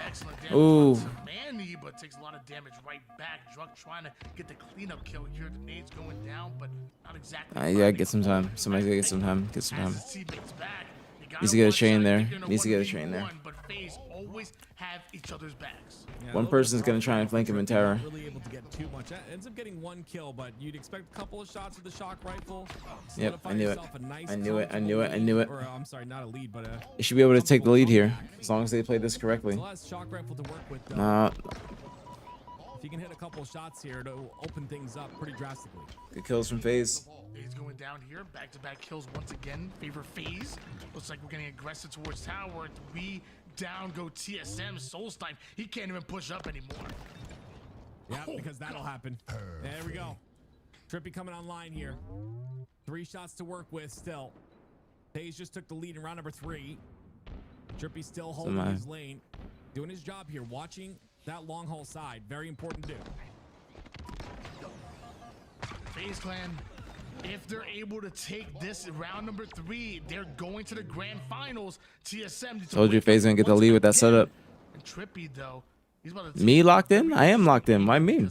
Excellent damage. Ooh. Manny, but takes a lot of damage right back. Drunk trying to get the cleanup kill here. The nades going down, but not exactly. Yeah, get some time. Somebody's got to get some time. Get some time. As his teammates back, they Needs to get a chain there. Needs to get a chain there. but FaZe always have each other's backs. One person's going to try and flank him in tower. Really able to get too much. Ends up getting one kill, but you'd expect a couple of shots with the shock rifle. Yep, I knew it. Yourself a nice I knew it. I knew it. I knew it. Or, I'm sorry, not a lead, but They should be able to take the lead here as long as they play this correctly. shock rifle to work with. If you can hit a couple of shots here, it'll open things up pretty drastically. Good kills from FaZe. FaZe going down here. Back-to-back kills once again. Favor FaZe. Looks like we're getting aggressive towards tower. 3 down go TSM. Soul Snipe. He can't even push up anymore. Yeah, because that'll happen. There we go. Trippy coming online here. 3 shots to work with still. FaZe just took the lead in round number 3. Trippy still holding his lane. Doing his job here. Watching that long haul side. Very important to do. FaZe Clan, if they're able to take this round number 3, they're going to the grand finals. TSM. Told you FaZe gonna get the lead with that setup. And Trippy, though, he's about to Me locked in? I am locked in. Why me?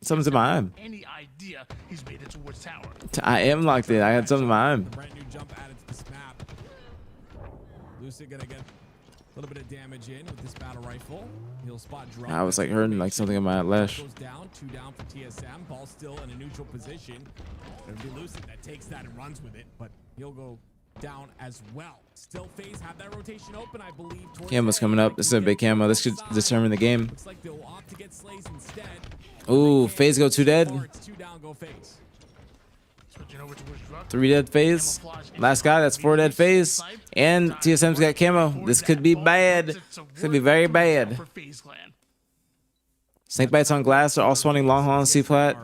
Something's in my eye. any idea he's made it towards tower. I am locked in. I had something in my eye. Brand new jump added to this map. Lucy gonna get a little bit of damage in with this battle rifle. He'll spot drop. I was like hurting like something in my lash. Goes down, 2 down for TSM. Ball still in a neutral position. It'll be Lucy that takes that and runs with it, but he'll go down as well. Still FaZe have that rotation open, I believe. Camo's coming up. This is a big camo. This could determine the game. Looks like they'll opt to get slays instead. Ooh, FaZe go 2 dead. It's 2 down, go FaZe. 3 dead FaZe. Last guy, that's 4 dead FaZe. And TSM's got camo. This could be bad. This could be very bad. Snake bites on glass are all spawning long haul on C plat.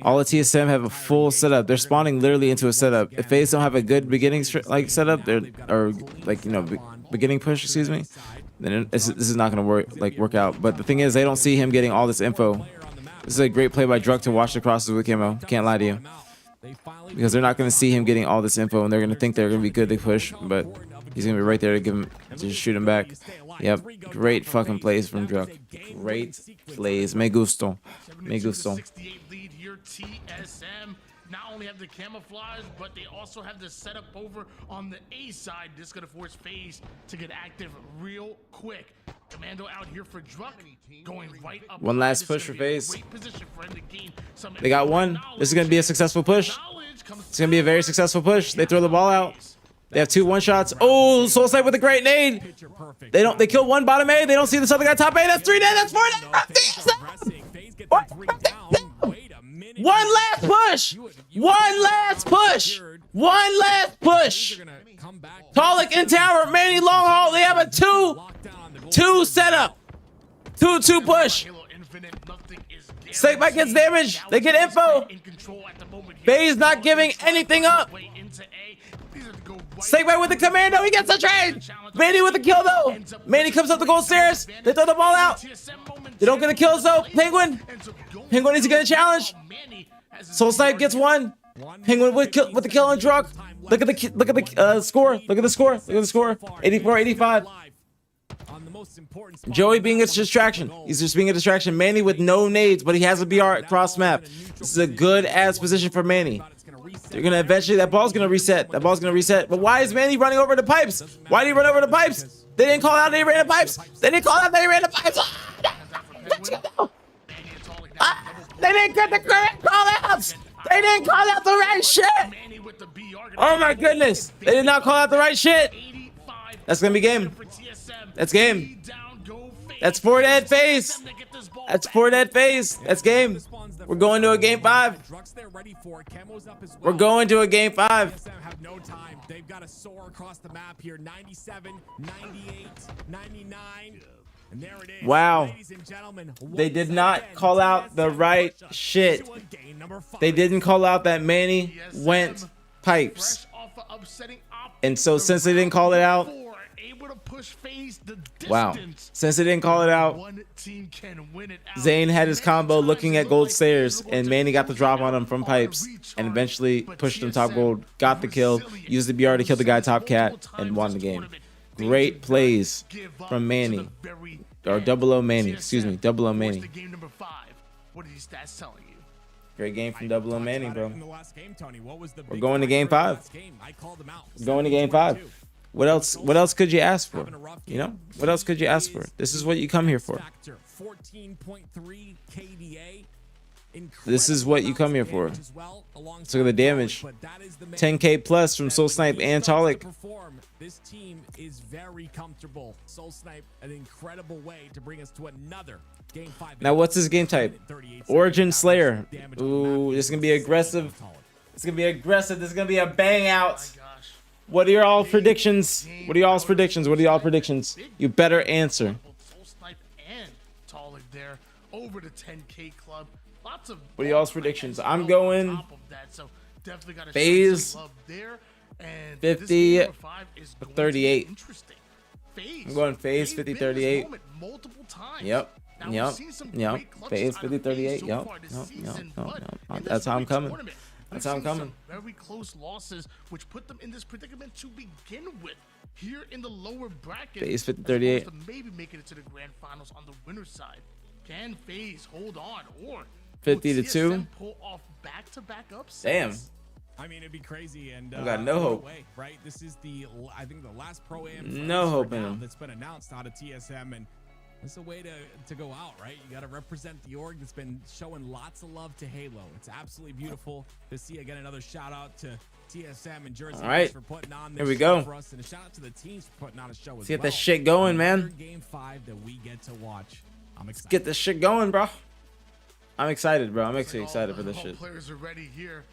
All the TSM have a full setup. They're spawning literally into a setup. If FaZe don't have a good beginning like setup, or like beginning push, excuse me, then this is not gonna work out. But the thing is, they don't see him getting all this info. This is a great play by Druk to watch the crosses with camo. Can't lie to you. Because they're not going to see him getting all this info, and they're going to think they're going to be good to push, but he's going to be right there to give him, to just shoot him back. Yep, great fucking plays from Druk. Great plays. Me gusto. Me gusto. 68 lead here, TSM. Not only have the camouflage, but they also have the setup over on the A side. This is going to force FaZe to get active real quick. Commando out here for Druk, going right up. One last push for FaZe. They got one. This is going to be a successful push. It's going to be a very successful push. They throw the ball out. They have 2 1-shots. Oh, Soul Snipe with a great nade. They kill 1 bottom A. They don't see this other guy top A. That's 3 dead. That's 4 dead. One last push. One last push. One last push. Tolic in tower. Manny long haul. They have a 2 setup. 2 push. Snake bite gets damage. They get info. FaZe not giving anything up. Snake bite with the commando. He gets the trade. Manny with the kill though. Manny comes up the gold stairs. They throw the ball out. They don't get the kills though. Penguin needs to get a challenge. Soul Snipe gets 1. Penguin with the kill on Druk. Look at the score. Look at the score. Look at the score. 84-85. Joey being a distraction. He's just being a distraction. Manny with no nades, but he has a BR cross map. This is a good ass position for Manny. They're gonna eventually, that ball's gonna reset. That ball's gonna reset. But why is Manny running over the pipes? Why did he run over the pipes? They didn't call out that he ran the pipes. They didn't call out that he ran the pipes. They didn't get the correct call outs. They didn't call out the right shit. Oh my goodness. They did not call out the right shit. That's gonna be game. That's game. That's 4 dead face. That's 4 dead face. That's game. We're going to a game 5. We're going to a game 5. TSM have no time. They've got to soar across the map here. 97, 98, 99. And there it is. Wow. Ladies and gentlemen, They did not call out the right shit. They didn't call out that Manny went pipes. And so since they didn't call it out, wow. Since they didn't call it out, Zane had his combo looking at gold stairs, and Manny got the drop on him from pipes, and eventually pushed him top gold, got the kill, used the BR to kill the guy top cat, and won the game. Great plays from Manny. Or Double O Manny, excuse me, Double O Manny. Great game from Double O Manny, bro. We're going to game 5. We're going to game 5. What else? What else could you ask for? You know, what else could you ask for? This is what you come here for. 14.3 KDA. This is what you come here for. Let's look at the damage. 10k plus from Soul Snipe and Talik. This team is very comfortable. Soul Snipe, an incredible way to bring us to another game 5. Now, what's his game type? Origin Slayer. Ooh, this is gonna be aggressive. It's gonna be aggressive. This is gonna be a bang out. What are your all predictions? What are y'all's predictions? What are y'all predictions? You better answer. Soul Snipe and Talik there over the 10K club. Lots of What are y'all's predictions? I'm going FaZe 50 38. I'm going FaZe 50 38. Yep. FaZe 50 38. Yep. That's how I'm coming. That's how I'm coming. Very close losses, which put them in this predicament to begin with. Here in the lower bracket, FaZe 50 38. Maybe making it to the grand finals on the winner's side. Can FaZe hold on, or 50 to 2. Pull off back-to-back upsets? Damn. I mean, it'd be crazy, and I got no hope. Right, this is I think the last pro-am no hope in him that's been announced out of TSM, and it's a way to go out, right? You got to represent the org that's been showing lots of love to Halo. It's absolutely beautiful to see. Again, another shout out to TSM and Jersey All right, for putting on this here we show go. for us, and a shout out to the teams for putting on a show as Let's get well. this shit going, man. Game 5 that we get to watch. I'm excited. Let's get this shit going, bro. I'm excited, bro. I'm actually excited for this shit. Players are ready here.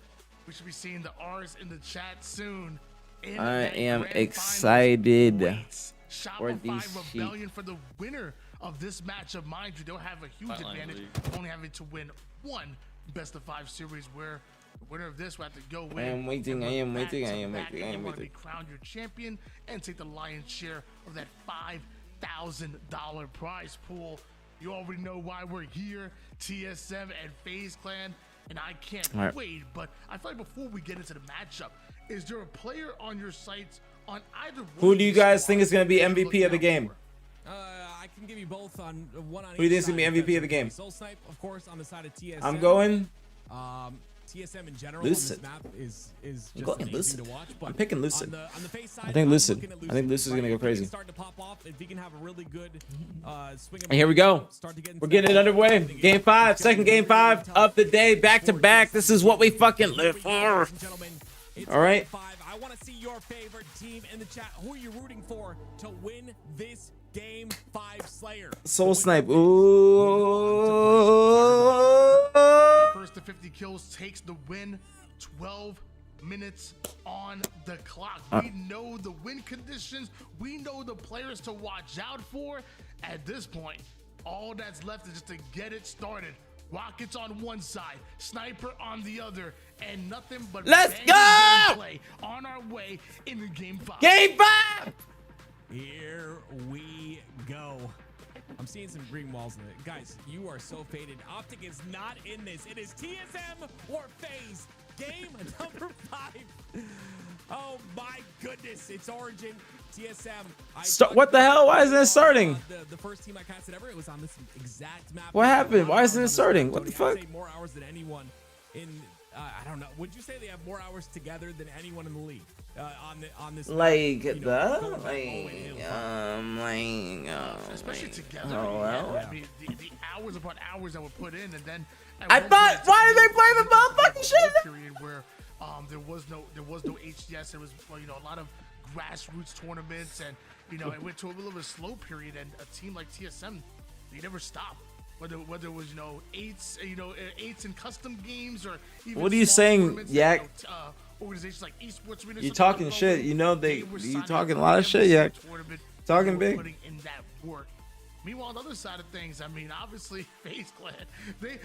We should be seeing the R's in the chat soon. I am excited for these Rebellion for the winner of this matchup. Mind you, they'll have a huge advantage, only having to win one best of 5 series, where the winner of this will have to go win. I am waiting. Be crowned your champion and take the lion's share of that $5,000 prize pool. You already know why we're here, TSM and FaZe Clan, and I can't wait. But I feel like before we get into the matchup, is there a player on your sights on either? Who do you guys think is going to be MVP of the game? I can give you both on one on Who do you think is going to be MVP of the game? Soul Snipe, of course, on the side of TSM. I'm going TSM in general Lucid. on this map is I'm just going amazing Lucid. to watch, but I'm picking Lucid. on the FaZe side, I think Lucid. I'm I think Lucid is going to go crazy. Start to pop off. If he can have a really good swing. And here we go. We're getting it underway. Game 5, second game 5 of the day, back to back. This is what we fucking live for. All right. I want to see your favorite team in the chat. Who are you rooting for to win this game 5 Slayer? Soul Snipe. Ooh. First to 50 kills takes the win. 12 minutes on the clock. We know the win conditions. We know the players to watch out for. At this point, all that's left is just to get it started. Rockets on one side, Sniper on the other, and nothing but let's go gameplay on our way into game 5. Game 5. Here we go. I'm seeing some green walls in it. Guys, you are so faded. OpTic is not in this. It is TSM or FaZe. Game number 5. Oh my goodness, it's Origin. TSM. What the hell? Why isn't it starting? The first team I casted ever, it was on this exact map. What happened? Why isn't it starting? What the fuck? More hours than anyone in I don't know. Would you say they have more hours together than anyone in the league on this? Like map, especially together. Oh well. I mean, the hours upon hours that were put in, and then I thought, why did they play the motherfucking shit? Period where there was no HDS. There was a lot of grassroots tournaments, and it went to a little bit of a slow period. And a team like TSM they never stop. Whether it was eights, eights in custom games or even What are you small saying, tournaments that, Yak? Organizations like esports arena. You talking shit? You know you talking a lot of shit, Yak. Talking big. Putting in that work. Meanwhile, on the other side of things, I mean, obviously, FaZe Clan, they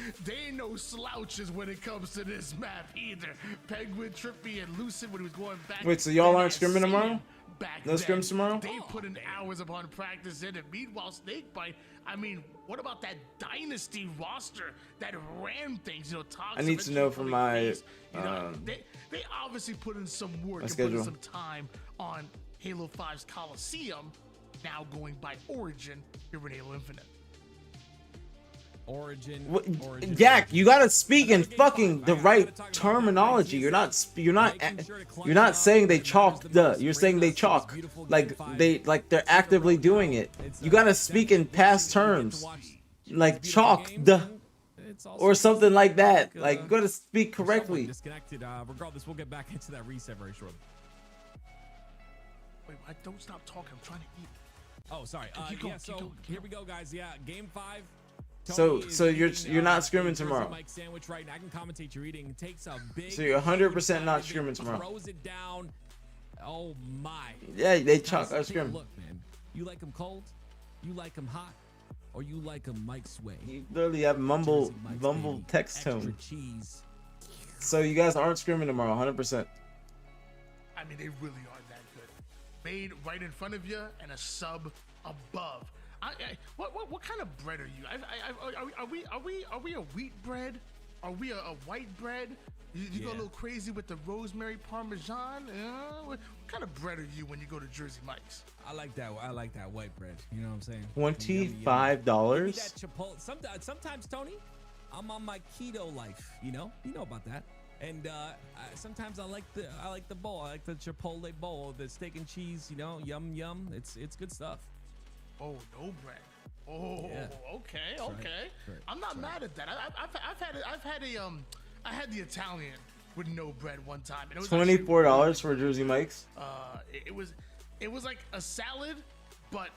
ain't no slouches when it comes to this map either. Penguin, Trippy, and Lucid when he was going back. Wait, so y'all aren't then scrimming tomorrow? back No then. scrims tomorrow? They put in hours upon practice in it. Meanwhile, Snakebite, I mean, what about that Dynasty roster that ran things? I need to know from my they obviously put in some work and schedule. put in some time on Halo 5's Coliseum, now going by Origin here in Halo Infinite. Origin. Yak, you gotta speak in fucking the right terminology. You're not saying they chalk the. You're saying they chalk like they're actively doing it. You gotta speak in past terms, like chalk the, or something like that. Like you gotta speak correctly. Disconnected. Regardless, we'll get back into that reset very shortly. Wait, don't stop talking. I'm trying to eat. Oh, sorry. Keep going, Yeah, keep so going. here we go, guys. Yeah, game 5. So you're not scrimming tomorrow. Mike sandwich right now. I can commentate your eating. Takes a big. So you're 100% not scrimming tomorrow. Throws it down. Oh my. Yeah, they chalk our scrim. Look, man. You like them cold? You like them hot? Or you like them Mike Sway? You literally have mumble text tone. Cheese. So you guys aren't scrimming tomorrow, 100%. I mean, they really are that good. Made right in front of you and a sub above. What kind of bread are you? Are we a wheat bread? Are we a white bread? You go a little crazy with the rosemary parmesan. What kind of bread are you when you go to Jersey Mike's? I like that white bread. You know what I'm saying? $25. Sometimes, Tony, I'm on my keto life. You know about that. And sometimes I like the bowl. I like the Chipotle bowl, the steak and cheese. Yum yum. It's good stuff. Oh, no bread. Oh, yeah. Okay. Right. I'm not mad at that. I had the Italian with no bread one time. And it was $24 for Jersey Mike's. It was like a salad, but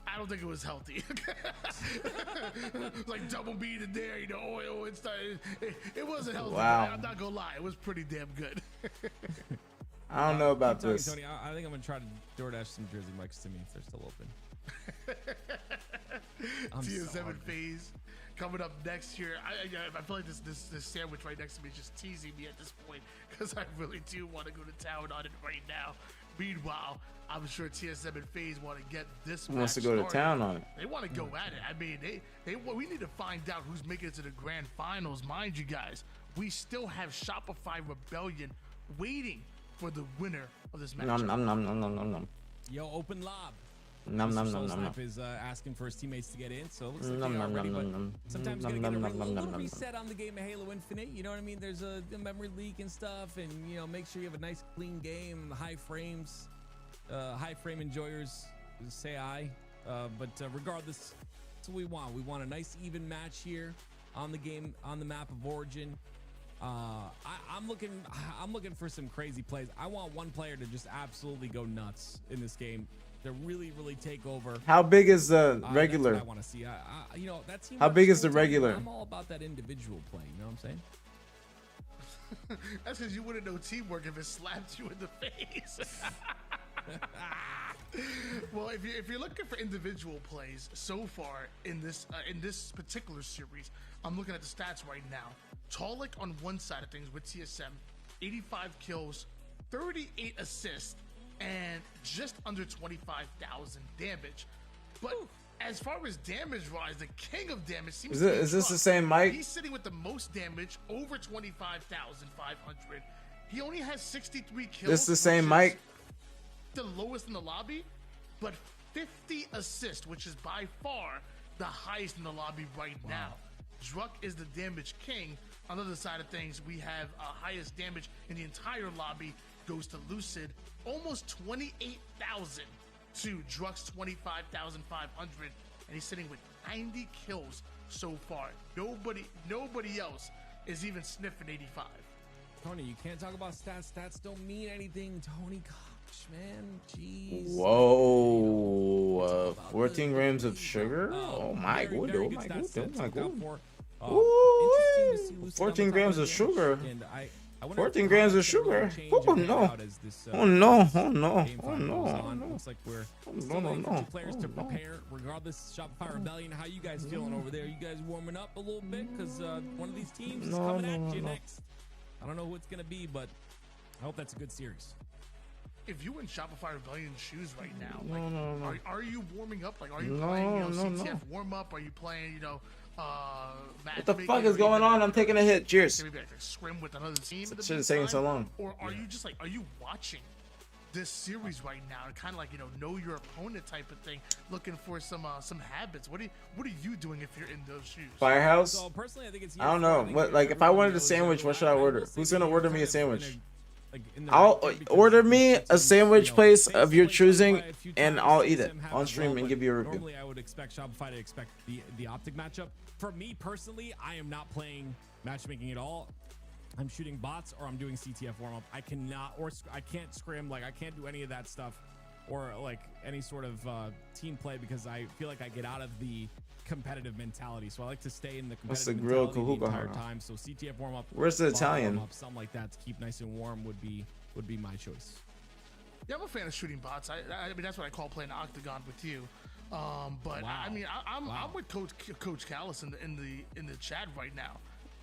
I don't think it was healthy. Like double meat in there, oil and stuff. It wasn't healthy. Wow. I'm not gonna lie, it was pretty damn good. I don't know about Tony, this. Tony, I think I'm gonna try to DoorDash some Jersey Mike's to me if they're still open. TSM and FaZe coming up next year. I feel like this sandwich right next to me is just teasing me at this point because I really do want to go to town on it right now. Meanwhile, I'm sure TSM and FaZe want to get this. Wants to go to town on it. They want to go at it. I mean, we need to find out who's making it to the grand finals. Mind you guys, we still have Shopify Rebellion waiting for the winner of this match. Nom. Yo, open lob. Nom. Is asking for his teammates to get in, so it looks like they are ready, but sometimes you gotta get a little reset on the game of Halo Infinite. You know what I mean? There's a memory leak and stuff, and make sure you have a nice clean game, high frames, high frame enjoyers say aye. But regardless, that's what we want. We want a nice even match here on the map of Origin. I'm looking for some crazy plays. I want one player to just absolutely go nuts in this game. To really take over. How big is the regular? That's what I want to see. That team. How big is the regular? I'm all about that individual play. You know what I'm saying? That's because you wouldn't know teamwork if it slapped you in the face. Well, if you're looking for individual plays so far in this particular series, I'm looking at the stats right now. Talik on one side of things with TSM, 85 kills, 38 assists, and just under 25,000 damage. But as far as damage wise, the king of damage seems to be is this the same Mike? He's sitting with the most damage, over 25,500. He only has 63 kills. This the same Mike? The lowest in the lobby, but 50 assists, which is by far the highest in the lobby right now. Druck is the damage king. On the other side of things, we have highest damage in the entire lobby goes to Lucid, almost 28,000 to Druck's 25,500, and he's sitting with 90 kills so far. Nobody else is even sniffing 85. Tony, you can't talk about stats. Stats don't mean anything. Tony, gosh, man, jeez. Whoa. Ooh, 14 grams of sugar. Oh my god, oh my god, oh my god. Ooh, 14 grams of sugar. 14 grams of sugar. Oh no. Oh no. Oh no. Oh no. Looks like we're No, no, no. players to prepare. Regardless, Shopify Rebellion, how you guys feeling over there? You guys warming up a little bit? Because one of these teams is coming at you next. I don't know who it's going to be, but I hope that's a good series. If you in Shopify Rebellion shoes right now, No, like, no, no. Are you warming up? Like, are you No, playing, no, CTF no. warm up? Are you playing, What the fuck is going on? I'm taking a hit. Cheers. Maybe like a scrim with another team. That shit is taking so long. Or are you just like, are you watching this series right now and kind of like, know your opponent type of thing, looking for some habits? What are you doing if you're in those shoes? Firehouse? So personally, I think it's I don't know. What, like, if I wanted a sandwich, what should I order? Who's gonna order me a sandwich? I'll order me a sandwich place of your choosing, and I'll eat it on stream and give you a review. Normally, I would expect Shopify to expect the OpTic matchup. For me personally, I am not playing matchmaking at all. I'm shooting bots or I'm doing CTF warm-up. I cannot, or I can't scrim, like I can't do any of that stuff, or like any sort of team play, because I feel like I get out of the competitive mentality. So I like to stay in the competitive What's the grill mentality the cahuga? entire time. So CTF warm-up. Where's the bot Italian? warm-up, something like that to keep nice and warm would be my choice. Yeah, I'm a fan of shooting bots. I mean, that's what I call playing Octagon with you. But Wow. I mean, I'm Wow. with Coach Callis in the chat right now.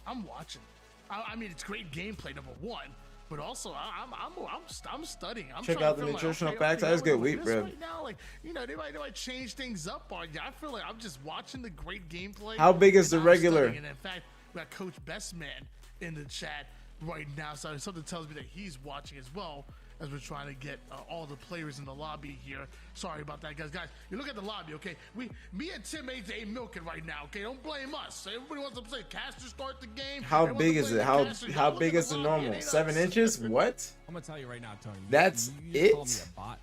I'm watching. I mean, it's great gameplay, number one, but also I'm studying. I'm Check trying out to the feel like, nutritional okay, facts. okay, That's good like wheat, this bro. right now, like, they might change things up on you. I feel like I'm just watching the great gameplay. How big is and the I'm regular? studying. And in fact, we got Coach Bestman in the chat right now, so something tells me that he's watching as well, as we're trying to get all the players in the lobby here. Sorry about that, guys. You look at the lobby, okay? Me and Tim ain't milking right now, okay? Don't blame us. Everybody wants to play Caster start the game. How Everyone big wants is to it? play How Caster. how Look big at is the lobby, normal? it ain't 7 us. inches? What? I'm gonna tell you right now, Tony. That's you just called me it? a bot.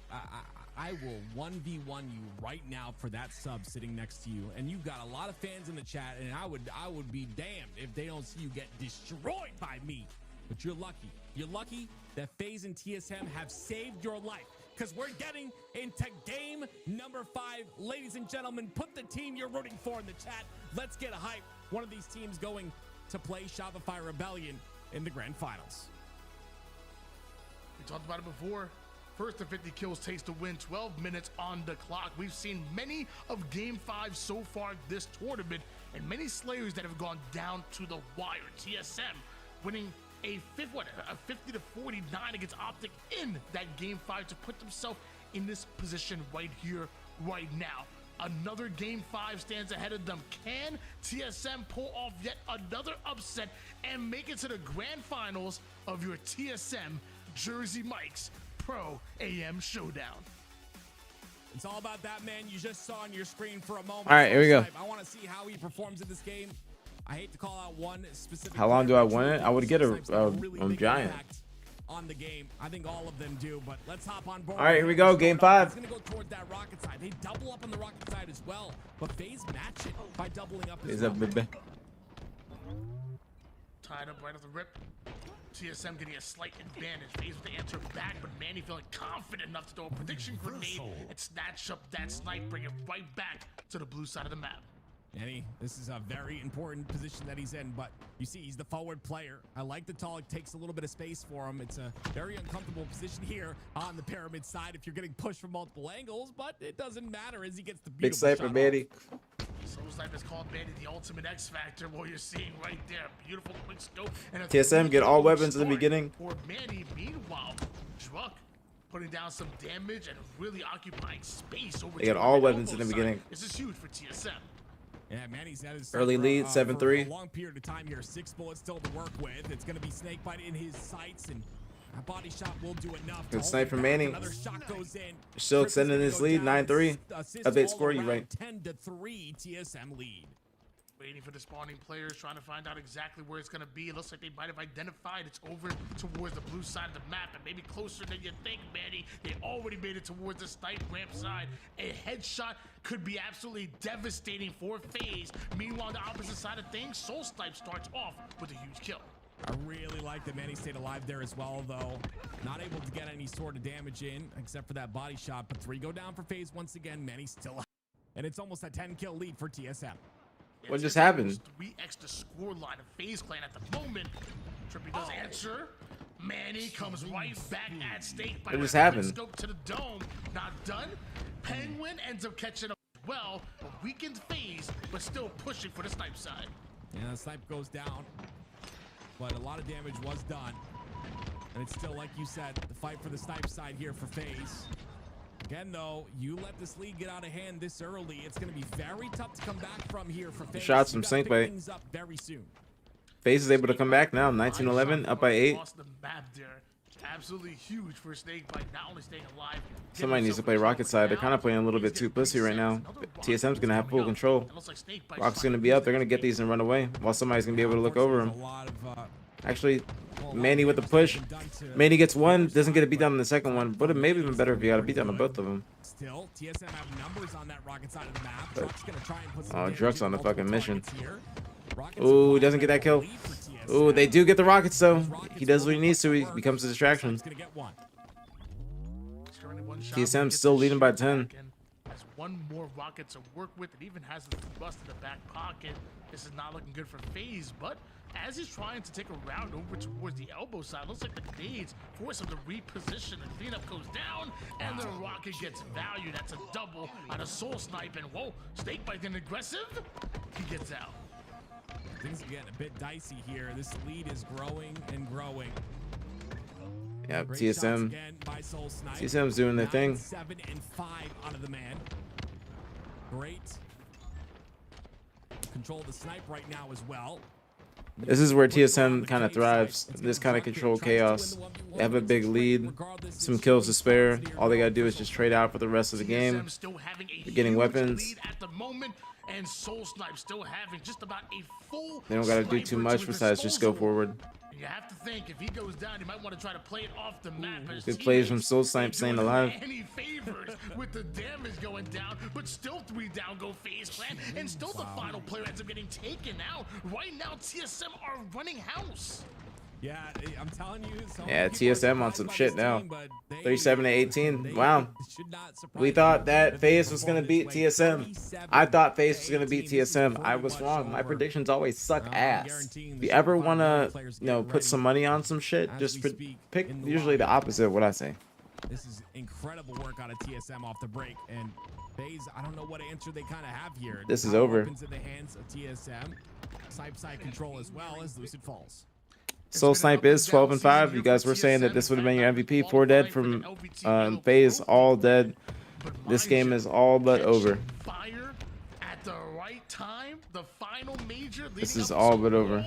I will 1v1 you right now for that sub sitting next to you, and you've got a lot of fans in the chat, and I would be damned if they don't see you get destroyed by me. But you're lucky. You're lucky that FaZe and TSM have saved your life, because we're getting into game number 5. Ladies and gentlemen, put the team you're rooting for in the chat. Let's get a hype. One of these teams going to play Shopify Rebellion in the grand finals. We talked about it before. First to 50 kills takes the win. 12 minutes on the clock. We've seen many of Game 5 so far this tournament, and many Slayers that have gone down to the wire. TSM winning a 50 to 49 against OpTic in that Game 5 to put themselves in this position right here, right now. Another Game 5 stands ahead of them. Can TSM pull off yet another upset and make it to the grand finals of your TSM Jersey Mike's Pro AM Showdown? It's all about that man you just saw on your screen for a moment. All right, here we go. I want to see how he performs in this game. I hate to call out one specific. How long do I want it? I would get a really giant. impact on the game. I think all of them do, but let's hop on board. All right, here we go. Game 5. He's gonna go toward that rocket side. They double up on the rocket side as well, but FaZe match it by doubling up as Is well. that big? Tied up right off the rip. TSM getting a slight advantage. FaZe with the answer back, but Manny feeling confident enough to throw a prediction grenade and snatch up that snipe, bring it right back to the blue side of the map. Manny, this is a very important position that he's in, but you see he's the forward player. I like the tall. It takes a little bit of space for him. It's a very uncomfortable position here on the pyramid side if you're getting pushed from multiple angles, but it doesn't matter as he gets the Big beautiful sniper, shot Manny. Soul Snipe is called Manny the ultimate X Factor. What you're seeing right there. Beautiful quick scope. And a TSM get all weapons in the start beginning. For Manny, meanwhile, Druck putting down some damage and really occupying space over They got to all the weapons in elbow the side. beginning. This is huge for TSM. Yeah, Manny's had his Early lead, 7-3. for a long period of time here. 6 bullets still to work with. It's going to be Snakebite in his sights, and a body shot will do enough. Good to snipe hold from it back. Manny. Another shot goes in. Still Trips is extending gonna this go lead, down. 9-3. Assists Update all score, you around. right. 10-3 TSM lead. Waiting for the spawning players, trying to find out exactly where it's going to be. It looks like they might have identified it's over towards the blue side of the map, and maybe closer than you think, Manny. They already made it towards the snipe ramp side. A headshot could be absolutely devastating for FaZe. Meanwhile, on the opposite side of things, Soul Snipe starts off with a huge kill. I really like that Manny stayed alive there as well, though. Not able to get any sort of damage in, except for that body shot. But 3 go down for FaZe once again. Manny still alive. And it's almost a 10-kill lead for TSM. What just happened? 3x the score line of FaZe Clan at the moment. Trippy does answer. Manny comes right back at stake by What just happened? scope to the dome. Not done. Penguin ends up catching up as well. A weakened FaZe, but still pushing for the snipe side. Yeah, the snipe goes down. But a lot of damage was done. And it's still, like you said, the fight for the snipe side here for FaZe. Again, though, you let this lead get out of hand this early, it's going to be very tough to come back from here for FaZe. Shots from Snake Bite. Things up very soon. FaZe is able to come back now. 19-11, up by 8. Lost the map there. Absolutely huge for Snakebite, not only staying alive. Somebody needs to play Rocket side. They're kind of playing a little bit too pussy right now. TSM's going to have full control. Rocket's going to be up. They're going to get these and run away, while somebody's going to be able to look over them. Actually, Manny with the push. Manny gets one, doesn't get a beat down on the second one. Would have maybe been better if he got a beat down on both of them. Still, TSM have numbers on that Rocket side of the map. Druck's gonna try and put some Oh, Druck's on the fucking mission. Rockets Ooh, he doesn't get that kill. Ooh, they do get the Rockets though. He does what he needs to. He becomes a distraction. TSM still leading by 10. Has one more rocket to work with. It even has a bust in the back pocket. This is not looking good for FaZe, but as he's trying to take a round over towards the elbow side, looks like the nades force him to reposition. The cleanup goes down, and the rocket gets value. That's a double on a soul snipe, and whoa, Snakebite getting aggressive. He gets out. Things are getting a bit dicey here. This lead is growing and growing. Yeah, TSM. TSM's doing their thing. 7 and 5 out of the man. Great. Control the snipe right now as well. This is where TSM kind of thrives. This kind of controlled chaos. They have a big lead, some kills to spare. All they gotta do is just trade out for the rest of the game. They're getting weapons. And Soul Snipe still having just about a full. They don't gotta do too much besides just go forward. You have to think if he goes down, he might want to try to play it off the map. Good plays from Soul Snipe staying alive. Any favors with the damage going down, but still 3 down go FaZe Clan, and still the final player ends up getting taken out. Right now, TSM are running house. Yeah, I'm telling you. Yeah, TSM on some shit now. 37-18. Wow. We thought that FaZe was gonna beat TSM. I thought FaZe was gonna beat TSM. I was wrong. My predictions always suck ass. If you ever wanna, put some money on some shit, just pick usually the opposite of what I say. This is incredible work out of TSM off the break, and FaZe, I don't know what answer they kind of have here. This is over. Opens in the hands of TSM. Snipe side control as well as Lucid falls. Soul Snipe is 12 and 5. You guys were saying that this would have been your MVP. 4 dead from FaZe, all dead. This game is all but over. Fire at the right time. The final major. This is all but over.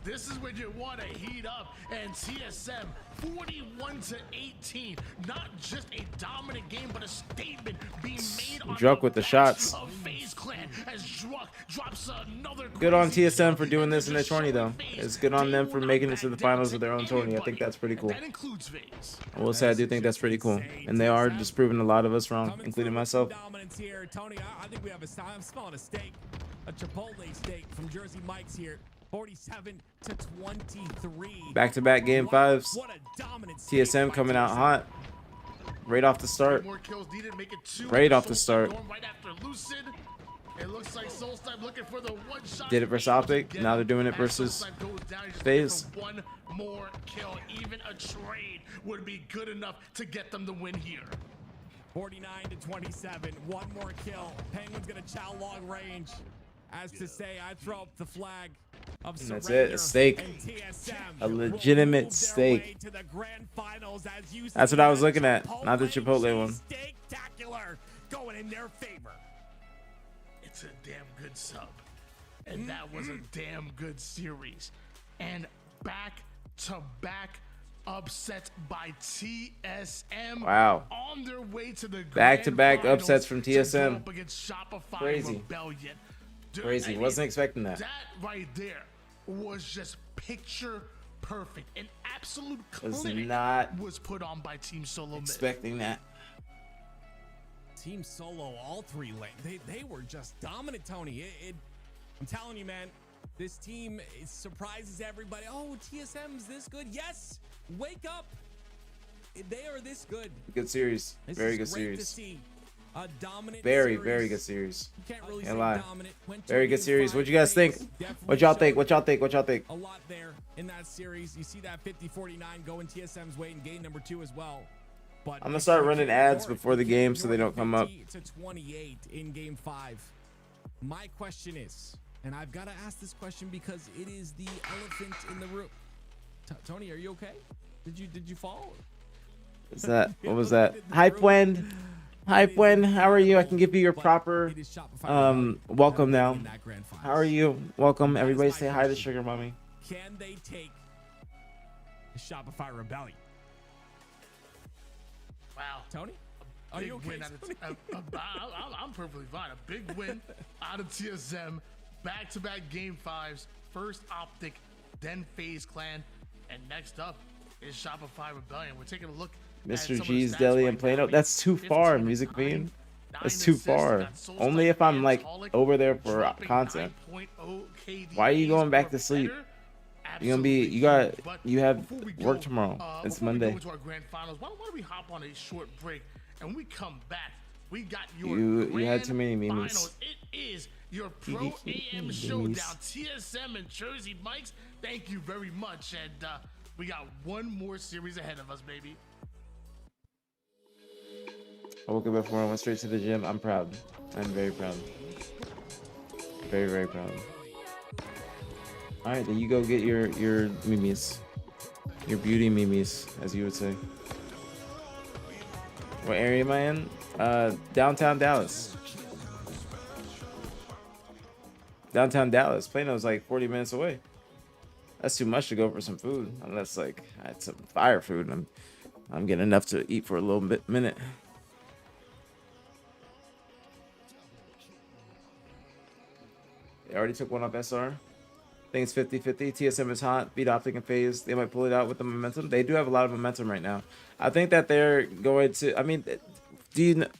This is when you want to heat up, and TSM 41-18. Not just a dominant game, but a statement being made on Druck with the shots. FaZe Clan as Druck drops another. Good on TSM for doing this in their tourney, though. It's good on them for making it to the finals of their own tourney. I think that's pretty cool. That includes FaZe. I will say I do think that's pretty cool, and they are just proving a lot of us wrong, including myself. Dominance here, Tony. I think we have I'm smelling a steak, a Chipotle steak from Jersey Mike's here. 47-23. Back-to-back game 5s. TSM coming out hot. Right off the start. Right off the start. It looks like Soul Snipe looking for the one shot. Did it versus OpTic. Now they're doing it versus FaZe. One more kill. Even a trade would be good enough to get them the win here. 49-27. One more kill. Penguin's gonna chow long range. As to say, I throw up the flag of and that's it. A steak. A legitimate steak. That's what I was looking at. Not the Chipotle one. Spectacular. Going in their favor. It's a damn good sub. And that was a damn good series. And back-to-back upsets by TSM. Wow. On their way to the back-to-back upsets from TSM. Crazy. Crazy. Wasn't expecting that. That right there was just picture perfect. An absolute clinic was put on by Team Solo. Expecting that. Team Solo, all 3 lane. They were just dominant, Tony. I'm telling you, man. This team surprises everybody. Oh, TSM's this good. Yes, wake up. They are this good. Good series. This Very is good great to series. see. A dominant Very, series. very good series. You can't really Can't say lie. dominant. Went Very 2 good in series. 5 What you guys think? phase. Definitely What y'all think? showed What y'all think? What y'all think? a lot there in that series. You see that 50-49 going TSM's way in game number 2 as well. But I'm gonna start running ads before the game so they don't come up. 50-28 in game 5. My question is, and I've got to ask this question because it is the elephant in the room. Tony, are you okay? Did you fall? Is that what was that? Hype Wind. Hype Wind, how are you? I can give you your proper welcome now. How are you? Welcome. Everybody say hi to Sugar Mommy. Can they take the Shopify Rebellion? Wow. Tony? A Are big you okay? win I'm perfectly fine. A big win out of TSM. Back-to-back game 5s. First OpTic, then FaZe Clan. And next up is Shopify Rebellion. We're taking a look Mr. G's Deli and Plano. That's too far, Music Bean. That's too far. Only if I'm like over there for content. Why are you going back to sleep? You're gonna be. You have work tomorrow. It's Monday. Why don't we hop on a short break and when we come back? We got your You had too many grand memes. finals. It is your Pro AM Showdown. TSM and Jersey Mikes. Thank you very much, and we got one more series ahead of us, baby. I woke up at 4 and went straight to the gym. I'm proud. I'm very proud. Very, very proud. All right, then you go get your memes, your beauty memes, as you would say. What area am I in? Downtown Dallas. Downtown Dallas. Plano's like 40 minutes away. That's too much to go for some food, unless like I had some fire food. And I'm getting enough to eat for a little minute. They already took one off SR. I think it's 50-50. TSM is hot. Beat OpTic and FaZe. They might pull it out with the momentum. They do have a lot of momentum right now. I think that they're going to. I mean,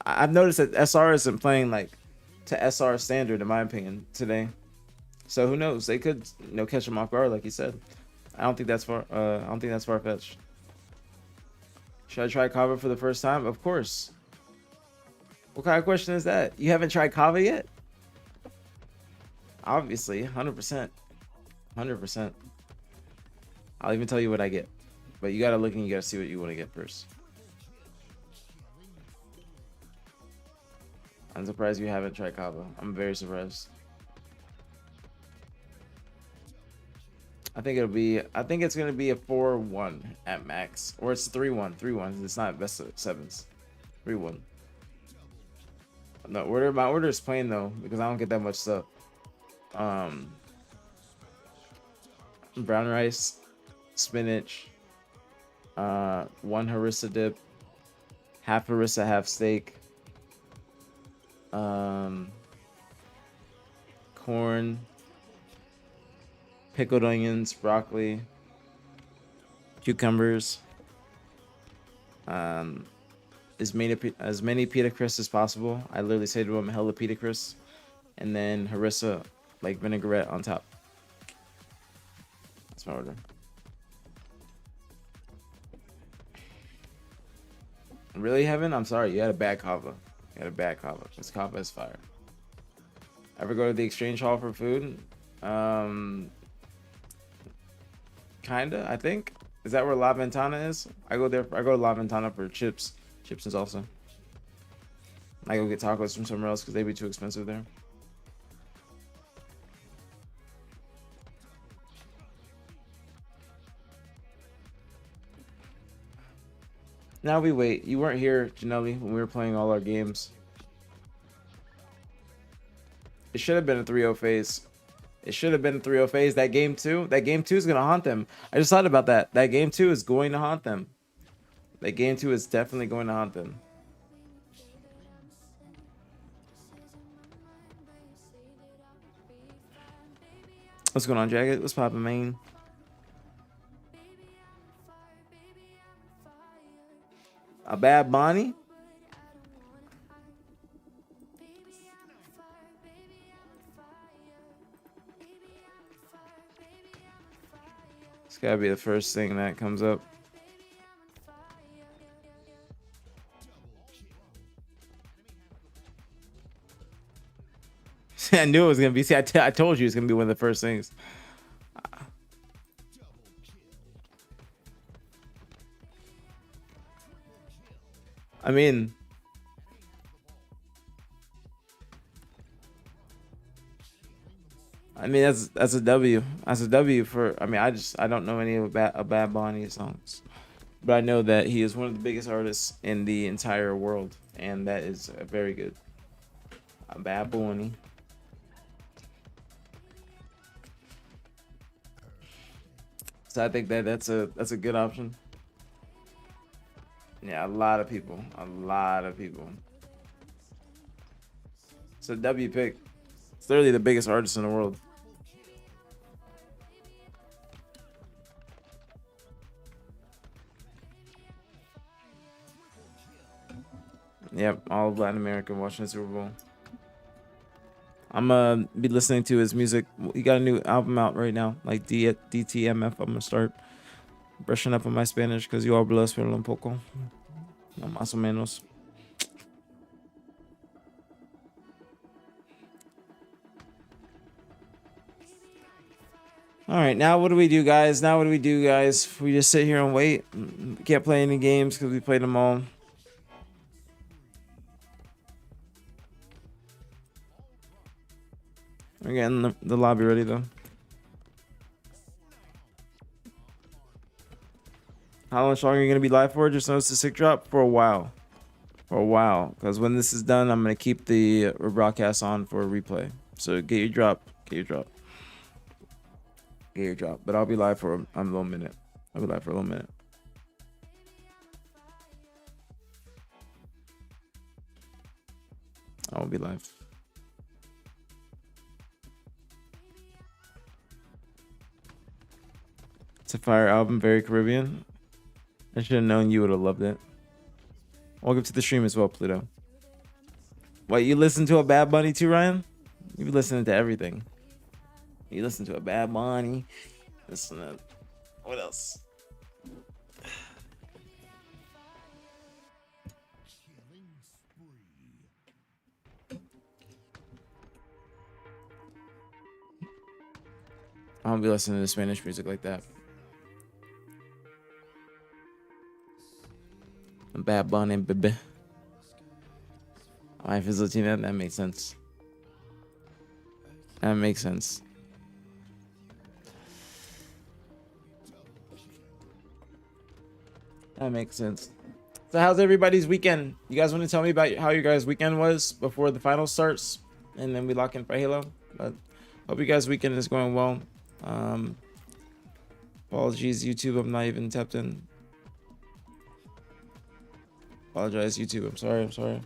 I've noticed that SR isn't playing like to SR standard, in my opinion, today. So who knows? They could, catch them off guard, like you said. I don't think that's far. I don't think that's far fetched. Should I try Kava for the first time? Of course. What kind of question is that? You haven't tried Kava yet? Obviously, 100%. 100%. I'll even tell you what I get. But you gotta look and you gotta see what you want to get first. I'm surprised you haven't tried Kava. I'm very surprised. I think it's gonna be a 4-1 at max. Or it's 3-1. 3-1. It's not best of sevens. 3-1. No, my order is plain though, because I don't get that much stuff. Brown rice, spinach, 1 harissa dip, half harissa, half steak, corn, pickled onions, broccoli, cucumbers, as many pita crisps as possible. I literally say to them, hella pita crisps, and then harissa, like vinaigrette on top. That's my order. Really, Heaven? I'm sorry, you had a bad kava. You had a bad kava. This kava is fire. Ever go to the exchange hall for food? Kinda, I think. Is that where La Ventana is? I go there. I go to La Ventana for chips. Chips is also. I go get tacos from somewhere else because they'd be too expensive there. Now we wait. You weren't here, Janelli, when we were playing all our games. It should have been a 3-0 phase. It should have been a 3-0 phase. That game 2 is going to haunt them. I just thought about that. That game 2 is going to haunt them. That game 2 is definitely going to haunt them. What's going on, Jagged? What's poppin', man? A bad Bonnie? gotta be the first thing that comes up. See, I knew it was gonna be. See, I told you it's gonna be one of the first things. I mean, that's a W. That's a W for. I mean, I don't know any of Bad Bunny songs, but I know that he is one of the biggest artists in the entire world, and that is very good. Bad Bunny. So I think that's a good option. Yeah, a lot of people. It's a W pick. It's literally the biggest artist in the world. Yep, all of Latin America watching the Super Bowl. I'm gonna be listening to his music. He got a new album out right now, like DTMF. I'm gonna start brushing up on my Spanish because yo hablo español un poco, no, más o menos. All right, now what do we do, guys? We just sit here and wait. We can't play any games because we played them all. We're getting the lobby ready though. How long are you gonna be live for? Just noticed the sick drop for a while. Because when this is done, I'm gonna keep the broadcast on for a replay. So get your drop. But I'll be live for a little minute. I will be live. It's a fire album, very Caribbean. I should have known you would have loved it. Welcome to the stream as well, Pluto. What, you listen to a Bad Bunny too, Ryan? You be listening to everything. You listen to a Bad Bunny. Listen to... What else? I don't be listening to Spanish music like that. Bad Bunny, baby. Life is Latina. That makes sense. That makes sense. So how's everybody's weekend? You guys want to tell me about how your guys' weekend was before the final starts? And then we lock in for Halo. But hope you guys' weekend is going well. Apologies, YouTube. I'm not even tapped in. Apologize, YouTube. I'm sorry.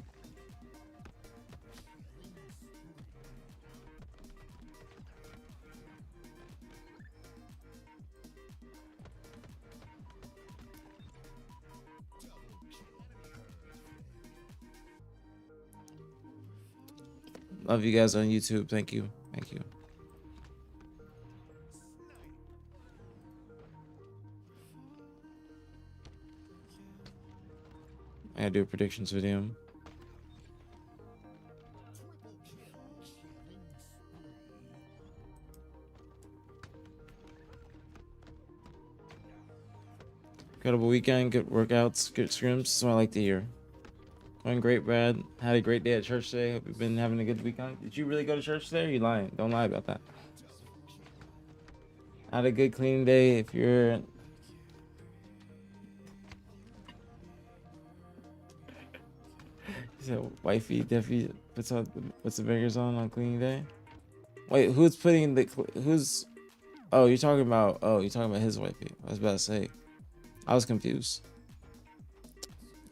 Love you guys on YouTube. Thank you. I gotta do a predictions video. Incredible weekend, good workouts, good scrims. That's what I like to hear. Going great, Brad. Had a great day at church today. Hope you've been having a good weekend. Did you really go to church today? Or are you lying? Don't lie about that. Had a good cleaning day. If you're... So wifey definitely puts the fingers on cleaning day. Wait, who's putting the who's? Oh, you're talking about his wifey. I was about to say. I was confused.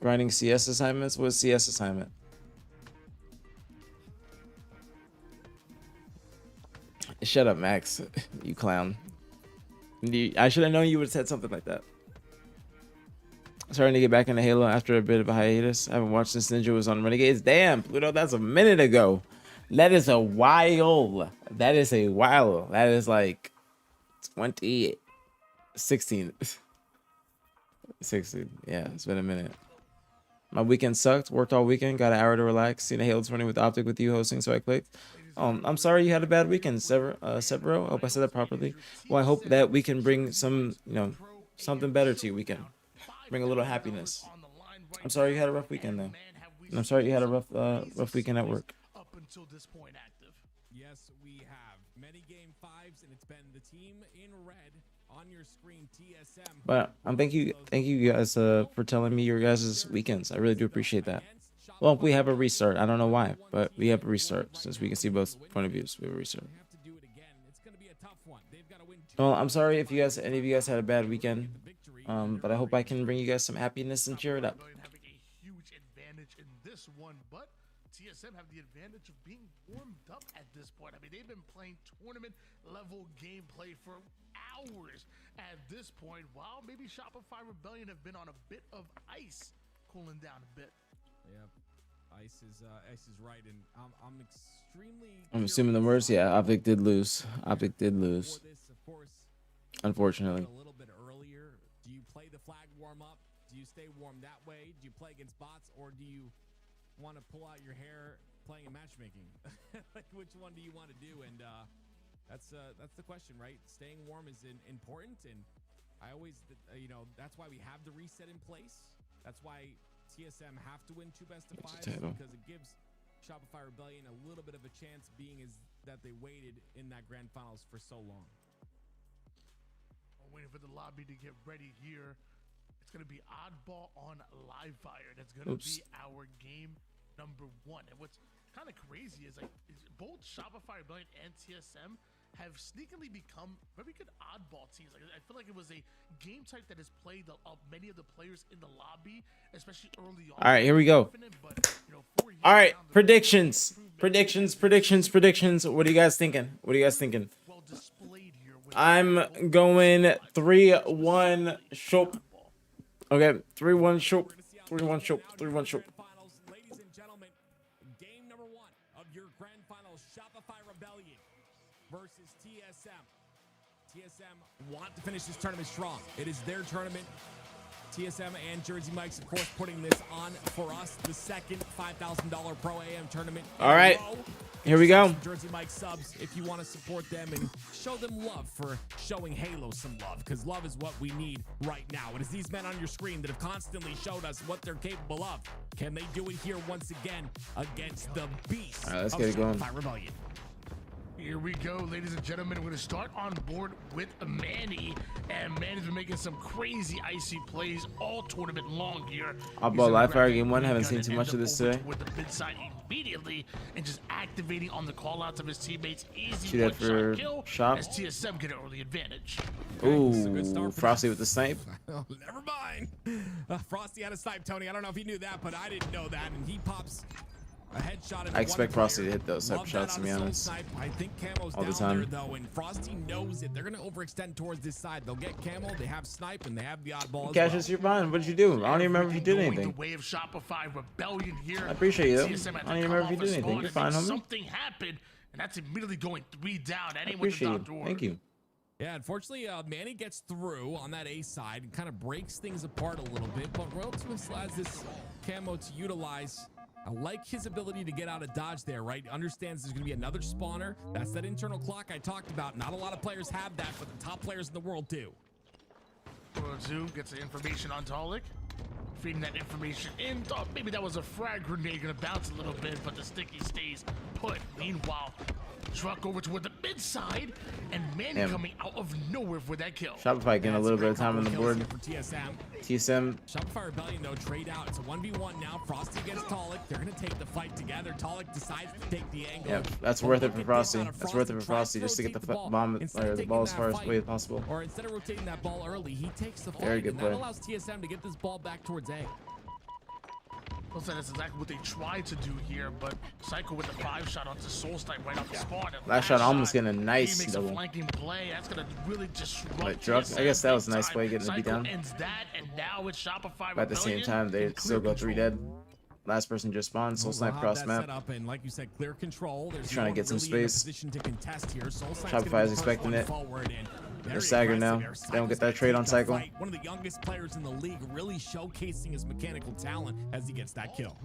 Writing CS assignments. What's CS assignment? Shut up, Max. You clown. I should have known you would have said something like that. Starting to get back into Halo after a bit of a hiatus. I haven't watched since Ninja was on Renegades. Damn, Pluto, that's a minute ago. That is a while. That is like 20. 16. 16. Yeah, it's been a minute. My weekend sucked. Worked all weekend. Got an hour to relax. Seen a Halo 20 with OpTic with you hosting, so I clicked. I'm sorry you had a bad weekend, Severo. I hope I said that properly. Well, I hope that we can bring some, something better to your weekend. Bring a little happiness. I'm sorry you had a rough weekend, though. And I'm sorry you had a rough weekend at work. Up until this point, active. Yes, we have many game 5s, and it's been the team in red on your screen, TSM. But thank you guys for telling me your guys' weekends. I really do appreciate that. Well, we have a restart. I don't know why, but we have a restart since we can see both point of views. We have a restart. Well, I'm sorry if any of you guys had a bad weekend, but I hope I can bring you guys some happiness and cheer it up. Having a huge advantage in this one, but TSM have the advantage of being warmed up at this point. I mean, they've been playing tournament level gameplay for hours at this point, while maybe Shopify Rebellion have been on a bit of ice, cooling down a bit. Yep. Ice is right, and I'm extremely. I'm assuming the worst. Yeah, OpTic did lose. OpTic did lose. Unfortunately. A little bit earlier. Do you play the flag warm up? Do you stay warm that way? Do you play against bots, or do you want to pull out your hair playing in matchmaking? Like, which one do you want to do? And that's the question, right? Staying warm is important, and I always, that's why we have the reset in place. That's why TSM have to win 2 best-of-5s, because it gives Shopify Rebellion a little bit of a chance, being as that they waited in that grand finals for so long. I'm waiting for the lobby to get ready here. It's going to be Oddball on Live Fire. That's going to be our game number 1. And what's kind of crazy is both Shopify Rebellion and TSM have sneakily become very good oddball teams. I feel like it was a game type that has played many of the players in the lobby, especially early on. All right, here we go. All right, predictions. What are you guys thinking? I'm going 3-1 Shop. Okay, 3-1 Shop. 3-1 Shop. 3-1 Shop. Ladies and gentlemen, game number 1 of your grand finals, Shopify Rebellion versus TSM. TSM want to finish this tournament strong. It is their tournament. TSM and Jersey Mike's, of course, putting this on for us. The second $5,000 Pro AM tournament. All right, here we go. Jersey Mike subs, if you want to support them and show them love for showing Halo some love, because love is what we need right now. It is these men on your screen that have constantly showed us what they're capable of. Can they do it here once again against the beast? All right, let's get it going. Rebellion? Here we go, ladies and gentlemen. We're going to start on board with Manny. And Manny's been making some crazy icy plays all tournament long here. Oddball Live Fire game 1. Haven't seen too much of this today. With the mid side immediately and just activating on the call-outs of his teammates. Easy See that for kill Shop. as TSM get an early advantage. Ooh, Frosty with the snipe. Oh, never mind. Frosty had a snipe, Tony. I don't know if he knew that, but I didn't know that. And he pops a headshot. I expect Frosty to hit those type of shots, to be honest. I think Camo's all the down time. there, though, and Frosty knows it. They're going to overextend towards this side. They'll get Camo, they have snipe, and they have the oddball as Cassius, you're fine. What did you do? I don't even remember if you did anything. The way of Shopify Rebellion here. I appreciate you, though. TSM I don't even remember if you did anything. You're fine, homie. Something happened, and that's immediately going 3 down. I appreciate you. Thank you. Yeah, unfortunately, Manny gets through on that A side and kind of breaks things apart a little bit, but Royal Twist has this camo to utilize. I like his ability to get out of dodge there, right? Understands there's going to be another spawner. That's that internal clock I talked about. Not a lot of players have that, but the top players in the world do. Zoom gets the information on Talik. Feeding that information in. Thought maybe that was a frag grenade. Going to bounce a little bit, but the sticky stays put. Meanwhile, truck over toward the mid side, and Manny coming out of nowhere for that kill. Shopify getting a little bit of time on the board. For TSM. TSM. Rebellion, though, trade out. It's a 1v1 now. Frosty against Talik. They're going to take the fight together. Talik decides to take the angle. Yeah, that's worth it for Frosty. That's worth it for Frosty just to get the bomb or the ball as far away as possible. Or instead of rotating that ball early, he takes the fight. Very good play. That allows TSM to get this ball back towards A. Looks like that's exactly what they tried to do here, but Psycho with the 5 shot onto Soul Snipe right off the spawn. Last shot almost getting a nice he makes double. a flanking play. That's gonna really disrupt. But Druck, I guess that was a nice play getting the beat down. Ends that, and now it's Shopify. But at the same time, they still go 3 dead. Last person just spawned. Soul Snipe cross map. And like you said, clear control. There's trying to get some space. To contest here. Shopify is expecting it. They're staggered now. They don't get that trade on cycle. One of the youngest players in the league, really showcasing his mechanical talent as he gets that kill.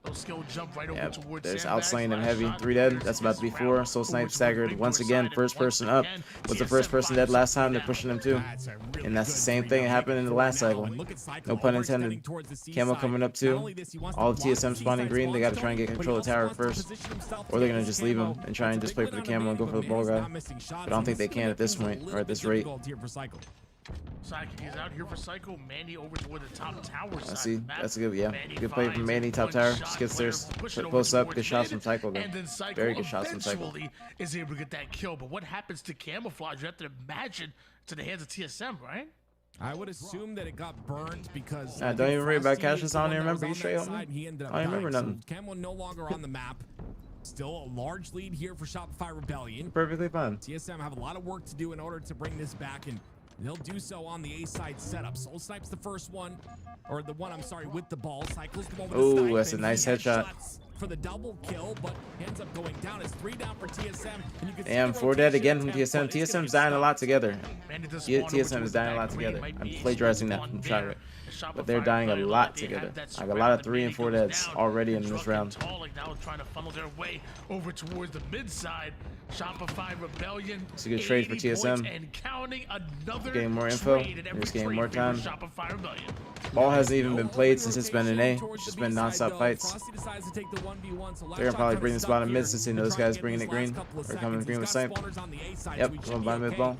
Those skill jump right over towards There's sandbags. outslaying him heavy. 3 dead. That's about to be 4. Soul Snipe staggered once again. First person up. Was the first person dead last time? They're pushing him too. And that's the same thing that happened in the last cycle. No pun intended. Camo coming up too. All of TSM spawning green. They got to try and get control of the tower first. Or they're going to just leave him and try and just play for the camo and go for the ball guy. But I don't think they can at this point or at this rate. Psychic is out here for Psycho. Manny over toward the top tower side. I see. That's a good, yeah. Good play from Manny, top tower. Just gets there. Post up. Good shots from Psycho, though. Very good shots from Psycho. Is able to get that kill. But what happens to Camouflage? You have to imagine to the hands of TSM, right? I would assume that it got burned because. Don't even worry about Cassius. I don't even remember. You straight up. I don't remember nothing. So Camo no longer on the map. Still a large lead here for Shopify Rebellion. Perfectly fine. TSM have a lot of work to do in order to bring this back, and they'll do so on the A side setup. Soul Snipe's the first one, or the one, I'm sorry, with the ball. Cycles the ball with the snipe. Oh, that's a nice headshot. For the double kill, but ends up going down. It's 3 down for TSM. And you can Damn, 4 dead again from TSM. TSM's dying a lot together. TSM is dying a lot together. I'm plagiarizing that from Shotgun. But they're dying a lot together. Like a lot of 3 and 4 deads already in this round. Now trying to funnel their way over towards the mid side. Shopify Rebellion. It's a good trade for TSM. And counting another getting more info. Just getting more time. Shopify Rebellion. Ball hasn't even been played since it's been an A. It's just been non-stop fights. They're gonna probably bring this bottom mid since they know this guy's bringing it green. Or coming green with snipe. Yep, going bottom mid ball.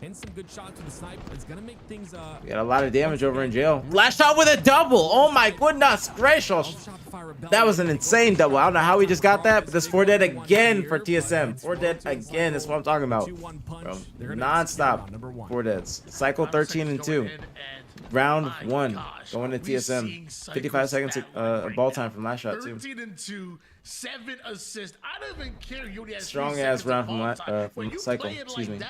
And some good shots with the snipe. It's gonna make things We got a lot of damage over in jail. Flash shot with a double. Oh my goodness gracious. That was an insane double. I don't know how we just got that, but this 4 dead again for TSM. 4 dead again. That's what I'm talking about. Bro, non-stop 4 deads. Cycle 13 and 2. Round 1 going to TSM. 55 seconds ball time from last shot too. 13 and 2, 7 assists. I don't even care. You only had strong ass round from Cycle. Excuse me.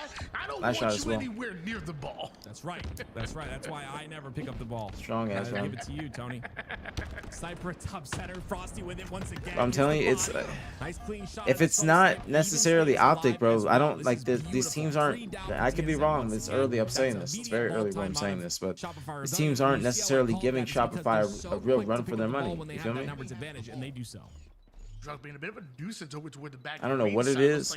Last shot as well. Anywhere near the ball. That's right. That's right. That's why I never pick up the ball. Strong ass round. Give it to you, Tony. Sniper top center. Frosty with it once again. I'm telling you, it's nice clean shot. If it's not necessarily OpTic, bro, I don't like these teams aren't. I could be wrong. It's early. I'm saying this. It's very early when I'm saying this, but these teams aren't necessarily giving Shopify a real run for their money. You feel me? And they do so. Drunk being a bit of a nuisance over toward the back. I don't know what it is,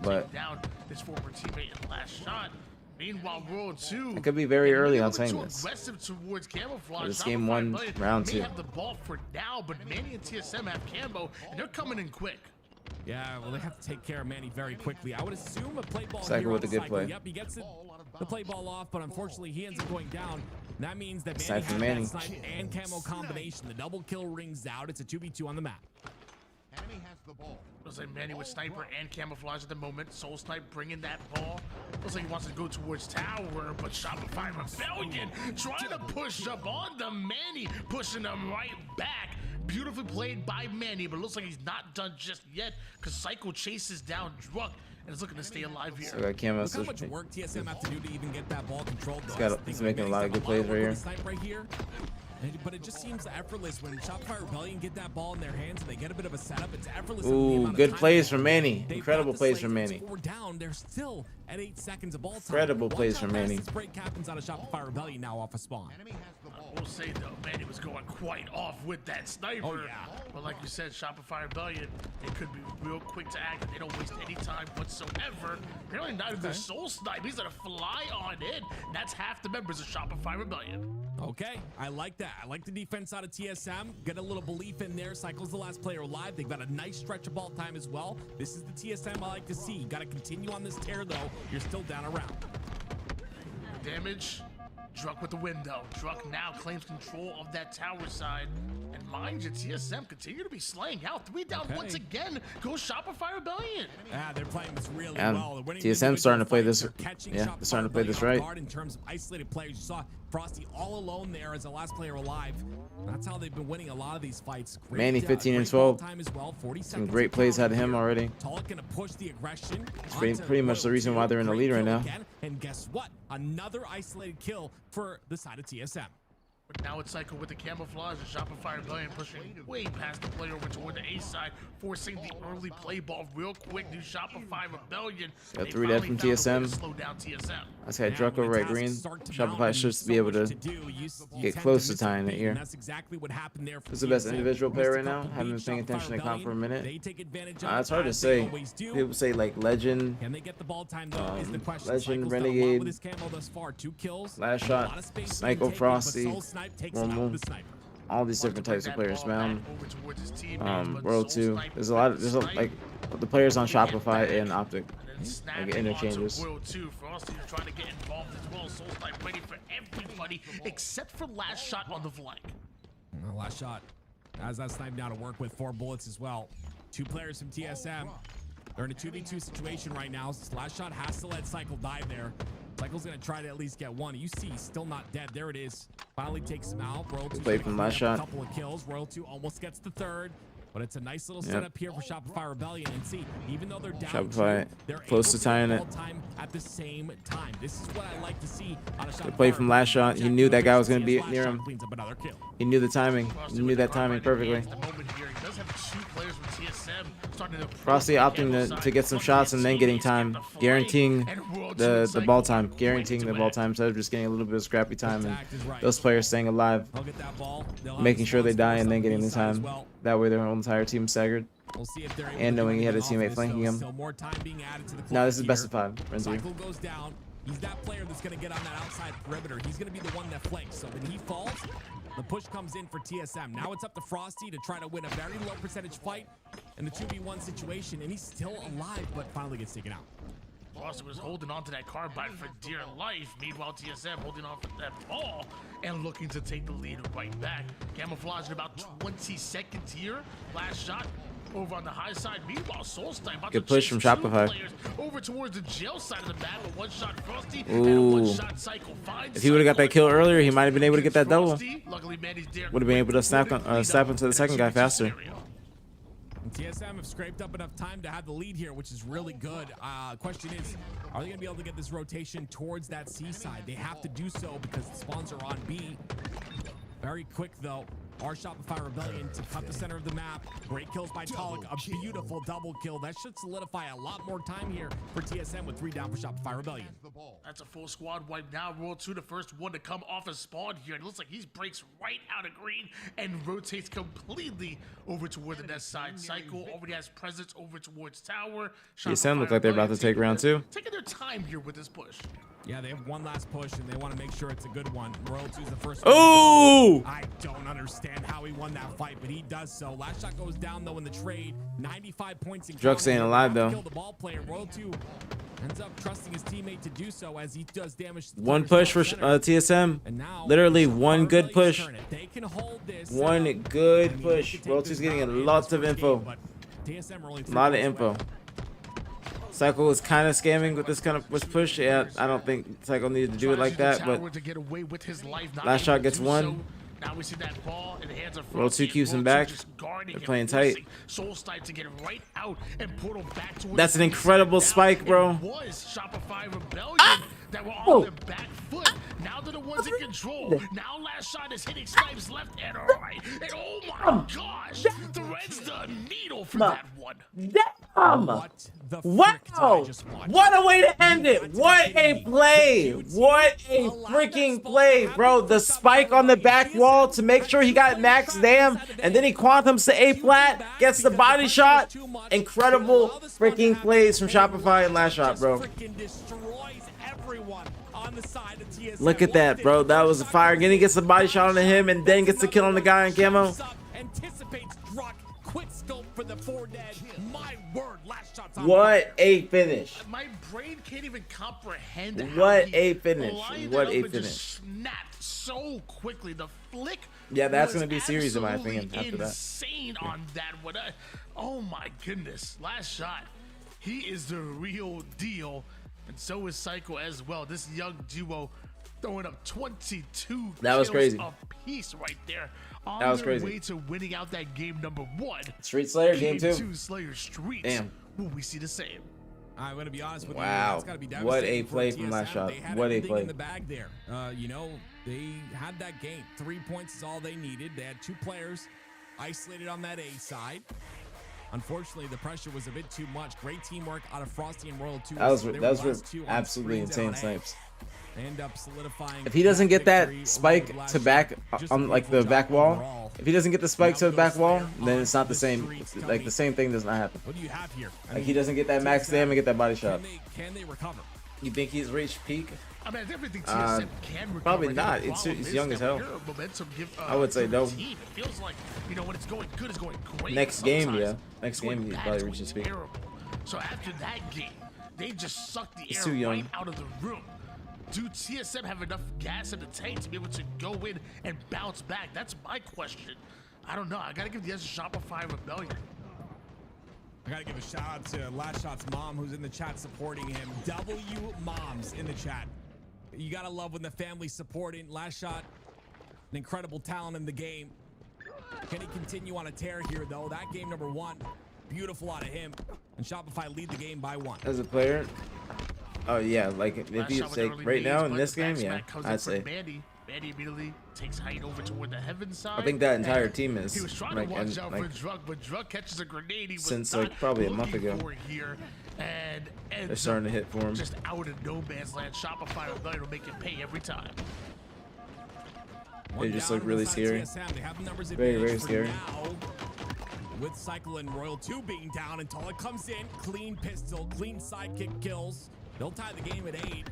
but down his former teammate in the last shot. Meanwhile, World 2. it could be very early on saying this. Towards Camouflage. It's game 1, round 2. They have the ball for now, but Manny and TSM have Cambo, and they're coming in quick. Yeah, well, they have to take care of Manny very quickly. I would assume a play ball Cycle here with a good play. Yep, he gets the play ball off, but unfortunately, he ends up going down. That means that Snipe from Manny has that snipe and camo combination. The double kill rings out. It's a 2v2 on the map. Enemy has the ball. Looks like Manny with sniper and camouflage at the moment. Soul Snipe bringing that ball. Looks like he wants to go towards tower, but Shopify Rebellion trying to push up on the Manny, pushing him right back. Beautifully played by Manny, but it looks like he's not done just yet because Psycho chases down Drunk and is looking to stay alive here. So got camo. Look how much work TSM have to do to even get that ball controlled. He's making a lot of good plays right here. But it just seems effortless when Shopify Rebellion get that ball in their hands and they get a bit of a setup. It's effortless. Ooh, good plays from Manny. Incredible plays from Manny. Down, they're still at 8 seconds of ball time. Incredible plays from Manny. Break happens out of Shopify Rebellion now off a spawn. I will say though, Manny was going quite off with that sniper. Oh, yeah. But like you said, Shopify Rebellion, they could be real quick to act. They don't waste any time whatsoever. Apparently not even Soul Snipe. He's gonna fly on in. That's half the members of Shopify Rebellion. Okay, I like that. I like the defense out of TSM. Get a little belief in there. Cycle's the last player alive. They've got a nice stretch of ball time as well. This is the TSM I like to see. Got to continue on this tear though. You're still down a round. Damage. Drunk with the window. Drunk now claims control of that tower side. And mind you, TSM continue to be slaying out. 3 down once again. Goes Shopify Rebellion. They're playing this really well. TSM starting to play this. Yeah, they're starting to play this right. In terms of isolated players, you saw Frosty all alone there as the last player alive. That's how they've been winning a lot of these fights. Manny 15 and 12. Time as well, 40 Some great plays out of him already. Tolic gonna push the aggression. It's pretty much the reason why they're in the lead right now. And guess what? Another isolated kill for the side of TSM. But now it's Psycho with the camouflage and Shopify Rebellion pushing way past the player over toward the A side, forcing the early play ball real quick. New Shopify Rebellion. Got They 3 dead from finally found a way TSM. to slow down TSM. I just had Druck over at green. Shopify should be able to get close to tying it here. Who's the best individual player right now? Haven't been paying attention to comp for a minute. It's hard to say. People say like Legend, Legend, Renegade, Last Shot, Sniper, Frosty, Normal. All these different types of players, man. World 2. There's like the players on Shopify and OpTic. Like interchanges. World 2, Frosty is trying to get involved as well. Soul Snipe ready for everybody except for Last Shot on the flank. Last Shot has that snipe now to work with. 4 bullets as well. 2 players from TSM. They're in a 2v2 situation right now. Last Shot has to let Cycle die there. Cycle's gonna try to at least get one. You see, he's still not dead. There it is. Finally takes him out. Royal 2 played from Last Shot. A couple of kills. Royal 2 almost gets the 3rd. But it's a nice little setup here for Shopify Rebellion. And see, even though they're down, Shopify close to tying it. At the same time. This is what I like to see out of Shopify. They played from Last Shot. He knew that guy was gonna be near him. He knew the timing. He knew that timing perfectly. Frosty opting to get some shots and then getting time, guaranteeing the ball time, guaranteeing the ball time instead of just getting a little bit of scrappy time and those players staying alive, making sure they die and then getting the time. That way their whole entire team staggered. And knowing he had a teammate flanking him. Now this is best of 5. Cycle goes down. He's that player that's going to get on that outside perimeter. He's going to be the one that flanks. So when he falls, the push comes in for TSM. Now it's up to Frosty to try to win a very low percentage fight in the 2v1 situation. And he's still alive, but finally gets taken out. Frosty was holding on to that carbine for dear life. Meanwhile, TSM holding on for that ball and looking to take the lead right back. Camouflage in about 20 seconds here. Last Shot over on the high side. Meanwhile, Soul Snipe good push from Shopify. Over towards the jail side of the map. A 1-shot Frosty Ooh. and a 1-shot Cycle finds. If he would have got that kill earlier, he might have been able to get that double. Luckily, man, he's there. Would have been able to snap into the second guy faster. And TSM have scraped up enough time to have the lead here, which is really good. Question is, are they going to be able to get this rotation towards that C side? They have to do so because the spawns are on B. Very quick, though. Our Shopify Rebellion to cut the center of the map. Great kills by Talik. A beautiful double kill. That should solidify a lot more time here for TSM with 3 down for Shopify Rebellion. That's a full squad wipe now. World 2, the first one to come off his spawn here. It looks like he breaks right out of green and rotates completely over toward the net side. Cycle already has presence over towards tower. TSM look like they're about to take round 2. Taking their time here with this push. Yeah, they have one last push, and they want to make sure it's a good one. Royal 2's the first one. Ooh! I don't understand how he won that fight, but he does so. Last Shot goes down, though, in the trade. 95 points in Druck staying alive, though. Kill the ball player. Royal 2 ends up trusting his teammate to do so as he does damage. One push for TSM. Literally one good push. One good push. Royal 2's getting lots of info. A lot of info. Cycle was kind of scamming with this kind of push. Yeah, I don't think Cycle needed to do it like that, but Last Shot gets one. Now we see that ball in the hands of Roll 2 keeps him back. They're playing tight. Soul Snipe to get right out and portal back towards. That's an incredible spike, bro. It was Shopify Rebellion that were on their back foot. Now they're the ones in control. Now Last Shot is hitting Snipes left and right. And oh my gosh, threads the needle for that one. Wow! What a way to end it! What a play! What a freaking play, bro! The spike on the back wall to make sure he got max dam, and then he quantums to A flat, gets the body shot. Incredible freaking plays from Shopify and Last Shot, bro. Look at that, bro. That was a fire. Again, he gets the body shot on him, and then gets the kill on the guy in camo. What a finish. My brain can't even comprehend what a finish. What a finish. Snapped so quickly. The flick. Yeah, that's going to be series in my opinion after that. Insane on that one. Oh my goodness. Last Shot. He is the real deal. And so is Psycho as well. This young duo throwing up 22 that was crazy. A piece right there. On that was their crazy. way to winning out that game number 1. Street Slayer game 2. Slayer Streets. Damn. Will we see the same? I'm gonna be honest with wow. you. That's gotta be what a play from Last Shot. What a play. In the bag there. You know, they had that game. 3 points is all they needed. They had 2 players isolated on that A side. Unfortunately, the pressure was a bit too much. Great teamwork out of Frosty and Royal 2. That was absolutely insane snipes. They end up solidifying. If he doesn't get that victory spike along with to last back shot. on like the back wall, Overall. if he doesn't get the spike to the back wall, then on it's not the the same. streets. Tell Like me, the same thing does not happen. What do you have here? I Like mean, he doesn't get that max TSM, damage and get that body shot. Can they recover? You think he's reached peak? I mean, everything TSM can recover. Probably The not. problem He's is young as that hell. when you're a momentum I would say given no. team, it feels like, you know, when it's going good, it's going great. Next game, Sometimes yeah. Next it's going game, he bad, probably it's reaches going peak. terrible. So after that game, they just sucked the He's air too young. right out of the room. Do TSM have enough gas in the tank to be able to go in and bounce back? That's my question. I don't know. I gotta give the edge to Shopify Rebellion. I gotta give a shout out to Last Shot's mom, who's in the chat supporting him. W Moms in the chat. You gotta love when the family's supporting. Last Shot, an incredible talent in the game. Can he continue on a tear here, though? That game number 1, beautiful out of him. And Shopify lead the game by 1. As a player, oh yeah, like if Last you shot with say early right now leads, in but this the game, back yeah, smack comes in I'd from say. Mandy. Mandy immediately takes height over toward the heaven side. I think that entire and team is he was trying like, to watch and, out like for Drug, but Drug catches a grenade. He was since not like probably a month looking ago. for here, and They're ends starting to up hit for him. Just out of no man's land. Shopify Rebellion will make it pay every time. They just look really scary. Very, very scary. With Cycle and Royal 2 being down, and Tala comes in, clean pistol, clean sidekick kills. They'll tie the game at 8,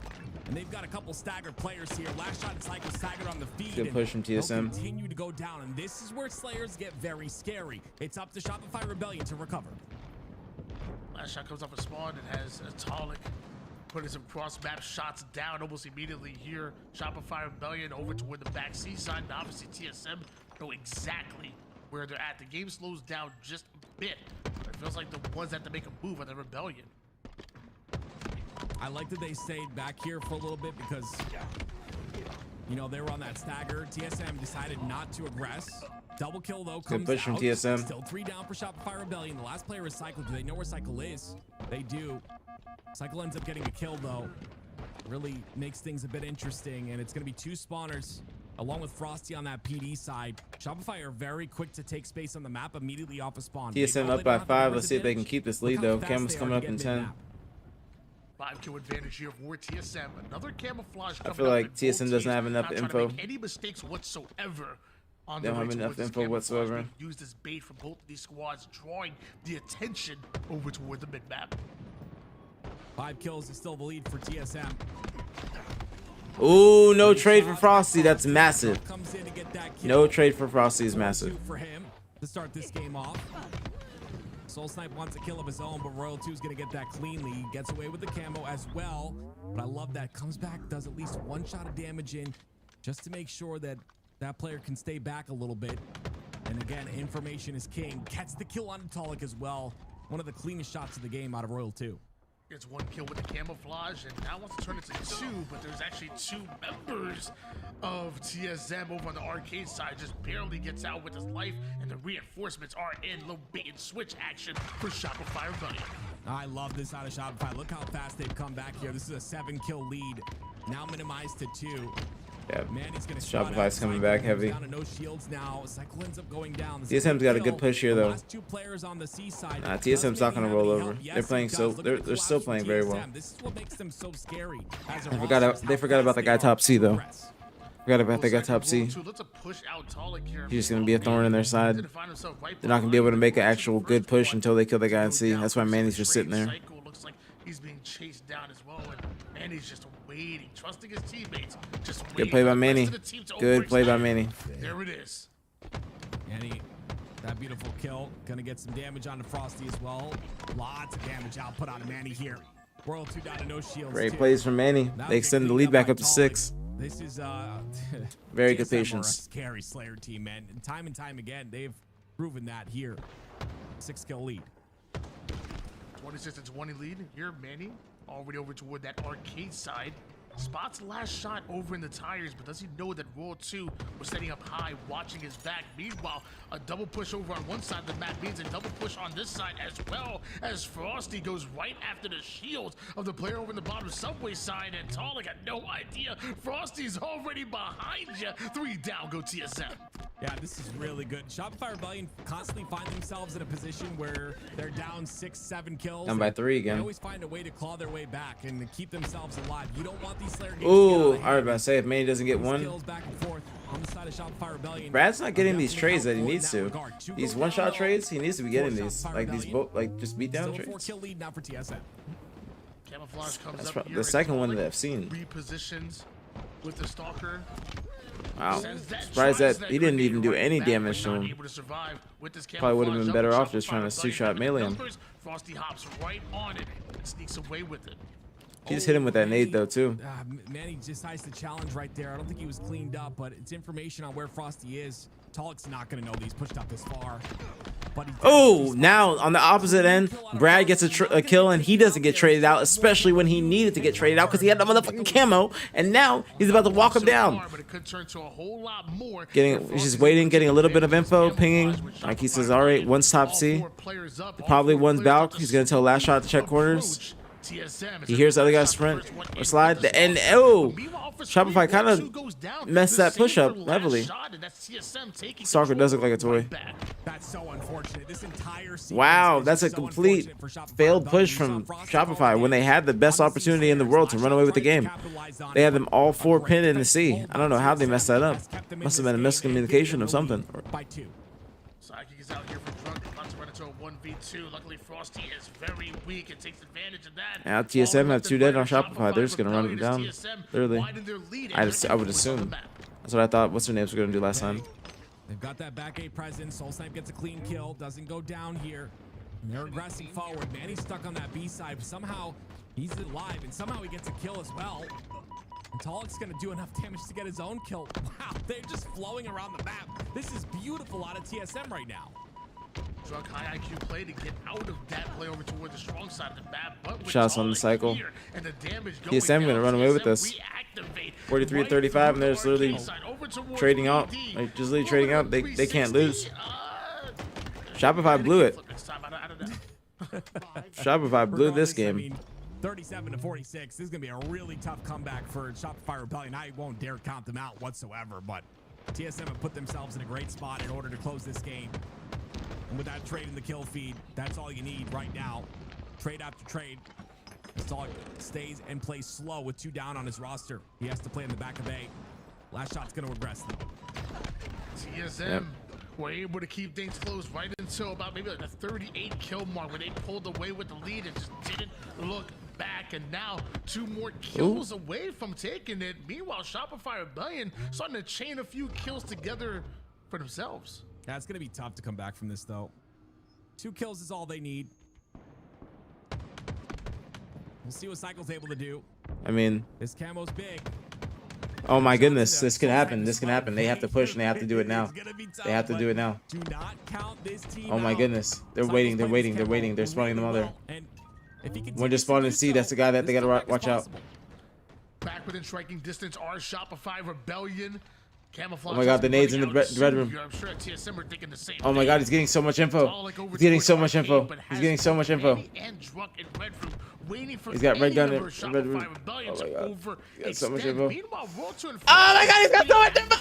and they've got a couple staggered players here. Last Shot and Cycle staggered on the feed. Good push from TSM. They'll continue to go down, and this is where Slayers get very scary. It's up to Shopify Rebellion to recover. Last Shot comes off a spawn and has Atolic putting some cross-map shots down almost immediately here. Shopify Rebellion over toward the back C side, and obviously TSM know exactly where they're at. The game slows down just a bit. It feels like the ones that have to make a move are the Rebellion. I like that they stayed back here for a little bit because, you know, they were on that stagger. TSM decided not to aggress. Double kill, though, comes Good push from out. TSM. Still 3 down for Shopify Rebellion. The last player is Cycle. Do they know where Cycle is? They do. Cycle ends up getting a kill, though. Really makes things a bit interesting, and it's going to be 2 spawners along with Frosty on that PD side. Shopify are very quick to take space on the map immediately off a spawn. TSM up by 5. Let's see if they can keep this lead though. Camo's coming up in 10. 5-kill advantage here for TSM. Another camouflage. I feel like TSM doesn't have enough info. Any mistakes whatsoever on They don't have enough info whatsoever. Used as bait for both of these squads, drawing the attention over toward the mid map. 5 kills is still the lead for TSM. Ooh, no trade for Frosty. That's massive. No trade for Frosty is massive. For him to start this game off. Soul Snipe wants a kill of his own, but Royal 2 is going to get that cleanly. He gets away with the camo as well. But I love that. Comes back, does at least 1 shot of damage in just to make sure that that player can stay back a little bit. And again, information is king. Gets the kill on Atolic as well. One of the cleanest shots of the game out of Royal 2. Gets 1 kill with the camouflage, and now wants to turn it to 2, but there's actually 2 members of TSM over on the arcade side. Just barely gets out with his life, and the reinforcements are in. Little bait and switch action for Shopify Rebellion. I love this out of Shopify. Look how fast they've come back here. This is a 7-kill lead, now minimized to 2. Yeah, Manny's gonna Shopify's coming back heavy. down to no shields now. Cycle ends up going down. TSM's got a good push here though. Last 2 players on the C side. TSM's not gonna roll over. Yes, They're playing it so does. Look at the they're still collapse playing from very TSM. well. This is what makes them so scary. As a They forgot about the guy top C though. Forgot about the guy top C. He's just gonna be a thorn in their side. They're not gonna be able to make an actual good push until they kill the guy in C. That's why Manny's just sitting there. Looks like he's being chased down as well, and Manny's just waiting, trusting his teammates. Just Good play by Manny. Good play by Manny. There it is. Manny, that beautiful kill. Gonna get some damage onto Frosty as well. Lots of damage output on Manny here. Royal 2 down to no shields. Great plays from Manny. They extend the lead back up to 6. This is very good TSM are a patience. scary Slayer team, man. And time again, they've proven that here. 6-kill lead. 26-20 lead here. Manny already over toward that arcade side. Spots last shot over in the tires, but does he know that Royal 2 was setting up high, watching his back? Meanwhile, a double push over on one side of the map means a double push on this side as well, as Frosty goes right after the shield of the player over in the bottom subway side, and Talik got no idea. Frosty's already behind you. 3 down, go TSM. Yeah, this is really good. Shopify Rebellion constantly find themselves in a position where they're down 6, 7 kills. Down by 3 again. They always find a way to claw their way back and to keep themselves alive. You don't want these Slayer games Ooh, to get I was about to say, if Manny doesn't get one. skills back and forth on the side of Shopify Rebellion. Brad's not getting these trades that he needs to. These one-shot trades, he needs to be getting these. Like these, just beat down trades. 4-kill lead now for TSM. Camouflage comes That's up here the second one that I've seen. Repositions with the stalker. Wow, surprised that he didn't even do any damage to him. Probably would have been better off just trying to 2-shot melee him. Frosty hops right on it and sneaks away with it. He just hit him with that nade though too. Manny decides to challenge right there. I don't think he was cleaned up, but it's information on where Frosty is. Talik's not going to know that he's pushed up this far. Oh, now on the opposite end, Brad gets a kill and he doesn't get traded out, especially when he needed to get traded out because he had the motherfucking camo, and now he's about to walk him down. He's just waiting, getting a little bit of info, pinging. Like he says, all right, one's top C, probably one's Balk. He's gonna tell last shot to check corners. He hears the other guy sprint or slide, and oh, Shopify kind of messed that push up heavily. Stalker does look like a toy. That's so unfortunate. This entire Wow, that's a complete failed push from Shopify when they had the best opportunity in the world to run away with the game. They had them all 4 pinned in the C. I don't know how they messed that up. Must have been a miscommunication of something. Psychic is out here for drunk. About to run into a 1v2. Luckily, Frosty is very weak and takes advantage of that. Now TSM have 2 dead on Shopify. They're just gonna run it down. Literally, I would assume. That's what I thought. What's their names were gonna do last time? They've got that back 8 presence. Soul Snipe gets a clean kill. Doesn't go down here. And they're aggressing forward. Manny's stuck on that B side. But somehow he's alive, and somehow he gets a kill as well. And Talik's gonna do enough damage to get his own kill. Wow, they're just flowing around the map. This is beautiful out of TSM right now. Drunk high IQ play to get out of that play over toward the strong side of the map. But Shots on the cycle. And the damage going TSM gonna run away with this. 43-35, and they're just literally trading out. Like just literally trading out. They can't lose. Shopify blew it. Shopify blew this game. 37-46. This is gonna be a really tough comeback for Shopify Rebellion. I won't dare count them out whatsoever, but TSM have put themselves in a great spot in order to close this game. And with that trade in the kill feed, that's all you need right now. Trade after trade. Stalk stays and plays slow with 2 down on his roster. He has to play in the back of A. Last shot's gonna regress though. TSM were able to keep things close right until about maybe like the 38 kill mark when they pulled away with the lead and just didn't look back. And now 2 more kills away from taking it. Meanwhile, Shopify Rebellion starting to chain a few kills together for themselves. Yeah, it's gonna be tough to come back from this though. 2 kills is all they need. We'll see what Cycle's able to do. I mean, this camo's big. Oh my goodness, this can happen. This can happen. They have to push and they have to do it now. They have to do it now. Do not count this team Oh my goodness. They're waiting. They're waiting. They're waiting. They're spawning the mother. One just spawned in C. That's the guy that they gotta watch out. Back within striking distance are Shopify Rebellion. Camouflage. Oh my god, the nades in the red room. I'm sure TSM are thinking the same Oh my god, he's getting so much info. He's getting so much info. He's getting so much info. He's got red gun in red room. Oh my god. He got so much info. Oh my god, he's got so much info.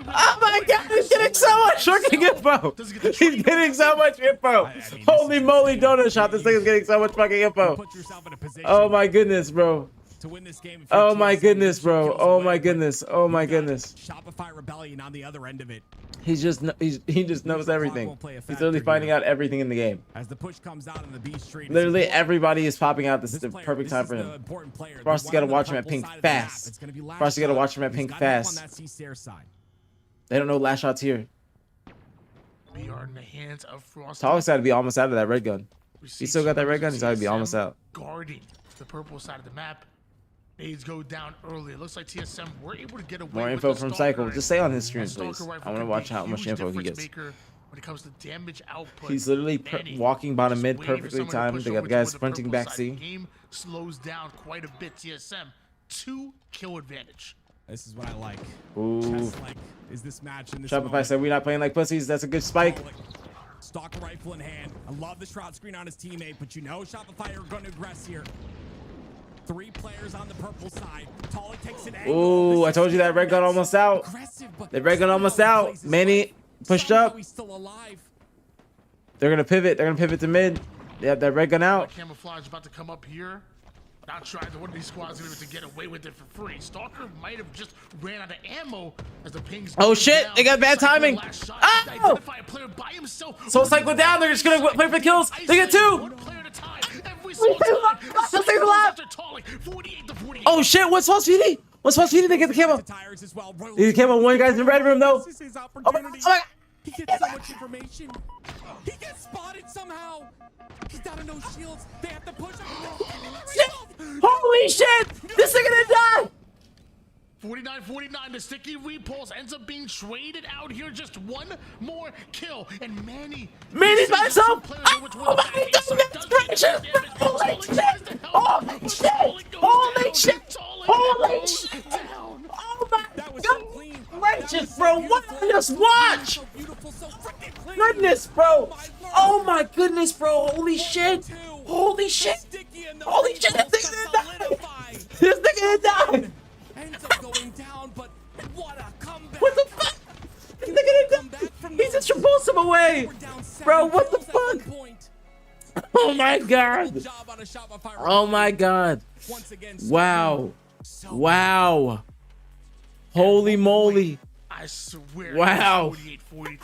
Oh my god, he's getting so much fucking info. He's getting so much info. Holy moly donut shot. This thing is getting so much fucking info. Oh my goodness, bro. To win this game. Oh my goodness, bro. Oh my goodness. Oh my goodness. Shopify Rebellion on the other end of it. He just knows everything. He's literally finding out everything in the game. As the push comes out in the B street. Literally everybody is popping out. This is the perfect time for him. Frosty gotta watch him at pink fast. Frosty gotta watch him at pink fast. They don't know last shot's here. We are in the hands of Frosty. Talik's gotta be almost out of that red gun. He still got that red gun. He's gotta be almost out. Guarding the purple side of the map. Nades go down early. It looks like TSM were able to get away More with info the from Stalker. Cycle. Just stay on his stream, Stalker please. rifle I want to can watch be how much huge info he difference gets. maker when it comes to damage output. He's literally walking bottom mid Just waiting for perfectly someone to timed. push They got over guys toward the sprinting purple back side. C. Game slows down quite a bit. TSM 2-kill advantage. This is what I like. Ooh. Just like, is this match in this Shopify moment. said we're not playing like pussies. That's a good spike. Stalker rifle in hand. I love the shroud screen on his teammate, but you know Shopify are going to aggress here. 3 players on the purple side. Tolly takes an angle. Ooh, I told you that red gun almost out. The red gun almost out. Manny pushed up. He's still alive. They're gonna pivot. They're gonna pivot to mid. They have that red gun out. Camouflage about to come up here. Not sure either one of these squads is able to get away with it for free. Stalker might have just ran out of ammo as the pings. Oh shit! They got bad timing. Oh! Soul cycle down. They're just gonna play for the kills. They get 2. Oh shit! What's false PD? What's false PD? They get the camo. The camo. One guy's in the red room though. This is his Oh my opportunity. God. He gets so much information. He gets spotted somehow. He's down to no shields. They have to push him. Holy shit! This nigga didn't die. 49-49, the sticky repulse ends up being traded out here. Just one more kill, and Manny's by himself. Oh my goodness gracious! Holy shit! Holy shit! Holy shit! Holy shit! Oh my goodness gracious, bro! What did I just watch? Goodness, bro! Oh my goodness, bro! Holy shit! Holy shit! Holy shit! This nigga didn't die! This nigga didn't die! Ends up going down, but what a comeback! What the fuck? This nigga didn't die! He just repulsed him away! Bro, what the fuck? Oh my god! Oh my god! Wow! Wow! Holy moly! I swear, wow! 48-43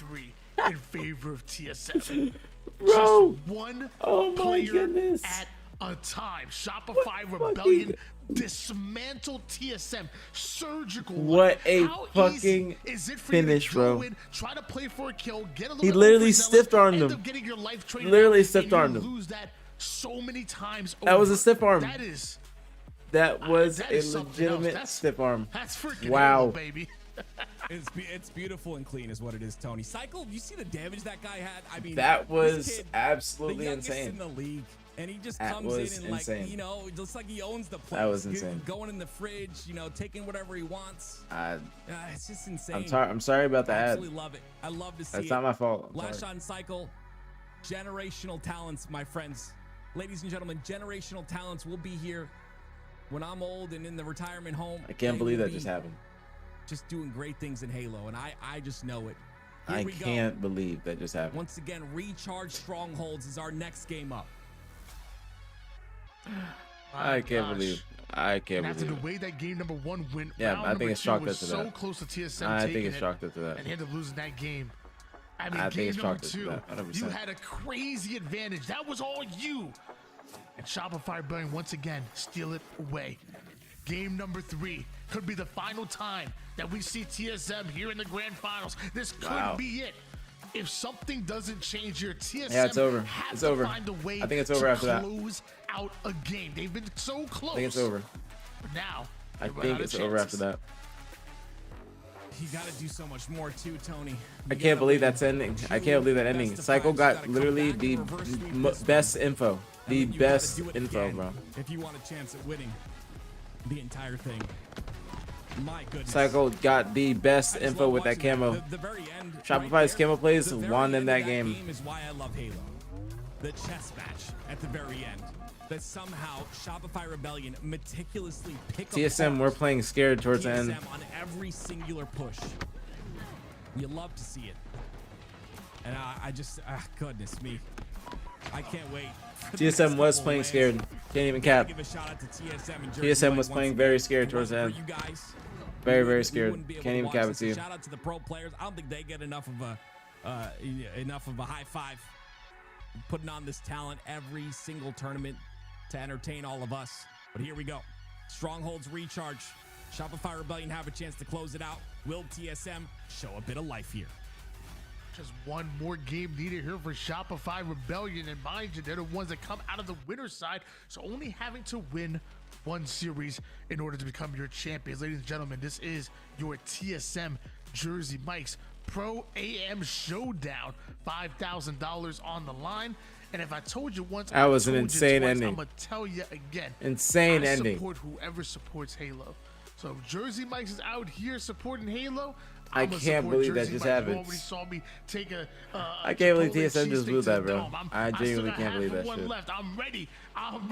in favor of TSM. Bro! Just one oh my player goodness! at a time. Shopify Rebellion dismantled TSM. Surgical. What a How fucking is it for you to finish, go bro! in, try to play for a kill, get a little He bit literally overzealous, stiff armed end him. up getting your life traded Literally out, stiff and you armed him. lose that so many times. That was a over. stiff arm. That is. That was that a is something else. legitimate That's- stiff arm. That's freaking wow. Halo, baby. It's beautiful and clean is what it is, Tony. Cycle, you see the damage that guy had? I mean, That this was kid, absolutely the youngest insane. in the league, and he just That comes was in and insane. like, you know, it looks like he owns the place. That was insane. Going in the fridge, you know, taking whatever he wants. It's just insane. I'm sorry about the I ad. absolutely love it. I love to see That's it. not my fault. I'm Lash sorry. on Cycle, generational talents, my friends. Ladies and gentlemen, generational talents will be here when I'm old and in the retirement home. I can't They believe will that be just happened. just doing great things in Halo, and I just know it. Here I we go. can't believe that just happened. Once again, Recharge Strongholds is our next game up. I can't believe. I can't And after believe. the way that game number 1 went, Yeah, round I think number it's 2 chalked was up to so that. close to TSM I think taking it's it, chalked up to that. and he ended up losing that game. I mean, I think game it's number chalked up to 2, that, 100%. you had a crazy advantage. That was all you. And Shopify Rebellion once again steal it away. Game number 3 could be the final time that we see TSM here in the grand finals. This could Wow. be it. If something doesn't change here, TSM Yeah, it's over. has It's to over. find a way I think it's over to after that. close out a game. They've been so close. I think it's over. But now, I they run think out of it's over after chances. that. You got to do so much more too, Tony. I can't believe that's ending. I can't believe that ending. Cycle got literally the best info. The best info, bro. If you want a chance at winning the entire thing. My goodness. Cycle got the best info with that camo. The very end, Shopify's camo plays won in that game. is why I love Halo. The chess match at the very end. That somehow Shopify Rebellion meticulously pick TSM, we're playing scared towards the end. TSM on every singular push. You love to see it. And I just, goodness me. I can't wait. for the TSM next was couple playing lands. scared. Can't even cap. Give a shout out to TSM and Jersey TSM Mike was once playing again. very scared If it towards the wasn't end. for you guys, Very, we very wouldn't scared. be able Can't to even watch cap it this. to you. Shout out to the pro players. I don't think they get enough of a high five putting on this talent every single tournament to entertain all of us. But here we go. Strongholds recharge. Shopify Rebellion have a chance to close it out. Will TSM show a bit of life here? Just one more game needed here for Shopify Rebellion, and mind you, they're the ones that come out of the winner's side, so only having to win one series in order to become your champions. Ladies and gentlemen, this is your TSM Jersey Mike's Pro AM Showdown. $5,000 on the line, And if I told you once, That was an insane ending. I'm gonna tell you again. Insane I ending. support whoever supports Halo. So if Jersey Mike's is out here supporting Halo, I I'ma can't support believe that Jersey just Mike. happened. You already saw me take a I can't believe Chipotle TSM just cheesesteak blew to the that, bro. dome. I still genuinely got can't half believe of that one shit. left. I'm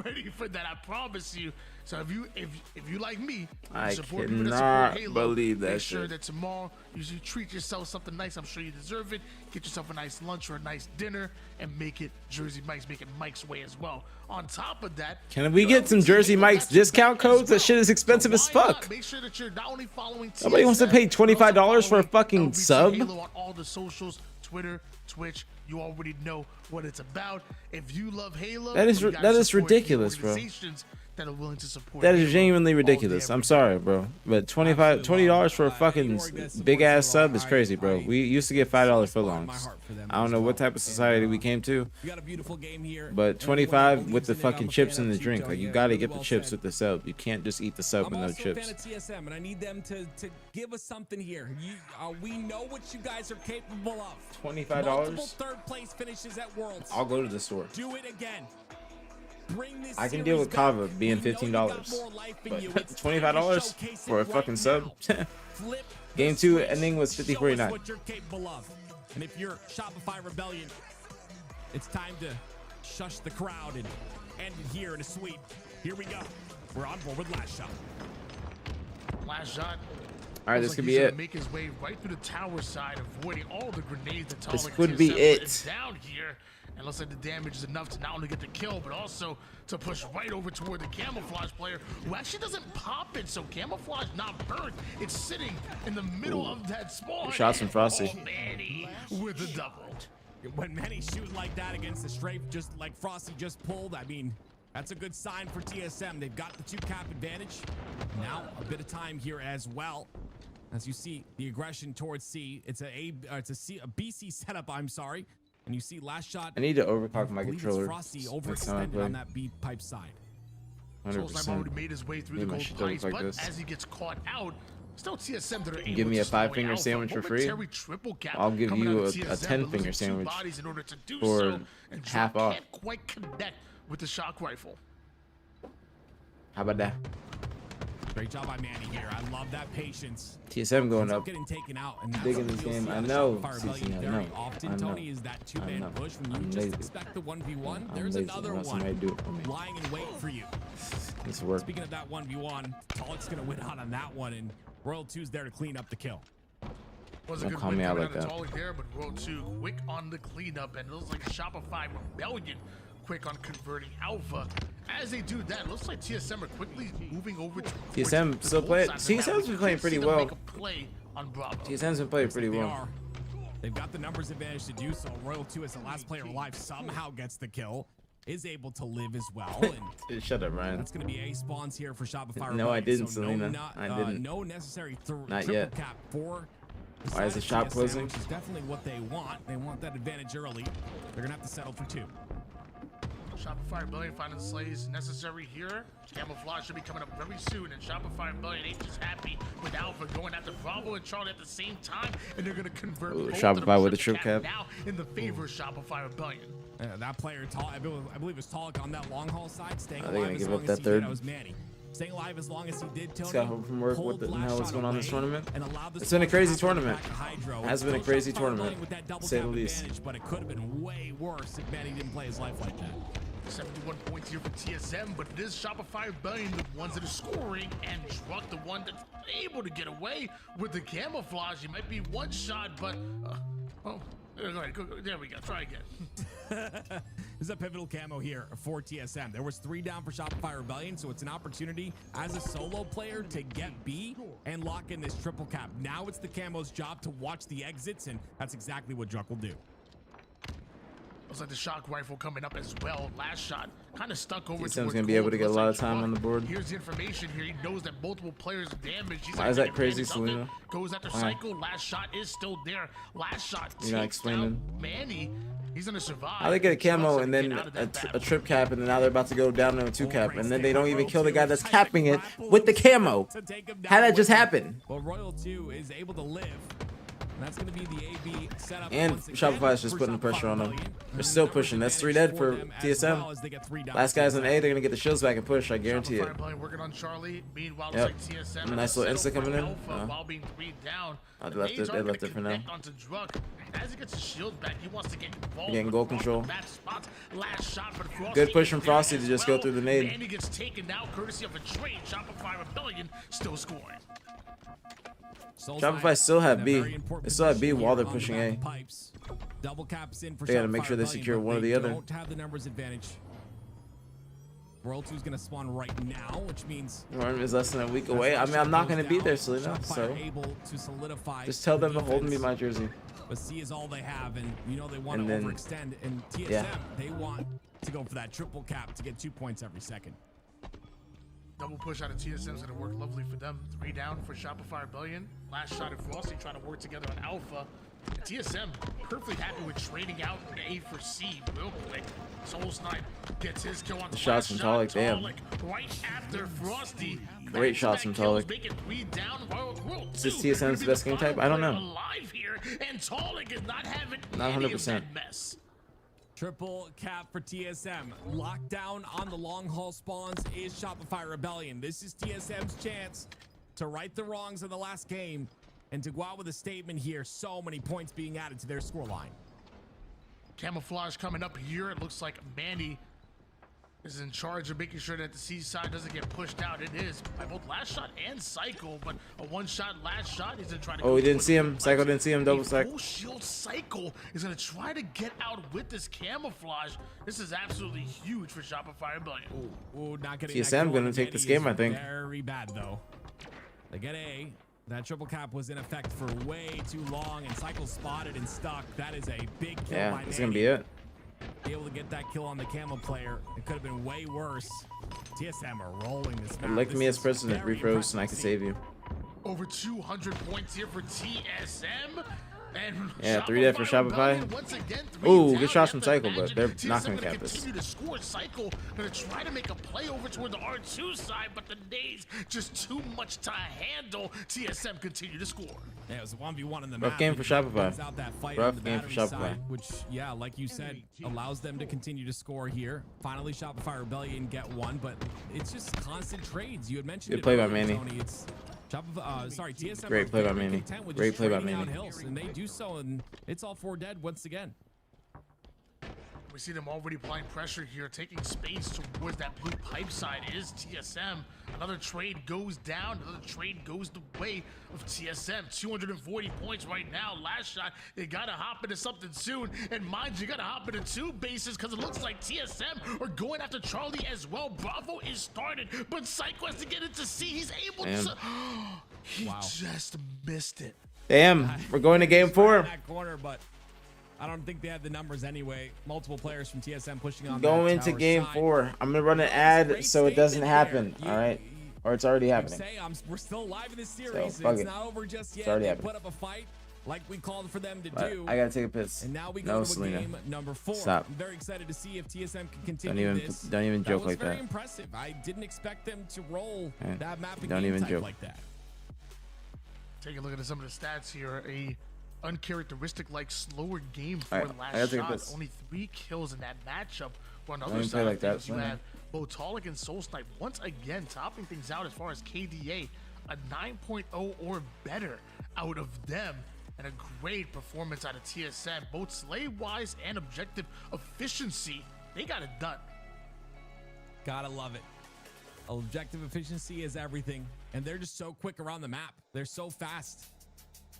ready for that. I promise you. So if you like me, I you support people that cannot support Halo, believe that make sure shit. that tomorrow you treat yourself something nice. I'm sure you deserve it. Get yourself a nice lunch or a nice dinner, and make it Jersey Mike's. Make it Mike's way as well. On top of that, Can we get some Jersey Mike's discount codes? That shit is expensive as fuck. make sure that you're not only following Nobody wants to TSM, pay $25 for a following fucking LBT sub. Halo on all the socials, Twitter, Twitch. You already know what it's about. If you love Halo, That is you gotta that is support the ridiculous, bro. organizations that are willing to support That is Halo genuinely all day, ridiculous. every I'm day. sorry, bro. But $20 for a fucking big ass sub is crazy, bro. We used to get $5 footlongs. I don't know what type of society we came to, but 25 with the fucking chips and the drink. Like, you gotta get the chips with the sub. You can't just eat the sub I'm with no also a fan chips. of TSM, and I need them to give us something here. We know what you guys are capable of. $25? Multiple third place finishes at Worlds. I'll go to the store. Do it again. Bring this I can deal with Kava being $15, but $25 for a fucking sub? Game 2 ending was 50-49. What you're capable of. And if you're Shopify Rebellion, it's time to shush the crowd and end it here in a sweep. Here we go. We're on board with Last Shot. Last shot. All right, Looks this could like be he's gonna it. make his way right through the tower side, avoiding all the grenades that This Talik could be TSM it. is down here. And looks like the damage is enough to not only get the kill, but also to push right over toward the camouflage player, who actually doesn't pop it. So camouflage not burnt. It's sitting in the middle of that spawn. Shots from Frosty. Oh, Manny with a double. When Manny shoot like that against the strafe, just like Frosty just pulled, I mean, that's a good sign for TSM. They've got the 2-cap advantage. Now a bit of time here as well. As you see the aggression towards C, it's a BC setup. I'm sorry, and you see Last Shot. I need to overclock my I believe it's controller. Frosty next time I overextended play. on that B pipe side. Soul Sniper 100%. already made his way through the Need my gold shit to look pipes, like but this. as he gets caught out, still TSM that are able Give me to a slow 5-finger Alpha. sandwich for free. Momentary triple cap I'll give coming you out a of TSM, but 10-finger losing two sandwich bodies in order to do for so, and half Drop off. can't quite connect with the shock rifle. How about that? Great job by Manny here. I love that patience. TSM going Ends up. getting taken out, and that's Big in something this you'll game. see I on the know, Shopify CC, Rebellion I very know. often, I know. Tony, is that I two-man know. push when you I'm just lazy. expect the 1v1. I'm There's lazy. another I want somebody one to do it for me. lying in wait for you. This work. Speaking of that 1v1, Talik's gonna win out on that one, and Royal 2's there to clean up the kill. Was a Don't good call win me out coming like out that. of Talik there, but World 2 quick on the cleanup, and it looks like Shopify Rebellion quick on converting Alpha. As they do that, it looks like TSM are quickly moving over to TSM still playing. TSM's been playing pretty well. Play on Bravo. TSM's been playing pretty They well. are. They've got the numbers advantage to do so. Royal 2, as the last player alive, somehow gets the kill, is able to live as well. And Shut up, Ryan. that's going to be A spawns here for Shopify. No, I Rebellion, didn't, so Selena. No, I didn't. No necessary Not triple yet. cap for. the Why is the side shop of TSM, closing? Which is definitely what they want. They want that advantage early. They're going to have to settle for 2. Shopify Rebellion finding the slays necessary here. Camouflage should be coming up very soon, and Shopify Rebellion ain't just happy with Alpha going after Bravo and Charlotte at the same time, and they're gonna convert Ooh, both of Shopify them with a triple trip cap. now in the favor of Shopify Rebellion. That player, I believe it was Talik on that long haul side, staying Are they alive gonna as give long up as that he third? did. That was Manny. Staying alive as long as he did, Tony. Just got home from work. What pulled the Last hell is Shot going on in this away tournament? and allowed the It's been a Spurs crazy to come tournament. back to Hydro. Has been a Still crazy Shopify tournament, Rebellion with that double to say the tap least. advantage, but it could have been way worse if Manny didn't play his life like that. 71 points here for TSM, but it is Shopify Rebellion, the ones that are scoring, and Druck, the one that's able to get away with the camouflage. He might be one shot, but go ahead, there we go. Try again. This is a pivotal camo here for TSM. There was 3 down for Shopify Rebellion, so it's an opportunity as a solo player to get B and lock in this triple cap. Now it's the camo's job to watch the exits, and that's exactly what Druck will do. Looks like the shock rifle coming up as well. Last shot kind of stuck over. TSM's gonna be able to get a lot of time on the board. Here's the information here. He knows that multiple players are damaged. He's Why like, is that taking crazy, advantage of it. Selena? Goes after Why? Cycle. Last shot is still there. Last shot You're not takes explaining. down Manny. He's gonna survive. How they get a camo and then a trip cap, and then now they're about to go down to a 2-cap, and then they don't even kill the guy that's capping it with the camo. How that just happen? Well, Royal 2 is able to live. And that's going to be the AB setup. And once again Shopify is just for putting the Shopify pressure on them. Rebellion. They're still Numbers pushing. That's 3 advantage dead for for them as TSM. well as they get 3 down Last to guy's on TSM. A. They're gonna get the shields back and push. I guarantee it. Shopify Rebellion working on Charlie. Meanwhile, Yep. looks like TSM Nice little insta coming in. while being 3 down. They left it. They left it for now. Onto Druk. As he gets his shield back, he wants to get involved. Getting goal control. Last shot, but Frosty Good push from is there Frosty as to just go through the nade. Manny gets taken out courtesy of a trade. Shopify Rebellion still scoring. Shopify still have B. They still have B while they're pushing A. Pipes. Double caps in for They gotta make Shopify sure they Rebellion, secure but one or they the other. Don't have the numbers advantage. World 2 is going to spawn right now, which means Worm is less than a week away. I mean, I'm not gonna be there, Selena. So able to solidify just tell them the to hold me defense. my jersey. But C is all they have, and you know they want And to then- overextend. And TSM, yeah. they want to go for that triple cap to get 2 points every second. Double push out of TSM is going to work lovely for them. 3 down for Shopify Rebellion. Last shot of Frosty trying to work together on Alpha. And TSM perfectly happy with trading out A for C real quick. Soul Snipe gets his kill on the shots from Talik, damn. Right after Frosty. Great shots from Talik. Make it 3 down. World Is this 2 TSM's best game type? I don't know. alive here, and Talik is not having Not any of 100%. that mess. Triple cap for TSM. Lockdown on the long haul spawns is Shopify Rebellion. This is TSM's chance to right the wrongs of the last game and to go out with a statement here. So many points being added to their scoreline. Camouflage coming up here. It looks like Manny is in charge of making sure that the C side doesn't get pushed out. It is by both Last Shot and Cycle, but a one-shot Last Shot. He's gonna try to. Oh, we didn't see him. Psycho didn't see him. Double sack. Full shield Cycle is gonna try to get out with this camouflage. This is absolutely huge for Shopify Rebellion. Ooh, not getting TSM that kill gonna on take this Manny game, is I think. Very bad though. They get A. That triple cap was in effect for way too long, and Cycle spotted and stuck. That is a big kill Yeah, by that's Manny. gonna be it. Be able to get that kill on the camo player. It could have been way worse. TSM are rolling this map. Elect This me as is president. very Refroze, and I can impressive. save you. Over 200 points here for TSM. And Yeah, 3 dead for Rebellion Shopify. once again, 3 Ooh, down. good shots You from have to Cycle, but imagine they're TSM not gonna gonna cap this. continue to score. Cycle gonna try to make a play over toward the R2 side, but the nades just too much to handle. TSM continue to score. Yeah, it was a 1v1 in the Rough map. game It for Shopify. brings out that fight Rough on the game for battery Shopify. side, which, yeah, like you said, allows them to continue to score here. Finally, Shopify Rebellion get one, but it's just constant trades. You had mentioned Good it play by earlier, Manny. Tony. It's Shopify, sorry, TSM. Great are play by very Manny. content with Great just play by trading out Manny. hills, and they do so, and it's all 4 dead once again. We see them already applying pressure here, taking space towards that blue pipe side is TSM. Another trade goes down. Another trade goes the way of TSM. 240 points right now. Last shot, they gotta hop into something soon. And mind you, gotta hop into 2 bases because it looks like TSM are going after Charlie as well. Bravo is started, but Psycho has to get into C. He's able Damn. to. He just missed it. Damn, we're going to game 4. That corner, but I don't think they had the numbers anyway. Multiple players from TSM pushing on. Going that to tower game side. 4. I'm gonna run an ad so it doesn't happen. You- All right, or it's already happening. Say we're still alive in this series. So, fuck It's it. not over just yet. It's already They happening. put up a fight like we called for them to But do. I gotta take a piss. And now we go No, to Selena. game number 4. Stop. I'm very excited to see if TSM can continue this. Don't even joke like That was very that. impressive. I didn't expect them to roll Yeah, that map and don't game even type joke. like that. Take a look at some of the stats here. A uncharacteristic like slower game for Alright, I Last gotta take a Shot. piss. Only 3 kills in that matchup. But on the Don't other even side play of like that, things, you Selena. have Botolic and Soul Snipe once again topping things out as far as KDA. A 9.0 or better out of them. And a great performance out of TSM. Both slay-wise and objective efficiency. They got it done. Gotta love it. Objective efficiency is everything. And they're just so quick around the map. They're so fast.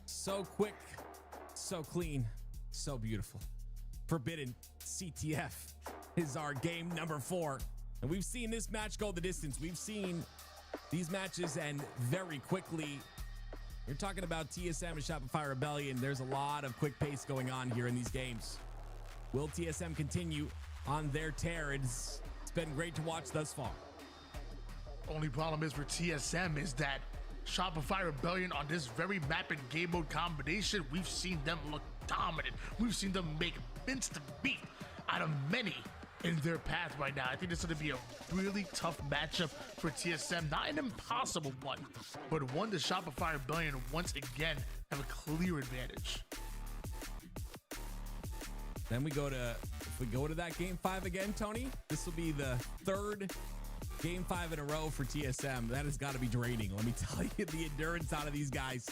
So quick. So clean. So beautiful. Forbidden CTF is our game number 4. And we've seen this match go the distance. We've seen these matches end very quickly. You're talking about TSM and Shopify Rebellion. There's a lot of quick pace going on here in these games. Will TSM continue on their tear? It's been great to watch thus far. Only problem is for TSM is that Shopify Rebellion on this very map and game mode combination, we've seen them look dominant. We've seen them make instant beat out of many in their path right now. I think this is going to be a really tough matchup for TSM. Not an impossible one, but one that Shopify Rebellion once again have a clear advantage. Then we go to, if we go to that game 5 again, Tony, this will be the 3rd game 5 in a row for TSM. That has got to be draining. Let me tell you, the endurance out of these guys,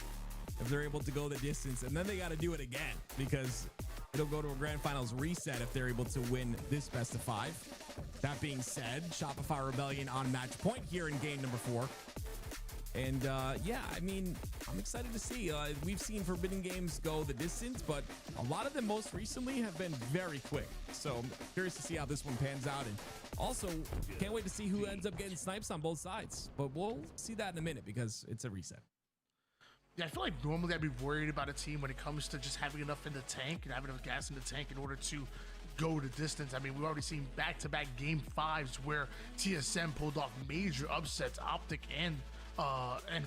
if they're able to go the distance, and then they got to do it again because it'll go to a grand finals reset if they're able to win this best of 5. That being said, Shopify Rebellion on match point here in game number 4. And yeah, I mean, I'm excited to see. We've seen Forbidden games go the distance, but a lot of them most recently have been very quick. So I'm curious to see how this one pans out. And also, can't wait to see who ends up getting snipes on both sides. But we'll see that in a minute because it's a reset. Yeah, I feel like normally I'd be worried about a team when it comes to just having enough in the tank and having enough gas in the tank in order to go the distance. I mean, we've already seen back-to-back game 5s where TSM pulled off major upsets, OpTic and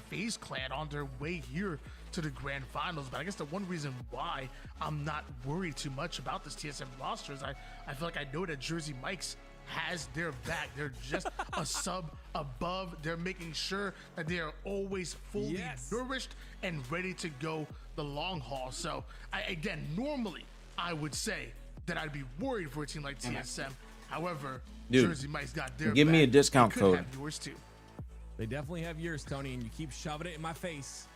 FaZe Clan on their way here to the grand finals. But I guess the one reason why I'm not worried too much about this TSM roster is I feel like I know that Jersey Mike's has their back. They're just a sub above. They're making sure that they are always fully nourished and ready to go the long haul. So again, normally I would say that I'd be worried for a team like TSM. However, dude, Jersey Mike's got their give back. me a discount They could code. have yours too. They definitely have yours, Tony, and you keep shoving it in my face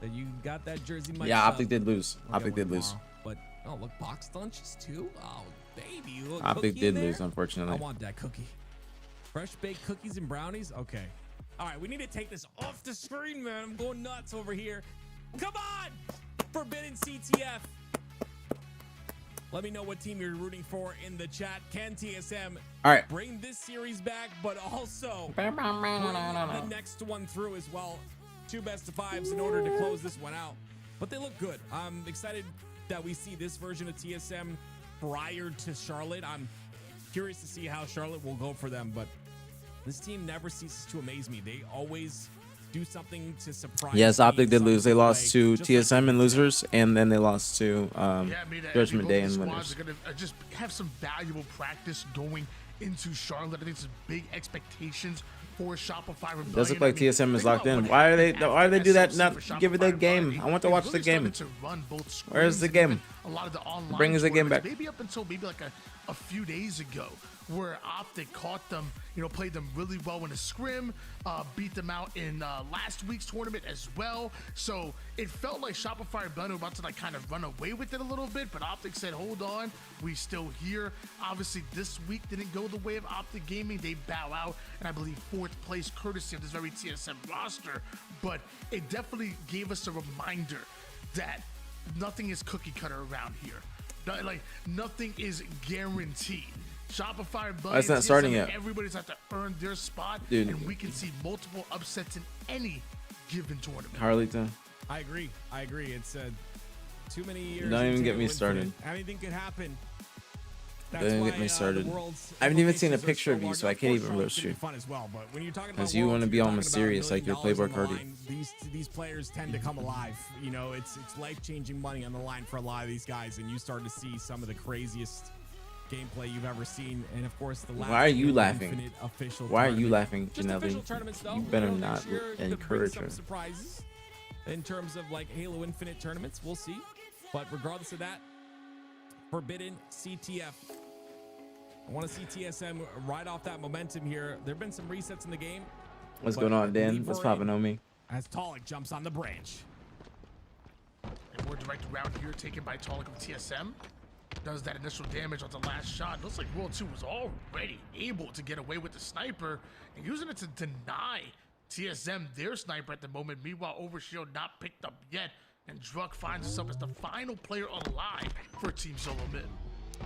that you got that Jersey Mike. Yeah, OpTic did lose. OpTic did lose. But oh, look, box lunches too. Oh, baby, look. OpTic did lose, unfortunately. I want that cookie. Fresh baked cookies and brownies. Okay. All right, we need to take this off the screen, man. I'm going nuts over here. Come on, Forbidden CTF. Let me know what team you're rooting for in the chat. Can TSM bring this series back, but also bring the next one through as well? 2 best of 5s in order to close this one out. But they look good. I'm excited that we see this version of TSM prior to Charlotte. I'm curious to see how Charlotte will go for them, but this team never ceases to amaze me. They always do something to surprise Yes, me OpTic did lose. They lost to Just TSM and losers, and then they lost to Judgment Day and both winners. squads are gonna just have some valuable practice going into Charlotte. I think some big expectations for Shopify Rebellion. Does look like TSM is locked in. Why do they do that? Not give it the game. I want to watch the game. Where's the game? A lot of the online Bring the game back. maybe up until maybe like a few days ago, where OpTic caught them, played them really well in a scrim, beat them out in last week's tournament as well. So it felt like Shopify Rebellion were about to kind of run away with it a little bit, but OpTic said, hold on, we still here. Obviously this week didn't go the way of OpTic Gaming. They bow out, and I believe 4th place courtesy of this very TSM roster. But it definitely gave us a reminder that nothing is cookie cutter around here. Like nothing is guaranteed. Shopify Rebellion, It's not starting yet. Everybody's had to earn their spot, Dude. and we can see multiple upsets in any given tournament. Harleyton. I agree. It's too many years. Don't even into get me Infinite. started. Anything could happen. Don't even get me started. I haven't even seen a picture of you, so I can't even roast you. Fun as well, but when you're talking Because about you want to Worlds, be you're all talking about mysterious, $1 like you're million Playboy on the Cardi. line. These players tend to come alive. It's life-changing money on the line for a lot of these guys, and you start to see some of the craziest gameplay you've ever seen. And of course, the last Why are you Halo laughing? Infinite official Why are you tournament. laughing, Just Janelle? official tournaments, though. You better Next not year, could bring encourage some her. surprises in terms of like Halo Infinite tournaments. We'll see. But regardless of that, Forbidden CTF. I want to see TSM ride off that momentum here. There have been some resets in the game. What's but going on, I Dan? believe What's we're popping in on me? As Tolic jumps on the branch. A more direct round here taken by Tolic of TSM. Does that initial damage on the last shot. Looks like World 2 was already able to get away with the sniper and using it to deny TSM their sniper at the moment. Meanwhile, Overshield not picked up yet, and Druk finds himself as the final player alive for Team Solo Mid.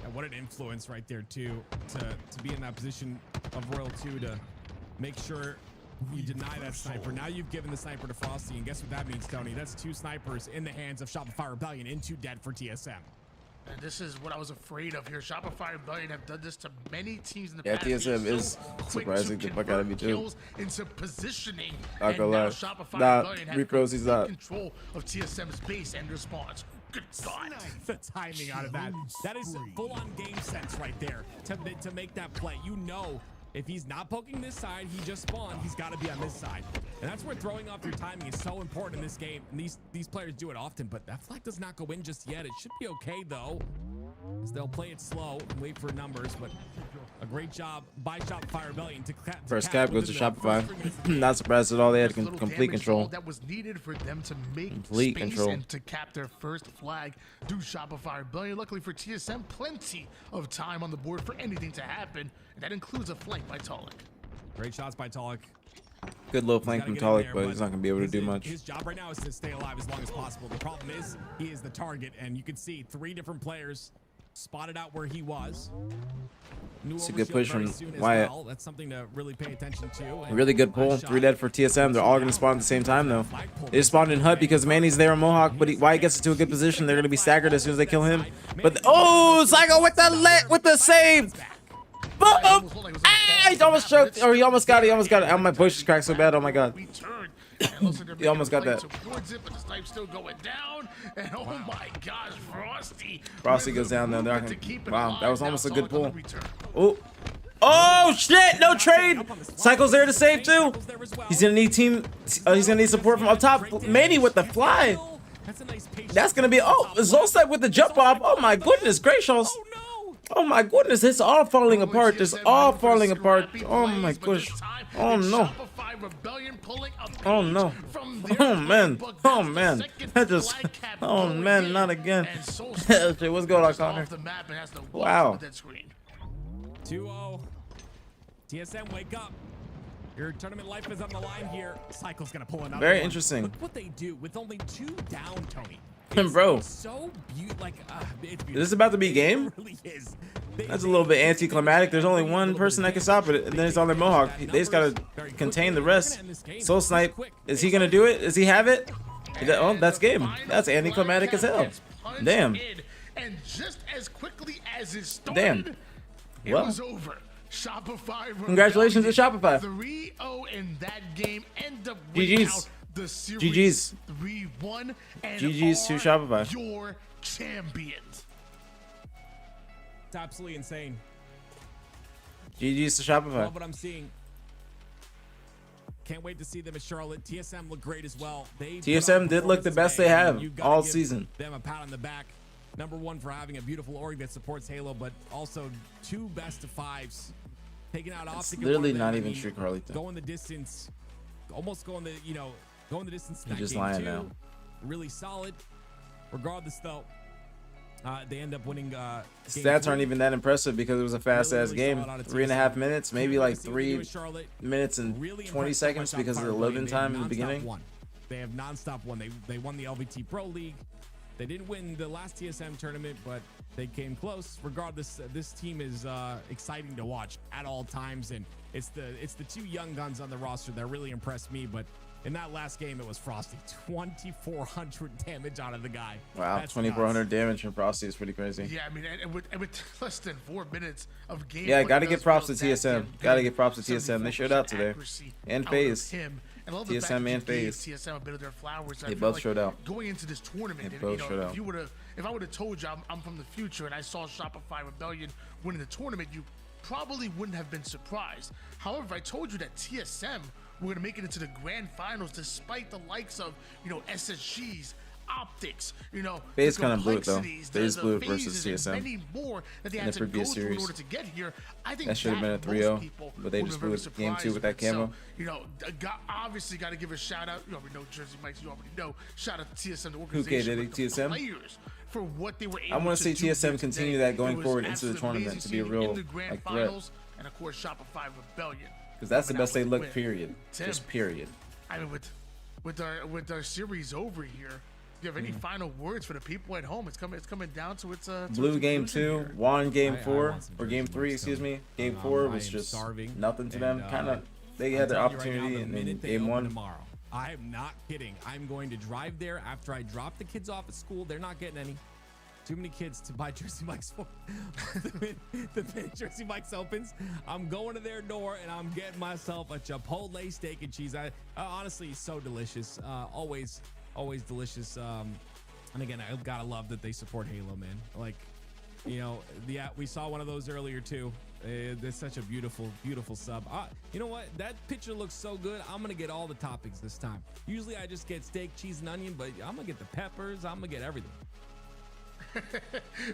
Yeah, what an influence right there, too, to be in that position of Royal 2 to make sure you deny that sniper. Now you've given the sniper to Frosty, and guess what that means, Tony? That's 2 snipers in the hands of Shopify Rebellion into dead for TSM. And this is what I was afraid of here. Shopify Rebellion have done this to many teams in the Yeah, past. TSM They're is so quick surprising to the fuck out of me, too. kills into positioning. Not And gonna now lie. Shopify Nah, Rebellion has Repros, he's not. control of TSM's base and their spawns. Good God. The timing out of that. That is full-on game sense right there to make that play. You know If he's not poking this side, he just spawned. He's got to be on this side. And that's where throwing off your timing is so important in this game. And these players do it often, but that flag does not go in just yet. It should be okay, though, as they'll play it slow and wait for numbers. But a great job by Shopify Rebellion to First cap goes to Shopify. Not surprised at all. They had complete control. That was needed for them to make Complete space control. and to cap their first flag. Do Shopify Rebellion. Luckily for TSM, plenty of time on the board for anything to happen. And that includes a flank by Talik. Great shots by Talik. Good little flank from Talik, but he's not gonna be able to do much. His job right now is to stay alive as long as possible. The problem is he is the target, and you can see 3 different players spotted out where he was. It's a good push from Wyatt. Well. That's something to really pay attention to. And Really good pull. 3 dead for TSM. They're all going to spawn at the same time, though. They just spawned in Hut because Manny's there on Mohawk, but Wyatt gets into a good position. They're going to be staggered as soon as they kill him. But oh, Psycho with the save. Boom! Ah, he almost choked, or he almost got it. He almost got it. Oh, my push is cracked so bad. Oh my god. He almost got that. Still going down, and oh my gosh, Frosty goes down there. Wow, that was almost a good pull. Oh shit! No trade. Psycho's there to save too. He's gonna need he's gonna need support from up top. Manny with the fly. That's gonna be Zolstep with the jump off. Oh my goodness gracious. Oh my goodness, it's all falling apart. It's all falling apart. Oh my gosh. Oh no. Oh no. Oh man. Oh man. That just. Oh man, not again. What's going on, Connor? Wow. 2-0. TSM, wake up. Your tournament life is on the line here. Cycle's gonna pull another Very one. interesting. Look what they do with only 2 down, Tony. Bro, So beautiful. Like, it's is this about to be game? It really is. That's a little bit anticlimactic. There's only one person that can stop it, and then it's on their Mohawk. They just gotta contain the rest. Soul Snipe, is he gonna do it? Does he have it? Oh, that's game. That's anticlimactic as hell. Damn. And just as quickly as it started, Damn. it Well. was over. Shopify. Congratulations to Shopify. 3-0 in that game. End up GG's. out the series GG's. 3-1. And GG's to are Shopify. Your champions. It's absolutely insane. GG's to Shopify. Love what I'm seeing. Can't wait to see them at Charlotte. TSM look great as well. TSM did look the best they have all season. Them a pat on the back. Number 1 for having a beautiful org that supports Halo, but also 2 best of 5s. Taking out It's OpTic. literally not even true, Carlito. Going the distance. Almost going the, going the distance. You're that just game lying too. now. Really solid. Regardless, though, they end up winning. Stats aren't even that impressive because it was a fast-ass game. 3.5 minutes, maybe like 3 minutes and 20 seconds because of the loading time in the beginning. They have non-stop won. They won the LVT Pro League. They didn't win the last TSM tournament, but they came close. Regardless, this team is exciting to watch at all times, and it's the 2 young guns on the roster that really impressed me. But in that last game, it was Frosty. 2,400 damage out of the guy. Wow, That's 2,400 damage from Frosty is pretty crazy. Yeah, I mean, and with less than 4 minutes of game. Yeah, gotta give props to TSM. Gotta give props to TSM. They showed out today. And FaZe. TSM and FaZe. TSM a bit of their flowers. They both showed out. Going into this tournament, They and, both showed out. if I would have told you I'm from the future and I saw Shopify Rebellion winning the tournament, you probably wouldn't have been surprised. However, if I told you that TSM were going to make it into the grand finals despite the likes of, SSGs, OpTics, FaZe the kind of blew it though. complexities, FaZe the blew it phases versus and TSM many more that they in had the to go previous through in series. order to get here. I think That should have been a most 3-0, people but they would just have been blew it game 2 with that surprised. camo. So, obviously got to give a shout out. You already know Jersey Mike's. You already know. Shout out to TSM, the Who organization, did it? but the TSM? players for what they were able I want to see do TSM here continue today. that going It was forward into the absolutely tournament to be a amazing seeing real in the grand like threat. finals, and of course Shopify Rebellion. Because that's the coming out best they with a look. win. Period. Tim, Just period. I mean, with our series over here, do you have any final words for the people at home? It's coming down to its Blue game 2, here. Juan game I 4, want some or game Jersey 3, Mike's, excuse though. me. Game 4 I was am just starving, nothing to them. and, Kind of, they I'm had their telling you right now, opportunity, the and minute then they game open 1. tomorrow, I am not kidding. I'm going to drive there after I drop the kids off at school. They're not getting any. Too many kids to buy Jersey Mike's for. the minute Jersey Mike's opens, I'm going to their door and I'm getting myself a Chipotle steak and cheese. Honestly, it's so delicious. Always delicious. And again, I gotta love that they support Halo, man. Like, You know, yeah, we saw one of those earlier too. It's such a beautiful, beautiful sub. You know what? That picture looks so good. I'm gonna get all the toppings this time. Usually I just get steak, cheese, and onion, but I'm gonna get the peppers. I'm gonna get everything.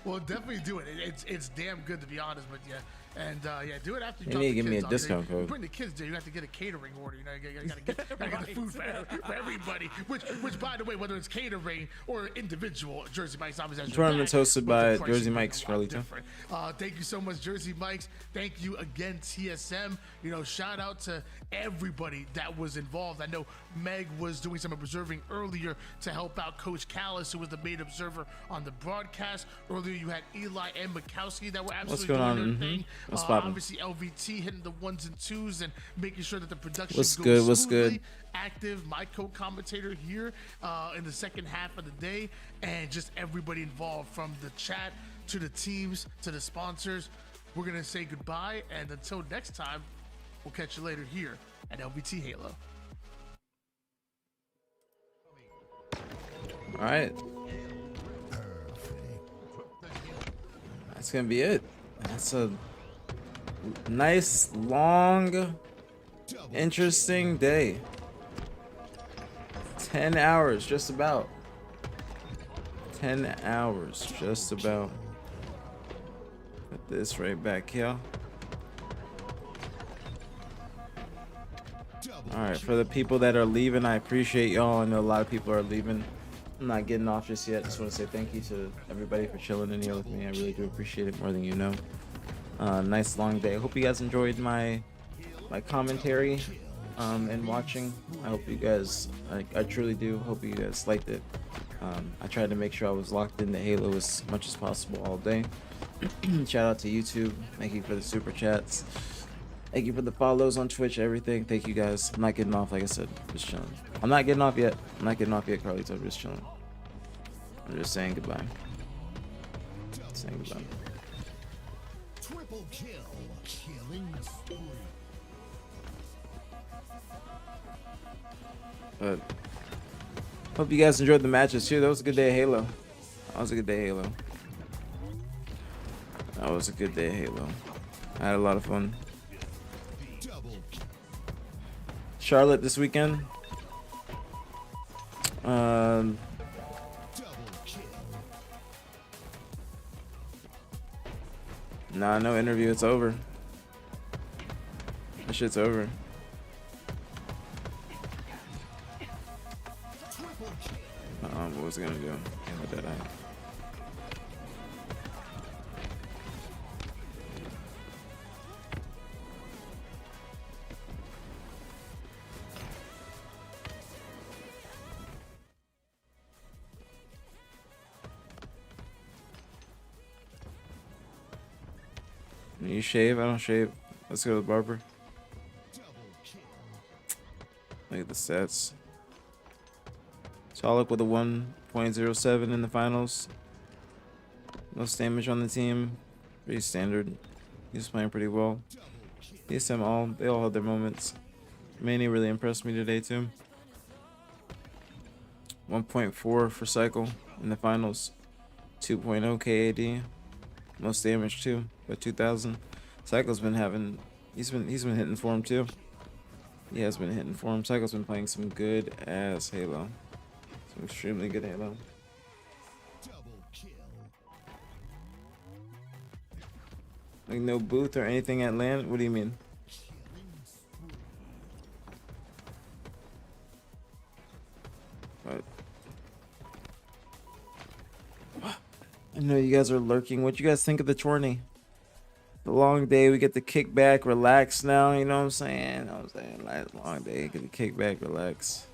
Well, definitely do it. It's damn good, to be honest with you. And yeah, do it after you You drop need the to give me kids a off. discount You code. bring the kids there, you have to get a catering order. You know, you gotta get the food for everybody. Which, by the way, whether it's catering or individual, Jersey Mike's obviously has your Tournament's back, hosted but by the price Jersey is Mike's, a lot Carlito. different. Thank you so much, Jersey Mike's. Thank you again, TSM. You know, shout out to everybody that was involved. I know Meg was doing some observing earlier to help out Coach Callis, who was the main observer on the broadcast. Earlier, you had Eli and Mikowski that were absolutely going doing on? their thing. What's poppin'? Obviously, LVT hitting the ones and twos and making sure that the production What's goes good? What's smoothly. good? Active, my co-commentator here in the second half of the day, and just everybody involved from the chat to the teams to the sponsors. We're gonna say goodbye, and until next time, we'll catch you later here at LVT Halo. All right. That's gonna be it. That's a nice, long, interesting day. 10 hours, just about. 10 hours, just about. Put this right back here. Alright, for the people that are leaving, I appreciate y'all. I know a lot of people are leaving. I'm not getting off just yet. Just want to say thank you to everybody for chilling in here with me. I really do appreciate it more than you know. Nice long day. I hope you guys enjoyed my commentary and watching. I hope you guys, I truly do hope you guys liked it. I tried to make sure I was locked into Halo as much as possible all day. Shout out to YouTube. Thank you for the super chats. Thank you for the follows on Twitch, everything. Thank you guys. I'm not getting off, like I said, just chilling. I'm not getting off yet. I'm not getting off yet, Carlito. I'm just chilling. I'm just saying goodbye. Saying goodbye. Triple kill, killing spree. But hope you guys enjoyed the matches too. That was a good day of Halo. That was a good day of Halo. That was a good day of Halo. I had a lot of fun. Charlotte this weekend. Nah, no interview. It's over. That shit's over. What was I gonna do? What did I? You shave? I don't shave. Let's go to the barber. Look at the stats. Solid with a 1.07 in the finals. Most damage on the team. Pretty standard. He's playing pretty well. TSM they all had their moments. Manny really impressed me today too. 1.4 for Cycle in the finals. 2.0 KAD. Most damage too, by 2,000. Cycle's been having, he's been hitting form too. He has been hitting form. Cycle's been playing some good ass Halo. Some extremely good Halo. Like no booth or anything at LAN? What do you mean? What? I know you guys are lurking. What you guys think of the tourney? The long day, we get to kick back, relax now, you know what I'm saying? Like, long day, get to kick back, relax.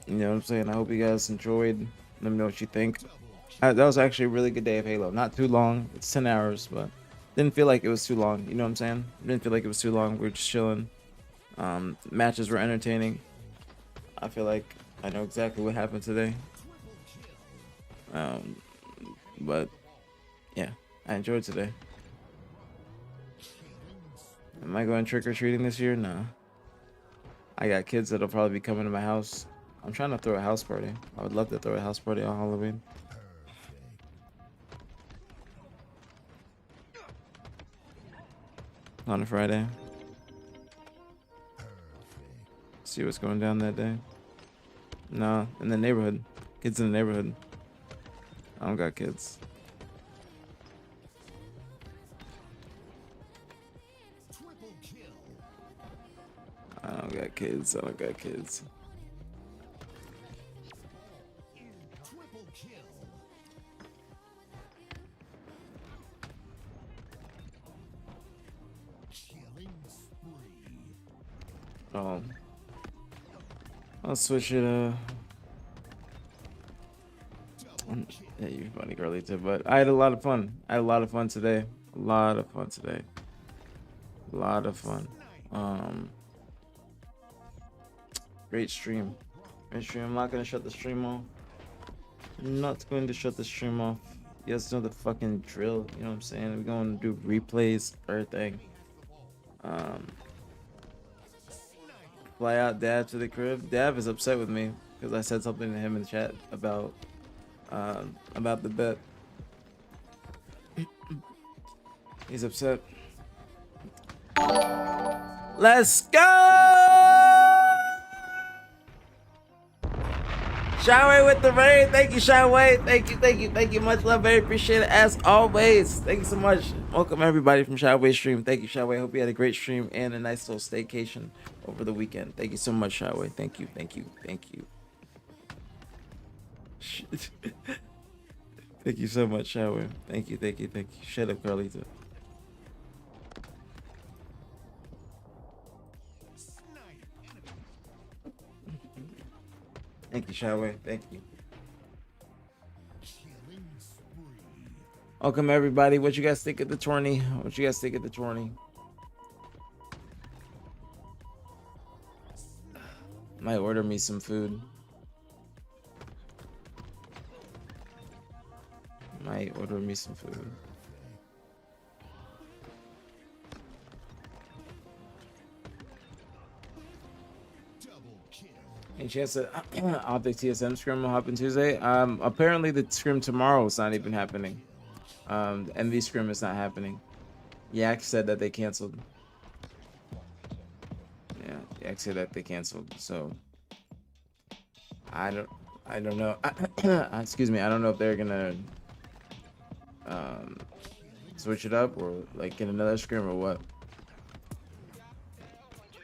You know what I'm saying? I hope you guys enjoyed. Let me know what you think. That was actually a really good day of Halo. Not too long. It's 10 hours, but didn't feel like it was too long. You know what I'm saying? Didn't feel like it was too long. We were just chilling. Matches were entertaining. I feel like I know exactly what happened today. But yeah, I enjoyed today. Am I going trick-or-treating this year? No. I got kids that'll probably be coming to my house I'm trying to throw a house party. I would love to throw a house party on Halloween. On a Friday. See what's going down that day. No, in the neighborhood. Kids in the neighborhood. I don't got kids. I don't got kids. I don't got kids. I'll switch it. Yeah, you're funny, girly too. But I had a lot of fun. I had a lot of fun today. A lot of fun today. A lot of fun. Great stream. Great stream. I'm not gonna shut the stream off. I'm not going to shut the stream off. You guys know the fucking drill. You know what I'm saying? We're going to do replays, everything. Fly out Dab to the crib. Dab is upset with me because I said something to him in the chat about the bet. He's upset. Let's go! Shaway with the raid. Thank you, Shaway. Thank you. Much love, very appreciate it as always. Thank you so much. Welcome everybody from Shaway's stream. Thank you, Shaway. Hope you had a great stream and a nice little staycation over the weekend. Thank you so much, Shaway. Thank you. Shit. Thank you so much, Shaway. Thank you. Shut up, Carlito. Thank you, Shaway. Thank you. Welcome everybody. What you guys think of the tourney? Might order me some food. Any chance that OpTic TSM scrim will happen Tuesday? Apparently the scrim tomorrow is not even happening. The MV scrim is not happening. Yak said that they canceled. Yeah, Yak said that they canceled. So I don't know. Excuse me. I don't know if they're gonna switch it up or like get another scrim or what.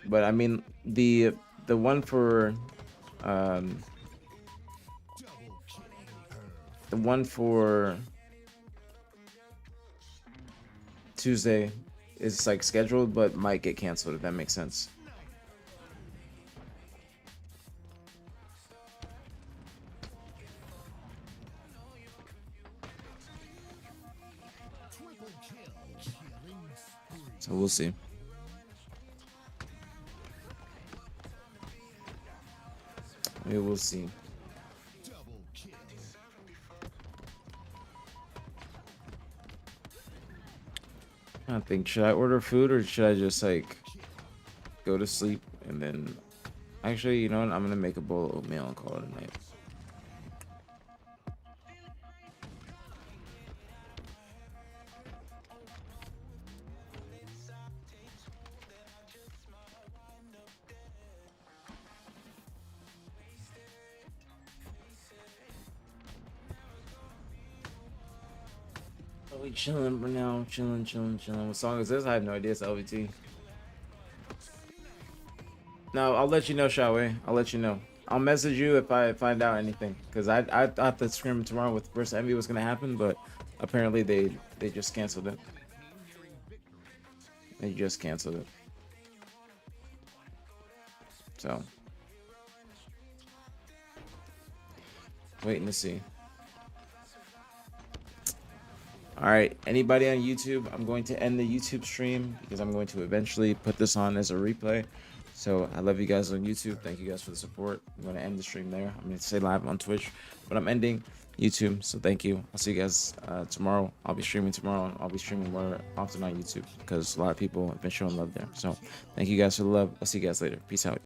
But I mean the one for Tuesday is like scheduled but might get canceled, if that makes sense. So we'll see. We will see. I think, should I order food or should I just like go to sleep and then actually, you know what, I'm gonna make a bowl of oatmeal and call it a night. We chilling for now, chilling. What song is this? I have no idea. It's LVT. No, I'll let you know, Shaway. I'll let you know. I'll message you if I find out anything. Cause I thought the scrim tomorrow with versus Envy was gonna happen, but apparently they just canceled it. They just canceled it. So waiting to see. All right, anybody on YouTube, I'm going to end the YouTube stream because I'm going to eventually put this on as a replay. So I love you guys on YouTube. Thank you guys for the support. I'm going to end the stream there. I'm going to stay live on Twitch, but I'm ending YouTube. So thank you. I'll see you guys tomorrow. I'll be streaming tomorrow, and I'll be streaming more often on YouTube because a lot of people have been showing love there. So thank you guys for the love. I'll see you guys later. Peace out.